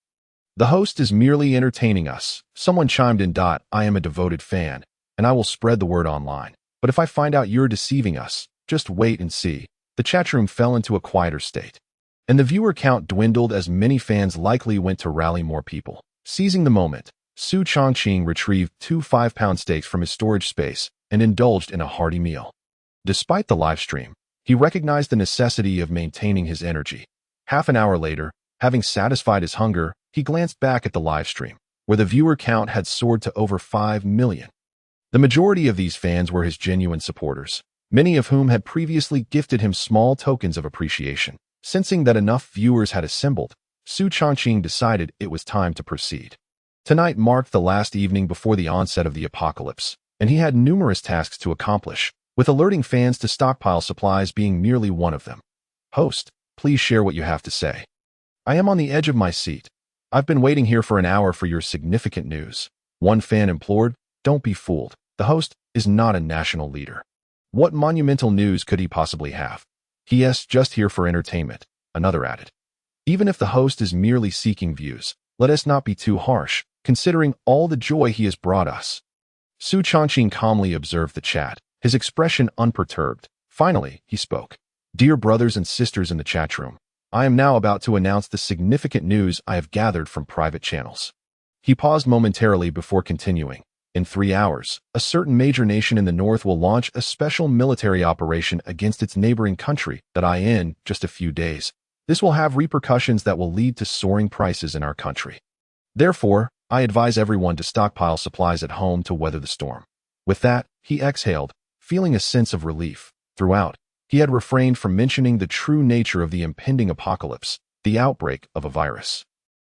The host is merely entertaining us," someone chimed in. "I am a devoted fan, and I will spread the word online. But if I find out you're deceiving us, just wait and see." The chatroom fell into a quieter state, and the viewer count dwindled as many fans likely went to rally more people. Seizing the moment, Su Changqing retrieved 2 5-pound steaks from his storage space and indulged in a hearty meal. Despite the live stream, he recognized the necessity of maintaining his energy. Half an hour later, having satisfied his hunger, he glanced back at the live stream, where the viewer count had soared to over 5 million. The majority of these fans were his genuine supporters, many of whom had previously gifted him small tokens of appreciation. Sensing that enough viewers had assembled, Su Changqing decided it was time to proceed. Tonight marked the last evening before the onset of the apocalypse, and he had numerous tasks to accomplish, with alerting fans to stockpile supplies being merely one of them. "Host, please share what you have to say. I am on the edge of my seat. I've been waiting here for an hour for your significant news." One fan implored. "Don't be fooled. The host is not a national leader. What monumental news could he possibly have? He's just here for entertainment," another added. "Even if the host is merely seeking views, let us not be too harsh, considering all the joy he has brought us." Su Changqing calmly observed the chat, his expression unperturbed. Finally, he spoke. "Dear brothers and sisters in the chat room, I am now about to announce the significant news I have gathered from private channels." He paused momentarily before continuing. "In 3 hours, a certain major nation in the north will launch a special military operation against its neighboring country in just a few days. This will have repercussions that will lead to soaring prices in our country. Therefore, I advise everyone to stockpile supplies at home to weather the storm." With that, he exhaled, feeling a sense of relief. Throughout, he had refrained from mentioning the true nature of the impending apocalypse, the outbreak of a virus,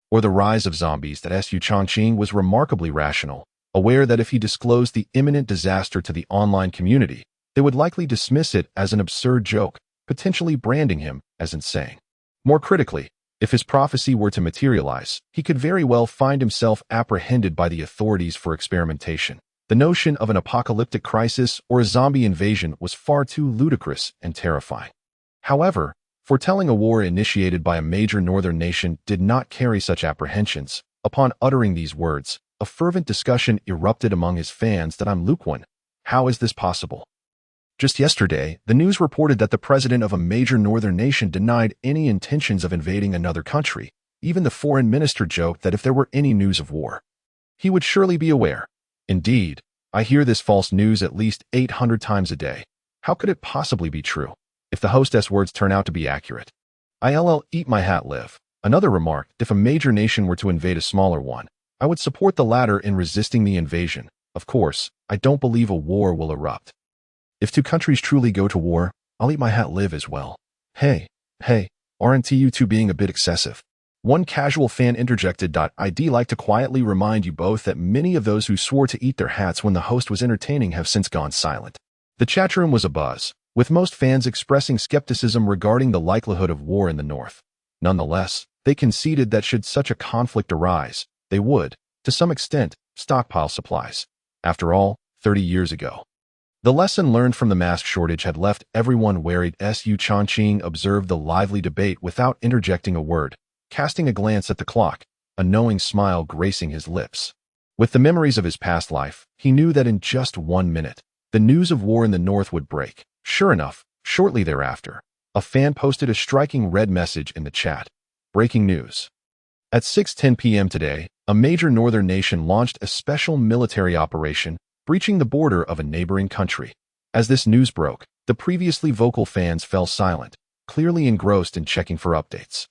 or the rise of zombies. That Su Changqing was remarkably rational, aware that if he disclosed the imminent disaster to the online community, they would likely dismiss it as an absurd joke, potentially branding him as insane. More critically, if his prophecy were to materialize, he could very well find himself apprehended by the authorities for experimentation. The notion of an apocalyptic crisis or a zombie invasion was far too ludicrous and terrifying. However, foretelling a war initiated by a major northern nation did not carry such apprehensions. Upon uttering these words, a fervent discussion erupted among his fans. "I'm lukewarm. How is this possible? Just yesterday, the news reported that the president of a major northern nation denied any intentions of invading another country. Even the foreign minister joked that if there were any news of war, he would surely be aware. Indeed, I hear this false news at least 800 times a day. How could it possibly be true, if the hostess' words turn out to be accurate? I'll eat my hat live." Another remarked, "If a major nation were to invade a smaller one, I would support the latter in resisting the invasion. Of course, I don't believe a war will erupt. If 2 countries truly go to war, I'll eat my hat live as well." Hey, aren't you two being a bit excessive?" One casual fan interjected. "I'd like to quietly remind you both that many of those who swore to eat their hats when the host was entertaining have since gone silent." The chatroom was abuzz, with most fans expressing skepticism regarding the likelihood of war in the north. Nonetheless, they conceded that should such a conflict arise, they would, to some extent, stockpile supplies. After all, 30 years ago, The lesson learned from the mask shortage had left everyone worried. Su Changqing observed the lively debate without interjecting a word, casting a glance at the clock, a knowing smile gracing his lips. With the memories of his past life, he knew that in just 1 minute, the news of war in the north would break. Sure enough, shortly thereafter, a fan posted a striking red message in the chat. Breaking news. At 6:10 p.m. today, a major northern nation launched a special military operation, breaching the border of a neighboring country. As this news broke, the previously vocal fans fell silent, clearly engrossed in checking for updates.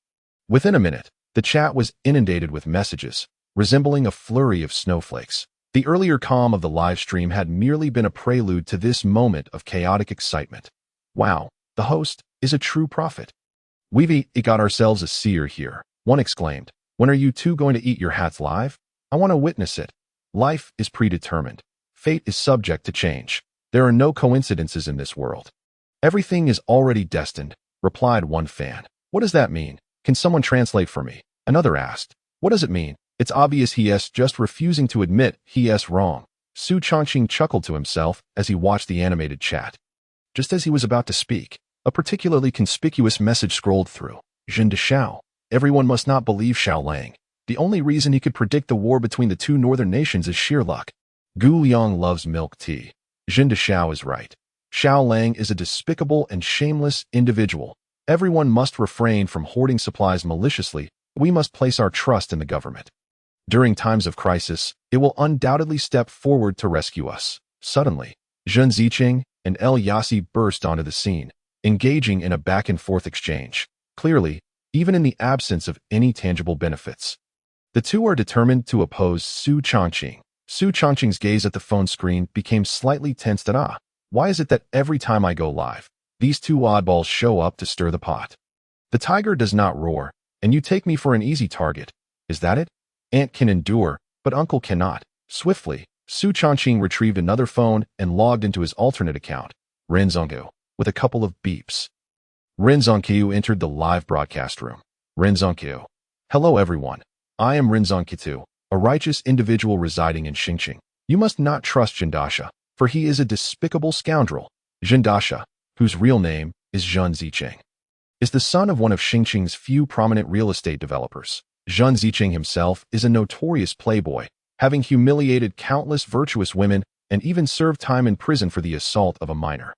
Within a minute, the chat was inundated with messages, resembling a flurry of snowflakes. The earlier calm of the live stream had merely been a prelude to this moment of chaotic excitement. Wow, the host is a true prophet. We've got ourselves a seer here, one exclaimed. When are you two going to eat your hats live? I want to witness it. Life is predetermined. Fate is subject to change. There are no coincidences in this world. Everything is already destined, replied one fan. What does that mean? Can someone translate for me? Another asked. What does it mean? It's obvious he's just refusing to admit he's wrong. Su Changqing chuckled to himself as he watched the animated chat. Just as he was about to speak, a particularly conspicuous message scrolled through. Jin de Shao. Everyone must not believe Xiao Lang. The only reason he could predict the war between the two northern nations is sheer luck. Gu Liang loves milk tea. Jin de Shao is right. Xiao Lang is a despicable and shameless individual. Everyone must refrain from hoarding supplies maliciously. We must place our trust in the government. During times of crisis, it will undoubtedly step forward to rescue us. Suddenly, Zhen Ziqing and El Yassi burst onto the scene, engaging in a back-and-forth exchange. Clearly, even in the absence of any tangible benefits, the two are determined to oppose Su Changqing. Su Changqing's gaze at the phone screen became slightly tensed. Why is it that every time I go live, these two oddballs show up to stir the pot? The tiger does not roar, and you take me for an easy target. Is that it? Aunt can endure, but uncle cannot. Swiftly, Su Changqing retrieved another phone and logged into his alternate account, Ren Zongqiu, with a couple of beeps. Ren Zongqiu entered the live broadcast room. Ren Zongqiu. Hello everyone. I am Ren Zongqiu, a righteous individual residing in Xingqing. You must not trust Jindasha, for he is a despicable scoundrel. Jindasha, whose real name is Zhen Ziqing, is the son of one of Xingqing's few prominent real estate developers. Zhen Ziqing himself is a notorious playboy, having humiliated countless virtuous women and even served time in prison for the assault of a minor.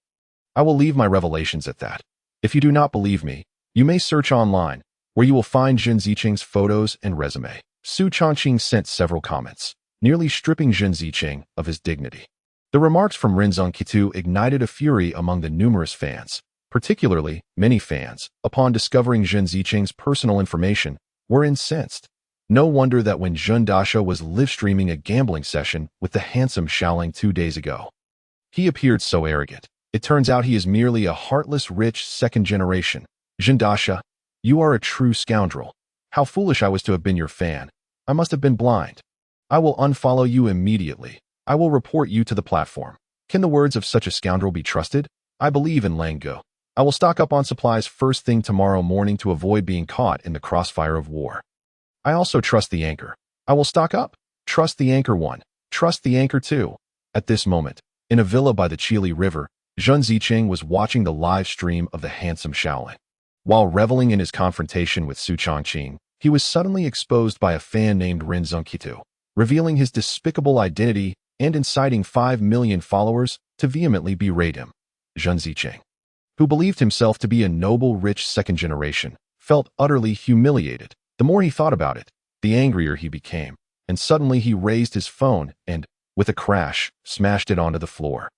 I will leave my revelations at that. If you do not believe me, you may search online, where you will find Zhen Ziqing's photos and resume. Su Changqing sent several comments, nearly stripping Zhen Ziqing of his dignity. The remarks from Ren Zongqiu ignited a fury among the numerous fans, particularly many fans, upon discovering Zhen Ziqing's personal information, were incensed. No wonder that when Zhen Dasha was live-streaming a gambling session with the handsome Xiaolang 2 days ago, he appeared so arrogant. It turns out he is merely a heartless, rich second generation. Zhen Dasha, you are a true scoundrel. How foolish I was to have been your fan. I must have been blind. I will unfollow you immediately. I will report you to the platform. Can the words of such a scoundrel be trusted? I believe in Lango. I will stock up on supplies first thing tomorrow morning to avoid being caught in the crossfire of war. I also trust the anchor. I will stock up. Trust the anchor 1. Trust the anchor 2. At this moment, in a villa by the Chili River, Zhen Ziqing was watching the live stream of the handsome Xiaolang. While reveling in his confrontation with Su Changqing, he was suddenly exposed by a fan named Ren Zongqiu, revealing his despicable identity and inciting 5 million followers to vehemently berate him. Zhen Ziqing, who believed himself to be a noble, rich second generation, felt utterly humiliated. The more he thought about it, the angrier he became, and suddenly he raised his phone and, with a crash, smashed it onto the floor,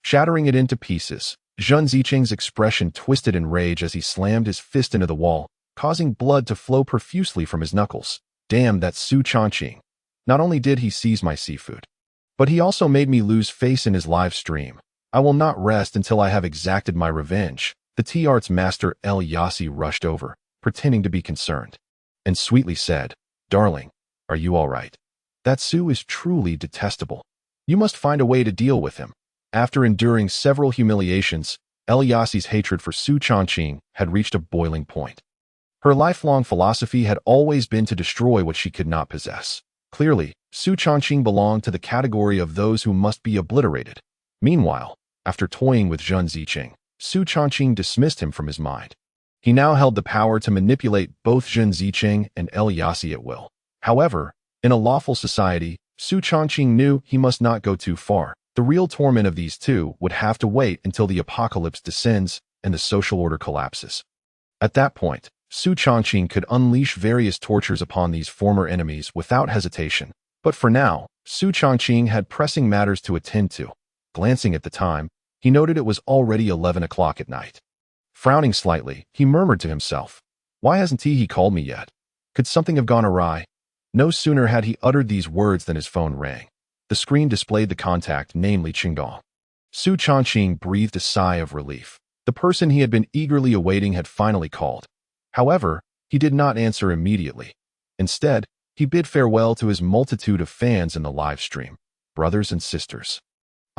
shattering it into pieces. Zhen Ziqing's expression twisted in rage as he slammed his fist into the wall, causing blood to flow profusely from his knuckles. Damn that Su Changqing. Not only did he seize my seafood, but he also made me lose face in his live stream. I will not rest until I have exacted my revenge. The tea arts master El Yassi rushed over, pretending to be concerned, and sweetly said, Darling, are you all right? That Su is truly detestable. You must find a way to deal with him. After enduring several humiliations, El Yassi's hatred for Su Changqing had reached a boiling point. Her lifelong philosophy had always been to destroy what she could not possess. Clearly, Su Changqing belonged to the category of those who must be obliterated. Meanwhile, After toying with Zheng Ziqing, Su Changqing dismissed him from his mind. He now held the power to manipulate both Zheng Ziqing and El Yasi at will. However, in a lawful society, Su Changqing knew he must not go too far. The real torment of these two would have to wait until the apocalypse descends and the social order collapses. At that point, Su Changqing could unleash various tortures upon these former enemies without hesitation. But for now, Su Changqing had pressing matters to attend to. Glancing at the time, he noted it was already 11 o'clock at night. Frowning slightly, he murmured to himself, "Why hasn't he called me yet? Could something have gone awry?" No sooner had he uttered these words than his phone rang. The screen displayed the contact, namely Qinggong. Su Changqing breathed a sigh of relief. The person he had been eagerly awaiting had finally called. However, he did not answer immediately. Instead, he bid farewell to his multitude of fans in the live stream. Brothers and sisters,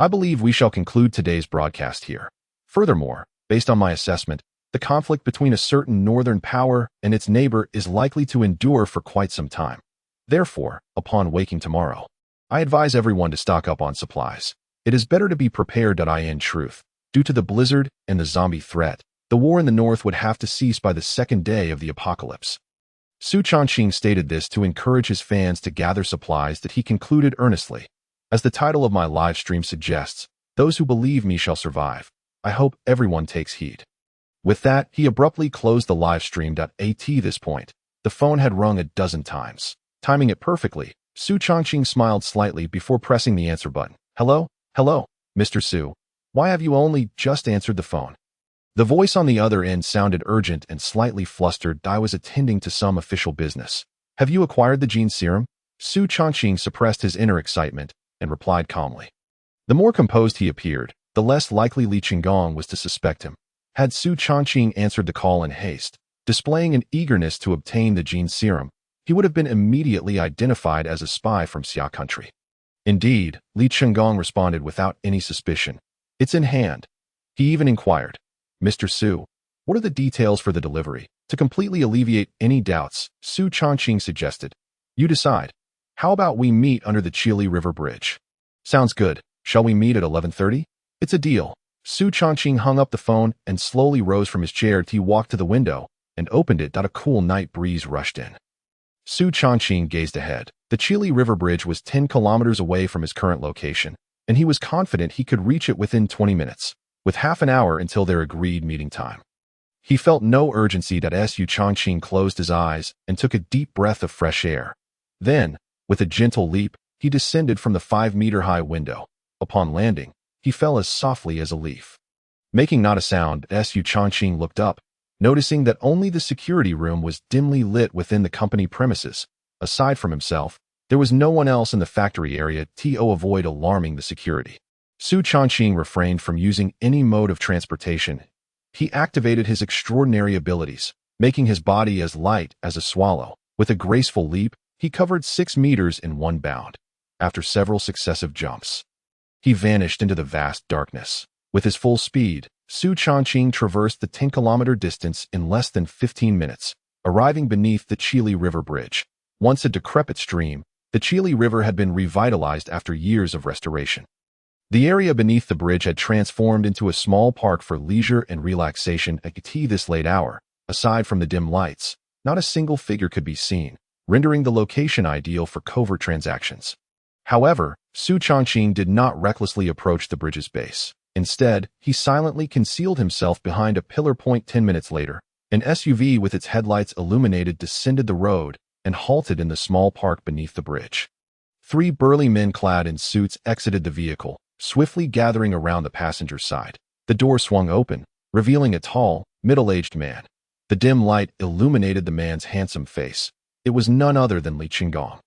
I believe we shall conclude today's broadcast here. Furthermore, based on my assessment, the conflict between a certain northern power and its neighbor is likely to endure for quite some time. Therefore, upon waking tomorrow, I advise everyone to stock up on supplies. It is better to be prepared. In truth, due to the blizzard and the zombie threat, the war in the north would have to cease by the second day of the apocalypse. Su Changqing stated this to encourage his fans to gather supplies that he concluded earnestly. As the title of my live stream suggests, those who believe me shall survive. I hope everyone takes heed. With that, he abruptly closed the live stream. At this point, the phone had rung a dozen times. Timing it perfectly, Su Changqing smiled slightly before pressing the answer button. "Hello? Hello, Mr. Su. Why have you only just answered the phone?" The voice on the other end sounded urgent and slightly flustered. "I was attending to some official business." "Have you acquired the gene serum?" Su Changqing suppressed his inner excitement and replied calmly. The more composed he appeared, the less likely Li Qinggong was to suspect him. Had Su Changqing answered the call in haste, displaying an eagerness to obtain the gene serum, he would have been immediately identified as a spy from Xia country. Indeed, Li Qinggong responded without any suspicion. "It's in hand." He even inquired, "Mr. Su, what are the details for the delivery?" To completely alleviate any doubts, Su Changqing suggested, "You decide. How about we meet under the Chili River Bridge?" "Sounds good. Shall we meet at 11:30? "It's a deal." Su Changqing hung up the phone and slowly rose from his chair. He walked to the window and opened it. A cool night breeze rushed in. Su Changqing gazed ahead. The Chili River Bridge was 10 kilometers away from his current location, and he was confident he could reach it within 20 minutes, with half an hour until their agreed meeting time. He felt no urgency. Su Changqing closed his eyes and took a deep breath of fresh air. Then, with a gentle leap, he descended from the 5-meter-high window. Upon landing, he fell as softly as a leaf. Making not a sound, Su Changqing looked up, noticing that only the security room was dimly lit within the company premises. Aside from himself, there was no one else in the factory area to avoid alarming the security. Su Changqing refrained from using any mode of transportation. He activated his extraordinary abilities, making his body as light as a swallow. With a graceful leap, he covered 6 meters in one bound. After several successive jumps, he vanished into the vast darkness. With his full speed, Su Changqing traversed the 10-kilometer distance in less than 15 minutes, arriving beneath the Chili River Bridge. Once a decrepit stream, the Chili River had been revitalized after years of restoration. The area beneath the bridge had transformed into a small park for leisure and relaxation. At this late hour, aside from the dim lights, not a single figure could be seen, rendering the location ideal for covert transactions. However, Su Changqing did not recklessly approach the bridge's base. Instead, he silently concealed himself behind a pillar. 10 minutes later, an SUV with its headlights illuminated descended the road and halted in the small park beneath the bridge. 3 burly men clad in suits exited the vehicle, swiftly gathering around the passenger side. The door swung open, revealing a tall, middle-aged man. The dim light illuminated the man's handsome face. It was none other than Li Qinggong,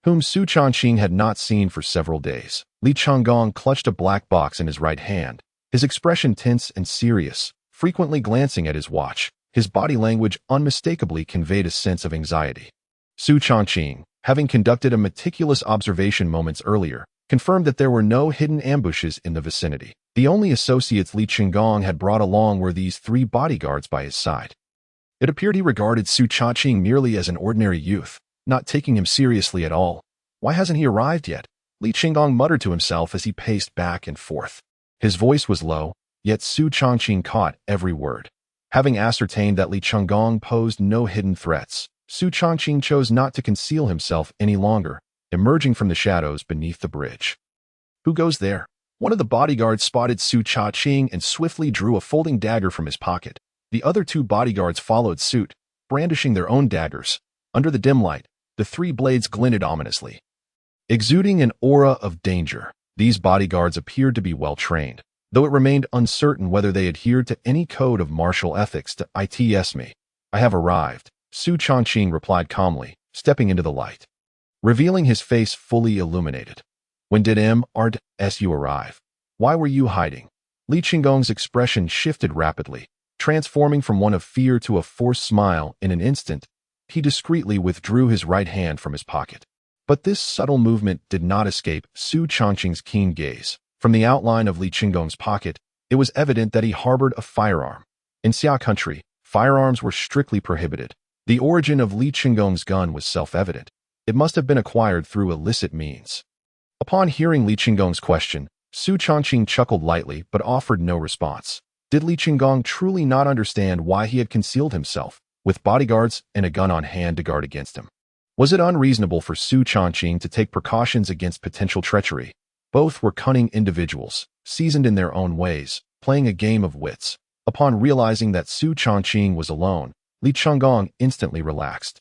whom Su Changqing had not seen for several days. Li Qinggong clutched a black box in his right hand, his expression tense and serious, frequently glancing at his watch. His body language unmistakably conveyed a sense of anxiety. Su Changqing, having conducted a meticulous observation moments earlier, confirmed that there were no hidden ambushes in the vicinity. The only associates Li Qinggong had brought along were these 3 bodyguards by his side. It appeared he regarded Su Changqing merely as an ordinary youth, not taking him seriously at all. Why hasn't he arrived yet? Li Qinggong muttered to himself as he paced back and forth. His voice was low, yet Su Changqing caught every word. Having ascertained that Li Chenggong posed no hidden threats, Su Changqing chose not to conceal himself any longer, emerging from the shadows beneath the bridge. Who goes there? One of the bodyguards spotted Su Changqing and swiftly drew a folding dagger from his pocket. The other two bodyguards followed suit, brandishing their own daggers. Under the dim light, the three blades glinted ominously. Exuding an aura of danger, these bodyguards appeared to be well-trained, though it remained uncertain whether they adhered to any code of martial ethics. To its me. I have arrived, Su Changqing replied calmly, stepping into the light, revealing his face fully illuminated. When did MRSU arrive? Why were you hiding? Li Chenggong's expression shifted rapidly, transforming from one of fear to a forced smile in an instant. He discreetly withdrew his right hand from his pocket. But this subtle movement did not escape Su Changqing's keen gaze. From the outline of Li Chenggong's pocket, it was evident that he harbored a firearm. In Xia country, firearms were strictly prohibited. The origin of Li Chenggong's gun was self-evident. It must have been acquired through illicit means. Upon hearing Li Chenggong's question, Su Changqing chuckled lightly but offered no response. Did Li Chenggong truly not understand why he had concealed himself, with bodyguards and a gun on hand to guard against him? Was it unreasonable for Su Changqing to take precautions against potential treachery? Both were cunning individuals, seasoned in their own ways, playing a game of wits. Upon realizing that Su Changqing was alone, Li Chenggong instantly relaxed.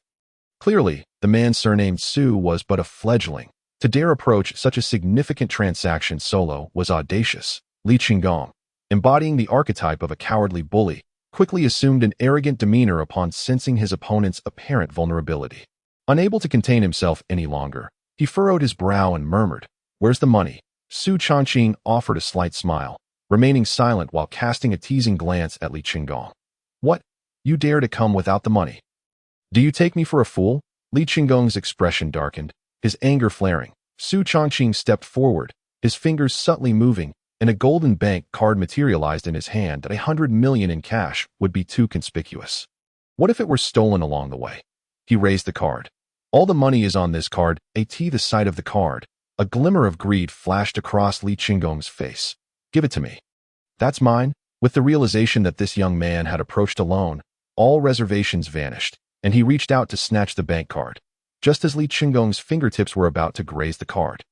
Clearly, the man surnamed Su was but a fledgling. To dare approach such a significant transaction solo was audacious. Li Chenggong, embodying the archetype of a cowardly bully, quickly assumed an arrogant demeanor upon sensing his opponent's apparent vulnerability. Unable to contain himself any longer, he furrowed his brow and murmured, "Where's the money?" Su Changqing offered a slight smile, remaining silent while casting a teasing glance at Li Chenggong. "What? You dare to come without the money? Do you take me for a fool?" Li Chenggong's expression darkened, his anger flaring. Su Changqing stepped forward, his fingers subtly moving, and a golden bank card materialized in his hand. That 100 million in cash would be too conspicuous. What if it were stolen along the way? He raised the card. All the money is on this card. The sight of the card, a glimmer of greed flashed across Li Chenggong's face. "Give it to me." "That's mine." With the realization that this young man had approached alone, all reservations vanished, and he reached out to snatch the bank card. Just as Li Chenggong's fingertips were about to graze the card,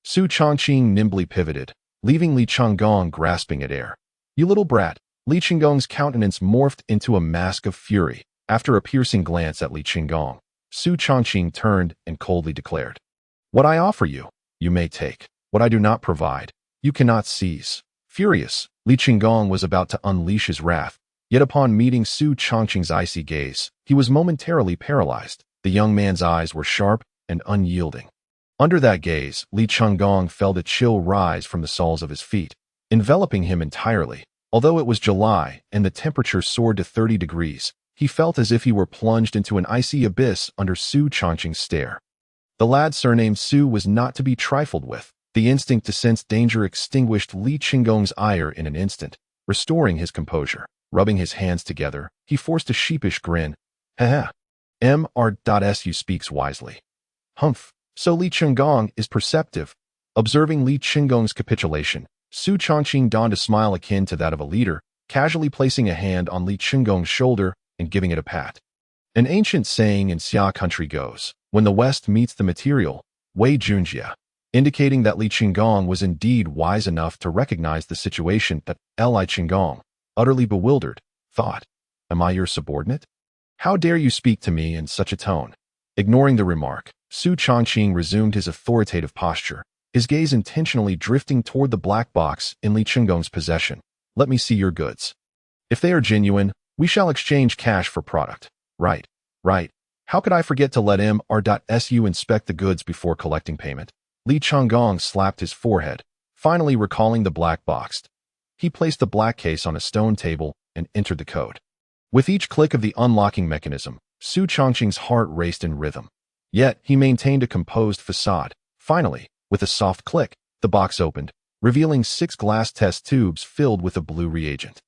Su Changqing nimbly pivoted, leaving Li Chenggong grasping at air. "You little brat." Li Chenggong's countenance morphed into a mask of fury. After a piercing glance at Li Chenggong, Su Changqing turned and coldly declared, "What I offer you, you may take. What I do not provide, you cannot seize." Furious, Li Chenggong was about to unleash his wrath, yet upon meeting Su Changqing's icy gaze, he was momentarily paralyzed. The young man's eyes were sharp and unyielding. Under that gaze, Li Chenggong felt a chill rise from the soles of his feet, enveloping him entirely. Although it was July and the temperature soared to 30 degrees, he felt as if he were plunged into an icy abyss under Su Changqing's stare. The lad surnamed Su was not to be trifled with. The instinct to sense danger extinguished Li Chenggong's ire in an instant. Restoring his composure, rubbing his hands together, he forced a sheepish grin. "Haha. MR.SU speaks wisely." "Humph. So Li Chenggong is perceptive." Observing Li Chenggong's capitulation, Su Changqing donned a smile akin to that of a leader, casually placing a hand on Li Chenggong's shoulder and giving it a pat. An ancient saying in Xia country goes, "When the West meets the material, Wei Junjia," indicating that Li Chenggong was indeed wise enough to recognize the situation. That Li Chenggong, utterly bewildered, thought, "Am I your subordinate? How dare you speak to me in such a tone?" Ignoring the remark, Su Changqing resumed his authoritative posture, his gaze intentionally drifting toward the black box in Li Chenggong's possession. "Let me see your goods. If they are genuine, we shall exchange cash for product." Right. How could I forget to let MR.SU inspect the goods before collecting payment?" Li Chenggong slapped his forehead, finally recalling the black box. He placed the black case on a stone table and entered the code. With each click of the unlocking mechanism, Su Changqing's heart raced in rhythm. Yet, he maintained a composed facade. Finally, with a soft click, the box opened, revealing 6 glass test tubes filled with a blue reagent.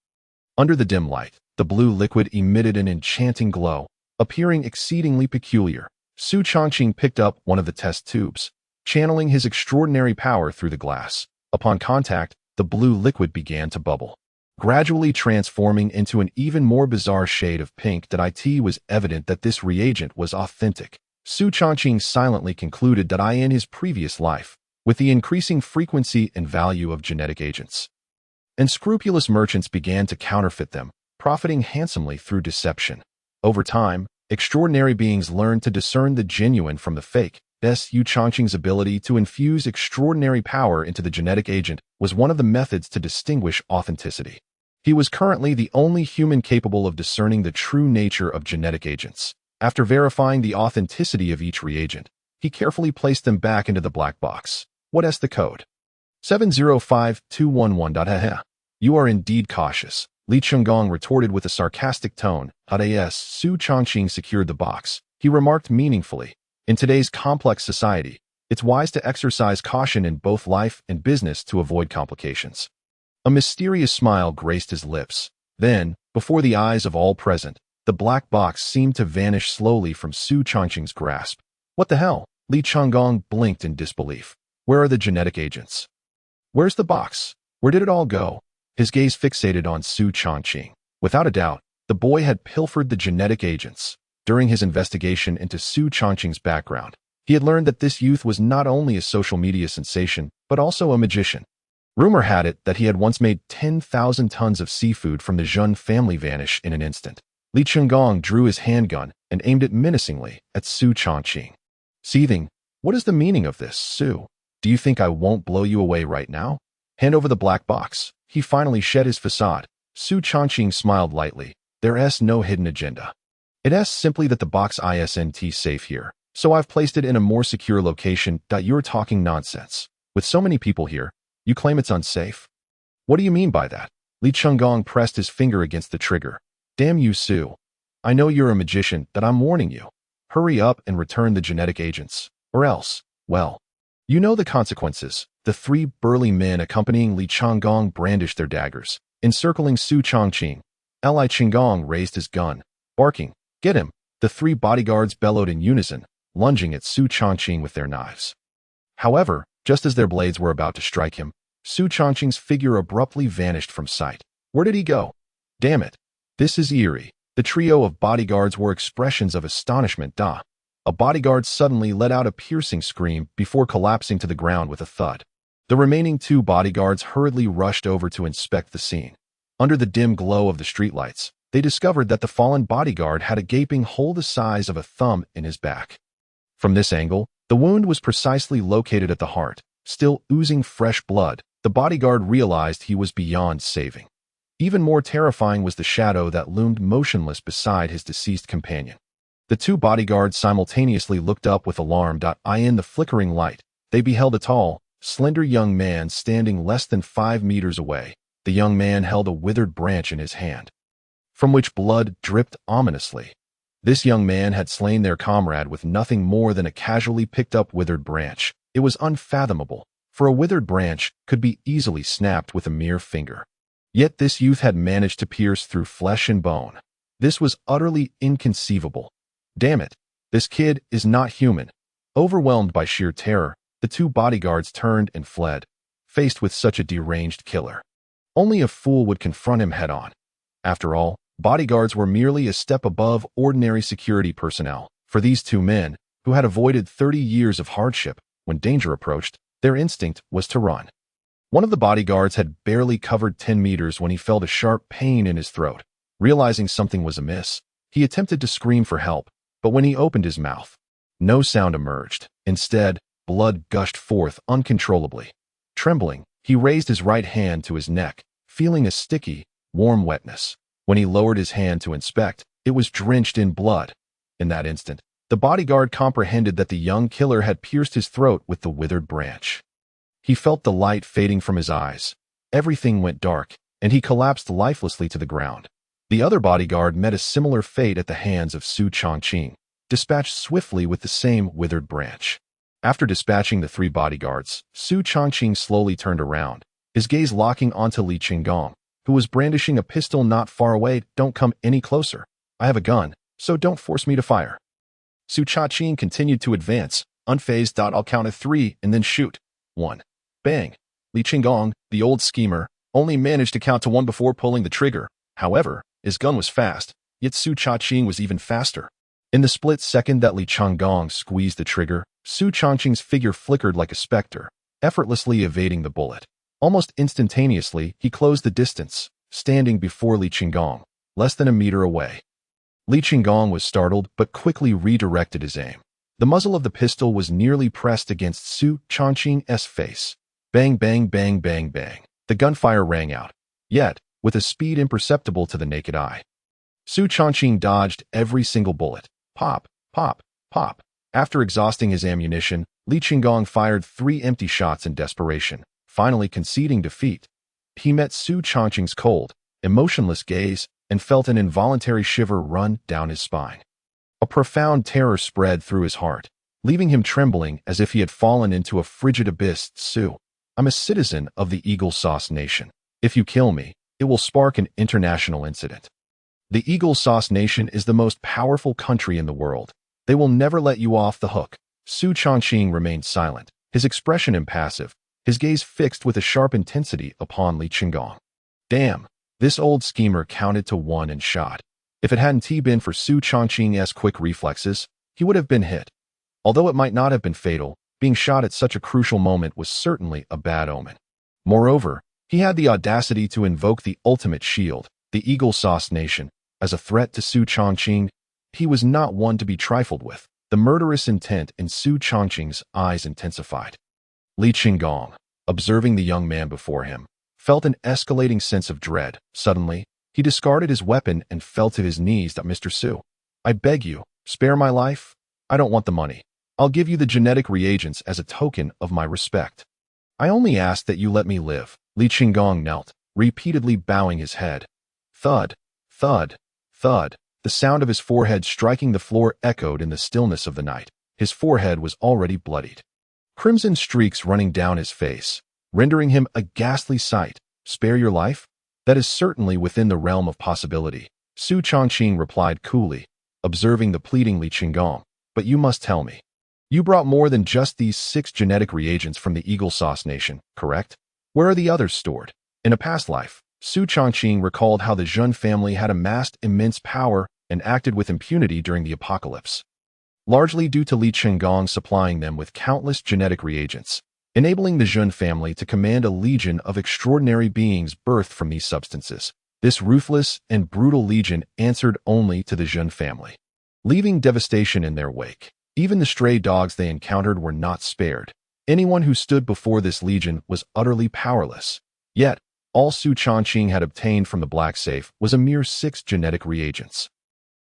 Under the dim light, the blue liquid emitted an enchanting glow, appearing exceedingly peculiar. Su Changqing picked up one of the test tubes, channeling his extraordinary power through the glass. Upon contact, the blue liquid began to bubble, gradually transforming into an even more bizarre shade of pink. That it was evident that this reagent was authentic. Su Changqing silently concluded that in his previous life, with the increasing frequency and value of genetic agents, unscrupulous merchants began to counterfeit them, profiting handsomely through deception. Over time, extraordinary beings learned to discern the genuine from the fake. Su Changqing's ability to infuse extraordinary power into the genetic agent was one of the methods to distinguish authenticity. He was currently the only human capable of discerning the true nature of genetic agents. After verifying the authenticity of each reagent, he carefully placed them back into the black box. What's the code? 705211. You are indeed cautious, Li Chunggong retorted with a sarcastic tone. As Su Changqing secured the box, he remarked meaningfully, in today's complex society, it's wise to exercise caution in both life and business to avoid complications. A mysterious smile graced his lips. Then, before the eyes of all present, the black box seemed to vanish slowly from Su Changqing's grasp. What the hell? Li Chunggong blinked in disbelief. Where are the genetic agents? Where's the box? Where did it all go? His gaze fixated on Su Changqing. Without a doubt, the boy had pilfered the genetic agents. During his investigation into Su Changqing's background, he had learned that this youth was not only a social media sensation, but also a magician. Rumor had it that he had once made 10,000 tons of seafood from the Zhun family vanish in an instant. Li Chunggong drew his handgun and aimed it menacingly at Su Changqing. Seething, what is the meaning of this, Su? Do you think I won't blow you away right now? Hand over the black box. He finally shed his facade. Su Changqing smiled lightly. There's no hidden agenda. It's simply that the box isn't safe here, so I've placed it in a more secure location. You're talking nonsense. With so many people here, you claim it's unsafe? What do you mean by that? Li Chunggong pressed his finger against the trigger. Damn you, Su. I know you're a magician, but I'm warning you. Hurry up and return the genetic agents, or else, well, you know the consequences. The three burly men accompanying Li Chunggong brandished their daggers, encircling Su Changqing. Li Chunggong raised his gun, barking, "Get him!" The three bodyguards bellowed in unison, lunging at Su Changqing with their knives. However, just as their blades were about to strike him, Su Changqing's figure abruptly vanished from sight. Where did he go? Damn it. This is eerie. The trio of bodyguards wore expressions of astonishment. A bodyguard suddenly let out a piercing scream before collapsing to the ground with a thud. The remaining two bodyguards hurriedly rushed over to inspect the scene. Under the dim glow of the streetlights, they discovered that the fallen bodyguard had a gaping hole the size of a thumb in his back. From this angle, the wound was precisely located at the heart, still oozing fresh blood. The bodyguard realized he was beyond saving. Even more terrifying was the shadow that loomed motionless beside his deceased companion. The two bodyguards simultaneously looked up with alarm. In the flickering light, they beheld a tall, slender young man standing less than 5 meters away. The young man held a withered branch in his hand, from which blood dripped ominously. This young man had slain their comrade with nothing more than a casually picked up withered branch. It was unfathomable, for a withered branch could be easily snapped with a mere finger. Yet this youth had managed to pierce through flesh and bone. This was utterly inconceivable. Damn it, this kid is not human. Overwhelmed by sheer terror, the two bodyguards turned and fled, faced with such a deranged killer. Only a fool would confront him head-on. After all, bodyguards were merely a step above ordinary security personnel. For these two men, who had avoided 30 years of hardship, when danger approached, their instinct was to run. One of the bodyguards had barely covered 10 meters when he felt a sharp pain in his throat. Realizing something was amiss, he attempted to scream for help, but when he opened his mouth, no sound emerged. Instead, blood gushed forth uncontrollably. Trembling, he raised his right hand to his neck, feeling a sticky, warm wetness. When he lowered his hand to inspect, it was drenched in blood. In that instant, the bodyguard comprehended that the young killer had pierced his throat with the withered branch. He felt the light fading from his eyes. Everything went dark, and he collapsed lifelessly to the ground. The other bodyguard met a similar fate at the hands of Su Changqing, dispatched swiftly with the same withered branch. After dispatching the three bodyguards, Su Changqing slowly turned around, his gaze locking onto Li Chunggong, who was brandishing a pistol not far away. Don't come any closer. I have a gun, so don't force me to fire. Su Changqing continued to advance, unfazed. I'll count to 3 and then shoot. 1. Bang. Li Chunggong, The old schemer only managed to count to 1 before pulling the trigger. However, his gun was fast, yet Su Changqing was even faster. In the split second that Li Chenggong squeezed the trigger, Su Changqing's figure flickered like a specter, effortlessly evading the bullet. Almost instantaneously, he closed the distance, standing before Li Chenggong, less than a meter away. Li Chenggong was startled but quickly redirected his aim. The muzzle of the pistol was nearly pressed against Su Changqing's face. Bang, bang, bang, bang, bang. The gunfire rang out, yet with a speed imperceptible to the naked eye. Su Changqing dodged every single bullet. Pop, pop, pop. After exhausting his ammunition, Li Chenggong fired 3 empty shots in desperation, finally conceding defeat. He met Su Changqing's cold, emotionless gaze and felt an involuntary shiver run down his spine. A profound terror spread through his heart, leaving him trembling as if he had fallen into a frigid abyss. Su, I'm a citizen of the Eagle Sauce Nation. If you kill me, it will spark an international incident. The Eagle Sauce Nation is the most powerful country in the world. They will never let you off the hook. Su Changqing remained silent, his expression impassive, his gaze fixed with a sharp intensity upon Li Chenggong. Damn, this old schemer counted to 1 and shot. If it hadn't been for Su Changqing's quick reflexes, he would have been hit. Although it might not have been fatal, being shot at such a crucial moment was certainly a bad omen. Moreover, he had the audacity to invoke the ultimate shield, the Eagle Sauce Nation, as a threat to Su Changqing. He was not one to be trifled with. The murderous intent in Su Changqing's eyes intensified. Li Chenggong, observing the young man before him, felt an escalating sense of dread. Suddenly, he discarded his weapon and fell to his knees. Mr. Su, I beg you, spare my life. I don't want the money. I'll give you the genetic reagents as a token of my respect. I only ask that you let me live. Li Chenggong knelt, repeatedly bowing his head. Thud, thud, thud. The sound of his forehead striking the floor echoed in the stillness of the night. His forehead was already bloodied, crimson streaks running down his face, rendering him a ghastly sight. Spare your life? That is certainly within the realm of possibility, Su Changqing replied coolly, observing the pleading Li Chenggong. But you must tell me. You brought more than just these 6 genetic reagents from the Eagle Sauce Nation, correct? Where are the others stored? In a past life, Su Changqing recalled how the Zhen family had amassed immense power and acted with impunity during the apocalypse, largely due to Li Chenggong supplying them with countless genetic reagents, enabling the Zhen family to command a legion of extraordinary beings birthed from these substances. This ruthless and brutal legion answered only to the Zhen family, leaving devastation in their wake. Even the stray dogs they encountered were not spared. Anyone who stood before this legion was utterly powerless. Yet, all Su Changqing had obtained from the black safe was a mere 6 genetic reagents.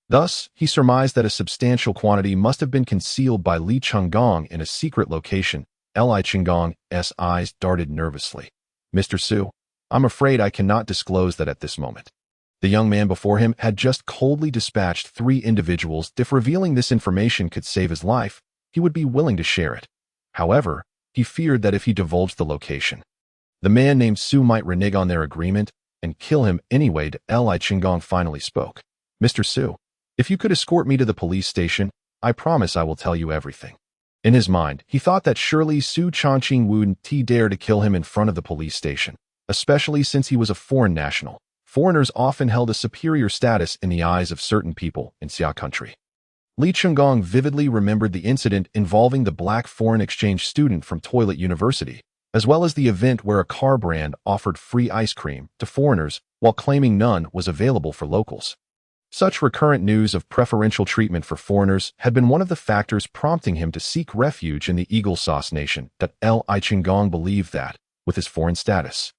Thus, he surmised that a substantial quantity must have been concealed by Li Chenggong in a secret location. Li Chenggong's eyes darted nervously. Mr. Su, I'm afraid I cannot disclose that at this moment. The young man before him had just coldly dispatched 3 individuals. If revealing this information could save his life, he would be willing to share it. However, he feared that if he divulged the location, the man named Su might renege on their agreement and kill him anyway. Li Chenggong finally spoke. Mr. Su, if you could escort me to the police station, I promise I will tell you everything. In his mind, he thought that surely Su Changqing wouldn't dare to kill him in front of the police station, especially since he was a foreign national. Foreigners often held a superior status in the eyes of certain people in Xia country. Li Chenggong vividly remembered the incident involving the black foreign exchange student from Toilet University, as well as the event where a car brand offered free ice cream to foreigners while claiming none was available for locals. Such recurrent news of preferential treatment for foreigners had been one of the factors prompting him to seek refuge in the Eagle Sauce Nation. Li Chenggong believed that, with his foreign status,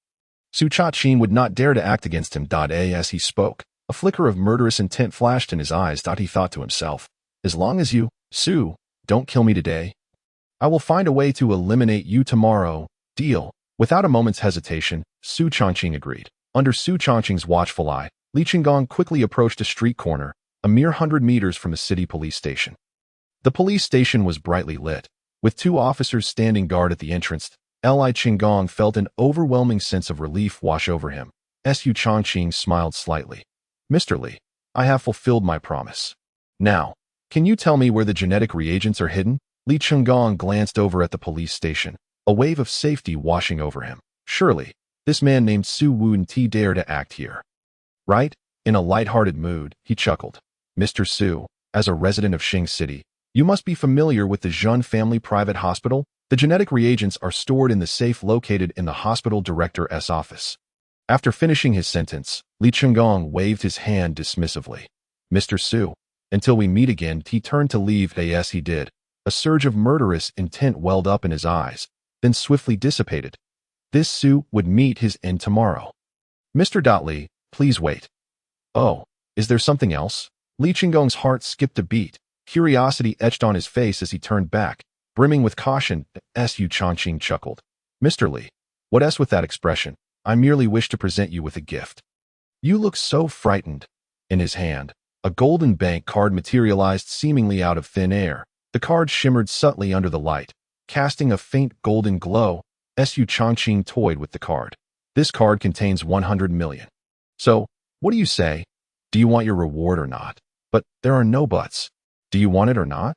Su Changqing would not dare to act against him. As he spoke, a flicker of murderous intent flashed in his eyes. He thought to himself, as long as you, Su, don't kill me today, I will find a way to eliminate you tomorrow. Deal. Without a moment's hesitation, Su Changqing agreed. Under Su Changqing's watchful eye, Li Chenggong quickly approached a street corner, a mere 100 meters from the city police station. The police station was brightly lit, with 2 officers standing guard at the entrance. Li Chenggong felt an overwhelming sense of relief wash over him. Su Changqing smiled slightly. Mr. Li, I have fulfilled my promise. Now, can you tell me where the genetic reagents are hidden? Li Chenggong glanced over at the police station, a wave of safety washing over him. Surely, This man named Su Woon T dare to act here. Right? In a light-hearted mood, he chuckled. Mr. Su, as a resident of Xing City, you must be familiar with the Zhun Family Private Hospital. The genetic reagents are stored in the safe located in the hospital director's office. After finishing his sentence, Li Chenggong waved his hand dismissively. Mr. Su, until we meet again. He turned to leave. Yes, he did. A surge of murderous intent welled up in his eyes, then swiftly dissipated. This Su would meet his end tomorrow. Mr. Li, please wait. Oh, is there something else? Li Chenggong's heart skipped a beat. Curiosity etched on his face as he turned back, brimming with caution. Su Changqing chuckled. Mr. Li, what s with that expression? I merely wish to present you with a gift. You look so frightened. In his hand, a golden bank card materialized seemingly out of thin air. The card shimmered subtly under the light, casting a faint golden glow. Su Changqing toyed with the card. This card contains 100 million. So, what do you say? Do you want your reward or not? But there are no buts. Do you want it or not?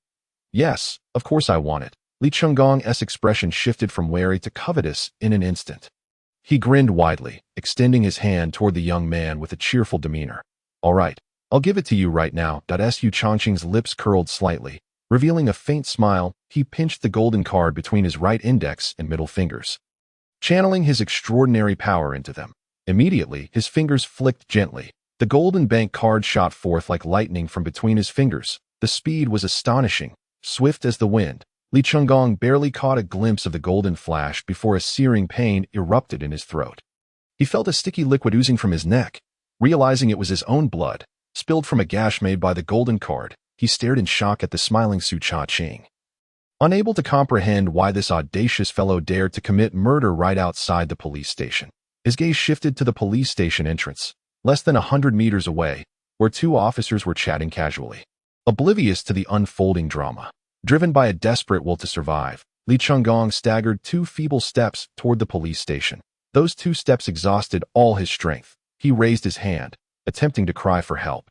Yes, of course I want it. Li Chenggong's expression shifted from wary to covetous in an instant. He grinned widely, extending his hand toward the young man with a cheerful demeanor. All right, I'll give it to you right now. Su Changqing's lips curled slightly. Revealing a faint smile, he pinched the golden card between his right index and middle fingers, channeling his extraordinary power into them. Immediately, his fingers flicked gently. The golden bank card shot forth like lightning from between his fingers. The speed was astonishing, swift as the wind. Li Chenggong barely caught a glimpse of the golden flash before a searing pain erupted in his throat. He felt a sticky liquid oozing from his neck. Realizing it was his own blood, spilled from a gash made by the golden card, he stared in shock at the smiling Su Changqing. Unable to comprehend why this audacious fellow dared to commit murder right outside the police station, his gaze shifted to the police station entrance, less than 100 meters away, where two officers were chatting casually. Oblivious to the unfolding drama, driven by a desperate will to survive, Li Chenggong staggered 2 feeble steps toward the police station. Those 2 steps exhausted all his strength. He raised his hand, attempting to cry for help.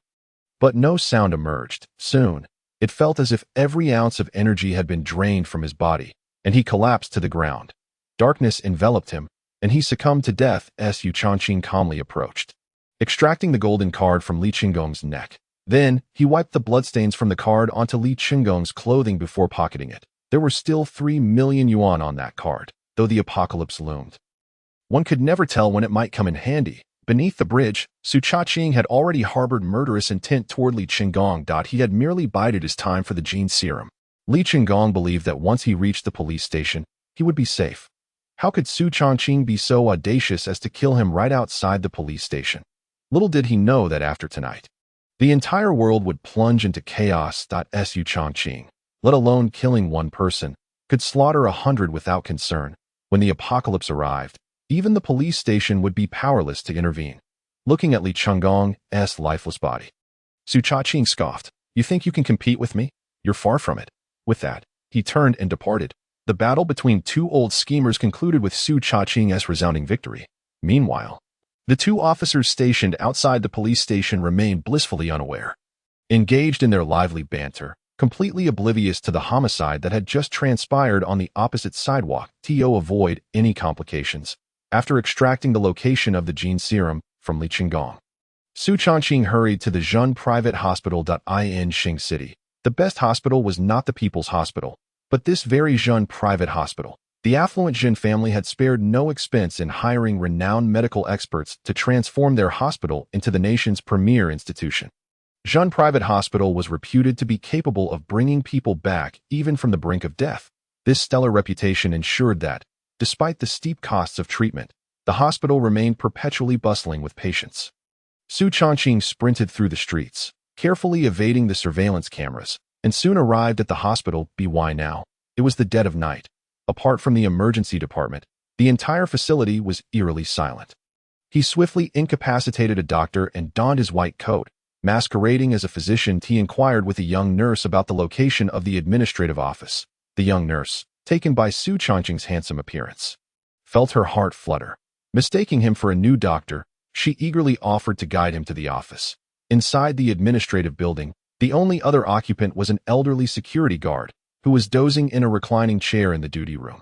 But no sound emerged. Soon, it felt as if every ounce of energy had been drained from his body, and he collapsed to the ground. Darkness enveloped him, and he succumbed to death. Su Changqing calmly approached, extracting the golden card from Li Chenggong's neck. Then, he wiped the bloodstains from the card onto Li Chenggong's clothing before pocketing it. There were still 3 million yuan on that card, though the apocalypse loomed. One could never tell when it might come in handy. Beneath the bridge, Su Changqing had already harbored murderous intent toward Li Chenggong. He had merely bided his time for the gene serum. Li Chenggong believed that once he reached the police station, he would be safe. How could Su Changqing be so audacious as to kill him right outside the police station? Little did he know that after tonight, the entire world would plunge into chaos. Su Changqing, let alone killing one person, could slaughter 100 without concern. When the apocalypse arrived, even the police station would be powerless to intervene. Looking at Li Chenggong's lifeless body, Su Changqing scoffed. You think you can compete with me? You're far from it. With that, he turned and departed. The battle between 2 old schemers concluded with Su Changqing's resounding victory. Meanwhile, the 2 officers stationed outside the police station remained blissfully unaware, engaged in their lively banter, completely oblivious to the homicide that had just transpired on the opposite sidewalk. To avoid any complications, after extracting the location of the gene serum from Li Chenggong, Su Changqing hurried to the Zhun Private Hospital. In Xing City, the best hospital was not the People's Hospital, but this very Zhun Private Hospital. The affluent Jin family had spared no expense in hiring renowned medical experts to transform their hospital into the nation's premier institution. Zhun Private Hospital was reputed to be capable of bringing people back even from the brink of death. This stellar reputation ensured that, despite the steep costs of treatment, the hospital remained perpetually bustling with patients. Su Changqing sprinted through the streets, carefully evading the surveillance cameras, and soon arrived at the hospital. Why now? It was the dead of night. Apart from the emergency department, the entire facility was eerily silent. He swiftly incapacitated a doctor and donned his white coat. Masquerading as a physician, he inquired with a young nurse about the location of the administrative office. The young nurse, taken by Su Changqing's handsome appearance, felt her heart flutter. Mistaking him for a new doctor, she eagerly offered to guide him to the office. Inside the administrative building, the only other occupant was an elderly security guard, who was dozing in a reclining chair in the duty room.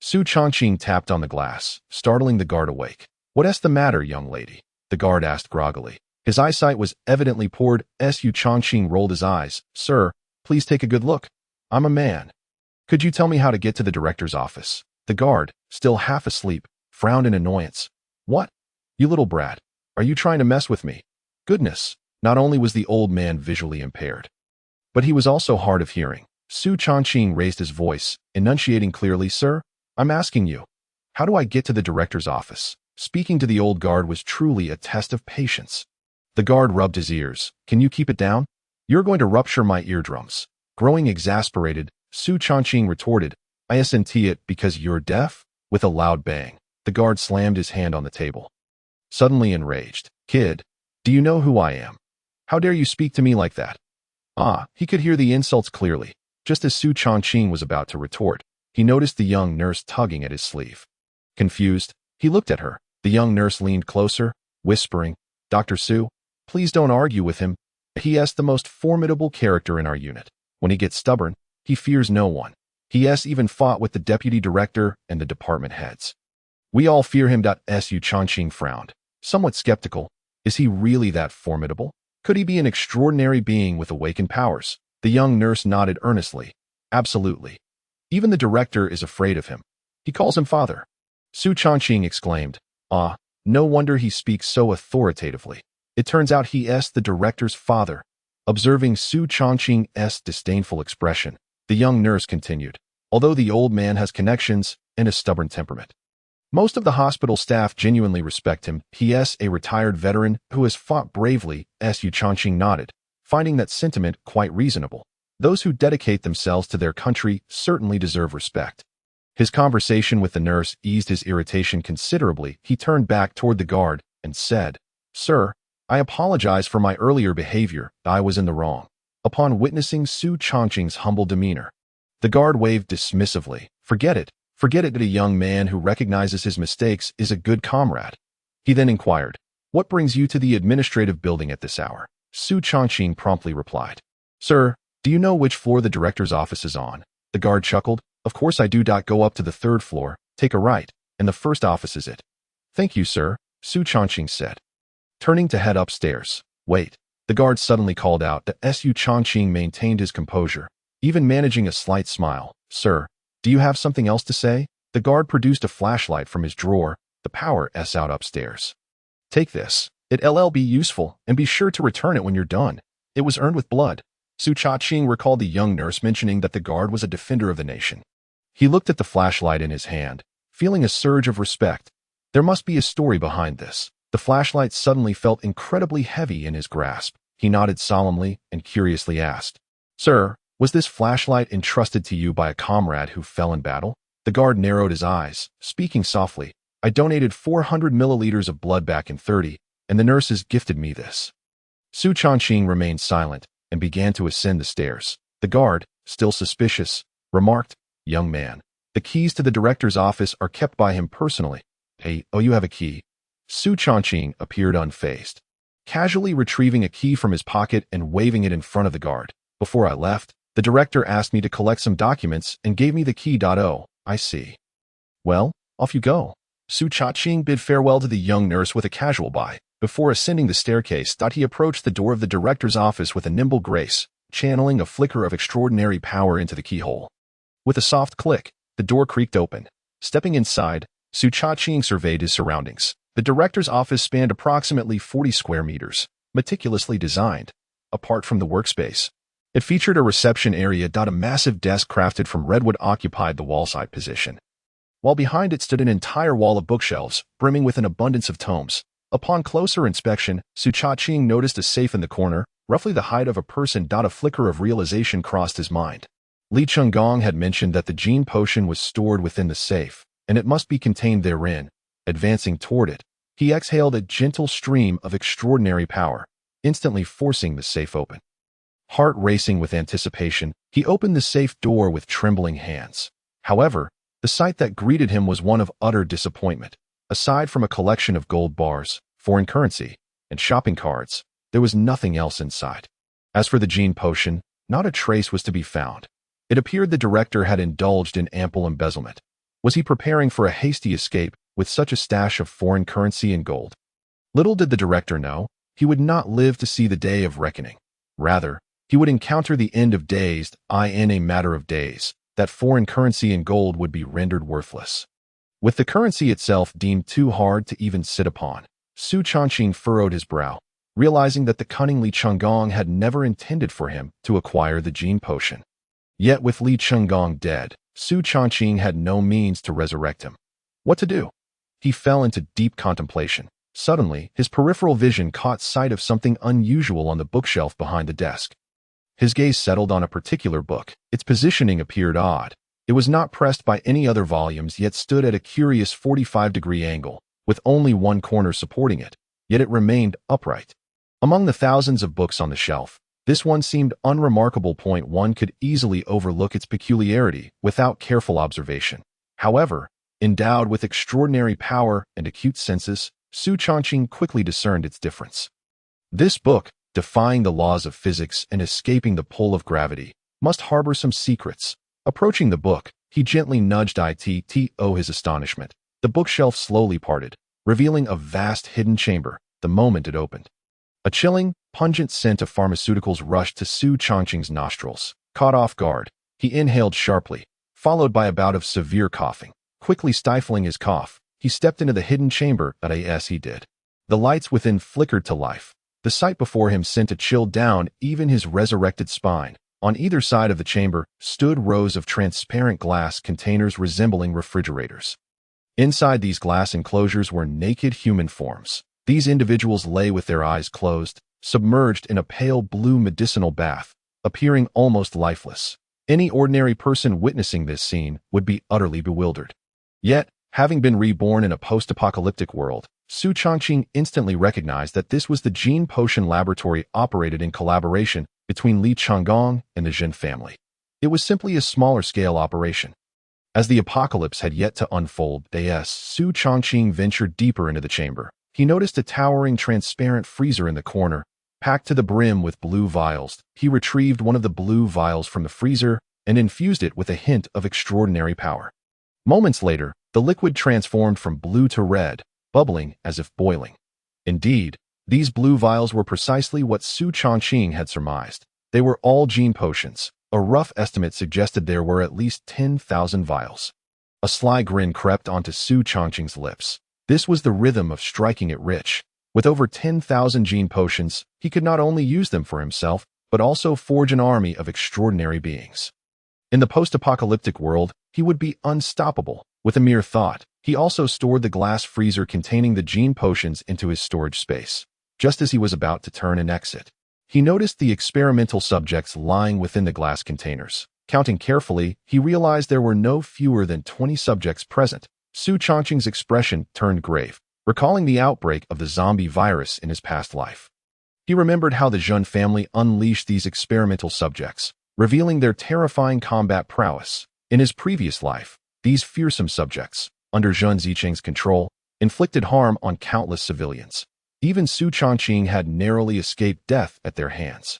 Su Changqing tapped on the glass, startling the guard awake. What's the matter, young lady? The guard asked groggily. His eyesight was evidently poor. Su Changqing rolled his eyes. Sir, please take a good look. I'm a man. Could you tell me how to get to the director's office? The guard, still half asleep, frowned in annoyance. What? You little brat. Are you trying to mess with me? Goodness. Not only was the old man visually impaired, but he was also hard of hearing. Su Changqing raised his voice, enunciating clearly, Sir, I'm asking you, how do I get to the director's office? Speaking to the old guard was truly a test of patience. The guard rubbed his ears. Can you keep it down? You're going to rupture my eardrums. Growing exasperated, Su Changqing retorted, I isn't it because you're deaf? With a loud bang, the guard slammed his hand on the table. Suddenly enraged, Kid, do you know who I am? How dare you speak to me like that? He could hear the insults clearly. Just as Su Changqing was about to retort, he noticed the young nurse tugging at his sleeve. Confused, he looked at her. The young nurse leaned closer, whispering, Dr. Su, please don't argue with him. He is the most formidable character in our unit. When he gets stubborn, he fears no one. He has even fought with the deputy director and the department heads. We all fear him. Su Changqing frowned, somewhat skeptical. Is he really that formidable? Could he be an extraordinary being with awakened powers? The young nurse nodded earnestly. Absolutely. Even the director is afraid of him. He calls him father. Su Changqing exclaimed, no wonder he speaks so authoritatively. It turns out he is the director's father. Observing Su Changqing's disdainful expression, the young nurse continued, although the old man has connections and a stubborn temperament, most of the hospital staff genuinely respect him. He is a retired veteran who has fought bravely. Su Changqing nodded, finding that sentiment quite reasonable. Those who dedicate themselves to their country certainly deserve respect. His conversation with the nurse eased his irritation considerably. He turned back toward the guard and said, Sir, I apologize for my earlier behavior. I was in the wrong. Upon witnessing Su Changqing's humble demeanor, the guard waved dismissively. Forget it. Forget it that a young man who recognizes his mistakes is a good comrade. He then inquired, What brings you to the administrative building at this hour? Su Changqing promptly replied, Sir, do you know which floor the director's office is on? The guard chuckled. Of course I do. Go up to the third floor, take a right, and the first office is it. Thank you, sir, Su Changqing said, turning to head upstairs. Wait, the guard suddenly called out. Su Changqing maintained his composure, even managing a slight smile. Sir, do you have something else to say? The guard produced a flashlight from his drawer. The power is out upstairs. Take this. It'll be useful, and be sure to return it when you're done. It was earned with blood. Su Changqing recalled the young nurse mentioning that the guard was a defender of the nation. He looked at the flashlight in his hand, feeling a surge of respect. There must be a story behind this. The flashlight suddenly felt incredibly heavy in his grasp. He nodded solemnly and curiously asked, Sir, was this flashlight entrusted to you by a comrade who fell in battle? The guard narrowed his eyes, speaking softly. I donated 400 milliliters of blood back in 30, and the nurses gifted me this. Su Changqing remained silent and began to ascend the stairs. The guard, still suspicious, remarked, Young man, the keys to the director's office are kept by him personally. Hey, you have a key. Su Changqing appeared unfazed, casually retrieving a key from his pocket and waving it in front of the guard. Before I left, the director asked me to collect some documents and gave me the key. I see. Well, off you go. Su Changqing bid farewell to the young nurse with a casual bye. Before ascending the staircase, he approached the door of the director's office with a nimble grace, channeling a flicker of extraordinary power into the keyhole. With a soft click, the door creaked open. Stepping inside, Su Changqing surveyed his surroundings. The director's office spanned approximately 40 square meters, meticulously designed. Apart from the workspace, it featured a reception area. A massive desk crafted from redwood occupied the wall-side position, while behind it stood an entire wall of bookshelves, brimming with an abundance of tomes. Upon closer inspection, Su Changqing noticed a safe in the corner, roughly the height of a person. A flicker of realization crossed his mind. Li Chunggong had mentioned that the gene potion was stored within the safe, and it must be contained therein. Advancing toward it, he exhaled a gentle stream of extraordinary power, instantly forcing the safe open. Heart racing with anticipation, he opened the safe door with trembling hands. However, the sight that greeted him was one of utter disappointment. Aside from a collection of gold bars, foreign currency, and shopping cards, there was nothing else inside. As for the gene potion, not a trace was to be found. It appeared the director had indulged in ample embezzlement. Was he preparing for a hasty escape with such a stash of foreign currency and gold? Little did the director know, he would not live to see the day of reckoning. Rather, he would encounter the end of days, in a matter of days, that foreign currency and gold would be rendered worthless. With the currency itself deemed too hard to even sit upon, Su Changqing furrowed his brow, realizing that the cunning Li Chenggong had never intended for him to acquire the gene potion. Yet with Li Chenggong dead, Su Changqing had no means to resurrect him. What to do? He fell into deep contemplation. Suddenly, his peripheral vision caught sight of something unusual on the bookshelf behind the desk. His gaze settled on a particular book. Its positioning appeared odd. It was not pressed by any other volumes, yet stood at a curious 45-degree angle, with only one corner supporting it, yet it remained upright. Among the thousands of books on the shelf, this one seemed unremarkable. One could easily overlook its peculiarity without careful observation. However, endowed with extraordinary power and acute senses, Su Changqing quickly discerned its difference. This book, defying the laws of physics and escaping the pull of gravity, must harbor some secrets. Approaching the book, he gently nudged it. To his astonishment, the bookshelf slowly parted, revealing a vast hidden chamber the moment it opened. A chilling, pungent scent of pharmaceuticals rushed to Su Changqing's nostrils. Caught off guard, he inhaled sharply, followed by a bout of severe coughing. Quickly stifling his cough, he stepped into the hidden chamber. He did. The lights within flickered to life. The sight before him sent a chill down even his resurrected spine. On either side of the chamber stood rows of transparent glass containers resembling refrigerators. Inside these glass enclosures were naked human forms. These individuals lay with their eyes closed, submerged in a pale blue medicinal bath, appearing almost lifeless. Any ordinary person witnessing this scene would be utterly bewildered. Yet, having been reborn in a post-apocalyptic world, Su Changqing instantly recognized that this was the gene potion laboratory operated in collaboration between Li Chenggong and the Zhen family. It was simply a smaller-scale operation. As the apocalypse had yet to unfold, Su Changqing ventured deeper into the chamber. He noticed a towering transparent freezer in the corner, packed to the brim with blue vials. He retrieved one of the blue vials from the freezer and infused it with a hint of extraordinary power. Moments later, the liquid transformed from blue to red, bubbling as if boiling. Indeed, these blue vials were precisely what Su Changqing had surmised. They were all gene potions. A rough estimate suggested there were at least 10,000 vials. A sly grin crept onto Su Changqing's lips. This was the rhythm of striking it rich. With over 10,000 gene potions, he could not only use them for himself, but also forge an army of extraordinary beings. In the post-apocalyptic world, he would be unstoppable. With a mere thought, he also stored the glass freezer containing the gene potions into his storage space. Just as he was about to turn and exit, he noticed the experimental subjects lying within the glass containers. Counting carefully, he realized there were no fewer than 20 subjects present. Su Changqing's expression turned grave, recalling the outbreak of the zombie virus in his past life. He remembered how the Zhen family unleashed these experimental subjects, revealing their terrifying combat prowess. In his previous life, these fearsome subjects, under Zhen Zicheng's control, inflicted harm on countless civilians. Even Su Changqing had narrowly escaped death at their hands.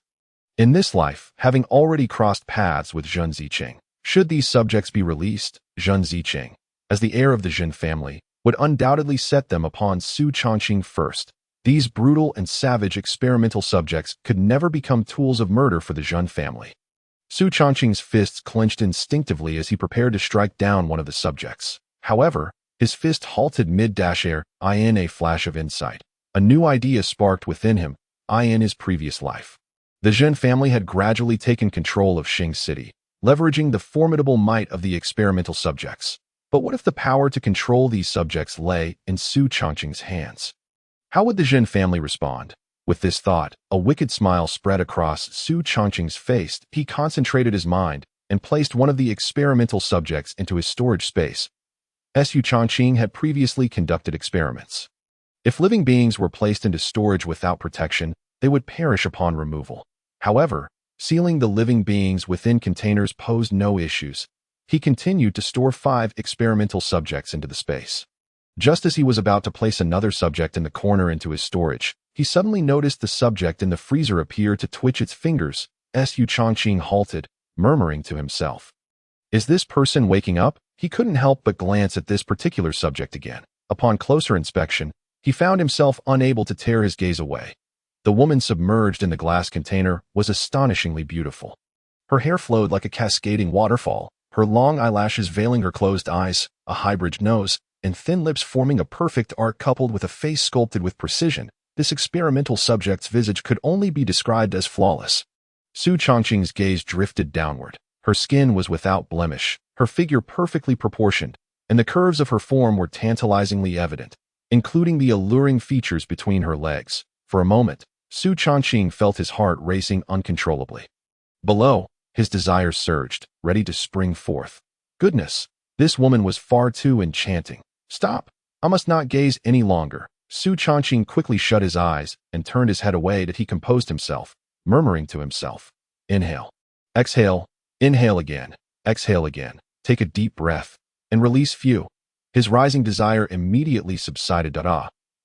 In this life, having already crossed paths with Zhen Zicheng, should these subjects be released, Zhen Zicheng, as the heir of the Zhen family, would undoubtedly set them upon Su Changqing first. These brutal and savage experimental subjects could never become tools of murder for the Zhen family. Su Changqing's fists clenched instinctively as he prepared to strike down one of the subjects. However, his fist halted mid-air. In a flash of insight, a new idea sparked within him. In his previous life, the Zhen family had gradually taken control of Xing City, leveraging the formidable might of the experimental subjects. But what if the power to control these subjects lay in Su Changqing's hands? How would the Zhen family respond? With this thought, a wicked smile spread across Su Changqing's face. He concentrated his mind and placed one of the experimental subjects into his storage space. Su Changqing had previously conducted experiments. If living beings were placed into storage without protection, they would perish upon removal. However, sealing the living beings within containers posed no issues. He continued to store 5 experimental subjects into the space. Just as he was about to place another subject in the corner into his storage, he suddenly noticed the subject in the freezer appear to twitch its fingers. Su Changqing halted, murmuring to himself, "Is this person waking up?" He couldn't help but glance at this particular subject again. Upon closer inspection, he found himself unable to tear his gaze away. The woman submerged in the glass container was astonishingly beautiful. Her hair flowed like a cascading waterfall, her long eyelashes veiling her closed eyes, a high-bridged nose, and thin lips forming a perfect arc coupled with a face sculpted with precision. This experimental subject's visage could only be described as flawless. Su Changqing's gaze drifted downward. Her skin was without blemish, her figure perfectly proportioned, and the curves of her form were tantalizingly evident, including the alluring features between her legs. For a moment, Su Changqing felt his heart racing uncontrollably. Below, his desires surged, ready to spring forth. Goodness, this woman was far too enchanting. Stop! I must not gaze any longer. Su Changqing quickly shut his eyes and turned his head away that he composed himself, murmuring to himself. Inhale. Exhale. Inhale again. Exhale again. Take a deep breath and release few. His rising desire immediately subsided.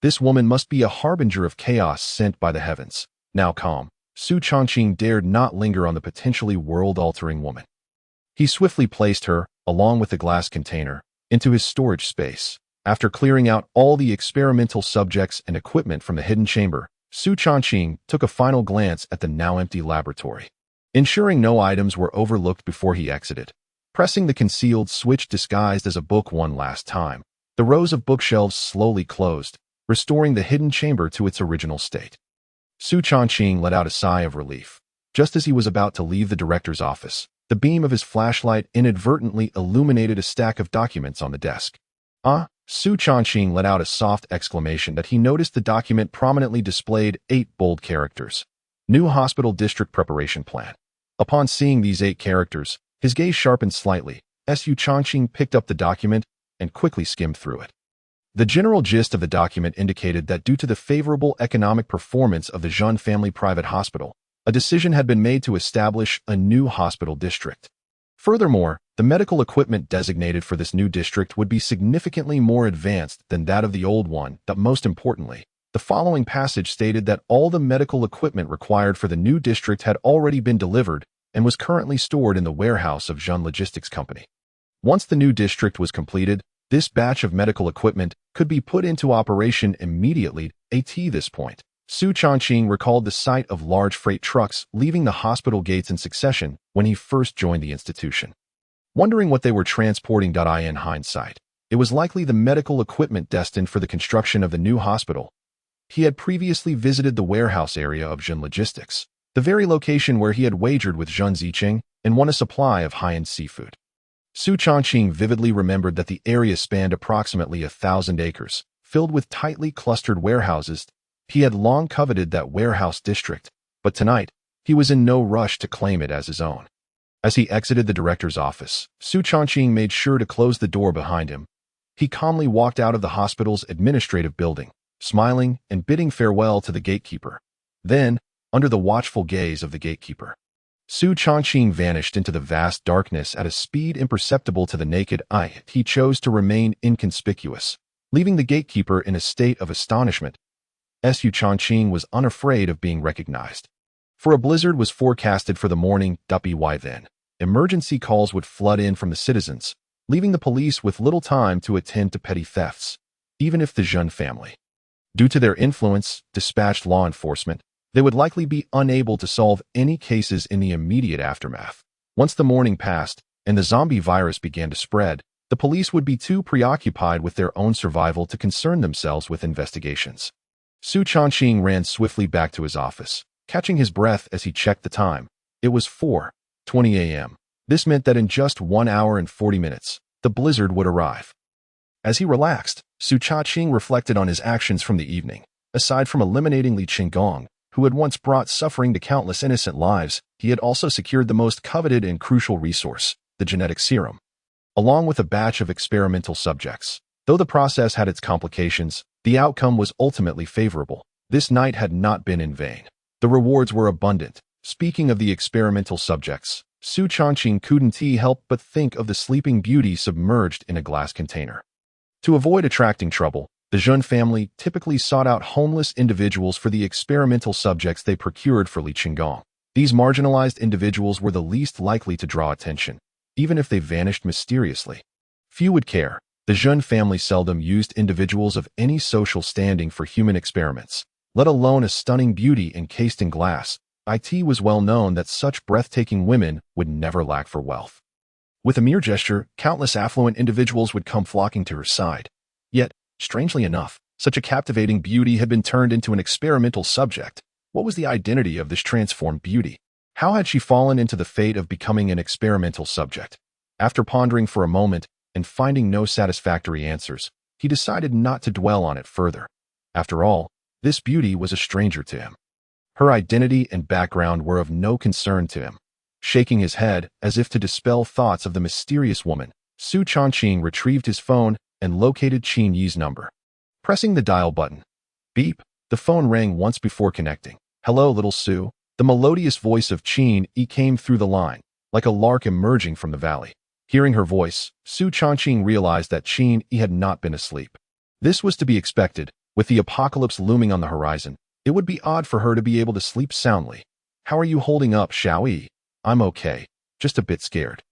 This woman must be a harbinger of chaos sent by the heavens. Now calm, Su Changqing dared not linger on the potentially world-altering woman. He swiftly placed her, along with the glass container, into his storage space. After clearing out all the experimental subjects and equipment from the hidden chamber, Su Changqing took a final glance at the now-empty laboratory, ensuring no items were overlooked before he exited. Pressing the concealed switch disguised as a book one last time, the rows of bookshelves slowly closed, restoring the hidden chamber to its original state. Su Changqing let out a sigh of relief. Just as he was about to leave the director's office, the beam of his flashlight inadvertently illuminated a stack of documents on the desk. Su Changqing let out a soft exclamation that he noticed the document prominently displayed 8 bold characters. New Hospital District Preparation Plan. Upon seeing these 8 characters, his gaze sharpened slightly. Su Changqing picked up the document and quickly skimmed through it. The general gist of the document indicated that due to the favorable economic performance of the Zhun family private hospital, a decision had been made to establish a new hospital district. Furthermore, the medical equipment designated for this new district would be significantly more advanced than that of the old one. But most importantly, the following passage stated that all the medical equipment required for the new district had already been delivered and was currently stored in the warehouse of Zhun Logistics Company. Once the new district was completed, this batch of medical equipment could be put into operation immediately. At this point, Su Changqing recalled the sight of large freight trucks leaving the hospital gates in succession when he first joined the institution. Wondering what they were transporting. In hindsight, it was likely the medical equipment destined for the construction of the new hospital. He had previously visited the warehouse area of Zhun Logistics, the very location where he had wagered with Zhun Ziqing and won a supply of high-end seafood. Su Changqing vividly remembered that the area spanned approximately 1,000 acres, filled with tightly clustered warehouses. He had long coveted that warehouse district, but tonight, he was in no rush to claim it as his own. As he exited the director's office, Su Changqing made sure to close the door behind him. He calmly walked out of the hospital's administrative building, smiling and bidding farewell to the gatekeeper. Then, under the watchful gaze of the gatekeeper, Su Changqing vanished into the vast darkness at a speed imperceptible to the naked eye. He chose to remain inconspicuous, leaving the gatekeeper in a state of astonishment. Su Changqing was unafraid of being recognized. For a blizzard was forecasted for the morning. By then, emergency calls would flood in from the citizens, leaving the police with little time to attend to petty thefts. Even if the Zhun family, due to their influence, dispatched law enforcement, they would likely be unable to solve any cases in the immediate aftermath. Once the morning passed and the zombie virus began to spread, the police would be too preoccupied with their own survival to concern themselves with investigations. Su Changqing ran swiftly back to his office, catching his breath as he checked the time. It was 4:20 a.m. This meant that in just 1 hour and 40 minutes, the blizzard would arrive. As he relaxed, Su Changqing reflected on his actions from the evening. Aside from eliminating Li Qinggong, who had once brought suffering to countless innocent lives, he had also secured the most coveted and crucial resource, the genetic serum, along with a batch of experimental subjects. Though the process had its complications, the outcome was ultimately favorable. This night had not been in vain. The rewards were abundant. Speaking of the experimental subjects, Su Changqing couldn't help but think of the sleeping beauty submerged in a glass container. To avoid attracting trouble, the Zhun family typically sought out homeless individuals for the experimental subjects they procured for Li Qinggong. These marginalized individuals were the least likely to draw attention, even if they vanished mysteriously. Few would care. The Jun family seldom used individuals of any social standing for human experiments, let alone a stunning beauty encased in glass. It was well known that such breathtaking women would never lack for wealth. With a mere gesture, countless affluent individuals would come flocking to her side. Yet, strangely enough, such a captivating beauty had been turned into an experimental subject. What was the identity of this transformed beauty? How had she fallen into the fate of becoming an experimental subject? After pondering for a moment and finding no satisfactory answers, he decided not to dwell on it further. After all, this beauty was a stranger to him. Her identity and background were of no concern to him. Shaking his head as if to dispel thoughts of the mysterious woman, Su Changqing retrieved his phone and located Qin Yi's number. Pressing the dial button. Beep, the phone rang once before connecting. Hello, little Su. The melodious voice of Qin Yi came through the line, like a lark emerging from the valley. Hearing her voice, Su Changqing realized that Qin Yi had not been asleep. This was to be expected. With the apocalypse looming on the horizon, it would be odd for her to be able to sleep soundly. How are you holding up, Xiao Yi? I'm okay, just a bit scared.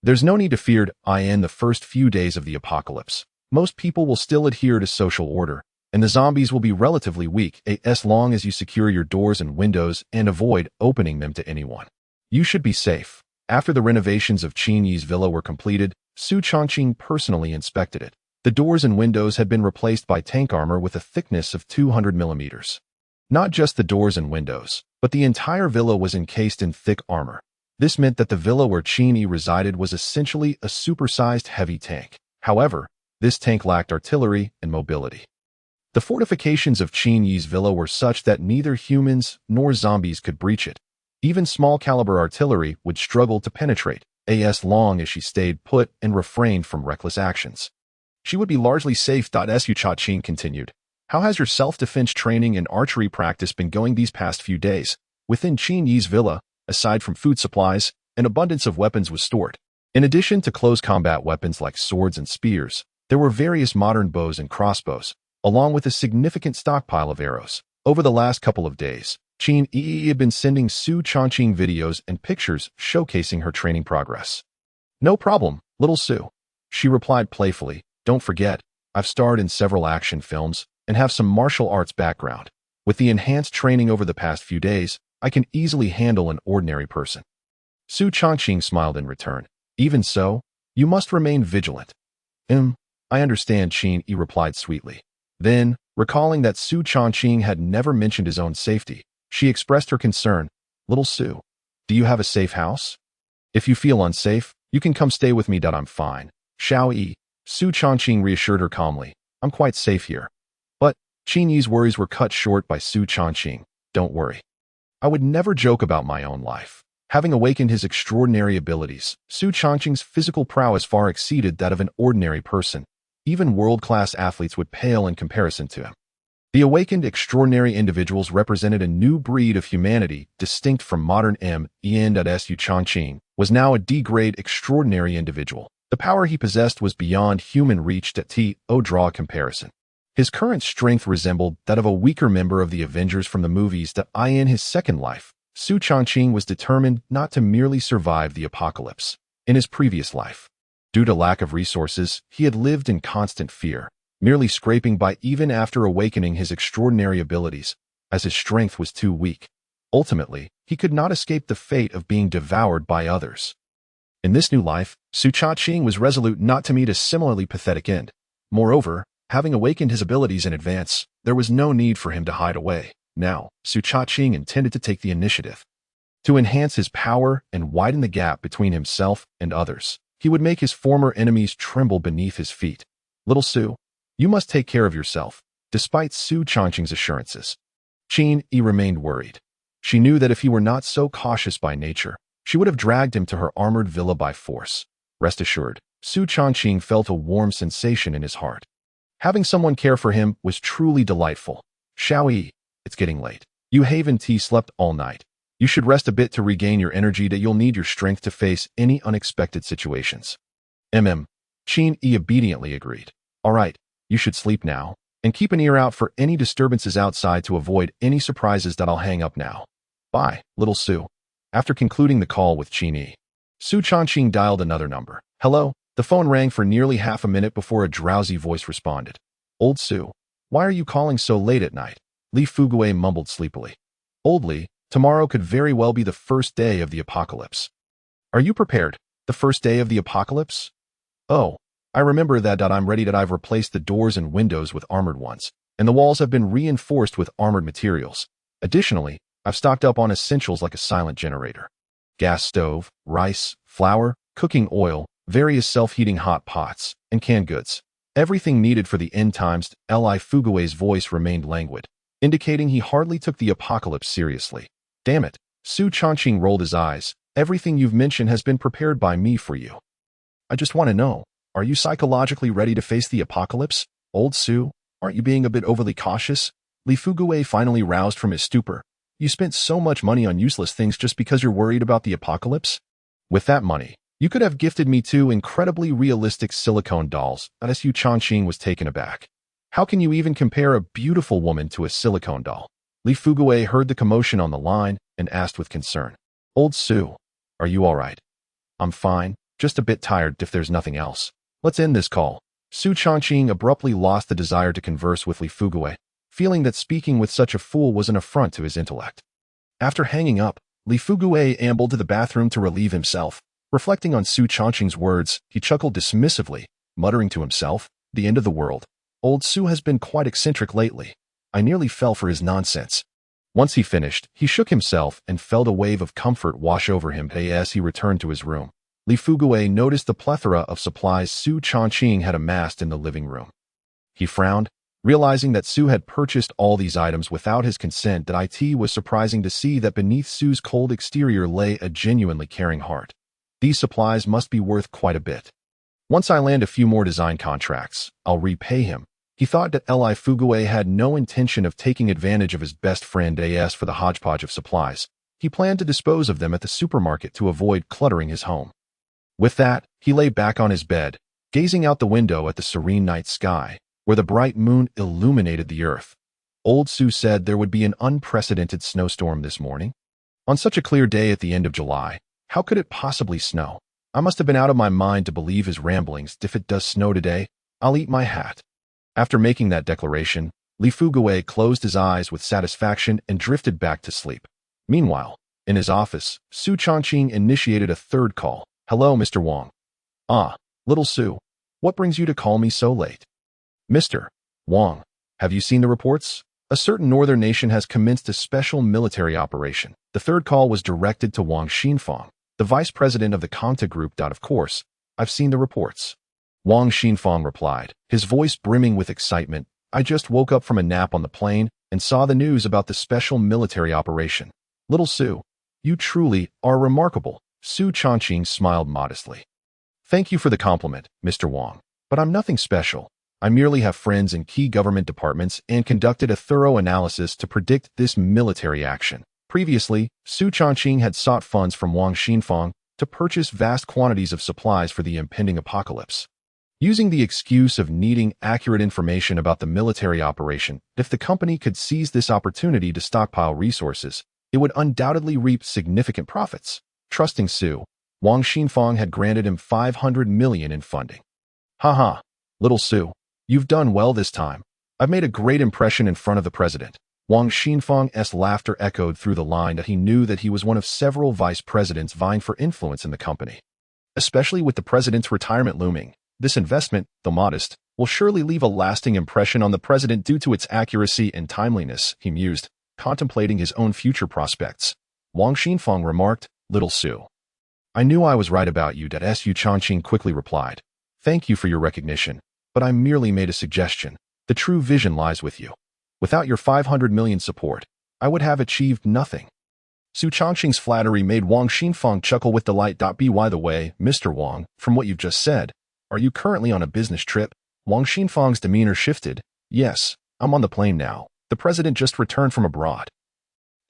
There's no need to fear in the first few days of the apocalypse. Most people will still adhere to social order, and the zombies will be relatively weak as long as you secure your doors and windows and avoid opening them to anyone. You should be safe. After the renovations of Qin Yi's villa were completed, Su Changqing personally inspected it. The doors and windows had been replaced by tank armor with a thickness of 200 millimeters. Not just the doors and windows, but the entire villa was encased in thick armor. This meant that the villa where Qin Yi resided was essentially a supersized heavy tank. However, this tank lacked artillery and mobility. The fortifications of Qin Yi's villa were such that neither humans nor zombies could breach it. Even small-caliber artillery would struggle to penetrate, as long as she stayed put and refrained from reckless actions. She would be largely safe. Su Changqing continued. How has your self-defense training and archery practice been going these past few days? Within Qin Yi's villa, aside from food supplies, an abundance of weapons was stored. In addition to close combat weapons like swords and spears, there were various modern bows and crossbows, along with a significant stockpile of arrows. Over the last couple of days, Qin Yi had been sending Su Changqing videos and pictures showcasing her training progress. No problem, little Su. She replied playfully. Don't forget, I've starred in several action films and have some martial arts background. With the enhanced training over the past few days, I can easily handle an ordinary person. Su Changqing smiled in return. Even so, you must remain vigilant. I understand, Qin Yi replied sweetly. Then, recalling that Su Changqing had never mentioned his own safety, she expressed her concern. Little Su, do you have a safe house? If you feel unsafe, you can come stay with me. I'm fine. Xiao Yi. Su Changqing reassured her calmly. I'm quite safe here. But Qin Yi's worries were cut short by Su Changqing. Don't worry. I would never joke about my own life. Having awakened his extraordinary abilities, Su Changqing's physical prowess far exceeded that of an ordinary person. Even world-class athletes would pale in comparison to him. The awakened extraordinary individuals represented a new breed of humanity distinct from modern Su Changqing was now a D-grade extraordinary individual. The power he possessed was beyond human reach to draw a comparison. His current strength resembled that of a weaker member of the Avengers from the movies. In his second life, Su Changqing was determined not to merely survive the apocalypse. In his previous life, due to lack of resources, he had lived in constant fear, merely scraping by even after awakening his extraordinary abilities, as his strength was too weak. Ultimately, he could not escape the fate of being devoured by others. In this new life, Su Changqing was resolute not to meet a similarly pathetic end. Moreover, having awakened his abilities in advance, there was no need for him to hide away. Now, Su Changqing intended to take the initiative. To enhance his power and widen the gap between himself and others, he would make his former enemies tremble beneath his feet. Little Su, you must take care of yourself. Despite Su Changqing's assurances, Qin Yi remained worried. She knew that if he were not so cautious by nature, she would have dragged him to her armored villa by force. Rest assured, Su Changqing felt a warm sensation in his heart. Having someone care for him was truly delightful. Xiao Yi, it's getting late. You haven't slept all night. You should rest a bit to regain your energy. You'll need your strength to face any unexpected situations. Qin Yi obediently agreed. All right, you should sleep now, and keep an ear out for any disturbances outside to avoid any surprises. I'll hang up now. Bye, little Su. After concluding the call with Qin Yi, Su Changqing dialed another number. Hello, The phone rang for nearly half a minute before a drowsy voice responded. Old Sue, why are you calling so late at night? Li Fugue mumbled sleepily. Old Li, tomorrow could very well be the first day of the apocalypse. Are you prepared? The first day of the apocalypse? Oh, I remember that. I'm ready. I've replaced the doors and windows with armored ones, and the walls have been reinforced with armored materials. Additionally, I've stocked up on essentials like a silent generator, gas stove, rice, flour, cooking oil, various self-heating hot pots, and canned goods. Everything needed for the end times. Li Fugue's voice remained languid, indicating he hardly took the apocalypse seriously. Damn it. Su Changqing rolled his eyes. Everything you've mentioned has been prepared by me for you. I just want to know, are you psychologically ready to face the apocalypse? Old Su, aren't you being a bit overly cautious? Li Fugue finally roused from his stupor. You spent so much money on useless things just because you're worried about the apocalypse? With that money, you could have gifted me 2 incredibly realistic silicone dolls. Su Changqing was taken aback. How can you even compare a beautiful woman to a silicone doll? Li Fugue heard the commotion on the line and asked with concern. Old Su, are you all right? I'm fine, just a bit tired. If there's nothing else, let's end this call. Su Changqing abruptly lost the desire to converse with Li Fugue, feeling that speaking with such a fool was an affront to his intellect. After hanging up, Li Fugue ambled to the bathroom to relieve himself. Reflecting on Su Changqing's words, he chuckled dismissively, muttering to himself, the end of the world. Old Su has been quite eccentric lately. I nearly fell for his nonsense. Once he finished, he shook himself and felt a wave of comfort wash over him as he returned to his room. Li Fugue noticed the plethora of supplies Su Changqing had amassed in the living room. He frowned, realizing that Su had purchased all these items without his consent. It was surprising to see that beneath Su's cold exterior lay a genuinely caring heart. These supplies must be worth quite a bit. Once I land a few more design contracts, I'll repay him. He thought that Li Fugue had no intention of taking advantage of his best friend for the hodgepodge of supplies. He planned to dispose of them at the supermarket to avoid cluttering his home. With that, he lay back on his bed, gazing out the window at the serene night sky, where the bright moon illuminated the earth. Old Su said there would be an unprecedented snowstorm this morning. On such a clear day at the end of July, how could it possibly snow? I must have been out of my mind to believe his ramblings. If it does snow today, I'll eat my hat. After making that declaration, Li Fugue closed his eyes with satisfaction and drifted back to sleep. Meanwhile, in his office, Su Changqing initiated a third call. Hello, Mr. Wang. Ah, little Su. What brings you to call me so late? Mr. Wang, have you seen the reports? A certain northern nation has commenced a special military operation. The third call was directed to Wang Xinfang, the vice president of the Comte Group. Of course, I've seen the reports. Wang Xinfang replied, his voice brimming with excitement. I just woke up from a nap on the plane and saw the news about the special military operation. Little Su, you truly are remarkable. Su Changqing smiled modestly. Thank you for the compliment, Mr. Wang, but I'm nothing special. I merely have friends in key government departments and conducted a thorough analysis to predict this military action. Previously, Su Changqing had sought funds from Wang Xinfang to purchase vast quantities of supplies for the impending apocalypse. Using the excuse of needing accurate information about the military operation, if the company could seize this opportunity to stockpile resources, it would undoubtedly reap significant profits. Trusting Su, Wang Xinfang had granted him 500 million in funding. Haha, little Su, you've done well this time. I've made a great impression in front of the president. Wang Xinfang's laughter echoed through the line that he knew that he was one of several vice presidents vying for influence in the company. Especially with the president's retirement looming, this investment, though modest, will surely leave a lasting impression on the president due to its accuracy and timeliness, he mused, contemplating his own future prospects. Wang Xinfang remarked, Little Su, I knew I was right about you. Su Changqing quickly replied. Thank you for your recognition, but I merely made a suggestion. The true vision lies with you. Without your 500 million support, I would have achieved nothing. Su Changqing's flattery made Wang Xinfang chuckle with delight. By the way, Mr. Wang, from what you've just said, are you currently on a business trip? Wang Xinfang's demeanor shifted. Yes, I'm on the plane now. The president just returned from abroad.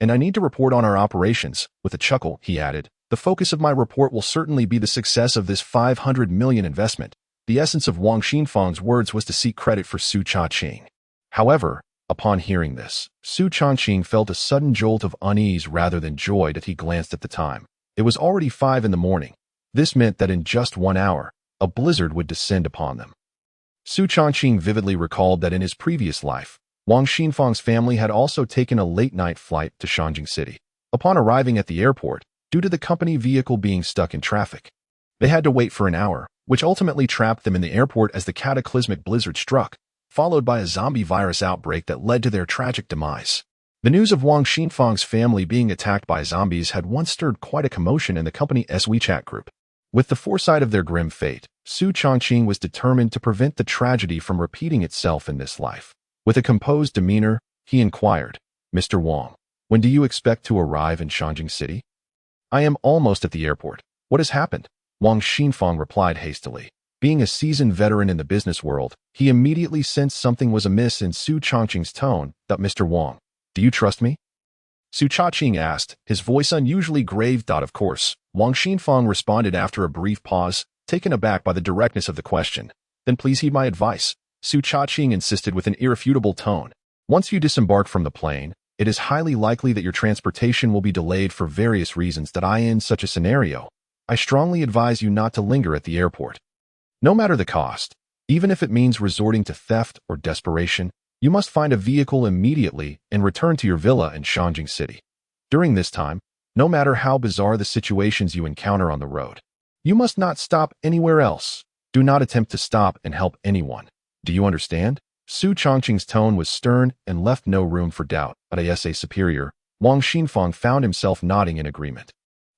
And I need to report on our operations. With a chuckle, he added, the focus of my report will certainly be the success of this 500 million investment. The essence of Wang Xinfang's words was to seek credit for Su Changqing. However, upon hearing this, Su Changqing felt a sudden jolt of unease rather than joy. He glanced at the time. It was already 5 in the morning. This meant that in just 1 hour, a blizzard would descend upon them. Su Changqing vividly recalled that in his previous life, Wang Xinfang's family had also taken a late-night flight to Shanjing City. Upon arriving at the airport, due to the company vehicle being stuck in traffic, they had to wait for an hour, which ultimately trapped them in the airport as the cataclysmic blizzard struck, followed by a zombie virus outbreak that led to their tragic demise. The news of Wang Xinfang's family being attacked by zombies had once stirred quite a commotion in the company's WeChat group. With the foresight of their grim fate, Su Changqing was determined to prevent the tragedy from repeating itself in this life. With a composed demeanor, he inquired, "Mr. Wang, when do you expect to arrive in Shanjing City?" "I am almost at the airport. What has happened?" Wang Xinfang replied hastily. Being a seasoned veteran in the business world, he immediately sensed something was amiss in Su Changqing's tone. "Mr. Wang, do you trust me?" Su Changqing asked, his voice unusually grave. "Of course," Wang Xinfang responded after a brief pause, taken aback by the directness of the question. "Then please heed my advice," Su Changqing insisted with an irrefutable tone. "Once you disembark from the plane, it is highly likely that your transportation will be delayed for various reasons. In such a scenario, I strongly advise you not to linger at the airport. No matter the cost, even if it means resorting to theft or desperation, you must find a vehicle immediately and return to your villa in Shanjing City. During this time, no matter how bizarre the situations you encounter on the road, you must not stop anywhere else. Do not attempt to stop and help anyone. Do you understand?" Su Changqing's tone was stern and left no room for doubt. As a superior, Wang Xinfang found himself nodding in agreement.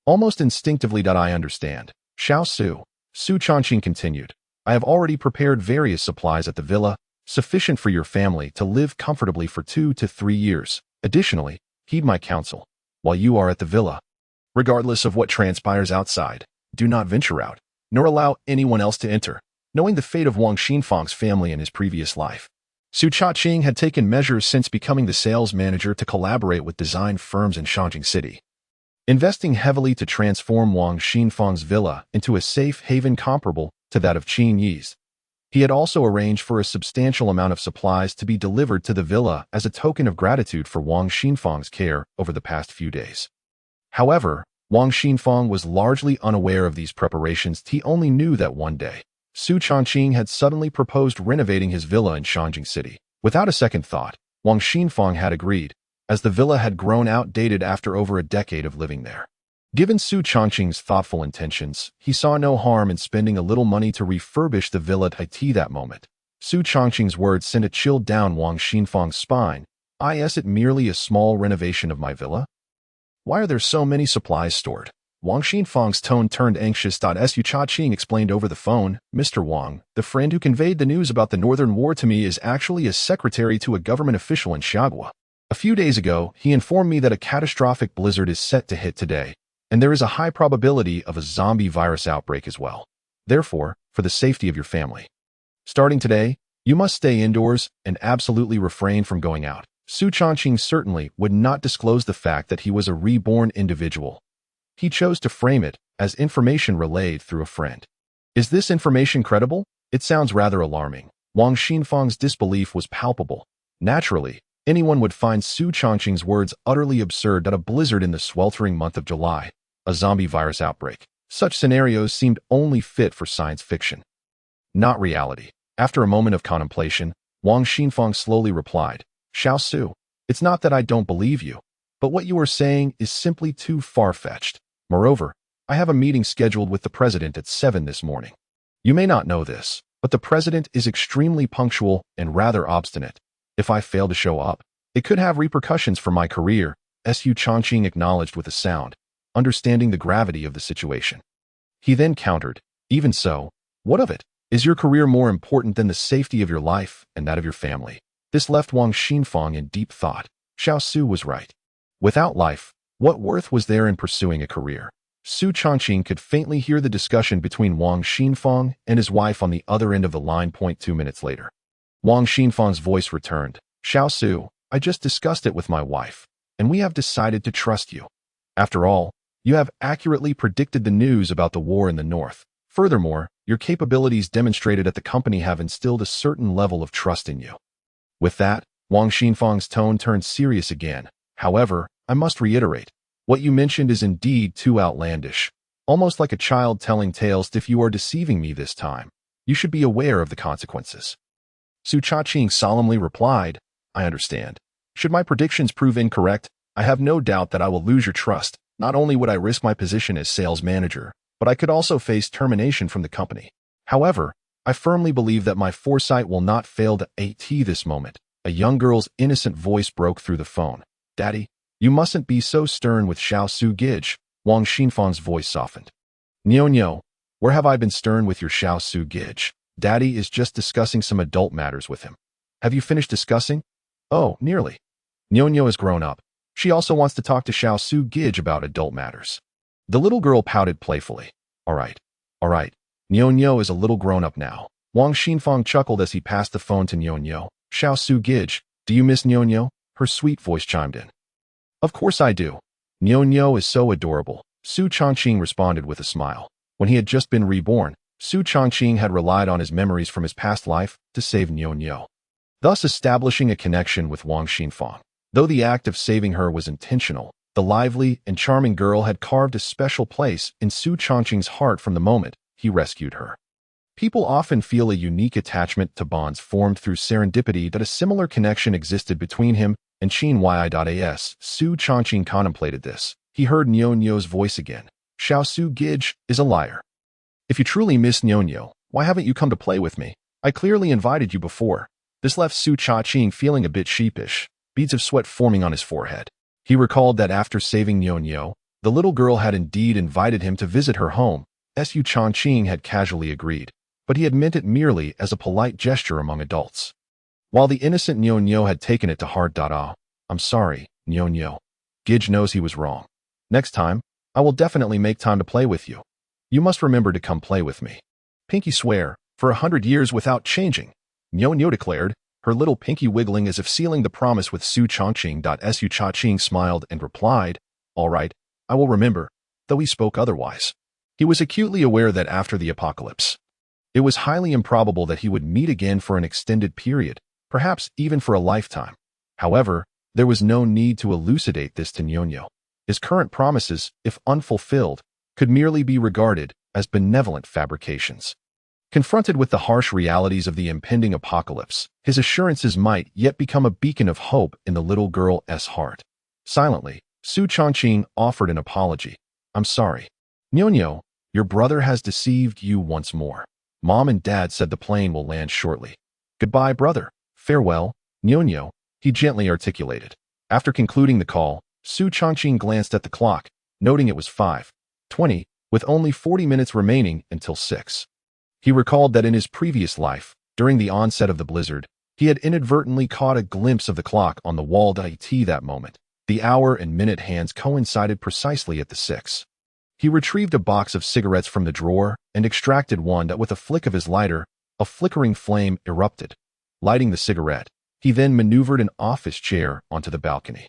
Almost instinctively, "I understand. Xiao Su," Su Changqing continued, "I have already prepared various supplies at the villa, sufficient for your family to live comfortably for 2 to 3 years. Additionally, heed my counsel. While you are at the villa, regardless of what transpires outside, do not venture out, nor allow anyone else to enter." Knowing the fate of Wang Xinfang's family in his previous life, Su Changqing had taken measures since becoming the sales manager to collaborate with design firms in Shanjing City, investing heavily to transform Wang Xinfang's villa into a safe haven comparable to that of Qin Yi's. He had also arranged for a substantial amount of supplies to be delivered to the villa as a token of gratitude for Wang Xinfang's care over the past few days. However, Wang Xinfang was largely unaware of these preparations. He only knew that one day, Su Changqing had suddenly proposed renovating his villa in Shanjing City. Without a second thought, Wang Xinfang had agreed, as the villa had grown outdated after over a decade of living there. Given Su Changqing's thoughtful intentions, he saw no harm in spending a little money to refurbish the villa. At that moment, Su Changqing's words sent a chill down Wang Xinfang's spine. "Is it merely a small renovation of my villa? Why are there so many supplies stored?" Wang Xinfang's tone turned anxious. Su Changqing explained over the phone, "Mr. Wang, the friend who conveyed the news about the Northern War to me is actually a secretary to a government official in Xiagua. A few days ago, he informed me that a catastrophic blizzard is set to hit today, and there is a high probability of a zombie virus outbreak as well. Therefore, for the safety of your family, starting today, you must stay indoors and absolutely refrain from going out." Su Changqing certainly would not disclose the fact that he was a reborn individual. He chose to frame it as information relayed through a friend. Is this information credible? It sounds rather alarming. Wang Xinfang's disbelief was palpable. Naturally, anyone would find Su Changqing's words utterly absurd. That a blizzard in the sweltering month of July, a zombie virus outbreak. Such scenarios seemed only fit for science fiction, not reality. After a moment of contemplation, Wang Xinfang slowly replied, "Xiao Su, it's not that I don't believe you, but what you are saying is simply too far-fetched. Moreover, I have a meeting scheduled with the president at 7 this morning. You may not know this, but the president is extremely punctual and rather obstinate. If I fail to show up, it could have repercussions for my career," Su Changqing acknowledged with a sound, understanding the gravity of the situation. He then countered, "Even so, what of it? Is your career more important than the safety of your life and that of your family?" This left Wang Xinfang in deep thought. Xiao Su was right. Without life, what worth was there in pursuing a career? Su Changqing could faintly hear the discussion between Wang Xinfang and his wife on the other end of the line. 2 minutes later, Wang Xinfang's voice returned. "Xiao Su, I just discussed it with my wife, and we have decided to trust you. After all, you have accurately predicted the news about the war in the north. Furthermore, your capabilities demonstrated at the company have instilled a certain level of trust in you." With that, Wang Xinfang's tone turned serious again. "However, I must reiterate, what you mentioned is indeed too outlandish. almost like a child telling tales. If you are deceiving me this time, you should be aware of the consequences. Su Chaqing solemnly replied, I understand. Should my predictions prove incorrect, I have no doubt that I will lose your trust. Not only would I risk my position as sales manager, but I could also face termination from the company. However, I firmly believe that my foresight will not fail to at this moment. A young girl's innocent voice broke through the phone. Daddy, you mustn't be so stern with Xiao Su Gij. Wang Xinfang's voice softened. Nyo, where have I been stern with your Xiao Su Gij? Daddy is just discussing some adult matters with him. Have you finished discussing? Oh, nearly. Nyo has grown up. She also wants to talk to Xiao Su Gij about adult matters. The little girl pouted playfully. All right. Nyo is a little grown up now. Wang Xinfang chuckled as he passed the phone to Nyo. Xiao Su Gij, do you miss Nyo? Her sweet voice chimed in. Of course I do. Nyo is so adorable. Su Changqing responded with a smile. When he had just been reborn, Su Changqing had relied on his memories from his past life to save Nyo, thus establishing a connection with Wang Xinfang. Though the act of saving her was intentional, the lively and charming girl had carved a special place in Su Changqing's heart from the moment he rescued her. People often feel a unique attachment to bonds formed through serendipity. That a similar connection existed between him and Qin Yi.as. Su Changqing contemplated this. He heard Nyo's voice again. Xiao Su Gij is a liar. If you truly miss Nyo, why haven't you come to play with me? I clearly invited you before. This left Su Chaqing feeling a bit sheepish, beads of sweat forming on his forehead. He recalled that after saving Nyo, the little girl had indeed invited him to visit her home. Su Changqing had casually agreed, but he had meant it merely as a polite gesture among adults. While the innocent Nyo had taken it to heart. I'm sorry, Nyo. Gij knows he was wrong. Next time, I will definitely make time to play with you. You must remember to come play with me. Pinky swear, for 100 years without changing, Nyo declared, her little pinky wiggling as if sealing the promise with Su Changqing. Su Chaqing smiled and replied, all right, I will remember, though he spoke otherwise. He was acutely aware that after the apocalypse, it was highly improbable that he would meet again for an extended period, perhaps even for a lifetime. However, there was no need to elucidate this to Nyo. His current promises, if unfulfilled, could merely be regarded as benevolent fabrications. Confronted with the harsh realities of the impending apocalypse, his assurances might yet become a beacon of hope in the little girl's heart. Silently, Su Changqing offered an apology. I'm sorry. Nyo, your brother has deceived you once more. Mom and Dad said the plane will land shortly. Goodbye, brother. Farewell, Nyo, he gently articulated. After concluding the call, Su Changqing glanced at the clock, noting it was 5:20, with only 40 minutes remaining until 6. He recalled that in his previous life, during the onset of the blizzard, he had inadvertently caught a glimpse of the clock on the wall. That moment, the hour and minute hands coincided precisely at the 6. He retrieved a box of cigarettes from the drawer and extracted one. With a flick of his lighter, a flickering flame erupted. Lighting the cigarette, he then maneuvered an office chair onto the balcony.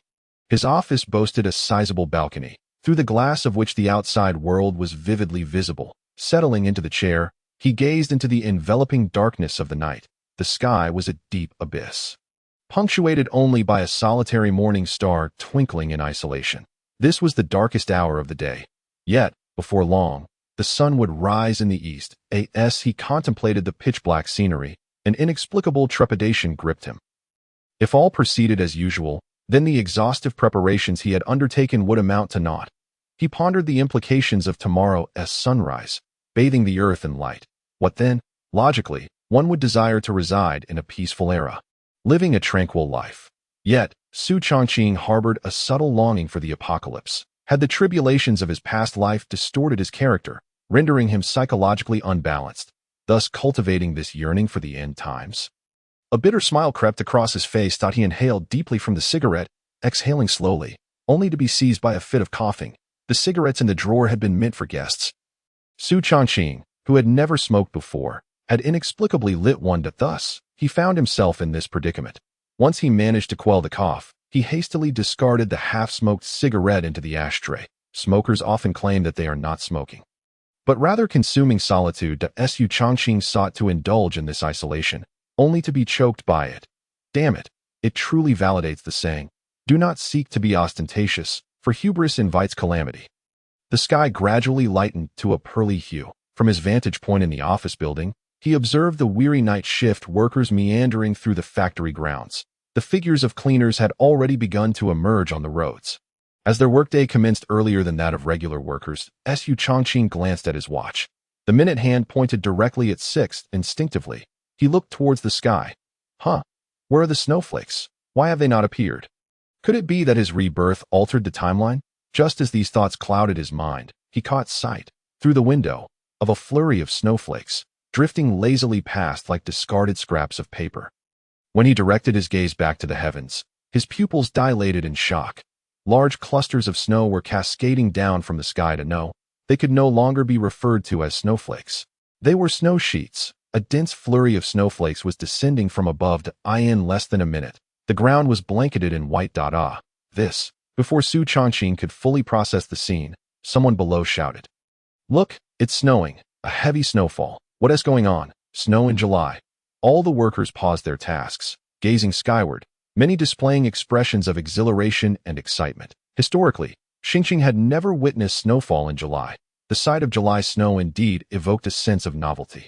His office boasted a sizable balcony, through the glass of which the outside world was vividly visible. Settling into the chair, he gazed into the enveloping darkness of the night. The sky was a deep abyss, punctuated only by a solitary morning star twinkling in isolation. This was the darkest hour of the day. Yet, before long, the sun would rise in the east. As he contemplated the pitch-black scenery, an inexplicable trepidation gripped him. If all proceeded as usual, then the exhaustive preparations he had undertaken would amount to naught. He pondered the implications of tomorrow's sunrise, bathing the earth in light. What then? Logically, one would desire to reside in a peaceful era, living a tranquil life. Yet, Su Changqing harbored a subtle longing for the apocalypse. Had the tribulations of his past life distorted his character, rendering him psychologically unbalanced, thus cultivating this yearning for the end times? A bitter smile crept across his face. He inhaled deeply from the cigarette, exhaling slowly, only to be seized by a fit of coughing. The cigarettes in the drawer had been meant for guests. Su Changqing, who had never smoked before, had inexplicably lit one. Thus, he found himself in this predicament. Once he managed to quell the cough, he hastily discarded the half-smoked cigarette into the ashtray. Smokers often claim that they are not smoking, but rather consuming solitude. Su Changqing sought to indulge in this isolation, only to be choked by it. Damn it, it truly validates the saying, do not seek to be ostentatious, for hubris invites calamity. The sky gradually lightened to a pearly hue. From his vantage point in the office building, he observed the weary night shift workers meandering through the factory grounds. The figures of cleaners had already begun to emerge on the roads. As their workday commenced earlier than that of regular workers, Su Changqing glanced at his watch. The minute hand pointed directly at 6. Instinctively, he looked towards the sky. Where are the snowflakes? Why have they not appeared? Could it be that his rebirth altered the timeline? Just as these thoughts clouded his mind, he caught sight, through the window, of a flurry of snowflakes, drifting lazily past like discarded scraps of paper. When he directed his gaze back to the heavens, his pupils dilated in shock. Large clusters of snow were cascading down from the sky to know. They could no longer be referred to as snowflakes. They were snow sheets. A dense flurry of snowflakes was descending from above in less than a minute. The ground was blanketed in white. This, before Su Changqing could fully process the scene, someone below shouted. Look, it's snowing. A heavy snowfall. What is going on? Snow in July. All the workers paused their tasks, gazing skyward, many displaying expressions of exhilaration and excitement. Historically, Xingqing had never witnessed snowfall in July. The sight of July snow indeed evoked a sense of novelty.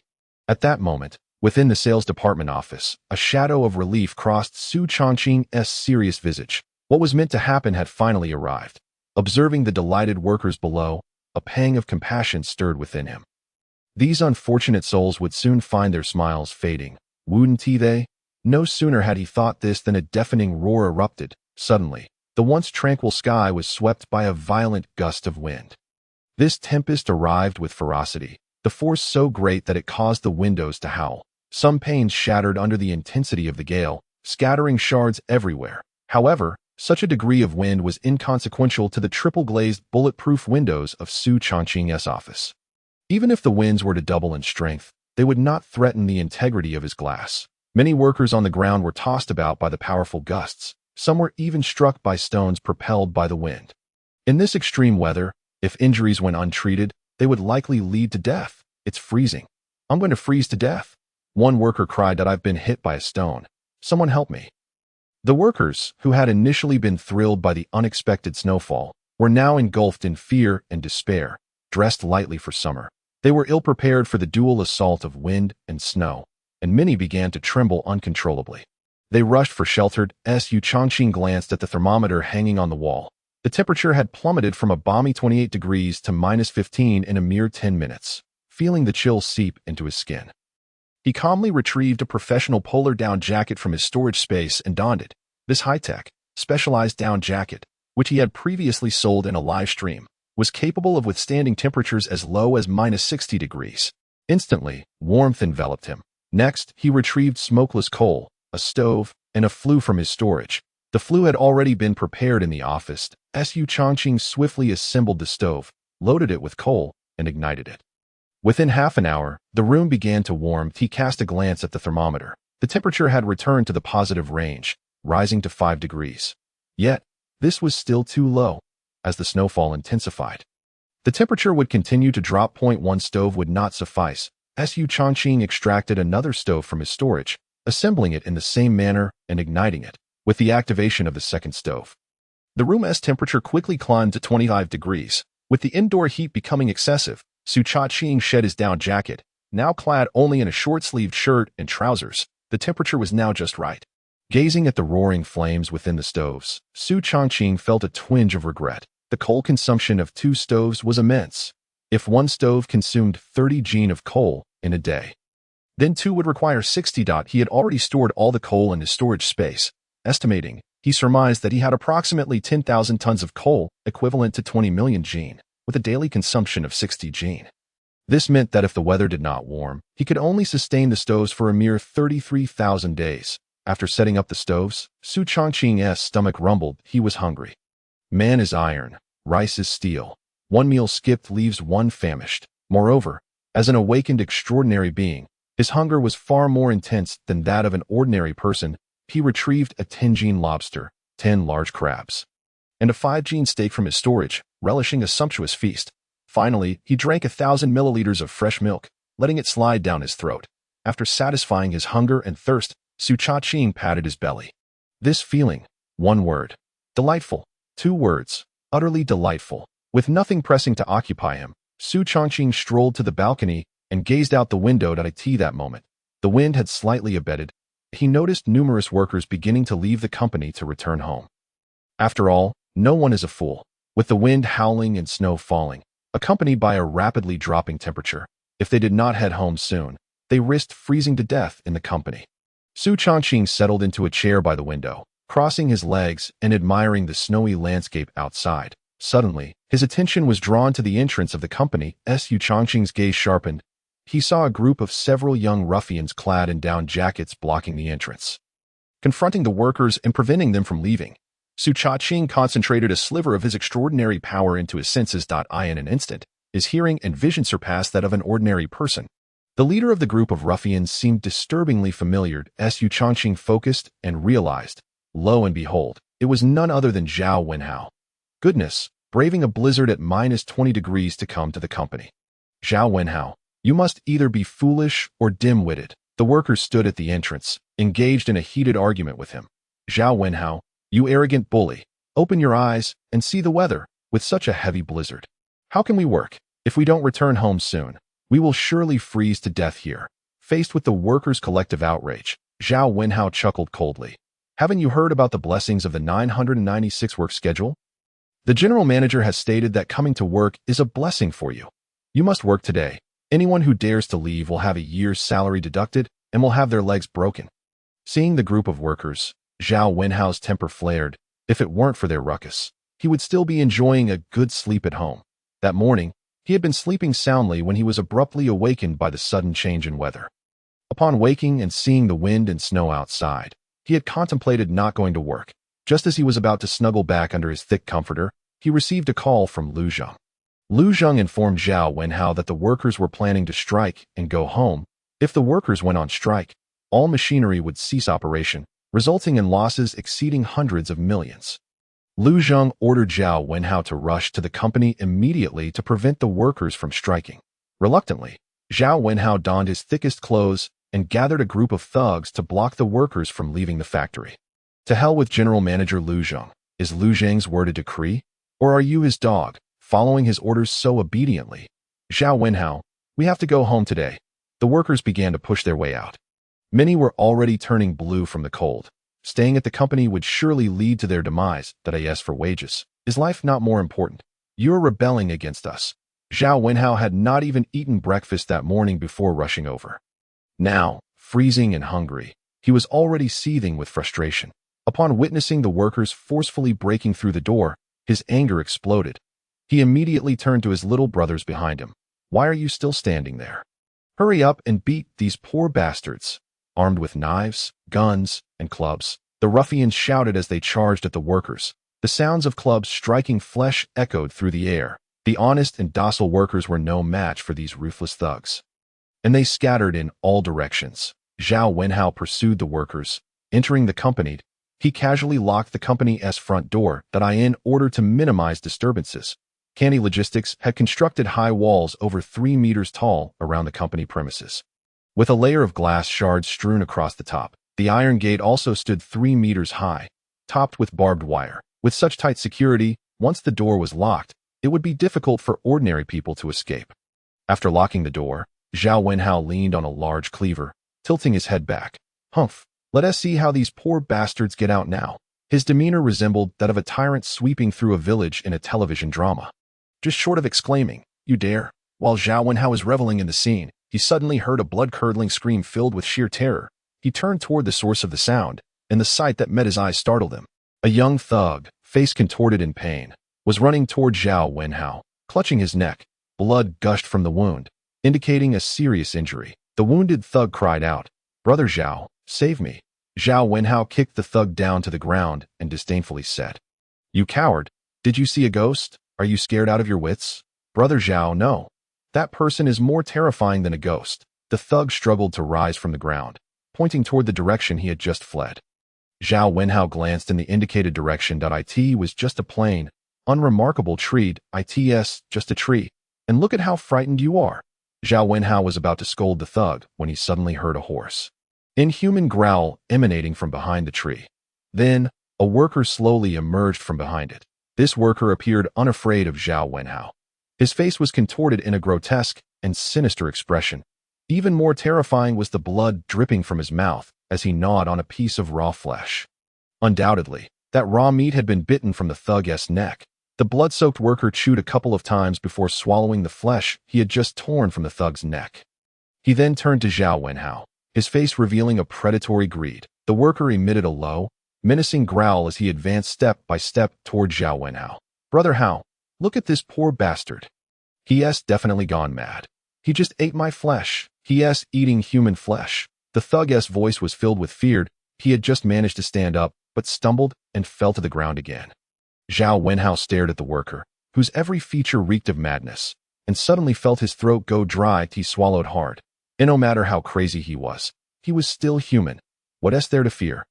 At that moment, within the sales department office, a shadow of relief crossed Su Changqing's serious visage. What was meant to happen had finally arrived. Observing the delighted workers below, a pang of compassion stirred within him. These unfortunate souls would soon find their smiles fading, wouldn't they? No sooner had he thought this than a deafening roar erupted. Suddenly, the once tranquil sky was swept by a violent gust of wind. This tempest arrived with ferocity, the force so great that it caused the windows to howl. Some panes shattered under the intensity of the gale, scattering shards everywhere. However, such a degree of wind was inconsequential to the triple-glazed, bulletproof windows of Su Changqing's office. Even if the winds were to double in strength, they would not threaten the integrity of his glass. Many workers on the ground were tossed about by the powerful gusts. Some were even struck by stones propelled by the wind. In this extreme weather, if injuries went untreated, they would likely lead to death. It's freezing. I'm going to freeze to death. One worker cried that I've been hit by a stone. Someone help me. The workers, who had initially been thrilled by the unexpected snowfall, were now engulfed in fear and despair, dressed lightly for summer. They were ill-prepared for the dual assault of wind and snow, and many began to tremble uncontrollably. They rushed for shelter. Su Changqing glanced at the thermometer hanging on the wall. The temperature had plummeted from a balmy 28 degrees to -15 in a mere 10 minutes, feeling the chill seep into his skin. He calmly retrieved a professional polar down jacket from his storage space and donned it. This high-tech, specialized down jacket, which he had previously sold in a live stream, was capable of withstanding temperatures as low as -60 degrees. Instantly, warmth enveloped him. Next, he retrieved smokeless coal, a stove, and a flue from his storage. The flue had already been prepared in the office. Su Changqing swiftly assembled the stove, loaded it with coal, and ignited it. Within half an hour, the room began to warm. He cast a glance at the thermometer. The temperature had returned to the positive range, rising to 5 degrees. Yet, this was still too low. As the snowfall intensified, the temperature would continue to drop. One stove would not suffice. Su Changqing extracted another stove from his storage, assembling it in the same manner and igniting it. With the activation of the second stove, the room's temperature quickly climbed to 25 degrees. With the indoor heat becoming excessive, Su Changqing shed his down jacket. Now clad only in a short-sleeved shirt and trousers, the temperature was now just right. Gazing at the roaring flames within the stoves, Su Changqing felt a twinge of regret. The coal consumption of 2 stoves was immense. If one stove consumed 30 Jin of coal in a day, then 2 would require 60. He had already stored all the coal in his storage space. Estimating, he surmised that he had approximately 10,000 tons of coal, equivalent to 20 million Jin, with a daily consumption of 60 Jin. This meant that if the weather did not warm, he could only sustain the stoves for a mere 33,000 days. After setting up the stoves, Su Changqing's stomach rumbled. He was hungry. Man is iron, rice is steel. One meal skipped leaves one famished. Moreover, as an awakened extraordinary being, his hunger was far more intense than that of an ordinary person. He retrieved a 10 Jin lobster, 10 large crabs, and a 5 Jin steak from his storage, relishing a sumptuous feast. Finally, he drank 1,000 milliliters of fresh milk, letting it slide down his throat. After satisfying his hunger and thirst, Su Changqing patted his belly. This feeling, one word, delightful. 2 words, utterly delightful. With nothing pressing to occupy him, Su Chongqing strolled to the balcony and gazed out the window at IT that moment. The wind had slightly abated. He noticed numerous workers beginning to leave the company to return home. After all, no one is a fool. With the wind howling and snow falling, accompanied by a rapidly dropping temperature, if they did not head home soon, they risked freezing to death in the company. Su Chongqing settled into a chair by the window, crossing his legs and admiring the snowy landscape outside. Suddenly, his attention was drawn to the entrance of the company. Su Chongqing's gaze sharpened. He saw a group of several young ruffians clad in down jackets blocking the entrance. Confronting the workers and preventing them from leaving, Su Chongqing concentrated a sliver of his extraordinary power into his senses. In an instant, his hearing and vision surpassed that of an ordinary person. The leader of the group of ruffians seemed disturbingly familiar. Su Chongqing focused and realized, lo and behold, it was none other than Zhao Wenhao. Goodness, braving a blizzard at -20 degrees to come to the company. Zhao Wenhao, you must either be foolish or dim-witted. The workers stood at the entrance, engaged in a heated argument with him. Zhao Wenhao, you arrogant bully, open your eyes and see the weather with such a heavy blizzard. How can we work? If we don't return home soon, we will surely freeze to death here. Faced with the workers' collective outrage, Zhao Wenhao chuckled coldly. Haven't you heard about the blessings of the 996 work schedule? The general manager has stated that coming to work is a blessing for you. You must work today. Anyone who dares to leave will have a year's salary deducted and will have their legs broken. Seeing the group of workers, Zhao Wenhao's temper flared. If it weren't for their ruckus, he would still be enjoying a good sleep at home. That morning, he had been sleeping soundly when he was abruptly awakened by the sudden change in weather. Upon waking and seeing the wind and snow outside, he had contemplated not going to work. Just as he was about to snuggle back under his thick comforter, he received a call from Lu Zheng. Lu Zheng informed Zhao Wenhao that the workers were planning to strike and go home. If the workers went on strike, all machinery would cease operation, resulting in losses exceeding hundreds of millions. Lu Zheng ordered Zhao Wenhao to rush to the company immediately to prevent the workers from striking. Reluctantly, Zhao Wenhao donned his thickest clothes and gathered a group of thugs to block the workers from leaving the factory. To hell with General Manager Lu Zheng. Is Lu Zheng's word a decree? Or are you his dog, following his orders so obediently? Zhao Wenhao, we have to go home today. The workers began to push their way out. Many were already turning blue from the cold. Staying at the company would surely lead to their demise. That I ask for wages. Is life not more important? You're rebelling against us. Zhao Wenhao had not even eaten breakfast that morning before rushing over. Now, freezing and hungry, he was already seething with frustration. Upon witnessing the workers forcefully breaking through the door, his anger exploded. He immediately turned to his little brothers behind him. Why are you still standing there? Hurry up and beat these poor bastards. Armed with knives, guns, and clubs, the ruffians shouted as they charged at the workers. The sounds of clubs striking flesh echoed through the air. The honest and docile workers were no match for these ruthless thugs. And they scattered in all directions. Zhao Wenhao pursued the workers. Entering the company, he casually locked the company's front door in order to minimize disturbances. Candy Logistics had constructed high walls over 3 meters tall around the company premises. With a layer of glass shards strewn across the top, the iron gate also stood 3 meters high, topped with barbed wire. With such tight security, once the door was locked, it would be difficult for ordinary people to escape. After locking the door, Zhao Wenhao leaned on a large cleaver, tilting his head back. Humph, let us see how these poor bastards get out now. His demeanor resembled that of a tyrant sweeping through a village in a television drama. Just short of exclaiming, "You dare!" While Zhao Wenhao was reveling in the scene, he suddenly heard a blood-curdling scream filled with sheer terror. He turned toward the source of the sound, and the sight that met his eyes startled him. A young thug, face contorted in pain, was running toward Zhao Wenhao, clutching his neck. Blood gushed from the wound, indicating a serious injury. The wounded thug cried out, "Brother Zhao, save me." Zhao Wenhao kicked the thug down to the ground and disdainfully said, "You coward, did you see a ghost? Are you scared out of your wits?" "Brother Zhao, no. That person is more terrifying than a ghost." The thug struggled to rise from the ground, pointing toward the direction he had just fled. Zhao Wenhao glanced in the indicated direction. It was just a plain, unremarkable tree. It's just a tree. And look at how frightened you are. Zhao Wenhao was about to scold the thug when he suddenly heard a hoarse, inhuman growl emanating from behind the tree. Then, a worker slowly emerged from behind it. This worker appeared unafraid of Zhao Wenhao. His face was contorted in a grotesque and sinister expression. Even more terrifying was the blood dripping from his mouth as he gnawed on a piece of raw flesh. Undoubtedly, that raw meat had been bitten from the thug's neck. The blood-soaked worker chewed a couple of times before swallowing the flesh he had just torn from the thug's neck. He then turned to Zhao Wenhao, his face revealing a predatory greed. The worker emitted a low, menacing growl as he advanced step by step toward Zhao Wenhao. "Brother Hao, look at this poor bastard. He's definitely gone mad. He just ate my flesh. He's eating human flesh." The thug's voice was filled with fear. He had just managed to stand up, but stumbled and fell to the ground again. Zhao Wenhao stared at the worker, whose every feature reeked of madness, and suddenly felt his throat go dry. He swallowed hard. And no matter how crazy he was still human. What's there to fear?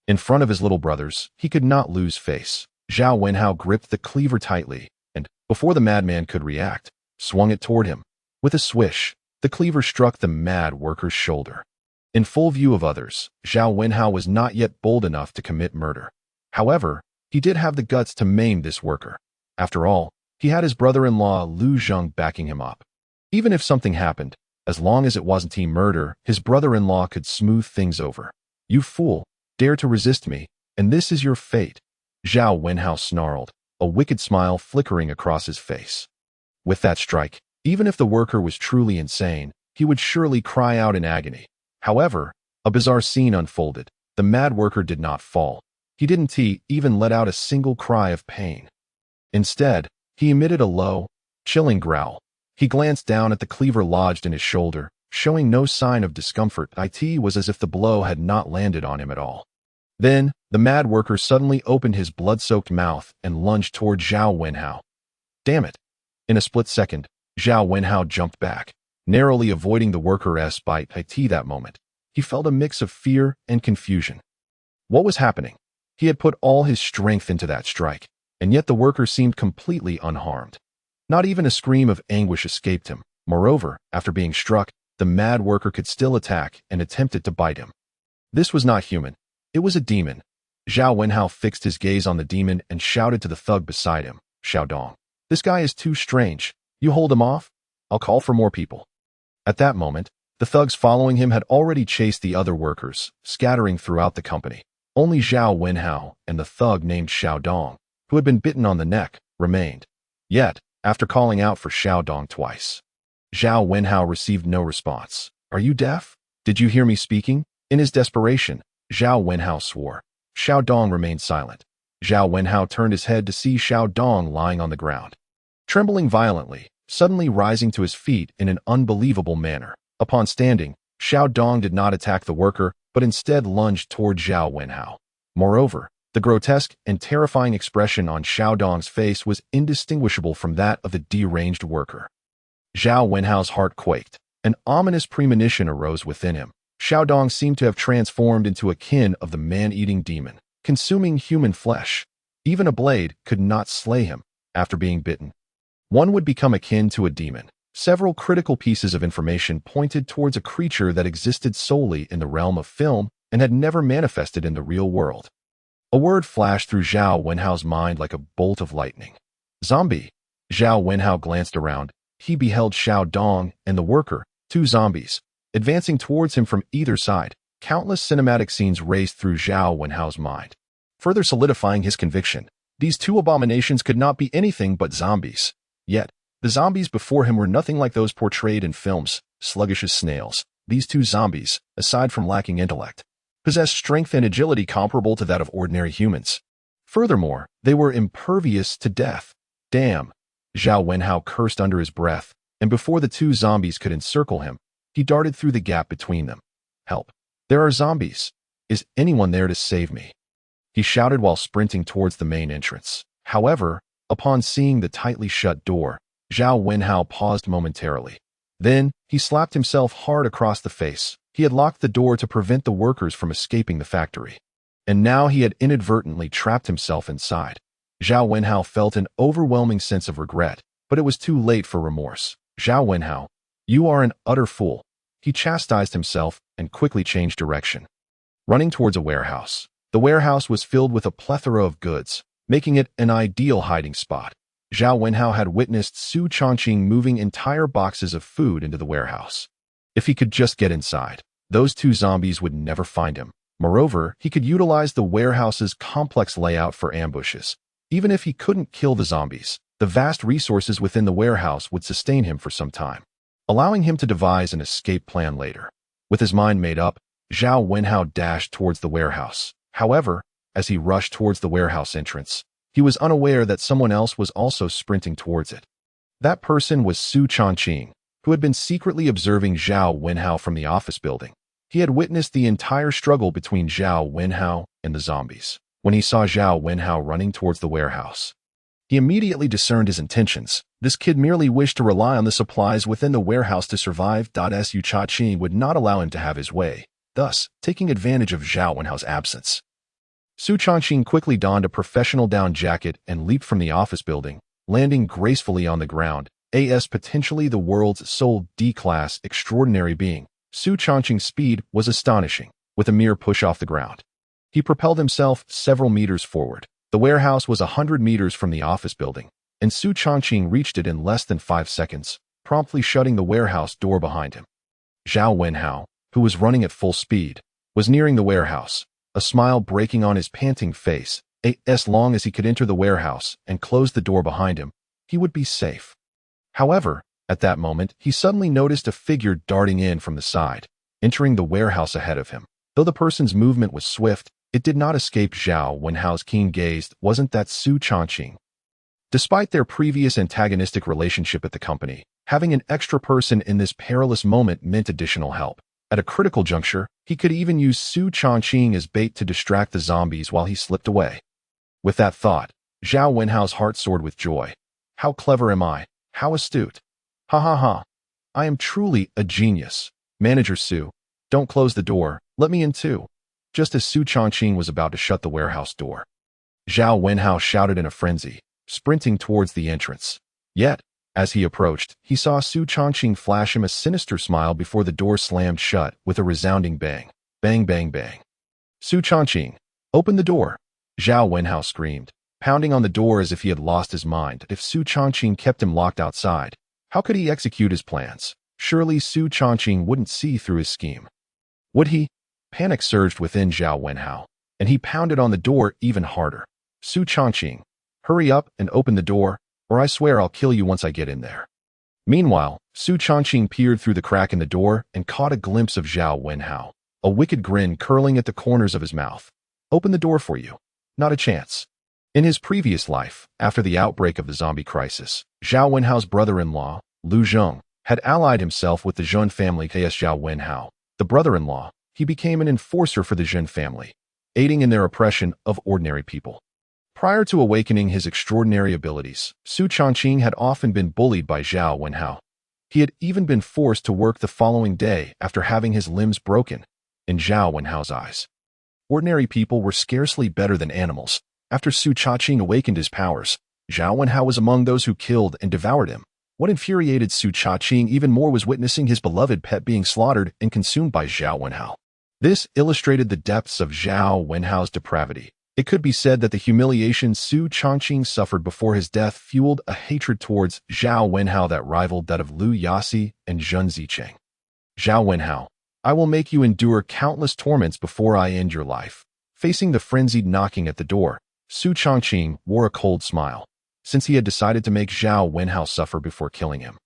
In front of his little brothers, he could not lose face. Zhao Wenhao gripped the cleaver tightly, and, before the madman could react, swung it toward him. With a swish, the cleaver struck the mad worker's shoulder. In full view of others, Zhao Wenhao was not yet bold enough to commit murder. However, he did have the guts to maim this worker. After all, he had his brother-in-law Lu Zheng backing him up. Even if something happened, as long as it wasn't team murder, his brother-in-law could smooth things over. "You fool, dare to resist me, and this is your fate," Zhao Wenhao snarled, a wicked smile flickering across his face. With that strike, even if the worker was truly insane, he would surely cry out in agony. However, a bizarre scene unfolded. The mad worker did not fall. He didn't even let out a single cry of pain. Instead, he emitted a low, chilling growl. He glanced down at the cleaver lodged in his shoulder, showing no sign of discomfort. It was as if the blow had not landed on him at all. Then, the mad worker suddenly opened his blood-soaked mouth and lunged toward Zhao Wenhao. Damn it! In a split second, Zhao Wenhao jumped back, narrowly avoiding the worker's bite. That moment, he felt a mix of fear and confusion. What was happening? He had put all his strength into that strike, and yet the worker seemed completely unharmed. Not even a scream of anguish escaped him. Moreover, after being struck, the mad worker could still attack and attempted to bite him. This was not human. It was a demon. Zhao Wenhao fixed his gaze on the demon and shouted to the thug beside him, "Xiaodong, this guy is too strange. You hold him off? I'll call for more people." At that moment, the thugs following him had already chased the other workers, scattering throughout the company. Only Zhao Wenhao and the thug named Xiaodong, who had been bitten on the neck, remained. Yet, after calling out for Xiaodong twice, Zhao Wenhao received no response. "Are you deaf? Did you hear me speaking?" In his desperation, Zhao Wenhao swore. Xiaodong remained silent. Zhao Wenhao turned his head to see Xiaodong lying on the ground, trembling violently, suddenly rising to his feet in an unbelievable manner. Upon standing, Xiaodong did not attack the worker, but instead lunged toward Zhao Wenhao. Moreover, the grotesque and terrifying expression on Xiaodong's face was indistinguishable from that of the deranged worker. Zhao Wenhao's heart quaked. An ominous premonition arose within him. Xiaodong seemed to have transformed into a kin of the man-eating demon, consuming human flesh. Even a blade could not slay him. After being bitten, one would become akin to a demon. Several critical pieces of information pointed towards a creature that existed solely in the realm of film and had never manifested in the real world. A word flashed through Zhao Wenhao's mind like a bolt of lightning. "Zombie." Zhao Wenhao glanced around. He beheld Xiaodong and the worker, two zombies, advancing towards him from either side. Countless cinematic scenes raced through Zhao Wenhao's mind, further solidifying his conviction. These two abominations could not be anything but zombies. Yet, the zombies before him were nothing like those portrayed in films, sluggish as snails. These two zombies, aside from lacking intellect, possessed strength and agility comparable to that of ordinary humans. Furthermore, they were impervious to death. "Damn," Zhao Wenhao cursed under his breath, and before the two zombies could encircle him, he darted through the gap between them. "Help! There are zombies! Is anyone there to save me?" He shouted while sprinting towards the main entrance. However, upon seeing the tightly shut door, Zhao Wenhao paused momentarily. Then, he slapped himself hard across the face. He had locked the door to prevent the workers from escaping the factory. And now he had inadvertently trapped himself inside. Zhao Wenhao felt an overwhelming sense of regret, but it was too late for remorse. "Zhao Wenhao, you are an utter fool." He chastised himself and quickly changed direction, running towards a warehouse. The warehouse was filled with a plethora of goods, making it an ideal hiding spot. Zhao Wenhao had witnessed Su Chongqing moving entire boxes of food into the warehouse. If he could just get inside, those two zombies would never find him. Moreover, he could utilize the warehouse's complex layout for ambushes. Even if he couldn't kill the zombies, the vast resources within the warehouse would sustain him for some time, allowing him to devise an escape plan later. With his mind made up, Zhao Wenhao dashed towards the warehouse. However, as he rushed towards the warehouse entrance, he was unaware that someone else was also sprinting towards it. That person was Su Chongqing, who had been secretly observing Zhao Wenhao from the office building. He had witnessed the entire struggle between Zhao Wenhao and the zombies. When he saw Zhao Wenhao running towards the warehouse, he immediately discerned his intentions. This kid merely wished to rely on the supplies within the warehouse to survive. Su Chongqing would not allow him to have his way, thus taking advantage of Zhao Wenhao's absence. Su Chongqing quickly donned a professional down jacket and leaped from the office building, landing gracefully on the ground. As potentially the world's sole D-class extraordinary being, Su Chongqing's speed was astonishing. With a mere push off the ground, he propelled himself several meters forward. The warehouse was 100 meters from the office building, and Su Chongqing reached it in less than 5 seconds, promptly shutting the warehouse door behind him. Zhao Wenhao, who was running at full speed, was nearing the warehouse, a smile breaking on his panting face. As long as he could enter the warehouse and close the door behind him, he would be safe. However, at that moment, he suddenly noticed a figure darting in from the side, entering the warehouse ahead of him. Though the person's movement was swift, it did not escape Zhao Wenhao's keen gaze. Wasn't that Su Chongqing? Despite their previous antagonistic relationship at the company, having an extra person in this perilous moment meant additional help. At a critical juncture, he could even use Su Chongqing as bait to distract the zombies while he slipped away. With that thought, Zhao Wenhao's heart soared with joy. How clever am I? How astute! Ha ha ha! I am truly a genius. Manager Su, don't close the door, let me in too. Just as Su Chongqing was about to shut the warehouse door, Zhao Wenhao shouted in a frenzy, sprinting towards the entrance. Yet, as he approached, he saw Su Chongqing flash him a sinister smile before the door slammed shut with a resounding bang. Bang, bang, bang. Su Chongqing, open the door! Zhao Wenhao screamed, pounding on the door as if he had lost his mind. If Su Chongqing kept him locked outside, how could he execute his plans? Surely Su Chongqing wouldn't see through his scheme. Would he? Panic surged within Zhao Wenhao, and he pounded on the door even harder. Su Chongqing, hurry up and open the door, or I swear I'll kill you once I get in there. Meanwhile, Su Chongqing peered through the crack in the door and caught a glimpse of Zhao Wenhao, a wicked grin curling at the corners of his mouth. Open the door for you. Not a chance. In his previous life, after the outbreak of the zombie crisis, Zhao Wenhao's brother-in-law, Lu Zheng, had allied himself with the Zhen family against Zhao Wenhao. The brother-in-law, he became an enforcer for the Zhen family, aiding in their oppression of ordinary people. Prior to awakening his extraordinary abilities, Su Chongqing had often been bullied by Zhao Wenhao. He had even been forced to work the following day after having his limbs broken. In Zhao Wenhao's eyes, ordinary people were scarcely better than animals. After Su Chongqing awakened his powers, Zhao Wenhao was among those who killed and devoured him. What infuriated Su Chongqing even more was witnessing his beloved pet being slaughtered and consumed by Zhao Wenhao. This illustrated the depths of Zhao Wenhao's depravity. It could be said that the humiliation Su Chongqing suffered before his death fueled a hatred towards Zhao Wenhao that rivaled that of Lu Yasi and Zhen Zicheng. Zhao Wenhao, I will make you endure countless torments before I end your life. Facing the frenzied knocking at the door, Su Chongqing wore a cold smile. Since he had decided to make Zhao Wenhao suffer before killing him,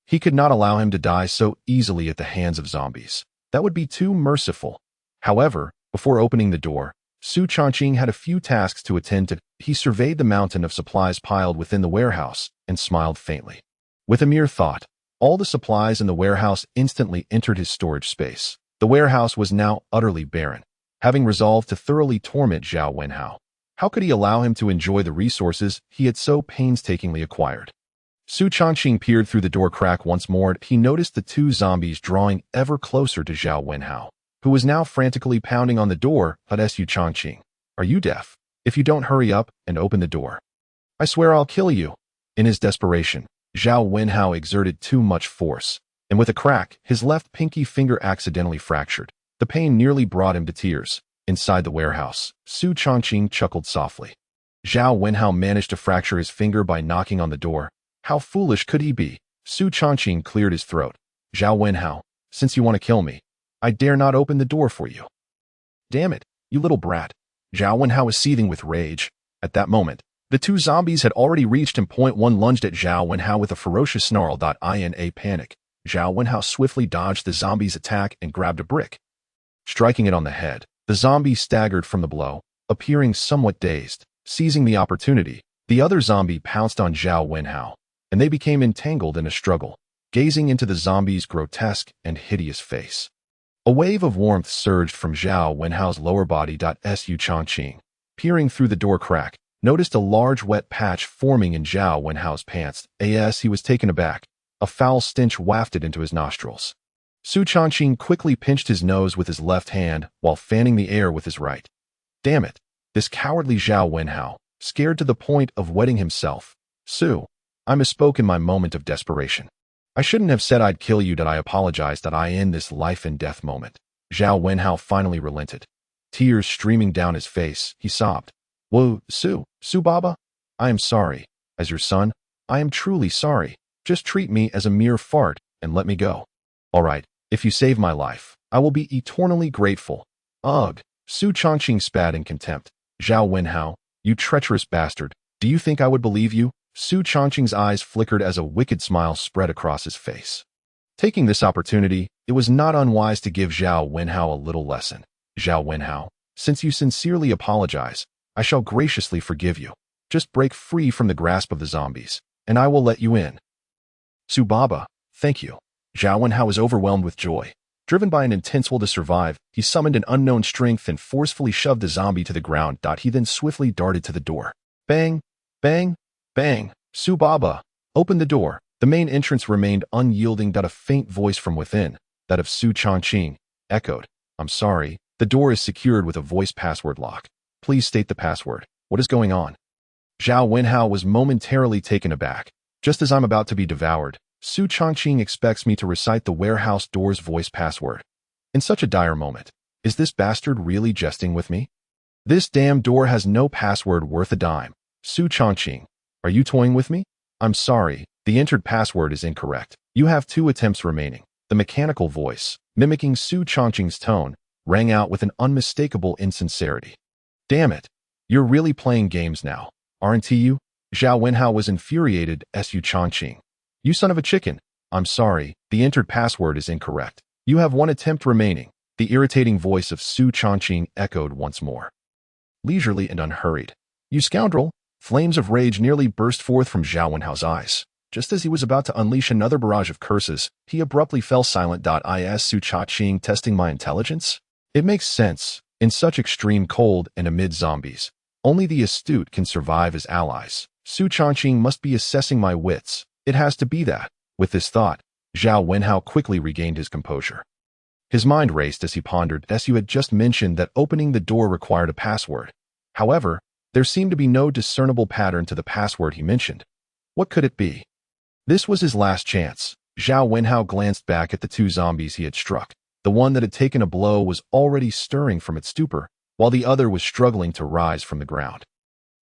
he could not allow him to die so easily at the hands of zombies. That would be too merciful. However, before opening the door, Su Chongqing had a few tasks to attend to. He surveyed the mountain of supplies piled within the warehouse and smiled faintly. With a mere thought, all the supplies in the warehouse instantly entered his storage space. The warehouse was now utterly barren. Having resolved to thoroughly torment Zhao Wenhao, how could he allow him to enjoy the resources he had so painstakingly acquired? Su Chongqing peered through the door crack once more. He noticed the two zombies drawing ever closer to Zhao Wenhao, who was now frantically pounding on the door. Su Chongqing, are you deaf? If you don't hurry up and open the door, I swear I'll kill you. In his desperation, Zhao Wenhao exerted too much force, and with a crack, his left pinky finger accidentally fractured. The pain nearly brought him to tears. Inside the warehouse, Su Chongqing chuckled softly. Zhao Wenhao managed to fracture his finger by knocking on the door. How foolish could he be? Su Changqing cleared his throat. Zhao Wenhao, since you want to kill me, I dare not open the door for you. Damn it, you little brat. Zhao Wenhao was seething with rage. At that moment, the two zombies had already reached him. One lunged at Zhao Wenhao with a ferocious snarl. In a panic, Zhao Wenhao swiftly dodged the zombie's attack and grabbed a brick. Striking it on the head, the zombie staggered from the blow, appearing somewhat dazed. Seizing the opportunity, the other zombie pounced on Zhao Wenhao, and they became entangled in a struggle, gazing into the zombie's grotesque and hideous face. A wave of warmth surged from Zhao Wenhao's lower body. Su Changqing, peering through the door crack, noticed a large wet patch forming in Zhao Wenhao's pants. He was taken aback. A foul stench wafted into his nostrils. Su Changqing quickly pinched his nose with his left hand while fanning the air with his right. Damn it, this cowardly Zhao Wenhao, scared to the point of wetting himself. Su, I misspoke in my moment of desperation. I shouldn't have said I'd kill you. I apologize. I end this life and death moment. Zhao Wenhao finally relented. Tears streaming down his face, he sobbed. Whoa, Su Baba? I am sorry. As your son, I am truly sorry. Just treat me as a mere fart and let me go. All right, if you save my life, I will be eternally grateful. Ugh, Su Changqing spat in contempt. Zhao Wenhao, you treacherous bastard, do you think I would believe you? Su Changqing's eyes flickered as a wicked smile spread across his face. Taking this opportunity, it was not unwise to give Zhao Wenhao a little lesson. Zhao Wenhao, since you sincerely apologize, I shall graciously forgive you. Just break free from the grasp of the zombies, and I will let you in. Su Baba, thank you. Zhao Wenhao was overwhelmed with joy. Driven by an intense will to survive, he summoned an unknown strength and forcefully shoved the zombie to the ground. He then swiftly darted to the door. Bang! Bang! Bang! Su Baba, open the door. The main entrance remained unyielding. A faint voice from within, that of Su Changqing, echoed. I'm sorry, the door is secured with a voice password lock. Please state the password. What is going on? Zhao Wenhao was momentarily taken aback. Just as I'm about to be devoured, Su Changqing expects me to recite the warehouse door's voice password. In such a dire moment, is this bastard really jesting with me? This damn door has no password worth a dime. Su Changqing, are you toying with me? I'm sorry, the entered password is incorrect. You have 2 attempts remaining. The mechanical voice, mimicking Su Changqing's tone, rang out with an unmistakable insincerity. Damn it, you're really playing games now, aren't you? Zhao Wenhao was infuriated. Su Changqing, you son of a chicken. I'm sorry, the entered password is incorrect. You have 1 attempt remaining. The irritating voice of Su Changqing echoed once more. Leisurely and unhurried. You scoundrel! Flames of rage nearly burst forth from Zhao Wenhao's eyes. Just as he was about to unleash another barrage of curses, he abruptly fell silent. Is Su Changqing testing my intelligence? It makes sense. In such extreme cold and amid zombies, only the astute can survive as allies. Su Changqing must be assessing my wits. It has to be that. With this thought, Zhao Wenhao quickly regained his composure. His mind raced as he pondered. Su had just mentioned that opening the door required a password. However, there seemed to be no discernible pattern to the password he mentioned. What could it be? This was his last chance. Zhao Wenhao glanced back at the 2 zombies he had struck. The one that had taken a blow was already stirring from its stupor, while the other was struggling to rise from the ground.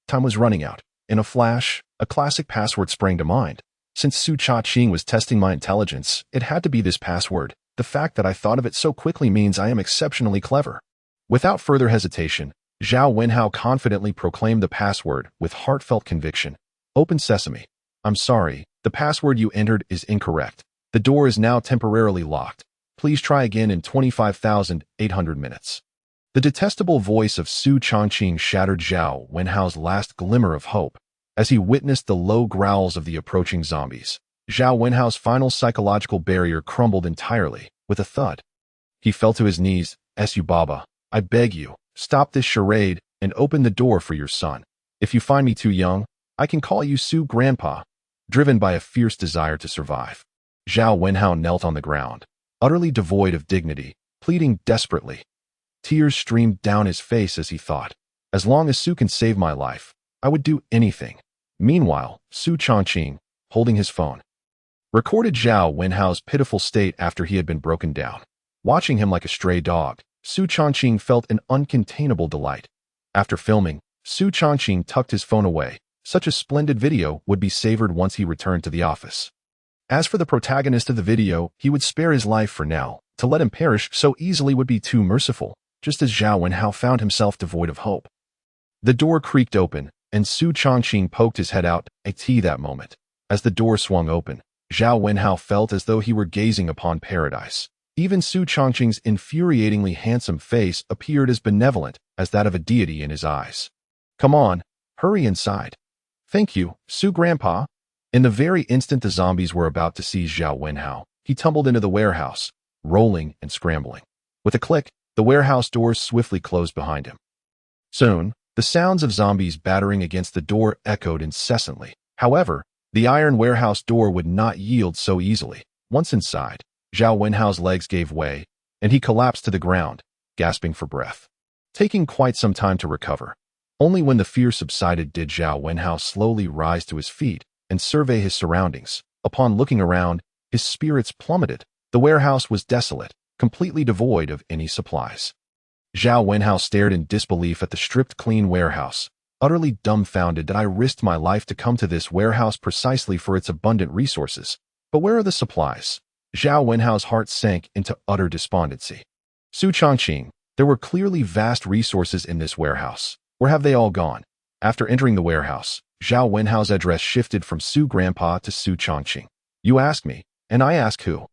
Time was running out. In a flash, a classic password sprang to mind. Since Su Changqing was testing my intelligence, it had to be this password. The fact that I thought of it so quickly means I am exceptionally clever. Without further hesitation, Zhao Wenhao confidently proclaimed the password with heartfelt conviction. Open sesame. I'm sorry, the password you entered is incorrect. The door is now temporarily locked. Please try again in 25,800 minutes. The detestable voice of Su Changqing shattered Zhao Wenhao's last glimmer of hope. As he witnessed the low growls of the approaching zombies, Zhao Wenhao's final psychological barrier crumbled entirely, with a thud. He fell to his knees. Su Baba, I beg you, stop this charade and open the door for your son. If you find me too young, I can call you Su Grandpa. Driven by a fierce desire to survive, Zhao Wenhao knelt on the ground, utterly devoid of dignity, pleading desperately. Tears streamed down his face as he thought, as long as Su can save my life, I would do anything. Meanwhile, Su Changqing, holding his phone, recorded Zhao Wenhao's pitiful state after he had been broken down. Watching him like a stray dog, Su Changqing felt an uncontainable delight. After filming, Su Chongqing tucked his phone away. Such a splendid video would be savored once he returned to the office. As for the protagonist of the video, he would spare his life for now. To let him perish so easily would be too merciful, just as Zhao Wenhao found himself devoid of hope. The door creaked open, and Su Chongqing poked his head out at that moment. As the door swung open, Zhao Wenhao felt as though he were gazing upon paradise. Even Su Chongqing's infuriatingly handsome face appeared as benevolent as that of a deity in his eyes. "Come on, hurry inside." "Thank you, Su Grandpa." In the very instant the zombies were about to seize Zhao Wenhao, he tumbled into the warehouse, rolling and scrambling. With a click, the warehouse doors swiftly closed behind him. Soon, the sounds of zombies battering against the door echoed incessantly. However, the iron warehouse door would not yield so easily. Once inside, Zhao Wenhao's legs gave way, and he collapsed to the ground, gasping for breath. Taking quite some time to recover. Only when the fear subsided did Zhao Wenhao slowly rise to his feet and survey his surroundings. Upon looking around, his spirits plummeted. The warehouse was desolate, completely devoid of any supplies. Zhao Wenhao stared in disbelief at the stripped clean warehouse, utterly dumbfounded that I risked my life to come to this warehouse precisely for its abundant resources. But where are the supplies? Zhao Wenhao's heart sank into utter despondency. Su Chongqing, there were clearly vast resources in this warehouse. Where have they all gone? After entering the warehouse, Zhao Wenhao's address shifted from Su Grandpa to Su Chongqing. "You ask me, and I ask who?"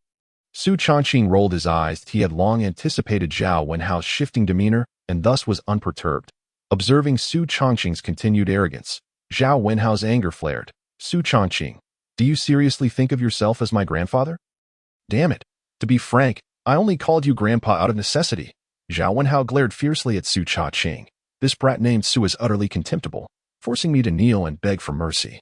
Su Chongqing rolled his eyes. He had long anticipated Zhao Wenhao's shifting demeanor and thus was unperturbed. Observing Su Chongqing's continued arrogance, Zhao Wenhao's anger flared. "Su Chongqing, do you seriously think of yourself as my grandfather?" "Damn it. To be frank, I only called you Grandpa out of necessity." Zhao Wenhao glared fiercely at Su Chongqing. "This brat named Su is utterly contemptible, forcing me to kneel and beg for mercy."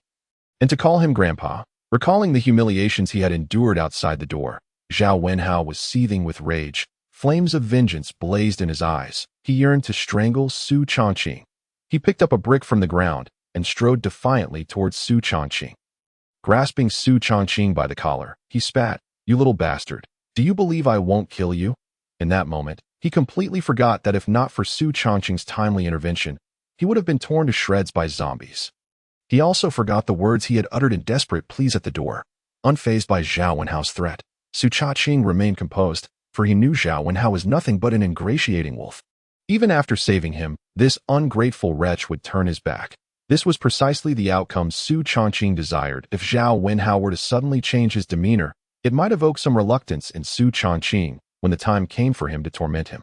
And to call him Grandpa, recalling the humiliations he had endured outside the door, Zhao Wenhao was seething with rage. Flames of vengeance blazed in his eyes. He yearned to strangle Su Chongqing. He picked up a brick from the ground and strode defiantly towards Su Chongqing. Grasping Su Chongqing by the collar, he spat, "You little bastard, do you believe I won't kill you?" In that moment, he completely forgot that if not for Su Chongqing's timely intervention, he would have been torn to shreds by zombies. He also forgot the words he had uttered in desperate pleas at the door. Unfazed by Zhao Wenhao's threat, Su Chongqing remained composed, for he knew Zhao Wenhao was nothing but an ingratiating wolf. Even after saving him, this ungrateful wretch would turn his back. This was precisely the outcome Su Chongqing desired. If Zhao Wenhao were to suddenly change his demeanor, it might evoke some reluctance in Su Chongqing when the time came for him to torment him.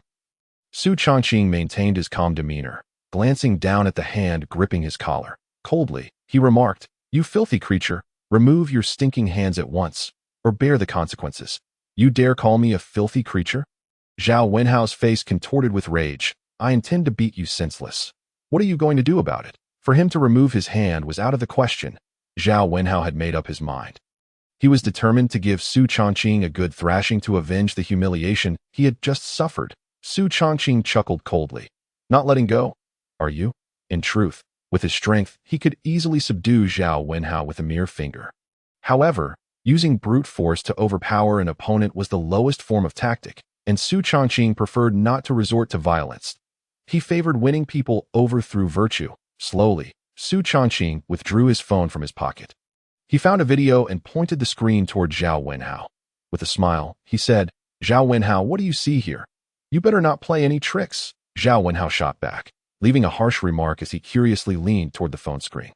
Su Chongqing maintained his calm demeanor, glancing down at the hand gripping his collar. Coldly, he remarked, "You filthy creature, remove your stinking hands at once, or bear the consequences. You dare call me a filthy creature?" Zhao Wenhao's face contorted with rage. "I intend to beat you senseless. What are you going to do about it?" For him to remove his hand was out of the question. Zhao Wenhao had made up his mind. He was determined to give Su Chongqing a good thrashing to avenge the humiliation he had just suffered. Su Chongqing chuckled coldly. "Not letting go, are you?" In truth, with his strength, he could easily subdue Zhao Wenhao with a mere finger. However, using brute force to overpower an opponent was the lowest form of tactic, and Su Chongqing preferred not to resort to violence. He favored winning people over through virtue. Slowly, Su Chongqing withdrew his phone from his pocket. He found a video and pointed the screen toward Zhao Wenhao. With a smile, he said, "Zhao Wenhao, what do you see here? You better not play any tricks." Zhao Wenhao shot back, leaving a harsh remark as he curiously leaned toward the phone screen.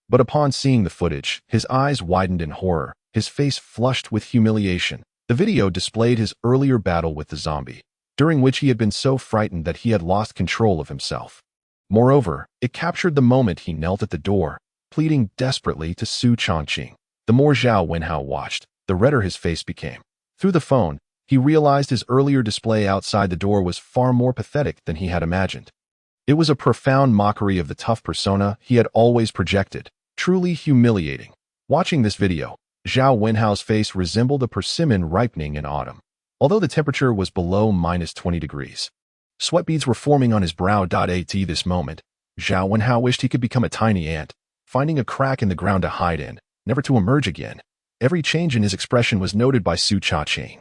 But upon seeing the footage, his eyes widened in horror, his face flushed with humiliation. The video displayed his earlier battle with the zombie, during which he had been so frightened that he had lost control of himself. Moreover, it captured the moment he knelt at the door, pleading desperately to Su Chongqing. The more Zhao Wenhao watched, the redder his face became. Through the phone, he realized his earlier display outside the door was far more pathetic than he had imagined. It was a profound mockery of the tough persona he had always projected, truly humiliating. Watching this video, Zhao Wenhao's face resembled a persimmon ripening in autumn, although the temperature was below -20 degrees. Sweat beads were forming on his brow. At this moment, Zhao Wenhao wished he could become a tiny ant, finding a crack in the ground to hide in, never to emerge again. Every change in his expression was noted by Su Chongqing.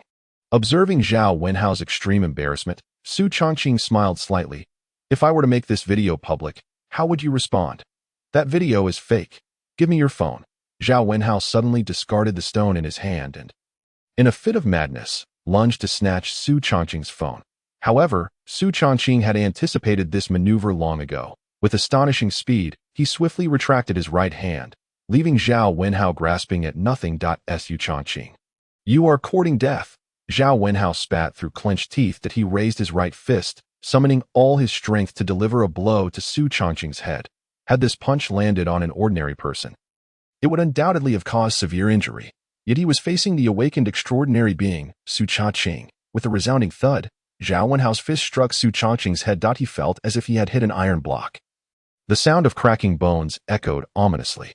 Observing Zhao Wenhao's extreme embarrassment, Su Chongqing smiled slightly. "If I were to make this video public, How would you respond? That video is fake. Give me your phone. Zhao Wenhao suddenly discarded the stone in his hand and, in a fit of madness, lunged to snatch Su Changqing's phone. However, Su Changqing had anticipated this maneuver long ago. With astonishing speed, he swiftly retracted his right hand, leaving Zhao Wenhao grasping at nothing. Su Changqing. You are courting death. Zhao Wenhao spat through clenched teeth that he raised his right fist, summoning all his strength to deliver a blow to Su Changqing's head. Had this punch landed on an ordinary person, it would undoubtedly have caused severe injury. Yet he was facing the awakened extraordinary being, Su Changqing. With a resounding thud, Zhao Wenhao's fist struck Su Changqing's head. He felt as if he had hit an iron block. The sound of cracking bones echoed ominously.